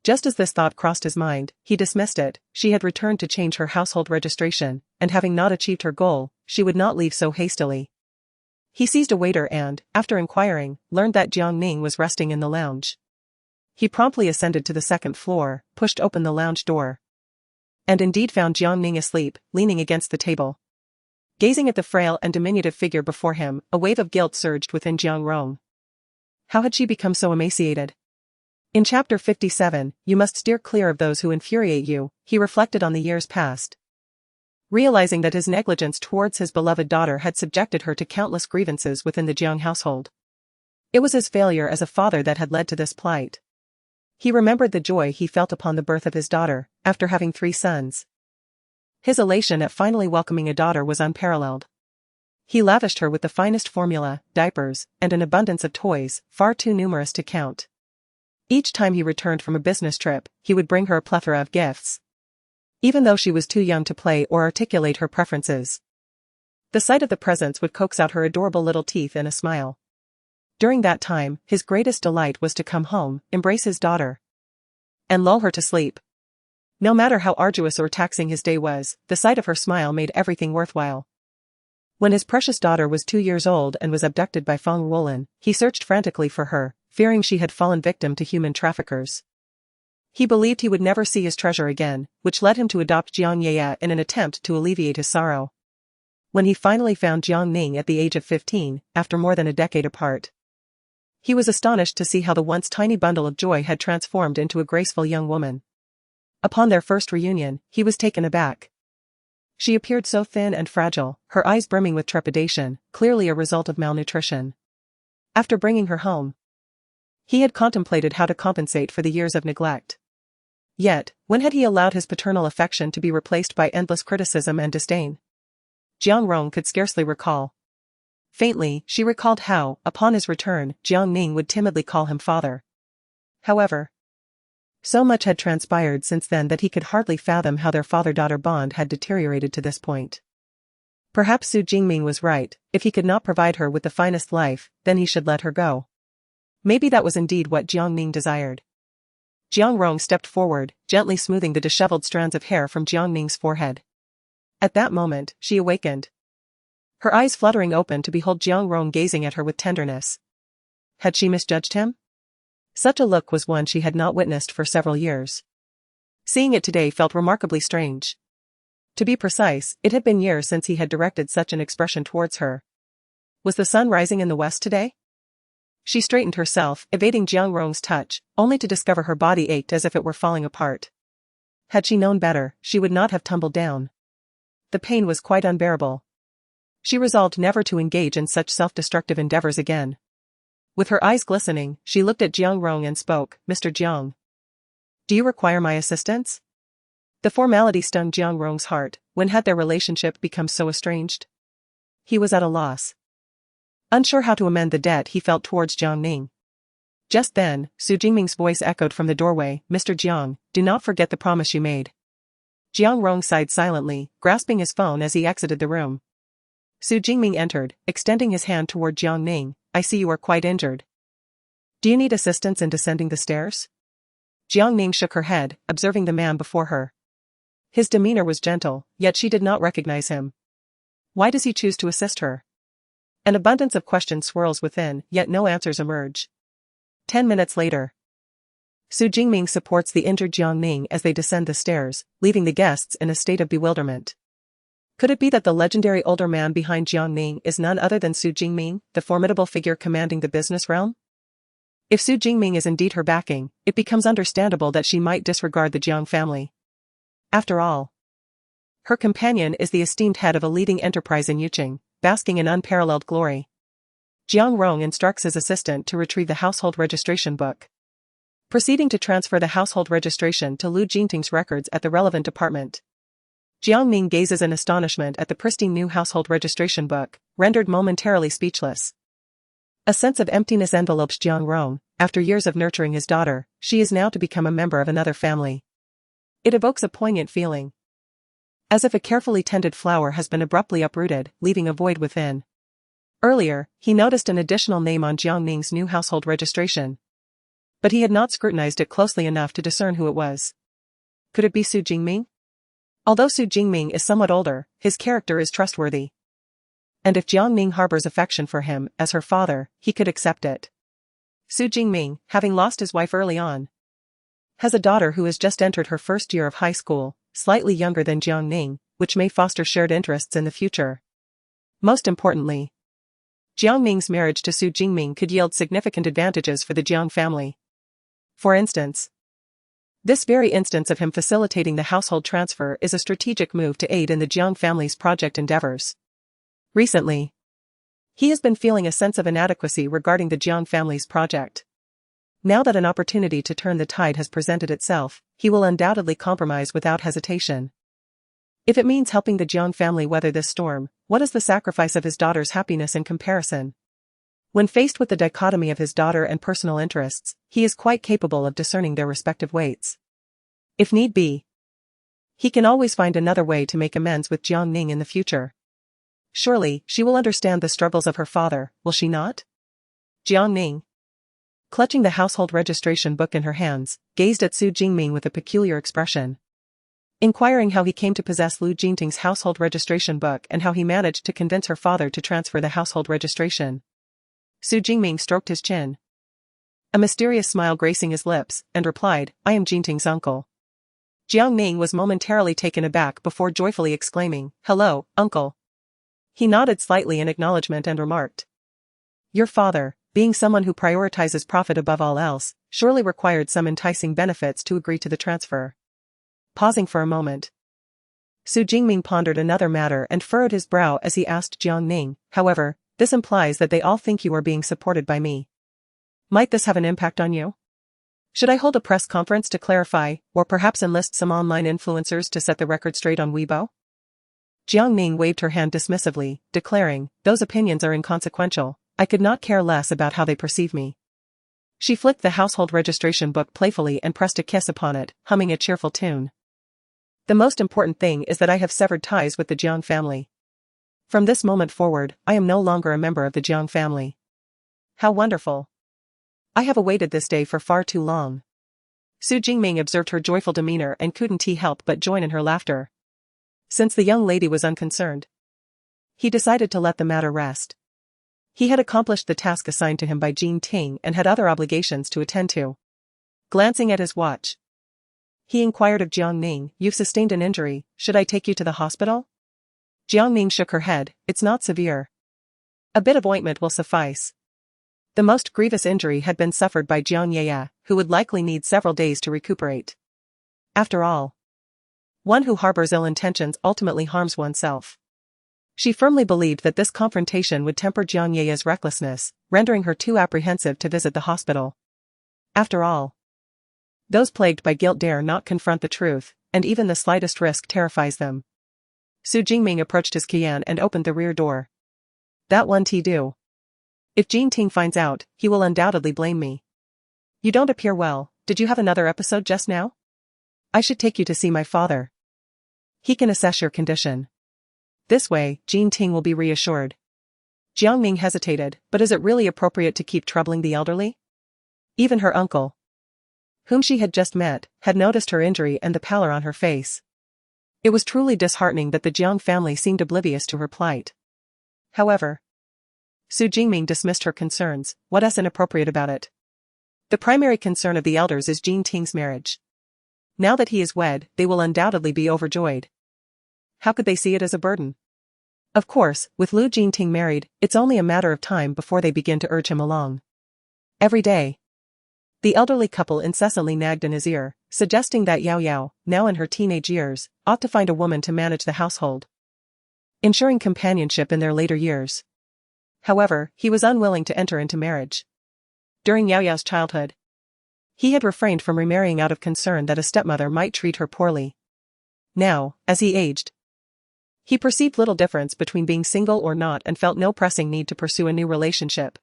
Just as this thought crossed his mind, he dismissed it. She had returned to change her household registration, and having not achieved her goal, she would not leave so hastily. He seized a waiter and, after inquiring, learned that Jiang Ning was resting in the lounge. He promptly ascended to the second floor, pushed open the lounge door, and indeed found Jiang Ning asleep, leaning against the table. Gazing at the frail and diminutive figure before him, a wave of guilt surged within Jiang Rong. How had she become so emaciated? In Chapter 57, you must steer clear of those who infuriate you, he reflected on the years past. Realizing that his negligence towards his beloved daughter had subjected her to countless grievances within the Jiang household. It was his failure as a father that had led to this plight. He remembered the joy he felt upon the birth of his daughter, after having 3 sons. His elation at finally welcoming a daughter was unparalleled. He lavished her with the finest formula, diapers, and an abundance of toys, far too numerous to count. Each time he returned from a business trip, he would bring her a plethora of gifts, even though she was too young to play or articulate her preferences. The sight of the presents would coax out her adorable little teeth in a smile. During that time, his greatest delight was to come home, embrace his daughter, and lull her to sleep. No matter how arduous or taxing his day was, the sight of her smile made everything worthwhile. When his precious daughter was 2 years old and was abducted by Feng Wulan, he searched frantically for her, fearing she had fallen victim to human traffickers. He believed he would never see his treasure again, which led him to adopt Jiang Ye in an attempt to alleviate his sorrow. When he finally found Jiang Ning at the age of 15, after more than a decade apart, he was astonished to see how the once tiny bundle of joy had transformed into a graceful young woman. Upon their first reunion, he was taken aback. She appeared so thin and fragile, her eyes brimming with trepidation, clearly a result of malnutrition. After bringing her home, he had contemplated how to compensate for the years of neglect. Yet, when had he allowed his paternal affection to be replaced by endless criticism and disdain? Jiang Rong could scarcely recall. Faintly, she recalled how, upon his return, Jiang Ning would timidly call him father. However, so much had transpired since then that he could hardly fathom how their father-daughter bond had deteriorated to this point. Perhaps Su Jingming was right. If he could not provide her with the finest life, then he should let her go. Maybe that was indeed what Jiang Ning desired. Jiang Rong stepped forward, gently smoothing the disheveled strands of hair from Jiang Ning's forehead. At that moment, she awakened. Her eyes fluttering open to behold Jiang Rong gazing at her with tenderness. Had she misjudged him? Such a look was one she had not witnessed for several years. Seeing it today felt remarkably strange. To be precise, it had been years since he had directed such an expression towards her. Was the sun rising in the west today? She straightened herself, evading Jiang Rong's touch, only to discover her body ached as if it were falling apart. Had she known better, she would not have tumbled down. The pain was quite unbearable. She resolved never to engage in such self-destructive endeavors again. With her eyes glistening, she looked at Jiang Rong and spoke, "Mr. Jiang. Do you require my assistance?" The formality stung Jiang Rong's heart. When had their relationship become so estranged? He was at a loss. Unsure how to amend the debt he felt towards Jiang Ning. Just then, Su Jingming's voice echoed from the doorway, "Mr. Jiang, do not forget the promise you made." Jiang Rong sighed silently, grasping his phone as he exited the room. Su Jingming entered, extending his hand toward Jiang Ning. "I see you are quite injured. Do you need assistance in descending the stairs?" Jiang Ning shook her head, observing the man before her. His demeanor was gentle, yet she did not recognize him. Why does he choose to assist her? An abundance of questions swirls within, yet no answers emerge. 10 minutes later, Su Jingming supports the injured Jiang Ning as they descend the stairs, leaving the guests in a state of bewilderment. Could it be that the legendary older man behind Jiang Ning is none other than Su Jingming, the formidable figure commanding the business realm? If Su Jingming is indeed her backing, it becomes understandable that she might disregard the Jiang family. After all, her companion is the esteemed head of a leading enterprise in Yuqing, basking in unparalleled glory. Jiang Rong instructs his assistant to retrieve the household registration book. Proceeding to transfer the household registration to Lu Jingting's records at the relevant department. Jiang Ning gazes in astonishment at the pristine new household registration book, rendered momentarily speechless. A sense of emptiness envelopes Jiang Rong. After years of nurturing his daughter, she is now to become a member of another family. It evokes a poignant feeling, as if a carefully tended flower has been abruptly uprooted, leaving a void within. Earlier, he noticed an additional name on Jiang Ning's new household registration, but he had not scrutinized it closely enough to discern who it was. Could it be Su Jingming? Although Su Jingming is somewhat older, his character is trustworthy. And if Jiang Ning harbors affection for him, as her father, he could accept it. Su Jingming, having lost his wife early on, has a daughter who has just entered her first year of high school, slightly younger than Jiang Ning, which may foster shared interests in the future. Most importantly, Jiang Ning's marriage to Su Jingming could yield significant advantages for the Jiang family. For instance, this very instance of him facilitating the household transfer is a strategic move to aid in the Jiang family's project endeavors. Recently, he has been feeling a sense of inadequacy regarding the Jiang family's project. Now that an opportunity to turn the tide has presented itself, he will undoubtedly compromise without hesitation. If it means helping the Jiang family weather this storm, what is the sacrifice of his daughter's happiness in comparison? When faced with the dichotomy of his daughter and personal interests, he is quite capable of discerning their respective weights. If need be, he can always find another way to make amends with Jiang Ning in the future. Surely, she will understand the struggles of her father, will she not? Jiang Ning, clutching the household registration book in her hands, gazed at Su Jingming with a peculiar expression. inquiring how he came to possess Lu Jingting's household registration book and how he managed to convince her father to transfer the household registration. Su Jingming stroked his chin, a mysterious smile gracing his lips, and replied, "I am Jingting's uncle." Jiang Ning was momentarily taken aback before joyfully exclaiming, "Hello, uncle." He nodded slightly in acknowledgement and remarked, "Your father, being someone who prioritizes profit above all else, surely required some enticing benefits to agree to the transfer." Pausing for a moment, Su Jingming pondered another matter and furrowed his brow as he asked Jiang Ning, "However, this implies that they all think you are being supported by me. Might this have an impact on you? Should I hold a press conference to clarify, or perhaps enlist some online influencers to set the record straight on Weibo?" Jiang Ning waved her hand dismissively, declaring, "Those opinions are inconsequential. I could not care less about how they perceive me." She flicked the household registration book playfully and pressed a kiss upon it, humming a cheerful tune. "The most important thing is that I have severed ties with the Jiang family. From this moment forward, I am no longer a member of the Jiang family." "How wonderful. I have awaited this day for far too long." Su Jingming observed her joyful demeanor and couldn't he help but join in her laughter. Since the young lady was unconcerned, he decided to let the matter rest. He had accomplished the task assigned to him by Jiang Ting and had other obligations to attend to. Glancing at his watch, he inquired of Jiang Ning, "You've sustained an injury, should I take you to the hospital?" Jiang Ning shook her head, "It's not severe. A bit of ointment will suffice." The most grievous injury had been suffered by Jiang Yaya, who would likely need several days to recuperate. After all, one who harbors ill intentions ultimately harms oneself. She firmly believed that this confrontation would temper Jiang Yaya's recklessness, rendering her too apprehensive to visit the hospital. After all, those plagued by guilt dare not confront the truth, and even the slightest risk terrifies them. Su Jingming approached his Qian and opened the rear door. "That won't do. If Jiang Ting finds out, he will undoubtedly blame me. You don't appear well, did you have another episode just now? I should take you to see my father. He can assess your condition. This way, Jiang Ting will be reassured." Jiang Ning hesitated, but is it really appropriate to keep troubling the elderly? Even her uncle, whom she had just met, had noticed her injury and the pallor on her face. It was truly disheartening that the Jiang family seemed oblivious to her plight. However, Su Jingming dismissed her concerns. What's inappropriate about it? The primary concern of the elders is Jiang Ting's marriage. Now that he is wed, they will undoubtedly be overjoyed. How could they see it as a burden? Of course, with Lu Jingting married, it's only a matter of time before they begin to urge him along. Every day, the elderly couple incessantly nagged in his ear, suggesting that Yao Yao, now in her teenage years, ought to find a woman to manage the household, ensuring companionship in their later years. However, he was unwilling to enter into marriage. During Yao Yao's childhood, he had refrained from remarrying out of concern that a stepmother might treat her poorly. Now, as he aged, he perceived little difference between being single or not and felt no pressing need to pursue a new relationship.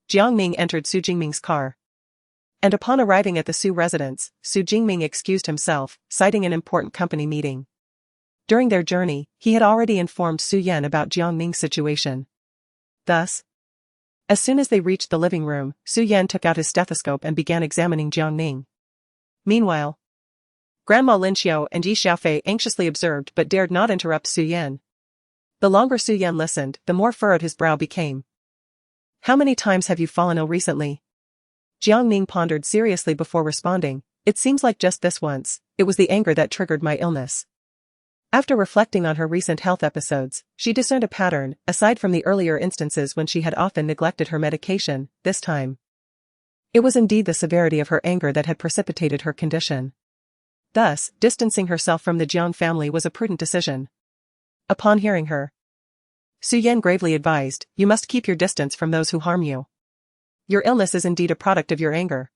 Jiang Ning entered Su Jingming's car, and upon arriving at the Su residence, Su Jingming excused himself, citing an important company meeting. During their journey, he had already informed Su Yan about Jiang Ning's situation. Thus, as soon as they reached the living room, Su Yan took out his stethoscope and began examining Jiang Ning. Meanwhile, Grandma Lin Xiao and Yi Xiaofei anxiously observed but dared not interrupt Su Yan. The longer Su Yan listened, the more furrowed his brow became. "How many times have you fallen ill recently?" Jiang Ning pondered seriously before responding. "It seems like just this once. It was the anger that triggered my illness." After reflecting on her recent health episodes, she discerned a pattern, aside from the earlier instances when she had often neglected her medication. This time, it was indeed the severity of her anger that had precipitated her condition. Thus, distancing herself from the Jiang family was a prudent decision. Upon hearing her, Su Yan gravely advised, "You must keep your distance from those who harm you. Your illness is indeed a product of your anger,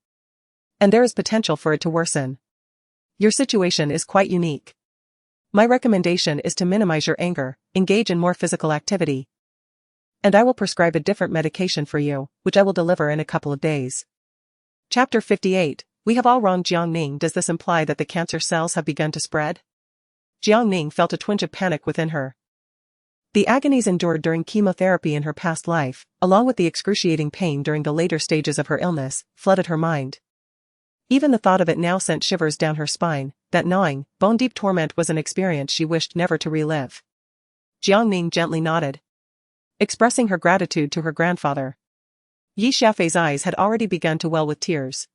and there is potential for it to worsen. Your situation is quite unique. My recommendation is to minimize your anger, engage in more physical activity, and I will prescribe a different medication for you, which I will deliver in a couple of days." Chapter 58. We have all wronged Jiang Ning. Does this imply that the cancer cells have begun to spread? Jiang Ning felt a twinge of panic within her. The agonies endured during chemotherapy in her past life, along with the excruciating pain during the later stages of her illness, flooded her mind. Even the thought of it now sent shivers down her spine, that gnawing, bone-deep torment was an experience she wished never to relive. Jiang Ning gently nodded, expressing her gratitude to her grandfather. Yi Xiaofei's eyes had already begun to well with tears.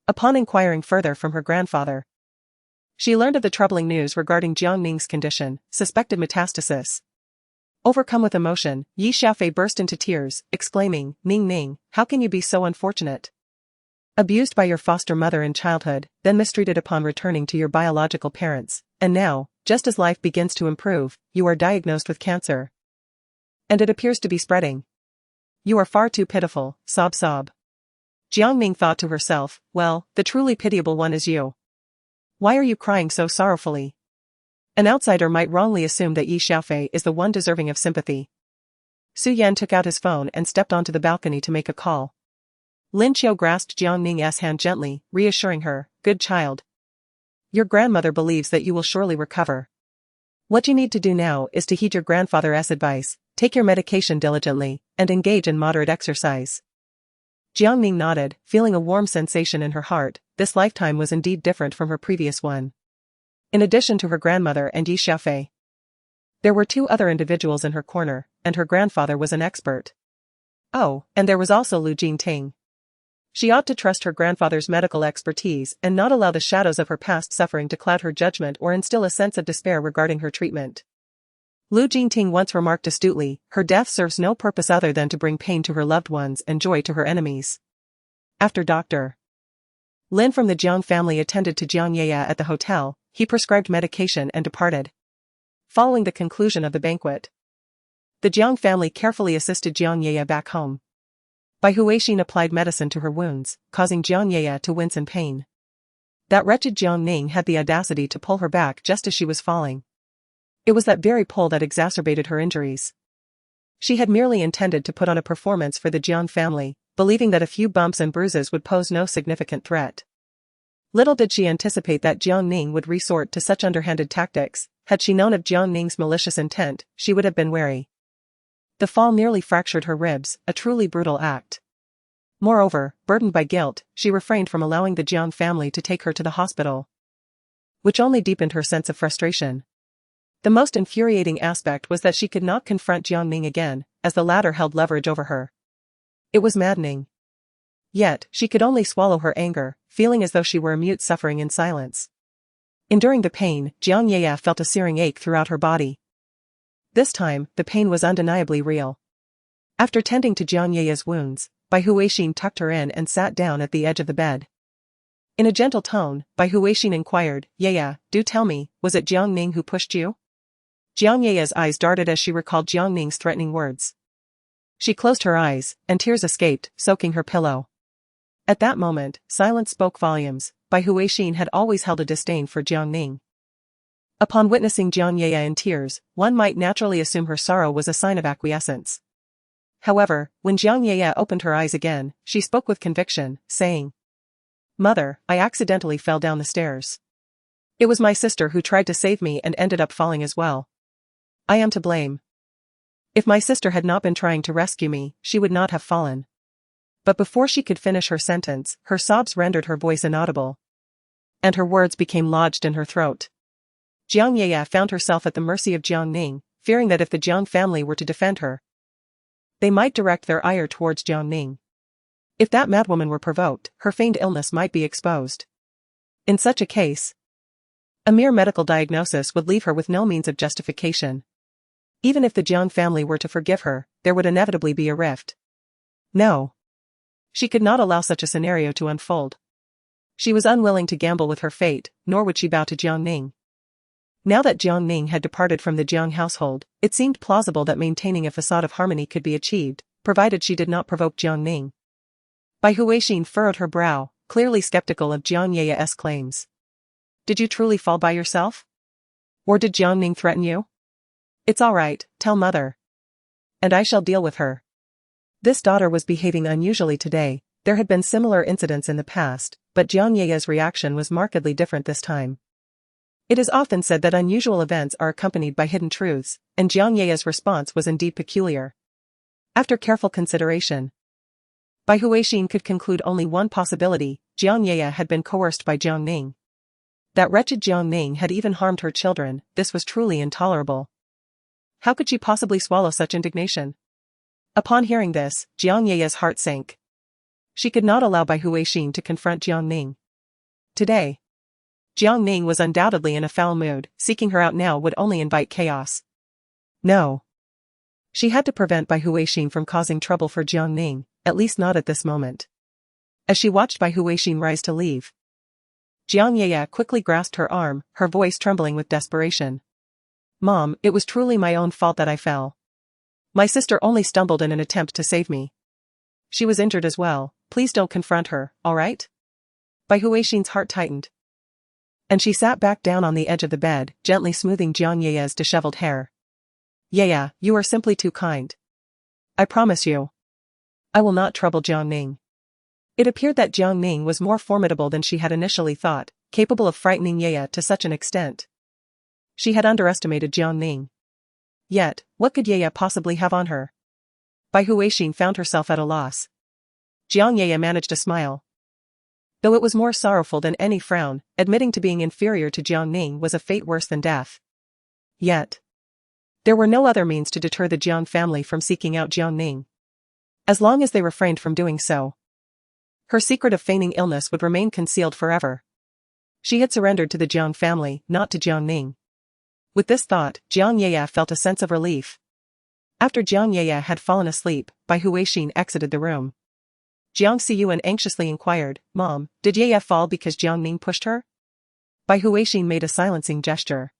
Upon inquiring further from her grandfather, she learned of the troubling news regarding Jiang Ning's condition, suspected metastasis. Overcome with emotion, Yi Xiaofei burst into tears, exclaiming, "Ning Ning, how can you be so unfortunate? Abused by your foster mother in childhood, then mistreated upon returning to your biological parents, and now, just as life begins to improve, you are diagnosed with cancer. And it appears to be spreading. You are far too pitiful, sob sob." Jiang Ning thought to herself, well, the truly pitiable one is you. Why are you crying so sorrowfully? An outsider might wrongly assume that Yi Xiaofei is the one deserving of sympathy. Su Yan took out his phone and stepped onto the balcony to make a call. Lin Qiu grasped Jiang Ning's hand gently, reassuring her, "Good child. Your grandmother believes that you will surely recover. What you need to do now is to heed your grandfather's advice, take your medication diligently, and engage in moderate exercise." Jiang Ning nodded, feeling a warm sensation in her heart. This lifetime was indeed different from her previous one. In addition to her grandmother and Yi Xiaofei, there were two other individuals in her corner, and her grandfather was an expert. Oh, and there was also Lu Jingting. She ought to trust her grandfather's medical expertise and not allow the shadows of her past suffering to cloud her judgment or instill a sense of despair regarding her treatment. Lu Jingting once remarked astutely, her death serves no purpose other than to bring pain to her loved ones and joy to her enemies. After Dr. Lin from the Jiang family attended to Jiang Ye at the hotel, he prescribed medication and departed. Following the conclusion of the banquet, the Jiang family carefully assisted Jiang Ye back home. Bai Huixin applied medicine to her wounds, causing Jiang Ye to wince in pain. That wretched Jiang Ning had the audacity to pull her back just as she was falling. It was that very pull that exacerbated her injuries. She had merely intended to put on a performance for the Jiang family, believing that a few bumps and bruises would pose no significant threat. Little did she anticipate that Jiang Ning would resort to such underhanded tactics. Had she known of Jiang Ning's malicious intent, she would have been wary. The fall nearly fractured her ribs, a truly brutal act. Moreover, burdened by guilt, she refrained from allowing the Jiang family to take her to the hospital, which only deepened her sense of frustration. The most infuriating aspect was that she could not confront Jiang Ning again, as the latter held leverage over her. It was maddening. Yet, she could only swallow her anger, feeling as though she were a mute suffering in silence. Enduring the pain, Jiang Ye felt a searing ache throughout her body. This time, the pain was undeniably real. After tending to Jiang Ye's wounds, Bai Huixin tucked her in and sat down at the edge of the bed. In a gentle tone, Bai Huixin inquired, "Ye, do tell me, was it Jiang Ning who pushed you?" Jiang Ye's eyes darted as she recalled Jiang Ning's threatening words. She closed her eyes, and tears escaped, soaking her pillow. At that moment, silence spoke volumes. Bai Huixin had always held a disdain for Jiang Ning. Upon witnessing Jiang Ye in tears, one might naturally assume her sorrow was a sign of acquiescence. However, when Jiang Ye opened her eyes again, she spoke with conviction, saying, "Mother, I accidentally fell down the stairs. It was my sister who tried to save me and ended up falling as well. I am to blame. If my sister had not been trying to rescue me, she would not have fallen." But before she could finish her sentence, her sobs rendered her voice inaudible, and her words became lodged in her throat. Jiang Ye found herself at the mercy of Jiang Ning, fearing that if the Jiang family were to defend her, they might direct their ire towards Jiang Ning. If that madwoman were provoked, her feigned illness might be exposed. In such a case, a mere medical diagnosis would leave her with no means of justification. Even if the Jiang family were to forgive her, there would inevitably be a rift. No. She could not allow such a scenario to unfold. She was unwilling to gamble with her fate, nor would she bow to Jiang Ning. Now that Jiang Ning had departed from the Jiang household, it seemed plausible that maintaining a facade of harmony could be achieved, provided she did not provoke Jiang Ning. Bai Huixin furrowed her brow, clearly skeptical of Jiang Ye's claims. "Did you truly fall by yourself? Or did Jiang Ning threaten you?" "It's all right, tell mother. And I shall deal with her." This daughter was behaving unusually today. There had been similar incidents in the past, but Jiang Ye's reaction was markedly different this time. It is often said that unusual events are accompanied by hidden truths, and Jiang Ye's response was indeed peculiar. After careful consideration, Bai Huixin could conclude only one possibility: Jiang Ye had been coerced by Jiang Ning. That wretched Jiang Ning had even harmed her children. This was truly intolerable. How could she possibly swallow such indignation? Upon hearing this, Jiang Ye's heart sank. She could not allow Bai Huixin to confront Jiang Ning. Today, Jiang Ning was undoubtedly in a foul mood. Seeking her out now would only invite chaos. No. She had to prevent Bai Huixin from causing trouble for Jiang Ning, at least not at this moment. As she watched Bai Huixin rise to leave, Jiang Ye quickly grasped her arm, her voice trembling with desperation. Mom, it was truly my own fault that I fell. My sister only stumbled in an attempt to save me. She was injured as well. Please don't confront her, alright? Bai Huixin's heart tightened, and she sat back down on the edge of the bed, gently smoothing Jiang Ye's disheveled hair. Ye, you are simply too kind. I promise you, I will not trouble Jiang Ning. It appeared that Jiang Ning was more formidable than she had initially thought, capable of frightening Ye to such an extent. She had underestimated Jiang Ning. Yet, what could Ye possibly have on her? Bai Huixin found herself at a loss. Jiang Ye managed a smile, though it was more sorrowful than any frown. Admitting to being inferior to Jiang Ning was a fate worse than death. Yet, there were no other means to deter the Jiang family from seeking out Jiang Ning. As long as they refrained from doing so, her secret of feigning illness would remain concealed forever. She had surrendered to the Jiang family, not to Jiang Ning. With this thought, Jiang Ye felt a sense of relief. After Jiang Ye had fallen asleep, Bai Huixin exited the room. Jiang Xiyuan anxiously inquired, Mom, did Ye fall because Jiang Ning pushed her? Bai Huixin made a silencing gesture,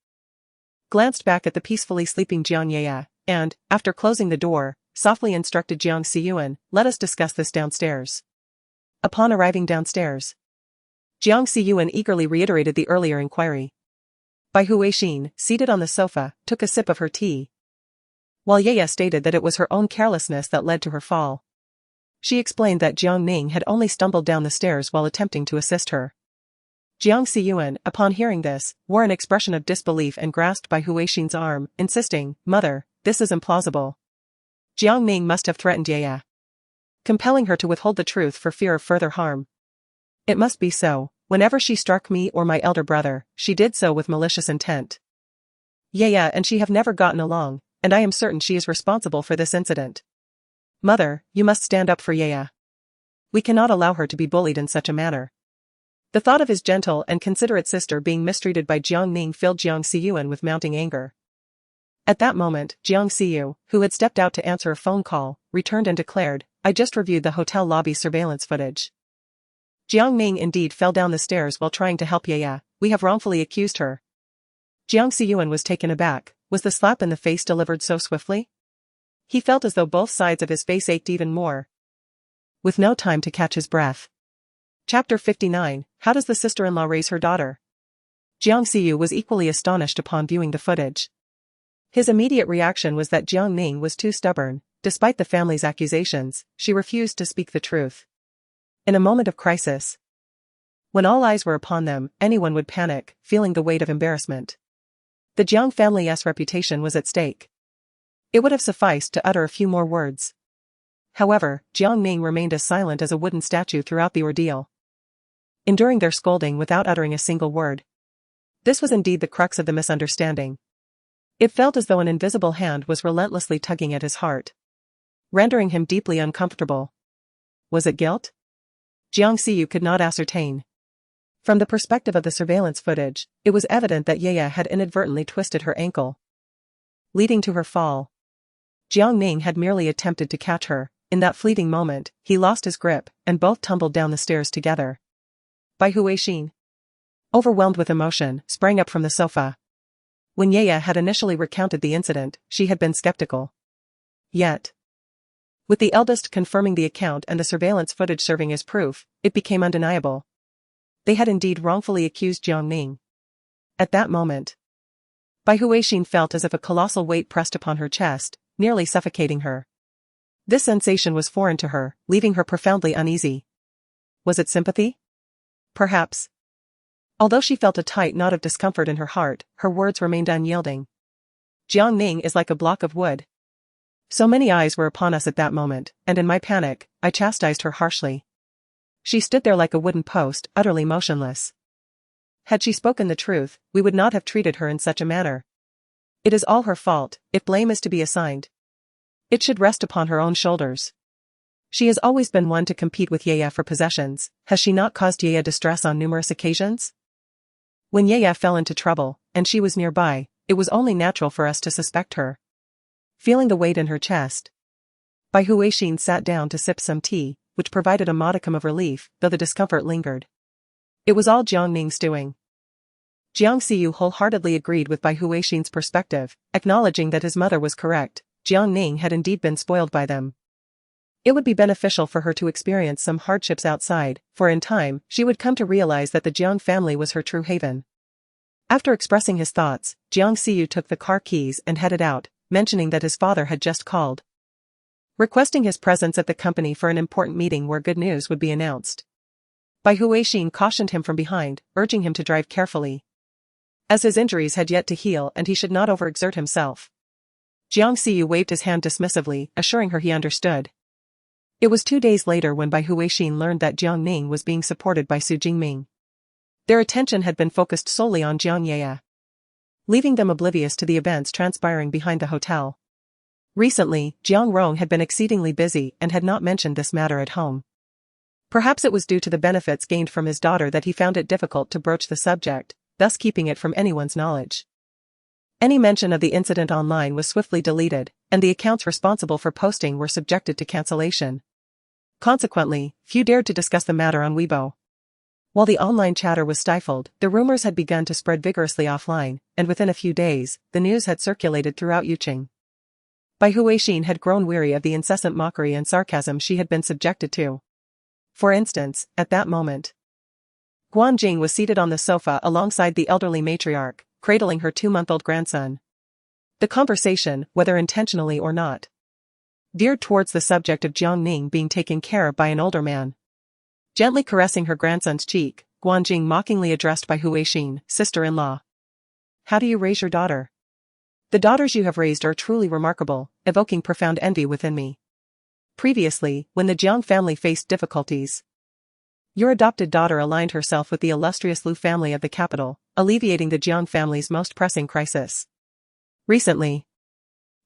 glanced back at the peacefully sleeping Jiang Ye, and, after closing the door, softly instructed Jiang Xiyuan, let us discuss this downstairs. Upon arriving downstairs, Jiang Xiyuan eagerly reiterated the earlier inquiry. Bai Huixin, seated on the sofa, took a sip of her tea, while Ye stated that it was her own carelessness that led to her fall. She explained that Jiang Ning had only stumbled down the stairs while attempting to assist her. Jiang Xiyuan, upon hearing this, wore an expression of disbelief and grasped Bai Huixin's arm, insisting, Mother, this is implausible. Jiang Ning must have threatened Ye, compelling her to withhold the truth for fear of further harm. It must be so. Whenever she struck me or my elder brother, she did so with malicious intent. Ye and she have never gotten along, and I am certain she is responsible for this incident. Mother, you must stand up for Ye. We cannot allow her to be bullied in such a manner. The thought of his gentle and considerate sister being mistreated by Jiang Ning filled Jiang Xiyuan with mounting anger. At that moment, Jiang Xiyu, who had stepped out to answer a phone call, returned and declared, I just reviewed the hotel lobby surveillance footage. Jiang Ning indeed fell down the stairs while trying to help Ye. We have wrongfully accused her. Jiang Xiyuan was taken aback. Was the slap in the face delivered so swiftly? He felt as though both sides of his face ached even more. With no time to catch his breath. Chapter 59, How does the sister-in-law raise her daughter? Jiang Xiyu was equally astonished upon viewing the footage. His immediate reaction was that Jiang Ning was too stubborn. Despite the family's accusations, she refused to speak the truth. In a moment of crisis, when all eyes were upon them, anyone would panic, feeling the weight of embarrassment. The Jiang family's reputation was at stake. It would have sufficed to utter a few more words. However, Jiang Ning remained as silent as a wooden statue throughout the ordeal, enduring their scolding without uttering a single word. This was indeed the crux of the misunderstanding. It felt as though an invisible hand was relentlessly tugging at his heart, rendering him deeply uncomfortable. Was it guilt? Jiang Xiyu could not ascertain. From the perspective of the surveillance footage, it was evident that Ye had inadvertently twisted her ankle, leading to her fall. Jiang Ning had merely attempted to catch her. In that fleeting moment, he lost his grip, and both tumbled down the stairs together. Bai Huixin, overwhelmed with emotion, sprang up from the sofa. When Ye had initially recounted the incident, she had been skeptical. Yet, with the eldest confirming the account and the surveillance footage serving as proof, it became undeniable. They had indeed wrongfully accused Jiang Ning. At that moment, Bai Huixin felt as if a colossal weight pressed upon her chest, nearly suffocating her. This sensation was foreign to her, leaving her profoundly uneasy. Was it sympathy? Perhaps. Although she felt a tight knot of discomfort in her heart, her words remained unyielding. Jiang Ning is like a block of wood. So many eyes were upon us at that moment, and in my panic, I chastised her harshly. She stood there like a wooden post, utterly motionless. Had she spoken the truth, we would not have treated her in such a manner. It is all her fault, if blame is to be assigned. It should rest upon her own shoulders. She has always been one to compete with Yaya for possessions. Has she not caused Yaya distress on numerous occasions? When Yaya fell into trouble, and she was nearby, it was only natural for us to suspect her. Feeling the weight in her chest, Bai Huixin sat down to sip some tea, which provided a modicum of relief, though the discomfort lingered. It was all Jiang Ning's doing. Jiang Xiyu wholeheartedly agreed with Bai Huixin's perspective, acknowledging that his mother was correct. Jiang Ning had indeed been spoiled by them. It would be beneficial for her to experience some hardships outside, for in time, she would come to realize that the Jiang family was her true haven. After expressing his thoughts, Jiang Xiyu took the car keys and headed out, mentioning that his father had just called, requesting his presence at the company for an important meeting where good news would be announced. Bai Huixin cautioned him from behind, urging him to drive carefully, as his injuries had yet to heal and he should not overexert himself. Jiang Xiyu waved his hand dismissively, assuring her he understood. It was 2 days later when Bai Huixin learned that Jiang Ning was being supported by Su Jingming. Their attention had been focused solely on Jiang Yaya, leaving them oblivious to the events transpiring behind the hotel. Recently, Jiang Rong had been exceedingly busy and had not mentioned this matter at home. Perhaps it was due to the benefits gained from his daughter that he found it difficult to broach the subject, thus keeping it from anyone's knowledge. Any mention of the incident online was swiftly deleted, and the accounts responsible for posting were subjected to cancellation. Consequently, few dared to discuss the matter on Weibo. While the online chatter was stifled, the rumors had begun to spread vigorously offline, and within a few days, the news had circulated throughout Yuqing. Bai Huixin had grown weary of the incessant mockery and sarcasm she had been subjected to. For instance, at that moment, Guanjing was seated on the sofa alongside the elderly matriarch, cradling her 2-month-old grandson. The conversation, whether intentionally or not, veered towards the subject of Jiang Ning being taken care of by an older man. Gently caressing her grandson's cheek, Guanjing mockingly addressed Bai Huixin, sister-in-law. How do you raise your daughter? The daughters you have raised are truly remarkable, evoking profound envy within me. Previously, when the Jiang family faced difficulties, your adopted daughter aligned herself with the illustrious Lu family of the capital, alleviating the Jiang family's most pressing crisis. Recently,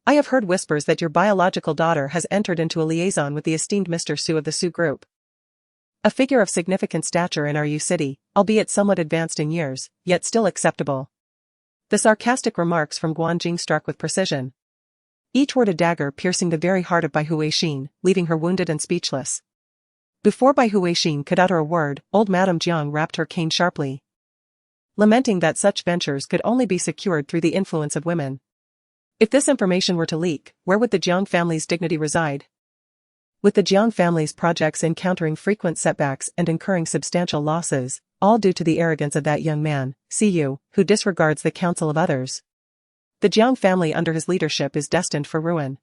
I have heard whispers that your biological daughter has entered into a liaison with the esteemed Mr. Su of the Su Group, a figure of significant stature in our Yu city, albeit somewhat advanced in years, yet still acceptable. The sarcastic remarks from Guanjing struck with precision, each word a dagger piercing the very heart of Bai Huixin, leaving her wounded and speechless. Before Bai Huixin could utter a word, old Madame Jiang rapped her cane sharply, lamenting that such ventures could only be secured through the influence of women. If this information were to leak, where would the Jiang family's dignity reside? With the Jiang family's projects encountering frequent setbacks and incurring substantial losses, all due to the arrogance of that young man, Xiyu, who disregards the counsel of others. The Jiang family under his leadership is destined for ruin.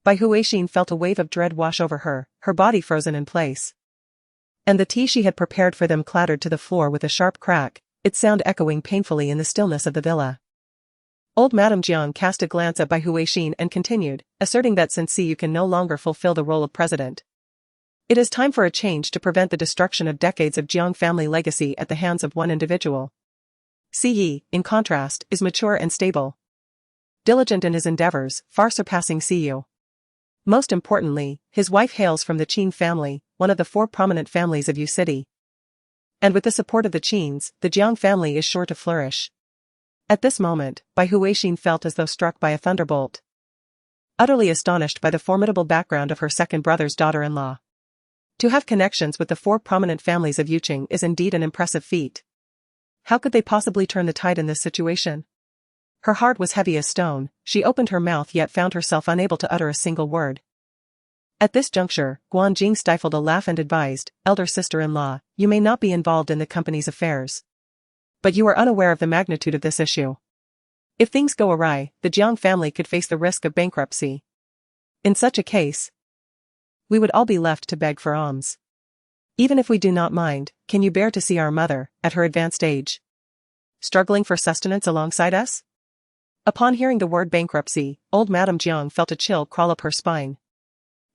Bai Huixin felt a wave of dread wash over her, her body frozen in place. And the tea she had prepared for them clattered to the floor with a sharp crack, its sound echoing painfully in the stillness of the villa. Old Madame Jiang cast a glance at Bai Huixin and continued, asserting that since Xiyu can no longer fulfill the role of president, it is time for a change to prevent the destruction of decades of Jiang family legacy at the hands of one individual. Xiyi, in contrast, is mature and stable, diligent in his endeavors, far surpassing Xiyu. Most importantly, his wife hails from the Qin family, one of the 4 prominent families of Yu City. And with the support of the Qins, the Jiang family is sure to flourish. At this moment, Bai Huixin felt as though struck by a thunderbolt, utterly astonished by the formidable background of her second brother's daughter-in-law. To have connections with the 4 prominent families of Yuqing is indeed an impressive feat. How could they possibly turn the tide in this situation? Her heart was heavy as stone, she opened her mouth yet found herself unable to utter a single word. At this juncture, Guanjing stifled a laugh and advised, elder sister-in-law, you may not be involved in the company's affairs, but you are unaware of the magnitude of this issue. If things go awry, the Jiang family could face the risk of bankruptcy. In such a case, we would all be left to beg for alms. Even if we do not mind, can you bear to see our mother, at her advanced age, struggling for sustenance alongside us? Upon hearing the word bankruptcy, old Madame Jiang felt a chill crawl up her spine.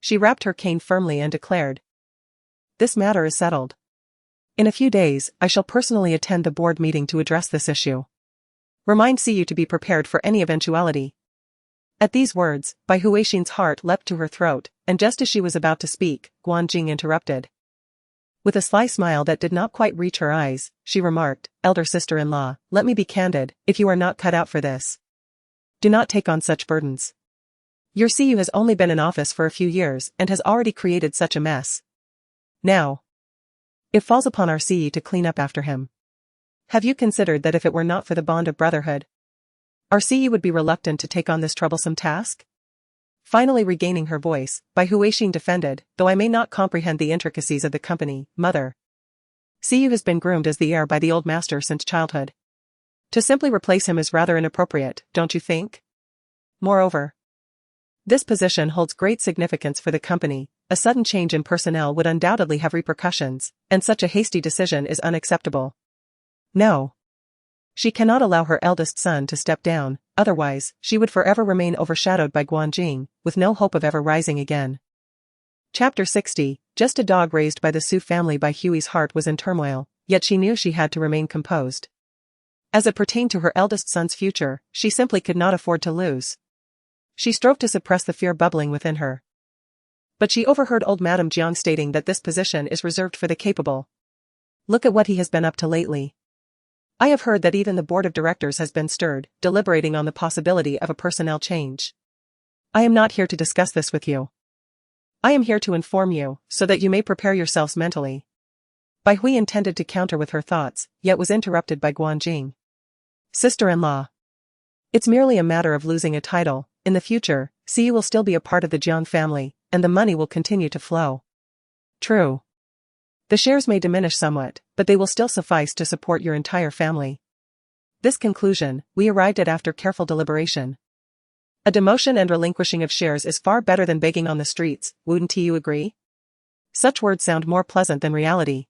She rapped her cane firmly and declared, this matter is settled. In a few days, I shall personally attend the board meeting to address this issue. Remind Siyu to be prepared for any eventuality. At these words, Bai Huixin's heart leapt to her throat, and just as she was about to speak, Guanjing interrupted. With a sly smile that did not quite reach her eyes, she remarked, "Elder sister-in-law, let me be candid, if you are not cut out for this, do not take on such burdens. Your Siyu has only been in office for a few years and has already created such a mess. Now, it falls upon our Siyu to clean up after him. Have you considered that if it were not for the bond of brotherhood, our Siyu would be reluctant to take on this troublesome task?" Finally regaining her voice, Bai Huixin defended, "Though I may not comprehend the intricacies of the company, mother, Siyu has been groomed as the heir by the old master since childhood. To simply replace him is rather inappropriate, don't you think? Moreover, this position holds great significance for the company. A sudden change in personnel would undoubtedly have repercussions, and such a hasty decision is unacceptable. No. She cannot allow her eldest son to step down, otherwise, she would forever remain overshadowed by Guanjing, with no hope of ever rising again." Chapter 60. Just a dog raised by the Su family. Bai Hui's heart was in turmoil, yet she knew she had to remain composed. As it pertained to her eldest son's future, she simply could not afford to lose. She strove to suppress the fear bubbling within her. But she overheard old Madame Jiang stating that this position is reserved for the capable. Look at what he has been up to lately. I have heard that even the board of directors has been stirred, deliberating on the possibility of a personnel change. I am not here to discuss this with you. I am here to inform you, so that you may prepare yourselves mentally. Bai Hui intended to counter with her thoughts, yet was interrupted by Guanjing. "Sister-in-law. It's merely a matter of losing a title. In the future, Siyu will still be a part of the Jiang family, and the money will continue to flow. True. The shares may diminish somewhat, but they will still suffice to support your entire family." This conclusion, we arrived at after careful deliberation. A demotion and relinquishing of shares is far better than begging on the streets, wouldn't you agree? Such words sound more pleasant than reality.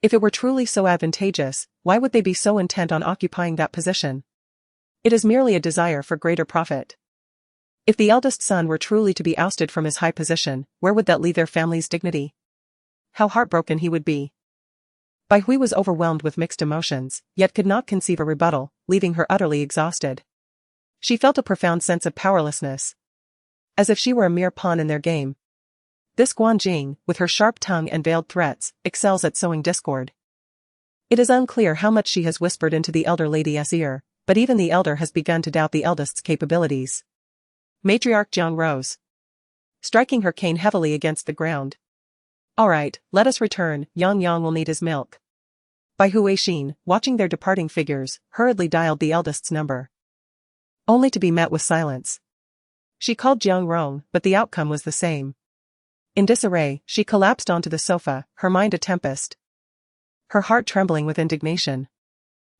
If it were truly so advantageous, why would they be so intent on occupying that position? It is merely a desire for greater profit. If the eldest son were truly to be ousted from his high position, where would that leave their family's dignity? How heartbroken he would be. Bai Hui was overwhelmed with mixed emotions, yet could not conceive a rebuttal, leaving her utterly exhausted. She felt a profound sense of powerlessness. As if she were a mere pawn in their game. This Guanjing, with her sharp tongue and veiled threats, excels at sowing discord. It is unclear how much she has whispered into the elder lady's ear, but even the elder has begun to doubt the eldest's capabilities. Matriarch Jiang rose, striking her cane heavily against the ground. "All right, let us return, Yang will need his milk." Bai Huixin, watching their departing figures, hurriedly dialed the eldest's number. Only to be met with silence. She called Jiang Rong, but the outcome was the same. In disarray, she collapsed onto the sofa, her mind a tempest. Her heart trembling with indignation.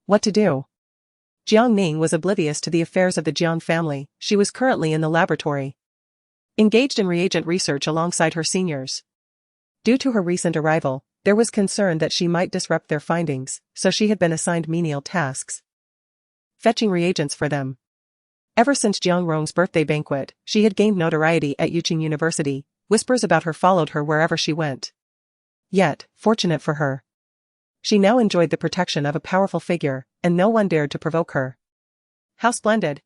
What to do? Jiang Ning was oblivious to the affairs of the Jiang family. She was currently in the laboratory, engaged in reagent research alongside her seniors. Due to her recent arrival, there was concern that she might disrupt their findings, so she had been assigned menial tasks, fetching reagents for them. Ever since Jiang Rong's birthday banquet, she had gained notoriety at Yuqing University. Whispers about her followed her wherever she went. Yet, fortunate for her, she now enjoyed the protection of a powerful figure, and no one dared to provoke her. How splendid!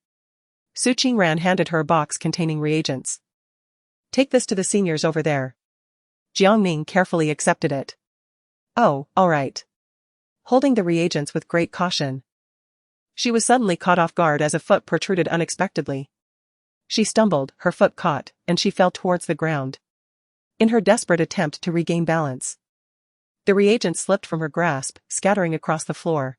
Su Qingran handed her a box containing reagents. "Take this to the seniors over there." Jiang Ning carefully accepted it. "Oh, all right." Holding the reagents with great caution, she was suddenly caught off guard as a foot protruded unexpectedly. She stumbled, her foot caught, and she fell towards the ground. In her desperate attempt to regain balance, the reagent slipped from her grasp, scattering across the floor.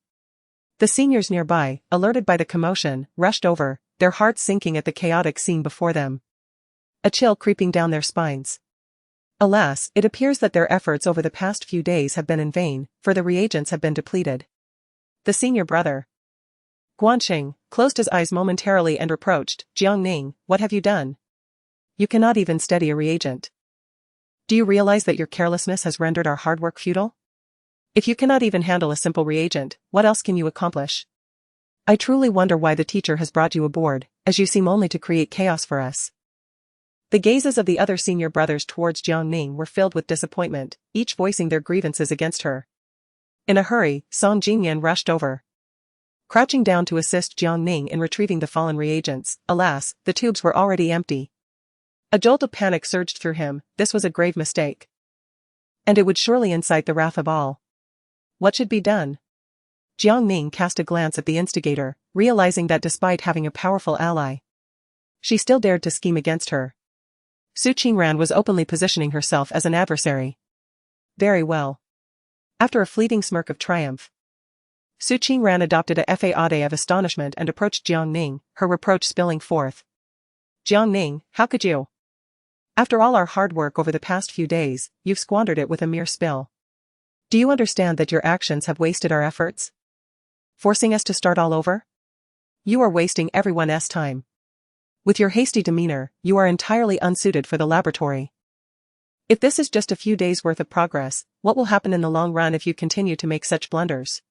The seniors nearby, alerted by the commotion, rushed over, their hearts sinking at the chaotic scene before them. A chill creeping down their spines. Alas, it appears that their efforts over the past few days have been in vain, for the reagents have been depleted. The senior brother, Guanxing, closed his eyes momentarily and reproached, "Jiang Ning, what have you done? You cannot even steady a reagent. Do you realize that your carelessness has rendered our hard work futile? If you cannot even handle a simple reagent, what else can you accomplish? I truly wonder why the teacher has brought you aboard, as you seem only to create chaos for us." The gazes of the other senior brothers towards Jiang Ning were filled with disappointment, each voicing their grievances against her. In a hurry, Song Jingyan rushed over. Crouching down to assist Jiang Ning in retrieving the fallen reagents, alas, the tubes were already empty. A jolt of panic surged through him. This was a grave mistake. And it would surely incite the wrath of all. What should be done? Jiang Ning cast a glance at the instigator, realizing that despite having a powerful ally, she still dared to scheme against her. Su Qingran was openly positioning herself as an adversary. Very well. After a fleeting smirk of triumph, Su Qingran adopted a facade of astonishment and approached Jiang Ning, her reproach spilling forth. Jiang Ning, how could you? After all our hard work over the past few days, you've squandered it with a mere spill. Do you understand that your actions have wasted our efforts? Forcing us to start all over? You are wasting everyone's time. With your hasty demeanor, you are entirely unsuited for the laboratory. If this is just a few days' worth of progress, what will happen in the long run if you continue to make such blunders?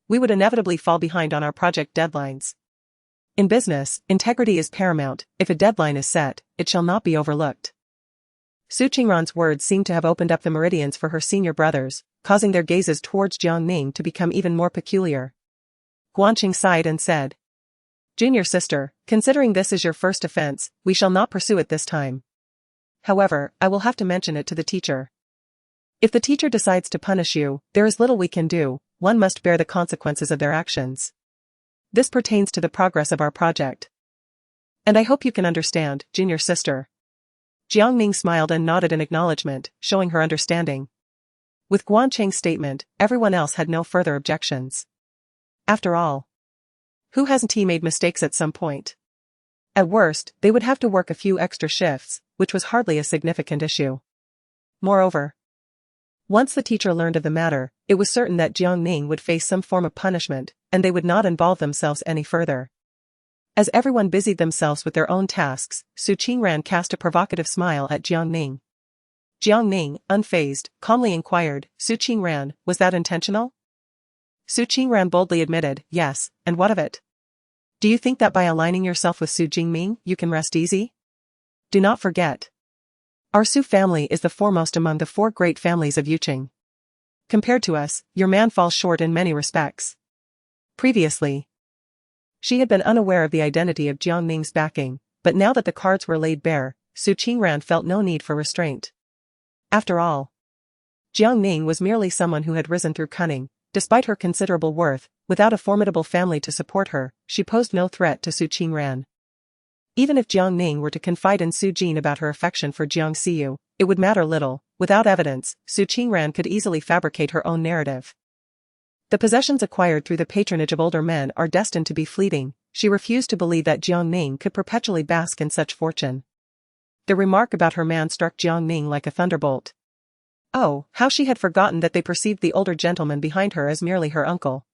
We would inevitably fall behind on our project deadlines. In business, integrity is paramount. If a deadline is set, it shall not be overlooked. Su Qingran's words seemed to have opened up the meridians for her senior brothers, causing their gazes towards Jiang Ning to become even more peculiar. Guanqing sighed and said, Junior sister, considering this is your first offense, we shall not pursue it this time. However, I will have to mention it to the teacher. If the teacher decides to punish you, there is little we can do. One must bear the consequences of their actions. This pertains to the progress of our project. And I hope you can understand, junior sister. Jiang Ning smiled and nodded in acknowledgement, showing her understanding. With Guanqing's statement, everyone else had no further objections. After all, who hasn't made mistakes at some point? At worst, they would have to work a few extra shifts, which was hardly a significant issue. Moreover, once the teacher learned of the matter, it was certain that Jiang Ning would face some form of punishment, and they would not involve themselves any further. As everyone busied themselves with their own tasks, Su Qingran cast a provocative smile at Jiang Ning. Jiang Ning, unfazed, calmly inquired, Su Qingran, was that intentional? Su Qingran boldly admitted, yes, and what of it? Do you think that by aligning yourself with Su Jingming, you can rest easy? Do not forget. Our Su family is the foremost among the 4 great families of Yuqing. Compared to us, your man falls short in many respects. Previously, she had been unaware of the identity of Jiang Ning's backing, but now that the cards were laid bare, Su Qingran felt no need for restraint. After all, Jiang Ning was merely someone who had risen through cunning. Despite her considerable worth, without a formidable family to support her, she posed no threat to Su Qingran. Even if Jiang Ning were to confide in Su Jin about her affection for Jiang Xiu, it would matter little. Without evidence, Su Qingran could easily fabricate her own narrative. The possessions acquired through the patronage of older men are destined to be fleeting. She refused to believe that Jiang Ning could perpetually bask in such fortune. The remark about her man struck Jiang Ning like a thunderbolt. Oh, how she had forgotten that they perceived the older gentleman behind her as merely her uncle.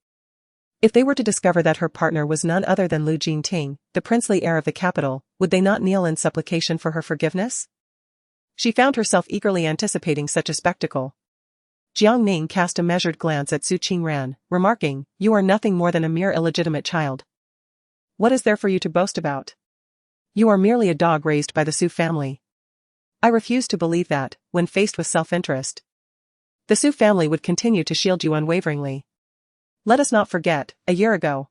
If they were to discover that her partner was none other than Lu Jinting, the princely heir of the capital, would they not kneel in supplication for her forgiveness? She found herself eagerly anticipating such a spectacle. Jiang Ning cast a measured glance at Su Qingran, remarking, "You are nothing more than a mere illegitimate child. What is there for you to boast about? You are merely a dog raised by the Su family." I refuse to believe that, when faced with self-interest, the Su family would continue to shield you unwaveringly. Let us not forget, a year ago,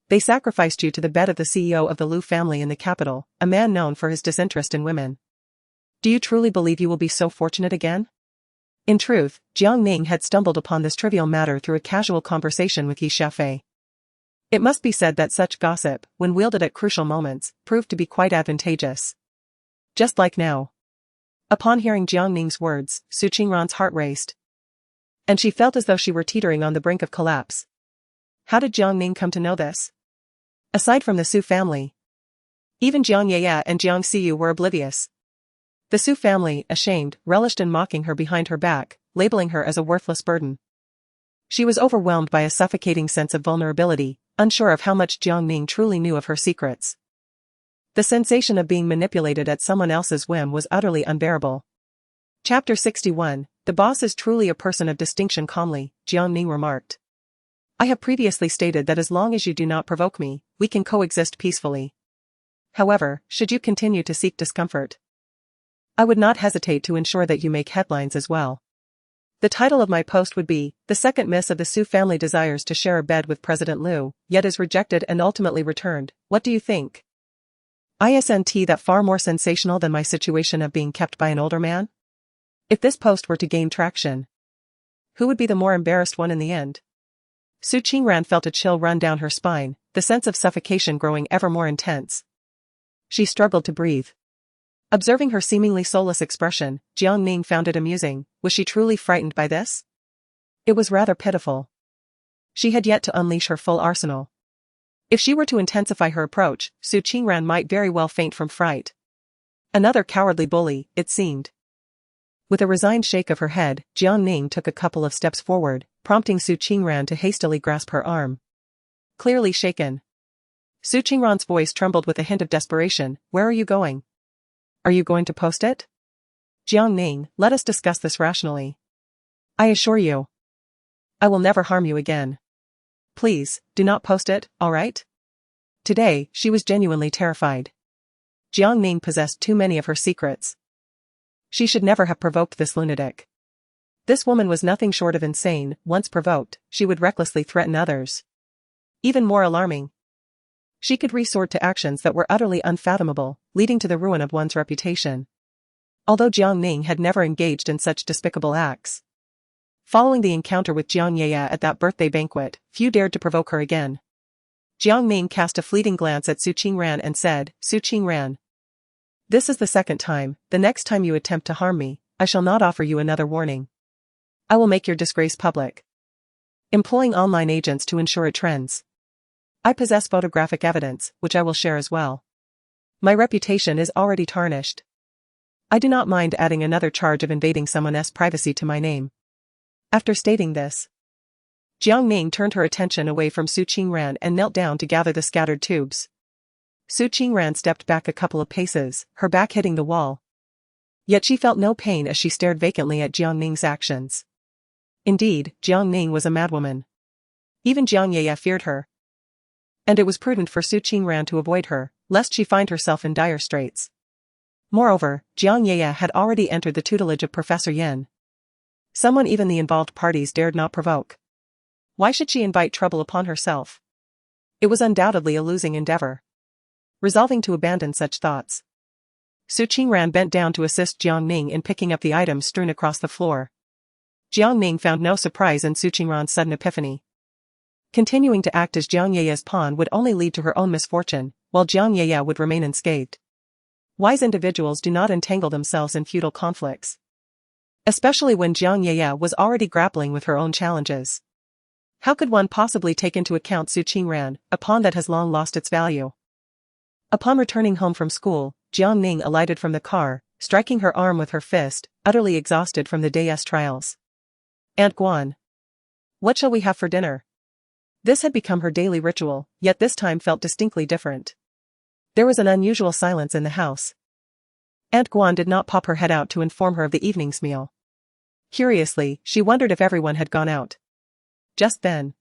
they sacrificed you to the bed of the CEO of the Lu family in the capital, a man known for his disinterest in women. Do you truly believe you will be so fortunate again? In truth, Jiang Ning had stumbled upon this trivial matter through a casual conversation with Yi Xiafei. It must be said that such gossip, when wielded at crucial moments, proved to be quite advantageous. Just like now. Upon hearing Jiang Ning's words, Su Qingran's heart raced, and she felt as though she were teetering on the brink of collapse. How did Jiang Ning come to know this? Aside from the Su family, even Jiang Yeye and Jiang Xiu were oblivious. The Su family, ashamed, relished in mocking her behind her back, labeling her as a worthless burden. She was overwhelmed by a suffocating sense of vulnerability, unsure of how much Jiang Ning truly knew of her secrets. The sensation of being manipulated at someone else's whim was utterly unbearable. Chapter 61, The boss is truly a person of distinction. Calmly, Jiang Ning remarked. I have previously stated that as long as you do not provoke me, we can coexist peacefully. However, should you continue to seek discomfort, I would not hesitate to ensure that you make headlines as well. The title of my post would be, "The Second Miss of the Su Family Desires to Share a Bed with President Liu, Yet is Rejected and Ultimately Returned. What do you think? Isn't that far more sensational than my situation of being kept by an older man? If this post were to gain traction, who would be the more embarrassed one in the end?" Su Qingran felt a chill run down her spine, the sense of suffocation growing ever more intense. She struggled to breathe. Observing her seemingly soulless expression, Jiang Ning found it amusing. Was she truly frightened by this? It was rather pitiful. She had yet to unleash her full arsenal. If she were to intensify her approach, Su Qingran might very well faint from fright. Another cowardly bully, it seemed. With a resigned shake of her head, Jiang Ning took a couple of steps forward, prompting Su Qingran to hastily grasp her arm. Clearly shaken, Su Qingran's voice trembled with a hint of desperation. "Where are you going? Are you going to post it? Jiang Ning, let us discuss this rationally. I assure you, I will never harm you again. Please, do not post it, alright?" Today, she was genuinely terrified. Jiang Ning possessed too many of her secrets. She should never have provoked this lunatic. This woman was nothing short of insane. Once provoked, she would recklessly threaten others. Even more alarming, she could resort to actions that were utterly unfathomable, leading to the ruin of one's reputation. Although Jiang Ning had never engaged in such despicable acts, following the encounter with Jiang Ye at that birthday banquet, few dared to provoke her again. Jiang Ning cast a fleeting glance at Su Qingran and said, "Su Qingran, this is the second time. The next time you attempt to harm me, I shall not offer you another warning. I will make your disgrace public, employing online agents to ensure it trends. I possess photographic evidence, which I will share as well. My reputation is already tarnished. I do not mind adding another charge of invading someone's privacy to my name." After stating this, Jiang Ning turned her attention away from Su Qingran and knelt down to gather the scattered tubes. Su Qingran stepped back a couple of paces, her back hitting the wall. Yet she felt no pain as she stared vacantly at Jiang Ning's actions. Indeed, Jiang Ning was a madwoman. Even Jiang Ye feared her. And it was prudent for Su Qingran to avoid her, lest she find herself in dire straits. Moreover, Jiang Ye had already entered the tutelage of Professor Yin. Someone even the involved parties dared not provoke. Why should she invite trouble upon herself? It was undoubtedly a losing endeavor. Resolving to abandon such thoughts, Su Qingran bent down to assist Jiang Ning in picking up the items strewn across the floor. Jiang Ning found no surprise in Su Qingran's sudden epiphany. Continuing to act as Jiang Ye's pawn would only lead to her own misfortune, while Jiang Ye would remain unscathed. Wise individuals do not entangle themselves in futile conflicts, especially when Jiang Ye was already grappling with her own challenges. How could one possibly take into account Su Qingran, a pawn that has long lost its value? Upon returning home from school, Jiang Ning alighted from the car, striking her arm with her fist, utterly exhausted from the day's trials. "Aunt Guan, what shall we have for dinner?" This had become her daily ritual, yet this time felt distinctly different. There was an unusual silence in the house. Aunt Guan did not pop her head out to inform her of the evening's meal. Curiously, she wondered if everyone had gone out. Just then,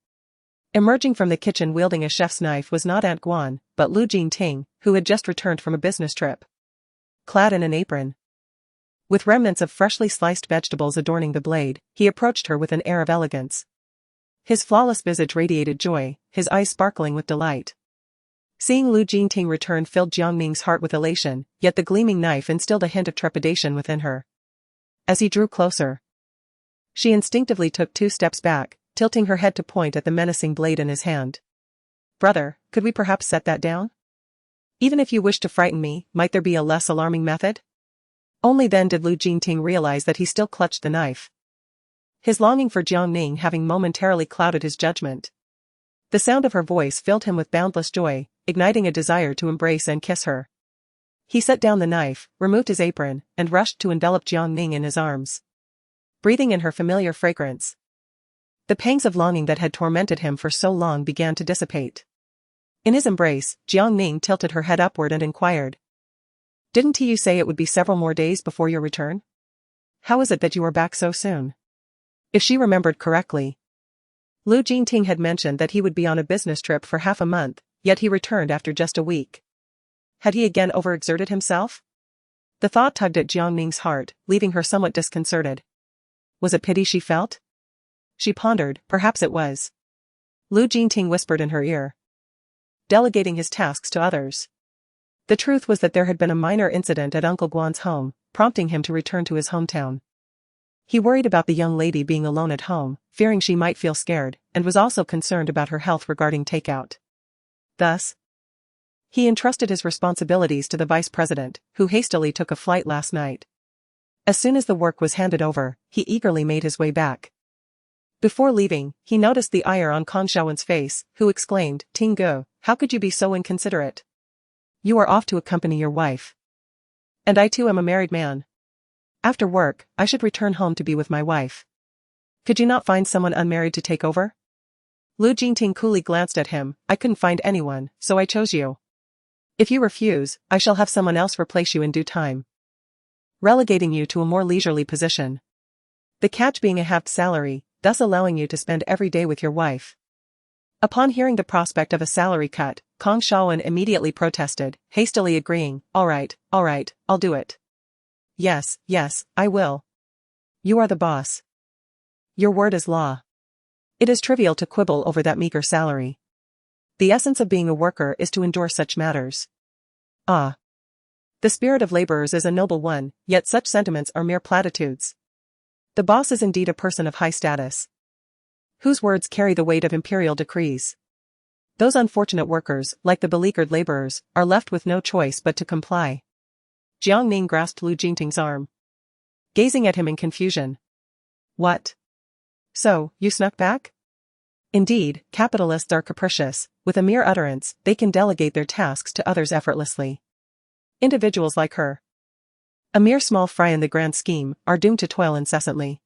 emerging from the kitchen wielding a chef's knife was not Aunt Guan, but Lu Jingting, who had just returned from a business trip. Clad in an apron, with remnants of freshly sliced vegetables adorning the blade, he approached her with an air of elegance. His flawless visage radiated joy, his eyes sparkling with delight. Seeing Lu Jingting return filled Jiang Ning's heart with elation, yet the gleaming knife instilled a hint of trepidation within her. As he drew closer, she instinctively took 2 steps back, tilting her head to point at the menacing blade in his hand. "Brother, could we perhaps set that down? Even if you wish to frighten me, might there be a less alarming method?" Only then did Lu Jingting realize that he still clutched the knife, his longing for Jiang Ning having momentarily clouded his judgment. The sound of her voice filled him with boundless joy, igniting a desire to embrace and kiss her. He set down the knife, removed his apron, and rushed to envelop Jiang Ning in his arms. Breathing in her familiar fragrance, the pangs of longing that had tormented him for so long began to dissipate. In his embrace, Jiang Ning tilted her head upward and inquired, "Didn't you say it would be several more days before your return? How is it that you are back so soon?" If she remembered correctly, Lu Jingting had mentioned that he would be on a business trip for half a month, yet he returned after just a week. Had he again overexerted himself? The thought tugged at Jiang Ning's heart, leaving her somewhat disconcerted. Was it pity she felt? She pondered, perhaps it was. Lu Jingting whispered in her ear, delegating his tasks to others. The truth was that there had been a minor incident at Uncle Guan's home, prompting him to return to his hometown. He worried about the young lady being alone at home, fearing she might feel scared, and was also concerned about her health regarding takeout. Thus, he entrusted his responsibilities to the vice president, who hastily took a flight last night. As soon as the work was handed over, he eagerly made his way back. Before leaving, he noticed the ire on Kang Xiaowen's face, who exclaimed, "Tingu, how could you be so inconsiderate? You are off to accompany your wife. And I too am a married man. After work, I should return home to be with my wife. Could you not find someone unmarried to take over?" Lu Jingting coolly glanced at him. "I couldn't find anyone, so I chose you. If you refuse, I shall have someone else replace you in due time, relegating you to a more leisurely position. The catch being a halved salary, thus allowing you to spend every day with your wife." Upon hearing the prospect of a salary cut, Kang Xiaowen immediately protested, hastily agreeing, all right, I'll do it. Yes, I will. You are the boss. Your word is law. It is trivial to quibble over that meager salary. The essence of being a worker is to endure such matters. Ah. The spirit of laborers is a noble one, yet such sentiments are mere platitudes. The boss is indeed a person of high status, whose words carry the weight of imperial decrees. Those unfortunate workers, like the beleaguered laborers, are left with no choice but to comply. Jiang Ning grasped Lu Jingting's arm, gazing at him in confusion. What? So, you snuck back? Indeed, capitalists are capricious. With a mere utterance, they can delegate their tasks to others effortlessly. Individuals like her, a mere small fry in the grand scheme, are doomed to toil incessantly.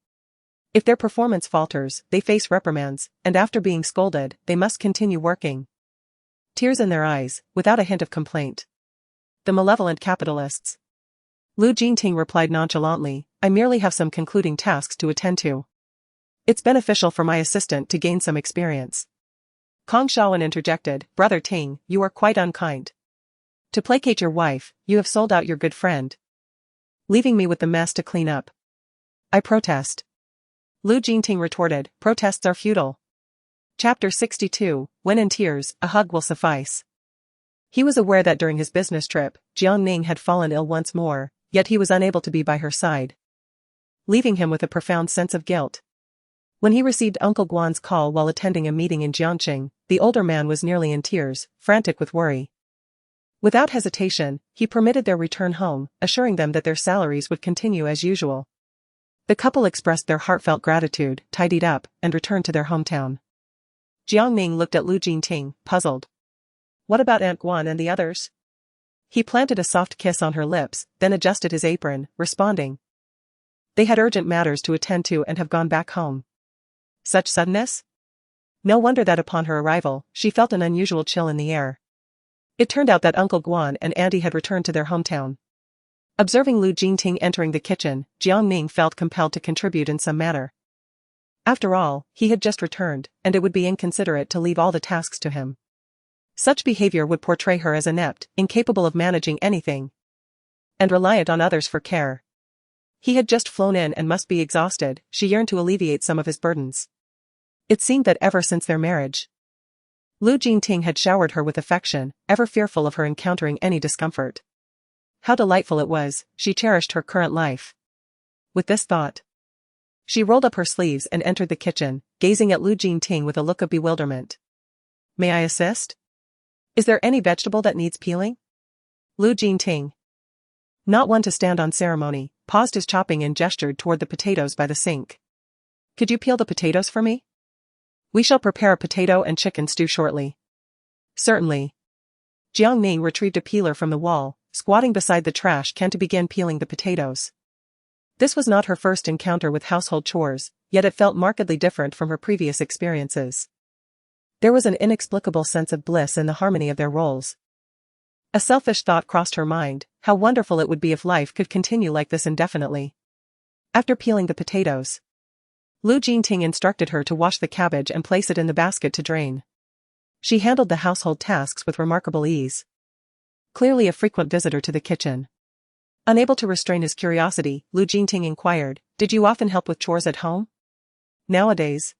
If their performance falters, they face reprimands, and after being scolded, they must continue working, tears in their eyes, without a hint of complaint. The malevolent capitalists. Lu Jingting replied nonchalantly, I merely have some concluding tasks to attend to. It's beneficial for my assistant to gain some experience. Kang Xiaowen interjected, Brother Ting, you are quite unkind. To placate your wife, you have sold out your good friend, leaving me with the mess to clean up. I protest. Lu Jingting retorted, protests are futile. Chapter 62, When in tears, a hug will suffice. He was aware that during his business trip, Jiang Ning had fallen ill once more, yet he was unable to be by her side, leaving him with a profound sense of guilt. When he received Uncle Guan's call while attending a meeting in Jiangqing, the older man was nearly in tears, frantic with worry. Without hesitation, he permitted their return home, assuring them that their salaries would continue as usual. The couple expressed their heartfelt gratitude, tidied up, and returned to their hometown. Jiang Ning looked at Lu Jingting, puzzled. What about Aunt Guan and the others? He planted a soft kiss on her lips, then adjusted his apron, responding. They had urgent matters to attend to and have gone back home. Such suddenness? No wonder that upon her arrival, she felt an unusual chill in the air. It turned out that Uncle Guan and Auntie had returned to their hometown. Observing Lu Jingting entering the kitchen, Jiang Ning felt compelled to contribute in some manner. After all, he had just returned, and it would be inconsiderate to leave all the tasks to him. Such behavior would portray her as inept, incapable of managing anything, and reliant on others for care. He had just flown in and must be exhausted. She yearned to alleviate some of his burdens. It seemed that ever since their marriage, Lu Jingting had showered her with affection, ever fearful of her encountering any discomfort. How delightful it was, she cherished her current life. With this thought, she rolled up her sleeves and entered the kitchen, gazing at Lu Jingting with a look of bewilderment. May I assist? Is there any vegetable that needs peeling? Lu Jingting, not one to stand on ceremony, paused his chopping and gestured toward the potatoes by the sink. Could you peel the potatoes for me? We shall prepare a potato and chicken stew shortly. Certainly. Jiang Ning retrieved a peeler from the wall, squatting beside the trash can to begin peeling the potatoes. This was not her first encounter with household chores, yet it felt markedly different from her previous experiences. There was an inexplicable sense of bliss in the harmony of their roles. A selfish thought crossed her mind, how wonderful it would be if life could continue like this indefinitely. After peeling the potatoes, Lu Jingting instructed her to wash the cabbage and place it in the basket to drain. She handled the household tasks with remarkable ease. Clearly a frequent visitor to the kitchen. Unable to restrain his curiosity, Lu Jingting inquired, Did you often help with chores at home? Nowadays,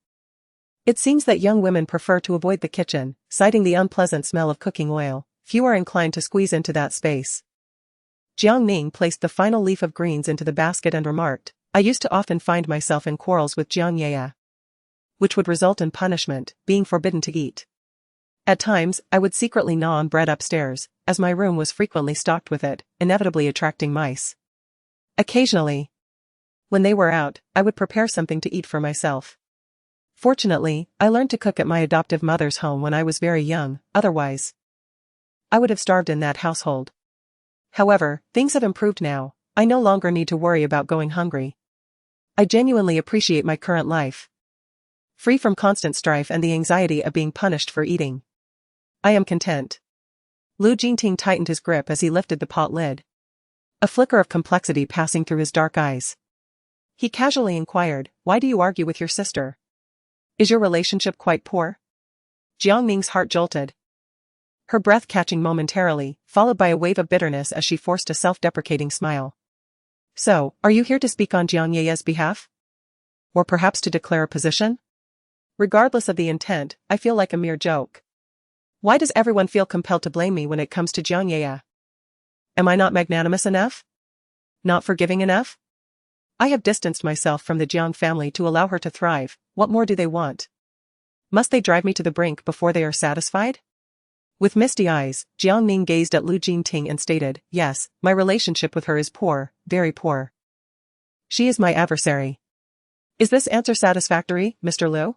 it seems that young women prefer to avoid the kitchen, citing the unpleasant smell of cooking oil. Few are inclined to squeeze into that space. Jiang Ning placed the final leaf of greens into the basket and remarked, I used to often find myself in quarrels with Jiang Ye, which would result in punishment, being forbidden to eat. At times, I would secretly gnaw on bread upstairs, as my room was frequently stocked with it, inevitably attracting mice. Occasionally, when they were out, I would prepare something to eat for myself. Fortunately, I learned to cook at my adoptive mother's home when I was very young, otherwise, I would have starved in that household. However, things have improved now. I no longer need to worry about going hungry. I genuinely appreciate my current life, free from constant strife and the anxiety of being punished for eating. I am content. Lu Jingting tightened his grip as he lifted the pot lid, a flicker of complexity passing through his dark eyes. He casually inquired, why do you argue with your sister? Is your relationship quite poor? Jiang Ning's heart jolted, her breath catching momentarily, followed by a wave of bitterness as she forced a self-deprecating smile. So, are you here to speak on Jiang Ye's behalf? Or perhaps to declare a position? Regardless of the intent, I feel like a mere joke. Why does everyone feel compelled to blame me when it comes to Jiang Ye? Am I not magnanimous enough? Not forgiving enough? I have distanced myself from the Jiang family to allow her to thrive. What more do they want? Must they drive me to the brink before they are satisfied? With misty eyes, Jiang Ning gazed at Lu Jingting and stated, yes, my relationship with her is poor, very poor. She is my adversary. Is this answer satisfactory, Mr. Liu?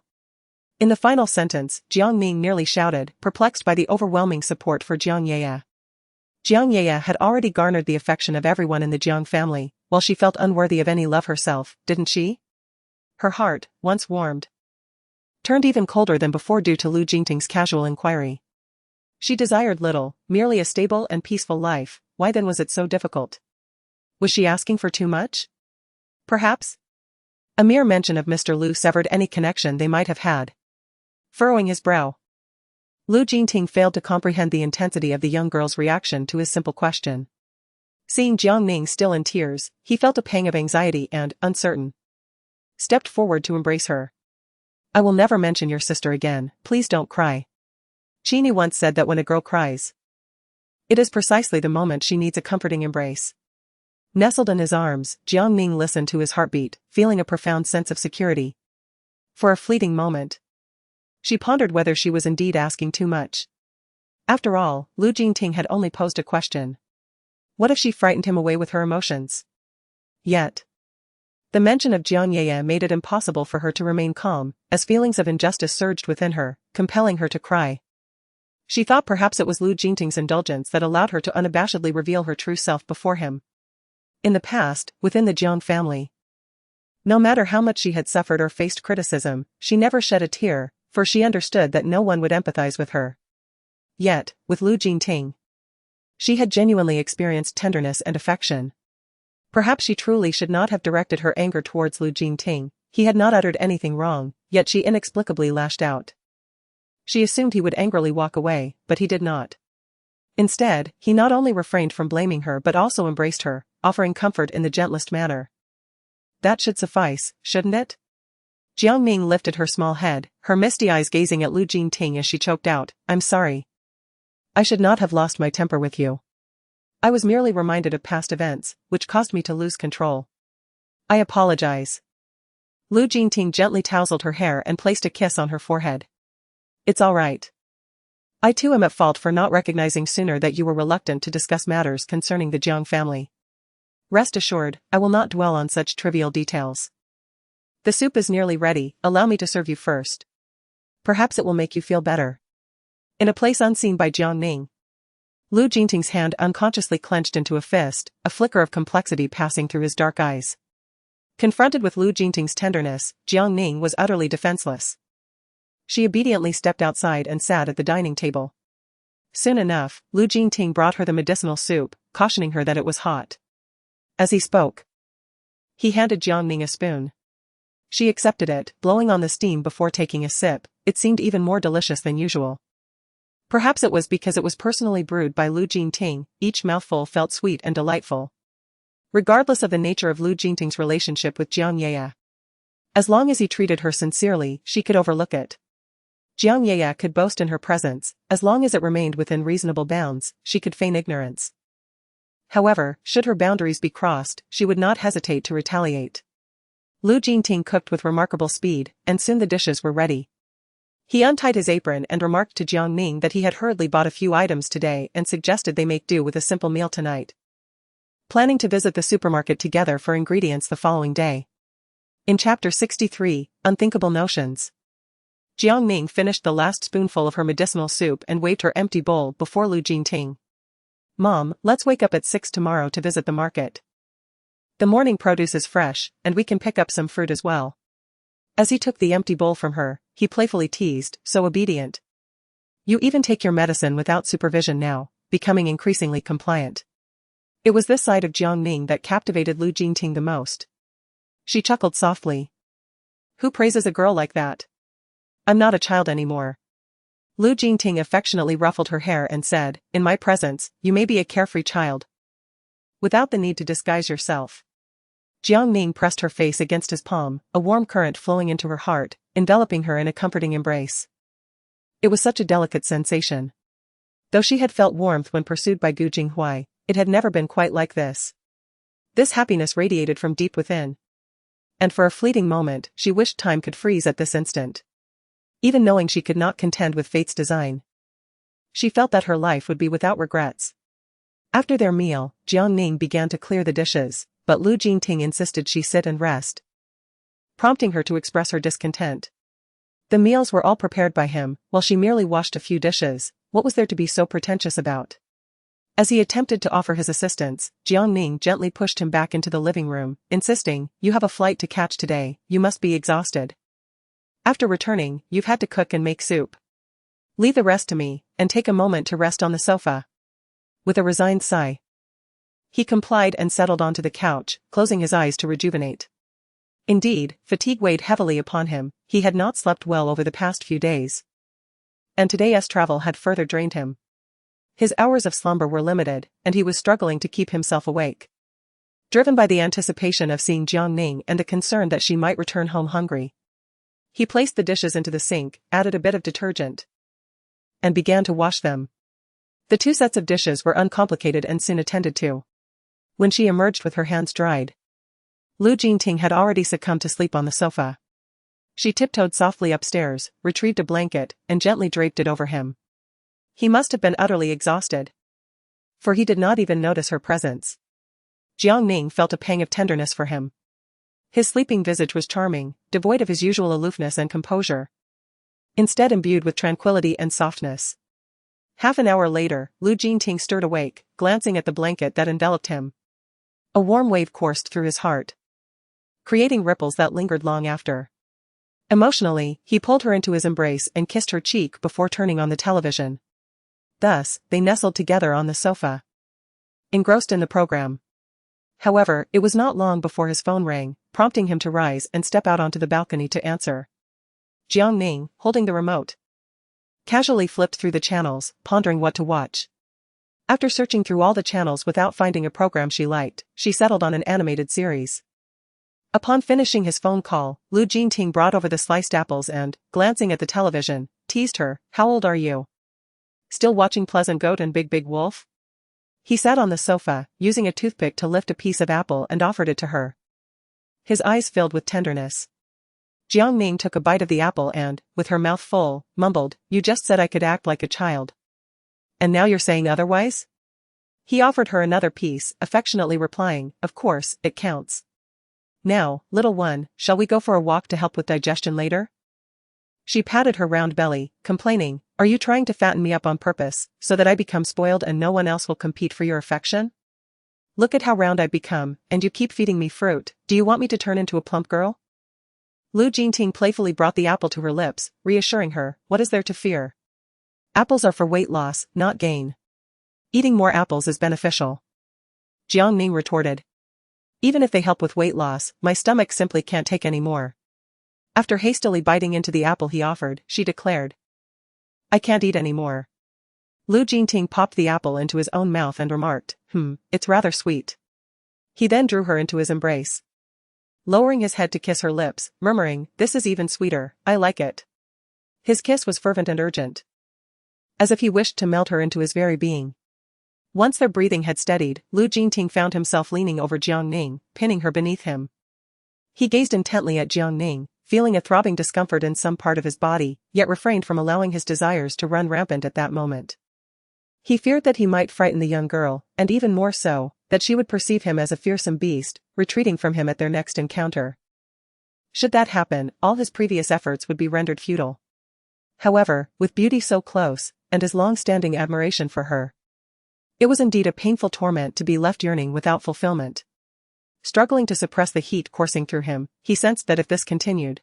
In the final sentence, Jiang Ning nearly shouted, perplexed by the overwhelming support for Jiang Ye. Jiang Ye had already garnered the affection of everyone in the Jiang family, while she felt unworthy of any love herself, didn't she? Her heart, once warmed, turned even colder than before due to Lu Jingting's casual inquiry. She desired little, merely a stable and peaceful life. Why then was it so difficult? Was she asking for too much? Perhaps a mere mention of Mr. Liu severed any connection they might have had. Furrowing his brow, Lu Jingting failed to comprehend the intensity of the young girl's reaction to his simple question. Seeing Jiang Ning still in tears, he felt a pang of anxiety and, uncertain, stepped forward to embrace her. I will never mention your sister again, please don't cry. Qini once said that when a girl cries, it is precisely the moment she needs a comforting embrace. Nestled in his arms, Jiang Ning listened to his heartbeat, feeling a profound sense of security. For a fleeting moment, she pondered whether she was indeed asking too much. After all, Lu Jingting had only posed a question. What if she frightened him away with her emotions? Yet, the mention of Jiang Ye made it impossible for her to remain calm, as feelings of injustice surged within her, compelling her to cry. She thought perhaps it was Lu Jingting's indulgence that allowed her to unabashedly reveal her true self before him. In the past, within the Jiang family, no matter how much she had suffered or faced criticism, she never shed a tear, for she understood that no one would empathize with her. Yet, with Lu Jingting, she had genuinely experienced tenderness and affection. Perhaps she truly should not have directed her anger towards Lu Jingting. He had not uttered anything wrong, yet she inexplicably lashed out. She assumed he would angrily walk away, but he did not. Instead, he not only refrained from blaming her but also embraced her, offering comfort in the gentlest manner. That should suffice, shouldn't it? Jiang Ning lifted her small head, her misty eyes gazing at Lu Jingting as she choked out, I'm sorry. I should not have lost my temper with you. I was merely reminded of past events, which caused me to lose control. I apologize. Lu Jingting gently tousled her hair and placed a kiss on her forehead. It's all right. I too am at fault for not recognizing sooner that you were reluctant to discuss matters concerning the Jiang family. Rest assured, I will not dwell on such trivial details. The soup is nearly ready, allow me to serve you first. Perhaps it will make you feel better. In a place unseen by Jiang Ning, Lu Jingting's hand unconsciously clenched into a fist, a flicker of complexity passing through his dark eyes. Confronted with Lu Jingting's tenderness, Jiang Ning was utterly defenseless. She obediently stepped outside and sat at the dining table. Soon enough, Lu Jingting brought her the medicinal soup, cautioning her that it was hot. As he spoke, he handed Jiang Ning a spoon. She accepted it, blowing on the steam before taking a sip. It seemed even more delicious than usual. Perhaps it was because it was personally brewed by Lu Jingting, each mouthful felt sweet and delightful. regardless of the nature of Lu Jingting's relationship with Jiang Ye. As long as he treated her sincerely, she could overlook it. Jiang Ye could boast in her presence, as long as it remained within reasonable bounds, she could feign ignorance. However, should her boundaries be crossed, she would not hesitate to retaliate. Lu Jingting cooked with remarkable speed, and soon the dishes were ready. He untied his apron and remarked to Jiang Ning that he had hurriedly bought a few items today and suggested they make do with a simple meal tonight, planning to visit the supermarket together for ingredients the following day. In Chapter 63, Unthinkable Notions. Jiang Ning finished the last spoonful of her medicinal soup and waved her empty bowl before Lu Jingting. "Mom, let's wake up at 6 tomorrow to visit the market. The morning produce is fresh, and we can pick up some fruit as well." As he took the empty bowl from her, he playfully teased, "So obedient. You even take your medicine without supervision now," becoming increasingly compliant. It was this side of Jiang Ning that captivated Lu Jingting the most. She chuckled softly. "Who praises a girl like that? I'm not a child anymore." Lu Jingting affectionately ruffled her hair and said, "In my presence, you may be a carefree child, without the need to disguise yourself." Jiang Ning pressed her face against his palm, a warm current flowing into her heart, enveloping her in a comforting embrace. It was such a delicate sensation. Though she had felt warmth when pursued by Gu Jinghui, it had never been quite like this. This happiness radiated from deep within. And for a fleeting moment, she wished time could freeze at this instant. Even knowing she could not contend with fate's design, she felt that her life would be without regrets. After their meal, Jiang Ning began to clear the dishes, but Lu Jingting insisted she sit and rest, prompting her to express her discontent. The meals were all prepared by him, while she merely washed a few dishes. What was there to be so pretentious about? As he attempted to offer his assistance, Jiang Ning gently pushed him back into the living room, insisting, "You have a flight to catch today, you must be exhausted. After returning, you've had to cook and make soup. Leave the rest to me, and take a moment to rest on the sofa." With a resigned sigh, he complied and settled onto the couch, closing his eyes to rejuvenate. Indeed, fatigue weighed heavily upon him. He had not slept well over the past few days, and today's travel had further drained him. His hours of slumber were limited, and he was struggling to keep himself awake, driven by the anticipation of seeing Jiang Ning and the concern that she might return home hungry. He placed the dishes into the sink, added a bit of detergent, and began to wash them. The 2 sets of dishes were uncomplicated and soon attended to. When she emerged with her hands dried, Lu Jingting had already succumbed to sleep on the sofa. She tiptoed softly upstairs, retrieved a blanket, and gently draped it over him. He must have been utterly exhausted, for he did not even notice her presence. Jiang Ning felt a pang of tenderness for him. His sleeping visage was charming, devoid of his usual aloofness and composure, instead imbued with tranquility and softness. Half an hour later, Lu Jingting stirred awake, glancing at the blanket that enveloped him. A warm wave coursed through his heart, creating ripples that lingered long after. Emotionally, he pulled her into his embrace and kissed her cheek before turning on the television. Thus, they nestled together on the sofa, engrossed in the program. However, it was not long before his phone rang, prompting him to rise and step out onto the balcony to answer. Jiang Ning, holding the remote, casually flipped through the channels, pondering what to watch. After searching through all the channels without finding a program she liked, she settled on an animated series. Upon finishing his phone call, Lu Jingting brought over the sliced apples and, glancing at the television, teased her, "How old are you? Still watching Pleasant Goat and Big Big Wolf?" He sat on the sofa, using a toothpick to lift a piece of apple and offered it to her. His eyes filled with tenderness. Jiang Ning took a bite of the apple and, with her mouth full, mumbled, "You just said I could act like a child. And now you're saying otherwise?" He offered her another piece, affectionately replying, "Of course, it counts. Now, little one, shall we go for a walk to help with digestion later?" She patted her round belly, complaining, "Are you trying to fatten me up on purpose, so that I become spoiled and no one else will compete for your affection? Look at how round I've become, and you keep feeding me fruit. Do you want me to turn into a plump girl?" Lu Jingting playfully brought the apple to her lips, reassuring her, "What is there to fear? Apples are for weight loss, not gain. Eating more apples is beneficial." Jiang Ning retorted, "Even if they help with weight loss, my stomach simply can't take any more." After hastily biting into the apple he offered, she declared, "I can't eat any more." Lu Jingting popped the apple into his own mouth and remarked, It's rather sweet." He then drew her into his embrace, lowering his head to kiss her lips, murmuring, "This is even sweeter, I like it." His kiss was fervent and urgent, as if he wished to melt her into his very being. Once their breathing had steadied, Lu Jingting found himself leaning over Jiang Ning, pinning her beneath him. He gazed intently at Jiang Ning, feeling a throbbing discomfort in some part of his body, yet refrained from allowing his desires to run rampant at that moment. He feared that he might frighten the young girl, and even more so, that she would perceive him as a fearsome beast, retreating from him at their next encounter. Should that happen, all his previous efforts would be rendered futile. However, with beauty so close, and his long-standing admiration for her, it was indeed a painful torment to be left yearning without fulfillment. Struggling to suppress the heat coursing through him, he sensed that if this continued,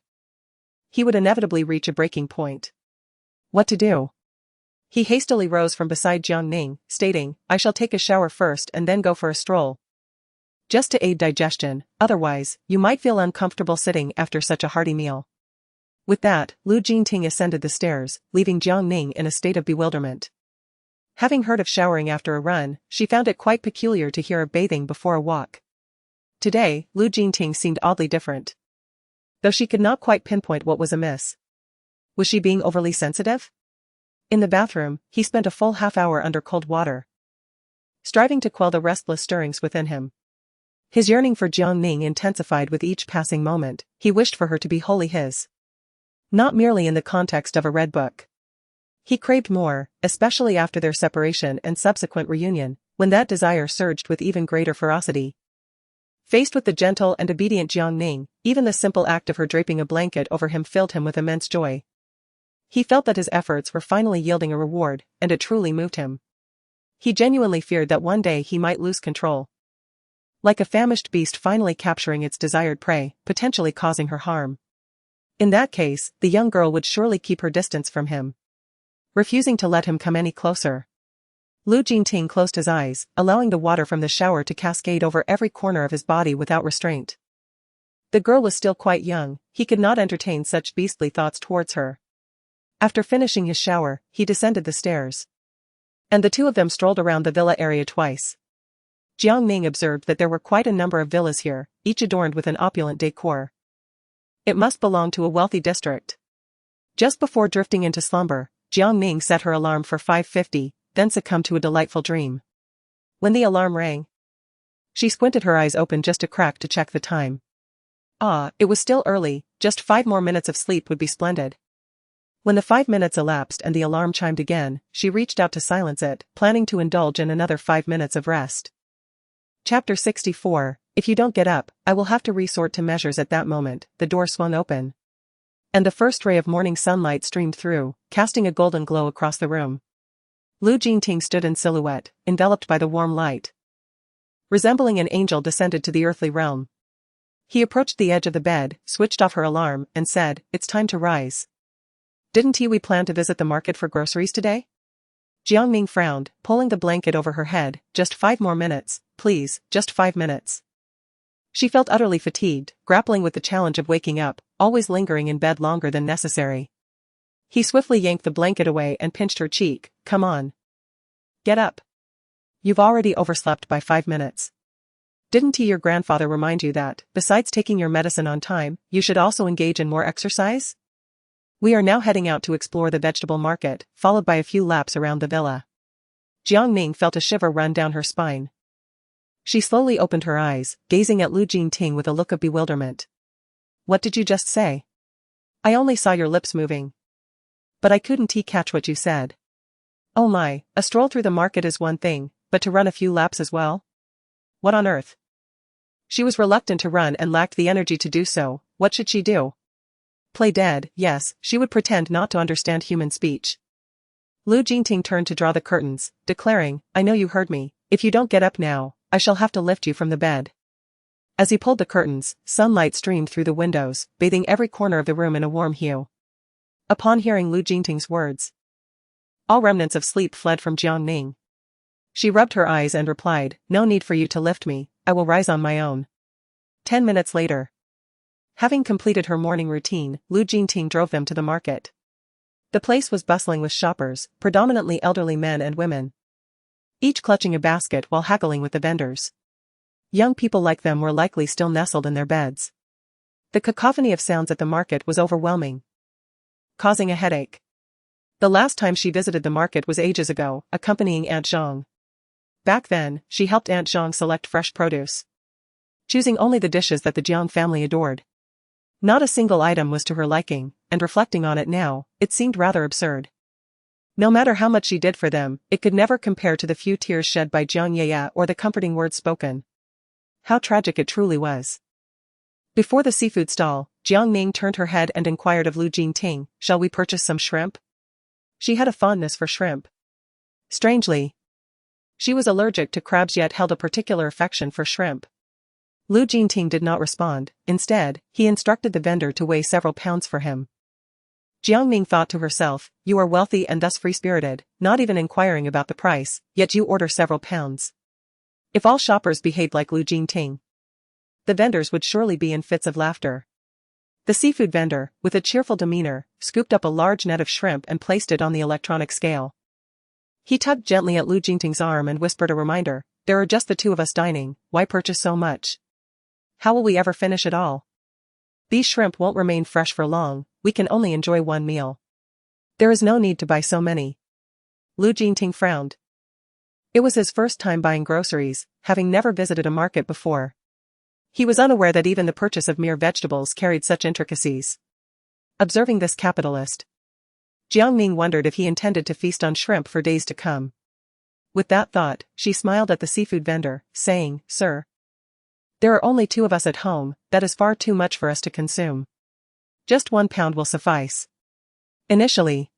he would inevitably reach a breaking point. What to do? He hastily rose from beside Jiang Ning, stating, "I shall take a shower first and then go for a stroll. Just to aid digestion, otherwise, you might feel uncomfortable sitting after such a hearty meal." With that, Lu Jingting ascended the stairs, leaving Jiang Ning in a state of bewilderment. Having heard of showering after a run, she found it quite peculiar to hear of bathing before a walk. Today, Lu Jingting seemed oddly different, though she could not quite pinpoint what was amiss. Was she being overly sensitive? In the bathroom, he spent a full half-hour under cold water, striving to quell the restless stirrings within him. His yearning for Jiang Ning intensified with each passing moment. He wished for her to be wholly his, not merely in the context of a read book. He craved more, especially after their separation and subsequent reunion, when that desire surged with even greater ferocity. Faced with the gentle and obedient Jiang Ning, even the simple act of her draping a blanket over him filled him with immense joy. He felt that his efforts were finally yielding a reward, and it truly moved him. He genuinely feared that one day he might lose control, like a famished beast finally capturing its desired prey, potentially causing her harm. In that case, the young girl would surely keep her distance from him, refusing to let him come any closer. Lu Jingting closed his eyes, allowing the water from the shower to cascade over every corner of his body without restraint. The girl was still quite young, he could not entertain such beastly thoughts towards her. After finishing his shower, he descended the stairs, and the two of them strolled around the villa area twice. Jiang Ning observed that there were quite a number of villas here, each adorned with an opulent decor. It must belong to a wealthy district. Just before drifting into slumber, Jiang Ning set her alarm for 5:50, then succumbed to a delightful dream. When the alarm rang, she squinted her eyes open just a crack to check the time. It was still early, just 5 more minutes of sleep would be splendid. When the 5 minutes elapsed and the alarm chimed again, she reached out to silence it, planning to indulge in another 5 minutes of rest. Chapter 64, If you don't get up, I will have to resort to measures. At that moment, the door swung open, and the first ray of morning sunlight streamed through, casting a golden glow across the room. Lu Jingting stood in silhouette, enveloped by the warm light. Resembling an angel descended to the earthly realm. He approached the edge of the bed, switched off her alarm, and said, "It's time to rise. Didn't we plan to visit the market for groceries today?" Jiang Ning frowned, pulling the blanket over her head. "Just 5 more minutes, please, just 5 minutes." She felt utterly fatigued, grappling with the challenge of waking up, always lingering in bed longer than necessary. He swiftly yanked the blanket away and pinched her cheek. "Come on. Get up. You've already overslept by 5 minutes. Didn't your grandfather remind you that, besides taking your medicine on time, you should also engage in more exercise? We are now heading out to explore the vegetable market, followed by a few laps around the villa." Jiang Ning felt a shiver run down her spine. She slowly opened her eyes, gazing at Lu Jingting with a look of bewilderment. "What did you just say?" "I only saw your lips moving. But I couldn't catch what you said." "Oh my, a stroll through the market is one thing, but to run a few laps as well? What on earth?" She was reluctant to run and lacked the energy to do so. What should she do? Play dead? Yes, she would pretend not to understand human speech. Lu Jingting turned to draw the curtains, declaring, "I know you heard me. If you don't get up now, I shall have to lift you from the bed." As he pulled the curtains, sunlight streamed through the windows, bathing every corner of the room in a warm hue. Upon hearing Lu Jingting's words, all remnants of sleep fled from Jiang Ning. She rubbed her eyes and replied, "No need for you to lift me, I will rise on my own." 10 minutes later, having completed her morning routine, Lu Jingting drove them to the market. The place was bustling with shoppers, predominantly elderly men and women, each clutching a basket while haggling with the vendors. Young people like them were likely still nestled in their beds. The cacophony of sounds at the market was overwhelming, causing a headache. The last time she visited the market was ages ago, accompanying Aunt Jiang. Back then, she helped Aunt Jiang select fresh produce, choosing only the dishes that the Jiang family adored. Not a single item was to her liking, and reflecting on it now, it seemed rather absurd. No matter how much she did for them, it could never compare to the few tears shed by Jiang Yaya or the comforting words spoken. How tragic it truly was. Before the seafood stall, Jiang Ning turned her head and inquired of Lu Jingting, "Shall we purchase some shrimp?" She had a fondness for shrimp. Strangely, she was allergic to crabs yet held a particular affection for shrimp. Lu Jingting did not respond. Instead, he instructed the vendor to weigh several pounds for him. Jiang Ning thought to herself, "You are wealthy and thus free-spirited, not even inquiring about the price, yet you order several pounds. If all shoppers behaved like Lu Jingting, the vendors would surely be in fits of laughter." The seafood vendor, with a cheerful demeanor, scooped up a large net of shrimp and placed it on the electronic scale. He tugged gently at Lu Jingting's arm and whispered a reminder, "There are just the two of us dining, why purchase so much? How will we ever finish it all? These shrimp won't remain fresh for long, we can only enjoy one meal. There is no need to buy so many." Lu Jingting frowned. It was his first time buying groceries, having never visited a market before. He was unaware that even the purchase of mere vegetables carried such intricacies. Observing this capitalist, Jiang Ning wondered if he intended to feast on shrimp for days to come. With that thought, she smiled at the seafood vendor, saying, "Sir, there are only two of us at home, that is far too much for us to consume. Just 1 pound will suffice." Initially,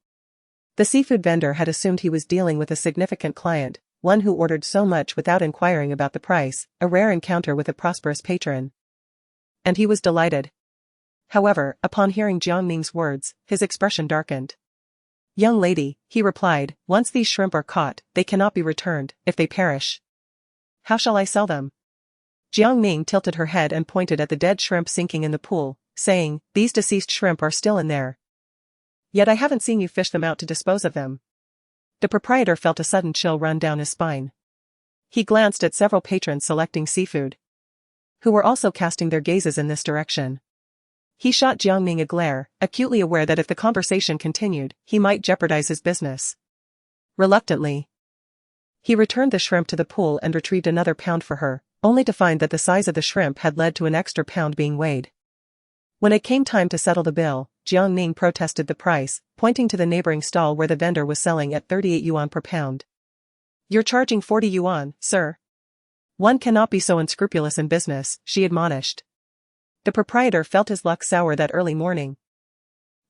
the seafood vendor had assumed he was dealing with a significant client, one who ordered so much without inquiring about the price, a rare encounter with a prosperous patron. And he was delighted. However, upon hearing Jiang Ning's words, his expression darkened. "Young lady," he replied, "once these shrimp are caught, they cannot be returned. If they perish, how shall I sell them?" Jiang Ning tilted her head and pointed at the dead shrimp sinking in the pool, saying, "These deceased shrimp are still in there. Yet I haven't seen you fish them out to dispose of them." The proprietor felt a sudden chill run down his spine. He glanced at several patrons selecting seafood, who were also casting their gazes in this direction. He shot Jiang Ning a glare, acutely aware that if the conversation continued, he might jeopardize his business. Reluctantly, he returned the shrimp to the pool and retrieved another pound for her, only to find that the size of the shrimp had led to an extra pound being weighed. When it came time to settle the bill, Jiang Ning protested the price, pointing to the neighboring stall where the vendor was selling at 38 yuan per pound. "You're charging 40 yuan, sir. One cannot be so unscrupulous in business," she admonished. The proprietor felt his luck sour that early morning,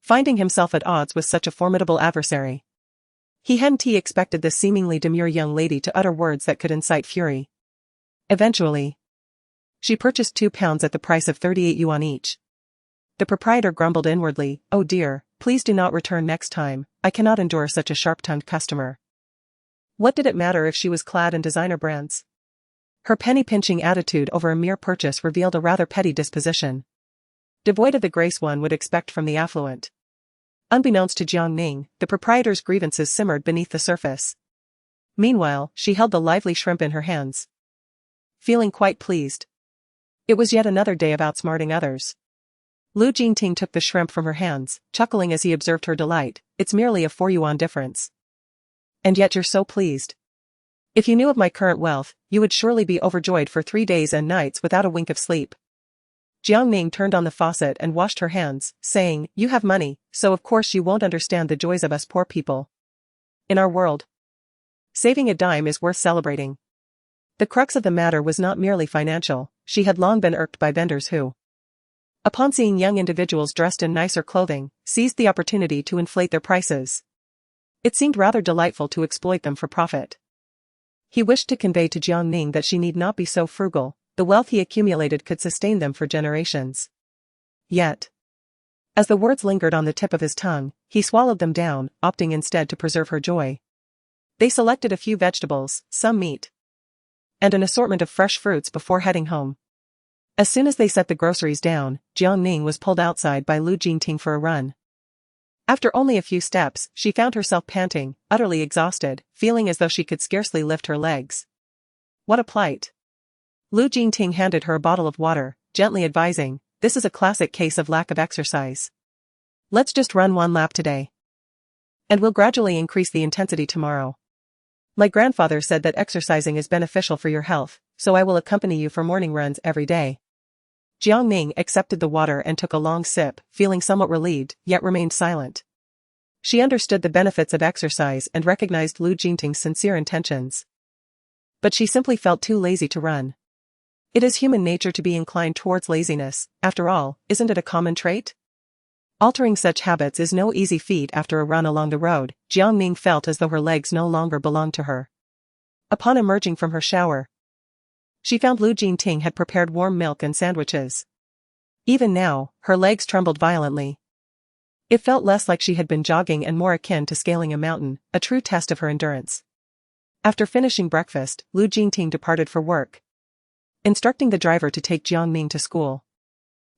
finding himself at odds with such a formidable adversary. He hadn't expected this seemingly demure young lady to utter words that could incite fury. Eventually, she purchased 2 pounds at the price of 38 yuan each. The proprietor grumbled inwardly, "Oh dear, please do not return next time, I cannot endure such a sharp-tongued customer." What did it matter if she was clad in designer brands? Her penny-pinching attitude over a mere purchase revealed a rather petty disposition, devoid of the grace one would expect from the affluent. Unbeknownst to Jiang Ning, the proprietor's grievances simmered beneath the surface. Meanwhile, she held the lively shrimp in her hands, feeling quite pleased. It was yet another day of outsmarting others. Lu Jingting took the shrimp from her hands, chuckling as he observed her delight. "It's merely a 4 yuan difference. And yet you're so pleased. If you knew of my current wealth, you would surely be overjoyed for 3 days and nights without a wink of sleep." Jiang Ning turned on the faucet and washed her hands, saying, "You have money, so of course you won't understand the joys of us poor people. In our world, saving a dime is worth celebrating." The crux of the matter was not merely financial. She had long been irked by vendors who, upon seeing young individuals dressed in nicer clothing, seized the opportunity to inflate their prices. It seemed rather delightful to exploit them for profit. He wished to convey to Jiang Ning that she need not be so frugal, the wealth he accumulated could sustain them for generations. Yet, as the words lingered on the tip of his tongue, he swallowed them down, opting instead to preserve her joy. They selected a few vegetables, some meat, and an assortment of fresh fruits before heading home. As soon as they set the groceries down, Jiang Ning was pulled outside by Lu Jingting for a run. After only a few steps, she found herself panting, utterly exhausted, feeling as though she could scarcely lift her legs. What a plight! Jiang handed her a bottle of water, gently advising, "This is a classic case of lack of exercise. Let's just run one lap today. And we'll gradually increase the intensity tomorrow. My grandfather said that exercising is beneficial for your health, so I will accompany you for morning runs every day." Jiang Ning accepted the water and took a long sip, feeling somewhat relieved, yet remained silent. She understood the benefits of exercise and recognized Jiang's sincere intentions. But she simply felt too lazy to run. It is human nature to be inclined towards laziness, after all, isn't it a common trait? Altering such habits is no easy feat. After a run along the road, Jiang Ning felt as though her legs no longer belonged to her. Upon emerging from her shower, she found Jiang had prepared warm milk and sandwiches. Even now, her legs trembled violently. It felt less like she had been jogging and more akin to scaling a mountain, a true test of her endurance. After finishing breakfast, Jiang departed for work, instructing the driver to take Jiang Ning to school.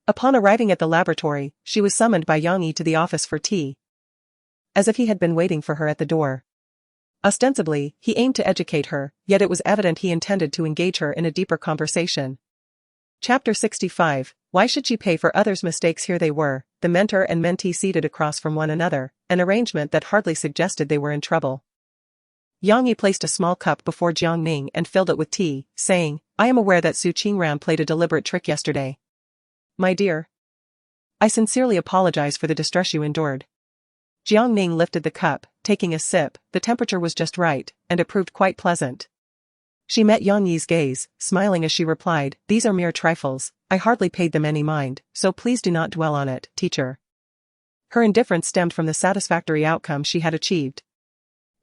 Upon arriving at the laboratory, she was summoned by Yang Yi to the office for tea, as if he had been waiting for her at the door. Ostensibly, he aimed to educate her, yet it was evident he intended to engage her in a deeper conversation. Chapter 65, Why should she pay for others' mistakes? Here they were, the mentor and mentee seated across from one another, an arrangement that hardly suggested they were in trouble. Yang Yi placed a small cup before Jiang Ning and filled it with tea, saying, "I am aware that Su Qingran played a deliberate trick yesterday. My dear, I sincerely apologize for the distress you endured." Jiang Ning lifted the cup, taking a sip. The temperature was just right, and it proved quite pleasant. She met Yang Yi's gaze, smiling as she replied, "These are mere trifles, I hardly paid them any mind, so please do not dwell on it, teacher." Her indifference stemmed from the satisfactory outcome she had achieved.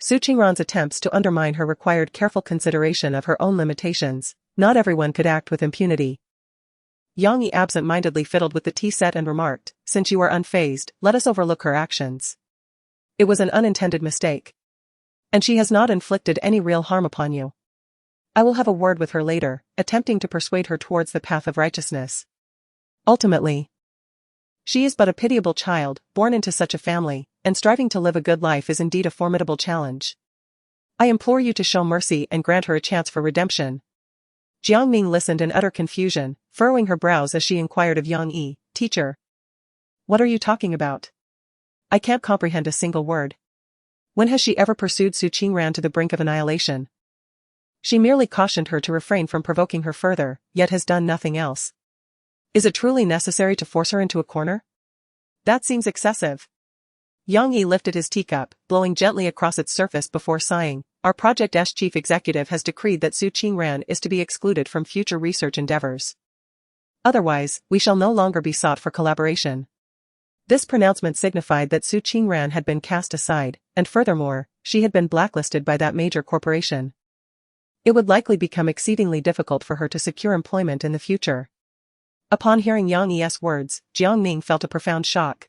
Su Qingran's attempts to undermine her required careful consideration of her own limitations. Not everyone could act with impunity. Yang Yi absent-mindedly fiddled with the tea set and remarked, "Since you are unfazed, let us overlook her actions. It was an unintended mistake. And she has not inflicted any real harm upon you. I will have a word with her later, attempting to persuade her towards the path of righteousness. Ultimately, she is but a pitiable child, born into such a family, and striving to live a good life is indeed a formidable challenge. I implore you to show mercy and grant her a chance for redemption." Jiang Ning listened in utter confusion, furrowing her brows as she inquired of Yang Yi, "Teacher, what are you talking about? I can't comprehend a single word. When has she ever pursued Su Qingran to the brink of annihilation? She merely cautioned her to refrain from provoking her further, yet has done nothing else. Is it truly necessary to force her into a corner? That seems excessive." Yang Yi lifted his teacup, blowing gently across its surface before sighing, "Our project's chief executive has decreed that Su Qingran is to be excluded from future research endeavors. Otherwise, we shall no longer be sought for collaboration." This pronouncement signified that Su Qingran had been cast aside, and furthermore, she had been blacklisted by that major corporation. It would likely become exceedingly difficult for her to secure employment in the future. Upon hearing Yang Yi's words, Jiang Ning felt a profound shock.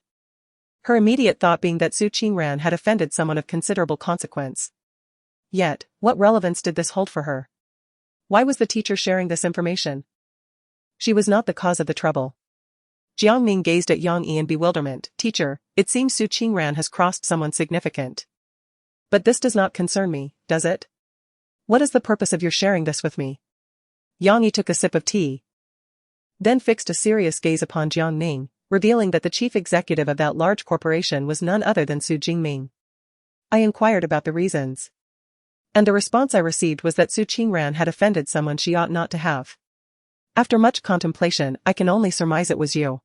Her immediate thought being that Su Qingran had offended someone of considerable consequence. Yet, what relevance did this hold for her? Why was the teacher sharing this information? She was not the cause of the trouble. Jiang Ning gazed at Yang Yi in bewilderment. "Teacher, it seems Su Qingran has crossed someone significant. But this does not concern me, does it? What is the purpose of your sharing this with me?" Yang Yi took a sip of tea, then fixed a serious gaze upon Jiang Ning, revealing that the chief executive of that large corporation was none other than Su Jingming. "I inquired about the reasons. And the response I received was that Su Qingran had offended someone she ought not to have. After much contemplation, I can only surmise it was you.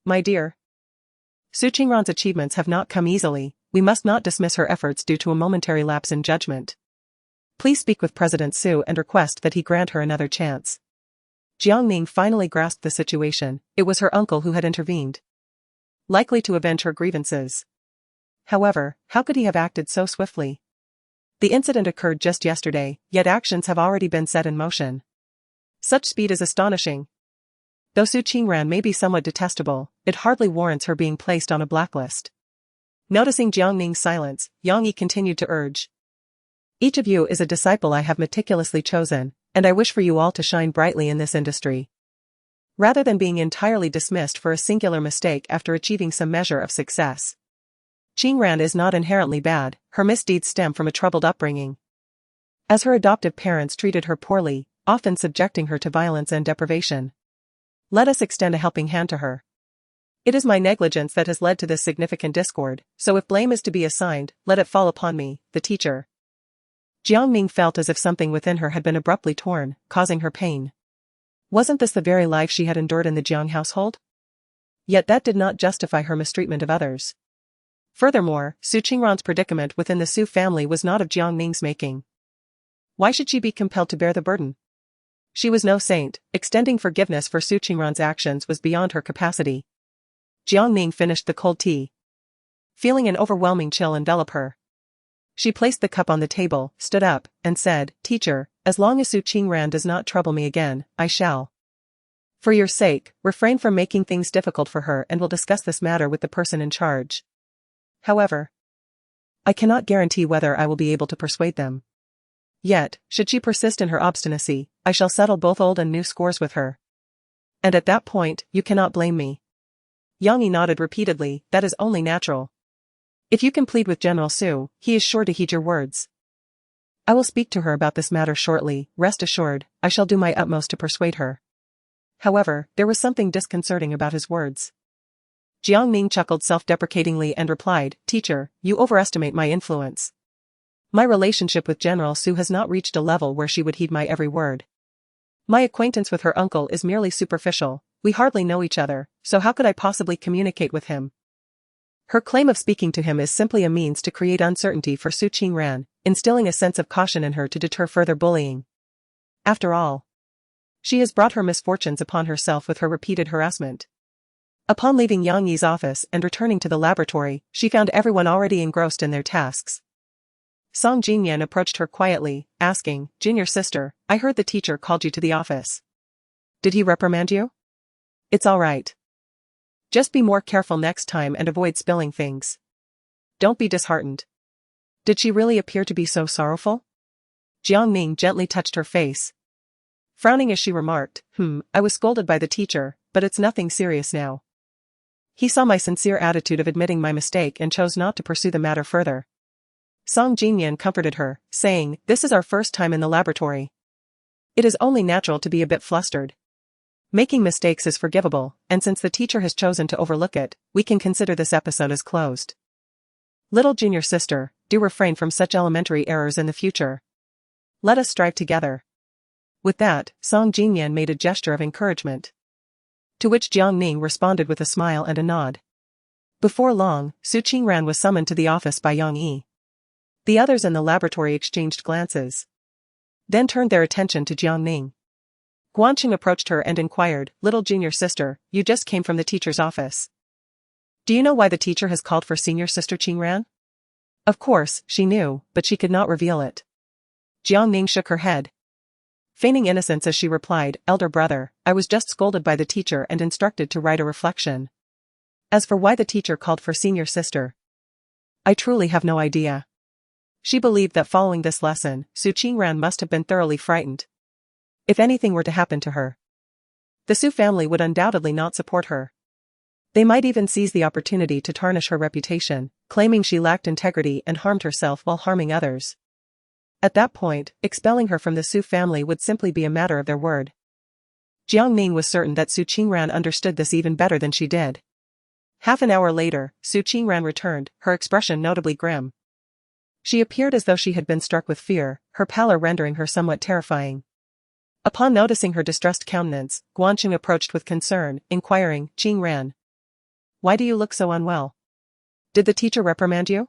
My dear, Su Qingran's achievements have not come easily. We must not dismiss her efforts due to a momentary lapse in judgment. Please speak with President Su and request that he grant her another chance." Jiang Ning finally grasped the situation. It was her uncle who had intervened, likely to avenge her grievances. However, how could he have acted so swiftly? The incident occurred just yesterday, yet actions have already been set in motion. Such speed is astonishing. Though Su Qingran may be somewhat detestable, it hardly warrants her being placed on a blacklist. Noticing Jiang Ning's silence, Yang Yi continued to urge. "Each of you is a disciple I have meticulously chosen, and I wish for you all to shine brightly in this industry. Rather than being entirely dismissed for a singular mistake after achieving some measure of success. Qingran is not inherently bad, her misdeeds stem from a troubled upbringing. As her adoptive parents treated her poorly, often subjecting her to violence and deprivation. Let us extend a helping hand to her. It is my negligence that has led to this significant discord, so if blame is to be assigned, let it fall upon me, the teacher. Jiang Ning felt as if something within her had been abruptly torn, causing her pain. Wasn't this the very life she had endured in the Jiang household? Yet that did not justify her mistreatment of others. Furthermore, Su Qingran's predicament within the Su family was not of Jiang Ning's making. Why should she be compelled to bear the burden? She was no saint. Extending forgiveness for Su Qingran's actions was beyond her capacity. Jiang Ning finished the cold tea. Feeling an overwhelming chill envelop her, she placed the cup on the table, stood up, and said, "Teacher, as long as Su Qingran does not trouble me again, I shall. For your sake, refrain from making things difficult for her and will discuss this matter with the person in charge. However, I cannot guarantee whether I will be able to persuade them. Yet, should she persist in her obstinacy, I shall settle both old and new scores with her. And at that point, you cannot blame me." Yang Yi nodded repeatedly. "That is only natural. If you can plead with General Su, he is sure to heed your words. I will speak to her about this matter shortly. Rest assured, I shall do my utmost to persuade her." However, there was something disconcerting about his words. Jiang Ning chuckled self-deprecatingly and replied, "Teacher, you overestimate my influence. My relationship with General Su has not reached a level where she would heed my every word. My acquaintance with her uncle is merely superficial. We hardly know each other, so how could I possibly communicate with him? Her claim of speaking to him is simply a means to create uncertainty for Su Qingran, instilling a sense of caution in her to deter further bullying. After all, she has brought her misfortunes upon herself with her repeated harassment." Upon leaving Yang Yi's office and returning to the laboratory, she found everyone already engrossed in their tasks. Song Jinyan approached her quietly, asking, "Junior sister, I heard the teacher called you to the office. Did he reprimand you?" "It's all right. Just be more careful next time and avoid spilling things. Don't be disheartened." "Did she really appear to be so sorrowful?" Jiang Ning gently touched her face, frowning as she remarked, I was scolded by the teacher, but it's nothing serious now. He saw my sincere attitude of admitting my mistake and chose not to pursue the matter further." Song Jinyan comforted her, saying, "This is our first time in the laboratory. It is only natural to be a bit flustered. Making mistakes is forgivable, and since the teacher has chosen to overlook it, we can consider this episode as closed. Little junior sister, do refrain from such elementary errors in the future. Let us strive together." With that, Song Jinyan made a gesture of encouragement, to which Jiang Ning responded with a smile and a nod. Before long, Su Qingran was summoned to the office by Yang Yi. The others in the laboratory exchanged glances, then turned their attention to Jiang Ning. Guanqing approached her and inquired, "Little junior sister, you just came from the teacher's office. Do you know why the teacher has called for senior sister Qingran?" Of course, she knew, but she could not reveal it. Jiang Ning shook her head, feigning innocence as she replied, "Elder brother, I was just scolded by the teacher and instructed to write a reflection. As for why the teacher called for senior sister, I truly have no idea." She believed that following this lesson, Su Qingran must have been thoroughly frightened. If anything were to happen to her, the Su family would undoubtedly not support her. They might even seize the opportunity to tarnish her reputation, claiming she lacked integrity and harmed herself while harming others. At that point, expelling her from the Su family would simply be a matter of their word. Jiang Ning was certain that Su Qingran understood this even better than she did. Half an hour later, Su Qingran returned, her expression notably grim. She appeared as though she had been struck with fear, her pallor rendering her somewhat terrifying. Upon noticing her distressed countenance, Guanqing approached with concern, inquiring, "Qingran, why do you look so unwell? Did the teacher reprimand you?"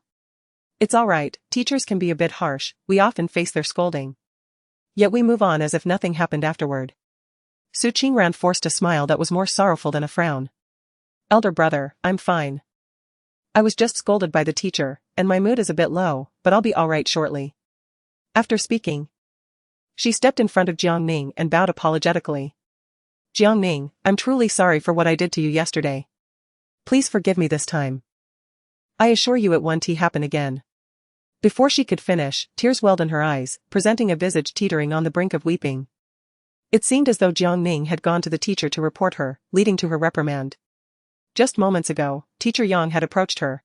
"It's all right, teachers can be a bit harsh, we often face their scolding. Yet we move on as if nothing happened afterward." Su Qingran forced a smile that was more sorrowful than a frown. "Elder brother, I'm fine. I was just scolded by the teacher, and my mood is a bit low, but I'll be all right shortly." After speaking, she stepped in front of Jiang Ning and bowed apologetically. "Jiang Ning, I'm truly sorry for what I did to you yesterday. Please forgive me this time. I assure you it won't happen again." Before she could finish, tears welled in her eyes, presenting a visage teetering on the brink of weeping. It seemed as though Jiang Ning had gone to the teacher to report her, leading to her reprimand. Just moments ago, Teacher Yang had approached her,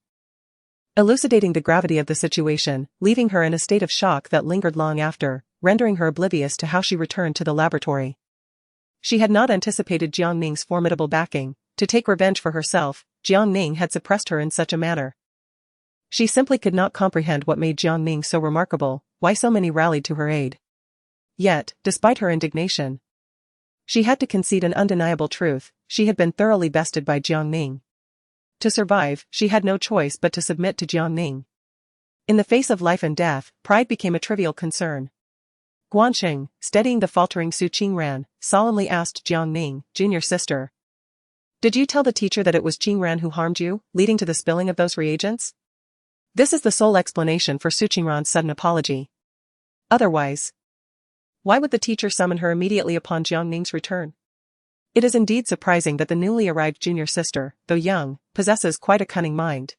elucidating the gravity of the situation, leaving her in a state of shock that lingered long after, rendering her oblivious to how she returned to the laboratory. She had not anticipated Jiang Ning's formidable backing. To take revenge for herself, Jiang Ning had suppressed her in such a manner. She simply could not comprehend what made Jiang Ning so remarkable, why so many rallied to her aid. Yet, despite her indignation, she had to concede an undeniable truth: she had been thoroughly bested by Jiang Ning. To survive, she had no choice but to submit to Jiang Ning. In the face of life and death, pride became a trivial concern. Guanxing, steadying the faltering Su Qingran, solemnly asked Jiang Ning, "Junior sister, did you tell the teacher that it was Qingran who harmed you, leading to the spilling of those reagents?" This is the sole explanation for Su Qingran's sudden apology. Otherwise, why would the teacher summon her immediately upon Jiang Ning's return? It is indeed surprising that the newly arrived junior sister, though young, possesses quite a cunning mind.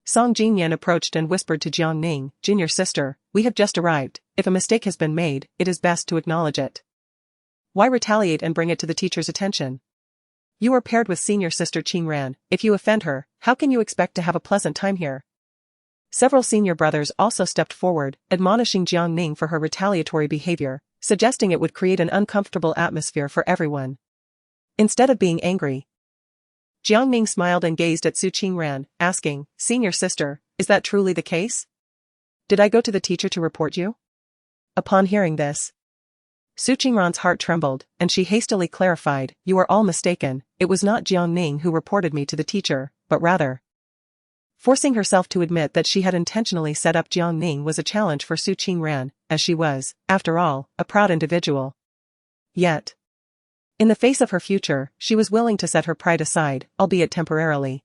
Song Jingyan approached and whispered to Jiang Ning, "Junior sister, we have just arrived. If a mistake has been made, it is best to acknowledge it. Why retaliate and bring it to the teacher's attention? You are paired with senior sister Qingran. If you offend her, how can you expect to have a pleasant time here?" Several senior brothers also stepped forward, admonishing Jiang Ning for her retaliatory behavior, suggesting it would create an uncomfortable atmosphere for everyone. Instead of being angry, Jiang Ning smiled and gazed at Su Qingran, asking, "Senior sister, is that truly the case? Did I go to the teacher to report you?" Upon hearing this, Su Qingran's heart trembled, and she hastily clarified, "You are all mistaken, it was not Jiang Ning who reported me to the teacher, but rather..." Forcing herself to admit that she had intentionally set up Jiang Ning was a challenge for Su Qingran, as she was, after all, a proud individual. Yet, in the face of her future, she was willing to set her pride aside, albeit temporarily.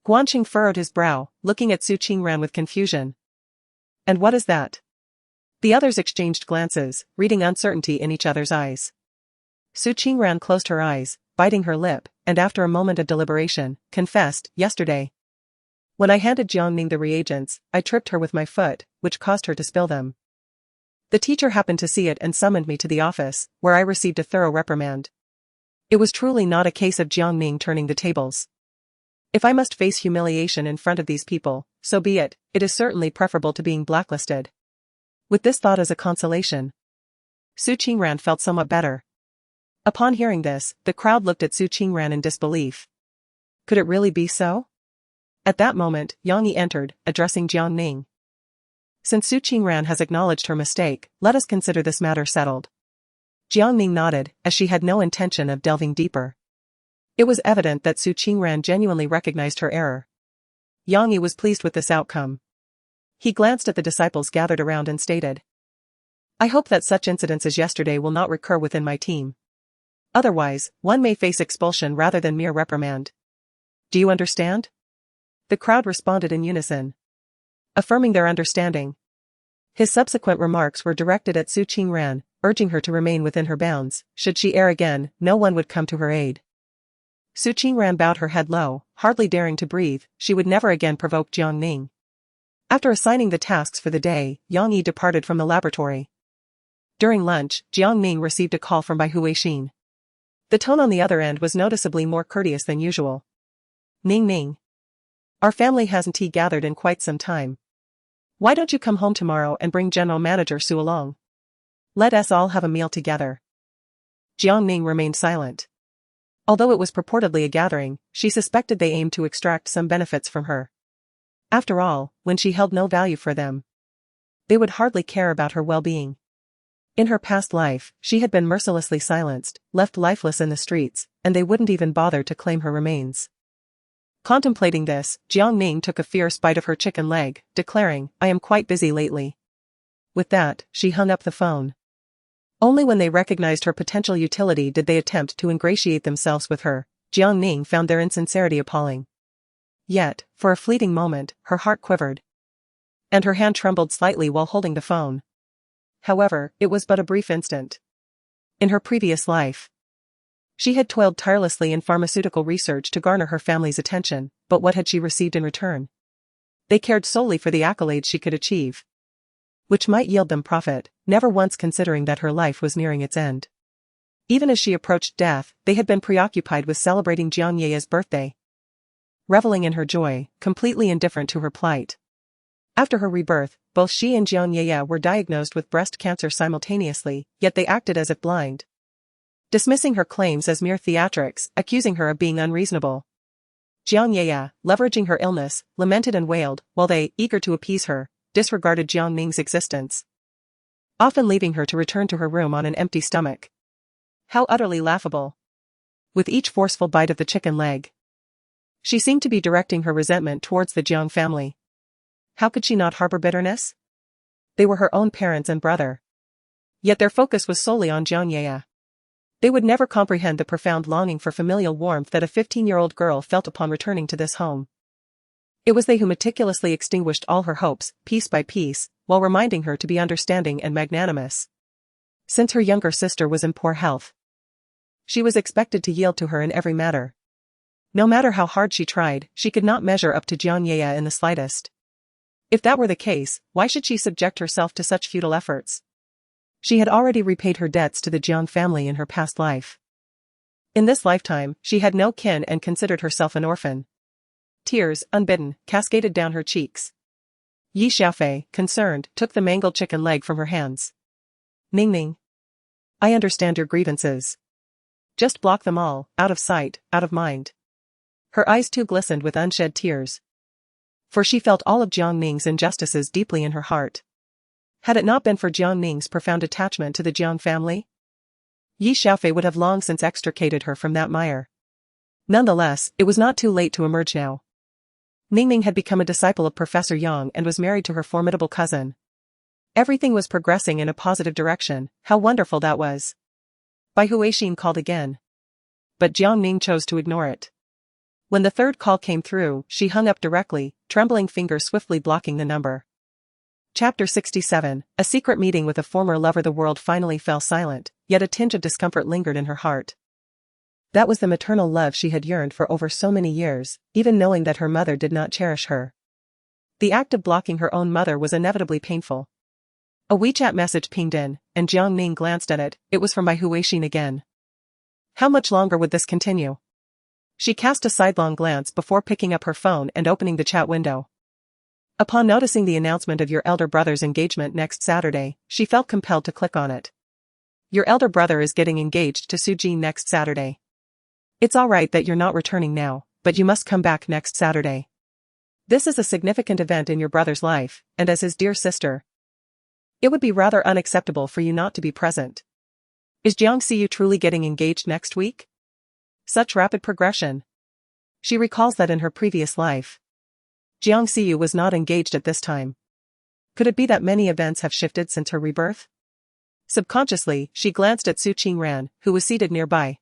Guanxing furrowed his brow, looking at Su Qingran with confusion. "And what is that?" The others exchanged glances, reading uncertainty in each other's eyes. Su Qingran closed her eyes, biting her lip, and after a moment of deliberation, confessed, "Yesterday, when I handed Jiang Ning the reagents, I tripped her with my foot, which caused her to spill them. The teacher happened to see it and summoned me to the office, where I received a thorough reprimand. It was truly not a case of Jiang Ning turning the tables. If I must face humiliation in front of these people, so be it. It is certainly preferable to being blacklisted." With this thought as a consolation, Su Qingran felt somewhat better. Upon hearing this, the crowd looked at Su Qingran in disbelief. Could it really be so? At that moment, Yang Yi entered, addressing Jiang Ning. "Since Su Qingran has acknowledged her mistake, let us consider this matter settled." Jiang Ning nodded, as she had no intention of delving deeper. It was evident that Su Qingran genuinely recognized her error. Yang Yi was pleased with this outcome. He glanced at the disciples gathered around and stated, "I hope that such incidents as yesterday will not recur within my team. Otherwise, one may face expulsion rather than mere reprimand. Do you understand?" The crowd responded in unison, affirming their understanding. His subsequent remarks were directed at Su Qingran, urging her to remain within her bounds. Should she err again, no one would come to her aid. Su Qingran bowed her head low, hardly daring to breathe. She would never again provoke Jiang Ning. After assigning the tasks for the day, Yang Yi departed from the laboratory. During lunch, Jiang Ning received a call from Bai Huixin. The tone on the other end was noticeably more courteous than usual. "Ning Ning. Our family hasn't tea gathered in quite some time. Why don't you come home tomorrow and bring General Manager Su along? Let us all have a meal together." Jiang Ning remained silent. Although it was purportedly a gathering, she suspected they aimed to extract some benefits from her. After all, when she held no value for them, they would hardly care about her well-being. In her past life, she had been mercilessly silenced, left lifeless in the streets, and they wouldn't even bother to claim her remains. Contemplating this, Jiang Ning took a fierce bite of her chicken leg, declaring, "I am quite busy lately." With that, she hung up the phone. Only when they recognized her potential utility did they attempt to ingratiate themselves with her. Jiang Ning found their insincerity appalling. Yet, for a fleeting moment, her heart quivered, and her hand trembled slightly while holding the phone. However, it was but a brief instant. In her previous life, she had toiled tirelessly in pharmaceutical research to garner her family's attention, but what had she received in return? They cared solely for the accolades she could achieve, which might yield them profit, never once considering that her life was nearing its end. Even as she approached death, they had been preoccupied with celebrating Jiang Ye's birthday, reveling in her joy, completely indifferent to her plight. After her rebirth, both she and Jiang Ning were diagnosed with breast cancer simultaneously, yet they acted as if blind, dismissing her claims as mere theatrics, accusing her of being unreasonable. Jiang Ning, leveraging her illness, lamented and wailed, while they, eager to appease her, disregarded Jiang Ning's existence, often leaving her to return to her room on an empty stomach. How utterly laughable. With each forceful bite of the chicken leg, she seemed to be directing her resentment towards the Jiang family. How could she not harbor bitterness? They were her own parents and brother. Yet their focus was solely on Jiang Ning. They would never comprehend the profound longing for familial warmth that a 15-year-old girl felt upon returning to this home. It was they who meticulously extinguished all her hopes, piece by piece, while reminding her to be understanding and magnanimous. Since her younger sister was in poor health, she was expected to yield to her in every matter. No matter how hard she tried, she could not measure up to Jiang Ning in the slightest. If that were the case, why should she subject herself to such futile efforts? She had already repaid her debts to the Jiang family in her past life. In this lifetime, she had no kin and considered herself an orphan. Tears, unbidden, cascaded down her cheeks. Yi Xiaofei, concerned, took the mangled chicken leg from her hands. Ning Ning, I understand your grievances. Just block them all, out of sight, out of mind. Her eyes too glistened with unshed tears, for she felt all of Jiang Ning's injustices deeply in her heart. Had it not been for Jiang Ning's profound attachment to the Jiang family, Yi Xiaofei would have long since extricated her from that mire. Nonetheless, it was not too late to emerge now. Ning Ning had become a disciple of Professor Yang and was married to her formidable cousin. Everything was progressing in a positive direction. How wonderful that was. Bai Huixin called again, but Jiang Ning chose to ignore it. When the third call came through, she hung up directly, trembling fingers swiftly blocking the number. Chapter 67, a secret meeting with a former lover. The world finally fell silent, yet a tinge of discomfort lingered in her heart. That was the maternal love she had yearned for over so many years, even knowing that her mother did not cherish her. The act of blocking her own mother was inevitably painful. A WeChat message pinged in, and Jiang Ning glanced at it. It was from Bai Huixin again. How much longer would this continue? She cast a sidelong glance before picking up her phone and opening the chat window. Upon noticing the announcement of your elder brother's engagement next Saturday, she felt compelled to click on it. Your elder brother is getting engaged to Su Jing next Saturday. It's alright that you're not returning now, but you must come back next Saturday. This is a significant event in your brother's life, and as his dear sister, it would be rather unacceptable for you not to be present. Is Jiang Xiyu truly getting engaged next week? Such rapid progression. She recalls that in her previous life, Jiang Xiyu was not engaged at this time. Could it be that many events have shifted since her rebirth? Subconsciously, she glanced at Su Qingran, who was seated nearby,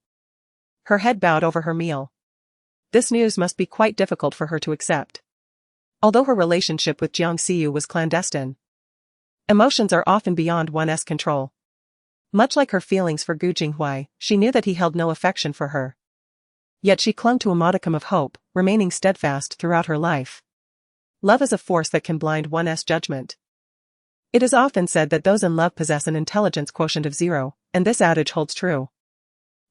her head bowed over her meal. This news must be quite difficult for her to accept. Although her relationship with Jiang Xiyu was clandestine, emotions are often beyond one's control. Much like her feelings for Gu Jinghui, she knew that he held no affection for her. Yet she clung to a modicum of hope, remaining steadfast throughout her life. Love is a force that can blind one's judgment. It is often said that those in love possess an intelligence quotient of 0, and this adage holds true.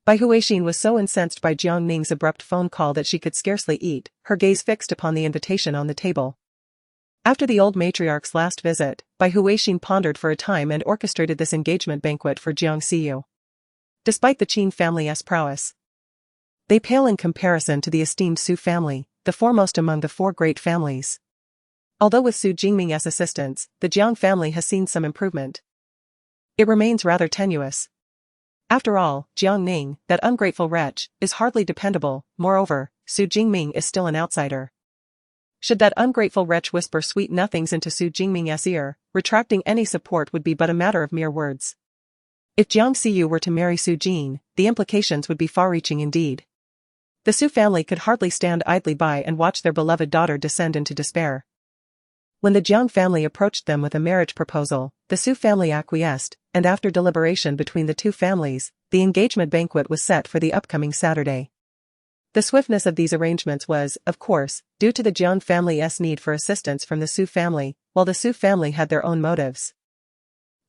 Bai Huixin was so incensed by Jiang Ning's abrupt phone call that she could scarcely eat, her gaze fixed upon the invitation on the table. After the old matriarch's last visit, Bai Huixin pondered for a time and orchestrated this engagement banquet for Jiang Xiyu. Despite the Qin family's prowess, they pale in comparison to the esteemed Su family, the foremost among the four great families. Although with Su Jingming's assistance, the Jiang family has seen some improvement, it remains rather tenuous. After all, Jiang Ning, that ungrateful wretch, is hardly dependable. Moreover, Su Jingming is still an outsider. Should that ungrateful wretch whisper sweet nothings into Su Jingming's ear, retracting any support would be but a matter of mere words. If Jiang Xiyu were to marry Su Jing, the implications would be far-reaching indeed. The Su family could hardly stand idly by and watch their beloved daughter descend into despair. When the Jiang family approached them with a marriage proposal, the Su family acquiesced, and after deliberation between the two families, the engagement banquet was set for the upcoming Saturday. The swiftness of these arrangements was, of course, due to the Jiang family's need for assistance from the Su family, while the Su family had their own motives.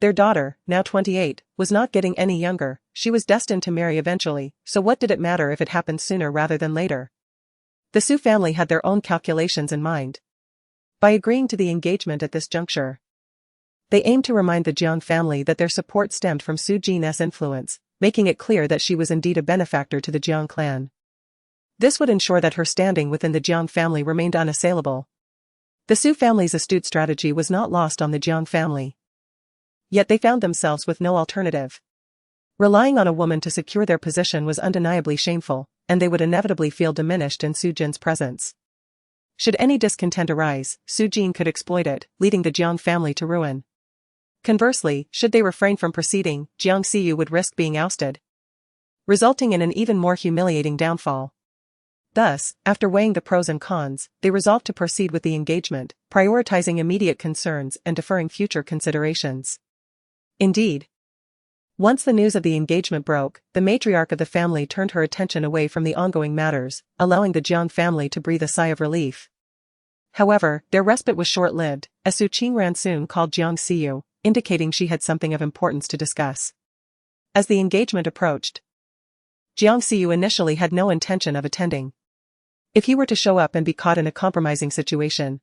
Their daughter, now 28, was not getting any younger. She was destined to marry eventually, so what did it matter if it happened sooner rather than later? The Su family had their own calculations in mind. By agreeing to the engagement at this juncture, they aimed to remind the Jiang family that their support stemmed from Su Jin's influence, making it clear that she was indeed a benefactor to the Jiang clan. This would ensure that her standing within the Jiang family remained unassailable. The Su family's astute strategy was not lost on the Jiang family. Yet they found themselves with no alternative. Relying on a woman to secure their position was undeniably shameful, and they would inevitably feel diminished in Su Jin's presence. Should any discontent arise, Su Jin could exploit it, leading the Jiang family to ruin. Conversely, should they refrain from proceeding, Jiang Xiyu would risk being ousted, resulting in an even more humiliating downfall. Thus, after weighing the pros and cons, they resolved to proceed with the engagement, prioritizing immediate concerns and deferring future considerations. Indeed, once the news of the engagement broke, the matriarch of the family turned her attention away from the ongoing matters, allowing the Jiang family to breathe a sigh of relief. However, their respite was short-lived, as Su Qingran soon called Jiang Xiyu, indicating she had something of importance to discuss. As the engagement approached, Jiang Xiyu initially had no intention of attending. If he were to show up and be caught in a compromising situation,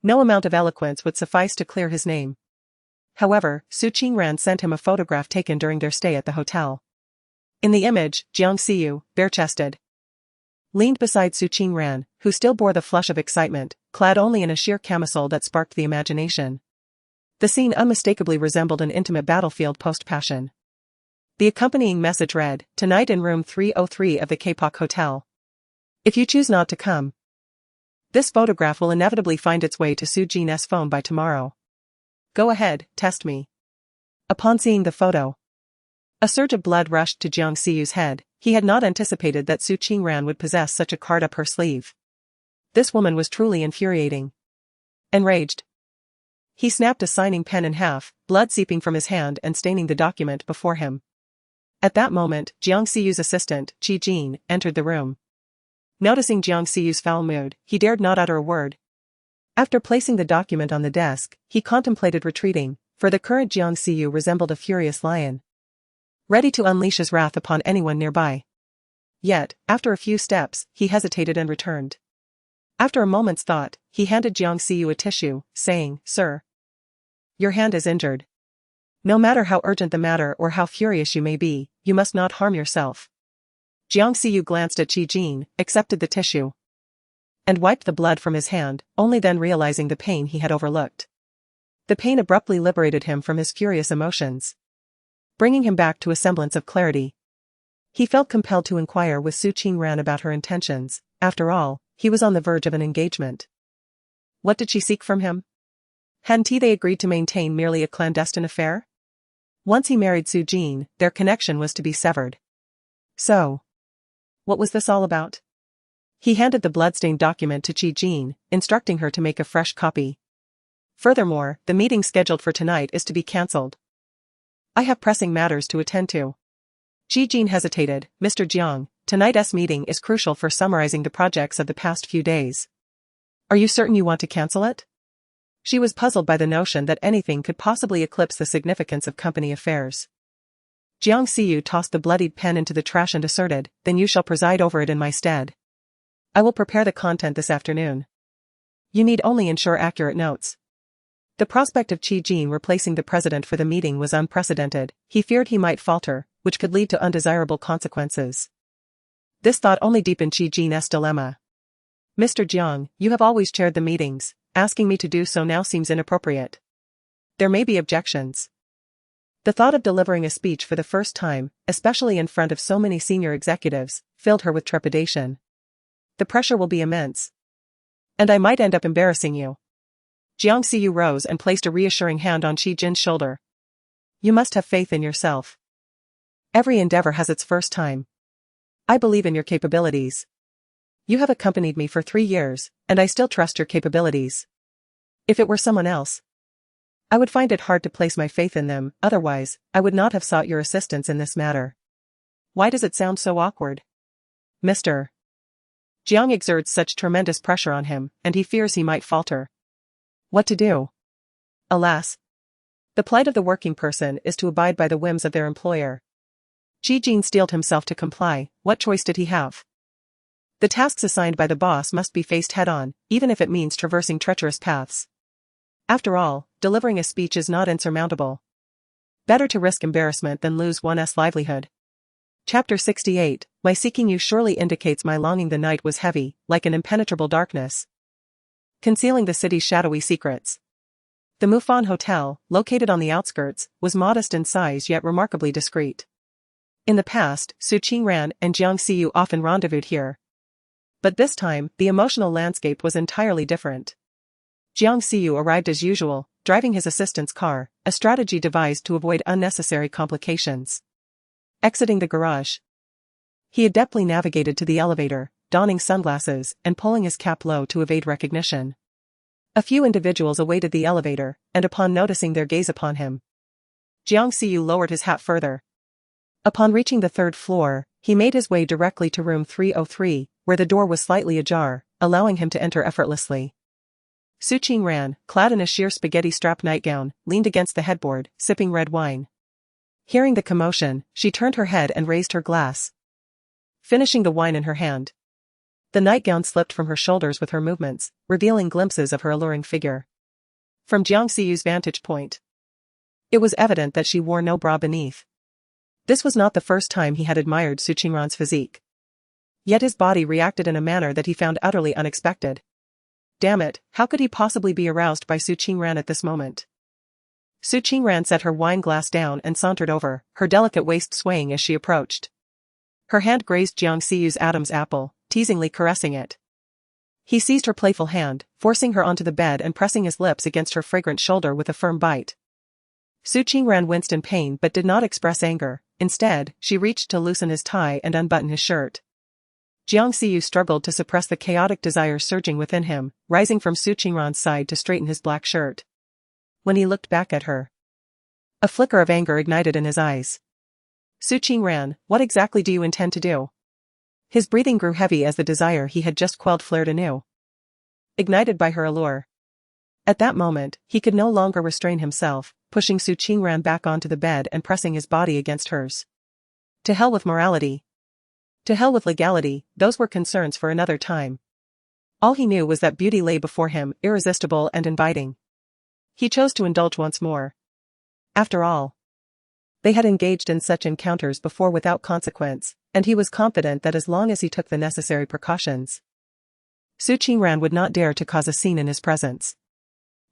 no amount of eloquence would suffice to clear his name. However, Su Qingran sent him a photograph taken during their stay at the hotel. In the image, Jiang Xiyu, bare-chested, leaned beside Su Qingran, who still bore the flush of excitement, clad only in a sheer camisole that sparked the imagination. The scene unmistakably resembled an intimate battlefield post-passion. The accompanying message read, "Tonight in room 303 of the K-Pop Hotel. If you choose not to come, this photograph will inevitably find its way to Su Jin's phone by tomorrow. Go ahead, test me." Upon seeing the photo, a surge of blood rushed to Jiang Xiyu's head. He had not anticipated that Su Qingran would possess such a card up her sleeve. This woman was truly infuriating. Enraged, he snapped a signing pen in half, blood seeping from his hand and staining the document before him. At that moment, Jiang Xiyu's assistant, Qi Jin, entered the room. Noticing Jiang Xiyu's foul mood, he dared not utter a word. After placing the document on the desk, he contemplated retreating, for the current Jiang Xiyu resembled a furious lion, ready to unleash his wrath upon anyone nearby. Yet, after a few steps, he hesitated and returned. After a moment's thought, he handed Jiang Xiyu a tissue, saying, "Sir, your hand is injured. No matter how urgent the matter or how furious you may be, you must not harm yourself." Jiang Xiyu glanced at Qi Jin, accepted the tissue, and wiped the blood from his hand, only then realizing the pain he had overlooked. The pain abruptly liberated him from his furious emotions, bringing him back to a semblance of clarity. He felt compelled to inquire with Su Qingran about her intentions. After all, he was on the verge of an engagement. What did she seek from him? Hadn't they agreed to maintain merely a clandestine affair? Once he married Su Jin, their connection was to be severed. So, what was this all about? He handed the bloodstained document to Qi Jin, instructing her to make a fresh copy. Furthermore, the meeting scheduled for tonight is to be cancelled. I have pressing matters to attend to. Qi Jin hesitated. "Mr. Jiang, tonight's meeting is crucial for summarizing the projects of the past few days. Are you certain you want to cancel it?" She was puzzled by the notion that anything could possibly eclipse the significance of company affairs. Jiang Xiyu tossed the bloodied pen into the trash and asserted, "Then you shall preside over it in my stead. I will prepare the content this afternoon. You need only ensure accurate notes." The prospect of Qi Jin replacing the president for the meeting was unprecedented. He feared he might falter, which could lead to undesirable consequences. This thought only deepened Qi Jin's dilemma. "Mr. Jiang, you have always chaired the meetings. Asking me to do so now seems inappropriate. There may be objections." The thought of delivering a speech for the first time, especially in front of so many senior executives, filled her with trepidation. "The pressure will be immense. And I might end up embarrassing you." Jiang Xiyu rose and placed a reassuring hand on Qi Jin's shoulder. "You must have faith in yourself. Every endeavor has its first time. I believe in your capabilities. You have accompanied me for 3 years, and I still trust your capabilities. If it were someone else, I would find it hard to place my faith in them. Otherwise, I would not have sought your assistance in this matter. Why does it sound so awkward? Mr. Jiang exerts such tremendous pressure on him, and he fears he might falter. What to do? Alas, the plight of the working person is to abide by the whims of their employer. Qi Jin steeled himself to comply. What choice did he have? The tasks assigned by the boss must be faced head-on, even if it means traversing treacherous paths. After all, delivering a speech is not insurmountable. Better to risk embarrassment than lose one's livelihood. Chapter 68, My seeking you surely indicates my longing. The night was heavy, like an impenetrable darkness, concealing the city's shadowy secrets. The Mufan Hotel, located on the outskirts, was modest in size yet remarkably discreet. In the past, Su Qingran and Jiang Xiyu often rendezvoused here. But this time, the emotional landscape was entirely different. Jiang Xiyu arrived as usual, driving his assistant's car, a strategy devised to avoid unnecessary complications. Exiting the garage, he adeptly navigated to the elevator, donning sunglasses and pulling his cap low to evade recognition. A few individuals awaited the elevator, and upon noticing their gaze upon him, Jiang Xiyu lowered his hat further. Upon reaching the third floor, he made his way directly to room 303, where the door was slightly ajar, allowing him to enter effortlessly. Su Qingran, clad in a sheer spaghetti-strap nightgown, leaned against the headboard, sipping red wine. Hearing the commotion, she turned her head and raised her glass, finishing the wine in her hand. The nightgown slipped from her shoulders with her movements, revealing glimpses of her alluring figure. From Jiang Xiyu's vantage point, it was evident that she wore no bra beneath. This was not the first time he had admired Su Qingran's physique. Yet his body reacted in a manner that he found utterly unexpected. Damn it, how could he possibly be aroused by Su Qingran at this moment? Su Qingran set her wine glass down and sauntered over, her delicate waist swaying as she approached. Her hand grazed Jiang Xiyu's Adam's apple, teasingly caressing it. He seized her playful hand, forcing her onto the bed and pressing his lips against her fragrant shoulder with a firm bite. Su Qingran winced in pain but did not express anger. Instead, she reached to loosen his tie and unbutton his shirt. Jiang Xiyu struggled to suppress the chaotic desire surging within him, rising from Su Qingran's side to straighten his black shirt. When he looked back at her, a flicker of anger ignited in his eyes. Su Qingran, what exactly do you intend to do? His breathing grew heavy as the desire he had just quelled flared anew, ignited by her allure. At that moment, he could no longer restrain himself, pushing Su Qingran back onto the bed and pressing his body against hers. To hell with morality. To hell with legality, those were concerns for another time. All he knew was that beauty lay before him, irresistible and inviting. He chose to indulge once more. After all, they had engaged in such encounters before without consequence, and he was confident that as long as he took the necessary precautions, Su Qingran would not dare to cause a scene in his presence.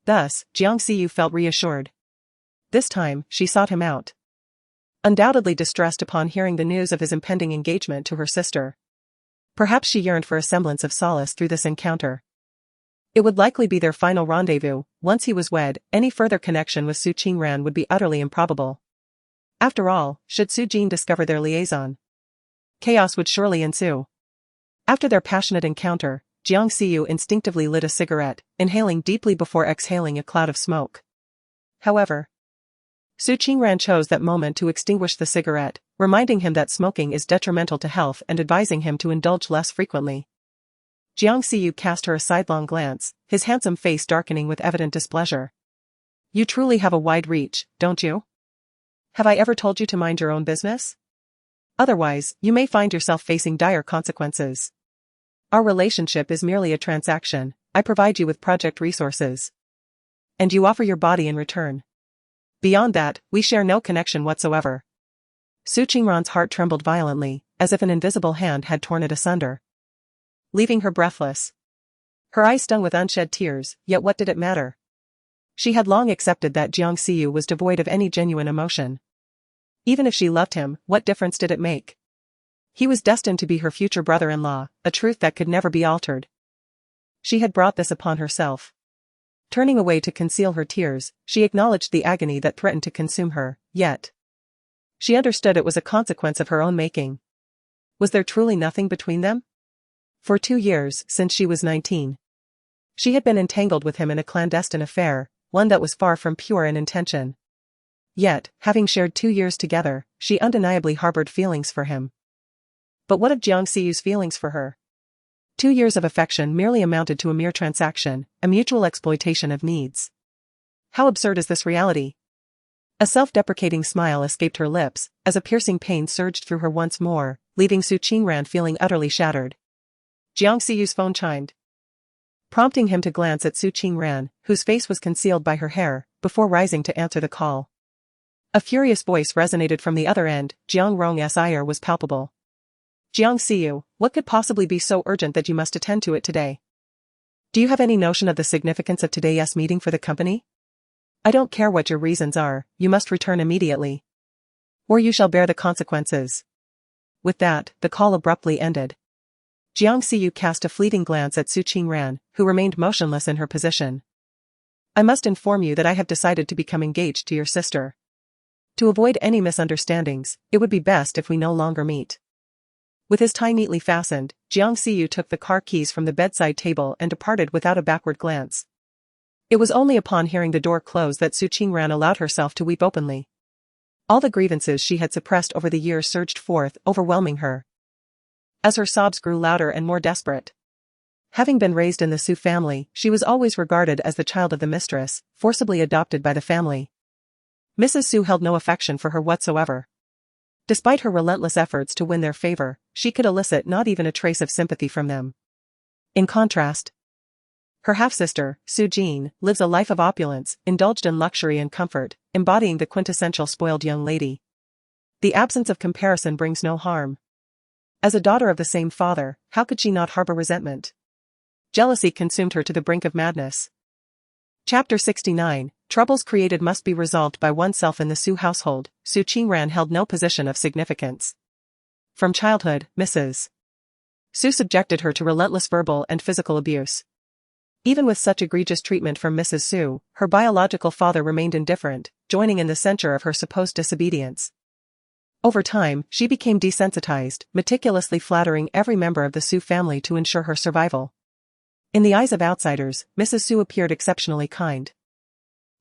Thus, Jiang Xiyu felt reassured. This time, she sought him out. Undoubtedly distressed upon hearing the news of his impending engagement to her sister. Perhaps she yearned for a semblance of solace through this encounter. It would likely be their final rendezvous. Once he was wed, any further connection with Su Qingran would be utterly improbable. After all, should Su Jin discover their liaison, chaos would surely ensue. After their passionate encounter, Jiang Xiyu instinctively lit a cigarette, inhaling deeply before exhaling a cloud of smoke. However, Su Qingran chose that moment to extinguish the cigarette, reminding him that smoking is detrimental to health and advising him to indulge less frequently. Jiang Xiyu cast her a sidelong glance, his handsome face darkening with evident displeasure. You truly have a wide reach, don't you? Have I ever told you to mind your own business? Otherwise, you may find yourself facing dire consequences. Our relationship is merely a transaction. I provide you with project resources, and you offer your body in return. Beyond that, we share no connection whatsoever. Su Qingran's heart trembled violently, as if an invisible hand had torn it asunder, leaving her breathless. Her eyes stung with unshed tears, yet what did it matter? She had long accepted that Jiang Xiyu was devoid of any genuine emotion. Even if she loved him, what difference did it make? He was destined to be her future brother-in-law, a truth that could never be altered. She had brought this upon herself. Turning away to conceal her tears, she acknowledged the agony that threatened to consume her, yet she understood it was a consequence of her own making. Was there truly nothing between them? For 2 years, since she was 19, she had been entangled with him in a clandestine affair, one that was far from pure in intention. Yet, having shared 2 years together, she undeniably harbored feelings for him. But what of Jiang Xiyu's feelings for her? 2 years of affection merely amounted to a mere transaction, a mutual exploitation of needs. How absurd is this reality? A self-deprecating smile escaped her lips, as a piercing pain surged through her once more, leaving Su Qingran feeling utterly shattered. Jiang Siyu's phone chimed, prompting him to glance at Su Qingran, whose face was concealed by her hair, before rising to answer the call. A furious voice resonated from the other end. Jiang Rong's ire was palpable. Jiang Siyu, what could possibly be so urgent that you must attend to it today? Do you have any notion of the significance of today's meeting for the company? I don't care what your reasons are, you must return immediately. Or you shall bear the consequences. With that, the call abruptly ended. Jiang Siyu cast a fleeting glance at Su Qingran, who remained motionless in her position. I must inform you that I have decided to become engaged to your sister. To avoid any misunderstandings, it would be best if we no longer meet. With his tie neatly fastened, Jiang Siyu took the car keys from the bedside table and departed without a backward glance. It was only upon hearing the door close that Su Qingran allowed herself to weep openly. All the grievances she had suppressed over the years surged forth, overwhelming her. As her sobs grew louder and more desperate. Having been raised in the Su family, she was always regarded as the child of the mistress, forcibly adopted by the family. Mrs. Su held no affection for her whatsoever. Despite her relentless efforts to win their favor, she could elicit not even a trace of sympathy from them. In contrast, her half-sister, Su Jin, lives a life of opulence, indulged in luxury and comfort, embodying the quintessential spoiled young lady. The absence of comparison brings no harm. As a daughter of the same father, how could she not harbor resentment? Jealousy consumed her to the brink of madness. Chapter 69, Troubles created must be resolved by oneself. In the Su household, Su Qingran held no position of significance. From childhood, Mrs. Su subjected her to relentless verbal and physical abuse. Even with such egregious treatment from Mrs. Su, her biological father remained indifferent, joining in the censure of her supposed disobedience. Over time, she became desensitized, meticulously flattering every member of the Su family to ensure her survival. In the eyes of outsiders, Mrs. Su appeared exceptionally kind,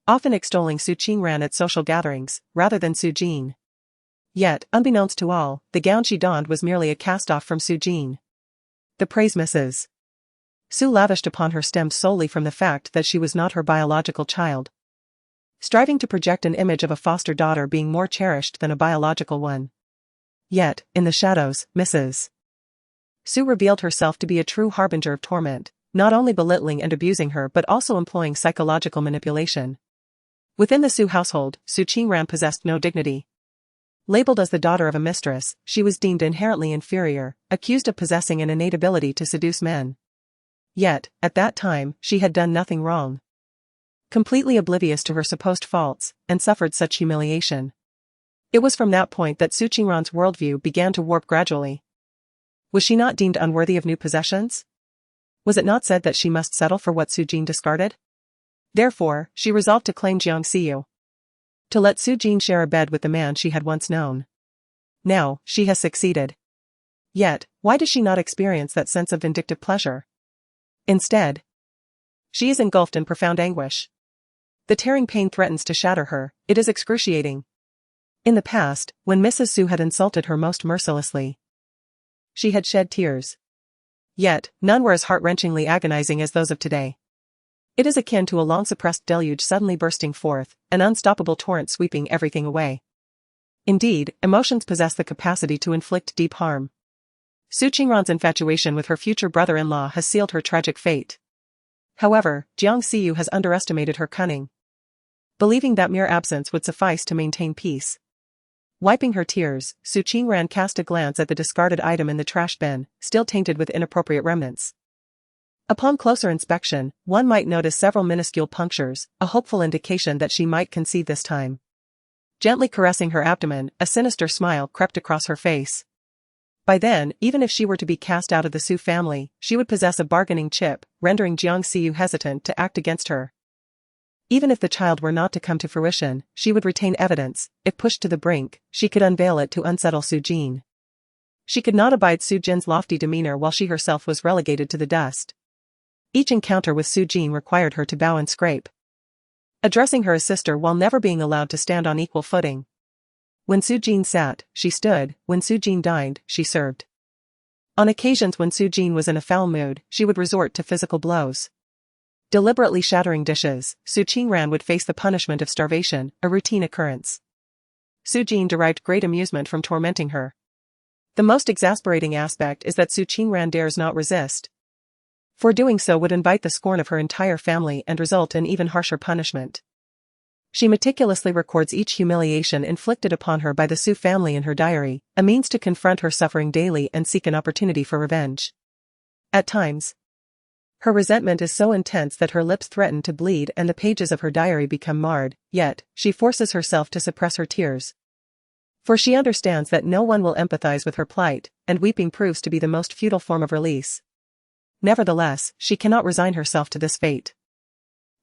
often extolling Su Qingran at social gatherings, rather than Su Jin. Yet, unbeknownst to all, the gown she donned was merely a cast-off from Su Jin. The praise Mrs. Su lavished upon her stemmed solely from the fact that she was not her biological child, striving to project an image of a foster daughter being more cherished than a biological one. Yet, in the shadows, Mrs. Su revealed herself to be a true harbinger of torment, not only belittling and abusing her but also employing psychological manipulation. Within the Su household, Su Qingran possessed no dignity. Labeled as the daughter of a mistress, she was deemed inherently inferior, accused of possessing an innate ability to seduce men. Yet, at that time, she had done nothing wrong. Completely oblivious to her supposed faults, and suffered such humiliation. It was from that point that Su Qingran's worldview began to warp gradually. Was she not deemed unworthy of new possessions? Was it not said that she must settle for what Su Jin discarded? Therefore, she resolved to claim Jiang Siyu. To let Su Jin share a bed with the man she had once known. Now, she has succeeded. Yet, why does she not experience that sense of vindictive pleasure? Instead, she is engulfed in profound anguish. The tearing pain threatens to shatter her, it is excruciating. In the past, when Mrs. Su had insulted her most mercilessly, she had shed tears. Yet, none were as heart-wrenchingly agonizing as those of today. It is akin to a long-suppressed deluge suddenly bursting forth, an unstoppable torrent sweeping everything away. Indeed, emotions possess the capacity to inflict deep harm. Su Qingran's infatuation with her future brother-in-law has sealed her tragic fate. However, Jiang Siyu has underestimated her cunning, believing that mere absence would suffice to maintain peace. Wiping her tears, Su Qingran cast a glance at the discarded item in the trash bin, still tainted with inappropriate remnants. Upon closer inspection, one might notice several minuscule punctures, a hopeful indication that she might concede this time. Gently caressing her abdomen, a sinister smile crept across her face. By then, even if she were to be cast out of the Su family, she would possess a bargaining chip, rendering Jiang Siyu hesitant to act against her. Even if the child were not to come to fruition, she would retain evidence. If pushed to the brink, she could unveil it to unsettle Su Jin. She could not abide Su Jin's lofty demeanor while she herself was relegated to the dust. Each encounter with Su Jin required her to bow and scrape, addressing her as sister while never being allowed to stand on equal footing. When Su Jin sat, she stood. When Su Jin dined, she served. On occasions when Su Jin was in a foul mood, she would resort to physical blows. Deliberately shattering dishes, Su Qingran would face the punishment of starvation, a routine occurrence. Su Jin derived great amusement from tormenting her. The most exasperating aspect is that Su Qingran dares not resist. For doing so would invite the scorn of her entire family and result in even harsher punishment. She meticulously records each humiliation inflicted upon her by the Su family in her diary, a means to confront her suffering daily and seek an opportunity for revenge. At times, her resentment is so intense that her lips threaten to bleed and the pages of her diary become marred, yet, she forces herself to suppress her tears. For she understands that no one will empathize with her plight, and weeping proves to be the most futile form of release. Nevertheless, she cannot resign herself to this fate.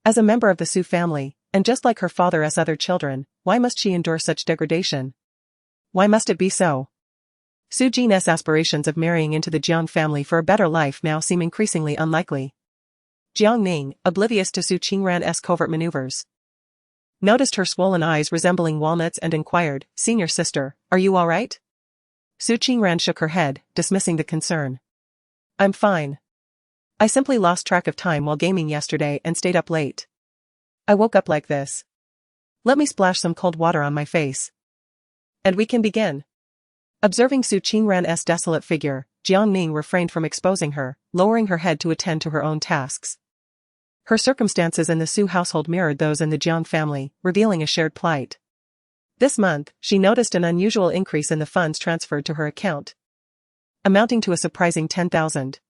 As a member of the Su family, and just like her father's other children, why must she endure such degradation? Why must it be so? Su Jin's aspirations of marrying into the Jiang family for a better life now seem increasingly unlikely. Jiang Ning, oblivious to Su Qingran's covert maneuvers, noticed her swollen eyes resembling walnuts and inquired, "Senior sister, are you all right?" Su Qingran shook her head, dismissing the concern. "I'm fine. I simply lost track of time while gaming yesterday and stayed up late. I woke up like this. Let me splash some cold water on my face. And we can begin." Observing Su Qingran's desolate figure, Jiang Ning refrained from exposing her, lowering her head to attend to her own tasks. Her circumstances in the Su household mirrored those in the Jiang family, revealing a shared plight. This month, she noticed an unusual increase in the funds transferred to her account, amounting to a surprising 10,000.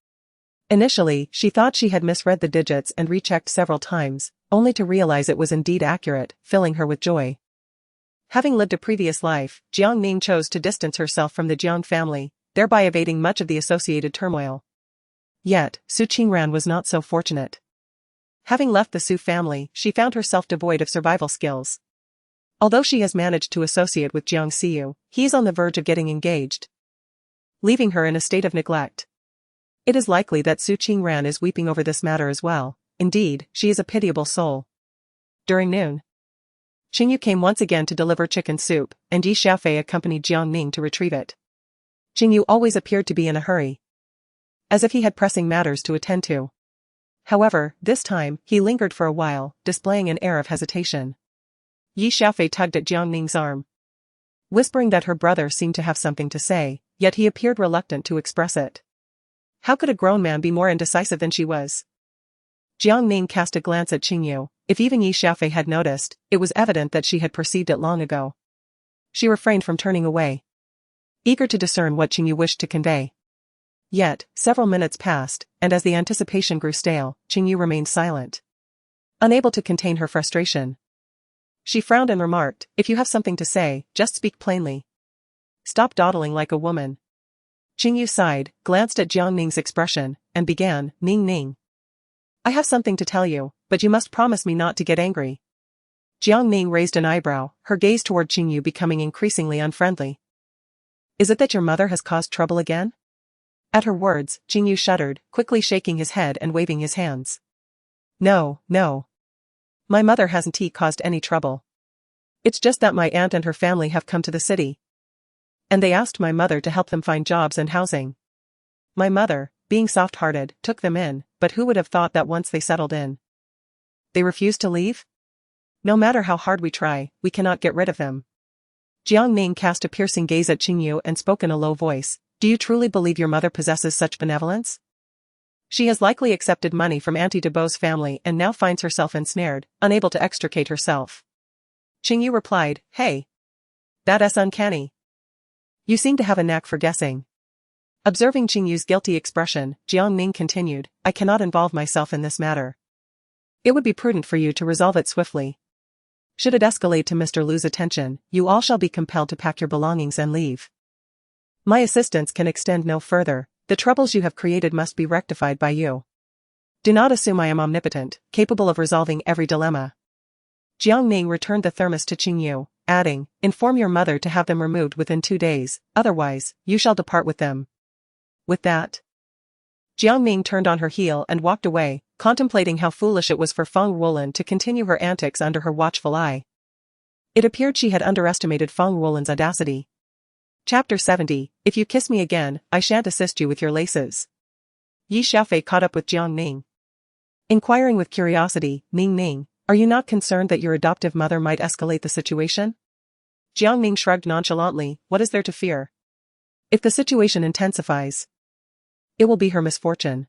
Initially, she thought she had misread the digits and rechecked several times, only to realize it was indeed accurate, filling her with joy. Having lived a previous life, Jiang Ning chose to distance herself from the Jiang family, thereby evading much of the associated turmoil. Yet, Su Qingran was not so fortunate. Having left the Su family, she found herself devoid of survival skills. Although she has managed to associate with Jiang Xiu, he is on the verge of getting engaged, leaving her in a state of neglect. It is likely that Su Qingran is weeping over this matter as well. Indeed, she is a pitiable soul. During noon, Qingyu came once again to deliver chicken soup, and Yi Xiaofei accompanied Jiang Ning to retrieve it. Qingyu always appeared to be in a hurry, as if he had pressing matters to attend to. However, this time, he lingered for a while, displaying an air of hesitation. Yi Xiaofei tugged at Jiang Ning's arm, whispering that her brother seemed to have something to say, yet he appeared reluctant to express it. How could a grown man be more indecisive than she was? Jiang Ning cast a glance at Qingyu. If even Yi Xiaofei had noticed, it was evident that she had perceived it long ago. She refrained from turning away, eager to discern what Qingyu wished to convey. Yet, several minutes passed, and as the anticipation grew stale, Qingyu remained silent, unable to contain her frustration. She frowned and remarked, "If you have something to say, just speak plainly. Stop dawdling like a woman." Qingyu sighed, glanced at Jiang Ning's expression, and began, "Ning Ning, I have something to tell you, but you must promise me not to get angry." Jiang Ning raised an eyebrow, her gaze toward Qingyu becoming increasingly unfriendly. "Is it that your mother has caused trouble again?" At her words, Qingyu shuddered, quickly shaking his head and waving his hands. No. My mother hasn't caused any trouble. It's just that my aunt and her family have come to the city, and they asked my mother to help them find jobs and housing. My mother, being soft-hearted, took them in, but who would have thought that once they settled in, they refused to leave? No matter how hard we try, we cannot get rid of them." Jiang Ning cast a piercing gaze at Qingyu and spoke in a low voice. "Do you truly believe your mother possesses such benevolence? She has likely accepted money from Auntie Debo's family and now finds herself ensnared, unable to extricate herself." Qingyu replied, "Hey. That's uncanny. You seem to have a knack for guessing." Observing Qingyu's guilty expression, Jiang Ning continued, "I cannot involve myself in this matter. It would be prudent for you to resolve it swiftly. Should it escalate to Mr. Lu's attention, you all shall be compelled to pack your belongings and leave. My assistance can extend no further. The troubles you have created must be rectified by you. Do not assume I am omnipotent, capable of resolving every dilemma." Jiang Ning returned the thermos to Qingyu, adding, "Inform your mother to have them removed within 2 days, otherwise, you shall depart with them." With that, Jiang Ning turned on her heel and walked away, contemplating how foolish it was for Feng Ruolin to continue her antics under her watchful eye. It appeared she had underestimated Feng Ruolin's audacity. Chapter 70, If you kiss me again, I shan't assist you with your laces. Yi Xiaofei caught up with Jiang Ning, inquiring with curiosity, "Ning Ning, are you not concerned that your adoptive mother might escalate the situation?" Jiang Ning shrugged nonchalantly, "What is there to fear? If the situation intensifies, it will be her misfortune.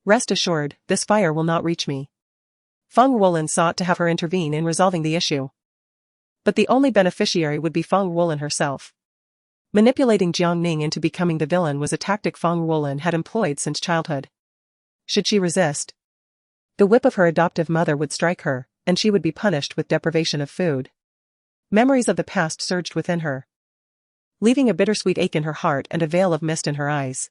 Rest assured, this fire will not reach me. Feng Wulan sought to have her intervene in resolving the issue. But the only beneficiary would be Feng Wulan herself. Manipulating Jiang Ning into becoming the villain was a tactic Feng Wulan had employed since childhood. Should she resist, the whip of her adoptive mother would strike her, and she would be punished with deprivation of food. Memories of the past surged within her, leaving a bittersweet ache in her heart and a veil of mist in her eyes.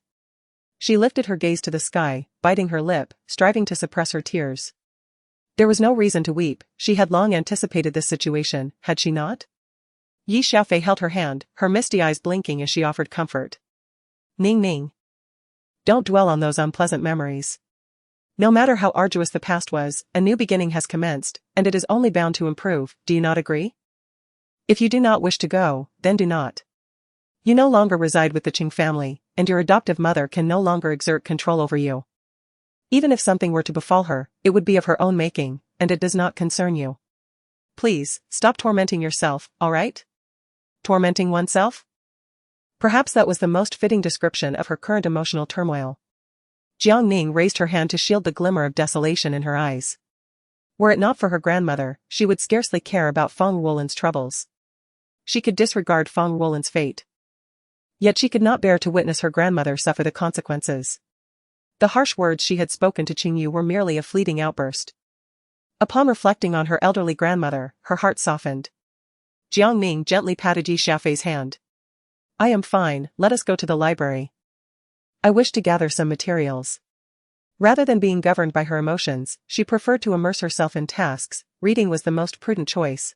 She lifted her gaze to the sky, biting her lip, striving to suppress her tears. There was no reason to weep, she had long anticipated this situation, had she not? Yi Xiaofei held her hand, her misty eyes blinking as she offered comfort. Ning Ning. Don't dwell on those unpleasant memories. No matter how arduous the past was, a new beginning has commenced, and it is only bound to improve, do you not agree? If you do not wish to go, then do not. You no longer reside with the Qing family, and your adoptive mother can no longer exert control over you. Even if something were to befall her, it would be of her own making, and it does not concern you. Please, stop tormenting yourself, all right? Tormenting oneself? Perhaps that was the most fitting description of her current emotional turmoil. Jiang Ning raised her hand to shield the glimmer of desolation in her eyes. Were it not for her grandmother, she would scarcely care about Feng Wulan's troubles. She could disregard Feng Wulan's fate. Yet she could not bear to witness her grandmother suffer the consequences. The harsh words she had spoken to Qing Yu were merely a fleeting outburst. Upon reflecting on her elderly grandmother, her heart softened. Jiang Ning gently patted Yi Xiaofei's hand. I am fine, let us go to the library. I wish to gather some materials. Rather than being governed by her emotions, she preferred to immerse herself in tasks. Reading was the most prudent choice.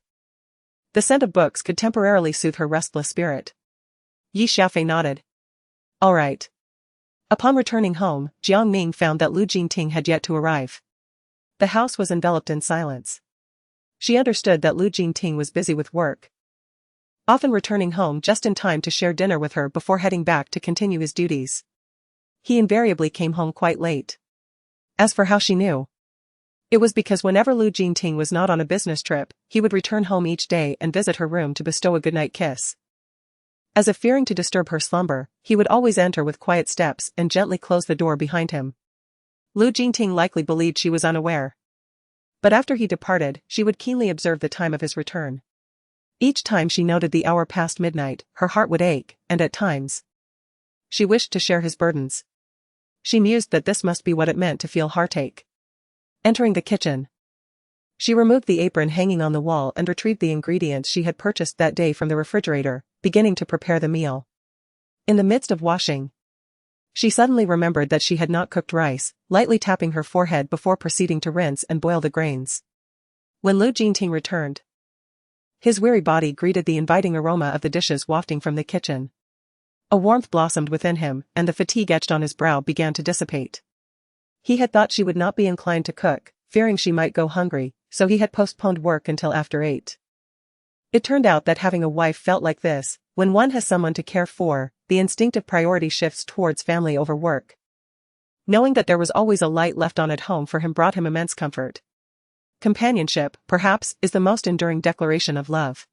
The scent of books could temporarily soothe her restless spirit. Yi Xiaofei nodded. All right. Upon returning home, Jiang Ning found that Lu Jingting had yet to arrive. The house was enveloped in silence. She understood that Lu Jingting was busy with work, often returning home just in time to share dinner with her before heading back to continue his duties. He invariably came home quite late. As for how she knew, it was because whenever Lu Jingting was not on a business trip, he would return home each day and visit her room to bestow a goodnight kiss. As if fearing to disturb her slumber, he would always enter with quiet steps and gently close the door behind him. Lu Jingting likely believed she was unaware. But after he departed, she would keenly observe the time of his return. Each time she noted the hour past midnight, her heart would ache, and at times, she wished to share his burdens. She mused that this must be what it meant to feel heartache. Entering the kitchen, she removed the apron hanging on the wall and retrieved the ingredients she had purchased that day from the refrigerator, beginning to prepare the meal. In the midst of washing, she suddenly remembered that she had not cooked rice, lightly tapping her forehead before proceeding to rinse and boil the grains. When Lu Jingting returned, his weary body greeted the inviting aroma of the dishes wafting from the kitchen. A warmth blossomed within him, and the fatigue etched on his brow began to dissipate. He had thought she would not be inclined to cook, fearing she might go hungry, so he had postponed work until after 8. It turned out that having a wife felt like this: when one has someone to care for, the instinctive priority shifts towards family over work. Knowing that there was always a light left on at home for him brought him immense comfort. Companionship, perhaps, is the most enduring declaration of love.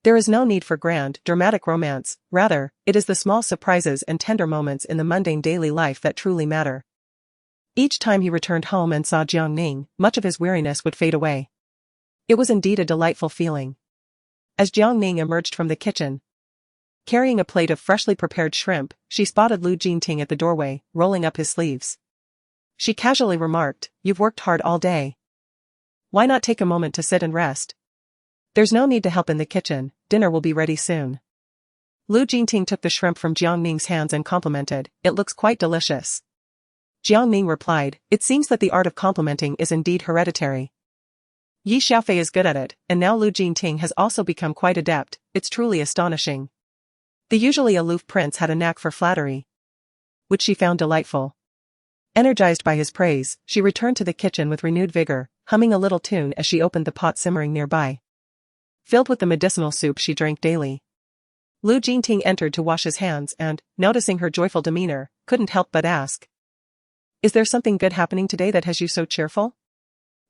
There is no need for grand, dramatic romance, rather, it is the small surprises and tender moments in the mundane daily life that truly matter. Each time he returned home and saw Jiang Ning, much of his weariness would fade away. It was indeed a delightful feeling. As Jiang Ning emerged from the kitchen, carrying a plate of freshly prepared shrimp, she spotted Lu Jingting at the doorway, rolling up his sleeves. She casually remarked, "You've worked hard all day. Why not take a moment to sit and rest? There's no need to help in the kitchen, dinner will be ready soon." Lu Jingting took the shrimp from Jiang Ning's hands and complimented, "It looks quite delicious." Jiang Ning replied, "It seems that the art of complimenting is indeed hereditary. Yi Xiaofei is good at it, and now Lu Jingting has also become quite adept, it's truly astonishing." The usually aloof prince had a knack for flattery, which she found delightful. Energized by his praise, she returned to the kitchen with renewed vigor, humming a little tune as she opened the pot simmering nearby. Filled with the medicinal soup she drank daily, Lu Jingting entered to wash his hands and, noticing her joyful demeanor, couldn't help but ask, "Is there something good happening today that has you so cheerful?"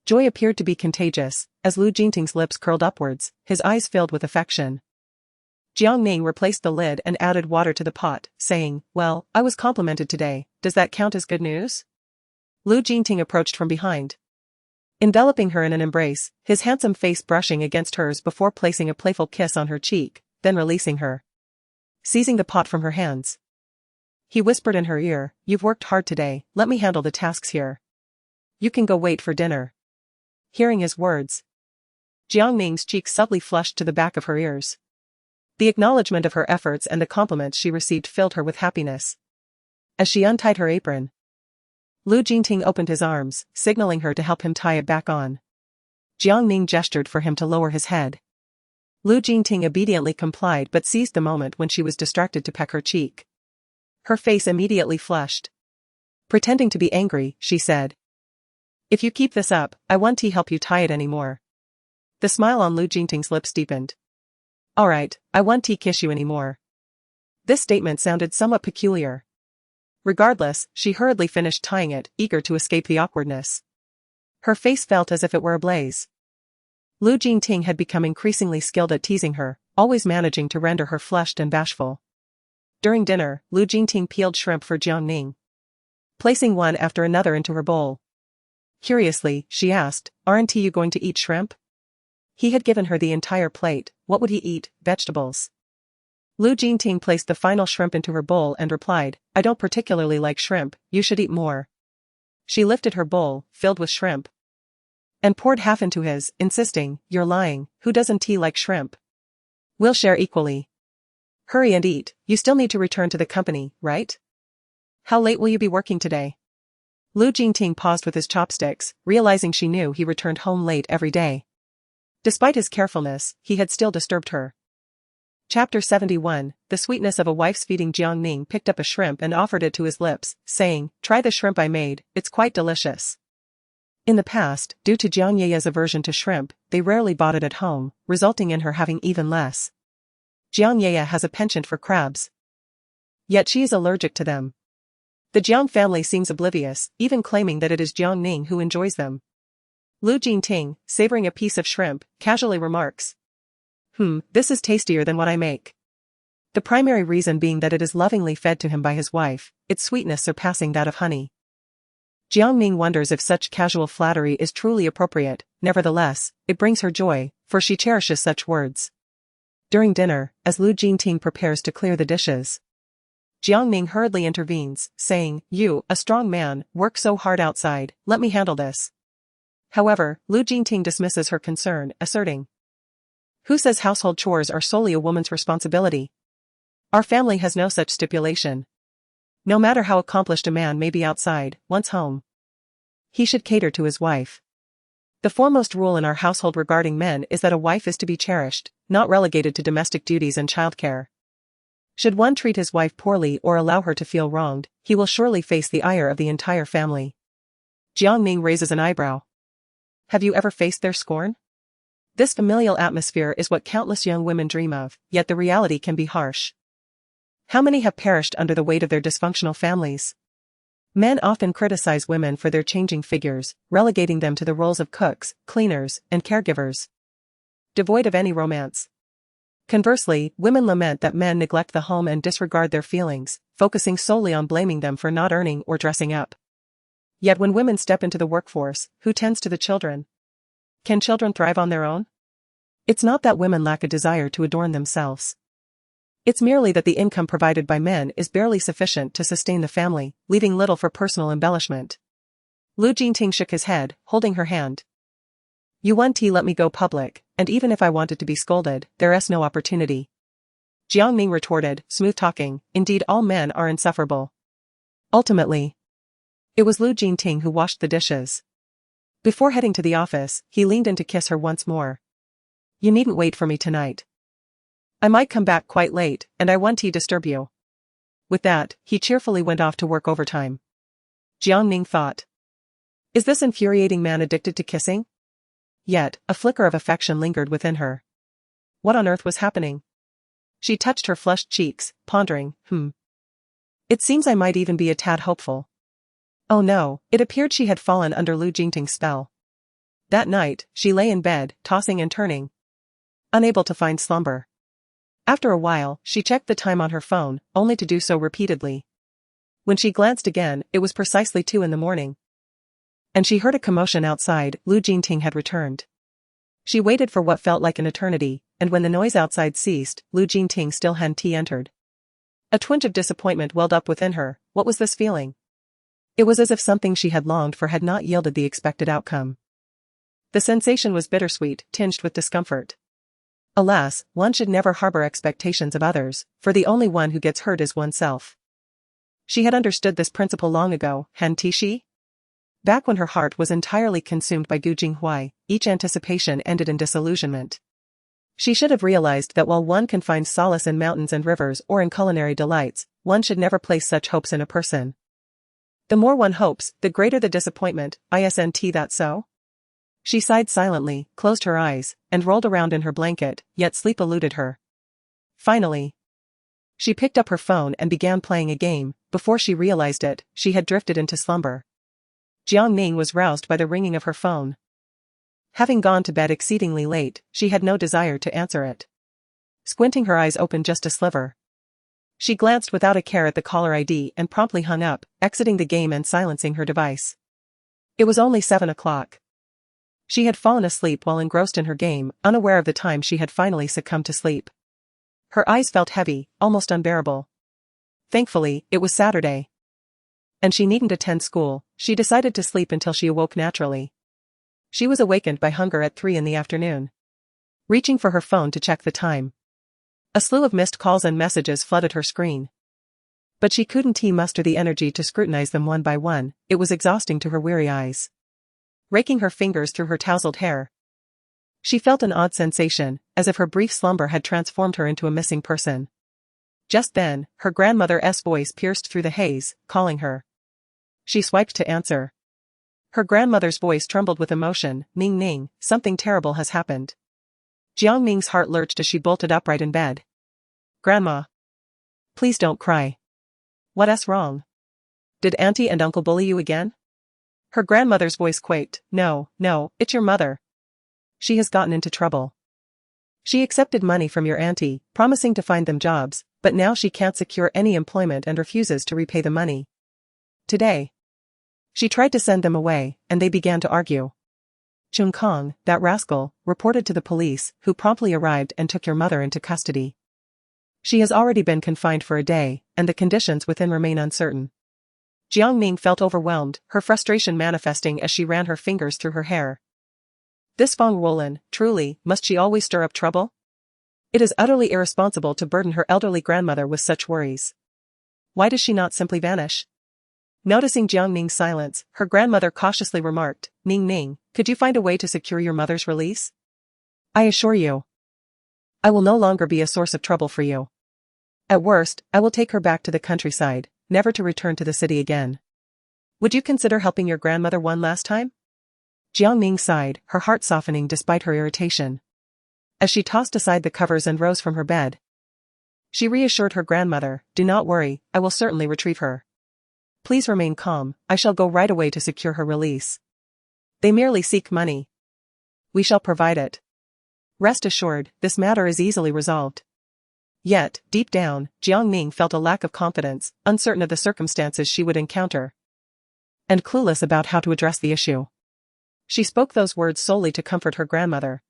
Joy appeared to be contagious, as Lu Jingting's lips curled upwards, his eyes filled with affection. Jiang Ning replaced the lid and added water to the pot, saying, "Well, I was complimented today, does that count as good news?" Lu Jingting approached from behind, enveloping her in an embrace, his handsome face brushing against hers before placing a playful kiss on her cheek, then releasing her. Seizing the pot from her hands, he whispered in her ear, "You've worked hard today, let me handle the tasks here. You can go wait for dinner." Hearing his words, Jiang Ning's cheeks subtly flushed to the back of her ears. The acknowledgement of her efforts and the compliments she received filled her with happiness. As she untied her apron, Lu Jingting opened his arms, signaling her to help him tie it back on. Jiang Ning gestured for him to lower his head. Lu Jingting obediently complied but seized the moment when she was distracted to peck her cheek. Her face immediately flushed. Pretending to be angry, she said, "If you keep this up, I won't help you tie it anymore." The smile on Lu Jingting's lips deepened. "Alright, I won't kiss you anymore." This statement sounded somewhat peculiar. Regardless, she hurriedly finished tying it, eager to escape the awkwardness. Her face felt as if it were ablaze. Lu Jingting had become increasingly skilled at teasing her, always managing to render her flushed and bashful. During dinner, Lu Jingting peeled shrimp for Jiang Ning, placing one after another into her bowl. Curiously, she asked, "Aren't you going to eat shrimp?" He had given her the entire plate. What would he eat? Vegetables. Lu Jingting placed the final shrimp into her bowl and replied, "I don't particularly like shrimp, you should eat more." She lifted her bowl, filled with shrimp, and poured half into his, insisting, "You're lying, who doesn't like shrimp? We'll share equally. Hurry and eat, you still need to return to the company, right? How late will you be working today?" Lu Jingting paused with his chopsticks, realizing she knew he returned home late every day. Despite his carefulness, he had still disturbed her. Chapter 71, The sweetness of a wife's feeding. Jiang Ning picked up a shrimp and offered it to his lips, saying, "Try the shrimp I made, it's quite delicious." In the past, due to Jiang Ye's aversion to shrimp, they rarely bought it at home, resulting in her having even less. Jiang Ye has a penchant for crabs, yet she is allergic to them. The Jiang family seems oblivious, even claiming that it is Jiang Ning who enjoys them. Lu Jingting, savoring a piece of shrimp, casually remarks, "This is tastier than what I make." The primary reason being that it is lovingly fed to him by his wife, its sweetness surpassing that of honey. Jiang Ning wonders if such casual flattery is truly appropriate, nevertheless, it brings her joy, for she cherishes such words. During dinner, as Lu Jingting prepares to clear the dishes, Jiang Ning hurriedly intervenes, saying, "You, a strong man, work so hard outside, let me handle this." However, Lu Jingting dismisses her concern, asserting, "Who says household chores are solely a woman's responsibility? Our family has no such stipulation. No matter how accomplished a man may be outside, once home, he should cater to his wife. The foremost rule in our household regarding men is that a wife is to be cherished, not relegated to domestic duties and childcare. Should one treat his wife poorly or allow her to feel wronged, he will surely face the ire of the entire family." Jiang Ning raises an eyebrow. Have you ever faced their scorn? This familial atmosphere is what countless young women dream of, yet the reality can be harsh. How many have perished under the weight of their dysfunctional families? Men often criticize women for their changing figures, relegating them to the roles of cooks, cleaners, and caregivers, devoid of any romance. Conversely, women lament that men neglect the home and disregard their feelings, focusing solely on blaming them for not earning or dressing up. Yet when women step into the workforce, who tends to the children? Can children thrive on their own? It's not that women lack a desire to adorn themselves. It's merely that the income provided by men is barely sufficient to sustain the family, leaving little for personal embellishment. Lu Jingting shook his head, holding her hand. "You won't let me go public, and even if I wanted to be scolded, there's no opportunity." Jiang Ning retorted, smooth-talking, "Indeed all men are insufferable." Ultimately, it was Lu Jingting who washed the dishes. Before heading to the office, he leaned in to kiss her once more. "You needn't wait for me tonight. I might come back quite late, and I won't disturb you." With that, he cheerfully went off to work overtime. Jiang Ning thought, is this infuriating man addicted to kissing? Yet, a flicker of affection lingered within her. What on earth was happening? She touched her flushed cheeks, pondering, It seems I might even be a tad hopeful. Oh no, it appeared she had fallen under Lu Jingting's spell. That night, she lay in bed, tossing and turning, unable to find slumber. After a while, she checked the time on her phone, only to do so repeatedly. When she glanced again, it was precisely 2 in the morning. And she heard a commotion outside. Jiang Ning had returned. She waited for what felt like an eternity, and when the noise outside ceased, Jiang Ning still hadn't entered. A twinge of disappointment welled up within her. What was this feeling? It was as if something she had longed for had not yielded the expected outcome. The sensation was bittersweet, tinged with discomfort. Alas, one should never harbor expectations of others, for the only one who gets hurt is oneself. She had understood this principle long ago, hadn't she? Back when her heart was entirely consumed by Gu Jinghui, each anticipation ended in disillusionment. She should have realized that while one can find solace in mountains and rivers or in culinary delights, one should never place such hopes in a person. The more one hopes, the greater the disappointment. Isn't that so? She sighed silently, closed her eyes, and rolled around in her blanket, yet sleep eluded her. Finally, she picked up her phone and began playing a game. Before she realized it, she had drifted into slumber. Jiang Ning was roused by the ringing of her phone. Having gone to bed exceedingly late, she had no desire to answer it. Squinting her eyes open just a sliver, she glanced without a care at the caller ID and promptly hung up, exiting the game and silencing her device. It was only 7 o'clock. She had fallen asleep while engrossed in her game, unaware of the time she had finally succumbed to sleep. Her eyes felt heavy, almost unbearable. Thankfully, it was Saturday. And she needn't attend school. She decided to sleep until she awoke naturally. She was awakened by hunger at 3 in the afternoon. Reaching for her phone to check the time, a slew of missed calls and messages flooded her screen. But she couldn't muster the energy to scrutinize them one by one. It was exhausting to her weary eyes. Raking her fingers through her tousled hair, she felt an odd sensation, as if her brief slumber had transformed her into a missing person. Just then, her grandmother's voice pierced through the haze, calling her. She swiped to answer. Her grandmother's voice trembled with emotion. Ning Ning, something terrible has happened. Jiang Ning's heart lurched as she bolted upright in bed. Grandma. Please don't cry. What's wrong? Did Auntie and Uncle bully you again? Her grandmother's voice quaked. No, it's your mother. She has gotten into trouble. She accepted money from your auntie, promising to find them jobs, but now she can't secure any employment and refuses to repay the money. Today, she tried to send them away, and they began to argue. Chung Kong, that rascal, reported to the police, who promptly arrived and took your mother into custody. She has already been confined for a day, and the conditions within remain uncertain. Jiang Ning felt overwhelmed, her frustration manifesting as she ran her fingers through her hair. This Feng Wulan, truly, must she always stir up trouble? It is utterly irresponsible to burden her elderly grandmother with such worries. Why does she not simply vanish? Noticing Jiang Ning's silence, her grandmother cautiously remarked, Ning Ning, could you find a way to secure your mother's release? I assure you, I will no longer be a source of trouble for you. At worst, I will take her back to the countryside, never to return to the city again. Would you consider helping your grandmother one last time? Jiang Ning sighed, her heart softening despite her irritation. As she tossed aside the covers and rose from her bed, she reassured her grandmother, do not worry, I will certainly retrieve her. Please remain calm, I shall go right away to secure her release. They merely seek money. We shall provide it. Rest assured, this matter is easily resolved. Yet, deep down, Jiang Ning felt a lack of confidence, uncertain of the circumstances she would encounter, and clueless about how to address the issue. She spoke those words solely to comfort her grandmother.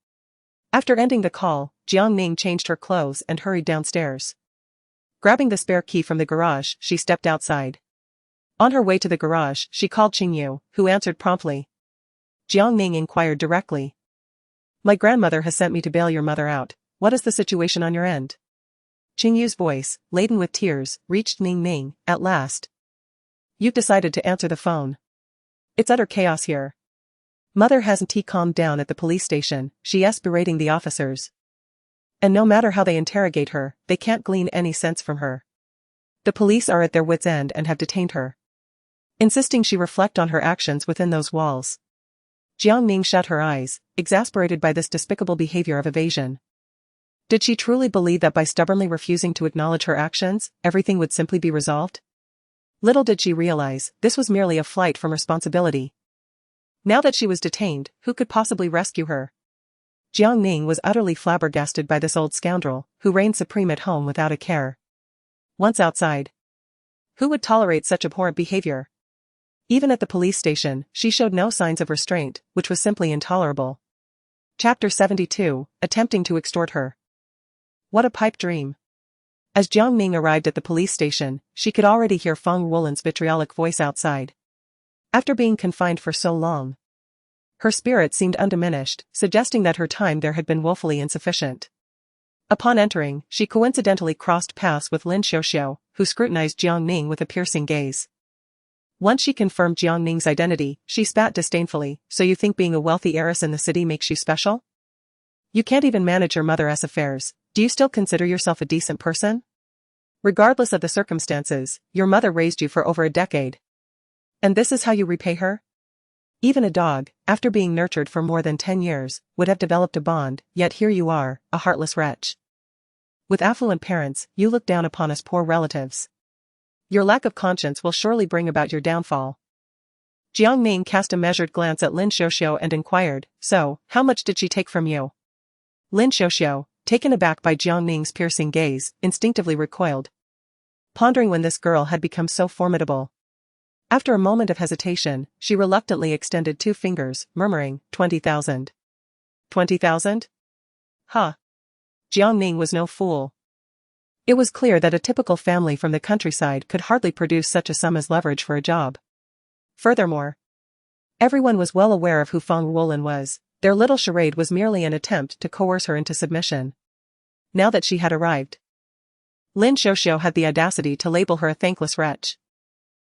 After ending the call, Jiang Ning changed her clothes and hurried downstairs. Grabbing the spare key from the garage, she stepped outside. On her way to the garage, she called Qingyu, who answered promptly. Jiang Ning inquired directly. My grandmother has sent me to bail your mother out. What is the situation on your end? Qingyu's voice, laden with tears, reached Ning Ning, at last. You've decided to answer the phone. It's utter chaos here. Mother hasn't calmed down at the police station, she's berating the officers. And no matter how they interrogate her, they can't glean any sense from her. The police are at their wits' end and have detained her, insisting she reflect on her actions within those walls. Jiang Ning shut her eyes, exasperated by this despicable behavior of evasion. Did she truly believe that by stubbornly refusing to acknowledge her actions, everything would simply be resolved? Little did she realize, this was merely a flight from responsibility. Now that she was detained, who could possibly rescue her? Jiang Ning was utterly flabbergasted by this old scoundrel, who reigned supreme at home without a care. Once outside, who would tolerate such abhorrent behavior? Even at the police station, she showed no signs of restraint, which was simply intolerable. Chapter 72, Attempting to Extort Her. What a pipe dream. As Jiang Ning arrived at the police station, she could already hear Feng Wulan's vitriolic voice outside. After being confined for so long, her spirit seemed undiminished, suggesting that her time there had been woefully insufficient. Upon entering, she coincidentally crossed paths with Lin Xiuxiu, who scrutinized Jiang Ning with a piercing gaze. Once she confirmed Jiang Ning's identity, she spat disdainfully, "So you think being a wealthy heiress in the city makes you special? You can't even manage your mother's affairs. Do you still consider yourself a decent person? Regardless of the circumstances, your mother raised you for over a decade. And this is how you repay her?" Even a dog, after being nurtured for more than 10 years, would have developed a bond, yet here you are, a heartless wretch. With affluent parents, you look down upon us poor relatives. Your lack of conscience will surely bring about your downfall. Jiang Ning cast a measured glance at Lin Xiuxiu and inquired, "So, how much did she take from you?" Lin Xiuxiu, taken aback by Jiang Ning's piercing gaze, instinctively recoiled, pondering when this girl had become so formidable. After a moment of hesitation, she reluctantly extended 2 fingers, murmuring, 20,000. 20,000? Huh. Jiang Ning was no fool. It was clear that a typical family from the countryside could hardly produce such a sum as leverage for a job. Furthermore, everyone was well aware of who Feng Wulan was. Their little charade was merely an attempt to coerce her into submission. Now that she had arrived, Lin Xiuxiu had the audacity to label her a thankless wretch.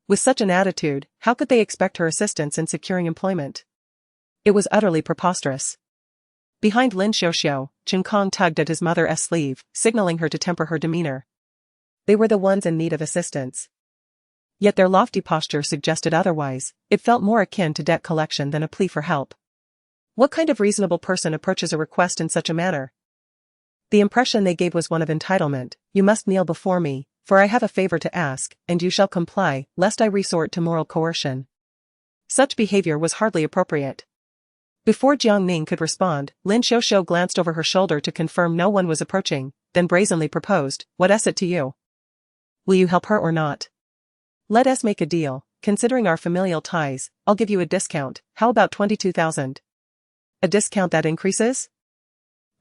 With such an attitude, how could they expect her assistance in securing employment? It was utterly preposterous. Behind Lin Xiuxiu, Chen Kong tugged at his mother's sleeve, signaling her to temper her demeanor. They were the ones in need of assistance. Yet their lofty posture suggested otherwise. It felt more akin to debt collection than a plea for help. What kind of reasonable person approaches a request in such a manner? The impression they gave was one of entitlement. "You must kneel before me, for I have a favor to ask, and you shall comply, lest I resort to moral coercion." Such behavior was hardly appropriate. Before Jiang Ning could respond, Lin Xiuxiu glanced over her shoulder to confirm no one was approaching, then brazenly proposed, "What is it to you? Will you help her or not? Let us make a deal. Considering our familial ties, I'll give you a discount. How about 22,000? A discount that increases?"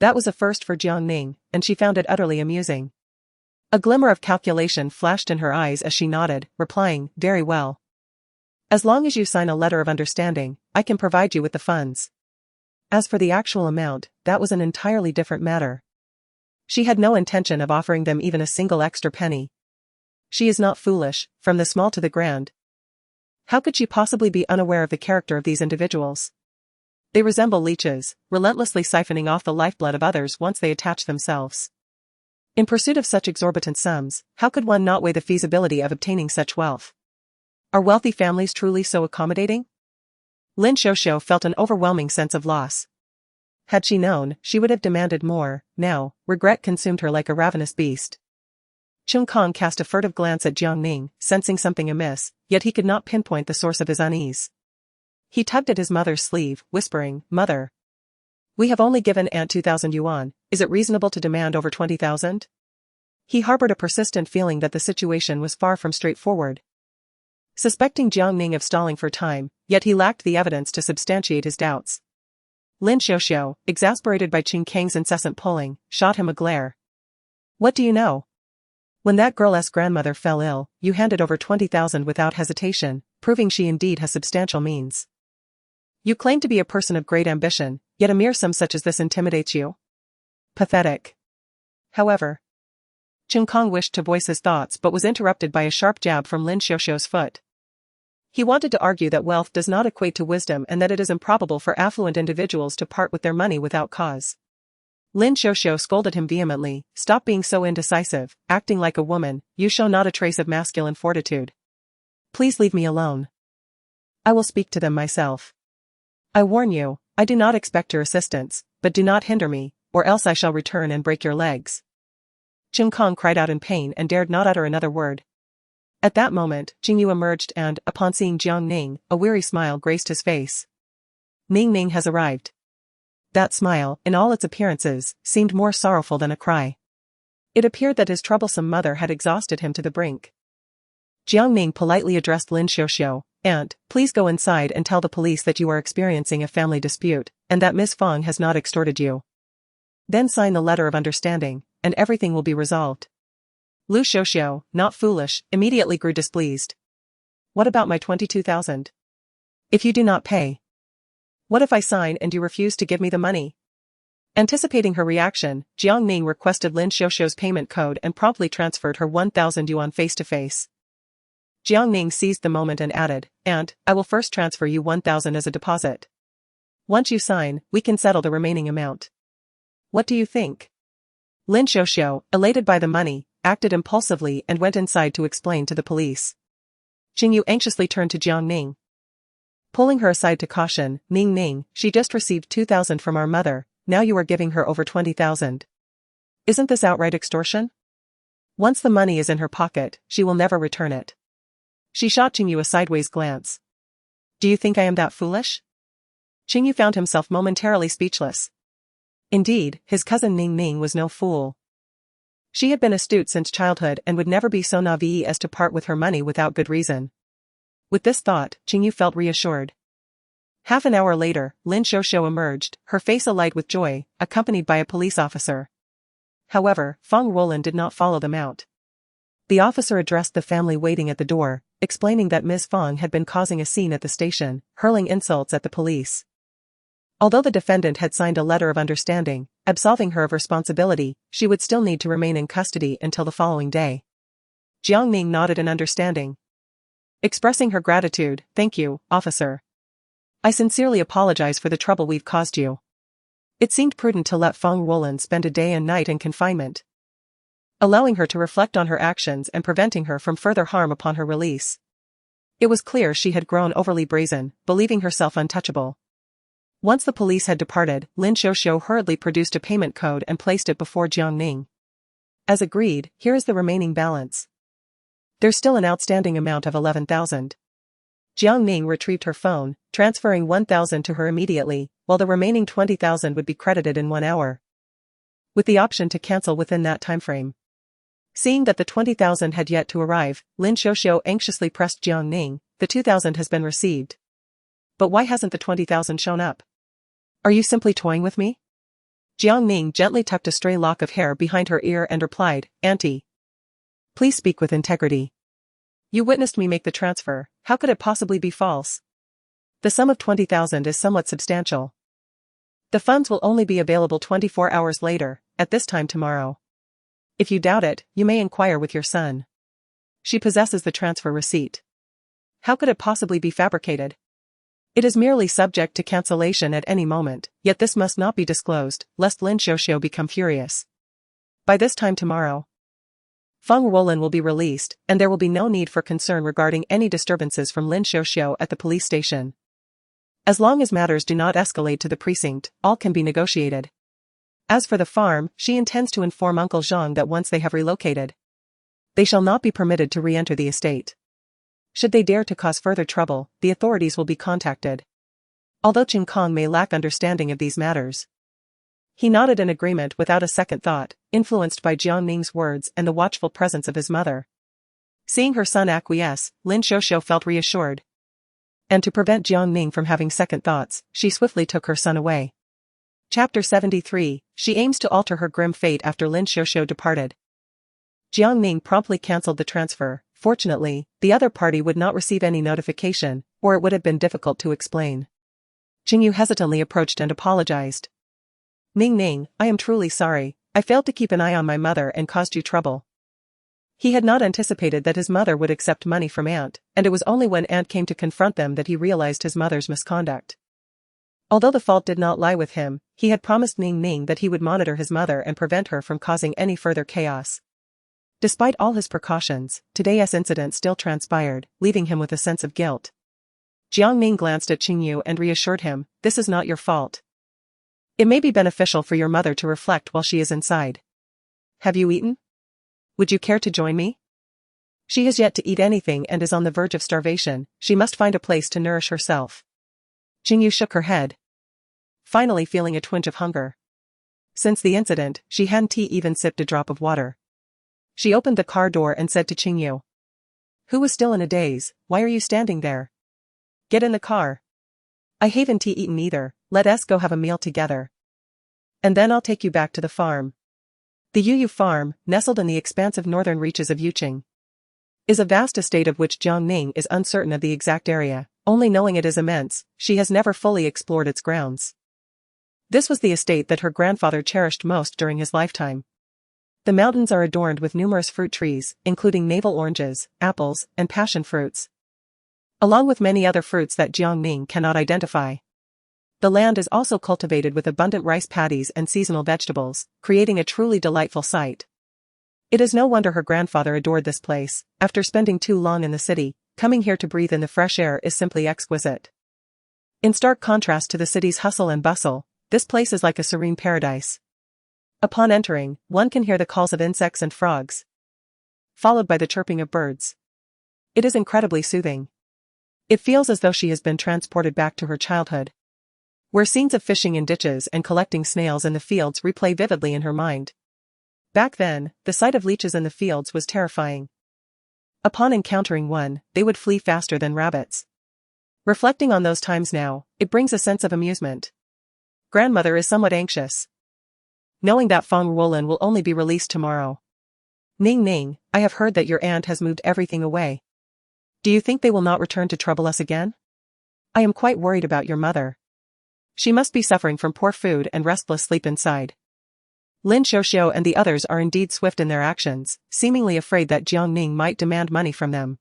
That was a first for Jiang Ning, and she found it utterly amusing. A glimmer of calculation flashed in her eyes as she nodded, replying, "Very well. As long as you sign a letter of understanding, I can provide you with the funds." As for the actual amount, that was an entirely different matter. She had no intention of offering them even a single extra penny. She is not foolish, from the small to the grand. How could she possibly be unaware of the character of these individuals? They resemble leeches, relentlessly siphoning off the lifeblood of others once they attach themselves. In pursuit of such exorbitant sums, how could one not weigh the feasibility of obtaining such wealth? Are wealthy families truly so accommodating? Lin Xiuxiu felt an overwhelming sense of loss. Had she known, she would have demanded more. Now, regret consumed her like a ravenous beast. Chen Kong cast a furtive glance at Jiang Ning, sensing something amiss, yet he could not pinpoint the source of his unease. He tugged at his mother's sleeve, whispering, "Mother, we have only given Aunt 2,000 yuan, is it reasonable to demand over 20,000? He harbored a persistent feeling that the situation was far from straightforward. Suspecting Jiang Ning of stalling for time, yet he lacked the evidence to substantiate his doubts. Lin Xiuxiu, exasperated by Qin Kang's incessant pulling, shot him a glare. "What do you know? When that girl's grandmother fell ill, you handed over 20,000 without hesitation, proving she indeed has substantial means. You claim to be a person of great ambition, yet a mere sum such as this intimidates you? Pathetic." However, Chen Kong wished to voice his thoughts but was interrupted by a sharp jab from Lin Xiuxiu's foot. He wanted to argue that wealth does not equate to wisdom and that it is improbable for affluent individuals to part with their money without cause. Lin Xiuxiu scolded him vehemently, "Stop being so indecisive, acting like a woman, you show not a trace of masculine fortitude. Please leave me alone. I will speak to them myself. I warn you, I do not expect your assistance, but do not hinder me, or else I shall return and break your legs." Chen Kong cried out in pain and dared not utter another word. At that moment, Jing Yu emerged and, upon seeing Jiang Ning, a weary smile graced his face. "Ning Ning has arrived." That smile, in all its appearances, seemed more sorrowful than a cry. It appeared that his troublesome mother had exhausted him to the brink. Jiang Ning politely addressed Lin Xiuxiu, "Aunt, please go inside and tell the police that you are experiencing a family dispute, and that Miss Fang has not extorted you. Then sign the letter of understanding, and everything will be resolved." Lu Xiuxiu, not foolish, immediately grew displeased. "What about my 22,000? If you do not pay? What if I sign and you refuse to give me the money?" Anticipating her reaction, Jiang Ning requested Lin Xiuxiu's payment code and promptly transferred her 1,000 yuan face-to-face. Jiang Ning seized the moment and added, "Aunt, I will first transfer you 1,000 as a deposit. Once you sign, we can settle the remaining amount. What do you think?" Lin Xiuxiu, elated by the money, acted impulsively and went inside to explain to the police. Qingyu anxiously turned to Jiang Ning. Pulling her aside to caution, "Ning, she just received 2,000 from our mother, now you are giving her over 20,000. Isn't this outright extortion? Once the money is in her pocket, she will never return it." She shot Qingyu a sideways glance. "Do you think I am that foolish?" Qingyu found himself momentarily speechless. Indeed, his cousin Ning was no fool. She had been astute since childhood and would never be so naive as to part with her money without good reason. With this thought, Qingyu felt reassured. Half an hour later, Lin Xiuxiu emerged, her face alight with joy, accompanied by a police officer. However, Fang Roland did not follow them out. The officer addressed the family waiting at the door, explaining that Ms. Fang had been causing a scene at the station, hurling insults at the police. Although the defendant had signed a letter of understanding, absolving her of responsibility, she would still need to remain in custody until the following day. Jiang Ning nodded in understanding. Expressing her gratitude, "Thank you, officer. I sincerely apologize for the trouble we've caused you." It seemed prudent to let Fang Roland spend a day and night in confinement, allowing her to reflect on her actions and preventing her from further harm upon her release. It was clear she had grown overly brazen, believing herself untouchable. Once the police had departed, Lin Xiuxiu hurriedly produced a payment code and placed it before Jiang Ning. "As agreed, here is the remaining balance. There's still an outstanding amount of 11,000. Jiang Ning retrieved her phone, transferring 1,000 to her immediately, while the remaining 20,000 would be credited in 1 hour, with the option to cancel within that timeframe. Seeing that the 20,000 had yet to arrive, Lin Xiuxiu anxiously pressed Jiang Ning, "The 2,000 has been received. But why hasn't the 20,000 shown up? Are you simply toying with me?" Jiang Ning gently tucked a stray lock of hair behind her ear and replied, "Auntie, please speak with integrity. You witnessed me make the transfer, how could it possibly be false? The sum of 20,000 is somewhat substantial. The funds will only be available 24 hours later, at this time tomorrow. If you doubt it, you may inquire with your son. She possesses the transfer receipt. How could it possibly be fabricated? It is merely subject to cancellation at any moment, yet this must not be disclosed, lest Lin Xiuxiu become furious. By this time tomorrow, Feng Roland will be released, and there will be no need for concern regarding any disturbances from Lin Xiuxiu at the police station. As long as matters do not escalate to the precinct, all can be negotiated. As for the farm, she intends to inform Uncle Zhang that once they have relocated, they shall not be permitted to re-enter the estate. Should they dare to cause further trouble, the authorities will be contacted. Although Qin Kong may lack understanding of these matters, he nodded in agreement without a second thought, influenced by Jiang Ning's words and the watchful presence of his mother. Seeing her son acquiesce, Lin Xiuxiu felt reassured. And to prevent Jiang Ning from having second thoughts, she swiftly took her son away. Chapter 73, She aims to alter her grim fate after Lin Xiuxiu departed. Jiang Ning promptly cancelled the transfer. Fortunately, the other party would not receive any notification, or it would have been difficult to explain. Qingyu hesitantly approached and apologized. Ning, I am truly sorry, I failed to keep an eye on my mother and caused you trouble. He had not anticipated that his mother would accept money from Aunt, and it was only when Aunt came to confront them that he realized his mother's misconduct. Although the fault did not lie with him, he had promised Ning that he would monitor his mother and prevent her from causing any further chaos. Despite all his precautions, today's incident still transpired, leaving him with a sense of guilt. Jiang Ning glanced at Qingyu and reassured him, "This is not your fault. It may be beneficial for your mother to reflect while she is inside. Have you eaten? Would you care to join me? She has yet to eat anything and is on the verge of starvation, she must find a place to nourish herself." Qingyu shook her head. finally feeling a twinge of hunger. Since the incident, she hadn't even sipped a drop of water. She opened the car door and said to Qingyu, who was still in a daze, "Why are you standing there? Get in the car. I haven't eaten either, let us go have a meal together. And then I'll take you back to the farm." The Yuyu farm, nestled in the expansive northern reaches of Yuqing, is a vast estate of which Jiang Ning is uncertain of the exact area, only knowing it is immense. She has never fully explored its grounds. This was the estate that her grandfather cherished most during his lifetime. The mountains are adorned with numerous fruit trees, including navel oranges, apples, and passion fruits, along with many other fruits that Jiang Ning cannot identify. The land is also cultivated with abundant rice paddies and seasonal vegetables, creating a truly delightful sight. It is no wonder her grandfather adored this place. After spending too long in the city, coming here to breathe in the fresh air is simply exquisite. In stark contrast to the city's hustle and bustle, this place is like a serene paradise. Upon entering, one can hear the calls of insects and frogs, followed by the chirping of birds. It is incredibly soothing. It feels as though she has been transported back to her childhood, where scenes of fishing in ditches and collecting snails in the fields replay vividly in her mind. Back then, the sight of leeches in the fields was terrifying. Upon encountering one, they would flee faster than rabbits. Reflecting on those times now, it brings a sense of amusement. Grandmother is somewhat anxious, knowing that Feng Ruolin will only be released tomorrow. "Ning Ning, I have heard that your aunt has moved everything away. Do you think they will not return to trouble us again? I am quite worried about your mother. She must be suffering from poor food and restless sleep inside." Lin Xiaoxiao and the others are indeed swift in their actions, seemingly afraid that Jiang Ning might demand money from them.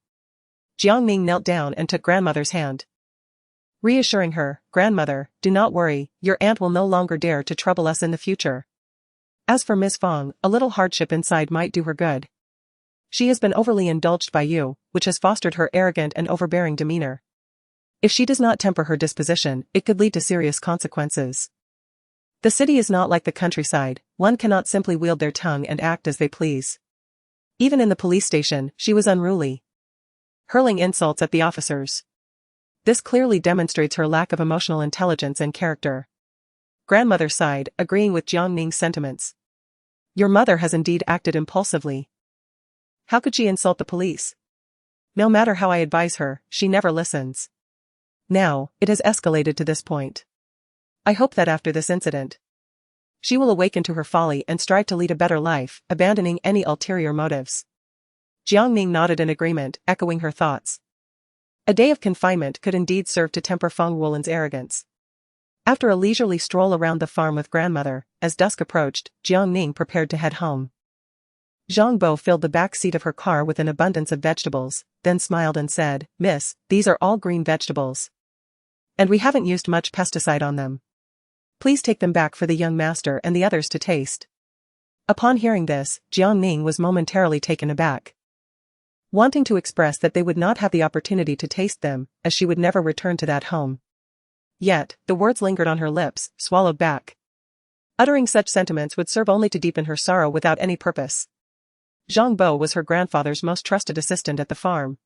Jiang Ning knelt down and took grandmother's hand, reassuring her, "Grandmother, do not worry, your aunt will no longer dare to trouble us in the future. As for Miss Feng, a little hardship inside might do her good. She has been overly indulged by you, which has fostered her arrogant and overbearing demeanor. If she does not temper her disposition, it could lead to serious consequences. The city is not like the countryside, one cannot simply wield their tongue and act as they please. Even in the police station, she was unruly, hurling insults at the officers. This clearly demonstrates her lack of emotional intelligence and character." Grandmother sighed, agreeing with Jiang Ning's sentiments. "Your mother has indeed acted impulsively. How could she insult the police? No matter how I advise her, she never listens. Now, it has escalated to this point. I hope that after this incident, she will awaken to her folly and strive to lead a better life, abandoning any ulterior motives." Jiang Ning nodded in agreement, echoing her thoughts. A day of confinement could indeed serve to temper Feng Ruolin's arrogance. After a leisurely stroll around the farm with grandmother, as dusk approached, Jiang Ning prepared to head home. Zhang Bo filled the back seat of her car with an abundance of vegetables, then smiled and said, "Miss, these are all green vegetables. And we haven't used much pesticide on them. Please take them back for the young master and the others to taste." Upon hearing this, Jiang Ning was momentarily taken aback, wanting to express that they would not have the opportunity to taste them, as she would never return to that home. Yet, the words lingered on her lips, swallowed back. Uttering such sentiments would serve only to deepen her sorrow without any purpose. Zhang Bo was her grandfather's most trusted assistant at the farm,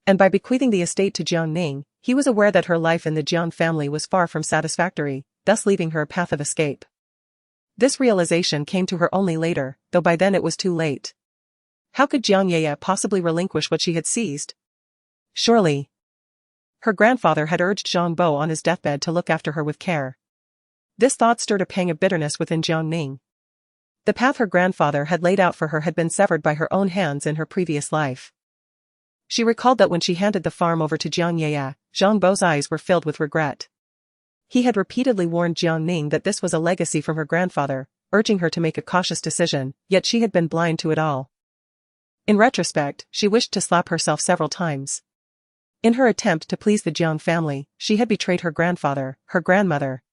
and by bequeathing the estate to Jiang Ning, he was aware that her life in the Jiang family was far from satisfactory, thus leaving her a path of escape. This realization came to her only later, though by then it was too late. How could Jiang Yeye possibly relinquish what she had seized? Surely, her grandfather had urged Zhang Bo on his deathbed to look after her with care. This thought stirred a pang of bitterness within Jiang Ning. The path her grandfather had laid out for her had been severed by her own hands in her previous life. She recalled that when she handed the farm over to Jiang Yeye, Zhang Bo's eyes were filled with regret. He had repeatedly warned Jiang Ning that this was a legacy from her grandfather, urging her to make a cautious decision, yet she had been blind to it all. In retrospect, she wished to slap herself several times. In her attempt to please the Jiang family, she had betrayed her grandfather, her grandmother,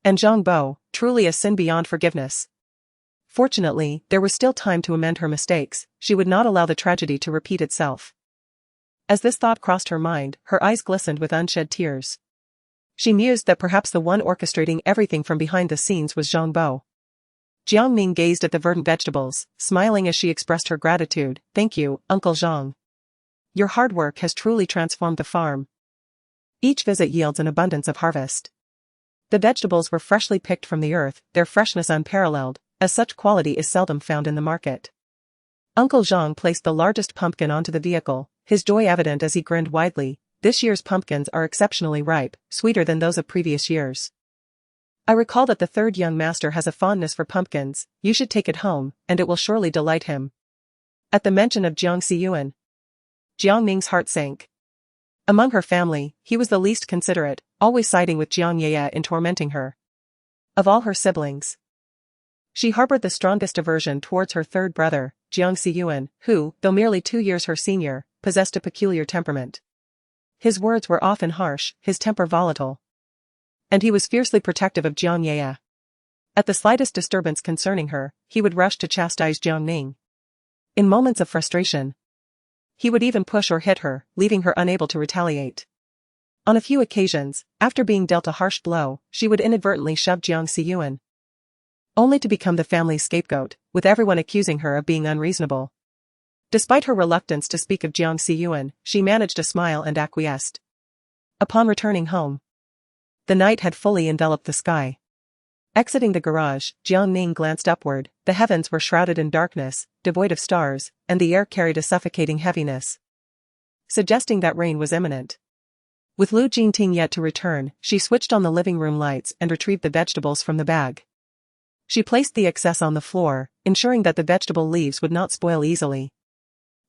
and Zhang Bo, truly a sin beyond forgiveness. Fortunately, there was still time to amend her mistakes. She would not allow the tragedy to repeat itself. As this thought crossed her mind, her eyes glistened with unshed tears. She mused that perhaps the one orchestrating everything from behind the scenes was Zhang Bo. Jiang Ning gazed at the verdant vegetables, smiling as she expressed her gratitude. "Thank you, Uncle Zhang. Your hard work has truly transformed the farm. Each visit yields an abundance of harvest." The vegetables were freshly picked from the earth, their freshness unparalleled, as such quality is seldom found in the market. Uncle Jiang placed the largest pumpkin onto the vehicle, his joy evident as he grinned widely. This year's pumpkins are exceptionally ripe, sweeter than those of previous years. I recall that the third young master has a fondness for pumpkins. You should take it home, and it will surely delight him. At the mention of Jiang Xiyuan, Jiang Ning's heart sank. Among her family, he was the least considerate, always siding with Jiang Ye in tormenting her. Of all her siblings, she harbored the strongest aversion towards her third brother, Jiang Xiyuan, who, though merely 2 years her senior, possessed a peculiar temperament. His words were often harsh, his temper volatile. And he was fiercely protective of Jiang Ye. At the slightest disturbance concerning her, he would rush to chastise Jiang Ning. In moments of frustration, he would even push or hit her, leaving her unable to retaliate. On a few occasions, after being dealt a harsh blow, she would inadvertently shove Jiang Xiyuan, only to become the family's scapegoat, with everyone accusing her of being unreasonable. Despite her reluctance to speak of Jiang Xiyuan, she managed to smile and acquiesced. Upon returning home, the night had fully enveloped the sky. Exiting the garage, Jiang Ning glanced upward. The heavens were shrouded in darkness, devoid of stars, and the air carried a suffocating heaviness, suggesting that rain was imminent. With Lu Jingting yet to return, she switched on the living room lights and retrieved the vegetables from the bag. She placed the excess on the floor, ensuring that the vegetable leaves would not spoil easily.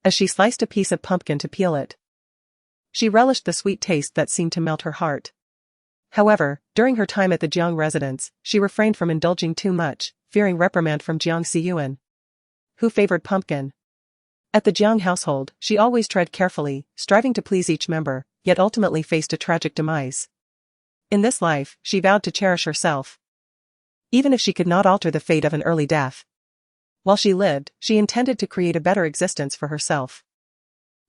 As she sliced a piece of pumpkin to peel it, she relished the sweet taste that seemed to melt her heart. However, during her time at the Jiang residence, she refrained from indulging too much, fearing reprimand from Jiang Xiyuan, who favored pumpkin. At the Jiang household, she always tread carefully, striving to please each member, yet ultimately faced a tragic demise. In this life, she vowed to cherish herself, even if she could not alter the fate of an early death. While she lived, she intended to create a better existence for herself.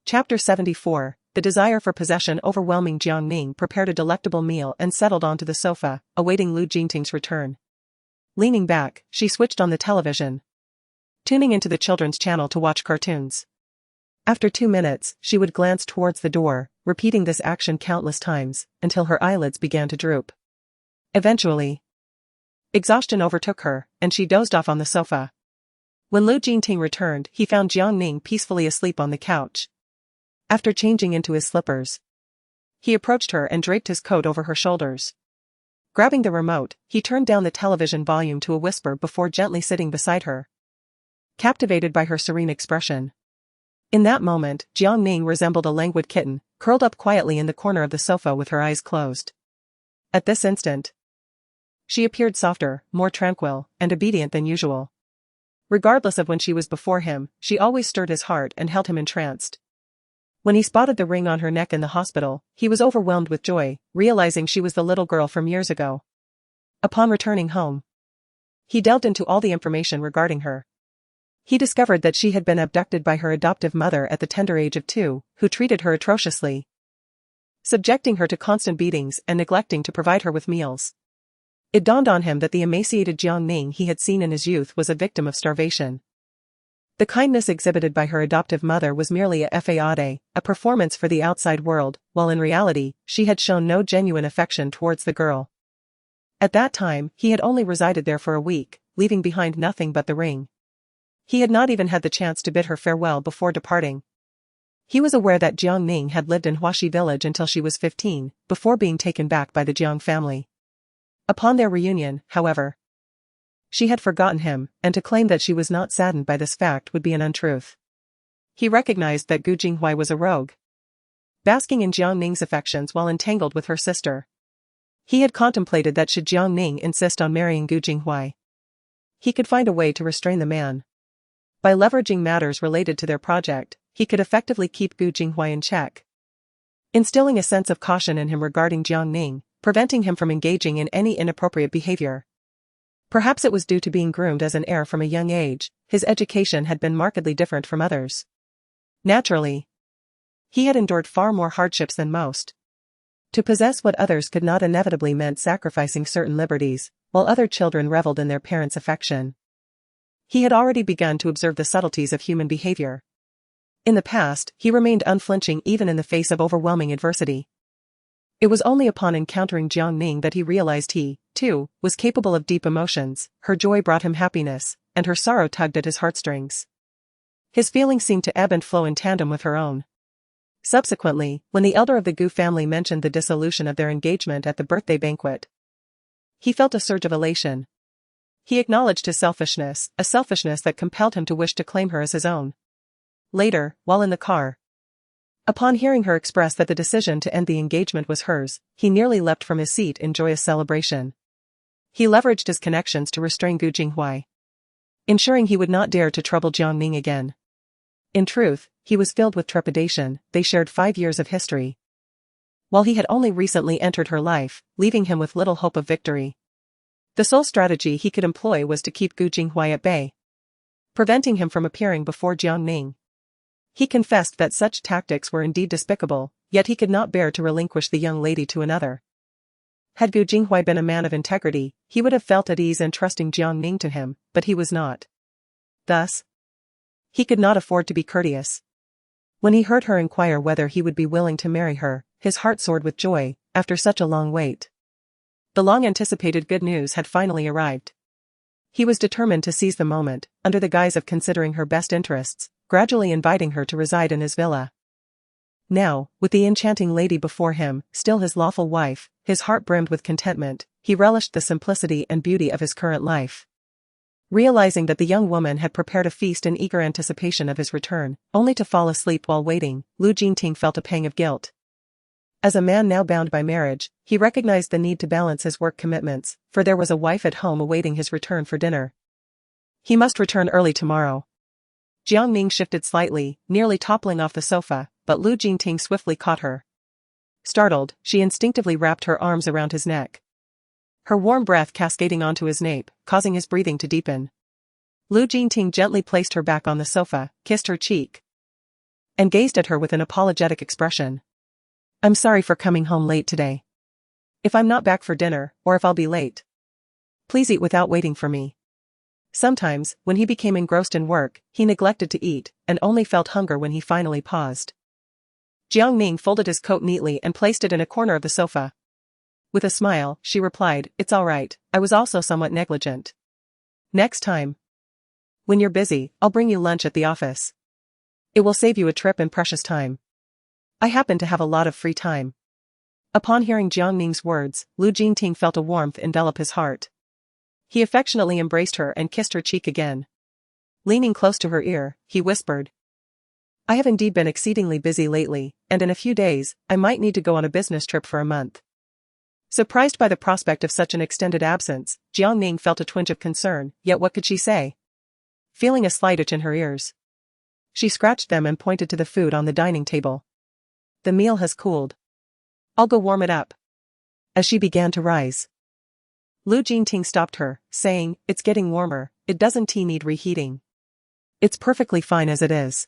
Chapter 74. The desire for possession overwhelming Jiang Ning prepared a delectable meal and settled onto the sofa, awaiting Lu Jingting's return. Leaning back, she switched on the television, tuning into the children's channel to watch cartoons. After 2 minutes, she would glance towards the door, repeating this action countless times, until her eyelids began to droop. Eventually, exhaustion overtook her, and she dozed off on the sofa. When Lu Jingting returned, he found Jiang Ning peacefully asleep on the couch. After changing into his slippers, he approached her and draped his coat over her shoulders. Grabbing the remote, he turned down the television volume to a whisper before gently sitting beside her, captivated by her serene expression. In that moment, Jiang Ning resembled a languid kitten, curled up quietly in the corner of the sofa with her eyes closed. At this instant, she appeared softer, more tranquil, and obedient than usual. Regardless of when she was before him, she always stirred his heart and held him entranced. When he spotted the ring on her neck in the hospital, he was overwhelmed with joy, realizing she was the little girl from years ago. Upon returning home, he delved into all the information regarding her. He discovered that she had been abducted by her adoptive mother at the tender age of 2, who treated her atrociously, subjecting her to constant beatings and neglecting to provide her with meals. It dawned on him that the emaciated Jiang Ning he had seen in his youth was a victim of starvation. The kindness exhibited by her adoptive mother was merely a faade, a performance for the outside world, while in reality, she had shown no genuine affection towards the girl. At that time, he had only resided there for a week, leaving behind nothing but the ring. He had not even had the chance to bid her farewell before departing. He was aware that Jiang Ning had lived in Huaxi village until she was 15, before being taken back by the Jiang family. Upon their reunion, however, she had forgotten him, and to claim that she was not saddened by this fact would be an untruth. He recognized that Gu Jinghuai was a rogue, basking in Jiang Ning's affections while entangled with her sister. He had contemplated that should Jiang Ning insist on marrying Gu Jinghuai, he could find a way to restrain the man. By leveraging matters related to their project, he could effectively keep Gu Jinghuai in check, instilling a sense of caution in him regarding Jiang Ning, preventing him from engaging in any inappropriate behavior. Perhaps it was due to being groomed as an heir from a young age, his education had been markedly different from others. Naturally, he had endured far more hardships than most. To possess what others could not inevitably meant sacrificing certain liberties, while other children reveled in their parents' affection. He had already begun to observe the subtleties of human behavior. In the past, he remained unflinching even in the face of overwhelming adversity. It was only upon encountering Jiang Ning that he realized he, too, was capable of deep emotions. Her joy brought him happiness, and her sorrow tugged at his heartstrings. His feelings seemed to ebb and flow in tandem with her own. Subsequently, when the elder of the Gu family mentioned the dissolution of their engagement at the birthday banquet, he felt a surge of elation. He acknowledged his selfishness, a selfishness that compelled him to wish to claim her as his own. Later, while in the car, upon hearing her express that the decision to end the engagement was hers, he nearly leapt from his seat in joyous celebration. He leveraged his connections to restrain Gu Jinghua, ensuring he would not dare to trouble Jiang Ning again. In truth, he was filled with trepidation. They shared 5 years of history, while he had only recently entered her life, leaving him with little hope of victory. The sole strategy he could employ was to keep Gu Jinghua at bay, preventing him from appearing before Jiang Ning. He confessed that such tactics were indeed despicable, yet he could not bear to relinquish the young lady to another. Had Gu Jinghua been a man of integrity, he would have felt at ease entrusting Jiang Ning to him, but he was not. Thus, he could not afford to be courteous. When he heard her inquire whether he would be willing to marry her, his heart soared with joy. After such a long wait, the long-anticipated good news had finally arrived. He was determined to seize the moment, under the guise of considering her best interests, gradually inviting her to reside in his villa. Now, with the enchanting lady before him, still his lawful wife, his heart brimmed with contentment. He relished the simplicity and beauty of his current life. Realizing that the young woman had prepared a feast in eager anticipation of his return, only to fall asleep while waiting, Lu Jingting felt a pang of guilt. As a man now bound by marriage, he recognized the need to balance his work commitments, for there was a wife at home awaiting his return for dinner. He must return early tomorrow. Jiang Ning shifted slightly, nearly toppling off the sofa, but Lu Jingting swiftly caught her. Startled, she instinctively wrapped her arms around his neck, her warm breath cascading onto his nape, causing his breathing to deepen. Lu Jingting gently placed her back on the sofa, kissed her cheek, and gazed at her with an apologetic expression. "I'm sorry for coming home late today. If I'm not back for dinner, or if I'll be late, please eat without waiting for me." Sometimes, when he became engrossed in work, he neglected to eat, and only felt hunger when he finally paused. Jiang Ning folded his coat neatly and placed it in a corner of the sofa. With a smile, she replied, "It's all right, I was also somewhat negligent. Next time, when you're busy, I'll bring you lunch at the office. It will save you a trip and precious time. I happen to have a lot of free time." Upon hearing Jiang Ning's words, Lu Jingting felt a warmth envelop his heart. He affectionately embraced her and kissed her cheek again. Leaning close to her ear, he whispered, "I have indeed been exceedingly busy lately, and in a few days, I might need to go on a business trip for a month." Surprised by the prospect of such an extended absence, Jiang Ning felt a twinge of concern, yet what could she say? Feeling a slight itch in her ears, she scratched them and pointed to the food on the dining table. "The meal has cooled. I'll go warm it up." As she began to rise, Lu Jingting stopped her, saying, "It's getting warmer, it doesn't need reheating. It's perfectly fine as it is."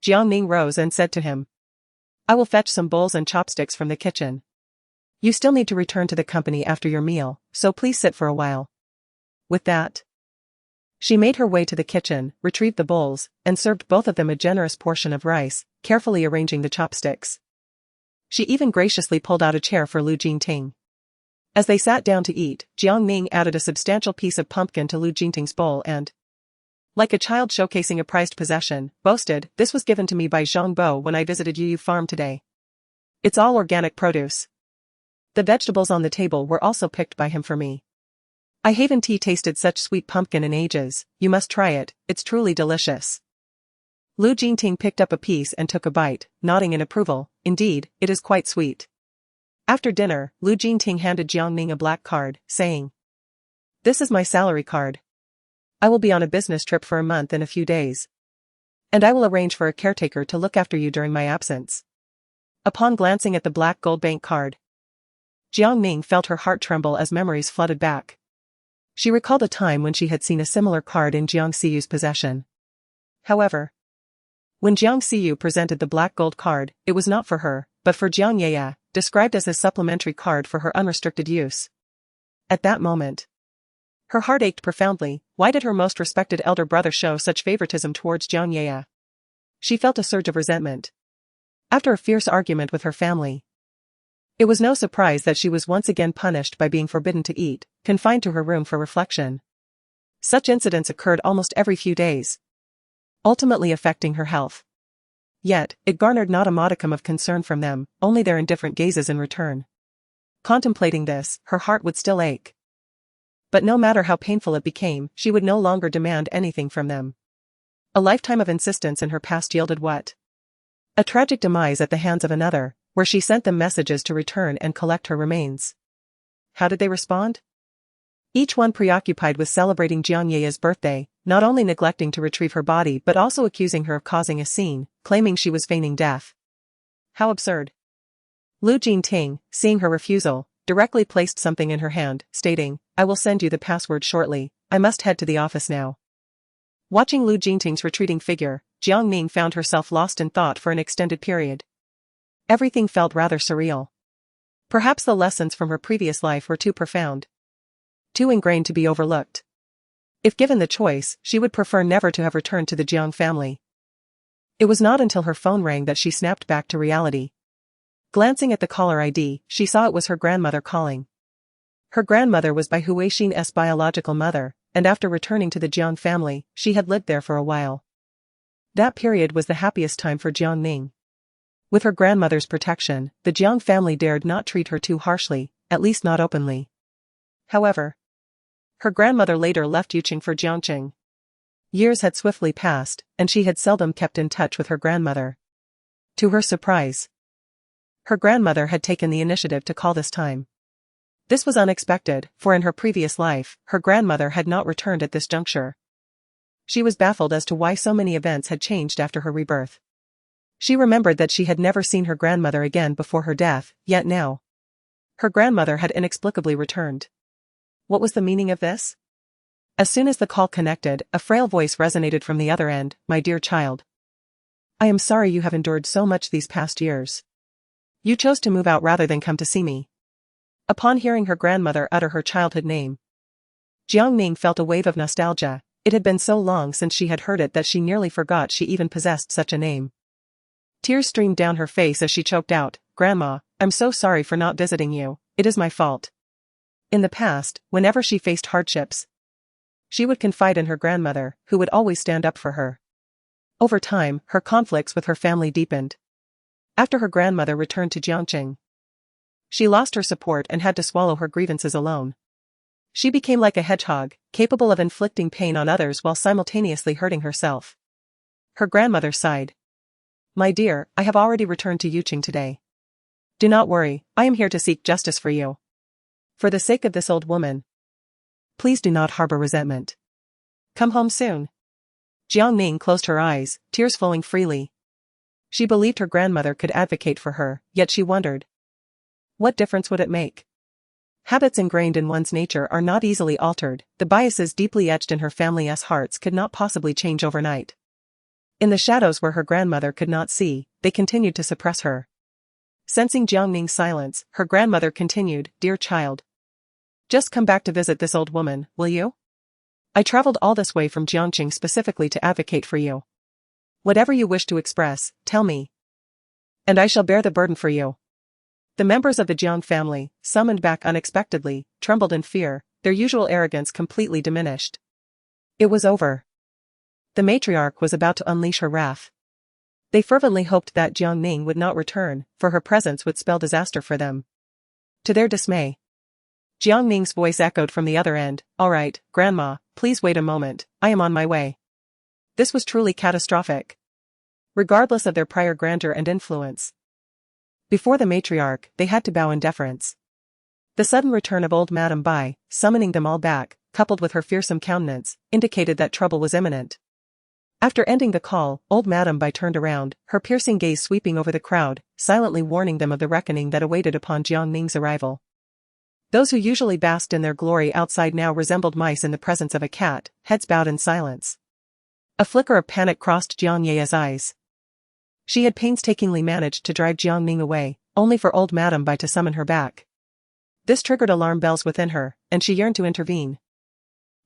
Jiang Ning rose and said to him, "I will fetch some bowls and chopsticks from the kitchen. You still need to return to the company after your meal, so please sit for a while." With that, she made her way to the kitchen, retrieved the bowls, and served both of them a generous portion of rice, carefully arranging the chopsticks. She even graciously pulled out a chair for Lu Jingting. As they sat down to eat, Jiang Ning added a substantial piece of pumpkin to Lu Jingting's bowl and, like a child showcasing a prized possession, boasted, "This was given to me by Zhang Bo when I visited Yu Farm today. It's all organic produce. The vegetables on the table were also picked by him for me. I haven't tasted such sweet pumpkin in ages. You must try it, it's truly delicious." Lu Jingting picked up a piece and took a bite, nodding in approval. "Indeed, it is quite sweet." After dinner, Lu Jingting handed Jiang Ning a black card, saying, "This is my salary card. I will be on a business trip for a month in a few days, and I will arrange for a caretaker to look after you during my absence." Upon glancing at the black gold bank card, Jiang Ning felt her heart tremble as memories flooded back. She recalled a time when she had seen a similar card in Jiang Xiyu's possession. However, when Jiang Xiyu presented the black gold card, it was not for her, but for Jiang Yaya, described as a supplementary card for her unrestricted use. At that moment, her heart ached profoundly. Why did her most respected elder brother show such favoritism towards Jiang Yaya? She felt a surge of resentment. After a fierce argument with her family, It was no surprise that she was once again punished by being forbidden to eat, confined to her room for reflection. Such incidents occurred almost every few days, ultimately affecting her health. Yet, it garnered not a modicum of concern from them, only their indifferent gazes in return. Contemplating this, her heart would still ache. But no matter how painful it became, she would no longer demand anything from them. A lifetime of insistence in her past yielded what? A tragic demise at the hands of another, where she sent them messages to return and collect her remains. How did they respond? Each one preoccupied with celebrating Jiang Ye's birthday, not only neglecting to retrieve her body but also accusing her of causing a scene, claiming she was feigning death. How absurd. Lu Jingting, seeing her refusal, directly placed something in her hand, stating, "I will send you the password shortly, I must head to the office now." Watching Lu Jingting's retreating figure, Jiang Ning found herself lost in thought for an extended period. Everything felt rather surreal. Perhaps the lessons from her previous life were too profound, too ingrained to be overlooked. If given the choice, she would prefer never to have returned to the Jiang family. It was not until her phone rang that she snapped back to reality. Glancing at the caller ID, she saw it was her grandmother calling. Her grandmother was Bai Huixin's biological mother, and after returning to the Jiang family, she had lived there for a while. That period was the happiest time for Jiang Ning. With her grandmother's protection, the Jiang family dared not treat her too harshly, at least not openly. However, her grandmother later left Yuqing for Jiangqing. Years had swiftly passed, and she had seldom kept in touch with her grandmother. To her surprise, her grandmother had taken the initiative to call this time. This was unexpected, for in her previous life, her grandmother had not returned at this juncture. She was baffled as to why so many events had changed after her rebirth. She remembered that she had never seen her grandmother again before her death, yet now, her grandmother had inexplicably returned. What was the meaning of this? As soon as the call connected, a frail voice resonated from the other end, "My dear child. I am sorry you have endured so much these past years. You chose to move out rather than come to see me." Upon hearing her grandmother utter her childhood name, Jiang Ning felt a wave of nostalgia. It had been so long since she had heard it that she nearly forgot she even possessed such a name. Tears streamed down her face as she choked out, "Grandma, I'm so sorry for not visiting you, it is my fault." In the past, whenever she faced hardships, she would confide in her grandmother, who would always stand up for her. Over time, her conflicts with her family deepened. After her grandmother returned to Jiangqing, she lost her support and had to swallow her grievances alone. She became like a hedgehog, capable of inflicting pain on others while simultaneously hurting herself. Her grandmother sighed. "My dear, I have already returned to Yuqing today. Do not worry, I am here to seek justice for you. For the sake of this old woman, please do not harbor resentment. Come home soon." Jiang Ning closed her eyes, tears flowing freely. She believed her grandmother could advocate for her, yet she wondered, what difference would it make? Habits ingrained in one's nature are not easily altered, the biases deeply etched in her family's hearts could not possibly change overnight. In the shadows where her grandmother could not see, they continued to suppress her. Sensing Jiang Ning's silence, her grandmother continued, "Dear child. Just come back to visit this old woman, will you? I traveled all this way from Jiangqing specifically to advocate for you. Whatever you wish to express, tell me, and I shall bear the burden for you." The members of the Jiang family, summoned back unexpectedly, trembled in fear, their usual arrogance completely diminished. It was over. The matriarch was about to unleash her wrath. They fervently hoped that Jiang Ning would not return, for her presence would spell disaster for them. To their dismay, Jiang Ning's voice echoed from the other end, "All right, Grandma, please wait a moment, I am on my way." This was truly catastrophic. Regardless of their prior grandeur and influence, before the matriarch, they had to bow in deference. The sudden return of old Madame Bai, summoning them all back, coupled with her fearsome countenance, indicated that trouble was imminent. After ending the call, old Madame Bai turned around, her piercing gaze sweeping over the crowd, silently warning them of the reckoning that awaited upon Jiang Ning's arrival. Those who usually basked in their glory outside now resembled mice in the presence of a cat, heads bowed in silence. A flicker of panic crossed Jiang Ye's eyes. She had painstakingly managed to drive Jiang Ning away, only for old Madame Bai to summon her back. This triggered alarm bells within her, and she yearned to intervene.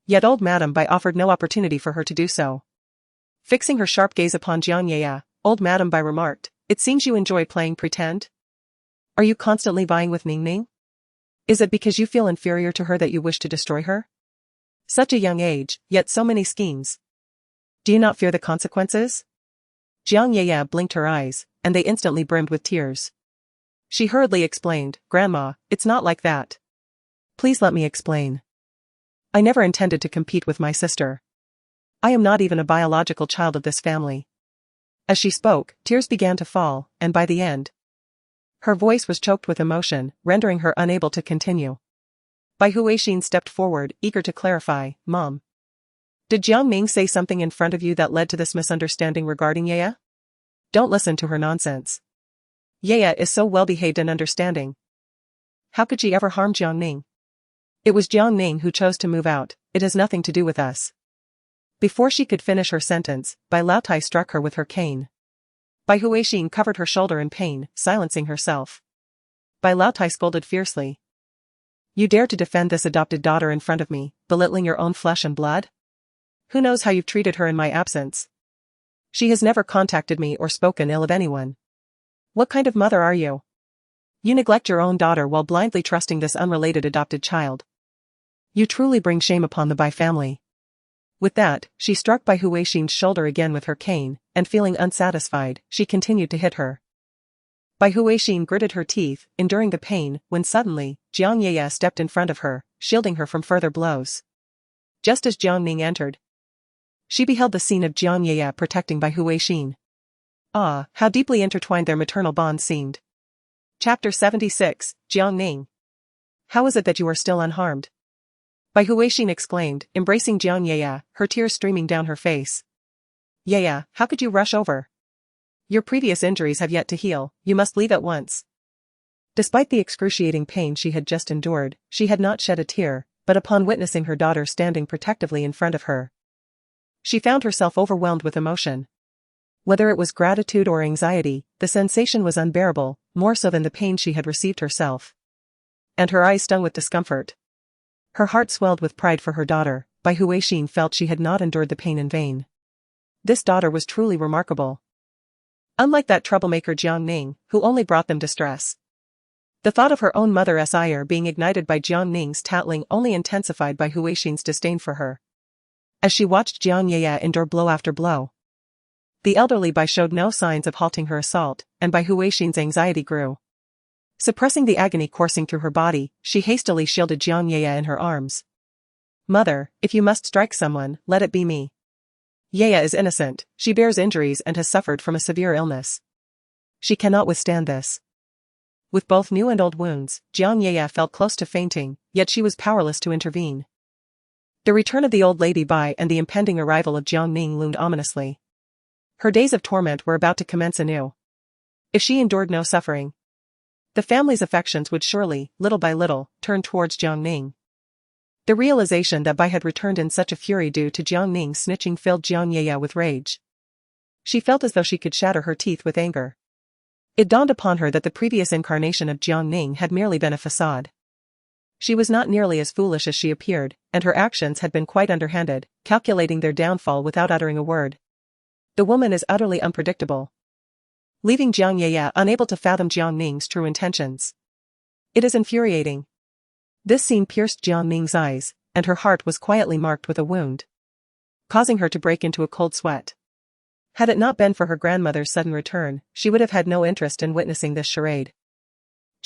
Yet old Madame Bai offered no opportunity for her to do so. Fixing her sharp gaze upon Jiang Ye, old Madame Bai remarked, "It seems you enjoy playing pretend?" Are you constantly vying with Ning Ning? Is it because you feel inferior to her that you wish to destroy her? Such a young age, yet so many schemes. Do you not fear the consequences? Jiang Ning blinked her eyes, and they instantly brimmed with tears. She hurriedly explained, Grandma, it's not like that. Please let me explain. I never intended to compete with my sister. I am not even a biological child of this family. As she spoke, tears began to fall, and by the end, her voice was choked with emotion, rendering her unable to continue. Bai Huixin stepped forward, eager to clarify, Mom. Did Jiang Ning say something in front of you that led to this misunderstanding regarding Yaya? Don't listen to her nonsense. Yaya is so well-behaved and understanding. How could she ever harm Jiang Ning? It was Jiang Ning who chose to move out, it has nothing to do with us. Before she could finish her sentence, Bai Laotai struck her with her cane. Bai Huixin covered her shoulder in pain, silencing herself. Bai Laotai scolded fiercely. You dare to defend this adopted daughter in front of me, belittling your own flesh and blood? Who knows how you've treated her in my absence? She has never contacted me or spoken ill of anyone. What kind of mother are you? You neglect your own daughter while blindly trusting this unrelated adopted child. You truly bring shame upon the Bai family. With that, she struck Bai Huixin's shoulder again with her cane, and feeling unsatisfied, she continued to hit her. Bai Huixin gritted her teeth, enduring the pain, when suddenly, Jiang Ning stepped in front of her, shielding her from further blows. Just as Jiang Ning entered, she beheld the scene of Jiang Ning protecting Bai Huixin. Ah, how deeply intertwined their maternal bond seemed. Chapter 76, Jiang Ning. How is it that you are still unharmed? Bai Huixin exclaimed, embracing Jiang Ning, her tears streaming down her face. Yaya, how could you rush over? Your previous injuries have yet to heal, you must leave at once. Despite the excruciating pain she had just endured, she had not shed a tear, but upon witnessing her daughter standing protectively in front of her, she found herself overwhelmed with emotion. Whether it was gratitude or anxiety, the sensation was unbearable, more so than the pain she had received herself. And her eyes stung with discomfort. Her heart swelled with pride for her daughter. Bai Huixin felt she had not endured the pain in vain. This daughter was truly remarkable. Unlike that troublemaker Jiang Ning, who only brought them distress. The thought of her own mother's ire being ignited by Jiang Ning's tattling only intensified Bai Huixin's disdain for her. As she watched Jiang Ning endure blow after blow, the elderly Bai showed no signs of halting her assault, and Bai Huixin's anxiety grew. Suppressing the agony coursing through her body, she hastily shielded Jiang Ning in her arms. Mother, if you must strike someone, let it be me. Yaya is innocent, she bears injuries and has suffered from a severe illness. She cannot withstand this. With both new and old wounds, Jiang Ning felt close to fainting, yet she was powerless to intervene. The return of the old lady Bai and the impending arrival of Jiang Ning loomed ominously. Her days of torment were about to commence anew. If she endured no suffering, the family's affections would surely, little by little, turn towards Jiang Ning. The realization that Bai had returned in such a fury due to Jiang Ning's snitching filled Jiang Ning with rage. She felt as though she could shatter her teeth with anger. It dawned upon her that the previous incarnation of Jiang Ning had merely been a facade. She was not nearly as foolish as she appeared, and her actions had been quite underhanded, calculating their downfall without uttering a word. The woman is utterly unpredictable, leaving Jiang Ning unable to fathom Jiang Ning's true intentions. It is infuriating. This scene pierced Jiang Ning's eyes, and her heart was quietly marked with a wound, causing her to break into a cold sweat. Had it not been for her grandmother's sudden return, she would have had no interest in witnessing this charade.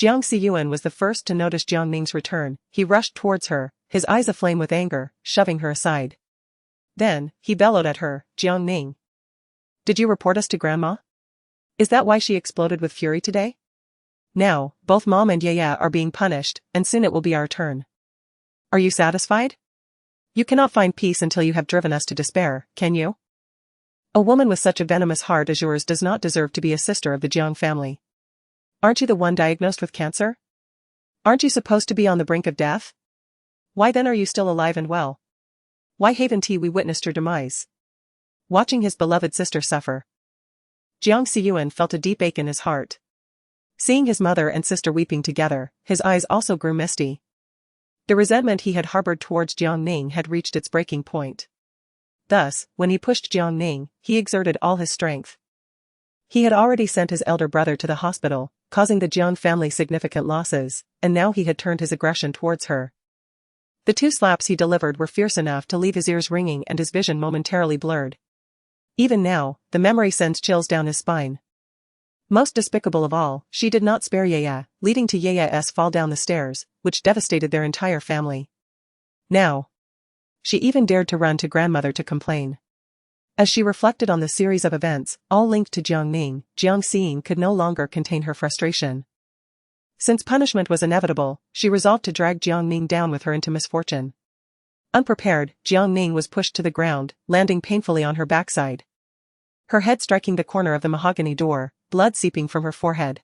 Jiang Xiyuan was the first to notice Jiang Ning's return. He rushed towards her, his eyes aflame with anger, shoving her aside. Then, he bellowed at her, Jiang Ning. Did you report us to Grandma? Is that why she exploded with fury today? Now, both Mom and Yaya are being punished, and soon it will be our turn. Are you satisfied? You cannot find peace until you have driven us to despair, can you? A woman with such a venomous heart as yours does not deserve to be a sister of the Jiang family. Aren't you the one diagnosed with cancer? Aren't you supposed to be on the brink of death? Why then are you still alive and well? Why haven't we witnessed your demise? Watching his beloved sister suffer, Jiang Xiyuan felt a deep ache in his heart. Seeing his mother and sister weeping together, his eyes also grew misty. The resentment he had harbored towards Jiang Ning had reached its breaking point. Thus, when he pushed Jiang Ning, he exerted all his strength. He had already sent his elder brother to the hospital, causing the Jiang family significant losses, and now he had turned his aggression towards her. The 2 slaps he delivered were fierce enough to leave his ears ringing and his vision momentarily blurred. Even now, the memory sends chills down his spine. Most despicable of all, she did not spare Yaya, leading to Yaya's fall down the stairs, which devastated their entire family. Now, she even dared to run to grandmother to complain. As she reflected on the series of events, all linked to Jiang Ning, Jiang Ning could no longer contain her frustration. Since punishment was inevitable, she resolved to drag Jiang Ning down with her into misfortune. Unprepared, Jiang Ning was pushed to the ground, landing painfully on her backside. Her head striking the corner of the mahogany door, blood seeping from her forehead.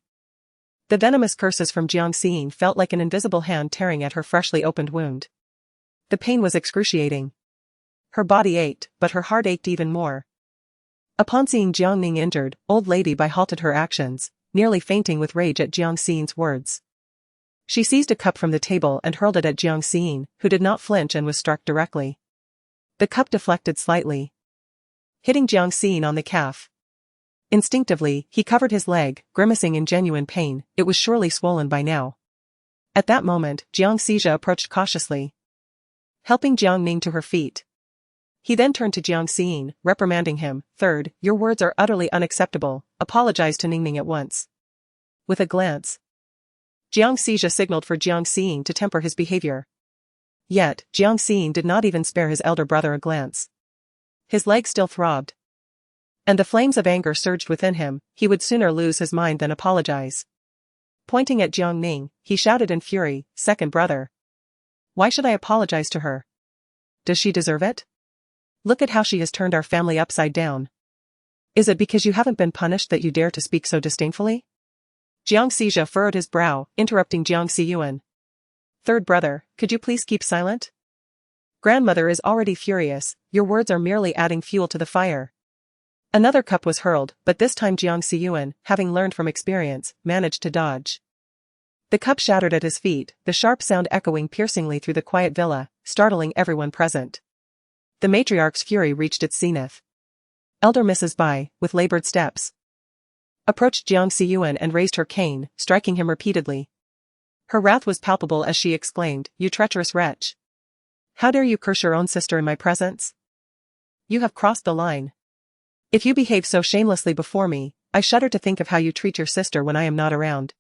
The venomous curses from Jiang Ning felt like an invisible hand tearing at her freshly opened wound. The pain was excruciating. Her body ached, but her heart ached even more. Upon seeing Jiang Ning injured, old lady Bai halted her actions, nearly fainting with rage at Jiang Ning's words. She seized a cup from the table and hurled it at Jiang Ning, who did not flinch and was struck directly. The cup deflected slightly, hitting Jiang Ning on the calf. Instinctively, he covered his leg, grimacing in genuine pain. It was surely swollen by now. At that moment, Jiang Ning approached cautiously, helping Jiang Ning to her feet. He then turned to Jiang Ning, reprimanding him. "Third, your words are utterly unacceptable. Apologize to Ning Ning at once." With a glance, Jiang Ning signaled for Jiang Ning to temper his behavior. Yet, Jiang Ning did not even spare his elder brother a glance. His leg still throbbed, and the flames of anger surged within him. He would sooner lose his mind than apologize. Pointing at Jiang Ning, he shouted in fury, "Second brother. Why should I apologize to her? Does she deserve it? Look at how she has turned our family upside down. Is it because you haven't been punished that you dare to speak so disdainfully?" Jiang Ning furrowed his brow, interrupting Jiang Siyuan. "Third brother, could you please keep silent? Grandmother is already furious, your words are merely adding fuel to the fire." Another cup was hurled, but this time Jiang Siyuan, having learned from experience, managed to dodge. The cup shattered at his feet, the sharp sound echoing piercingly through the quiet villa, startling everyone present. The matriarch's fury reached its zenith. Elder Mrs. Bai, with labored steps, approached Jiang Siyuan and raised her cane, striking him repeatedly. Her wrath was palpable as she exclaimed, "You treacherous wretch! How dare you curse your own sister in my presence? You have crossed the line. If you behave so shamelessly before me, I shudder to think of how you treat your sister when I am not around.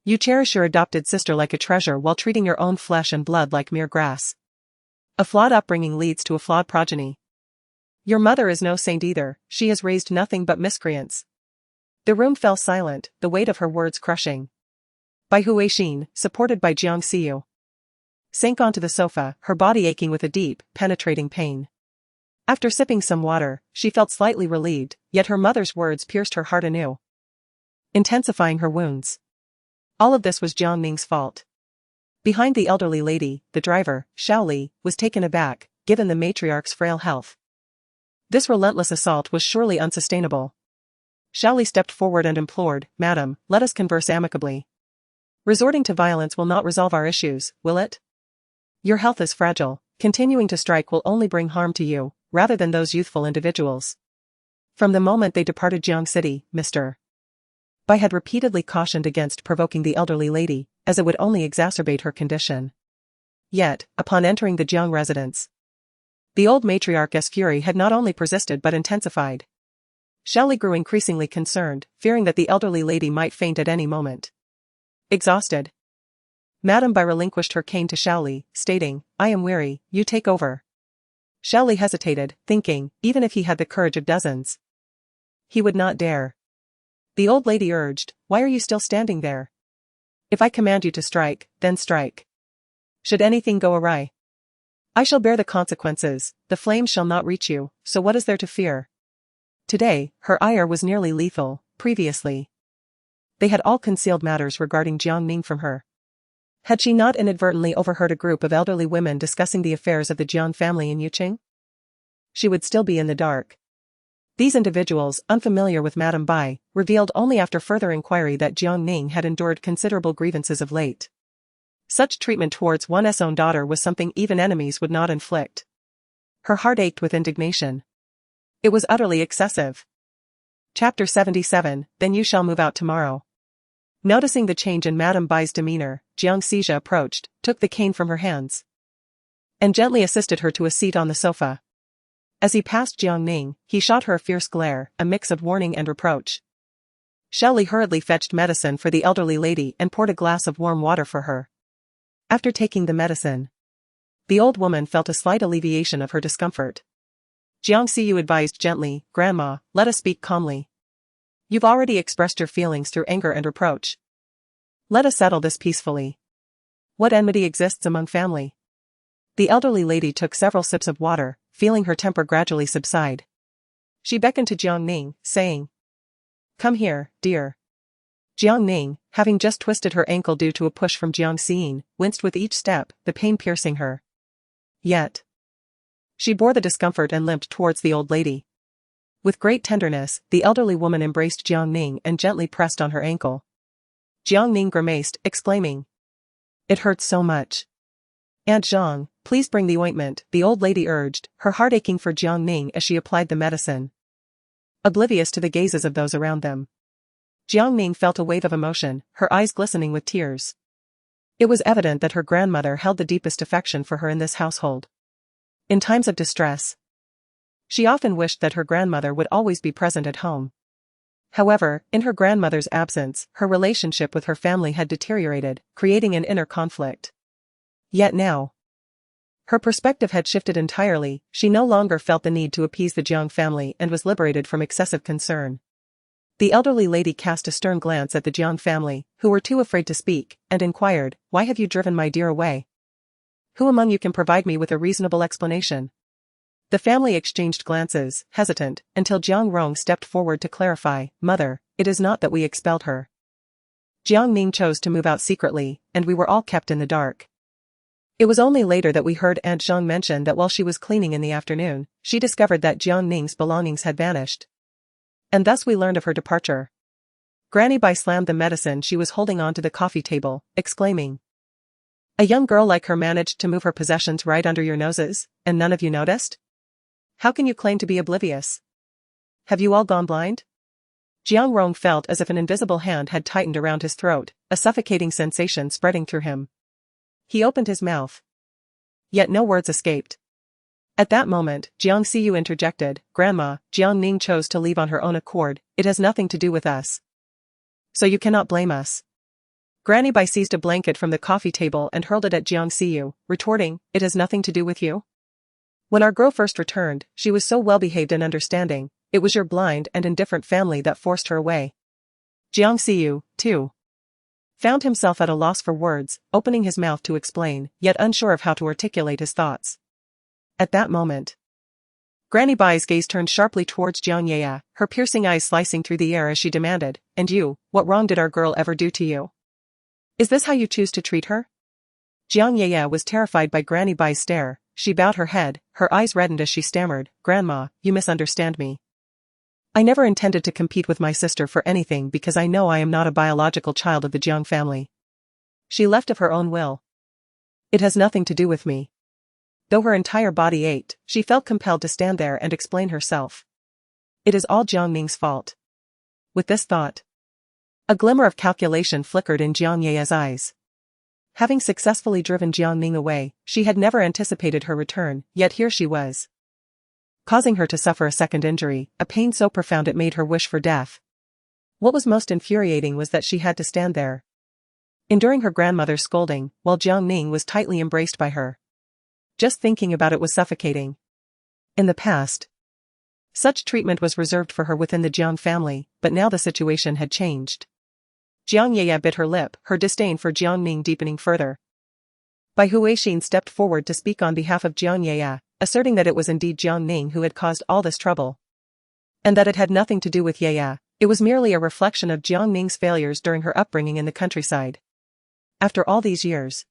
You cherish your adopted sister like a treasure while treating your own flesh and blood like mere grass. A flawed upbringing leads to a flawed progeny. Your mother is no saint either, she has raised nothing but miscreants." The room fell silent, the weight of her words crushing. Bai Huixin, supported by Jiang Xiu, sank onto the sofa, her body aching with a deep, penetrating pain. After sipping some water, she felt slightly relieved, yet her mother's words pierced her heart anew, intensifying her wounds. All of this was Jiang Ning's fault. Behind the elderly lady, the driver, Xiaoli, was taken aback, given the matriarch's frail health. This relentless assault was surely unsustainable. Xiaoli stepped forward and implored, "Madam, let us converse amicably. Resorting to violence will not resolve our issues, will it? Your health is fragile, continuing to strike will only bring harm to you, rather than those youthful individuals." From the moment they departed Jiang City, Mr. Bai had repeatedly cautioned against provoking the elderly lady, as it would only exacerbate her condition. Yet, upon entering the Jiang residence, the old matriarch's fury had not only persisted but intensified. Xiaoli grew increasingly concerned, fearing that the elderly lady might faint at any moment. Exhausted, Madame Bai relinquished her cane to Xiaoli, stating, "I am weary, you take over." Xiaoli hesitated, thinking, even if he had the courage of dozens, he would not dare. The old lady urged, "Why are you still standing there? If I command you to strike, then strike. Should anything go awry, I shall bear the consequences, the flames shall not reach you, so what is there to fear?" Today, her ire was nearly lethal. Previously, they had all concealed matters regarding Jiang Ning from her. Had she not inadvertently overheard a group of elderly women discussing the affairs of the Jiang family in Yuqing? She would still be in the dark. These individuals, unfamiliar with Madame Bai, revealed only after further inquiry that Jiang Ning had endured considerable grievances of late. Such treatment towards one's own daughter was something even enemies would not inflict. Her heart ached with indignation. It was utterly excessive. Chapter 77, Then you shall move out tomorrow. Noticing the change in Madame Bai's demeanor, Jiang Xija approached, took the cane from her hands, and gently assisted her to a seat on the sofa. As he passed Jiang Ning, he shot her a fierce glare, a mix of warning and reproach. Shelley hurriedly fetched medicine for the elderly lady and poured a glass of warm water for her. After taking the medicine, the old woman felt a slight alleviation of her discomfort. Jiang Xiyu advised gently, "Grandma, let us speak calmly. You've already expressed your feelings through anger and reproach. Let us settle this peacefully. What enmity exists among family?" The elderly lady took several sips of water, feeling her temper gradually subside. She beckoned to Jiang Ning, saying, "Come here, dear." Jiang Ning, having just twisted her ankle due to a push from Jiang Xiyin, winced with each step, the pain piercing her. Yet she bore the discomfort and limped towards the old lady. With great tenderness, the elderly woman embraced Jiang Ning and gently pressed on her ankle. Jiang Ning grimaced, exclaiming, "It hurts so much." "Aunt Zhang, please bring the ointment," the old lady urged, her heart aching for Jiang Ning as she applied the medicine. Oblivious to the gazes of those around them, Jiang Ning felt a wave of emotion, her eyes glistening with tears. It was evident that her grandmother held the deepest affection for her in this household. In times of distress, she often wished that her grandmother would always be present at home. However, in her grandmother's absence, her relationship with her family had deteriorated, creating an inner conflict. Yet now, her perspective had shifted entirely. She no longer felt the need to appease the Jiang family and was liberated from excessive concern. The elderly lady cast a stern glance at the Jiang family, who were too afraid to speak, and inquired, "Why have you driven my dear away? Who among you can provide me with a reasonable explanation?" The family exchanged glances, hesitant, until Jiang Rong stepped forward to clarify, "Mother, it is not that we expelled her. Jiang Ning chose to move out secretly, and we were all kept in the dark. It was only later that we heard Aunt Zhang mention that while she was cleaning in the afternoon, she discovered that Jiang Ning's belongings had vanished. And thus we learned of her departure." Granny Bai slammed the medicine she was holding onto the coffee table, exclaiming, "A young girl like her managed to move her possessions right under your noses, and none of you noticed? How can you claim to be oblivious? Have you all gone blind?" Jiang Rong felt as if an invisible hand had tightened around his throat, a suffocating sensation spreading through him. He opened his mouth, yet no words escaped. At that moment, Jiang Xiyu interjected, "Grandma, Jiang Ning chose to leave on her own accord, it has nothing to do with us. So you cannot blame us." Granny Bai seized a blanket from the coffee table and hurled it at Jiang Xiyu, retorting, "It has nothing to do with you? When our girl first returned, she was so well-behaved and understanding, it was your blind and indifferent family that forced her away." Jiang Xiyu, too, found himself at a loss for words, opening his mouth to explain, yet unsure of how to articulate his thoughts. At that moment, Granny Bai's gaze turned sharply towards Jiang Yaya, her piercing eyes slicing through the air as she demanded, "And you, what wrong did our girl ever do to you? Is this how you choose to treat her?" Jiang Yaya was terrified by Granny Bai's stare. She bowed her head, her eyes reddened as she stammered, "Grandma, you misunderstand me. I never intended to compete with my sister for anything because I know I am not a biological child of the Jiang family. She left of her own will. It has nothing to do with me." Though her entire body ached, she felt compelled to stand there and explain herself. "It is all Jiang Ning's fault." With this thought, a glimmer of calculation flickered in Jiang Yaya's eyes. Having successfully driven Jiang Ning away, she had never anticipated her return, yet here she was, causing her to suffer a second injury, a pain so profound it made her wish for death. What was most infuriating was that she had to stand there, enduring her grandmother's scolding, while Jiang Ning was tightly embraced by her. Just thinking about it was suffocating. In the past, such treatment was reserved for her within the Jiang family, but now the situation had changed. Jiang Yaya bit her lip, her disdain for Jiang Ning deepening further. Bai Huixin stepped forward to speak on behalf of Jiang Yaya, asserting that it was indeed Jiang Ning who had caused all this trouble, and that it had nothing to do with Yaya. It was merely a reflection of Jiang Ning's failures during her upbringing in the countryside. After all these years,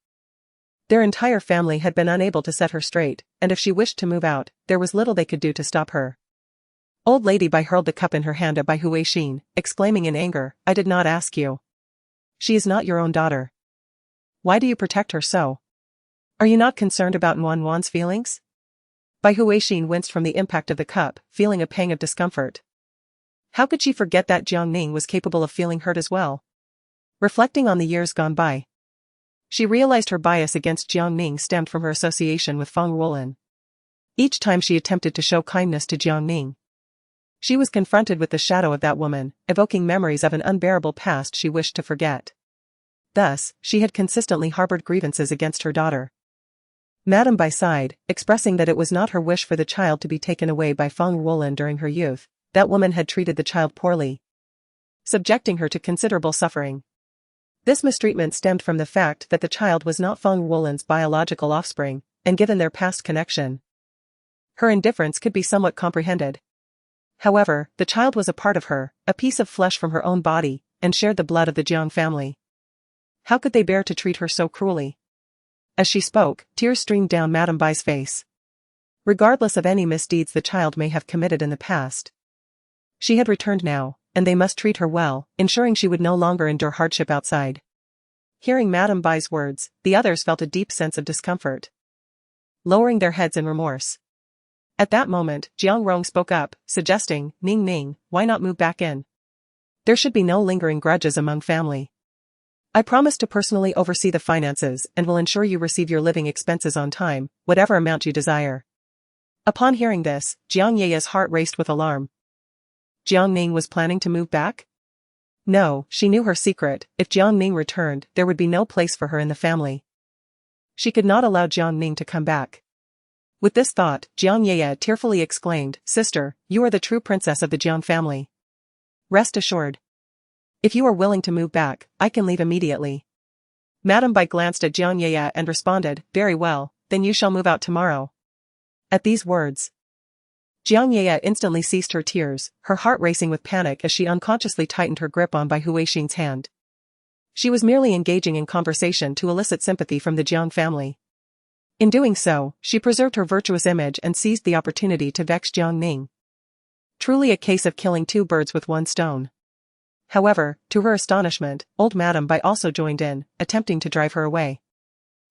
their entire family had been unable to set her straight, and if she wished to move out, there was little they could do to stop her. Old Lady Bai hurled the cup in her hand at Bai Huixin, exclaiming in anger, "I did not ask you. She is not your own daughter. Why do you protect her so? Are you not concerned about Nguyen Wan's feelings?" Bai Huixin winced from the impact of the cup, feeling a pang of discomfort. How could she forget that Jiang Ning was capable of feeling hurt as well? Reflecting on the years gone by, she realized her bias against Jiang Ning stemmed from her association with Feng Ruolin. Each time she attempted to show kindness to Jiang Ning, she was confronted with the shadow of that woman, evoking memories of an unbearable past she wished to forget. Thus, she had consistently harbored grievances against her daughter. Madame Bai sighed, expressing that it was not her wish for the child to be taken away by Feng Ruolin during her youth. That woman had treated the child poorly, subjecting her to considerable suffering. This mistreatment stemmed from the fact that the child was not Feng Ruolin's biological offspring, and given their past connection, her indifference could be somewhat comprehended. However, the child was a part of her, a piece of flesh from her own body, and shared the blood of the Jiang family. How could they bear to treat her so cruelly? As she spoke, tears streamed down Madame Bai's face. Regardless of any misdeeds the child may have committed in the past, she had returned now, and they must treat her well, ensuring she would no longer endure hardship outside. Hearing Madame Bai's words, the others felt a deep sense of discomfort, lowering their heads in remorse. At that moment, Jiang Rong spoke up, suggesting, Ning Ning, why not move back in? There should be no lingering grudges among family. I promise to personally oversee the finances and will ensure you receive your living expenses on time, whatever amount you desire. Upon hearing this, Jiang Ye's heart raced with alarm. Jiang Ning was planning to move back? No, she knew her secret. If Jiang Ning returned, there would be no place for her in the family. She could not allow Jiang Ning to come back. With this thought, Jiang Ye tearfully exclaimed, Sister, you are the true princess of the Jiang family. Rest assured. If you are willing to move back, I can leave immediately. Madame Bai glanced at Jiang Ye and responded, Very well, then you shall move out tomorrow. At these words, Jiang Ye instantly ceased her tears, her heart racing with panic as she unconsciously tightened her grip on Bai Huixing's hand. She was merely engaging in conversation to elicit sympathy from the Jiang family. In doing so, she preserved her virtuous image and seized the opportunity to vex Jiang Ning. Truly a case of killing two birds with one stone. However, to her astonishment, old Madame Bai also joined in, attempting to drive her away.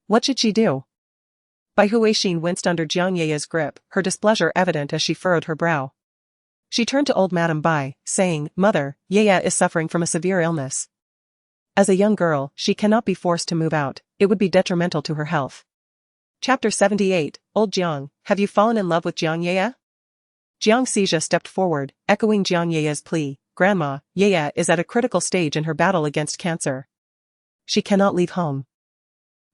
What should she do? Bai Huixing winced under Jiang Ye's grip, her displeasure evident as she furrowed her brow. She turned to old Madame Bai, saying, Mother, Ye is suffering from a severe illness. As a young girl, she cannot be forced to move out, it would be detrimental to her health. Chapter 78, Old Jiang, have you fallen in love with Jiang Ye? Jiang Xijia stepped forward, echoing Jiang Ye's plea, Grandma, Ye is at a critical stage in her battle against cancer. She cannot leave home.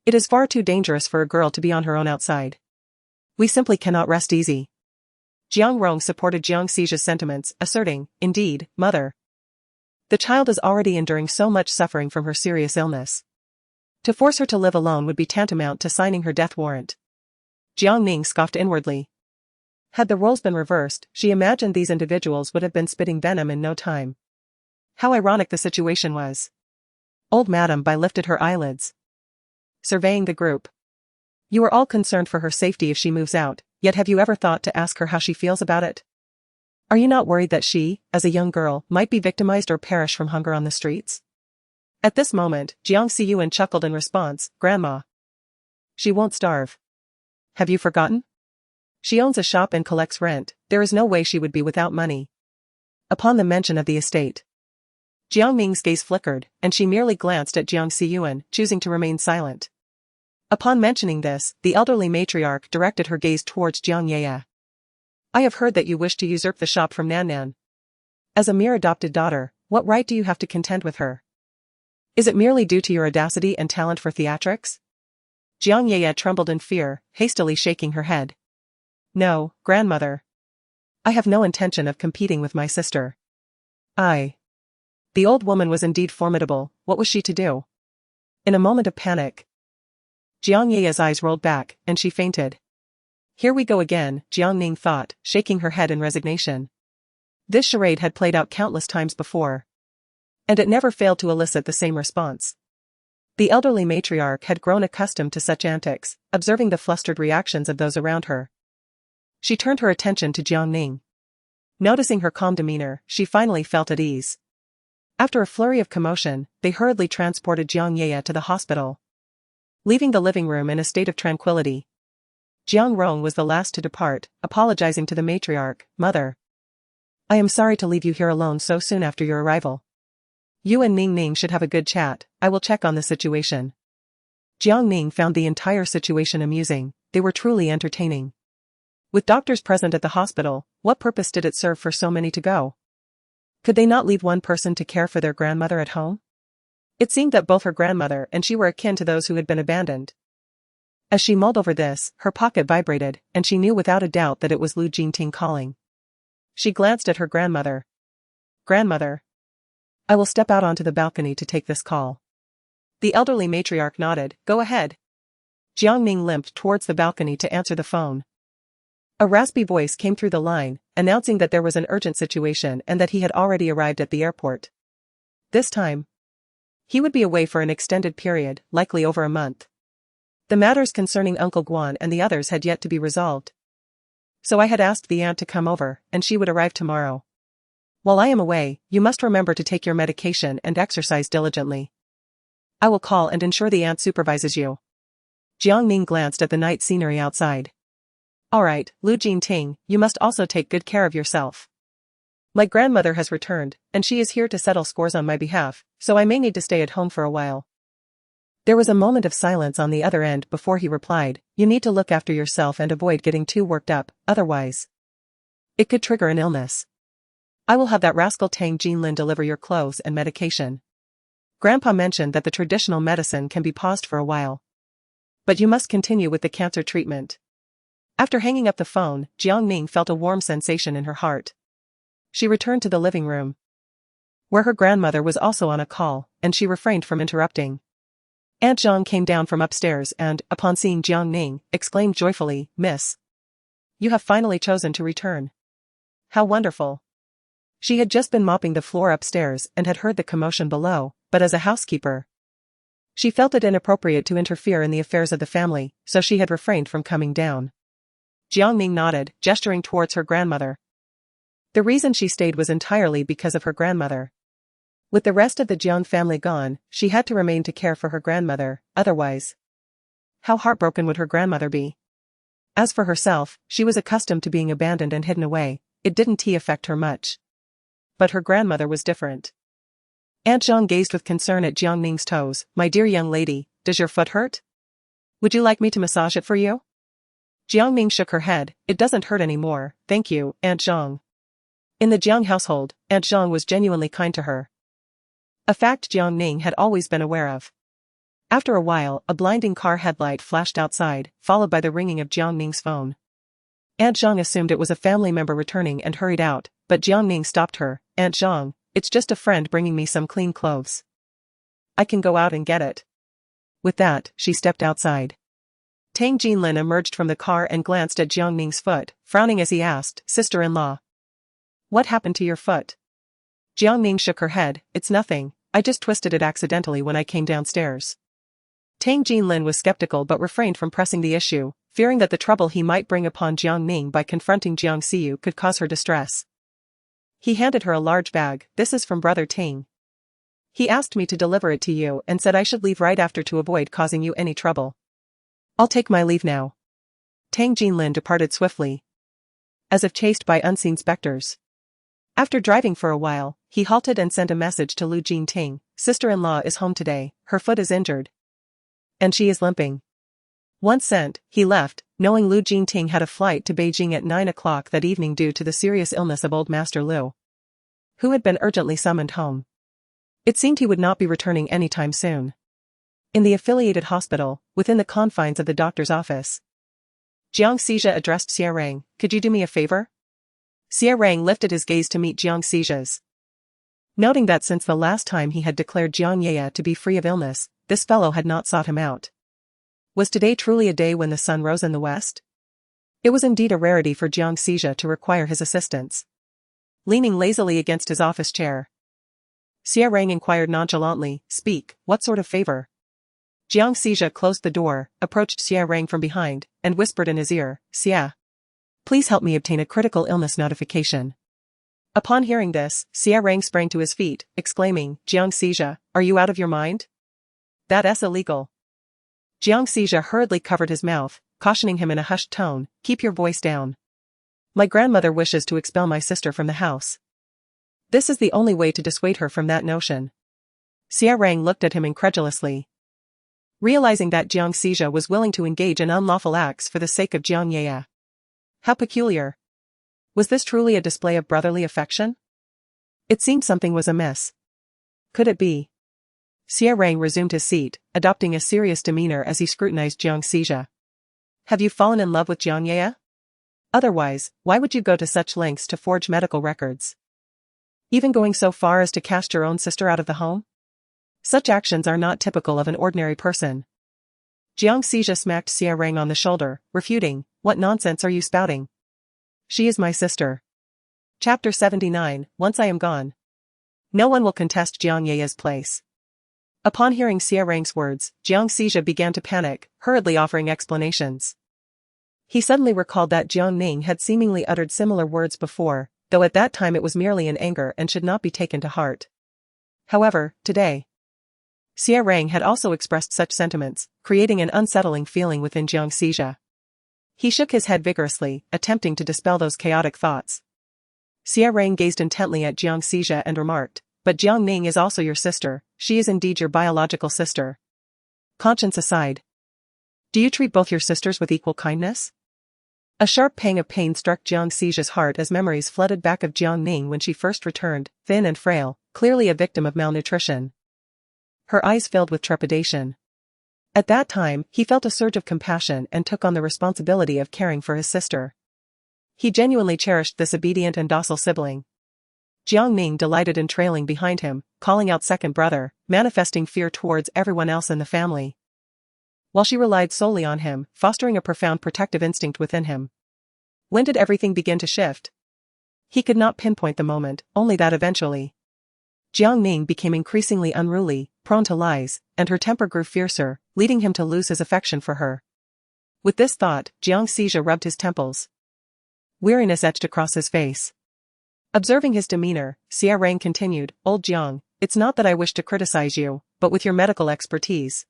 It is far too dangerous for a girl to be on her own outside. We simply cannot rest easy. Jiang Rong supported Jiang Xijia's sentiments, asserting, Indeed, Mother. The child is already enduring so much suffering from her serious illness. To force her to live alone would be tantamount to signing her death warrant. Jiang Ning scoffed inwardly. Had the roles been reversed, she imagined these individuals would have been spitting venom in no time. How ironic the situation was. Old Madame Bai lifted her eyelids, surveying the group. You are all concerned for her safety if she moves out, yet have you ever thought to ask her how she feels about it? Are you not worried that she, as a young girl, might be victimized or perish from hunger on the streets? At this moment, Jiang Xiyuan chuckled in response, Grandma. She won't starve. Have you forgotten? She owns a shop and collects rent, there is no way she would be without money. Upon the mention of the estate, Jiang Ning's gaze flickered, and she merely glanced at Jiang Xiyuan, choosing to remain silent. Upon mentioning this, the elderly matriarch directed her gaze towards Jiang Ye. I have heard that you wish to usurp the shop from Nan Nan. As a mere adopted daughter, what right do you have to contend with her? Is it merely due to your audacity and talent for theatrics? Jiang Ye trembled in fear, hastily shaking her head. No, grandmother. I have no intention of competing with my sister. The old woman was indeed formidable, what was she to do? In a moment of panic, Jiang Ye's eyes rolled back, and she fainted. Here we go again, Jiang Ning thought, shaking her head in resignation. This charade had played out countless times before, and it never failed to elicit the same response. The elderly matriarch had grown accustomed to such antics, observing the flustered reactions of those around her. She turned her attention to Jiang Ning. Noticing her calm demeanor, she finally felt at ease. After a flurry of commotion, they hurriedly transported Jiang Ye to the hospital. Leaving the living room in a state of tranquility, Jiang Rong was the last to depart, apologizing to the matriarch, Mother. I am sorry to leave you here alone so soon after your arrival. You and Ning should have a good chat. I will check on the situation. Jiang Ning found the entire situation amusing. They were truly entertaining. With doctors present at the hospital, what purpose did it serve for so many to go? Could they not leave one person to care for their grandmother at home? It seemed that both her grandmother and she were akin to those who had been abandoned. As she mulled over this, her pocket vibrated, and she knew without a doubt that it was Lu Jingting calling. She glanced at her grandmother. Grandmother. I will step out onto the balcony to take this call. The elderly matriarch nodded. Go ahead. Jiang Ning limped towards the balcony to answer the phone. A raspy voice came through the line, announcing that there was an urgent situation and that he had already arrived at the airport. This time, he would be away for an extended period, likely over a month. The matters concerning Uncle Guan and the others had yet to be resolved. So I had asked the aunt to come over, and she would arrive tomorrow. While I am away, you must remember to take your medication and exercise diligently. I will call and ensure the aunt supervises you. Jiang Ning glanced at the night scenery outside. Alright, Lu Jingting, you must also take good care of yourself. My grandmother has returned, and she is here to settle scores on my behalf, so I may need to stay at home for a while. There was a moment of silence on the other end before he replied, you need to look after yourself and avoid getting too worked up, otherwise it could trigger an illness. I will have that rascal Tang Jinlin deliver your clothes and medication. Grandpa mentioned that the traditional medicine can be paused for a while. But you must continue with the cancer treatment. After hanging up the phone, Jiang Ning felt a warm sensation in her heart. She returned to the living room, where her grandmother was also on a call, and she refrained from interrupting. Aunt Zhang came down from upstairs and, upon seeing Jiang Ning, exclaimed joyfully, Miss, you have finally chosen to return. How wonderful. She had just been mopping the floor upstairs and had heard the commotion below, but as a housekeeper, she felt it inappropriate to interfere in the affairs of the family, so she had refrained from coming down. Jiang Ning nodded, gesturing towards her grandmother. The reason she stayed was entirely because of her grandmother. With the rest of the Jiang family gone, she had to remain to care for her grandmother, otherwise, how heartbroken would her grandmother be? As for herself, she was accustomed to being abandoned and hidden away. It didn't affect her much. But her grandmother was different. Aunt Zhang gazed with concern at Jiang Ning's toes. My dear young lady, does your foot hurt? Would you like me to massage it for you? Jiang Ning shook her head. It doesn't hurt anymore, thank you, Aunt Zhang. In the Jiang household, Aunt Zhang was genuinely kind to her. A fact Jiang Ning had always been aware of. After a while, a blinding car headlight flashed outside, followed by the ringing of Jiang Ning's phone. Aunt Zhang assumed it was a family member returning and hurried out, but Jiang Ning stopped her. Aunt Zhang, it's just a friend bringing me some clean clothes. I can go out and get it. With that, she stepped outside. Tang Jinlin emerged from the car and glanced at Jiang Ning's foot, frowning as he asked, Sister-in-law, what happened to your foot? Jiang Ning shook her head. It's nothing, I just twisted it accidentally when I came downstairs. Tang Jinlin was skeptical but refrained from pressing the issue, fearing that the trouble he might bring upon Jiang Ning by confronting Jiang Xiyu could cause her distress. He handed her a large bag. This is from Brother Ting. He asked me to deliver it to you and said I should leave right after to avoid causing you any trouble. I'll take my leave now. Tang Jinlin departed swiftly, as if chased by unseen specters. After driving for a while, he halted and sent a message to Lu Jingting. Sister-in-law is home today, her foot is injured, and she is limping. Once sent, he left, knowing Lu Jingting had a flight to Beijing at 9 o'clock that evening due to the serious illness of old Master Lu, who had been urgently summoned home. It seemed he would not be returning anytime soon. In the affiliated hospital, within the confines of the doctor's office, Jiang Xizha addressed Xie Rang, could you do me a favor? Xie Rang lifted his gaze to meet Jiang Xizha's. Noting that since the last time he had declared Jiang Yeye to be free of illness, this fellow had not sought him out. Was today truly a day when the sun rose in the west? It was indeed a rarity for Jiang Xizha to require his assistance. Leaning lazily against his office chair, Xie Rang inquired nonchalantly, speak, what sort of favor? Jiang Xizha closed the door, approached Xie Rang from behind, and whispered in his ear, Xie, please help me obtain a critical illness notification. Upon hearing this, Xie Rang sprang to his feet, exclaiming, Jiang Xizha, are you out of your mind? That's illegal. Jiang Xizha hurriedly covered his mouth, cautioning him in a hushed tone, keep your voice down. My grandmother wishes to expel my sister from the house. This is the only way to dissuade her from that notion. Xia Rang looked at him incredulously. Realizing that Jiang Xija was willing to engage in unlawful acts for the sake of Jiang Ye. How peculiar. Was this truly a display of brotherly affection? It seemed something was amiss. Could it be? Xia Rang resumed his seat, adopting a serious demeanor as he scrutinized Jiang Xija. Have you fallen in love with Jiang Ye? Otherwise, why would you go to such lengths to forge medical records? Even going so far as to cast your own sister out of the home? Such actions are not typical of an ordinary person. Jiang Xija smacked Xia Rang on the shoulder, refuting, what nonsense are you spouting? She is my sister. Chapter 79, Once I am gone. No one will contest Jiang Ye's place. Upon hearing Xia Rang's words, Jiang Xija began to panic, hurriedly offering explanations. He suddenly recalled that Jiang Ning had seemingly uttered similar words before, though at that time it was merely in anger and should not be taken to heart. However, today, Xia Rang had also expressed such sentiments, creating an unsettling feeling within Jiang Xija. He shook his head vigorously, attempting to dispel those chaotic thoughts. Xia Rang gazed intently at Jiang Xija and remarked, but Jiang Ning is also your sister, she is indeed your biological sister. Conscience aside, do you treat both your sisters with equal kindness? A sharp pang of pain struck Jiang Xija's heart as memories flooded back of Jiang Ning when she first returned, thin and frail, clearly a victim of malnutrition. Her eyes filled with trepidation. At that time, he felt a surge of compassion and took on the responsibility of caring for his sister. He genuinely cherished this obedient and docile sibling. Jiang Ning delighted in trailing behind him, calling out second brother, manifesting fear towards everyone else in the family. While she relied solely on him, fostering a profound protective instinct within him. When did everything begin to shift? He could not pinpoint the moment, only that eventually. Jiang Ning became increasingly unruly, prone to lies, and her temper grew fiercer, leading him to lose his affection for her. With this thought, Jiang Xija rubbed his temples. Weariness etched across his face. Observing his demeanor, Xia Rang continued, Old Jiang, it's not that I wish to criticize you, but with your medical expertise.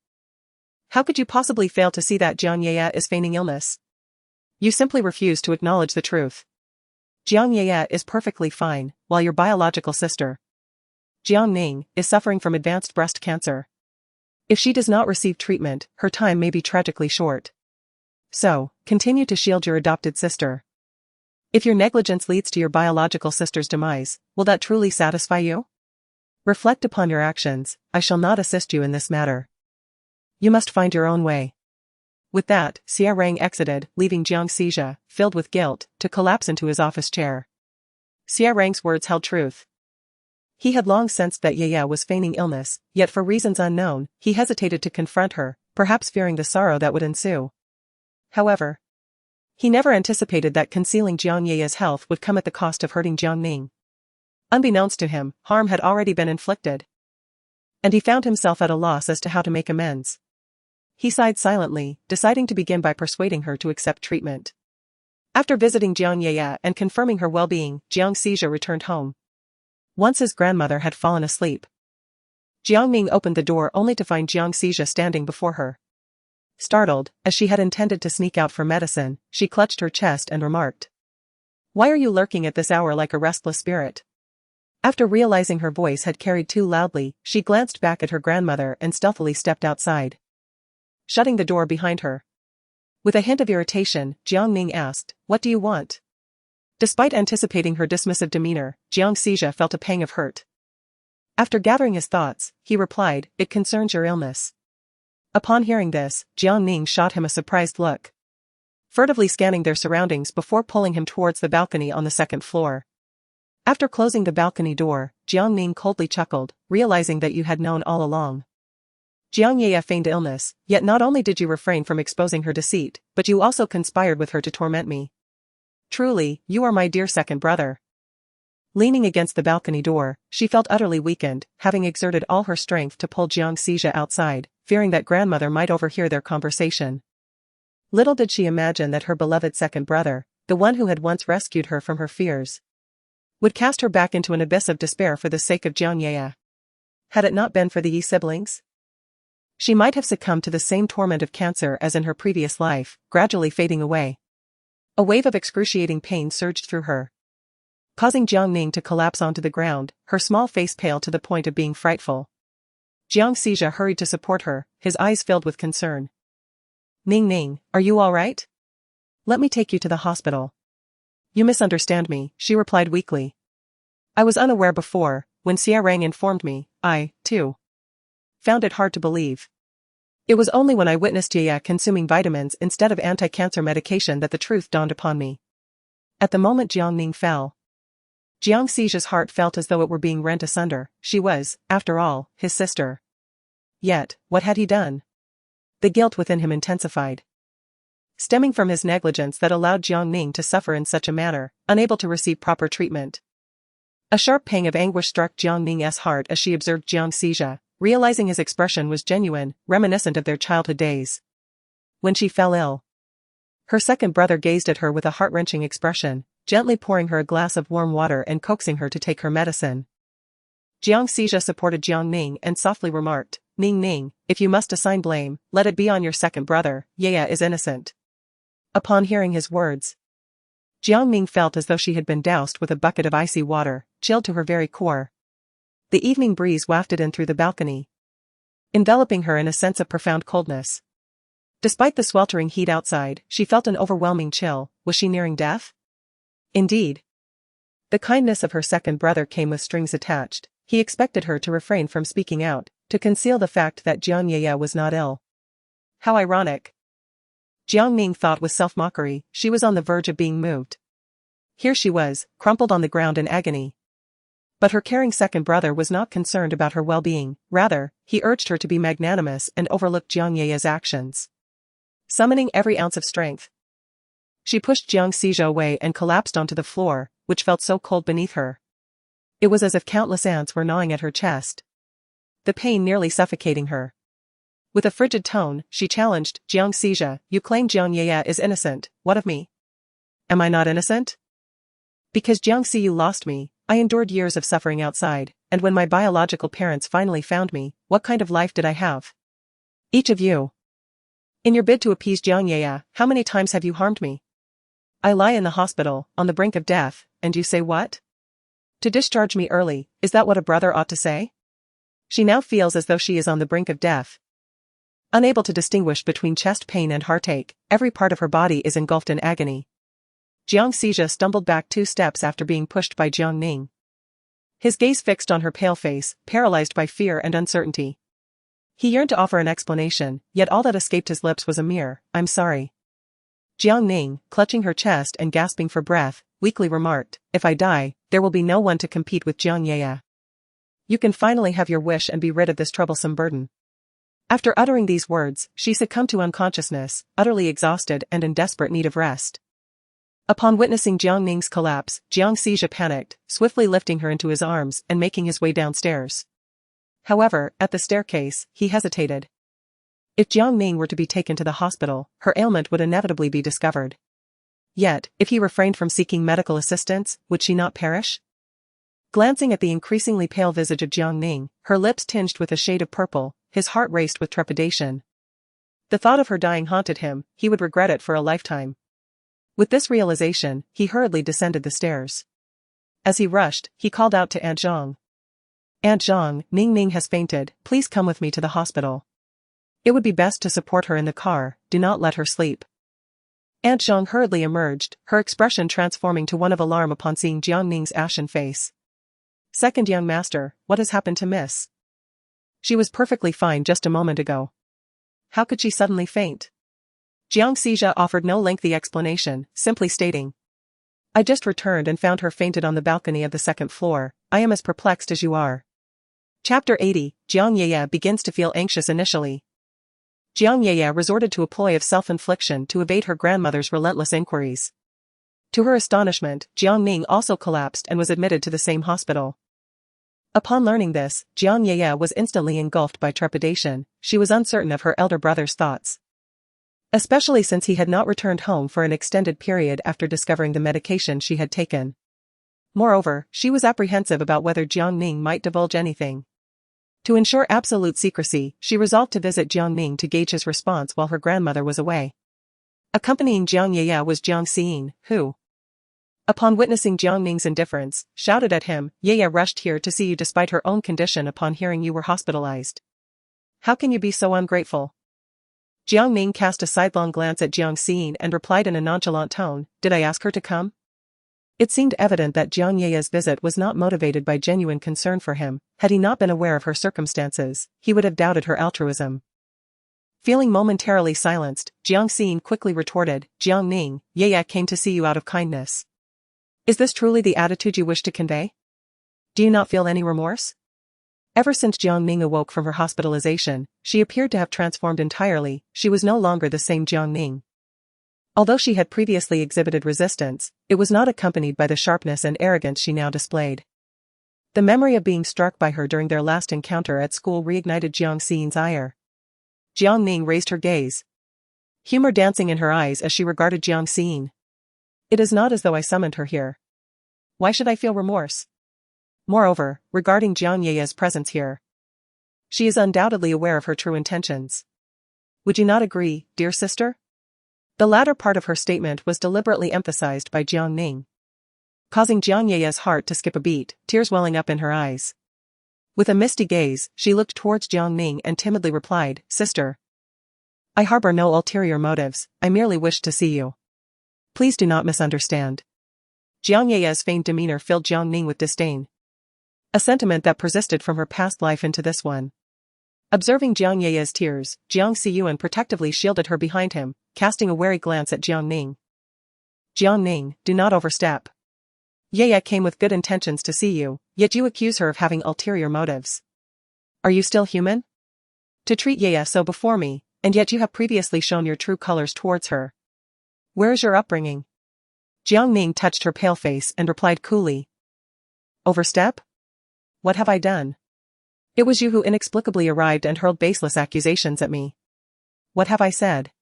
How could you possibly fail to see that Jiang Ye is feigning illness? You simply refuse to acknowledge the truth. Jiang Ye is perfectly fine, while your biological sister, Jiang Ning, is suffering from advanced breast cancer. If she does not receive treatment, her time may be tragically short. So, continue to shield your adopted sister. If your negligence leads to your biological sister's demise, will that truly satisfy you? Reflect upon your actions, I shall not assist you in this matter. You must find your own way. With that, Xia Rang exited, leaving Jiang Xija, filled with guilt, to collapse into his office chair. Xia Rang's words held truth. He had long sensed that Ye was feigning illness, yet for reasons unknown, he hesitated to confront her, perhaps fearing the sorrow that would ensue. However, he never anticipated that concealing Jiang Ye's health would come at the cost of hurting Jiang Ning. Unbeknownst to him, harm had already been inflicted. And he found himself at a loss as to how to make amends. He sighed silently, deciding to begin by persuading her to accept treatment. After visiting Jiang Ye and confirming her well-being, Jiang Xija returned home. Once his grandmother had fallen asleep. Jiang Ning opened the door only to find Jiang Xija standing before her. Startled, as she had intended to sneak out for medicine, she clutched her chest and remarked, Why are you lurking at this hour like a restless spirit? After realizing her voice had carried too loudly, she glanced back at her grandmother and stealthily stepped outside, shutting the door behind her. With a hint of irritation, Jiang Ning asked, What do you want? Despite anticipating her dismissive demeanor, Jiang Xija felt a pang of hurt. After gathering his thoughts, he replied, It concerns your illness. Upon hearing this, Jiang Ning shot him a surprised look, furtively scanning their surroundings before pulling him towards the balcony on the second floor. After closing the balcony door, Jiang Ning coldly chuckled, realizing that you had known all along. Jiang Ye feigned illness, yet not only did you refrain from exposing her deceit, but you also conspired with her to torment me. Truly, you are my dear second brother. Leaning against the balcony door, she felt utterly weakened, having exerted all her strength to pull Jiang Xija outside, fearing that grandmother might overhear their conversation. Little did she imagine that her beloved second brother, the one who had once rescued her from her fears, would cast her back into an abyss of despair for the sake of Jiang Ye. Had it not been for the Yi siblings, she might have succumbed to the same torment of cancer as in her previous life, gradually fading away. A wave of excruciating pain surged through her, causing Jiang Ning to collapse onto the ground, her small face pale to the point of being frightful. Jiang Xija hurried to support her, his eyes filled with concern. Ning, are you all right? Let me take you to the hospital. You misunderstand me, she replied weakly. I was unaware before, when Xia Rang informed me, I, too, found it hard to believe. It was only when I witnessed Yaya consuming vitamins instead of anti-cancer medication that the truth dawned upon me. At the moment Jiang Ning fell, Jiang Xija's heart felt as though it were being rent asunder. She was, after all, his sister. Yet, what had he done? The guilt within him intensified, stemming from his negligence that allowed Jiang Ning to suffer in such a manner, unable to receive proper treatment. A sharp pang of anguish struck Jiang Ning's heart as she observed Jiang Xija, realizing his expression was genuine, reminiscent of their childhood days. When she fell ill, her second brother gazed at her with a heart-wrenching expression, gently pouring her a glass of warm water and coaxing her to take her medicine. Jiang Xija supported Jiang Ning and softly remarked, Ning, if you must assign blame, let it be on your second brother. Yaya is innocent. Upon hearing his words, Jiang Ning felt as though she had been doused with a bucket of icy water, chilled to her very core. The evening breeze wafted in through the balcony, enveloping her in a sense of profound coldness. Despite the sweltering heat outside, she felt an overwhelming chill. Was she nearing death? Indeed. The kindness of her second brother came with strings attached. He expected her to refrain from speaking out, to conceal the fact that Jiang Yaya was not ill. How ironic. Jiang Ning thought with self-mockery. She was on the verge of being moved. Here she was, crumpled on the ground in agony. But her caring second brother was not concerned about her well-being. Rather, he urged her to be magnanimous and overlook Jiang Yaya's actions. Summoning every ounce of strength, she pushed Jiang Xija away and collapsed onto the floor, which felt so cold beneath her. It was as if countless ants were gnawing at her chest, the pain nearly suffocating her. With a frigid tone, she challenged, Jiang Xija, you claim Jiang Yaya is innocent, what of me? Am I not innocent? Because Jiang Xija lost me, I endured years of suffering outside, and when my biological parents finally found me, what kind of life did I have? Each of you. In your bid to appease Jiang Yaya, how many times have you harmed me? I lie in the hospital, on the brink of death, and you say what? To discharge me early, is that what a brother ought to say? She now feels as though she is on the brink of death. Unable to distinguish between chest pain and heartache, every part of her body is engulfed in agony. Jiang Xija stumbled back 2 steps after being pushed by Jiang Ning. His gaze fixed on her pale face, paralyzed by fear and uncertainty. He yearned to offer an explanation, yet all that escaped his lips was a mere, I'm sorry. Jiang Ning, clutching her chest and gasping for breath, weakly remarked, if I die, there will be no one to compete with Jiang Yaya. You can finally have your wish and be rid of this troublesome burden. After uttering these words, she succumbed to unconsciousness, utterly exhausted and in desperate need of rest. Upon witnessing Jiang Ning's collapse, Jiang Xija panicked, swiftly lifting her into his arms and making his way downstairs. However, at the staircase, he hesitated. If Jiang Ning were to be taken to the hospital, her ailment would inevitably be discovered. Yet, if he refrained from seeking medical assistance, would she not perish? Glancing at the increasingly pale visage of Jiang Ning, her lips tinged with a shade of purple, his heart raced with trepidation. The thought of her dying haunted him, he would regret it for a lifetime. With this realization, he hurriedly descended the stairs. As he rushed, he called out to Aunt Zhang. Aunt Zhang, Ning has fainted, please come with me to the hospital. It would be best to support her in the car, do not let her sleep. Aunt Zhang hurriedly emerged, her expression transforming to one of alarm upon seeing Jiang Ning's ashen face. Second young master, what has happened to Miss? She was perfectly fine just a moment ago. How could she suddenly faint? Jiang Xija offered no lengthy explanation, simply stating, I just returned and found her fainted on the balcony of the 2nd floor. I am as perplexed as you are. Chapter 80, Jiang Yaya begins to feel anxious initially. Jiang Yaya resorted to a ploy of self-infliction to evade her grandmother's relentless inquiries. To her astonishment, Jiang Ning also collapsed and was admitted to the same hospital. Upon learning this, Jiang Yaya was instantly engulfed by trepidation. She was uncertain of her elder brother's thoughts, especially since he had not returned home for an extended period after discovering the medication she had taken. Moreover, she was apprehensive about whether Jiang Ning might divulge anything. To ensure absolute secrecy, she resolved to visit Jiang Ning to gauge his response while her grandmother was away. Accompanying Jiang Ye was Jiang Ning, who, upon witnessing Jiang Ning's indifference, shouted at him, "Ye rushed here to see you despite her own condition upon hearing you were hospitalized. How can you be so ungrateful?" Jiang Ning cast a sidelong glance at Jiang Ning and replied in a nonchalant tone, "Did I ask her to come?" It seemed evident that Jiang Ye's visit was not motivated by genuine concern for him. Had he not been aware of her circumstances, he would have doubted her altruism. Feeling momentarily silenced, Jiang Ning quickly retorted, "Jiang Ning, Ye came to see you out of kindness. Is this truly the attitude you wish to convey? Do you not feel any remorse?" Ever since Jiang Ning awoke from her hospitalization, she appeared to have transformed entirely. She was no longer the same Jiang Ning. Although she had previously exhibited resistance, it was not accompanied by the sharpness and arrogance she now displayed. The memory of being struck by her during their last encounter at school reignited Jiang Ning's ire. Jiang Ning raised her gaze, humor dancing in her eyes as she regarded Jiang Ning. "It is not as though I summoned her here. Why should I feel remorse? Moreover, regarding Jiang Ye's presence here, she is undoubtedly aware of her true intentions. Would you not agree, dear sister?" The latter part of her statement was deliberately emphasized by Jiang Ning, causing Jiang Ye's heart to skip a beat, tears welling up in her eyes. With a misty gaze, she looked towards Jiang Ning and timidly replied, "Sister, I harbor no ulterior motives, I merely wished to see you. Please do not misunderstand." Jiang Ye's feigned demeanor filled Jiang Ning with disdain, a sentiment that persisted from her past life into this one. Observing Jiang Ye's tears, Jiang Siyuan protectively shielded her behind him, casting a wary glance at Jiang Ning. "Jiang Ning, do not overstep. Ye came with good intentions to see you, yet you accuse her of having ulterior motives. Are you still human? To treat Ye so before me, and yet you have previously shown your true colors towards her. Where is your upbringing?" Jiang Ning touched her pale face and replied coolly, "Overstep? What have I done? It was you who inexplicably arrived and hurled baseless accusations at me. What have I said?"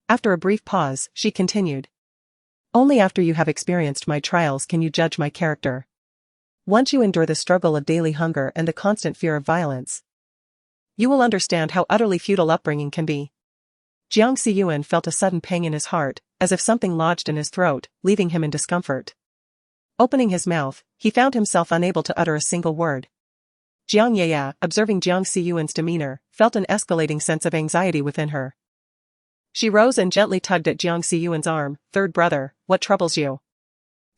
After a brief pause, she continued, "Only after you have experienced my trials can you judge my character. Once you endure the struggle of daily hunger and the constant fear of violence, you will understand how utterly futile upbringing can be." Jiang Siyuan felt a sudden pang in his heart, as if something lodged in his throat, leaving him in discomfort. Opening his mouth, he found himself unable to utter a single word. Jiang Ye, observing Jiang Siyuan's demeanor, felt an escalating sense of anxiety within her. She rose and gently tugged at Jiang Siyuan's arm. "Third brother, what troubles you?"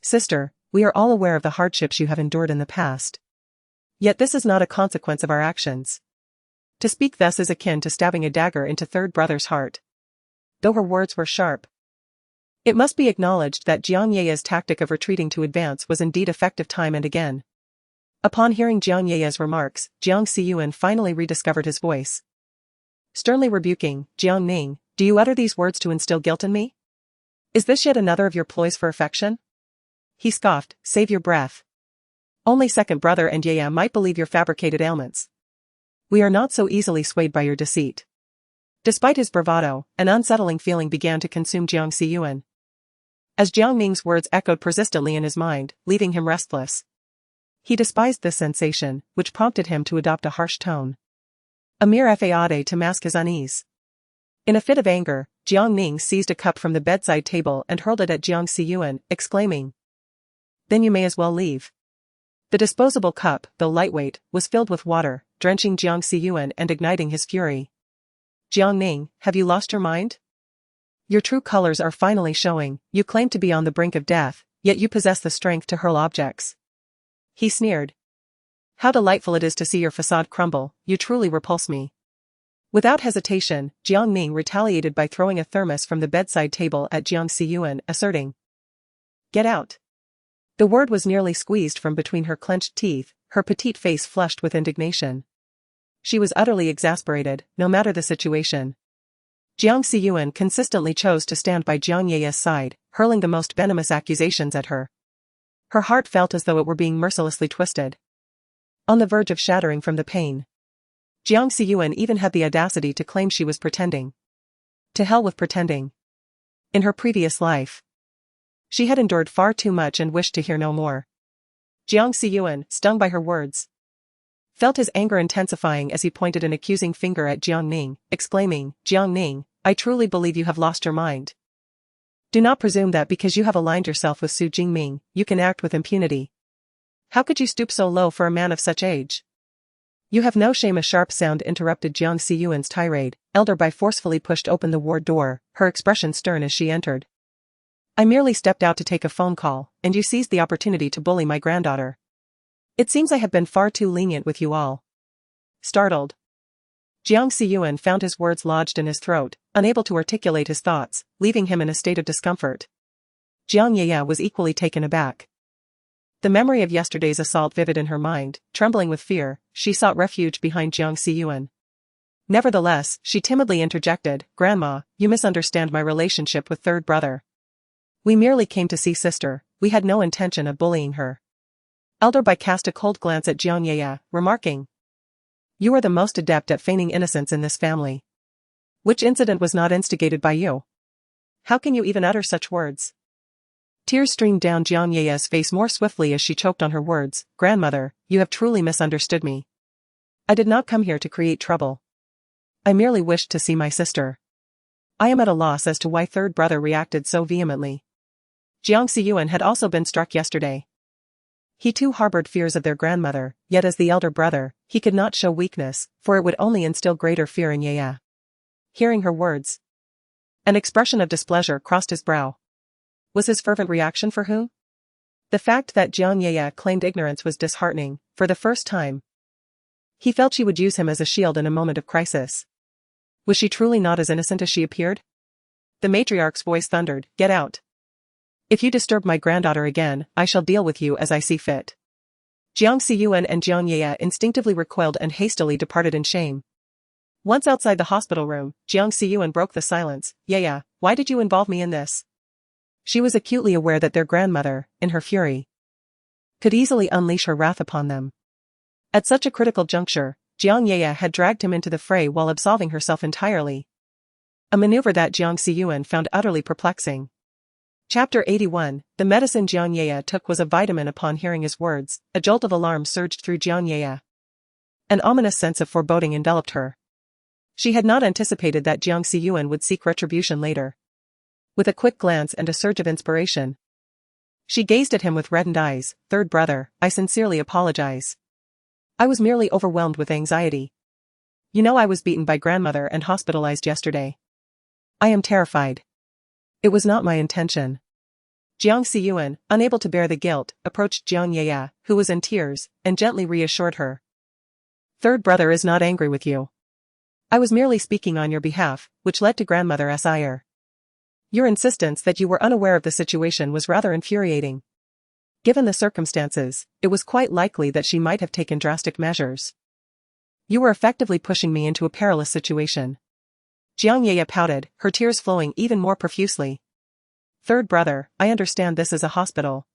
"Sister, we are all aware of the hardships you have endured in the past. Yet this is not a consequence of our actions. To speak thus is akin to stabbing a dagger into third brother's heart." Though her words were sharp, it must be acknowledged that Jiang Ye's tactic of retreating to advance was indeed effective time and again. Upon hearing Jiang Ye's remarks, Jiang Siyuan finally rediscovered his voice. Sternly rebuking, "Jiang Ning, do you utter these words to instill guilt in me? Is this yet another of your ploys for affection?" He scoffed, "Save your breath. Only second brother and Ye might believe your fabricated ailments. We are not so easily swayed by your deceit." Despite his bravado, an unsettling feeling began to consume Jiang Siyuan, as Jiang Ning's words echoed persistently in his mind, leaving him restless. He despised this sensation, which prompted him to adopt a harsh tone, a mere faade to mask his unease. In a fit of anger, Jiang Ning seized a cup from the bedside table and hurled it at Jiang Siyuan, exclaiming, "Then you may as well leave." The disposable cup, though lightweight, was filled with water, drenching Jiang Siyuan and igniting his fury. "Jiang Ning, have you lost your mind? Your true colors are finally showing. You claim to be on the brink of death, yet you possess the strength to hurl objects." He sneered. "How delightful it is to see your facade crumble, you truly repulse me." Without hesitation, Jiang Ning retaliated by throwing a thermos from the bedside table at Jiang Siyuan, asserting, "Get out." The word was nearly squeezed from between her clenched teeth, her petite face flushed with indignation. She was utterly exasperated, no matter the situation. Jiang Siyuan consistently chose to stand by Jiang Ye's side, hurling the most venomous accusations at her. Her heart felt as though it were being mercilessly twisted, on the verge of shattering from the pain. Jiang Siyuan even had the audacity to claim she was pretending. To hell with pretending. In her previous life, she had endured far too much and wished to hear no more. Jiang Siyuan, stung by her words, felt his anger intensifying as he pointed an accusing finger at Jiang Ning, exclaiming, "Jiang Ning, I truly believe you have lost your mind. Do not presume that because you have aligned yourself with Su Jingming, you can act with impunity. How could you stoop so low for a man of such age? You have no shame. A sharp sound interrupted Jiang Siyuan's tirade. Elder Bai forcefully pushed open the ward door, her expression stern as she entered. I merely stepped out to take a phone call, and you seized the opportunity to bully my granddaughter. It seems I have been far too lenient with you all. Startled, Jiang Siyuan found his words lodged in his throat, unable to articulate his thoughts, leaving him in a state of discomfort. Jiang Yaya was equally taken aback. The memory of yesterday's assault vivid in her mind, trembling with fear, she sought refuge behind Jiang Siyuan. Nevertheless, she timidly interjected, Grandma, you misunderstand my relationship with third brother. We merely came to see sister, we had no intention of bullying her. Elder Bai cast a cold glance at Jiang Yaya, remarking, You are the most adept at feigning innocence in this family. Which incident was not instigated by you? How can you even utter such words? Tears streamed down Jiang Yaya's face more swiftly as she choked on her words. Grandmother, you have truly misunderstood me. I did not come here to create trouble. I merely wished to see my sister. I am at a loss as to why third brother reacted so vehemently. Jiang Siyuan had also been struck yesterday. He too harbored fears of their grandmother, yet as the elder brother, he could not show weakness, for it would only instill greater fear in Yaya. Hearing her words, an expression of displeasure crossed his brow. Was his fervent reaction for whom? The fact that Jiang Yaya claimed ignorance was disheartening. For the first time, he felt she would use him as a shield in a moment of crisis. Was she truly not as innocent as she appeared? The matriarch's voice thundered, Get out. If you disturb my granddaughter again, I shall deal with you as I see fit. Jiang Siyuan and Jiang Yaya instinctively recoiled and hastily departed in shame. Once outside the hospital room, Jiang Siyuan broke the silence. Yaya, why did you involve me in this? She was acutely aware that their grandmother, in her fury, could easily unleash her wrath upon them. At such a critical juncture, Jiang Yaya had dragged him into the fray while absolving herself entirely. A maneuver that Jiang Siyuan found utterly perplexing. Chapter 81, The medicine Jiang Yaya took was a vitamin. Upon hearing his words, a jolt of alarm surged through Jiang Yaya. An ominous sense of foreboding enveloped her. She had not anticipated that Jiang Siyuan would seek retribution later. With a quick glance and a surge of inspiration, she gazed at him with reddened eyes. Third brother, I sincerely apologize. I was merely overwhelmed with anxiety. You know I was beaten by grandmother and hospitalized yesterday. I am terrified. It was not my intention. Jiang Siyuan, unable to bear the guilt, approached Jiang Yaya, who was in tears, and gently reassured her. Third brother is not angry with you. I was merely speaking on your behalf, which led to grandmother's ire. Your insistence that you were unaware of the situation was rather infuriating. Given the circumstances, it was quite likely that she might have taken drastic measures. You were effectively pushing me into a perilous situation. Jiang Yaya pouted, her tears flowing even more profusely. Third brother, I understand this is a hospital.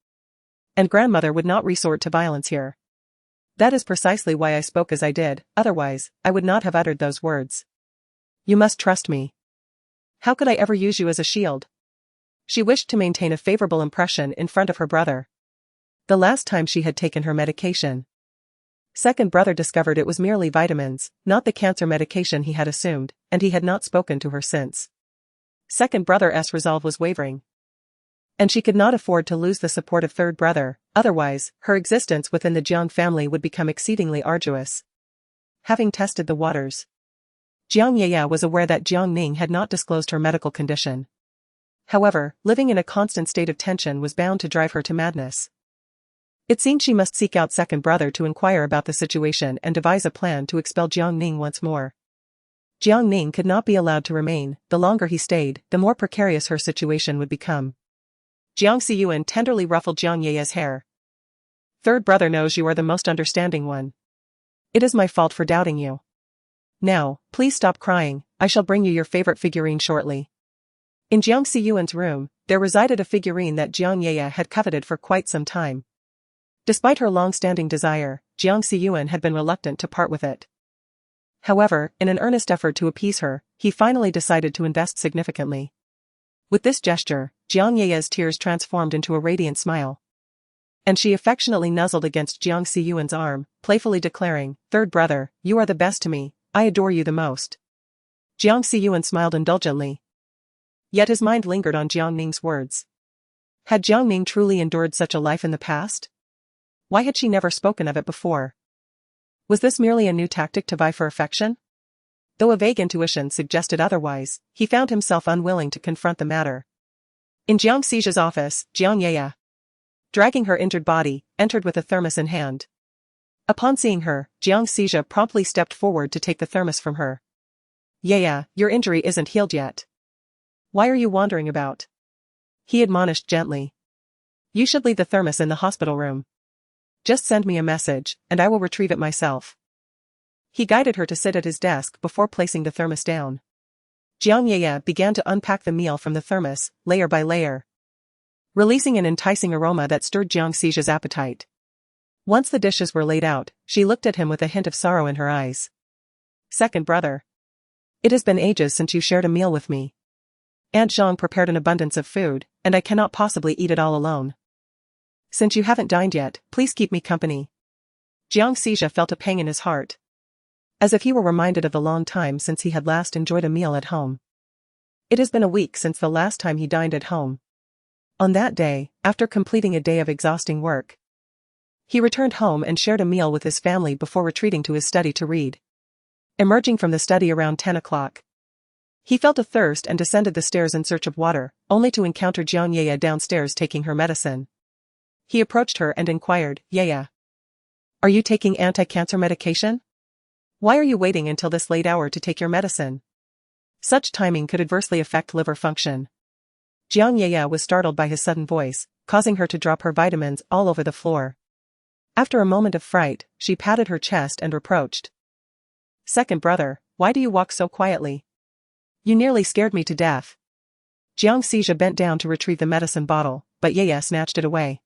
And grandmother would not resort to violence here. That is precisely why I spoke as I did, otherwise, I would not have uttered those words. You must trust me. How could I ever use you as a shield? She wished to maintain a favorable impression in front of her brother. The last time she had taken her medication, second brother discovered it was merely vitamins, not the cancer medication he had assumed, and he had not spoken to her since. Second brother's resolve was wavering. And she could not afford to lose the support of third brother, otherwise, her existence within the Jiang family would become exceedingly arduous. Having tested the waters, Jiang Yaya was aware that Jiang Ning had not disclosed her medical condition. However, living in a constant state of tension was bound to drive her to madness. It seemed she must seek out second brother to inquire about the situation and devise a plan to expel Jiang Ning once more. Jiang Ning could not be allowed to remain. The longer he stayed, the more precarious her situation would become. Jiang Siyuan tenderly ruffled Jiang Yaya's hair. Third brother knows you are the most understanding one. It is my fault for doubting you. Now, please stop crying, I shall bring you your favorite figurine shortly. In Jiang Siyuan's room, there resided a figurine that Jiang Yaya had coveted for quite some time. Despite her long-standing desire, Jiang Siyuan had been reluctant to part with it. However, in an earnest effort to appease her, he finally decided to invest significantly. With this gesture, Jiang Yaya's tears transformed into a radiant smile. And she affectionately nuzzled against Jiang Siyuan's arm, playfully declaring, Third brother, you are the best to me. I adore you the most. Jiang Siyuan smiled indulgently. Yet his mind lingered on Jiang Ning's words. Had Jiang Ning truly endured such a life in the past? Why had she never spoken of it before? Was this merely a new tactic to vie for affection? Though a vague intuition suggested otherwise, he found himself unwilling to confront the matter. In Jiang Xija's office, Jiang Ye, dragging her injured body, entered with a thermos in hand. Upon seeing her, Jiang Xija promptly stepped forward to take the thermos from her. Ye, your injury isn't healed yet. Why are you wandering about? He admonished gently. You should leave the thermos in the hospital room. Just send me a message, and I will retrieve it myself. He guided her to sit at his desk before placing the thermos down. Jiang Ye began to unpack the meal from the thermos, layer by layer, releasing an enticing aroma that stirred Jiang Xija's appetite. Once the dishes were laid out, she looked at him with a hint of sorrow in her eyes. Second brother. It has been ages since you shared a meal with me. Aunt Zhang prepared an abundance of food, and I cannot possibly eat it all alone. Since you haven't dined yet, please keep me company. Jiang Xija felt a pang in his heart, as if he were reminded of the long time since he had last enjoyed a meal at home. It has been a week since the last time he dined at home. On that day, after completing a day of exhausting work, he returned home and shared a meal with his family before retreating to his study to read. Emerging from the study around 10 o'clock, he felt a thirst and descended the stairs in search of water, only to encounter Jiang Ye downstairs taking her medicine. He approached her and inquired, Ye, are you taking anti-cancer medication? Why are you waiting until this late hour to take your medicine? Such timing could adversely affect liver function. Jiang Ye was startled by his sudden voice, causing her to drop her vitamins all over the floor. After a moment of fright, she patted her chest and reproached. Second brother, why do you walk so quietly? You nearly scared me to death. Jiang Xija bent down to retrieve the medicine bottle, but Ye snatched it away.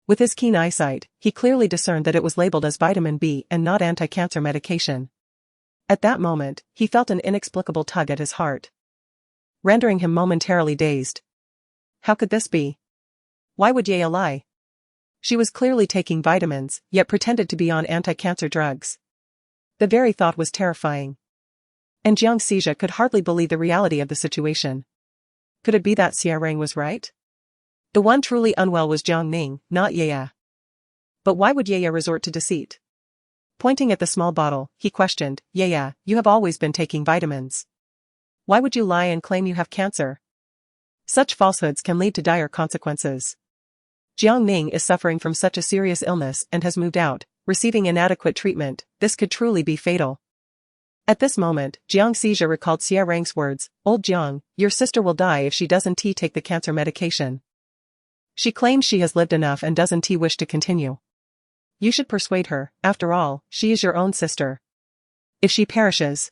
With his keen eyesight, he clearly discerned that it was labeled as vitamin B and not anti-cancer medication. At that moment, he felt an inexplicable tug at his heart, rendering him momentarily dazed. How could this be? Why would Ye lie? She was clearly taking vitamins, yet pretended to be on anti-cancer drugs. The very thought was terrifying. And Jiang Xija could hardly believe the reality of the situation. Could it be that Xia Rang was right? The one truly unwell was Jiang Ning, not Ye. But why would Ye resort to deceit? Pointing at the small bottle, he questioned, Ye, you have always been taking vitamins. Why would you lie and claim you have cancer? Such falsehoods can lead to dire consequences. Jiang Ning is suffering from such a serious illness and has moved out, receiving inadequate treatment. This could truly be fatal. At this moment, Jiang Xija recalled Xia Rang's words, Old Jiang, your sister will die if she doesn't take the cancer medication. She claims she has lived enough and doesn't wish to continue. You should persuade her, after all, she is your own sister. If she perishes,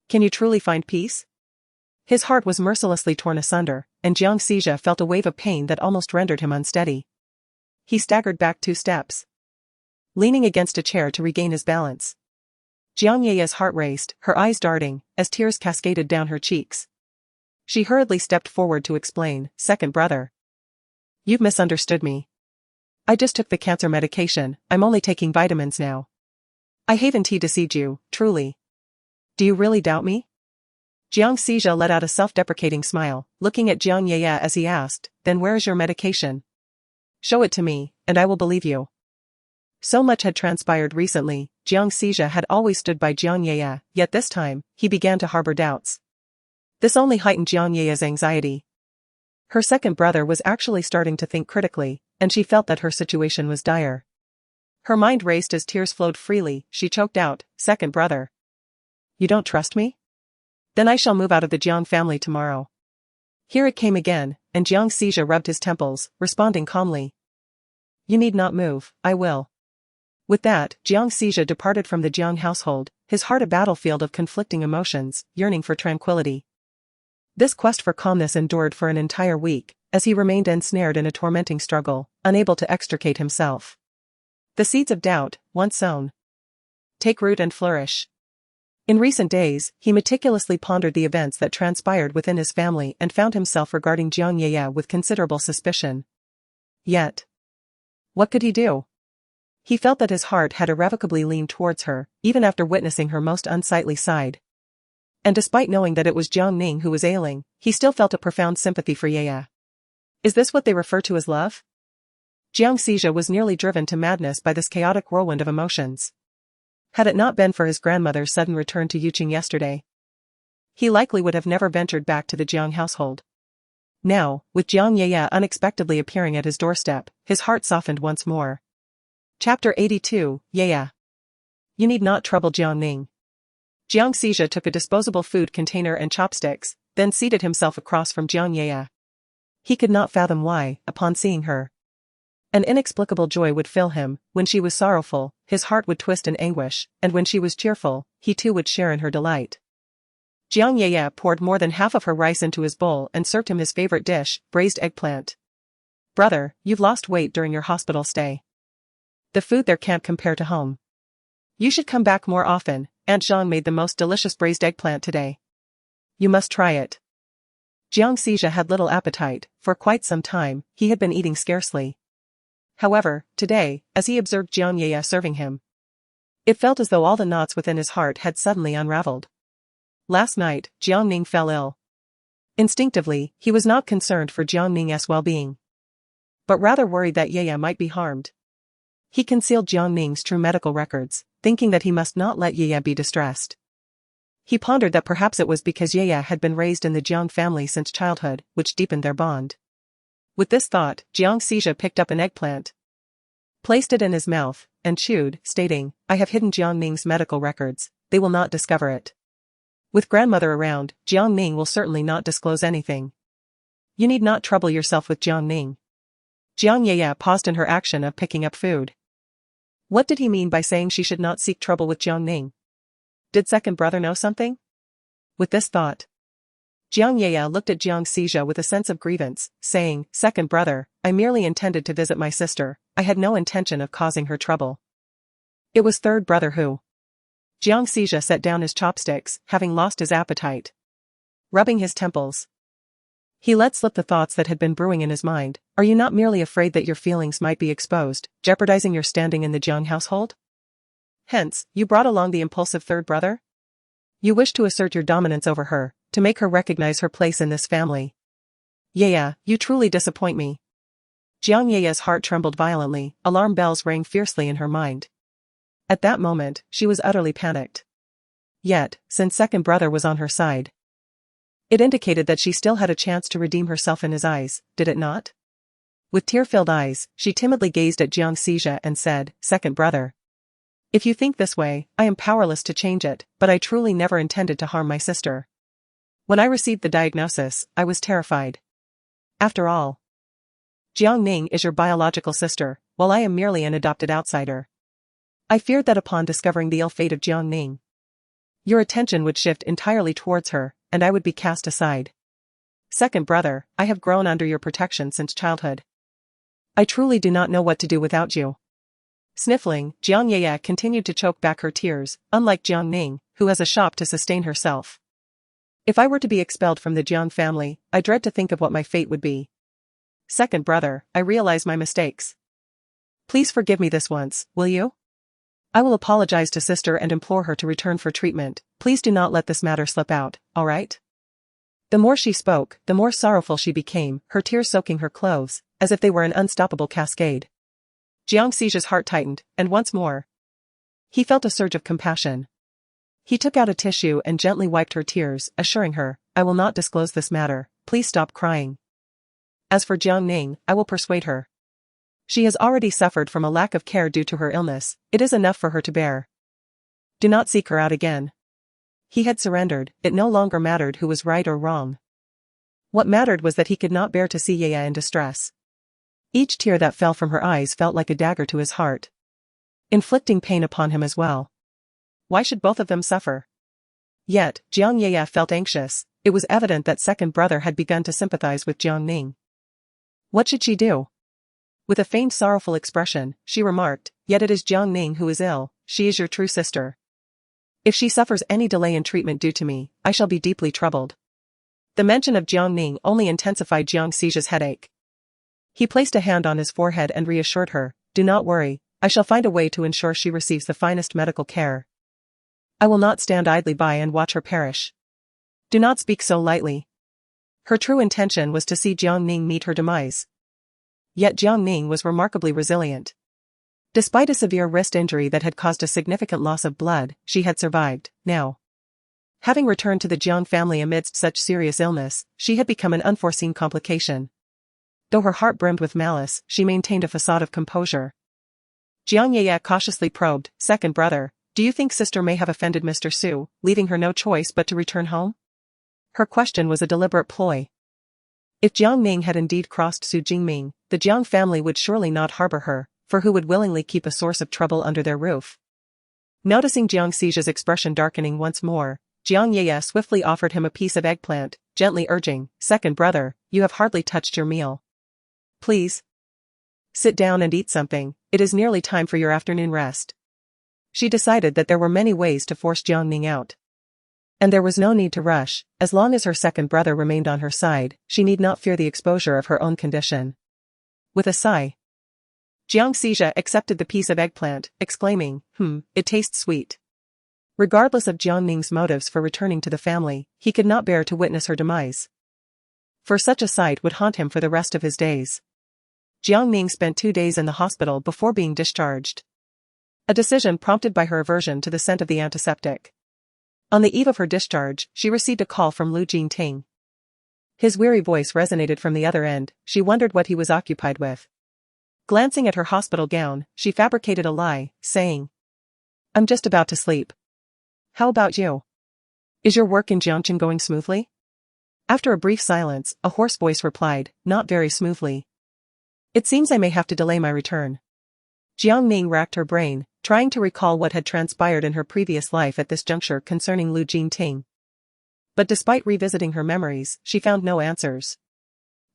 can you truly find peace? His heart was mercilessly torn asunder, and Jiang Xija felt a wave of pain that almost rendered him unsteady. He staggered back 2 steps, leaning against a chair to regain his balance. Jiang Ye's heart raced, her eyes darting, as tears cascaded down her cheeks. She hurriedly stepped forward to explain, Second brother. You've misunderstood me. I just took the cancer medication, I'm only taking vitamins now. I haven't deceived you, truly. Do you really doubt me? Jiang Xija let out a self-deprecating smile, looking at Jiang Ye as he asked, then where is your medication? Show it to me, and I will believe you. So much had transpired recently, Jiang Xija had always stood by Jiang Ye, yet this time, he began to harbor doubts. This only heightened Jiang Ye's anxiety. Her second brother was actually starting to think critically, and she felt that her situation was dire. Her mind raced as tears flowed freely, she choked out, Second brother. You don't trust me? Then I shall move out of the Jiang family tomorrow. Here it came again, and Jiang Xija rubbed his temples, responding calmly. You need not move, I will. With that, Jiang Xija departed from the Jiang household, his heart a battlefield of conflicting emotions, yearning for tranquility. This quest for calmness endured for an entire week, as he remained ensnared in a tormenting struggle, unable to extricate himself. The seeds of doubt, once sown, take root and flourish. In recent days, he meticulously pondered the events that transpired within his family and found himself regarding Jiang Ye with considerable suspicion. Yet, what could he do? He felt that his heart had irrevocably leaned towards her, even after witnessing her most unsightly side. And despite knowing that it was Jiang Ning who was ailing, he still felt a profound sympathy for Ye. Is this what they refer to as love? Jiang Xizha was nearly driven to madness by this chaotic whirlwind of emotions. Had it not been for his grandmother's sudden return to Yuqing yesterday, he likely would have never ventured back to the Jiang household. Now, with Jiang Ye unexpectedly appearing at his doorstep, his heart softened once more. Chapter 82, Ye. You need not trouble Jiang Ning. Jiang Xizha took a disposable food container and chopsticks, then seated himself across from Jiang Ye. He could not fathom why, upon seeing her, an inexplicable joy would fill him. When she was sorrowful, his heart would twist in anguish, and when she was cheerful, he too would share in her delight. Jiang Ye poured more than half of her rice into his bowl and served him his favorite dish, braised eggplant. Brother, you've lost weight during your hospital stay. The food there can't compare to home. You should come back more often. Aunt Zhang made the most delicious braised eggplant today. You must try it. Jiang Xizha had little appetite. For quite some time, he had been eating scarcely. However, today, as he observed Jiang Ye serving him, it felt as though all the knots within his heart had suddenly unraveled. Last night, Jiang Ning fell ill. Instinctively, he was not concerned for Jiang Ning's well-being, but rather worried that Ye might be harmed. He concealed Jiang Ning's true medical records, thinking that he must not let Ye be distressed. He pondered that perhaps it was because Ye had been raised in the Jiang family since childhood, which deepened their bond. With this thought, Jiang Xizha picked up an eggplant, placed it in his mouth, and chewed, stating, I have hidden Jiang Ning's medical records, they will not discover it. With grandmother around, Jiang Ning will certainly not disclose anything. You need not trouble yourself with Jiang Ning. Jiang Ye paused in her action of picking up food. What did he mean by saying she should not seek trouble with Jiang Ning? Did second brother know something? With this thought, Jiang Ye looked at Jiang Xizha with a sense of grievance, saying, Second brother, I merely intended to visit my sister, I had no intention of causing her trouble. It was third brother who. Jiang Xizha set down his chopsticks, having lost his appetite. Rubbing his temples, he let slip the thoughts that had been brewing in his mind. Are you not merely afraid that your feelings might be exposed, jeopardizing your standing in the Jiang household? Hence, you brought along the impulsive third brother? You wish to assert your dominance over her, to make her recognize her place in this family. Ye, you truly disappoint me. Jiang Ye's heart trembled violently, alarm bells rang fiercely in her mind. At that moment, she was utterly panicked. Yet, since second brother was on her side, it indicated that she still had a chance to redeem herself in his eyes, did it not? With tear-filled eyes, she timidly gazed at Jiang Xizha and said, Second brother, if you think this way, I am powerless to change it, but I truly never intended to harm my sister. When I received the diagnosis, I was terrified. After all, Jiang Ning is your biological sister, while I am merely an adopted outsider. I feared that upon discovering the ill fate of Jiang Ning, your attention would shift entirely towards her, and I would be cast aside. Second brother, I have grown under your protection since childhood. I truly do not know what to do without you. Sniffling, Jiang Ye continued to choke back her tears, unlike Jiang Ning, who has a shop to sustain herself. If I were to be expelled from the Jiang family, I dread to think of what my fate would be. Second brother, I realize my mistakes. Please forgive me this once, will you? I will apologize to sister and implore her to return for treatment. Please do not let this matter slip out, all right? The more she spoke, the more sorrowful she became, her tears soaking her clothes, as if they were an unstoppable cascade. Jiang Xizha's heart tightened, and once more, he felt a surge of compassion. He took out a tissue and gently wiped her tears, assuring her, I will not disclose this matter, please stop crying. As for Jiang Ning, I will persuade her. She has already suffered from a lack of care due to her illness, it is enough for her to bear. Do not seek her out again. He had surrendered, it no longer mattered who was right or wrong. What mattered was that he could not bear to see Ye in distress. Each tear that fell from her eyes felt like a dagger to his heart, inflicting pain upon him as well. Why should both of them suffer? Yet, Jiang Ye felt anxious. It was evident that second brother had begun to sympathize with Jiang Ning. What should she do? With a faint sorrowful expression, she remarked, Yet it is Jiang Ning who is ill, she is your true sister. If she suffers any delay in treatment due to me, I shall be deeply troubled. The mention of Jiang Ning only intensified Jiang Xizha's headache. He placed a hand on his forehead and reassured her, Do not worry, I shall find a way to ensure she receives the finest medical care. I will not stand idly by and watch her perish. Do not speak so lightly. Her true intention was to see Jiang Ning meet her demise. Yet Jiang Ning was remarkably resilient. Despite a severe wrist injury that had caused a significant loss of blood, she had survived. Now, having returned to the Jiang family amidst such serious illness, she had become an unforeseen complication. Though her heart brimmed with malice, she maintained a facade of composure. Jiang Ye cautiously probed, "Second brother, do you think sister may have offended Mr. Su, leaving her no choice but to return home?" Her question was a deliberate ploy. If Jiang Ning had indeed crossed Su Jingming, the Jiang family would surely not harbor her, for who would willingly keep a source of trouble under their roof? Noticing Jiang Xija's expression darkening once more, Jiang Ye swiftly offered him a piece of eggplant, gently urging, "Second brother, you have hardly touched your meal. Please sit down and eat something, it is nearly time for your afternoon rest." She decided that there were many ways to force Jiang Ning out. And there was no need to rush, as long as her second brother remained on her side, she need not fear the exposure of her own condition. With a sigh, Jiang Xija accepted the piece of eggplant, exclaiming, "It tastes sweet." Regardless of Jiang Ning's motives for returning to the family, he could not bear to witness her demise. For such a sight would haunt him for the rest of his days. Jiang Ning spent 2 days in the hospital before being discharged. A decision prompted by her aversion to the scent of the antiseptic. On the eve of her discharge, she received a call from Lu Jingting. His weary voice resonated from the other end. She wondered what he was occupied with. Glancing at her hospital gown, she fabricated a lie, saying, "I'm just about to sleep. How about you? Is your work in Jiangchen going smoothly?" After a brief silence, a hoarse voice replied, "Not very smoothly. It seems I may have to delay my return." Jiang Ning racked her brain, trying to recall what had transpired in her previous life at this juncture concerning Lu Jingting. But despite revisiting her memories, she found no answers.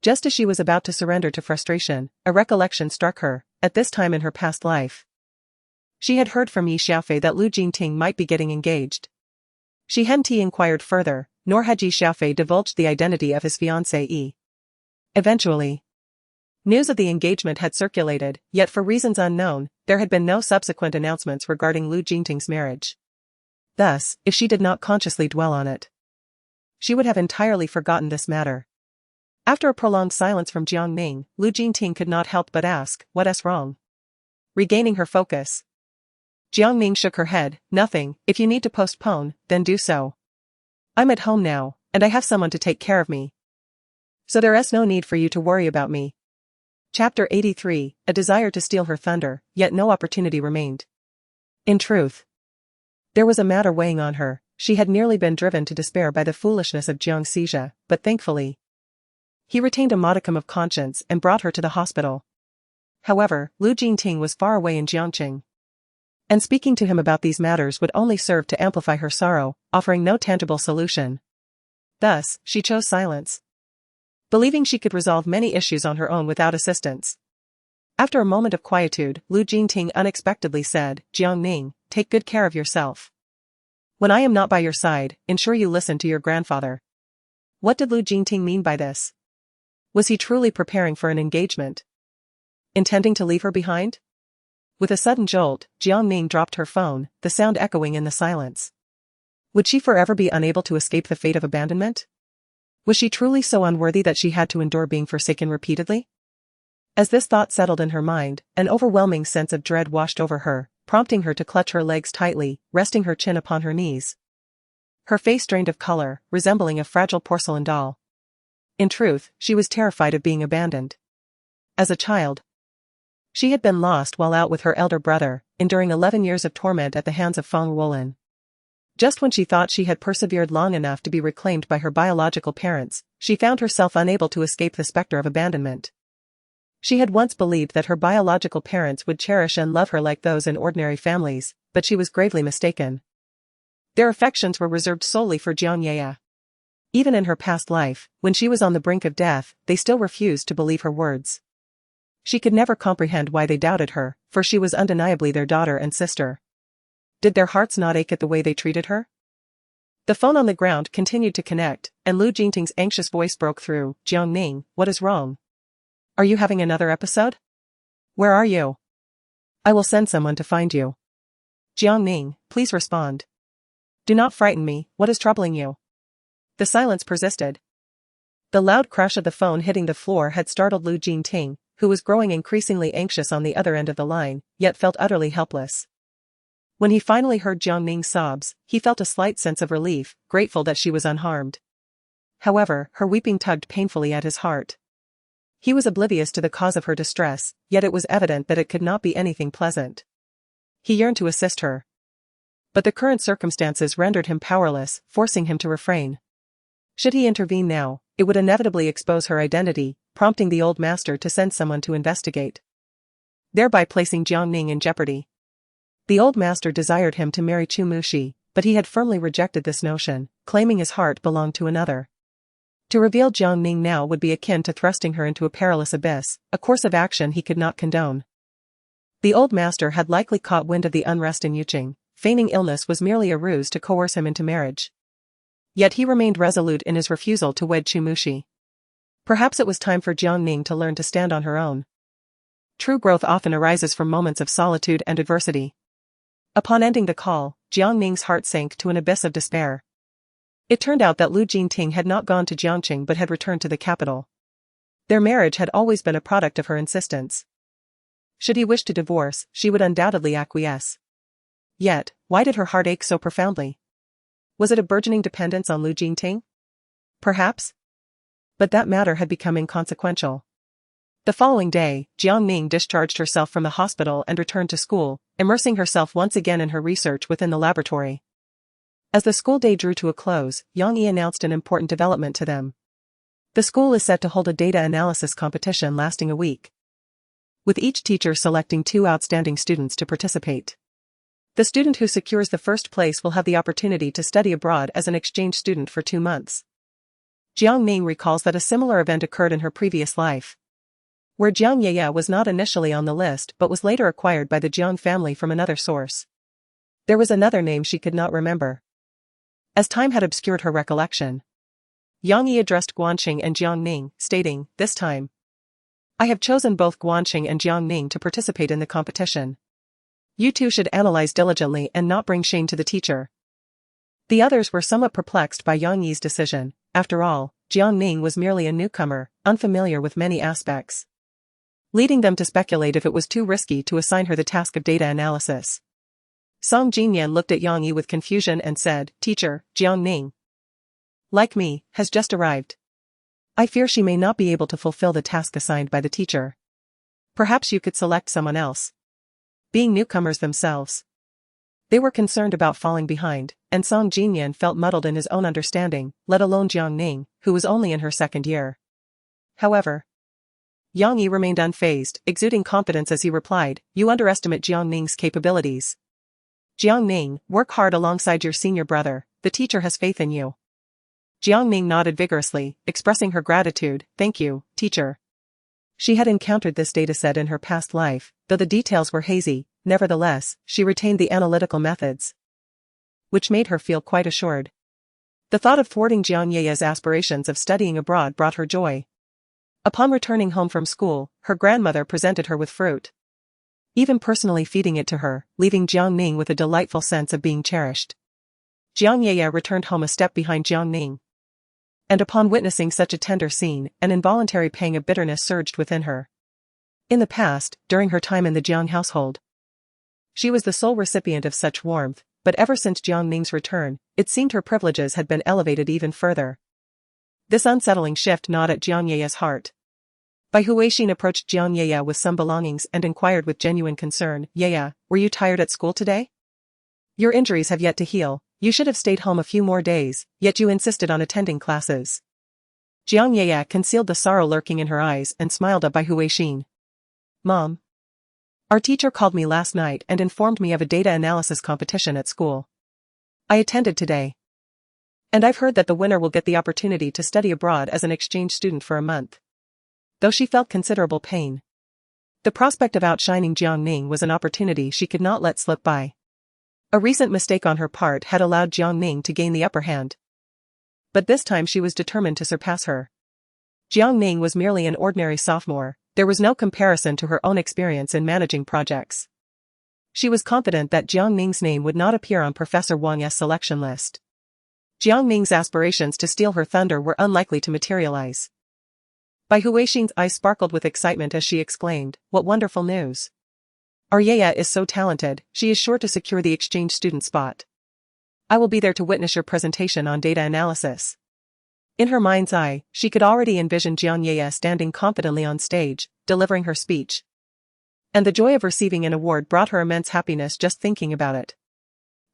Just as she was about to surrender to frustration, a recollection struck her, at this time in her past life. She had heard from Yi Xiaofei that Lu Jingting might be getting engaged. She hadn't inquired further, nor had Yi Xiaofei divulged the identity of his fiancé. Eventually, news of the engagement had circulated, yet for reasons unknown, there had been no subsequent announcements regarding Lu Jingting's marriage. Thus, if she did not consciously dwell on it, she would have entirely forgotten this matter. After a prolonged silence from Jiang Ning, Lu Jingting could not help but ask, "What's wrong?" Regaining her focus, Jiang Ning shook her head, "Nothing, if you need to postpone, then do so. I'm at home now, and I have someone to take care of me. So there is no need for you to worry about me." Chapter 83, a desire to steal her thunder, yet no opportunity remained. In truth, there was a matter weighing on her. She had nearly been driven to despair by the foolishness of Jiang Xija, but thankfully, he retained a modicum of conscience and brought her to the hospital. However, Lu Jingting was far away in Jiangqing, and speaking to him about these matters would only serve to amplify her sorrow, offering no tangible solution. Thus, she chose silence, believing she could resolve many issues on her own without assistance. After a moment of quietude, Lu Jingting unexpectedly said, "Jiang Ning, take good care of yourself. When I am not by your side, ensure you listen to your grandfather." What did Lu Jingting mean by this? Was he truly preparing for an engagement, intending to leave her behind? With a sudden jolt, Jiang Ning dropped her phone, the sound echoing in the silence. Would she forever be unable to escape the fate of abandonment? Was she truly so unworthy that she had to endure being forsaken repeatedly? As this thought settled in her mind, an overwhelming sense of dread washed over her, prompting her to clutch her legs tightly, resting her chin upon her knees. Her face drained of color, resembling a fragile porcelain doll. In truth, she was terrified of being abandoned. As a child, she had been lost while out with her elder brother, enduring 11 years of torment at the hands of Feng Wolin. Just when she thought she had persevered long enough to be reclaimed by her biological parents, she found herself unable to escape the specter of abandonment. She had once believed that her biological parents would cherish and love her like those in ordinary families, but she was gravely mistaken. Their affections were reserved solely for Jiang Ye. Even in her past life, when she was on the brink of death, they still refused to believe her words. She could never comprehend why they doubted her, for she was undeniably their daughter and sister. Did their hearts not ache at the way they treated her? The phone on the ground continued to connect, and Lu Jingting's anxious voice broke through, "Jiang Ning, what is wrong? Are you having another episode? Where are you? I will send someone to find you. Jiang Ning, please respond. Do not frighten me, what is troubling you?" The silence persisted. The loud crash of the phone hitting the floor had startled Jiang Ning, who was growing increasingly anxious on the other end of the line, yet felt utterly helpless. When he finally heard Jiang Ning's sobs, he felt a slight sense of relief, grateful that she was unharmed. However, her weeping tugged painfully at his heart. He was oblivious to the cause of her distress, yet it was evident that it could not be anything pleasant. He yearned to assist her. But the current circumstances rendered him powerless, forcing him to refrain. Should he intervene now, it would inevitably expose her identity, prompting the old master to send someone to investigate, thereby placing Jiang Ning in jeopardy. The old master desired him to marry Chu Mushi, but he had firmly rejected this notion, claiming his heart belonged to another. To reveal Jiang Ning now would be akin to thrusting her into a perilous abyss, a course of action he could not condone. The old master had likely caught wind of the unrest in Yuqing. Feigning illness was merely a ruse to coerce him into marriage. Yet he remained resolute in his refusal to wed Chu Mushi. Perhaps it was time for Jiang Ning to learn to stand on her own. True growth often arises from moments of solitude and adversity. Upon ending the call, Jiang Ning's heart sank to an abyss of despair. It turned out that Jiang had not gone to Jiangqing but had returned to the capital. Their marriage had always been a product of her insistence. Should he wish to divorce, she would undoubtedly acquiesce. Yet, why did her heart ache so profoundly? Was it a burgeoning dependence on Jiang? Perhaps. But that matter had become inconsequential. The following day, Jiang Ning discharged herself from the hospital and returned to school, immersing herself once again in her research within the laboratory. As the school day drew to a close, Yang Yi announced an important development to them. The school is set to hold a data analysis competition lasting a week, with each teacher selecting 2 outstanding students to participate. The student who secures the first place will have the opportunity to study abroad as an exchange student for 2 months. Jiang Ning recalls that a similar event occurred in her previous life, where Jiang Ye was not initially on the list but was later acquired by the Jiang family from another source. There was another name she could not remember, as time had obscured her recollection. Yang Yi addressed Guanqing and Jiang Ning, stating, "This time, I have chosen both Guanqing and Jiang Ning to participate in the competition. You two should analyze diligently and not bring shame to the teacher." The others were somewhat perplexed by Yang Yi's decision. After all, Jiang Ning was merely a newcomer, unfamiliar with many aspects, leading them to speculate if it was too risky to assign her the task of data analysis. Song Jinyan looked at Yang Yi with confusion and said, "Teacher, Jiang Ning, like me, has just arrived. I fear she may not be able to fulfill the task assigned by the teacher. Perhaps you could select someone else." Being newcomers themselves, they were concerned about falling behind, and Song Jinyan felt muddled in his own understanding, let alone Jiang Ning, who was only in her 2nd year. However, Yang Yi remained unfazed, exuding confidence as he replied, "You underestimate Jiang Ning's capabilities. Jiang Ning, work hard alongside your senior brother, the teacher has faith in you." Jiang Ning nodded vigorously, expressing her gratitude, "Thank you, teacher." She had encountered this dataset in her past life, though the details were hazy. Nevertheless, she retained the analytical methods, which made her feel quite assured. The thought of thwarting Jiang Ye's aspirations of studying abroad brought her joy. Upon returning home from school, her grandmother presented her with fruit, even personally feeding it to her, leaving Jiang Ning with a delightful sense of being cherished. Jiang Ye returned home a step behind Jiang Ning, and upon witnessing such a tender scene, an involuntary pang of bitterness surged within her. In the past, during her time in the Jiang household, she was the sole recipient of such warmth, but ever since Jiang Ning's return, it seemed her privileges had been elevated even further. This unsettling shift gnawed at Jiang Ye's heart. Bai Huixin approached Jiang Ye with some belongings and inquired with genuine concern, "Ye, were you tired at school today? Your injuries have yet to heal. You should have stayed home a few more days, yet you insisted on attending classes." Jiang Ye concealed the sorrow lurking in her eyes and smiled at Bai Huixin. "Mom, our teacher called me last night and informed me of a data analysis competition at school. I attended today, and I've heard that the winner will get the opportunity to study abroad as an exchange student for a month." Though she felt considerable pain, the prospect of outshining Jiang Ning was an opportunity she could not let slip by. A recent mistake on her part had allowed Jiang Ning to gain the upper hand, but this time she was determined to surpass her. Jiang Ning was merely an ordinary sophomore. There was no comparison to her own experience in managing projects. She was confident that Jiang Ning's name would not appear on Professor Wang's selection list. Jiang Ning's aspirations to steal her thunder were unlikely to materialize. Bai Huixin's eyes sparkled with excitement as she exclaimed, "What wonderful news! Our Yaya is so talented, she is sure to secure the exchange student spot. I will be there to witness your presentation on data analysis." In her mind's eye, she could already envision Jiang Yaya standing confidently on stage, delivering her speech. And the joy of receiving an award brought her immense happiness just thinking about it.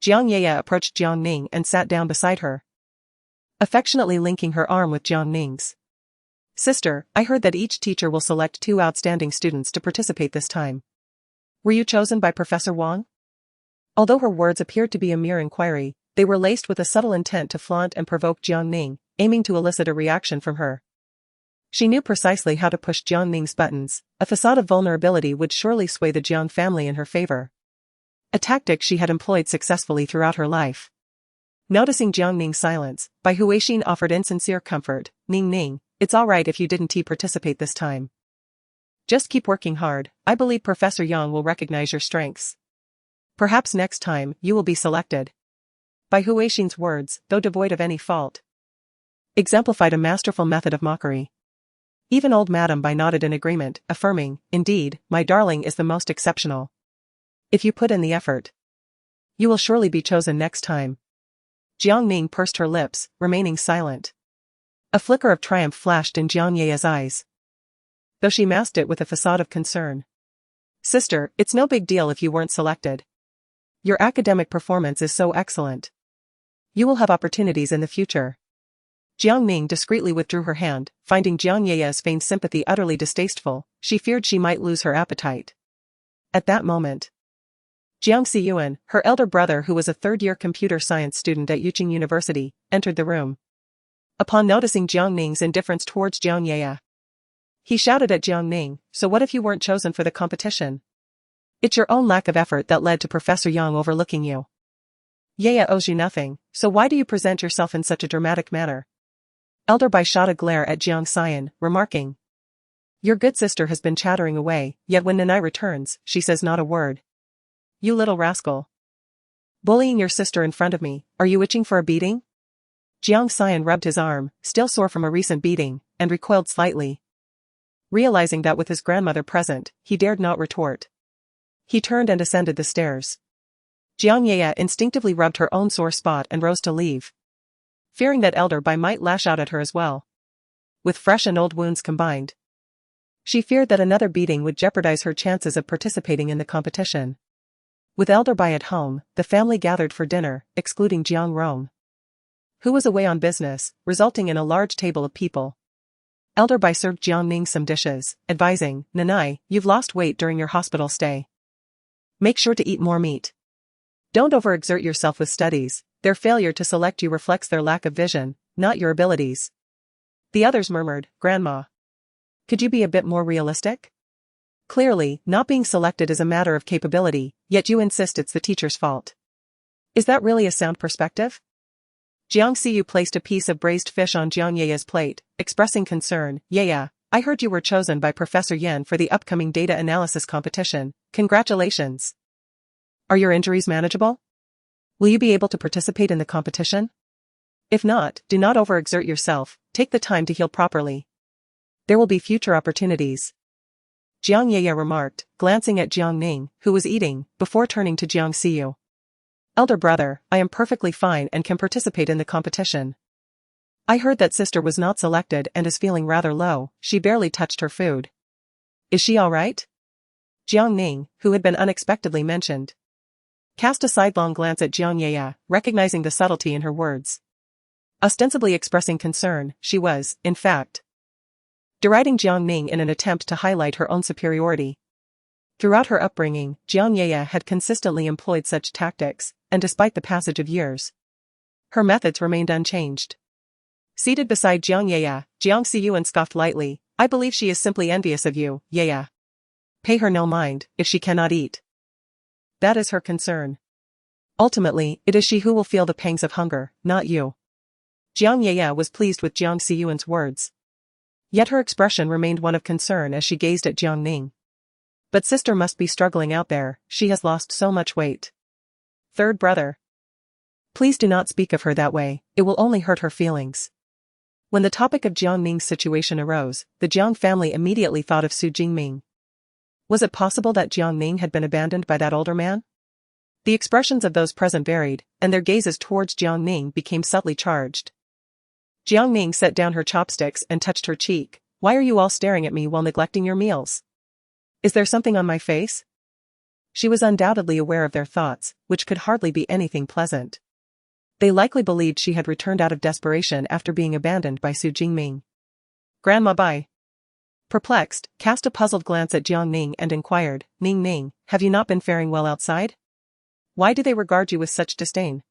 Jiang Yaya approached Jiang Ning and sat down beside her, affectionately linking her arm with Jiang Ning's. "Sister, I heard that each teacher will select 2 outstanding students to participate this time. Were you chosen by Professor Wang?" Although her words appeared to be a mere inquiry, they were laced with a subtle intent to flaunt and provoke Jiang Ning, aiming to elicit a reaction from her. She knew precisely how to push Jiang Ning's buttons. A facade of vulnerability would surely sway the Jiang family in her favor. A tactic she had employed successfully throughout her life. Noticing Jiang Ning's silence, Bai Huixin offered insincere comfort. Ning, it's alright if you didn't participate this time. Just keep working hard. I believe Professor Yang will recognize your strengths. Perhaps next time, you will be selected." Bai Huixin's words, though devoid of any fault, exemplified a masterful method of mockery. Even old Madame Bai nodded in agreement, affirming, "Indeed, my darling is the most exceptional. If you put in the effort, you will surely be chosen next time." Jiang Ning pursed her lips, remaining silent. A flicker of triumph flashed in Jiang Yaya's eyes, though she masked it with a facade of concern. "Sister, it's no big deal if you weren't selected. Your academic performance is so excellent. You will have opportunities in the future." Jiang Ning discreetly withdrew her hand, finding Jiang Yaya's feigned sympathy utterly distasteful. She feared she might lose her appetite. At that moment, Jiang Xiyuan, her elder brother who was a third-year computer science student at Yuqing University, entered the room. Upon noticing Jiang Ning's indifference towards Jiang Yaya, he shouted at Jiang Ning, "So what if you weren't chosen for the competition? It's your own lack of effort that led to Professor Yang overlooking you. Yaya owes you nothing, so why do you present yourself in such a dramatic manner?" Elder Bai shot a glare at Jiang Xian, remarking, "Your good sister has been chattering away, yet when Nanai returns, she says not a word. You little rascal. Bullying your sister in front of me, are you itching for a beating?" Jiang Xian rubbed his arm, still sore from a recent beating, and recoiled slightly. Realizing that with his grandmother present, he dared not retort. He turned and ascended the stairs. Jiang Yaya instinctively rubbed her own sore spot and rose to leave, fearing that Elder Bai might lash out at her as well. With fresh and old wounds combined, she feared that another beating would jeopardize her chances of participating in the competition. With Elder Bai at home, the family gathered for dinner, excluding Jiang Rong, who was away on business, resulting in a large table of people. Elder Bai served Jiang Ning some dishes, advising, "Nanai, you've lost weight during your hospital stay. Make sure to eat more meat. Don't overexert yourself with studies. Their failure to select you reflects their lack of vision, not your abilities." The others murmured, "Grandma, could you be a bit more realistic? Clearly, not being selected is a matter of capability, yet you insist it's the teacher's fault. Is that really a sound perspective?" Jiang Xiyu placed a piece of braised fish on Jiang Yaya's plate, expressing concern. "Yaya, I heard you were chosen by Professor Yan for the upcoming data analysis competition. Congratulations. Are your injuries manageable? Will you be able to participate in the competition? If not, do not overexert yourself, take the time to heal properly. There will be future opportunities." Jiang Yaya remarked, glancing at Jiang Ning, who was eating, before turning to Jiang Xiyu. "Elder brother, I am perfectly fine and can participate in the competition. I heard that sister was not selected and is feeling rather low, she barely touched her food. Is she alright?" Jiang Ning, who had been unexpectedly mentioned, cast a sidelong glance at Jiang Yaya, recognizing the subtlety in her words. Ostensibly expressing concern, she was, in fact, deriding Jiang Ning in an attempt to highlight her own superiority. Throughout her upbringing, Jiang Yaya had consistently employed such tactics, and despite the passage of years, her methods remained unchanged. Seated beside Jiang Yaya, Jiang Xiyuan scoffed lightly, "I believe she is simply envious of you, Yaya. Pay her no mind, if she cannot eat. That is her concern. Ultimately, it is she who will feel the pangs of hunger, not you." Jiang Yaya was pleased with Jiang Xiyuan's words. Yet her expression remained one of concern as she gazed at Jiang Ning. But sister must be struggling out there, she has lost so much weight. Third brother. Please do not speak of her that way, it will only hurt her feelings. When the topic of Jiang Ning's situation arose, the Jiang family immediately thought of Su Jingming. Was it possible that Jiang Ning had been abandoned by that older man? The expressions of those present varied, and their gazes towards Jiang Ning became subtly charged. Jiang Ning set down her chopsticks and touched her cheek. Why are you all staring at me while neglecting your meals? Is there something on my face? She was undoubtedly aware of their thoughts, which could hardly be anything pleasant. They likely believed she had returned out of desperation after being abandoned by Su Jingming. Grandma Bai, perplexed, cast a puzzled glance at Jiang Ning and inquired, Ning Ning, have you not been faring well outside? Why do they regard you with such disdain?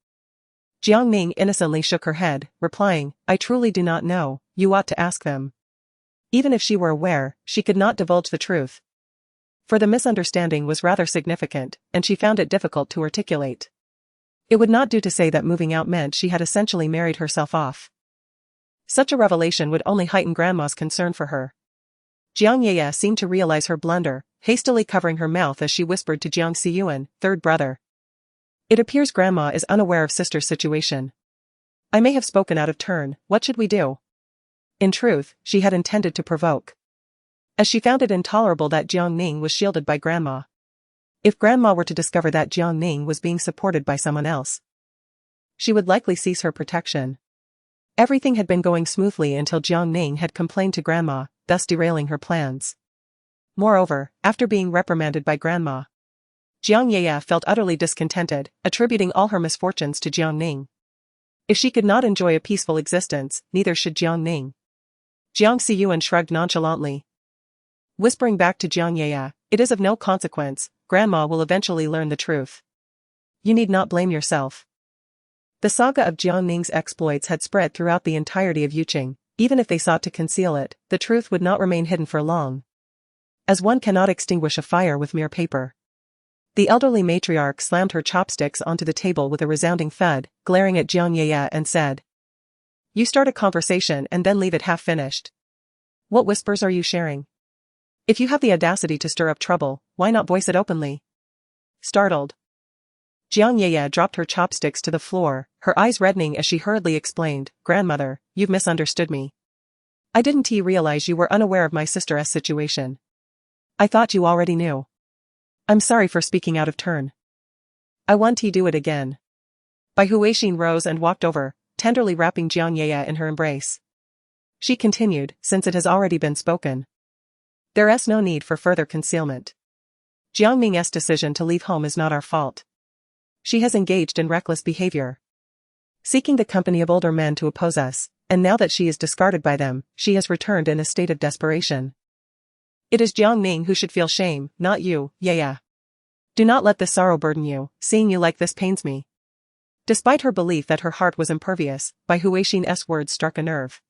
Jiang Ning innocently shook her head, replying, I truly do not know, you ought to ask them. Even if she were aware, she could not divulge the truth. For the misunderstanding was rather significant, and she found it difficult to articulate. It would not do to say that moving out meant she had essentially married herself off. Such a revelation would only heighten Grandma's concern for her. Jiang Yeye seemed to realize her blunder, hastily covering her mouth as she whispered to Jiang Siyuan, third brother. It appears Grandma is unaware of sister's situation. I may have spoken out of turn, what should we do? In truth, she had intended to provoke. As she found it intolerable that Jiang Ning was shielded by Grandma. If Grandma were to discover that Jiang Ning was being supported by someone else, she would likely cease her protection. Everything had been going smoothly until Jiang Ning had complained to Grandma, thus derailing her plans. Moreover, after being reprimanded by Grandma, Jiang Yeye felt utterly discontented, attributing all her misfortunes to Jiang Ning. If she could not enjoy a peaceful existence, neither should Jiang Ning. Jiang Siyuan shrugged nonchalantly, whispering back to Jiang Yeye, it is of no consequence, Grandma will eventually learn the truth. You need not blame yourself. The saga of Jiang Ning's exploits had spread throughout the entirety of Yuqing. Even if they sought to conceal it, the truth would not remain hidden for long. As one cannot extinguish a fire with mere paper. The elderly matriarch slammed her chopsticks onto the table with a resounding thud, glaring at Jiang Yeye and said, you start a conversation and then leave it half-finished. What whispers are you sharing? If you have the audacity to stir up trouble, why not voice it openly? Startled, Jiang Yeye dropped her chopsticks to the floor, her eyes reddening as she hurriedly explained, Grandmother, you've misunderstood me. I didn't realize you were unaware of my sister's situation. I thought you already knew. I'm sorry for speaking out of turn. I want to do it again. Bai Huixin rose and walked over, tenderly wrapping Jiang Yeye in her embrace. She continued, since it has already been spoken. There is no need for further concealment. Jiang Ming's decision to leave home is not our fault. She has engaged in reckless behavior, seeking the company of older men to oppose us, and now that she is discarded by them, she has returned in a state of desperation. It is Jiang Ning who should feel shame, not you, Yeye. Do not let this sorrow burden you, seeing you like this pains me. Despite her belief that her heart was impervious, Bai Huixin's words struck a nerve.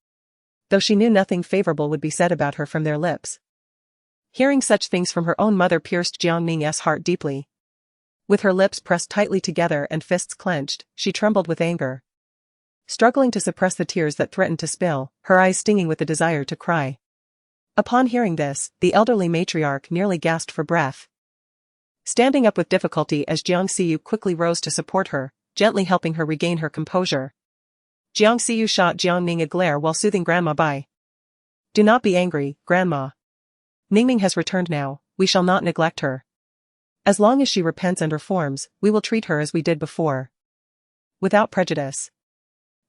Though she knew nothing favorable would be said about her from their lips, hearing such things from her own mother pierced Jiang Ning's heart deeply. With her lips pressed tightly together and fists clenched, she trembled with anger. Struggling to suppress the tears that threatened to spill, her eyes stinging with the desire to cry. Upon hearing this, the elderly matriarch nearly gasped for breath. Standing up with difficulty as Jiang Siyu quickly rose to support her, gently helping her regain her composure. Jiang Siyu shot Jiang Ning a glare while soothing Grandma Bai. Do not be angry, Grandma. Ningning has returned now, we shall not neglect her. As long as she repents and reforms, we will treat her as we did before. Without prejudice.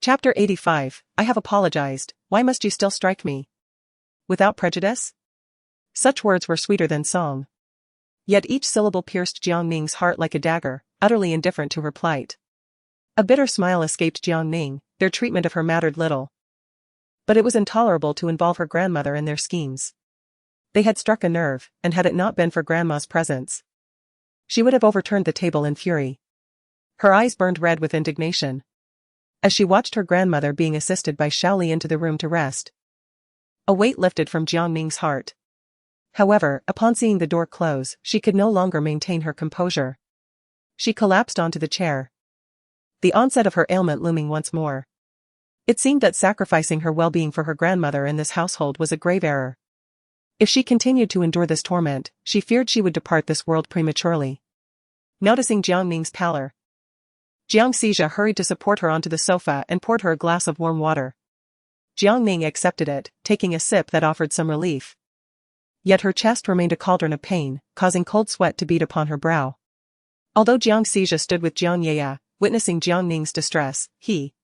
Chapter 85, I have apologized, why must you still strike me? Without prejudice? Such words were sweeter than song. Yet each syllable pierced Jiang Ning's heart like a dagger, utterly indifferent to her plight. A bitter smile escaped Jiang Ning, their treatment of her mattered little. But it was intolerable to involve her grandmother in their schemes. They had struck a nerve, and had it not been for Grandma's presence, she would have overturned the table in fury. Her eyes burned red with indignation as she watched her grandmother being assisted by Shaoli into the room to rest. A weight lifted from Jiang Ning's heart. However, upon seeing the door close, she could no longer maintain her composure. She collapsed onto the chair, the onset of her ailment looming once more. It seemed that sacrificing her well-being for her grandmother in this household was a grave error. If she continued to endure this torment, she feared she would depart this world prematurely. Noticing Jiang Ning's pallor, Jiang Xijia hurried to support her onto the sofa and poured her a glass of warm water. Jiang Ning accepted it, taking a sip that offered some relief. Yet her chest remained a cauldron of pain, causing cold sweat to beat upon her brow. Although Jiang Xijia stood with Jiang Yaya, witnessing Jiang Ning's distress, he,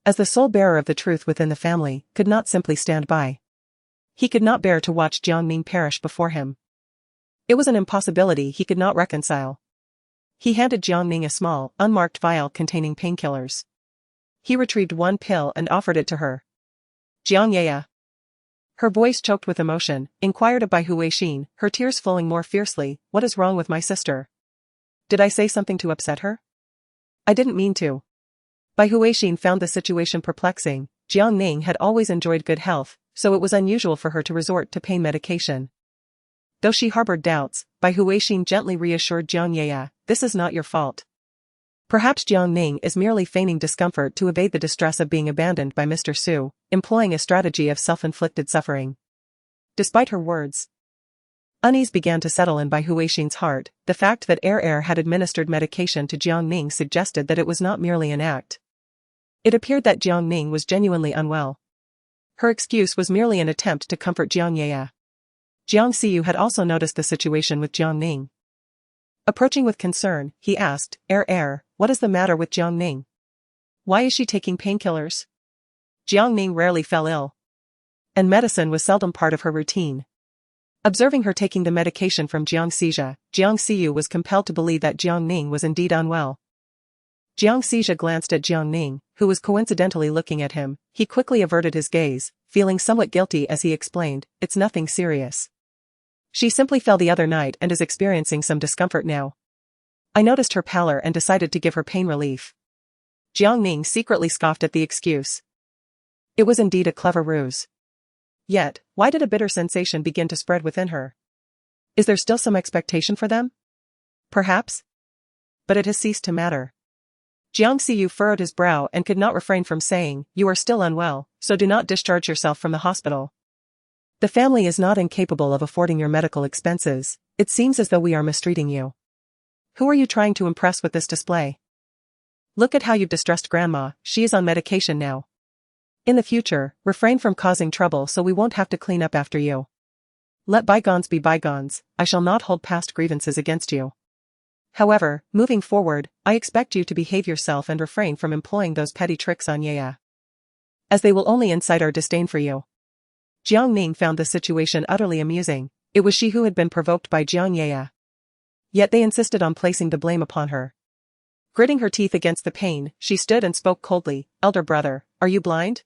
as the sole bearer of the truth within the family, could not simply stand by. He could not bear to watch Jiang Ning perish before him. It was an impossibility he could not reconcile. He handed Jiang Ning a small, unmarked vial containing painkillers. He retrieved one pill and offered it to her. Jiang Yaya, her voice choked with emotion, inquired of Bai Huixin, her tears flowing more fiercely, "What is wrong with my sister? Did I say something to upset her? I didn't mean to." Bai Huixin found the situation perplexing. Jiang Ning had always enjoyed good health, so it was unusual for her to resort to pain medication. Though she harbored doubts, Bai Huixin gently reassured Jiang Yaya, "This is not your fault. Perhaps Jiang Ning is merely feigning discomfort to evade the distress of being abandoned by Mr. Su, employing a strategy of self-inflicted suffering." Despite her words, unease began to settle in Bai Huixin's heart. The fact that heir had administered medication to Jiang Ning suggested that it was not merely an act. It appeared that Jiang Ning was genuinely unwell. Her excuse was merely an attempt to comfort Jiang Yaya. Jiang Xiyu had also noticed the situation with Jiang Ning. Approaching with concern, he asked, "Heir, what is the matter with Jiang Ning? Why is she taking painkillers?" Jiang Ning rarely fell ill, and medicine was seldom part of her routine. Observing her taking the medication from Jiang Xijia, Jiang Xiyu was compelled to believe that Jiang Ning was indeed unwell. Jiang Xijia glanced at Jiang Ning, who was coincidentally looking at him. He quickly averted his gaze, feeling somewhat guilty as he explained, "It's nothing serious. She simply fell the other night and is experiencing some discomfort now. I noticed her pallor and decided to give her pain relief." Jiang Ning secretly scoffed at the excuse. It was indeed a clever ruse. Yet, why did a bitter sensation begin to spread within her? Is there still some expectation for them? Perhaps. But it has ceased to matter. Jiang Xiyu furrowed his brow and could not refrain from saying, "You are still unwell, so do not discharge yourself from the hospital. The family is not incapable of affording your medical expenses. It seems as though we are mistreating you. Who are you trying to impress with this display? Look at how you've distressed Grandma, she is on medication now. In the future, refrain from causing trouble so we won't have to clean up after you. Let bygones be bygones, I shall not hold past grievances against you. However, moving forward, I expect you to behave yourself and refrain from employing those petty tricks on Yaya, as they will only incite our disdain for you." Jiang Ning found the situation utterly amusing. It was she who had been provoked by Jiang Yaya. Yet they insisted on placing the blame upon her. Gritting her teeth against the pain, she stood and spoke coldly, "Elder brother, are you blind?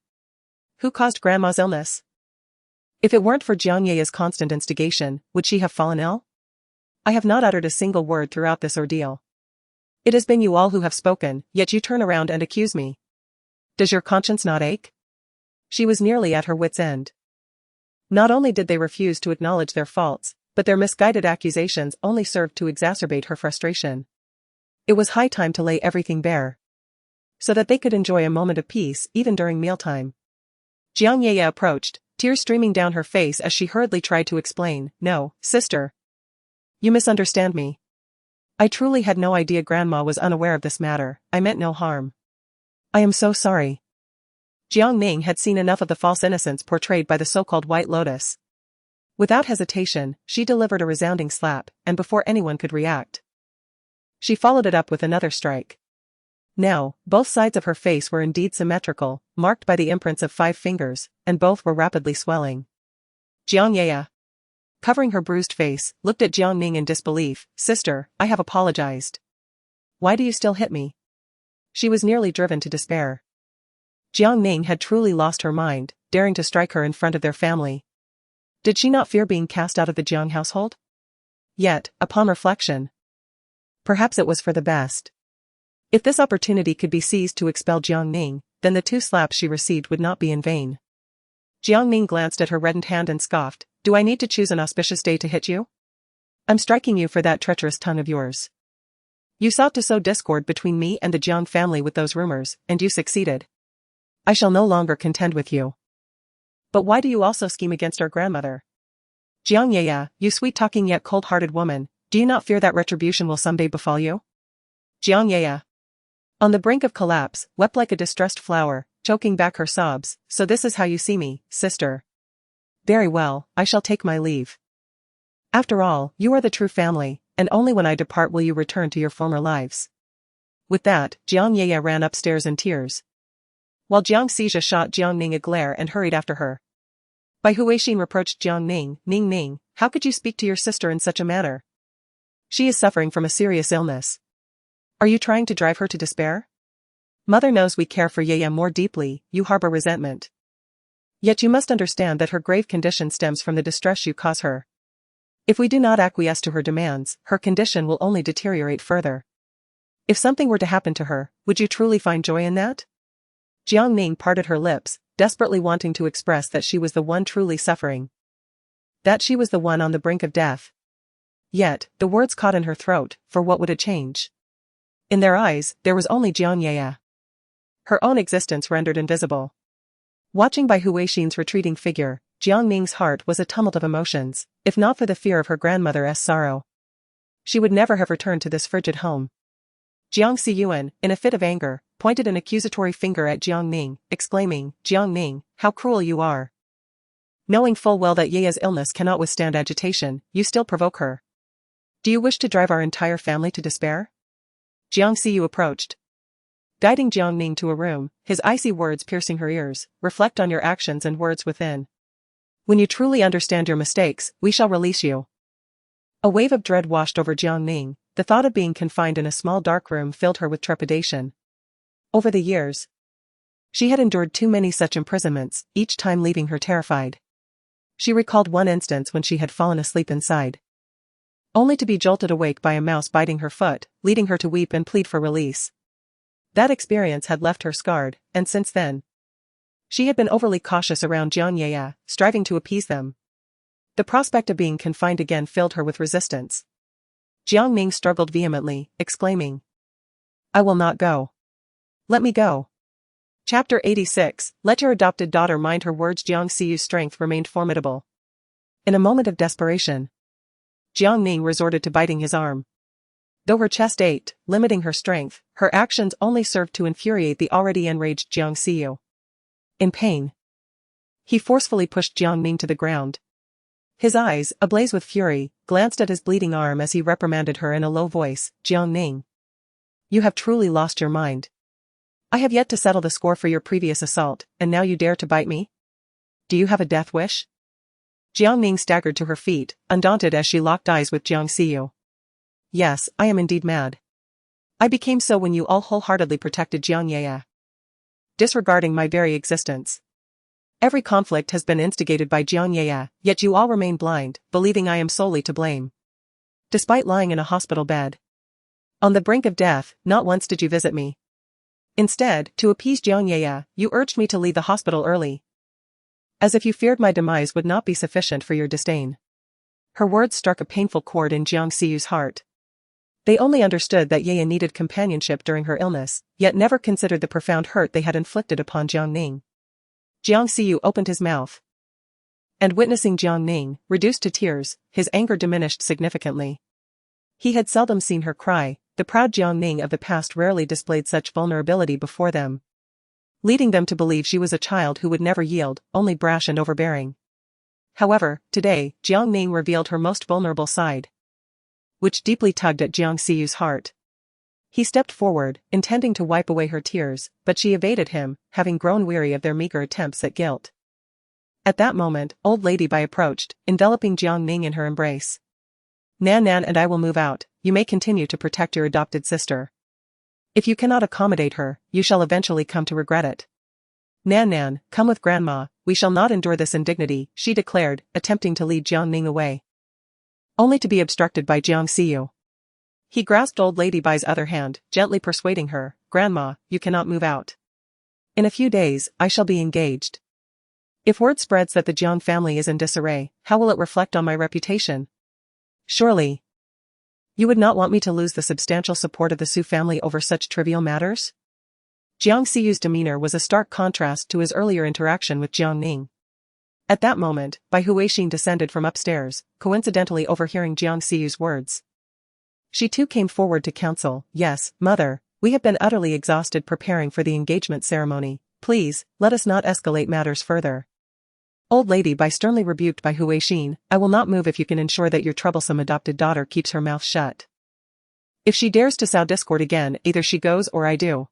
Who caused Grandma's illness? If it weren't for Jiang Yaya's constant instigation, would she have fallen ill? I have not uttered a single word throughout this ordeal. It has been you all who have spoken, yet you turn around and accuse me. Does your conscience not ache?" She was nearly at her wit's end. Not only did they refuse to acknowledge their faults, but their misguided accusations only served to exacerbate her frustration. It was high time to lay everything bare, so that they could enjoy a moment of peace even during mealtime. Jiang Yaya approached, tears streaming down her face as she hurriedly tried to explain, "No, sister. You misunderstand me. I truly had no idea Grandma was unaware of this matter, I meant no harm. I am so sorry." Jiang Ning had seen enough of the false innocence portrayed by the so-called White Lotus. Without hesitation, she delivered a resounding slap, and before anyone could react, she followed it up with another strike. Now, both sides of her face were indeed symmetrical, marked by the imprints of 5 fingers, and both were rapidly swelling. Jiang Yaya, covering her bruised face, looked at Jiang Ning in disbelief. "Sister, I have apologized. Why do you still hit me?" She was nearly driven to despair. Jiang Ning had truly lost her mind, daring to strike her in front of their family. Did she not fear being cast out of the Jiang household? Yet, upon reflection, perhaps it was for the best. If this opportunity could be seized to expel Jiang Ning, then the 2 slaps she received would not be in vain. Jiang Ning glanced at her reddened hand and scoffed, "Do I need to choose an auspicious day to hit you? I'm striking you for that treacherous tongue of yours. You sought to sow discord between me and the Jiang family with those rumors, and you succeeded. I shall no longer contend with you. But why do you also scheme against our grandmother? Jiang Yaya, you sweet-talking yet cold-hearted woman, do you not fear that retribution will someday befall you?" Jiang Yaya, On the brink of collapse, wept like a distressed flower, choking back her sobs. So this is how you see me, sister. Very well, I shall take my leave. After all, you are the true family, and only when I depart will you return to your former lives. With that, Jiang Ye ran upstairs in tears, while Jiang Xijia shot Jiang Ning a glare and hurried after her. Bai Huixin reproached Jiang Ning, Ning, how could you speak to your sister in such a manner? She is suffering from a serious illness. Are you trying to drive her to despair? Mother knows we care for Ye more deeply, you harbor resentment. Yet you must understand that her grave condition stems from the distress you cause her. If we do not acquiesce to her demands, her condition will only deteriorate further. If something were to happen to her, would you truly find joy in that? Jiang Ning parted her lips, desperately wanting to express that she was the one truly suffering. That she was the one on the brink of death. Yet, the words caught in her throat, for what would it change? In their eyes, there was only Jiang Ye. Her own existence rendered invisible. Watching Bai Huixin's retreating figure, Jiang Ning's heart was a tumult of emotions, if not for the fear of her grandmother's sorrow. She would never have returned to this frigid home. Jiang Xiyuan, in a fit of anger, pointed an accusatory finger at Jiang Ning, exclaiming, Jiang Ning, how cruel you are. Knowing full well that Ye's illness cannot withstand agitation, you still provoke her. Do you wish to drive our entire family to despair? Jiang Xiyu approached, guiding Jiang Ning to a room, his icy words piercing her ears. Reflect on your actions and words within. When you truly understand your mistakes, we shall release you. A wave of dread washed over Jiang Ning. The thought of being confined in a small dark room filled her with trepidation. Over the years, she had endured too many such imprisonments, each time leaving her terrified. She recalled one instance when she had fallen asleep inside, only to be jolted awake by a mouse biting her foot, leading her to weep and plead for release. That experience had left her scarred, and since then, she had been overly cautious around Jiang Ye, striving to appease them. The prospect of being confined again filled her with resistance. Jiang Ning struggled vehemently, exclaiming, I will not go. Let me go. Chapter 86, Let your adopted daughter mind her words. Jiang Xiyu's strength remained formidable. In a moment of desperation, Jiang Ning resorted to biting his arm. Though her chest ached, limiting her strength, her actions only served to infuriate the already enraged Jiang Xiyu. In pain, he forcefully pushed Jiang Ning to the ground. His eyes, ablaze with fury, glanced at his bleeding arm as he reprimanded her in a low voice, Jiang Ning. You have truly lost your mind. I have yet to settle the score for your previous assault, and now you dare to bite me? Do you have a death wish? Jiang Ning staggered to her feet, undaunted as she locked eyes with Jiang Xiyu. Yes, I am indeed mad. I became so when you all wholeheartedly protected Jiang Ye, disregarding my very existence. Every conflict has been instigated by Jiang Ye, yet you all remain blind, believing I am solely to blame. Despite lying in a hospital bed, on the brink of death, not once did you visit me. Instead, to appease Jiang Ye, you urged me to leave the hospital early. As if you feared my demise would not be sufficient for your disdain. Her words struck a painful chord in Jiang Xiyu's heart. They only understood that Ye needed companionship during her illness, yet never considered the profound hurt they had inflicted upon Jiang Ning. Jiang Xiyu opened his mouth, and witnessing Jiang Ning, reduced to tears, his anger diminished significantly. He had seldom seen her cry. The proud Jiang Ning of the past rarely displayed such vulnerability before them, leading them to believe she was a child who would never yield, only brash and overbearing. However, today, Jiang Ning revealed her most vulnerable side, which deeply tugged at Jiang Xiyu's heart. He stepped forward, intending to wipe away her tears, but she evaded him, having grown weary of their meager attempts at guilt. At that moment, old Lady Bai approached, enveloping Jiang Ning in her embrace. Nan and I will move out. You may continue to protect your adopted sister. If you cannot accommodate her, you shall eventually come to regret it. Nan, come with Grandma, we shall not endure this indignity, she declared, attempting to lead Jiang Ning away, only to be obstructed by Jiang Xiyu. He grasped old Lady Bai's other hand, gently persuading her, Grandma, you cannot move out. In a few days, I shall be engaged. If word spreads that the Jiang family is in disarray, how will it reflect on my reputation? Surely, you would not want me to lose the substantial support of the Su family over such trivial matters? Jiang Xiyu's demeanor was a stark contrast to his earlier interaction with Jiang Ning. At that moment, Bai Huixin descended from upstairs, coincidentally overhearing Jiang Xiyu's words. She too came forward to counsel, yes, mother, We have been utterly exhausted preparing for the engagement ceremony. Please, let us not escalate matters further. Old lady, by sternly rebuked by Hu Weixin, I will not move if you can ensure that your troublesome adopted daughter keeps her mouth shut. If she dares to sow discord again, either she goes or I do.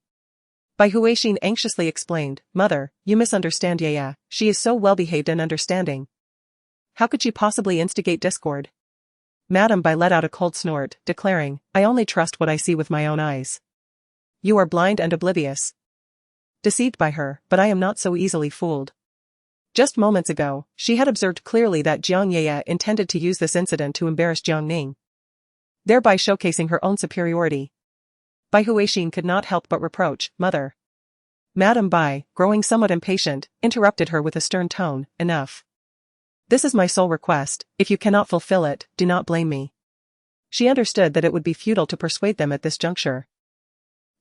Bai Huixin anxiously explained, Mother, you misunderstand Yaya, she is so well-behaved and understanding. How could she possibly instigate discord? Madame Bai let out a cold snort, declaring, I only trust what I see with my own eyes. You are blind and oblivious. Deceived by her, but I am not so easily fooled. Just moments ago, she had observed clearly that Jiang Yaya intended to use this incident to embarrass Jiang Ning, thereby showcasing her own superiority. Bai Huixin could not help but reproach, Mother. Madame Bai, growing somewhat impatient, interrupted her with a stern tone, Enough. This is my sole request, if you cannot fulfill it, do not blame me. She understood that it would be futile to persuade them at this juncture.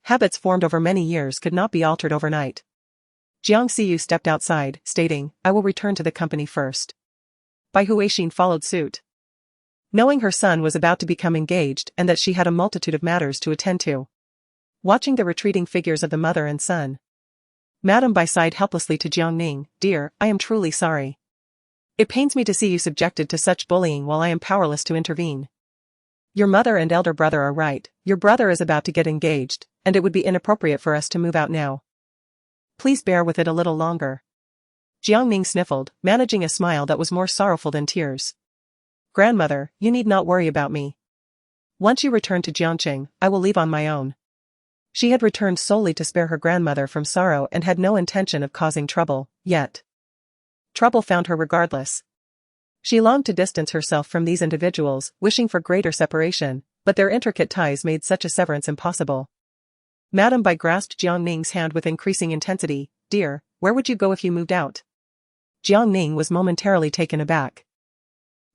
Habits formed over many years could not be altered overnight. Jiang Xiyu stepped outside, stating, I will return to the company first. Bai Huixin followed suit. Knowing her son was about to become engaged and that she had a multitude of matters to attend to. Watching the retreating figures of the mother and son, Madame Bai sighed helplessly to Jiang Ning, Dear, I am truly sorry. It pains me to see you subjected to such bullying while I am powerless to intervene. Your mother and elder brother are right, your brother is about to get engaged, and it would be inappropriate for us to move out now. Please bear with it a little longer. Jiang Ning sniffled, managing a smile that was more sorrowful than tears. Grandmother, you need not worry about me. Once you return to Jiangqing, I will leave on my own. She had returned solely to spare her grandmother from sorrow and had no intention of causing trouble, yet. Trouble found her regardless. She longed to distance herself from these individuals, wishing for greater separation, but their intricate ties made such a severance impossible. Madame Bai grasped Jiang Ning's hand with increasing intensity, Dear, where would you go if you moved out? Jiang Ning was momentarily taken aback.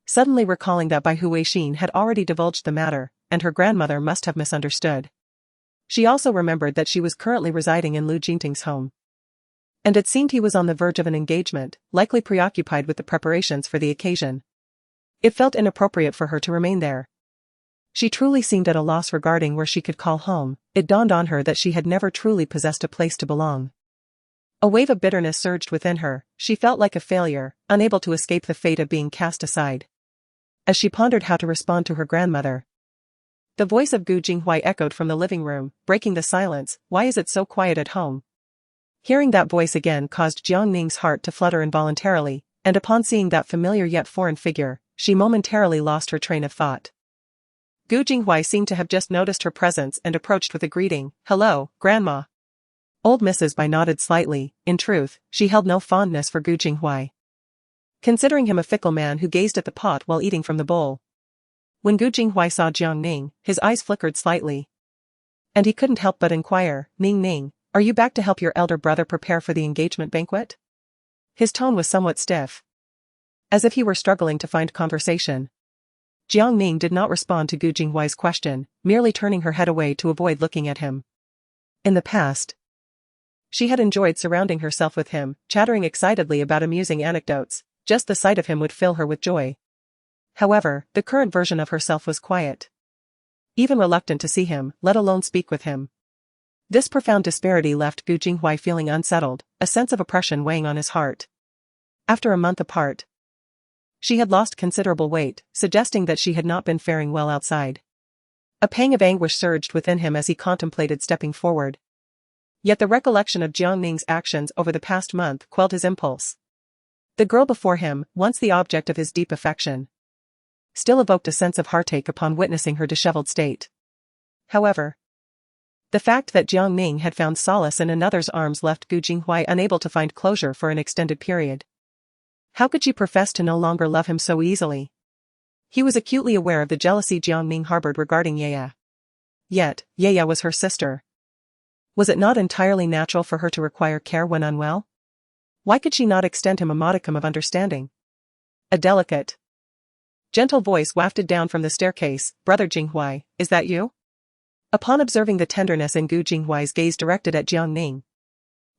Suddenly recalling that Bai Huixin had already divulged the matter, and her grandmother must have misunderstood. She also remembered that she was currently residing in Lu Jingting's home. And it seemed he was on the verge of an engagement, likely preoccupied with the preparations for the occasion. It felt inappropriate for her to remain there. She truly seemed at a loss regarding where she could call home. It dawned on her that she had never truly possessed a place to belong. A wave of bitterness surged within her, she felt like a failure, unable to escape the fate of being cast aside. As she pondered how to respond to her grandmother, the voice of Gu Jinghuai echoed from the living room, breaking the silence, Why is it so quiet at home? Hearing that voice again caused Jiang Ning's heart to flutter involuntarily, and upon seeing that familiar yet foreign figure, she momentarily lost her train of thought. Gu Jinghuai seemed to have just noticed her presence and approached with a greeting, Hello, Grandma. Old Mrs. Bai nodded slightly. In truth, she held no fondness for Gu Jinghuai, considering him a fickle man who gazed at the pot while eating from the bowl. When Gu Jinghuai saw Jiang Ning, his eyes flickered slightly. And he couldn't help but inquire, Ning, are you back to help your elder brother prepare for the engagement banquet? His tone was somewhat stiff, as if he were struggling to find conversation. Jiang Ning did not respond to Gu Jinghuai's question, merely turning her head away to avoid looking at him. In the past, she had enjoyed surrounding herself with him, chattering excitedly about amusing anecdotes. Just the sight of him would fill her with joy. However, the current version of herself was quiet, even reluctant to see him, let alone speak with him. This profound disparity left Gu Jinghuai feeling unsettled, a sense of oppression weighing on his heart. After a month apart, she had lost considerable weight, suggesting that she had not been faring well outside. A pang of anguish surged within him as he contemplated stepping forward. Yet the recollection of Jiang Ning's actions over the past month quelled his impulse. The girl before him, once the object of his deep affection, still evoked a sense of heartache upon witnessing her disheveled state. However, the fact that Jiang Ning had found solace in another's arms left Gu Jinghuai unable to find closure for an extended period. How could she profess to no longer love him so easily? He was acutely aware of the jealousy Jiang Ning harbored regarding Yaya. Yet, Yaya was her sister. Was it not entirely natural for her to require care when unwell? Why could she not extend him a modicum of understanding? A delicate, gentle voice wafted down from the staircase, Brother Jinghuai, is that you? Upon observing the tenderness in Gu Jinghuai's gaze directed at Jiang Ning,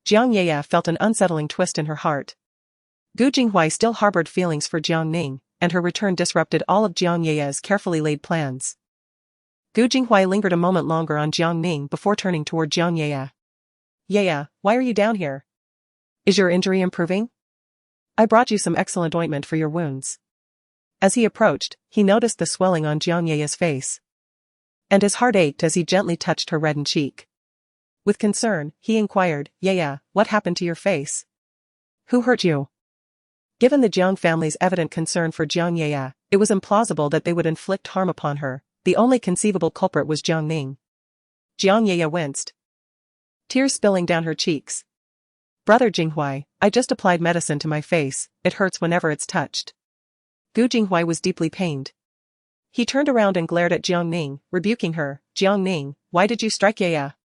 Jiang Yaya felt an unsettling twist in her heart. Gu Jinghuai still harbored feelings for Jiang Ning, and her return disrupted all of Jiang Yaya's carefully laid plans. Gu Jinghuai lingered a moment longer on Jiang Ning before turning toward Jiang Yaya. Yaya, why are you down here? Is your injury improving? I brought you some excellent ointment for your wounds. As he approached, he noticed the swelling on Jiang Yaya's face. And his heart ached as he gently touched her reddened cheek. With concern, he inquired, Yaya, what happened to your face? Who hurt you? Given the Jiang family's evident concern for Jiang Yaya, it was implausible that they would inflict harm upon her. The only conceivable culprit was Jiang Ning. Jiang Yaya winced, tears spilling down her cheeks. Brother Jinghuai, I just applied medicine to my face, it hurts whenever it's touched. Gu Jinghuai was deeply pained. He turned around and glared at Jiang Ning, rebuking her. Jiang Ning, why did you strike Yaya?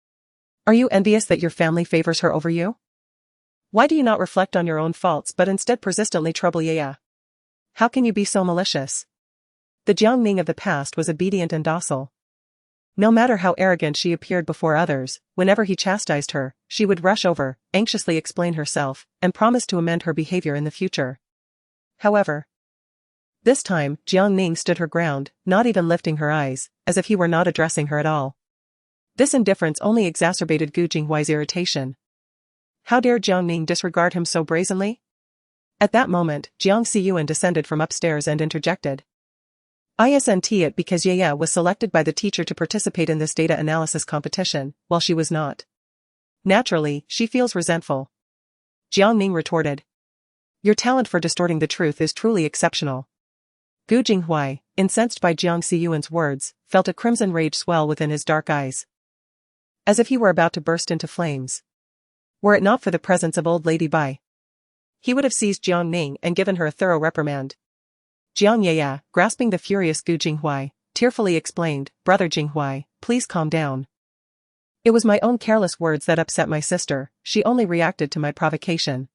Are you envious that your family favors her over you? Why do you not reflect on your own faults but instead persistently trouble Yaya? How can you be so malicious? The Jiang Ning of the past was obedient and docile. No matter how arrogant she appeared before others, whenever he chastised her, she would rush over, anxiously explain herself, and promise to amend her behavior in the future. However, this time, Jiang Ning stood her ground, not even lifting her eyes, as if he were not addressing her at all. This indifference only exacerbated Gu Jinghuai's irritation. How dare Jiang Ning disregard him so brazenly? At that moment, Jiang Xiyuan descended from upstairs and interjected. Isn't it because Yaya was selected by the teacher to participate in this data analysis competition, while she was not? Naturally, she feels resentful. Jiang Ning retorted. Your talent for distorting the truth is truly exceptional. Gu Jinghuai, incensed by Jiang Xiyuan's words, felt a crimson rage swell within his dark eyes. As if he were about to burst into flames. Were it not for the presence of old Lady Bai, he would have seized Jiang Ning and given her a thorough reprimand. Jiang Yaya, grasping the furious Gu Jinghuai, tearfully explained, Brother Jinghuai, please calm down. It was my own careless words that upset my sister, she only reacted to my provocation.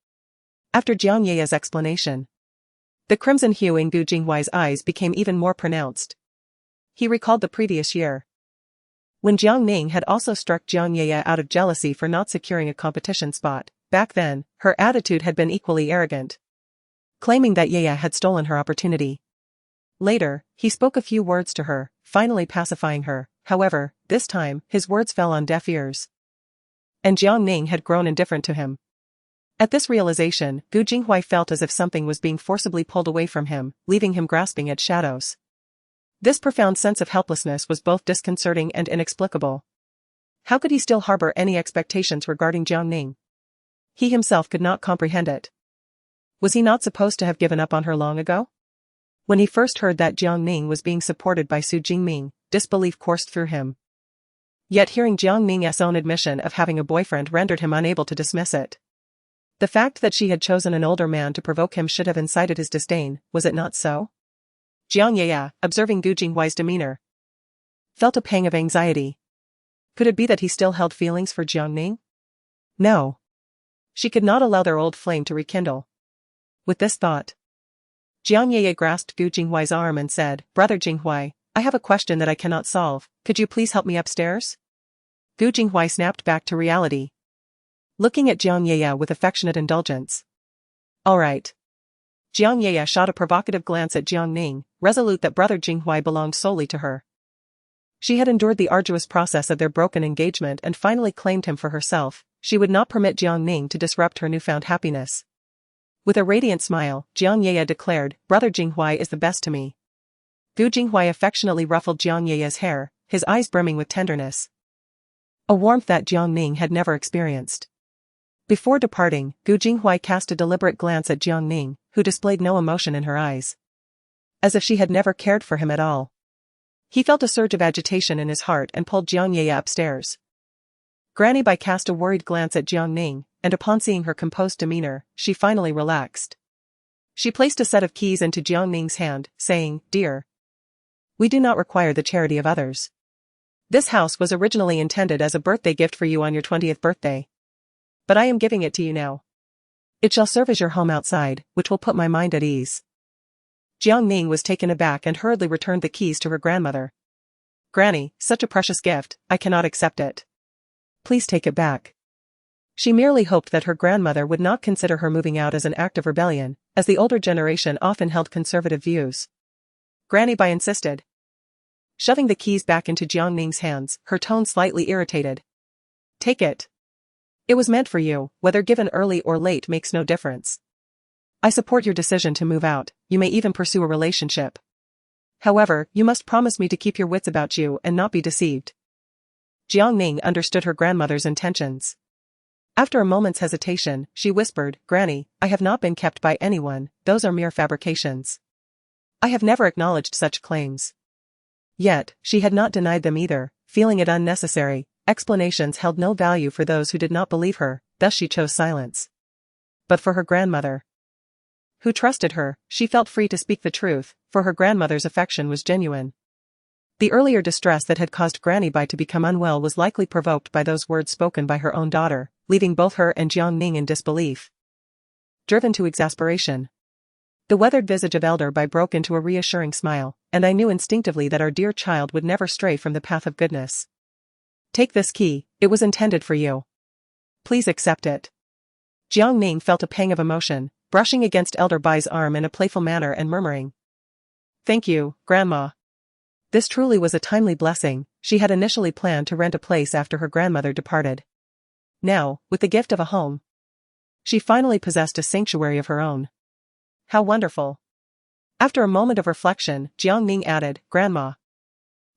After Jiang Yaya's explanation, the crimson hue in Gu Jinghuai's eyes became even more pronounced. He recalled the previous year, when Jiang Ning had also struck Jiang Yaya out of jealousy for not securing a competition spot. Back then, her attitude had been equally arrogant, claiming that Yaya had stolen her opportunity. Later, he spoke a few words to her, finally pacifying her. However, this time, his words fell on deaf ears. And Jiang Ning had grown indifferent to him. At this realization, Gu Jinghuai felt as if something was being forcibly pulled away from him, leaving him grasping at shadows. This profound sense of helplessness was both disconcerting and inexplicable. How could he still harbor any expectations regarding Jiang Ning? He himself could not comprehend it. Was he not supposed to have given up on her long ago? When he first heard that Jiang Ning was being supported by Su Jingming, disbelief coursed through him. Yet hearing Jiang Ning's own admission of having a boyfriend rendered him unable to dismiss it. The fact that she had chosen an older man to provoke him should have incited his disdain, was it not so? Jiang Yaya, observing Gu Jinghuai's demeanor, felt a pang of anxiety. Could it be that he still held feelings for Jiang Ning? No. She could not allow their old flame to rekindle. With this thought, Jiang Yaya grasped Gu Jinghuai's arm and said, Brother Jinghuai, I have a question that I cannot solve, could you please help me upstairs? Gu Jinghuai snapped back to reality, looking at Jiang Yaya with affectionate indulgence. All right. Jiang Yaya shot a provocative glance at Jiang Ning, resolute that Brother Jinghuai belonged solely to her. She had endured the arduous process of their broken engagement and finally claimed him for herself. She would not permit Jiang Ning to disrupt her newfound happiness. With a radiant smile, Jiang Yaya declared, Brother Jinghuai is the best to me. Gu Jinghuai affectionately ruffled Jiang Yaya's hair, his eyes brimming with tenderness. A warmth that Jiang Ning had never experienced. Before departing, Gu Jinghuai cast a deliberate glance at Jiang Ning, who displayed no emotion in her eyes. As if she had never cared for him at all. He felt a surge of agitation in his heart and pulled Jiang Yaya upstairs. Granny Bai cast a worried glance at Jiang Ning, and upon seeing her composed demeanor, she finally relaxed. She placed a set of keys into Jiang Ning's hand, saying, Dear, we do not require the charity of others. This house was originally intended as a birthday gift for you on your 20th birthday. But I am giving it to you now. It shall serve as your home outside, which will put my mind at ease. Jiang Ning was taken aback and hurriedly returned the keys to her grandmother. Granny, such a precious gift, I cannot accept it. Please take it back. She merely hoped that her grandmother would not consider her moving out as an act of rebellion, as the older generation often held conservative views. Granny Bai insisted. shoving the keys back into Jiang Ning's hands, her tone slightly irritated. Take it. It was meant for you, whether given early or late makes no difference. I support your decision to move out, you may even pursue a relationship. However, you must promise me to keep your wits about you and not be deceived. Jiang Ning understood her grandmother's intentions. After a moment's hesitation, she whispered, Granny, I have not been kept by anyone, those are mere fabrications. I have never acknowledged such claims. Yet, she had not denied them either, feeling it unnecessary. Explanations held no value for those who did not believe her, thus she chose silence. But for her grandmother, who trusted her, she felt free to speak the truth, for her grandmother's affection was genuine. The earlier distress that had caused Granny Bai to become unwell was likely provoked by those words spoken by her own daughter, leaving both her and Jiang Ning in disbelief. Driven to exasperation, the weathered visage of Elder Bai broke into a reassuring smile, and I knew instinctively that our dear child would never stray from the path of goodness. Take this key, it was intended for you. Please accept it. Jiang Ning felt a pang of emotion, brushing against Elder Bai's arm in a playful manner and murmuring. Thank you, Grandma. This truly was a timely blessing. She had initially planned to rent a place after her grandmother departed. Now, with the gift of a home, she finally possessed a sanctuary of her own. How wonderful. After a moment of reflection, Jiang Ning added, Grandma,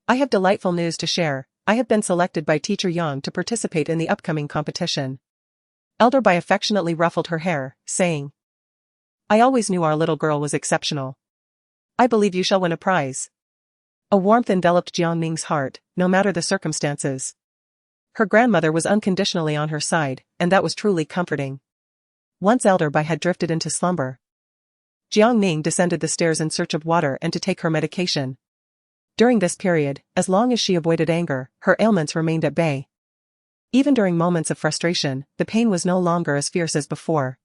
I have delightful news to share. I have been selected by Teacher Yang to participate in the upcoming competition. Elder Bai affectionately ruffled her hair, saying, I always knew our little girl was exceptional. I believe you shall win a prize. A warmth enveloped Jiang Ning's heart, no matter the circumstances. Her grandmother was unconditionally on her side, and that was truly comforting. Once Elder Bai had drifted into slumber, Jiang Ning descended the stairs in search of water and to take her medication. During this period, as long as she avoided anger, her ailments remained at bay. Even during moments of frustration, the pain was no longer as fierce as before.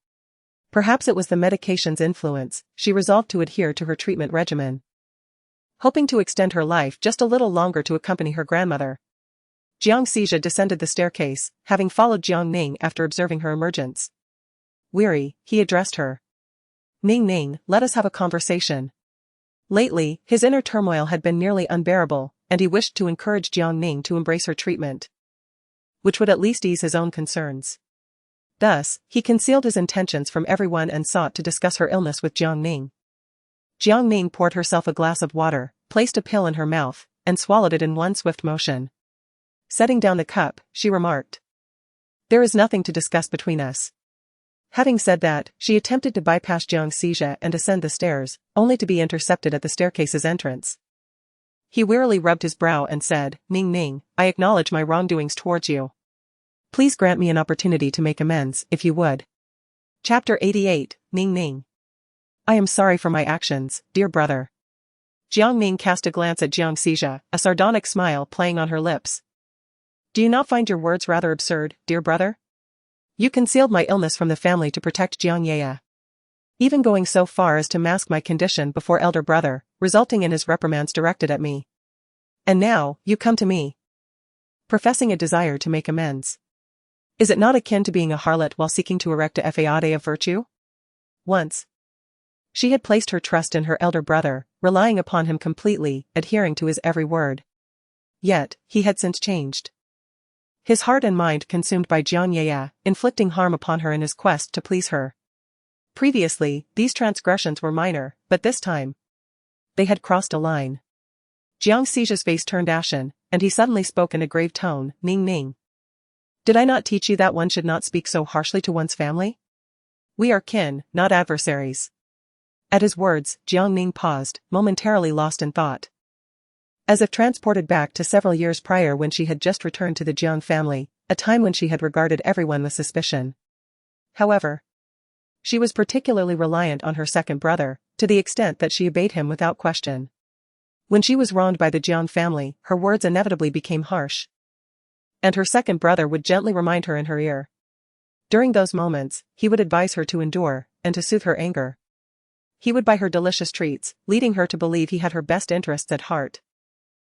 Perhaps it was the medication's influence. She resolved to adhere to her treatment regimen, hoping to extend her life just a little longer to accompany her grandmother. Jiang Xijia descended the staircase, having followed Jiang Ning after observing her emergence. Weary, he addressed her. Ning, let us have a conversation. Lately, his inner turmoil had been nearly unbearable, and he wished to encourage Jiang Ning to embrace her treatment, which would at least ease his own concerns. Thus, he concealed his intentions from everyone and sought to discuss her illness with Jiang Ning. Jiang Ning poured herself a glass of water, placed a pill in her mouth, and swallowed it in one swift motion. Setting down the cup, she remarked, There is nothing to discuss between us. Having said that, she attempted to bypass Jiang Xijia and ascend the stairs, only to be intercepted at the staircase's entrance. He wearily rubbed his brow and said, Ning, I acknowledge my wrongdoings towards you. Please grant me an opportunity to make amends, if you would. Chapter 88, Ning. I am sorry for my actions, dear brother. Jiang Ning cast a glance at Jiang Xijia, a sardonic smile playing on her lips. Do you not find your words rather absurd, dear brother? You concealed my illness from the family to protect Jiang Ye, even going so far as to mask my condition before elder brother, resulting in his reprimands directed at me. And now, you come to me, professing a desire to make amends. Is it not akin to being a harlot while seeking to erect a fade of virtue? Once, she had placed her trust in her elder brother, relying upon him completely, adhering to his every word. Yet, he had since changed. His heart and mind consumed by Jiang Ye, inflicting harm upon her in his quest to please her. Previously, these transgressions were minor, but this time, they had crossed a line. Jiang Xijia's face turned ashen, and he suddenly spoke in a grave tone, Ning. Did I not teach you that one should not speak so harshly to one's family? We are kin, not adversaries. At his words, Jiang Ning paused, momentarily lost in thought. As if transported back to several years prior when she had just returned to the Jiang family, a time when she had regarded everyone with suspicion. However, she was particularly reliant on her second brother, to the extent that she obeyed him without question. When she was wronged by the Jiang family, her words inevitably became harsh, and her second brother would gently remind her in her ear. During those moments, he would advise her to endure, and to soothe her anger. He would buy her delicious treats, leading her to believe he had her best interests at heart.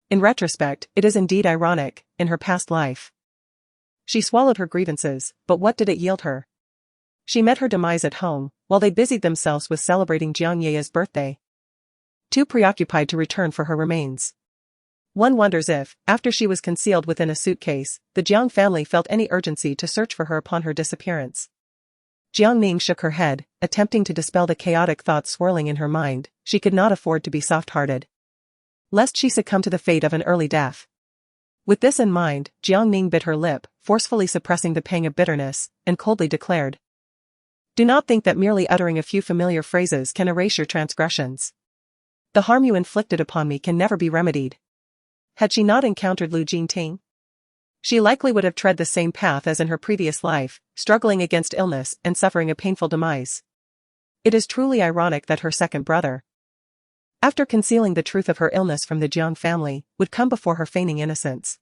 In retrospect, it is indeed ironic, in her past life, she swallowed her grievances, but what did it yield her? She met her demise at home, while they busied themselves with celebrating Jiang Ye's birthday, too preoccupied to return for her remains. One wonders if, after she was concealed within a suitcase, the Jiang family felt any urgency to search for her upon her disappearance. Jiang Ning shook her head, attempting to dispel the chaotic thoughts swirling in her mind. She could not afford to be soft-hearted, lest she succumb to the fate of an early death. With this in mind, Jiang Ning bit her lip, forcefully suppressing the pang of bitterness, and coldly declared, "Do not think that merely uttering a few familiar phrases can erase your transgressions. The harm you inflicted upon me can never be remedied." Had she not encountered Lu Jingting, she likely would have tread the same path as in her previous life, struggling against illness and suffering a painful demise. It is truly ironic that her second brother, after concealing the truth of her illness from the Jiang family, would come before her feigning innocence.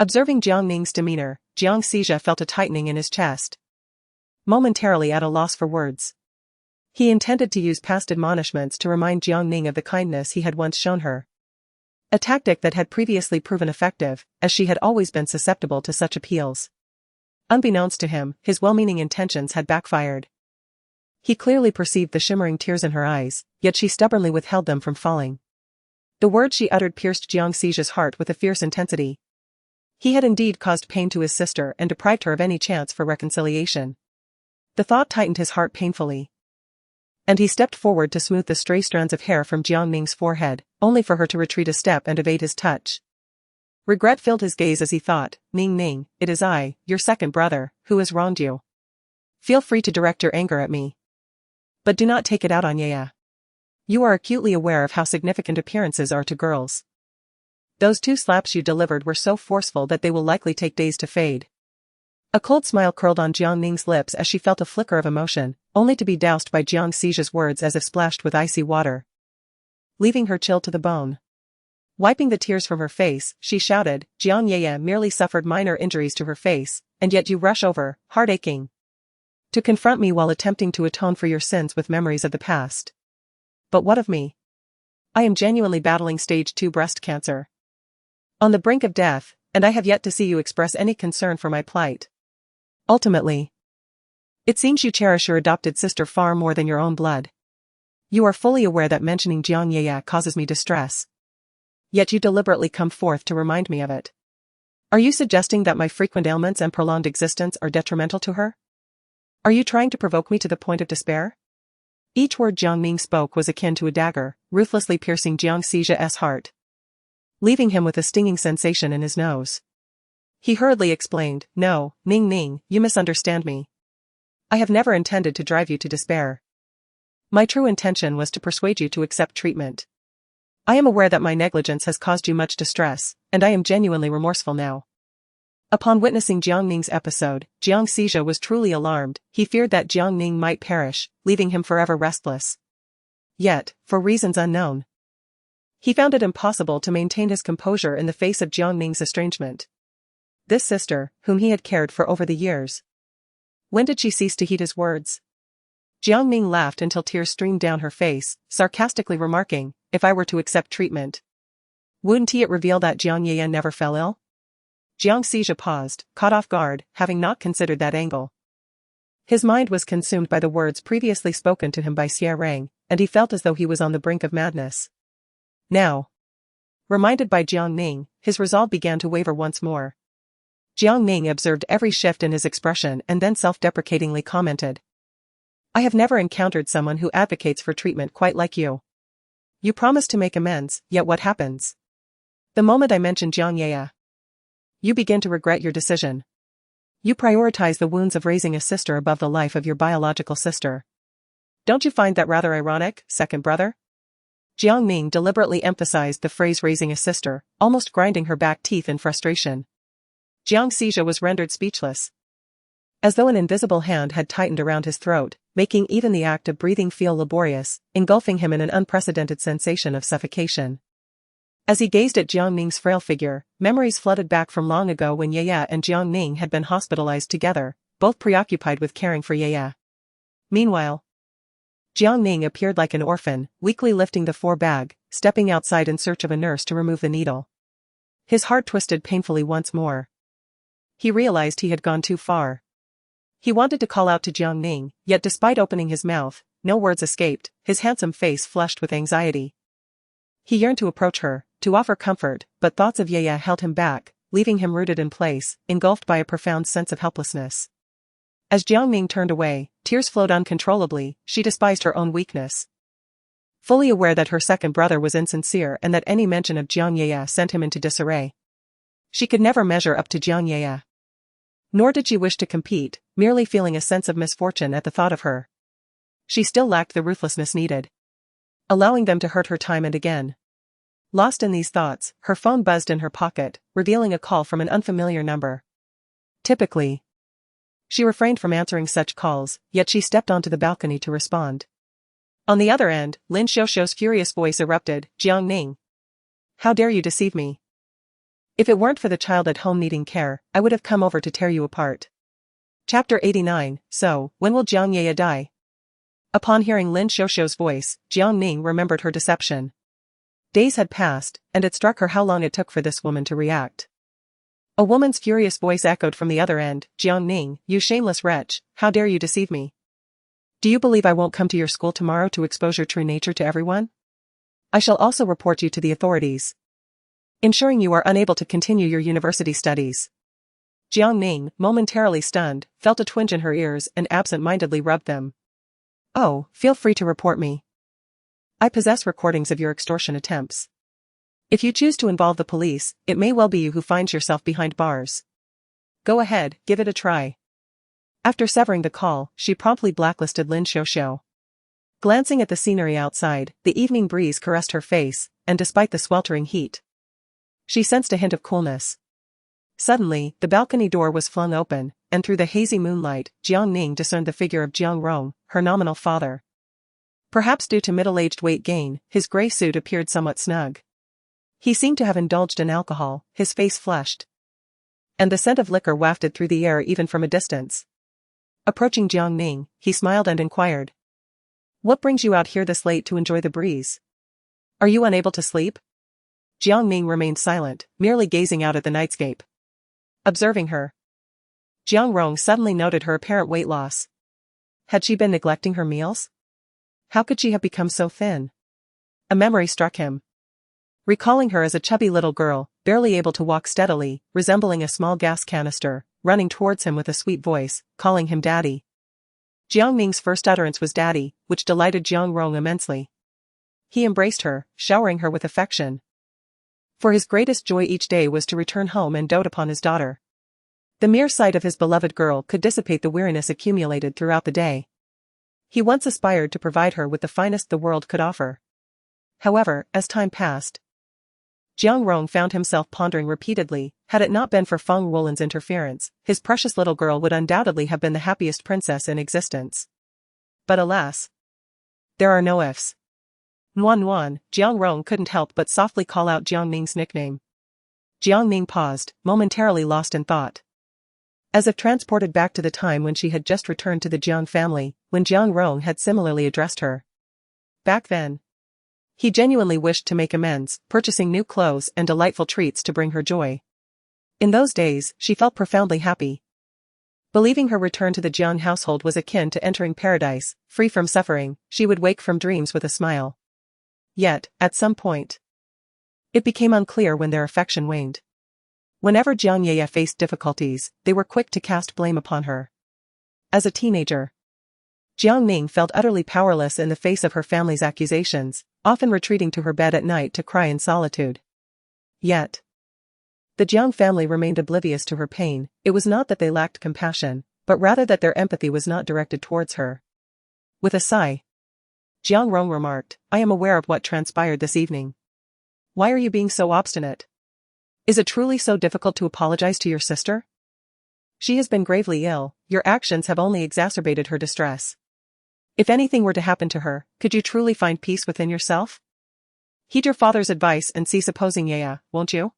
Observing Jiang Ning's demeanor, Jiang Xijia felt a tightening in his chest. Momentarily at a loss for words, he intended to use past admonishments to remind Jiang Ning of the kindness he had once shown her. A tactic that had previously proven effective, as she had always been susceptible to such appeals. Unbeknownst to him, his well-meaning intentions had backfired. He clearly perceived the shimmering tears in her eyes, yet she stubbornly withheld them from falling. The words she uttered pierced Jiang Xijia's heart with a fierce intensity. He had indeed caused pain to his sister and deprived her of any chance for reconciliation. The thought tightened his heart painfully, and he stepped forward to smooth the stray strands of hair from Jiang Ning's forehead, only for her to retreat a step and evade his touch. Regret filled his gaze as he thought, "Ning Ning, it is I, your second brother, who has wronged you. Feel free to direct your anger at me, but do not take it out on Yaya. You are acutely aware of how significant appearances are to girls. Those 2 slaps you delivered were so forceful that they will likely take days to fade." A cold smile curled on Jiang Ning's lips as she felt a flicker of emotion, only to be doused by Jiang Xijia's words as if splashed with icy water, leaving her chilled to the bone. Wiping the tears from her face, she shouted, "Jiang Yaya merely suffered minor injuries to her face, and yet you rush over, heart-aching, to confront me while attempting to atone for your sins with memories of the past. But what of me? I am genuinely battling stage 2 breast cancer, on the brink of death, and I have yet to see you express any concern for my plight. Ultimately, it seems you cherish your adopted sister far more than your own blood. You are fully aware that mentioning Jiang Yaya causes me distress, yet you deliberately come forth to remind me of it. Are you suggesting that my frequent ailments and prolonged existence are detrimental to her? Are you trying to provoke me to the point of despair?" Each word Jiang Ning spoke was akin to a dagger, ruthlessly piercing Jiang Xijia's heart, leaving him with a stinging sensation in his nose. He hurriedly explained, "No, Ning Ning, you misunderstand me. I have never intended to drive you to despair. My true intention was to persuade you to accept treatment. I am aware that my negligence has caused you much distress, and I am genuinely remorseful now." Upon witnessing Jiang Ning's episode, Jiang Xijia was truly alarmed. He feared that Jiang Ning might perish, leaving him forever restless. Yet, for reasons unknown, he found it impossible to maintain his composure in the face of Jiang Ning's estrangement. This sister, whom he had cared for over the years. When did she cease to heed his words? Jiang Ning laughed until tears streamed down her face, sarcastically remarking, "If I were to accept treatment, wouldn't it reveal that Jiang Yaya never fell ill?" Jiang Xijia paused, caught off guard, having not considered that angle. His mind was consumed by the words previously spoken to him by Xie Rang, and he felt as though he was on the brink of madness. Now, reminded by Jiang Ning, his resolve began to waver once more. Jiang Ning observed every shift in his expression and then self-deprecatingly commented, "I have never encountered someone who advocates for treatment quite like you. You promise to make amends, yet what happens? The moment I mention Jiang Yaya, you begin to regret your decision. You prioritize the wounds of raising a sister above the life of your biological sister. Don't you find that rather ironic, second brother?" Jiang Ning deliberately emphasized the phrase raising a sister, almost grinding her back teeth in frustration. Jiang Xijia was rendered speechless, as though an invisible hand had tightened around his throat, making even the act of breathing feel laborious, engulfing him in an unprecedented sensation of suffocation. As he gazed at Jiang Ning's frail figure, memories flooded back from long ago when Yaya and Jiang Ning had been hospitalized together, both preoccupied with caring for Yaya. Meanwhile, Jiang Ning appeared like an orphan, weakly lifting the 4-bag, stepping outside in search of a nurse to remove the needle. His heart twisted painfully once more. He realized he had gone too far. He wanted to call out to Jiang Ning, yet despite opening his mouth, no words escaped, his handsome face flushed with anxiety. He yearned to approach her, to offer comfort, but thoughts of Yaya held him back, leaving him rooted in place, engulfed by a profound sense of helplessness. As Jiang Ning turned away, tears flowed uncontrollably. She despised her own weakness. Fully aware that her second brother was insincere and that any mention of Jiang Yaya sent him into disarray. She could never measure up to Jiang Yaya. Nor did she wish to compete, merely feeling a sense of misfortune at the thought of her. She still lacked the ruthlessness needed, allowing them to hurt her time and again. Lost in these thoughts, her phone buzzed in her pocket, revealing a call from an unfamiliar number. Typically, she refrained from answering such calls, yet she stepped onto the balcony to respond. On the other end, Lin Xiaoxiu's furious voice erupted, "Jiang Ning. How dare you deceive me? If it weren't for the child at home needing care, I would have come over to tear you apart." Chapter 89, So, when will Jiang Yaya die? Upon hearing Lin Xiaoxiu's voice, Jiang Ning remembered her deception. Days had passed, and it struck her how long it took for this woman to react. A woman's furious voice echoed from the other end, "Jiang Ning, you shameless wretch, how dare you deceive me? Do you believe I won't come to your school tomorrow to expose your true nature to everyone? I shall also report you to the authorities, ensuring you are unable to continue your university studies." Jiang Ning, momentarily stunned, felt a twinge in her ears and absent-mindedly rubbed them. "Oh, feel free to report me. I possess recordings of your extortion attempts. If you choose to involve the police, it may well be you who finds yourself behind bars. Go ahead, give it a try." After severing the call, she promptly blacklisted Lin Xiaoxiu. Glancing at the scenery outside, the evening breeze caressed her face, and despite the sweltering heat, she sensed a hint of coolness. Suddenly, the balcony door was flung open, and through the hazy moonlight, Jiang Ning discerned the figure of Jiang Rong, her nominal father. Perhaps due to middle-aged weight gain, his gray suit appeared somewhat snug. He seemed to have indulged in alcohol, his face flushed, and the scent of liquor wafted through the air even from a distance. Approaching Jiang Ning, he smiled and inquired, "What brings you out here this late to enjoy the breeze? Are you unable to sleep?" Jiang Ning remained silent, merely gazing out at the nightscape. Observing her, Jiang Rong suddenly noted her apparent weight loss. Had she been neglecting her meals? How could she have become so thin? A memory struck him. Recalling her as a chubby little girl, barely able to walk steadily, resembling a small gas canister, running towards him with a sweet voice, calling him daddy. Jiang Ning's first utterance was daddy, which delighted Jiang Rong immensely. He embraced her, showering her with affection. For his greatest joy each day was to return home and dote upon his daughter. The mere sight of his beloved girl could dissipate the weariness accumulated throughout the day. He once aspired to provide her with the finest the world could offer. However, as time passed, Jiang Rong found himself pondering repeatedly, had it not been for Feng Wulin's interference, his precious little girl would undoubtedly have been the happiest princess in existence. But alas, there are no ifs. Nuan, Jiang Rong couldn't help but softly call out Jiang Ning's nickname. Jiang Ning paused, momentarily lost in thought. As if transported back to the time when she had just returned to the Jiang family, when Jiang Rong had similarly addressed her. Back then, he genuinely wished to make amends, purchasing new clothes and delightful treats to bring her joy. In those days, she felt profoundly happy. Believing her return to the Jiang household was akin to entering paradise, free from suffering, she would wake from dreams with a smile. Yet, at some point, it became unclear when their affection waned. Whenever Jiang Yaya faced difficulties, they were quick to cast blame upon her. As a teenager, Jiang Ning felt utterly powerless in the face of her family's accusations, often retreating to her bed at night to cry in solitude. Yet, the Jiang family remained oblivious to her pain. It was not that they lacked compassion, but rather that their empathy was not directed towards her. With a sigh, Jiang Rong remarked, "I am aware of what transpired this evening. Why are you being so obstinate? Is it truly so difficult to apologize to your sister? She has been gravely ill, your actions have only exacerbated her distress. If anything were to happen to her, could you truly find peace within yourself? Heed your father's advice and cease opposing Yaya, won't you?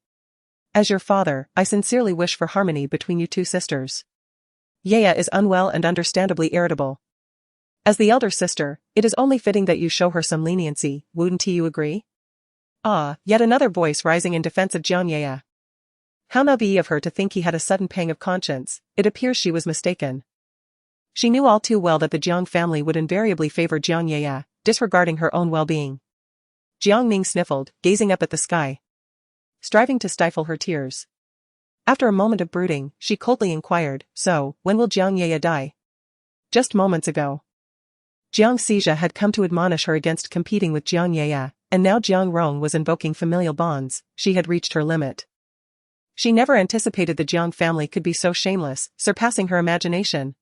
As your father, I sincerely wish for harmony between you two sisters. Yaya is unwell and understandably irritable. As the elder sister, it is only fitting that you show her some leniency, wouldn't you agree?" Yet another voice rising in defense of Jiang Yaya. How naive of her to think he had a sudden pang of conscience, it appears she was mistaken. She knew all too well that the Jiang family would invariably favor Jiang Yaya, disregarding her own well-being. Jiang Ning sniffled, gazing up at the sky. striving to stifle her tears. After a moment of brooding, she coldly inquired, "So, when will Jiang Ye die?" "Just moments ago." Jiang Xijia had come to admonish her against competing with Jiang Ye, and now Jiang Rong was invoking familial bonds. She had reached her limit. She never anticipated the Jiang family could be so shameless, surpassing her imagination.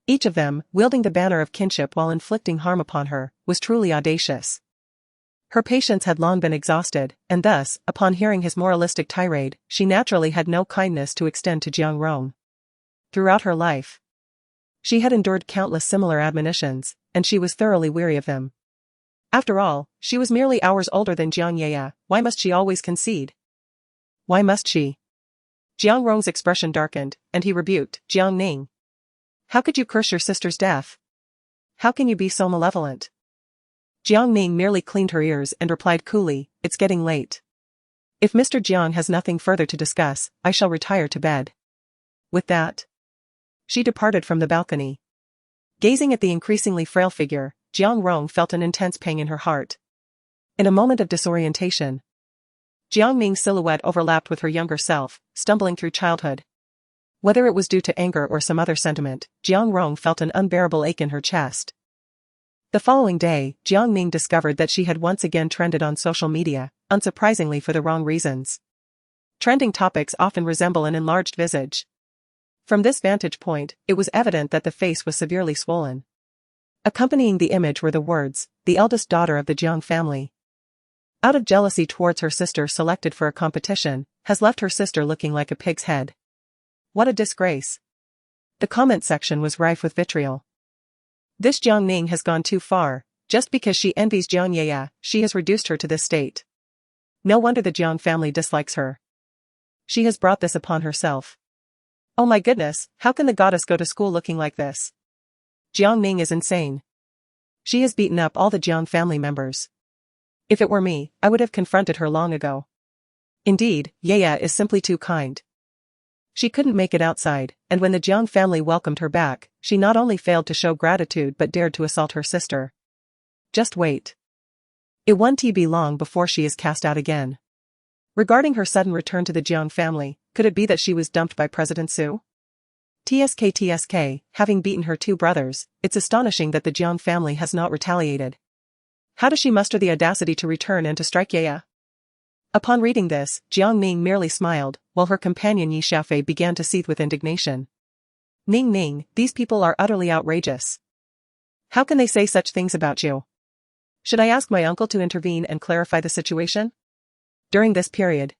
Each of them, wielding the banner of kinship while inflicting harm upon her, was truly audacious. Her patience had long been exhausted, and thus, upon hearing his moralistic tirade, she naturally had no kindness to extend to Jiang Rong. Throughout her life, she had endured countless similar admonitions, and she was thoroughly weary of them. After all, she was merely hours older than Jiang Ye. Why must she always concede? Why must she? Jiang Rong's expression darkened, and he rebuked, "Jiang Ning. How could you curse your sister's death? How can you be so malevolent?" Jiang Ning merely cleaned her ears and replied coolly, "It's getting late. If Mr. Jiang has nothing further to discuss, I shall retire to bed." With that, she departed from the balcony. Gazing at the increasingly frail figure, Jiang Rong felt an intense pang in her heart. In a moment of disorientation, Jiang Ning's silhouette overlapped with her younger self, stumbling through childhood. Whether it was due to anger or some other sentiment, Jiang Rong felt an unbearable ache in her chest. The following day, Jiang Ning discovered that she had once again trended on social media, unsurprisingly for the wrong reasons. Trending topics often resemble an enlarged visage. From this vantage point, it was evident that the face was severely swollen. Accompanying the image were the words, "The eldest daughter of the Jiang family, out of jealousy towards her sister selected for a competition, has left her sister looking like a pig's head. What a disgrace." The comment section was rife with vitriol. "This Jiang Ning has gone too far. Just because she envies Jiang Ye, she has reduced her to this state. No wonder the Jiang family dislikes her. She has brought this upon herself. Oh my goodness, how can the goddess go to school looking like this? Jiang Ning is insane. She has beaten up all the Jiang family members. If it were me, I would have confronted her long ago. Indeed, Ye is simply too kind. She couldn't make it outside, and when the Jiang family welcomed her back, she not only failed to show gratitude but dared to assault her sister. Just wait. It won't be long before she is cast out again." Regarding her sudden return to the Jiang family, could it be that she was dumped by President Su? TSK, having beaten her two brothers, it's astonishing that the Jiang family has not retaliated. How does she muster the audacity to return and to strike Ye? Upon reading this, Jiang Ning merely smiled, while her companion Yi Xiaofei began to seethe with indignation. Ning, these people are utterly outrageous. How can they say such things about you? Should I ask my uncle to intervene and clarify the situation? During this period,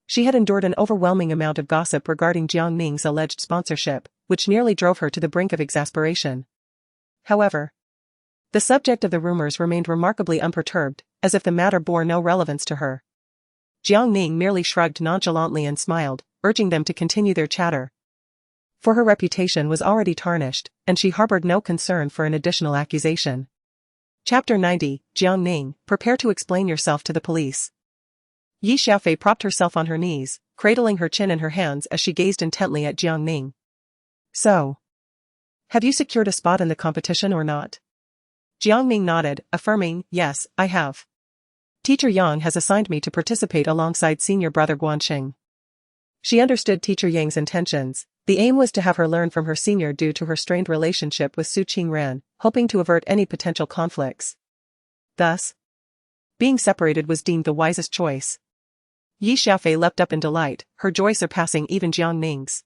she had endured an overwhelming amount of gossip regarding Jiang Ning's alleged sponsorship, which nearly drove her to the brink of exasperation. However, the subject of the rumors remained remarkably unperturbed, as if the matter bore no relevance to her. Jiang Ning merely shrugged nonchalantly and smiled, urging them to continue their chatter. For her reputation was already tarnished, and she harbored no concern for an additional accusation. Chapter 90, Jiang Ning, prepare to explain yourself to the police. Yi Xiaofei propped herself on her knees, cradling her chin in her hands as she gazed intently at Jiang Ning. So, have you secured a spot in the competition or not? Jiang Ning nodded, affirming, "Yes, I have. Teacher Yang has assigned me to participate alongside senior brother Guanxing." She understood Teacher Yang's intentions. The aim was to have her learn from her senior due to her strained relationship with Su Qingran, hoping to avert any potential conflicts. Thus, being separated was deemed the wisest choice. Yi Xiaofei leapt up in delight, her joy surpassing even Jiang Ning's.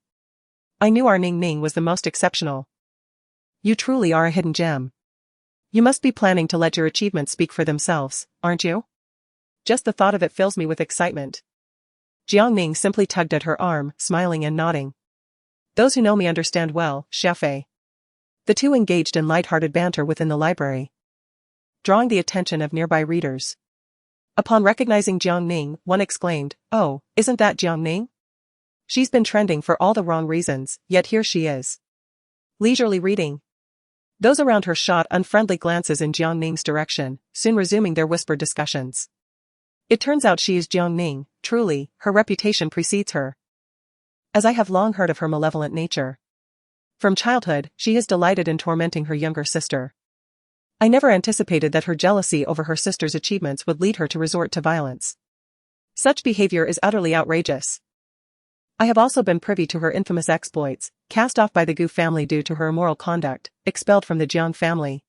"I knew our Ning was the most exceptional. You truly are a hidden gem. You must be planning to let your achievements speak for themselves, aren't you? Just the thought of it fills me with excitement." Jiang Ning simply tugged at her arm, smiling and nodding. "Those who know me understand well, Xiaofei." The two engaged in light-hearted banter within the library, drawing the attention of nearby readers. Upon recognizing Jiang Ning, one exclaimed, "Oh, isn't that Jiang Ning? She's been trending for all the wrong reasons, yet here she is. Leisurely reading." Those around her shot unfriendly glances in Jiang Ning's direction, soon resuming their whispered discussions. "It turns out she is Jiang Ning, truly, her reputation precedes her. As I have long heard of her malevolent nature. From childhood, she has delighted in tormenting her younger sister. I never anticipated that her jealousy over her sister's achievements would lead her to resort to violence. Such behavior is utterly outrageous. I have also been privy to her infamous exploits, cast off by the Gu family due to her immoral conduct, expelled from the Jiang family,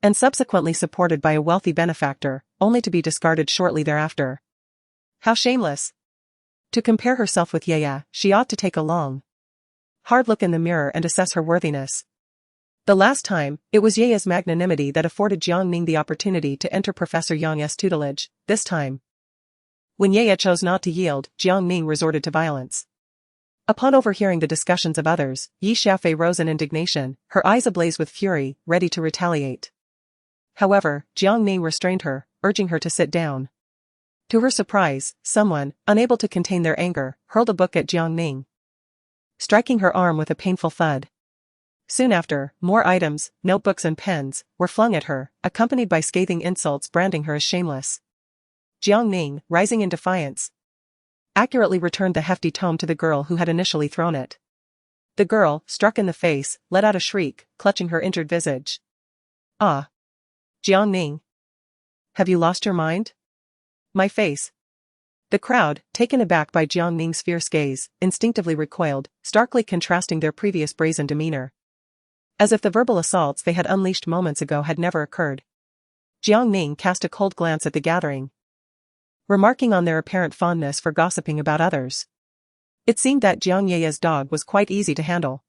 and subsequently supported by a wealthy benefactor, only to be discarded shortly thereafter. How shameless! To compare herself with Yaya, she ought to take a long, hard look in the mirror and assess her worthiness. The last time, it was Yaya's magnanimity that afforded Jiang Ning the opportunity to enter Professor Yang's tutelage. This time, when Yaya chose not to yield, Jiang Ning resorted to violence. Upon overhearing the discussions of others, Yi Xiaofei rose in indignation, her eyes ablaze with fury, ready to retaliate. However, Jiang Ning restrained her, urging her to sit down. To her surprise, someone, unable to contain their anger, hurled a book at Jiang Ning, striking her arm with a painful thud. Soon after, more items, notebooks and pens, were flung at her, accompanied by scathing insults branding her as shameless. Jiang Ning, rising in defiance, accurately returned the hefty tome to the girl who had initially thrown it. The girl, struck in the face, let out a shriek, clutching her injured visage. Ah! Jiang Ning! Have you lost your mind? My face. The crowd, taken aback by Jiang Ning's fierce gaze, instinctively recoiled, starkly contrasting their previous brazen demeanor. As if the verbal assaults they had unleashed moments ago had never occurred. Jiang Ning cast a cold glance at the gathering, remarking on their apparent fondness for gossiping about others. It seemed that Jiang Yaya's dog was quite easy to handle.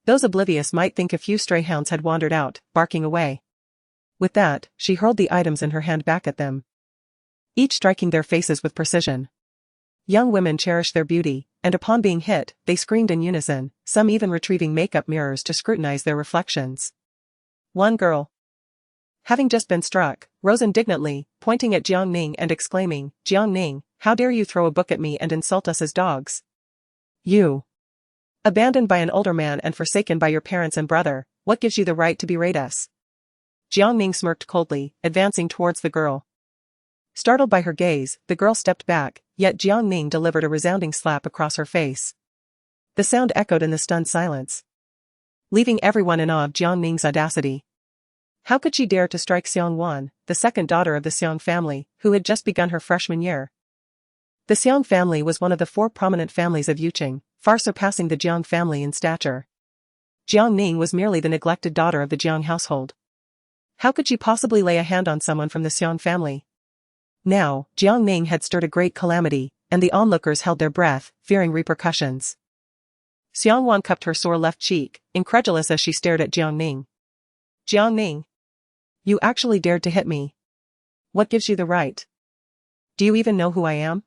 Those oblivious might think a few stray hounds had wandered out, barking away. With that, she hurled the items in her hand back at them, each striking their faces with precision. Young women cherish their beauty, and upon being hit, they screamed in unison, some even retrieving makeup mirrors to scrutinize their reflections. One girl, having just been struck, rose indignantly, pointing at Jiang Ning and exclaiming, "Jiang Ning, how dare you throw a book at me and insult us as dogs? You, abandoned by an older man and forsaken by your parents and brother, what gives you the right to berate us?" Jiang Ning smirked coldly, advancing towards the girl. Startled by her gaze, the girl stepped back, yet Jiang Ning delivered a resounding slap across her face. The sound echoed in the stunned silence, leaving everyone in awe of Jiang Ning's audacity. How could she dare to strike Xiang Wan, the second daughter of the Xiang family, who had just begun her freshman year? The Xiang family was one of the four prominent families of Yuqing, far surpassing the Jiang family in stature. Jiang Ning was merely the neglected daughter of the Jiang household. How could she possibly lay a hand on someone from the Xiang family? Now, Jiang Ning had stirred a great calamity, and the onlookers held their breath, fearing repercussions. Xiang Wan cupped her sore left cheek, incredulous as she stared at Jiang Ning. "Jiang Ning, you actually dared to hit me. What gives you the right? Do you even know who I am?"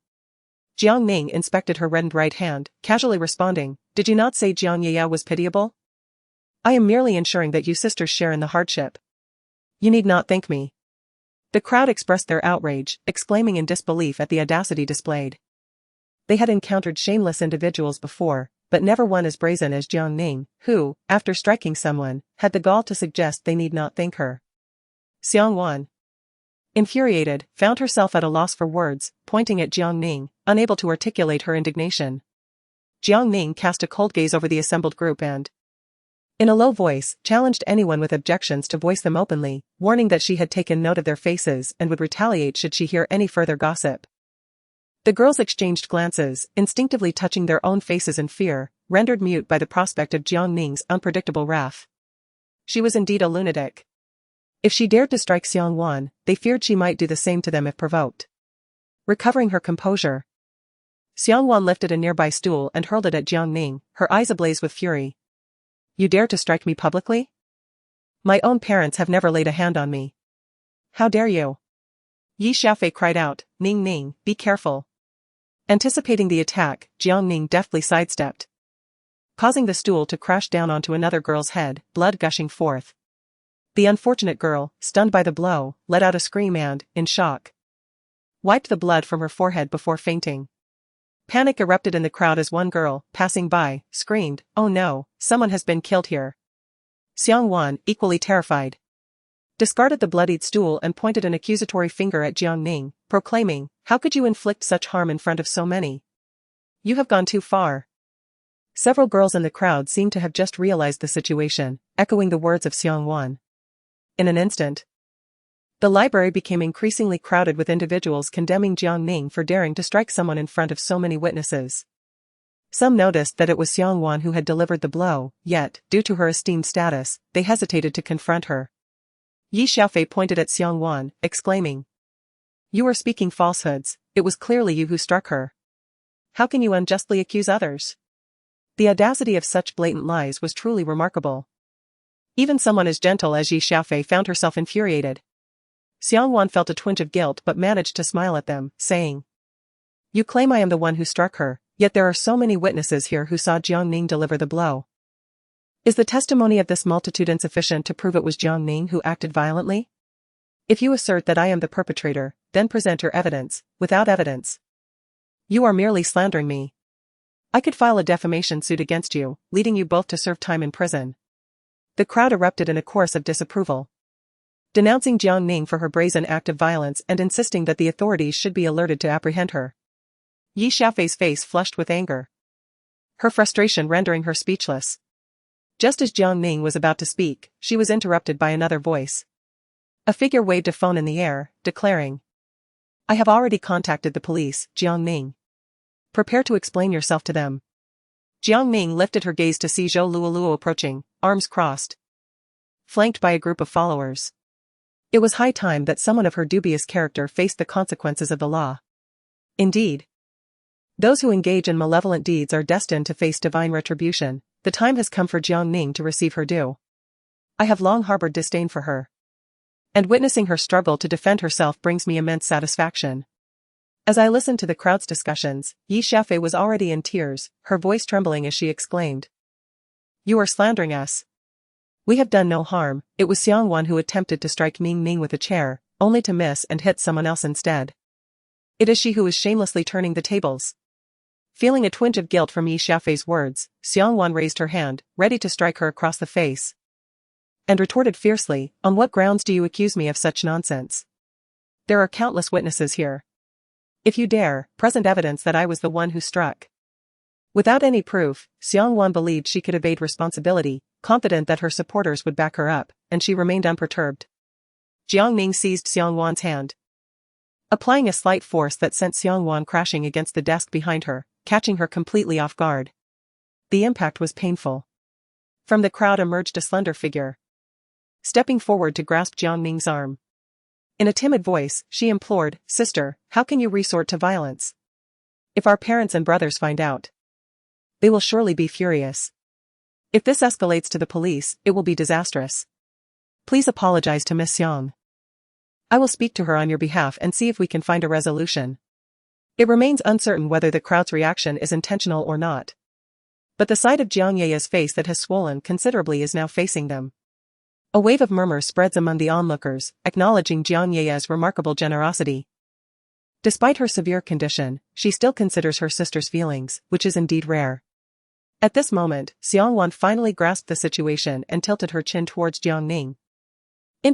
Jiang Ning inspected her reddened right hand, casually responding, "Did you not say Jiang Yaya was pitiable? I am merely ensuring that you sisters share in the hardship. You need not thank me." The crowd expressed their outrage, exclaiming in disbelief at the audacity displayed. They had encountered shameless individuals before, but never one as brazen as Jiang Ning, who, after striking someone, had the gall to suggest they need not thank her. Xiang Wan, infuriated, found herself at a loss for words, pointing at Jiang Ning, unable to articulate her indignation. Jiang Ning cast a cold gaze over the assembled group and, in a low voice, challenged anyone with objections to voice them openly, warning that she had taken note of their faces and would retaliate should she hear any further gossip. The girls exchanged glances, instinctively touching their own faces in fear, rendered mute by the prospect of Jiang Ning's unpredictable wrath. She was indeed a lunatic. If she dared to strike Xiang Wan, they feared she might do the same to them if provoked. Recovering her composure, Xiang Wan lifted a nearby stool and hurled it at Jiang Ning, her eyes ablaze with fury. "You dare to strike me publicly? My own parents have never laid a hand on me. How dare you?" Yi Xiaofei cried out, "Ning Ning, be careful." Anticipating the attack, Jiang Ning deftly sidestepped, causing the stool to crash down onto another girl's head, blood gushing forth. The unfortunate girl, stunned by the blow, let out a scream and, in shock, wiped the blood from her forehead before fainting. Panic erupted in the crowd as one girl, passing by, screamed, "Oh no, someone has been killed here." Xiang Wan, equally terrified, discarded the bloodied stool and pointed an accusatory finger at Jiang Ning, proclaiming, "How could you inflict such harm in front of so many? You have gone too far." Several girls in the crowd seemed to have just realized the situation, echoing the words of Xiang Wan. In an instant, The library became increasingly crowded with individuals condemning Jiang Ning for daring to strike someone in front of so many witnesses. Some noticed that it was Xiang Wan who had delivered the blow, yet, due to her esteemed status, they hesitated to confront her. Yi Xiaofei pointed at Xiang Wan, exclaiming, "You are speaking falsehoods, it was clearly you who struck her. How can you unjustly accuse others?" The audacity of such blatant lies was truly remarkable. Even someone as gentle as Yi Xiaofei found herself infuriated. Xiang Wan felt a twinge of guilt but managed to smile at them, saying, "You claim I am the one who struck her, yet there are so many witnesses here who saw Jiang Ning deliver the blow. Is the testimony of this multitude insufficient to prove it was Jiang Ning who acted violently? If you assert that I am the perpetrator, then present your evidence. Without evidence, you are merely slandering me. I could file a defamation suit against you, leading you both to serve time in prison." The crowd erupted in a chorus of disapproval, denouncing Jiang Ning for her brazen act of violence and insisting that the authorities should be alerted to apprehend her. Yi Xiaofei's face flushed with anger, her frustration rendering her speechless. Just as Jiang Ning was about to speak, she was interrupted by another voice. A figure waved a phone in the air, declaring, "I have already contacted the police, Jiang Ning. Prepare to explain yourself to them." Jiang Ning lifted her gaze to see Zhou Luoluo approaching, arms crossed, flanked by a group of followers. It was high time that someone of her dubious character faced the consequences of the law. Indeed, those who engage in malevolent deeds are destined to face divine retribution. The time has come for Jiang Ning to receive her due. I have long harbored disdain for her, and witnessing her struggle to defend herself brings me immense satisfaction. As I listened to the crowd's discussions, Yi Xiaofei was already in tears, her voice trembling as she exclaimed, "You are slandering us. We have done no harm. It was Xiang Wan who attempted to strike Ming Ning with a chair, only to miss and hit someone else instead. It is she who is shamelessly turning the tables." Feeling a twinge of guilt from Yi Xiaofei's words, Xiang Wan raised her hand, ready to strike her across the face, and retorted fiercely, "On what grounds do you accuse me of such nonsense? There are countless witnesses here. If you dare, present evidence that I was the one who struck." Without any proof, Xiang Wan believed she could evade responsibility, confident that her supporters would back her up, and she remained unperturbed. Jiang Ning seized Xiang Wan's hand, applying a slight force that sent Xiang Wan crashing against the desk behind her, catching her completely off guard. The impact was painful. From the crowd emerged a slender figure, stepping forward to grasp Jiang Ning's arm. In a timid voice, she implored, "Sister, how can you resort to violence? If our parents and brothers find out, they will surely be furious. If this escalates to the police, it will be disastrous. Please apologize to Miss Xiang. I will speak to her on your behalf and see if we can find a resolution." It remains uncertain whether the crowd's reaction is intentional or not, but the sight of Jiang Ye's face that has swollen considerably is now facing them. A wave of murmurs spreads among the onlookers, acknowledging Jiang Ye's remarkable generosity. Despite her severe condition, she still considers her sister's feelings, which is indeed rare. At this moment, Xiang Wan finally grasped the situation and tilted her chin towards Jiang Ning,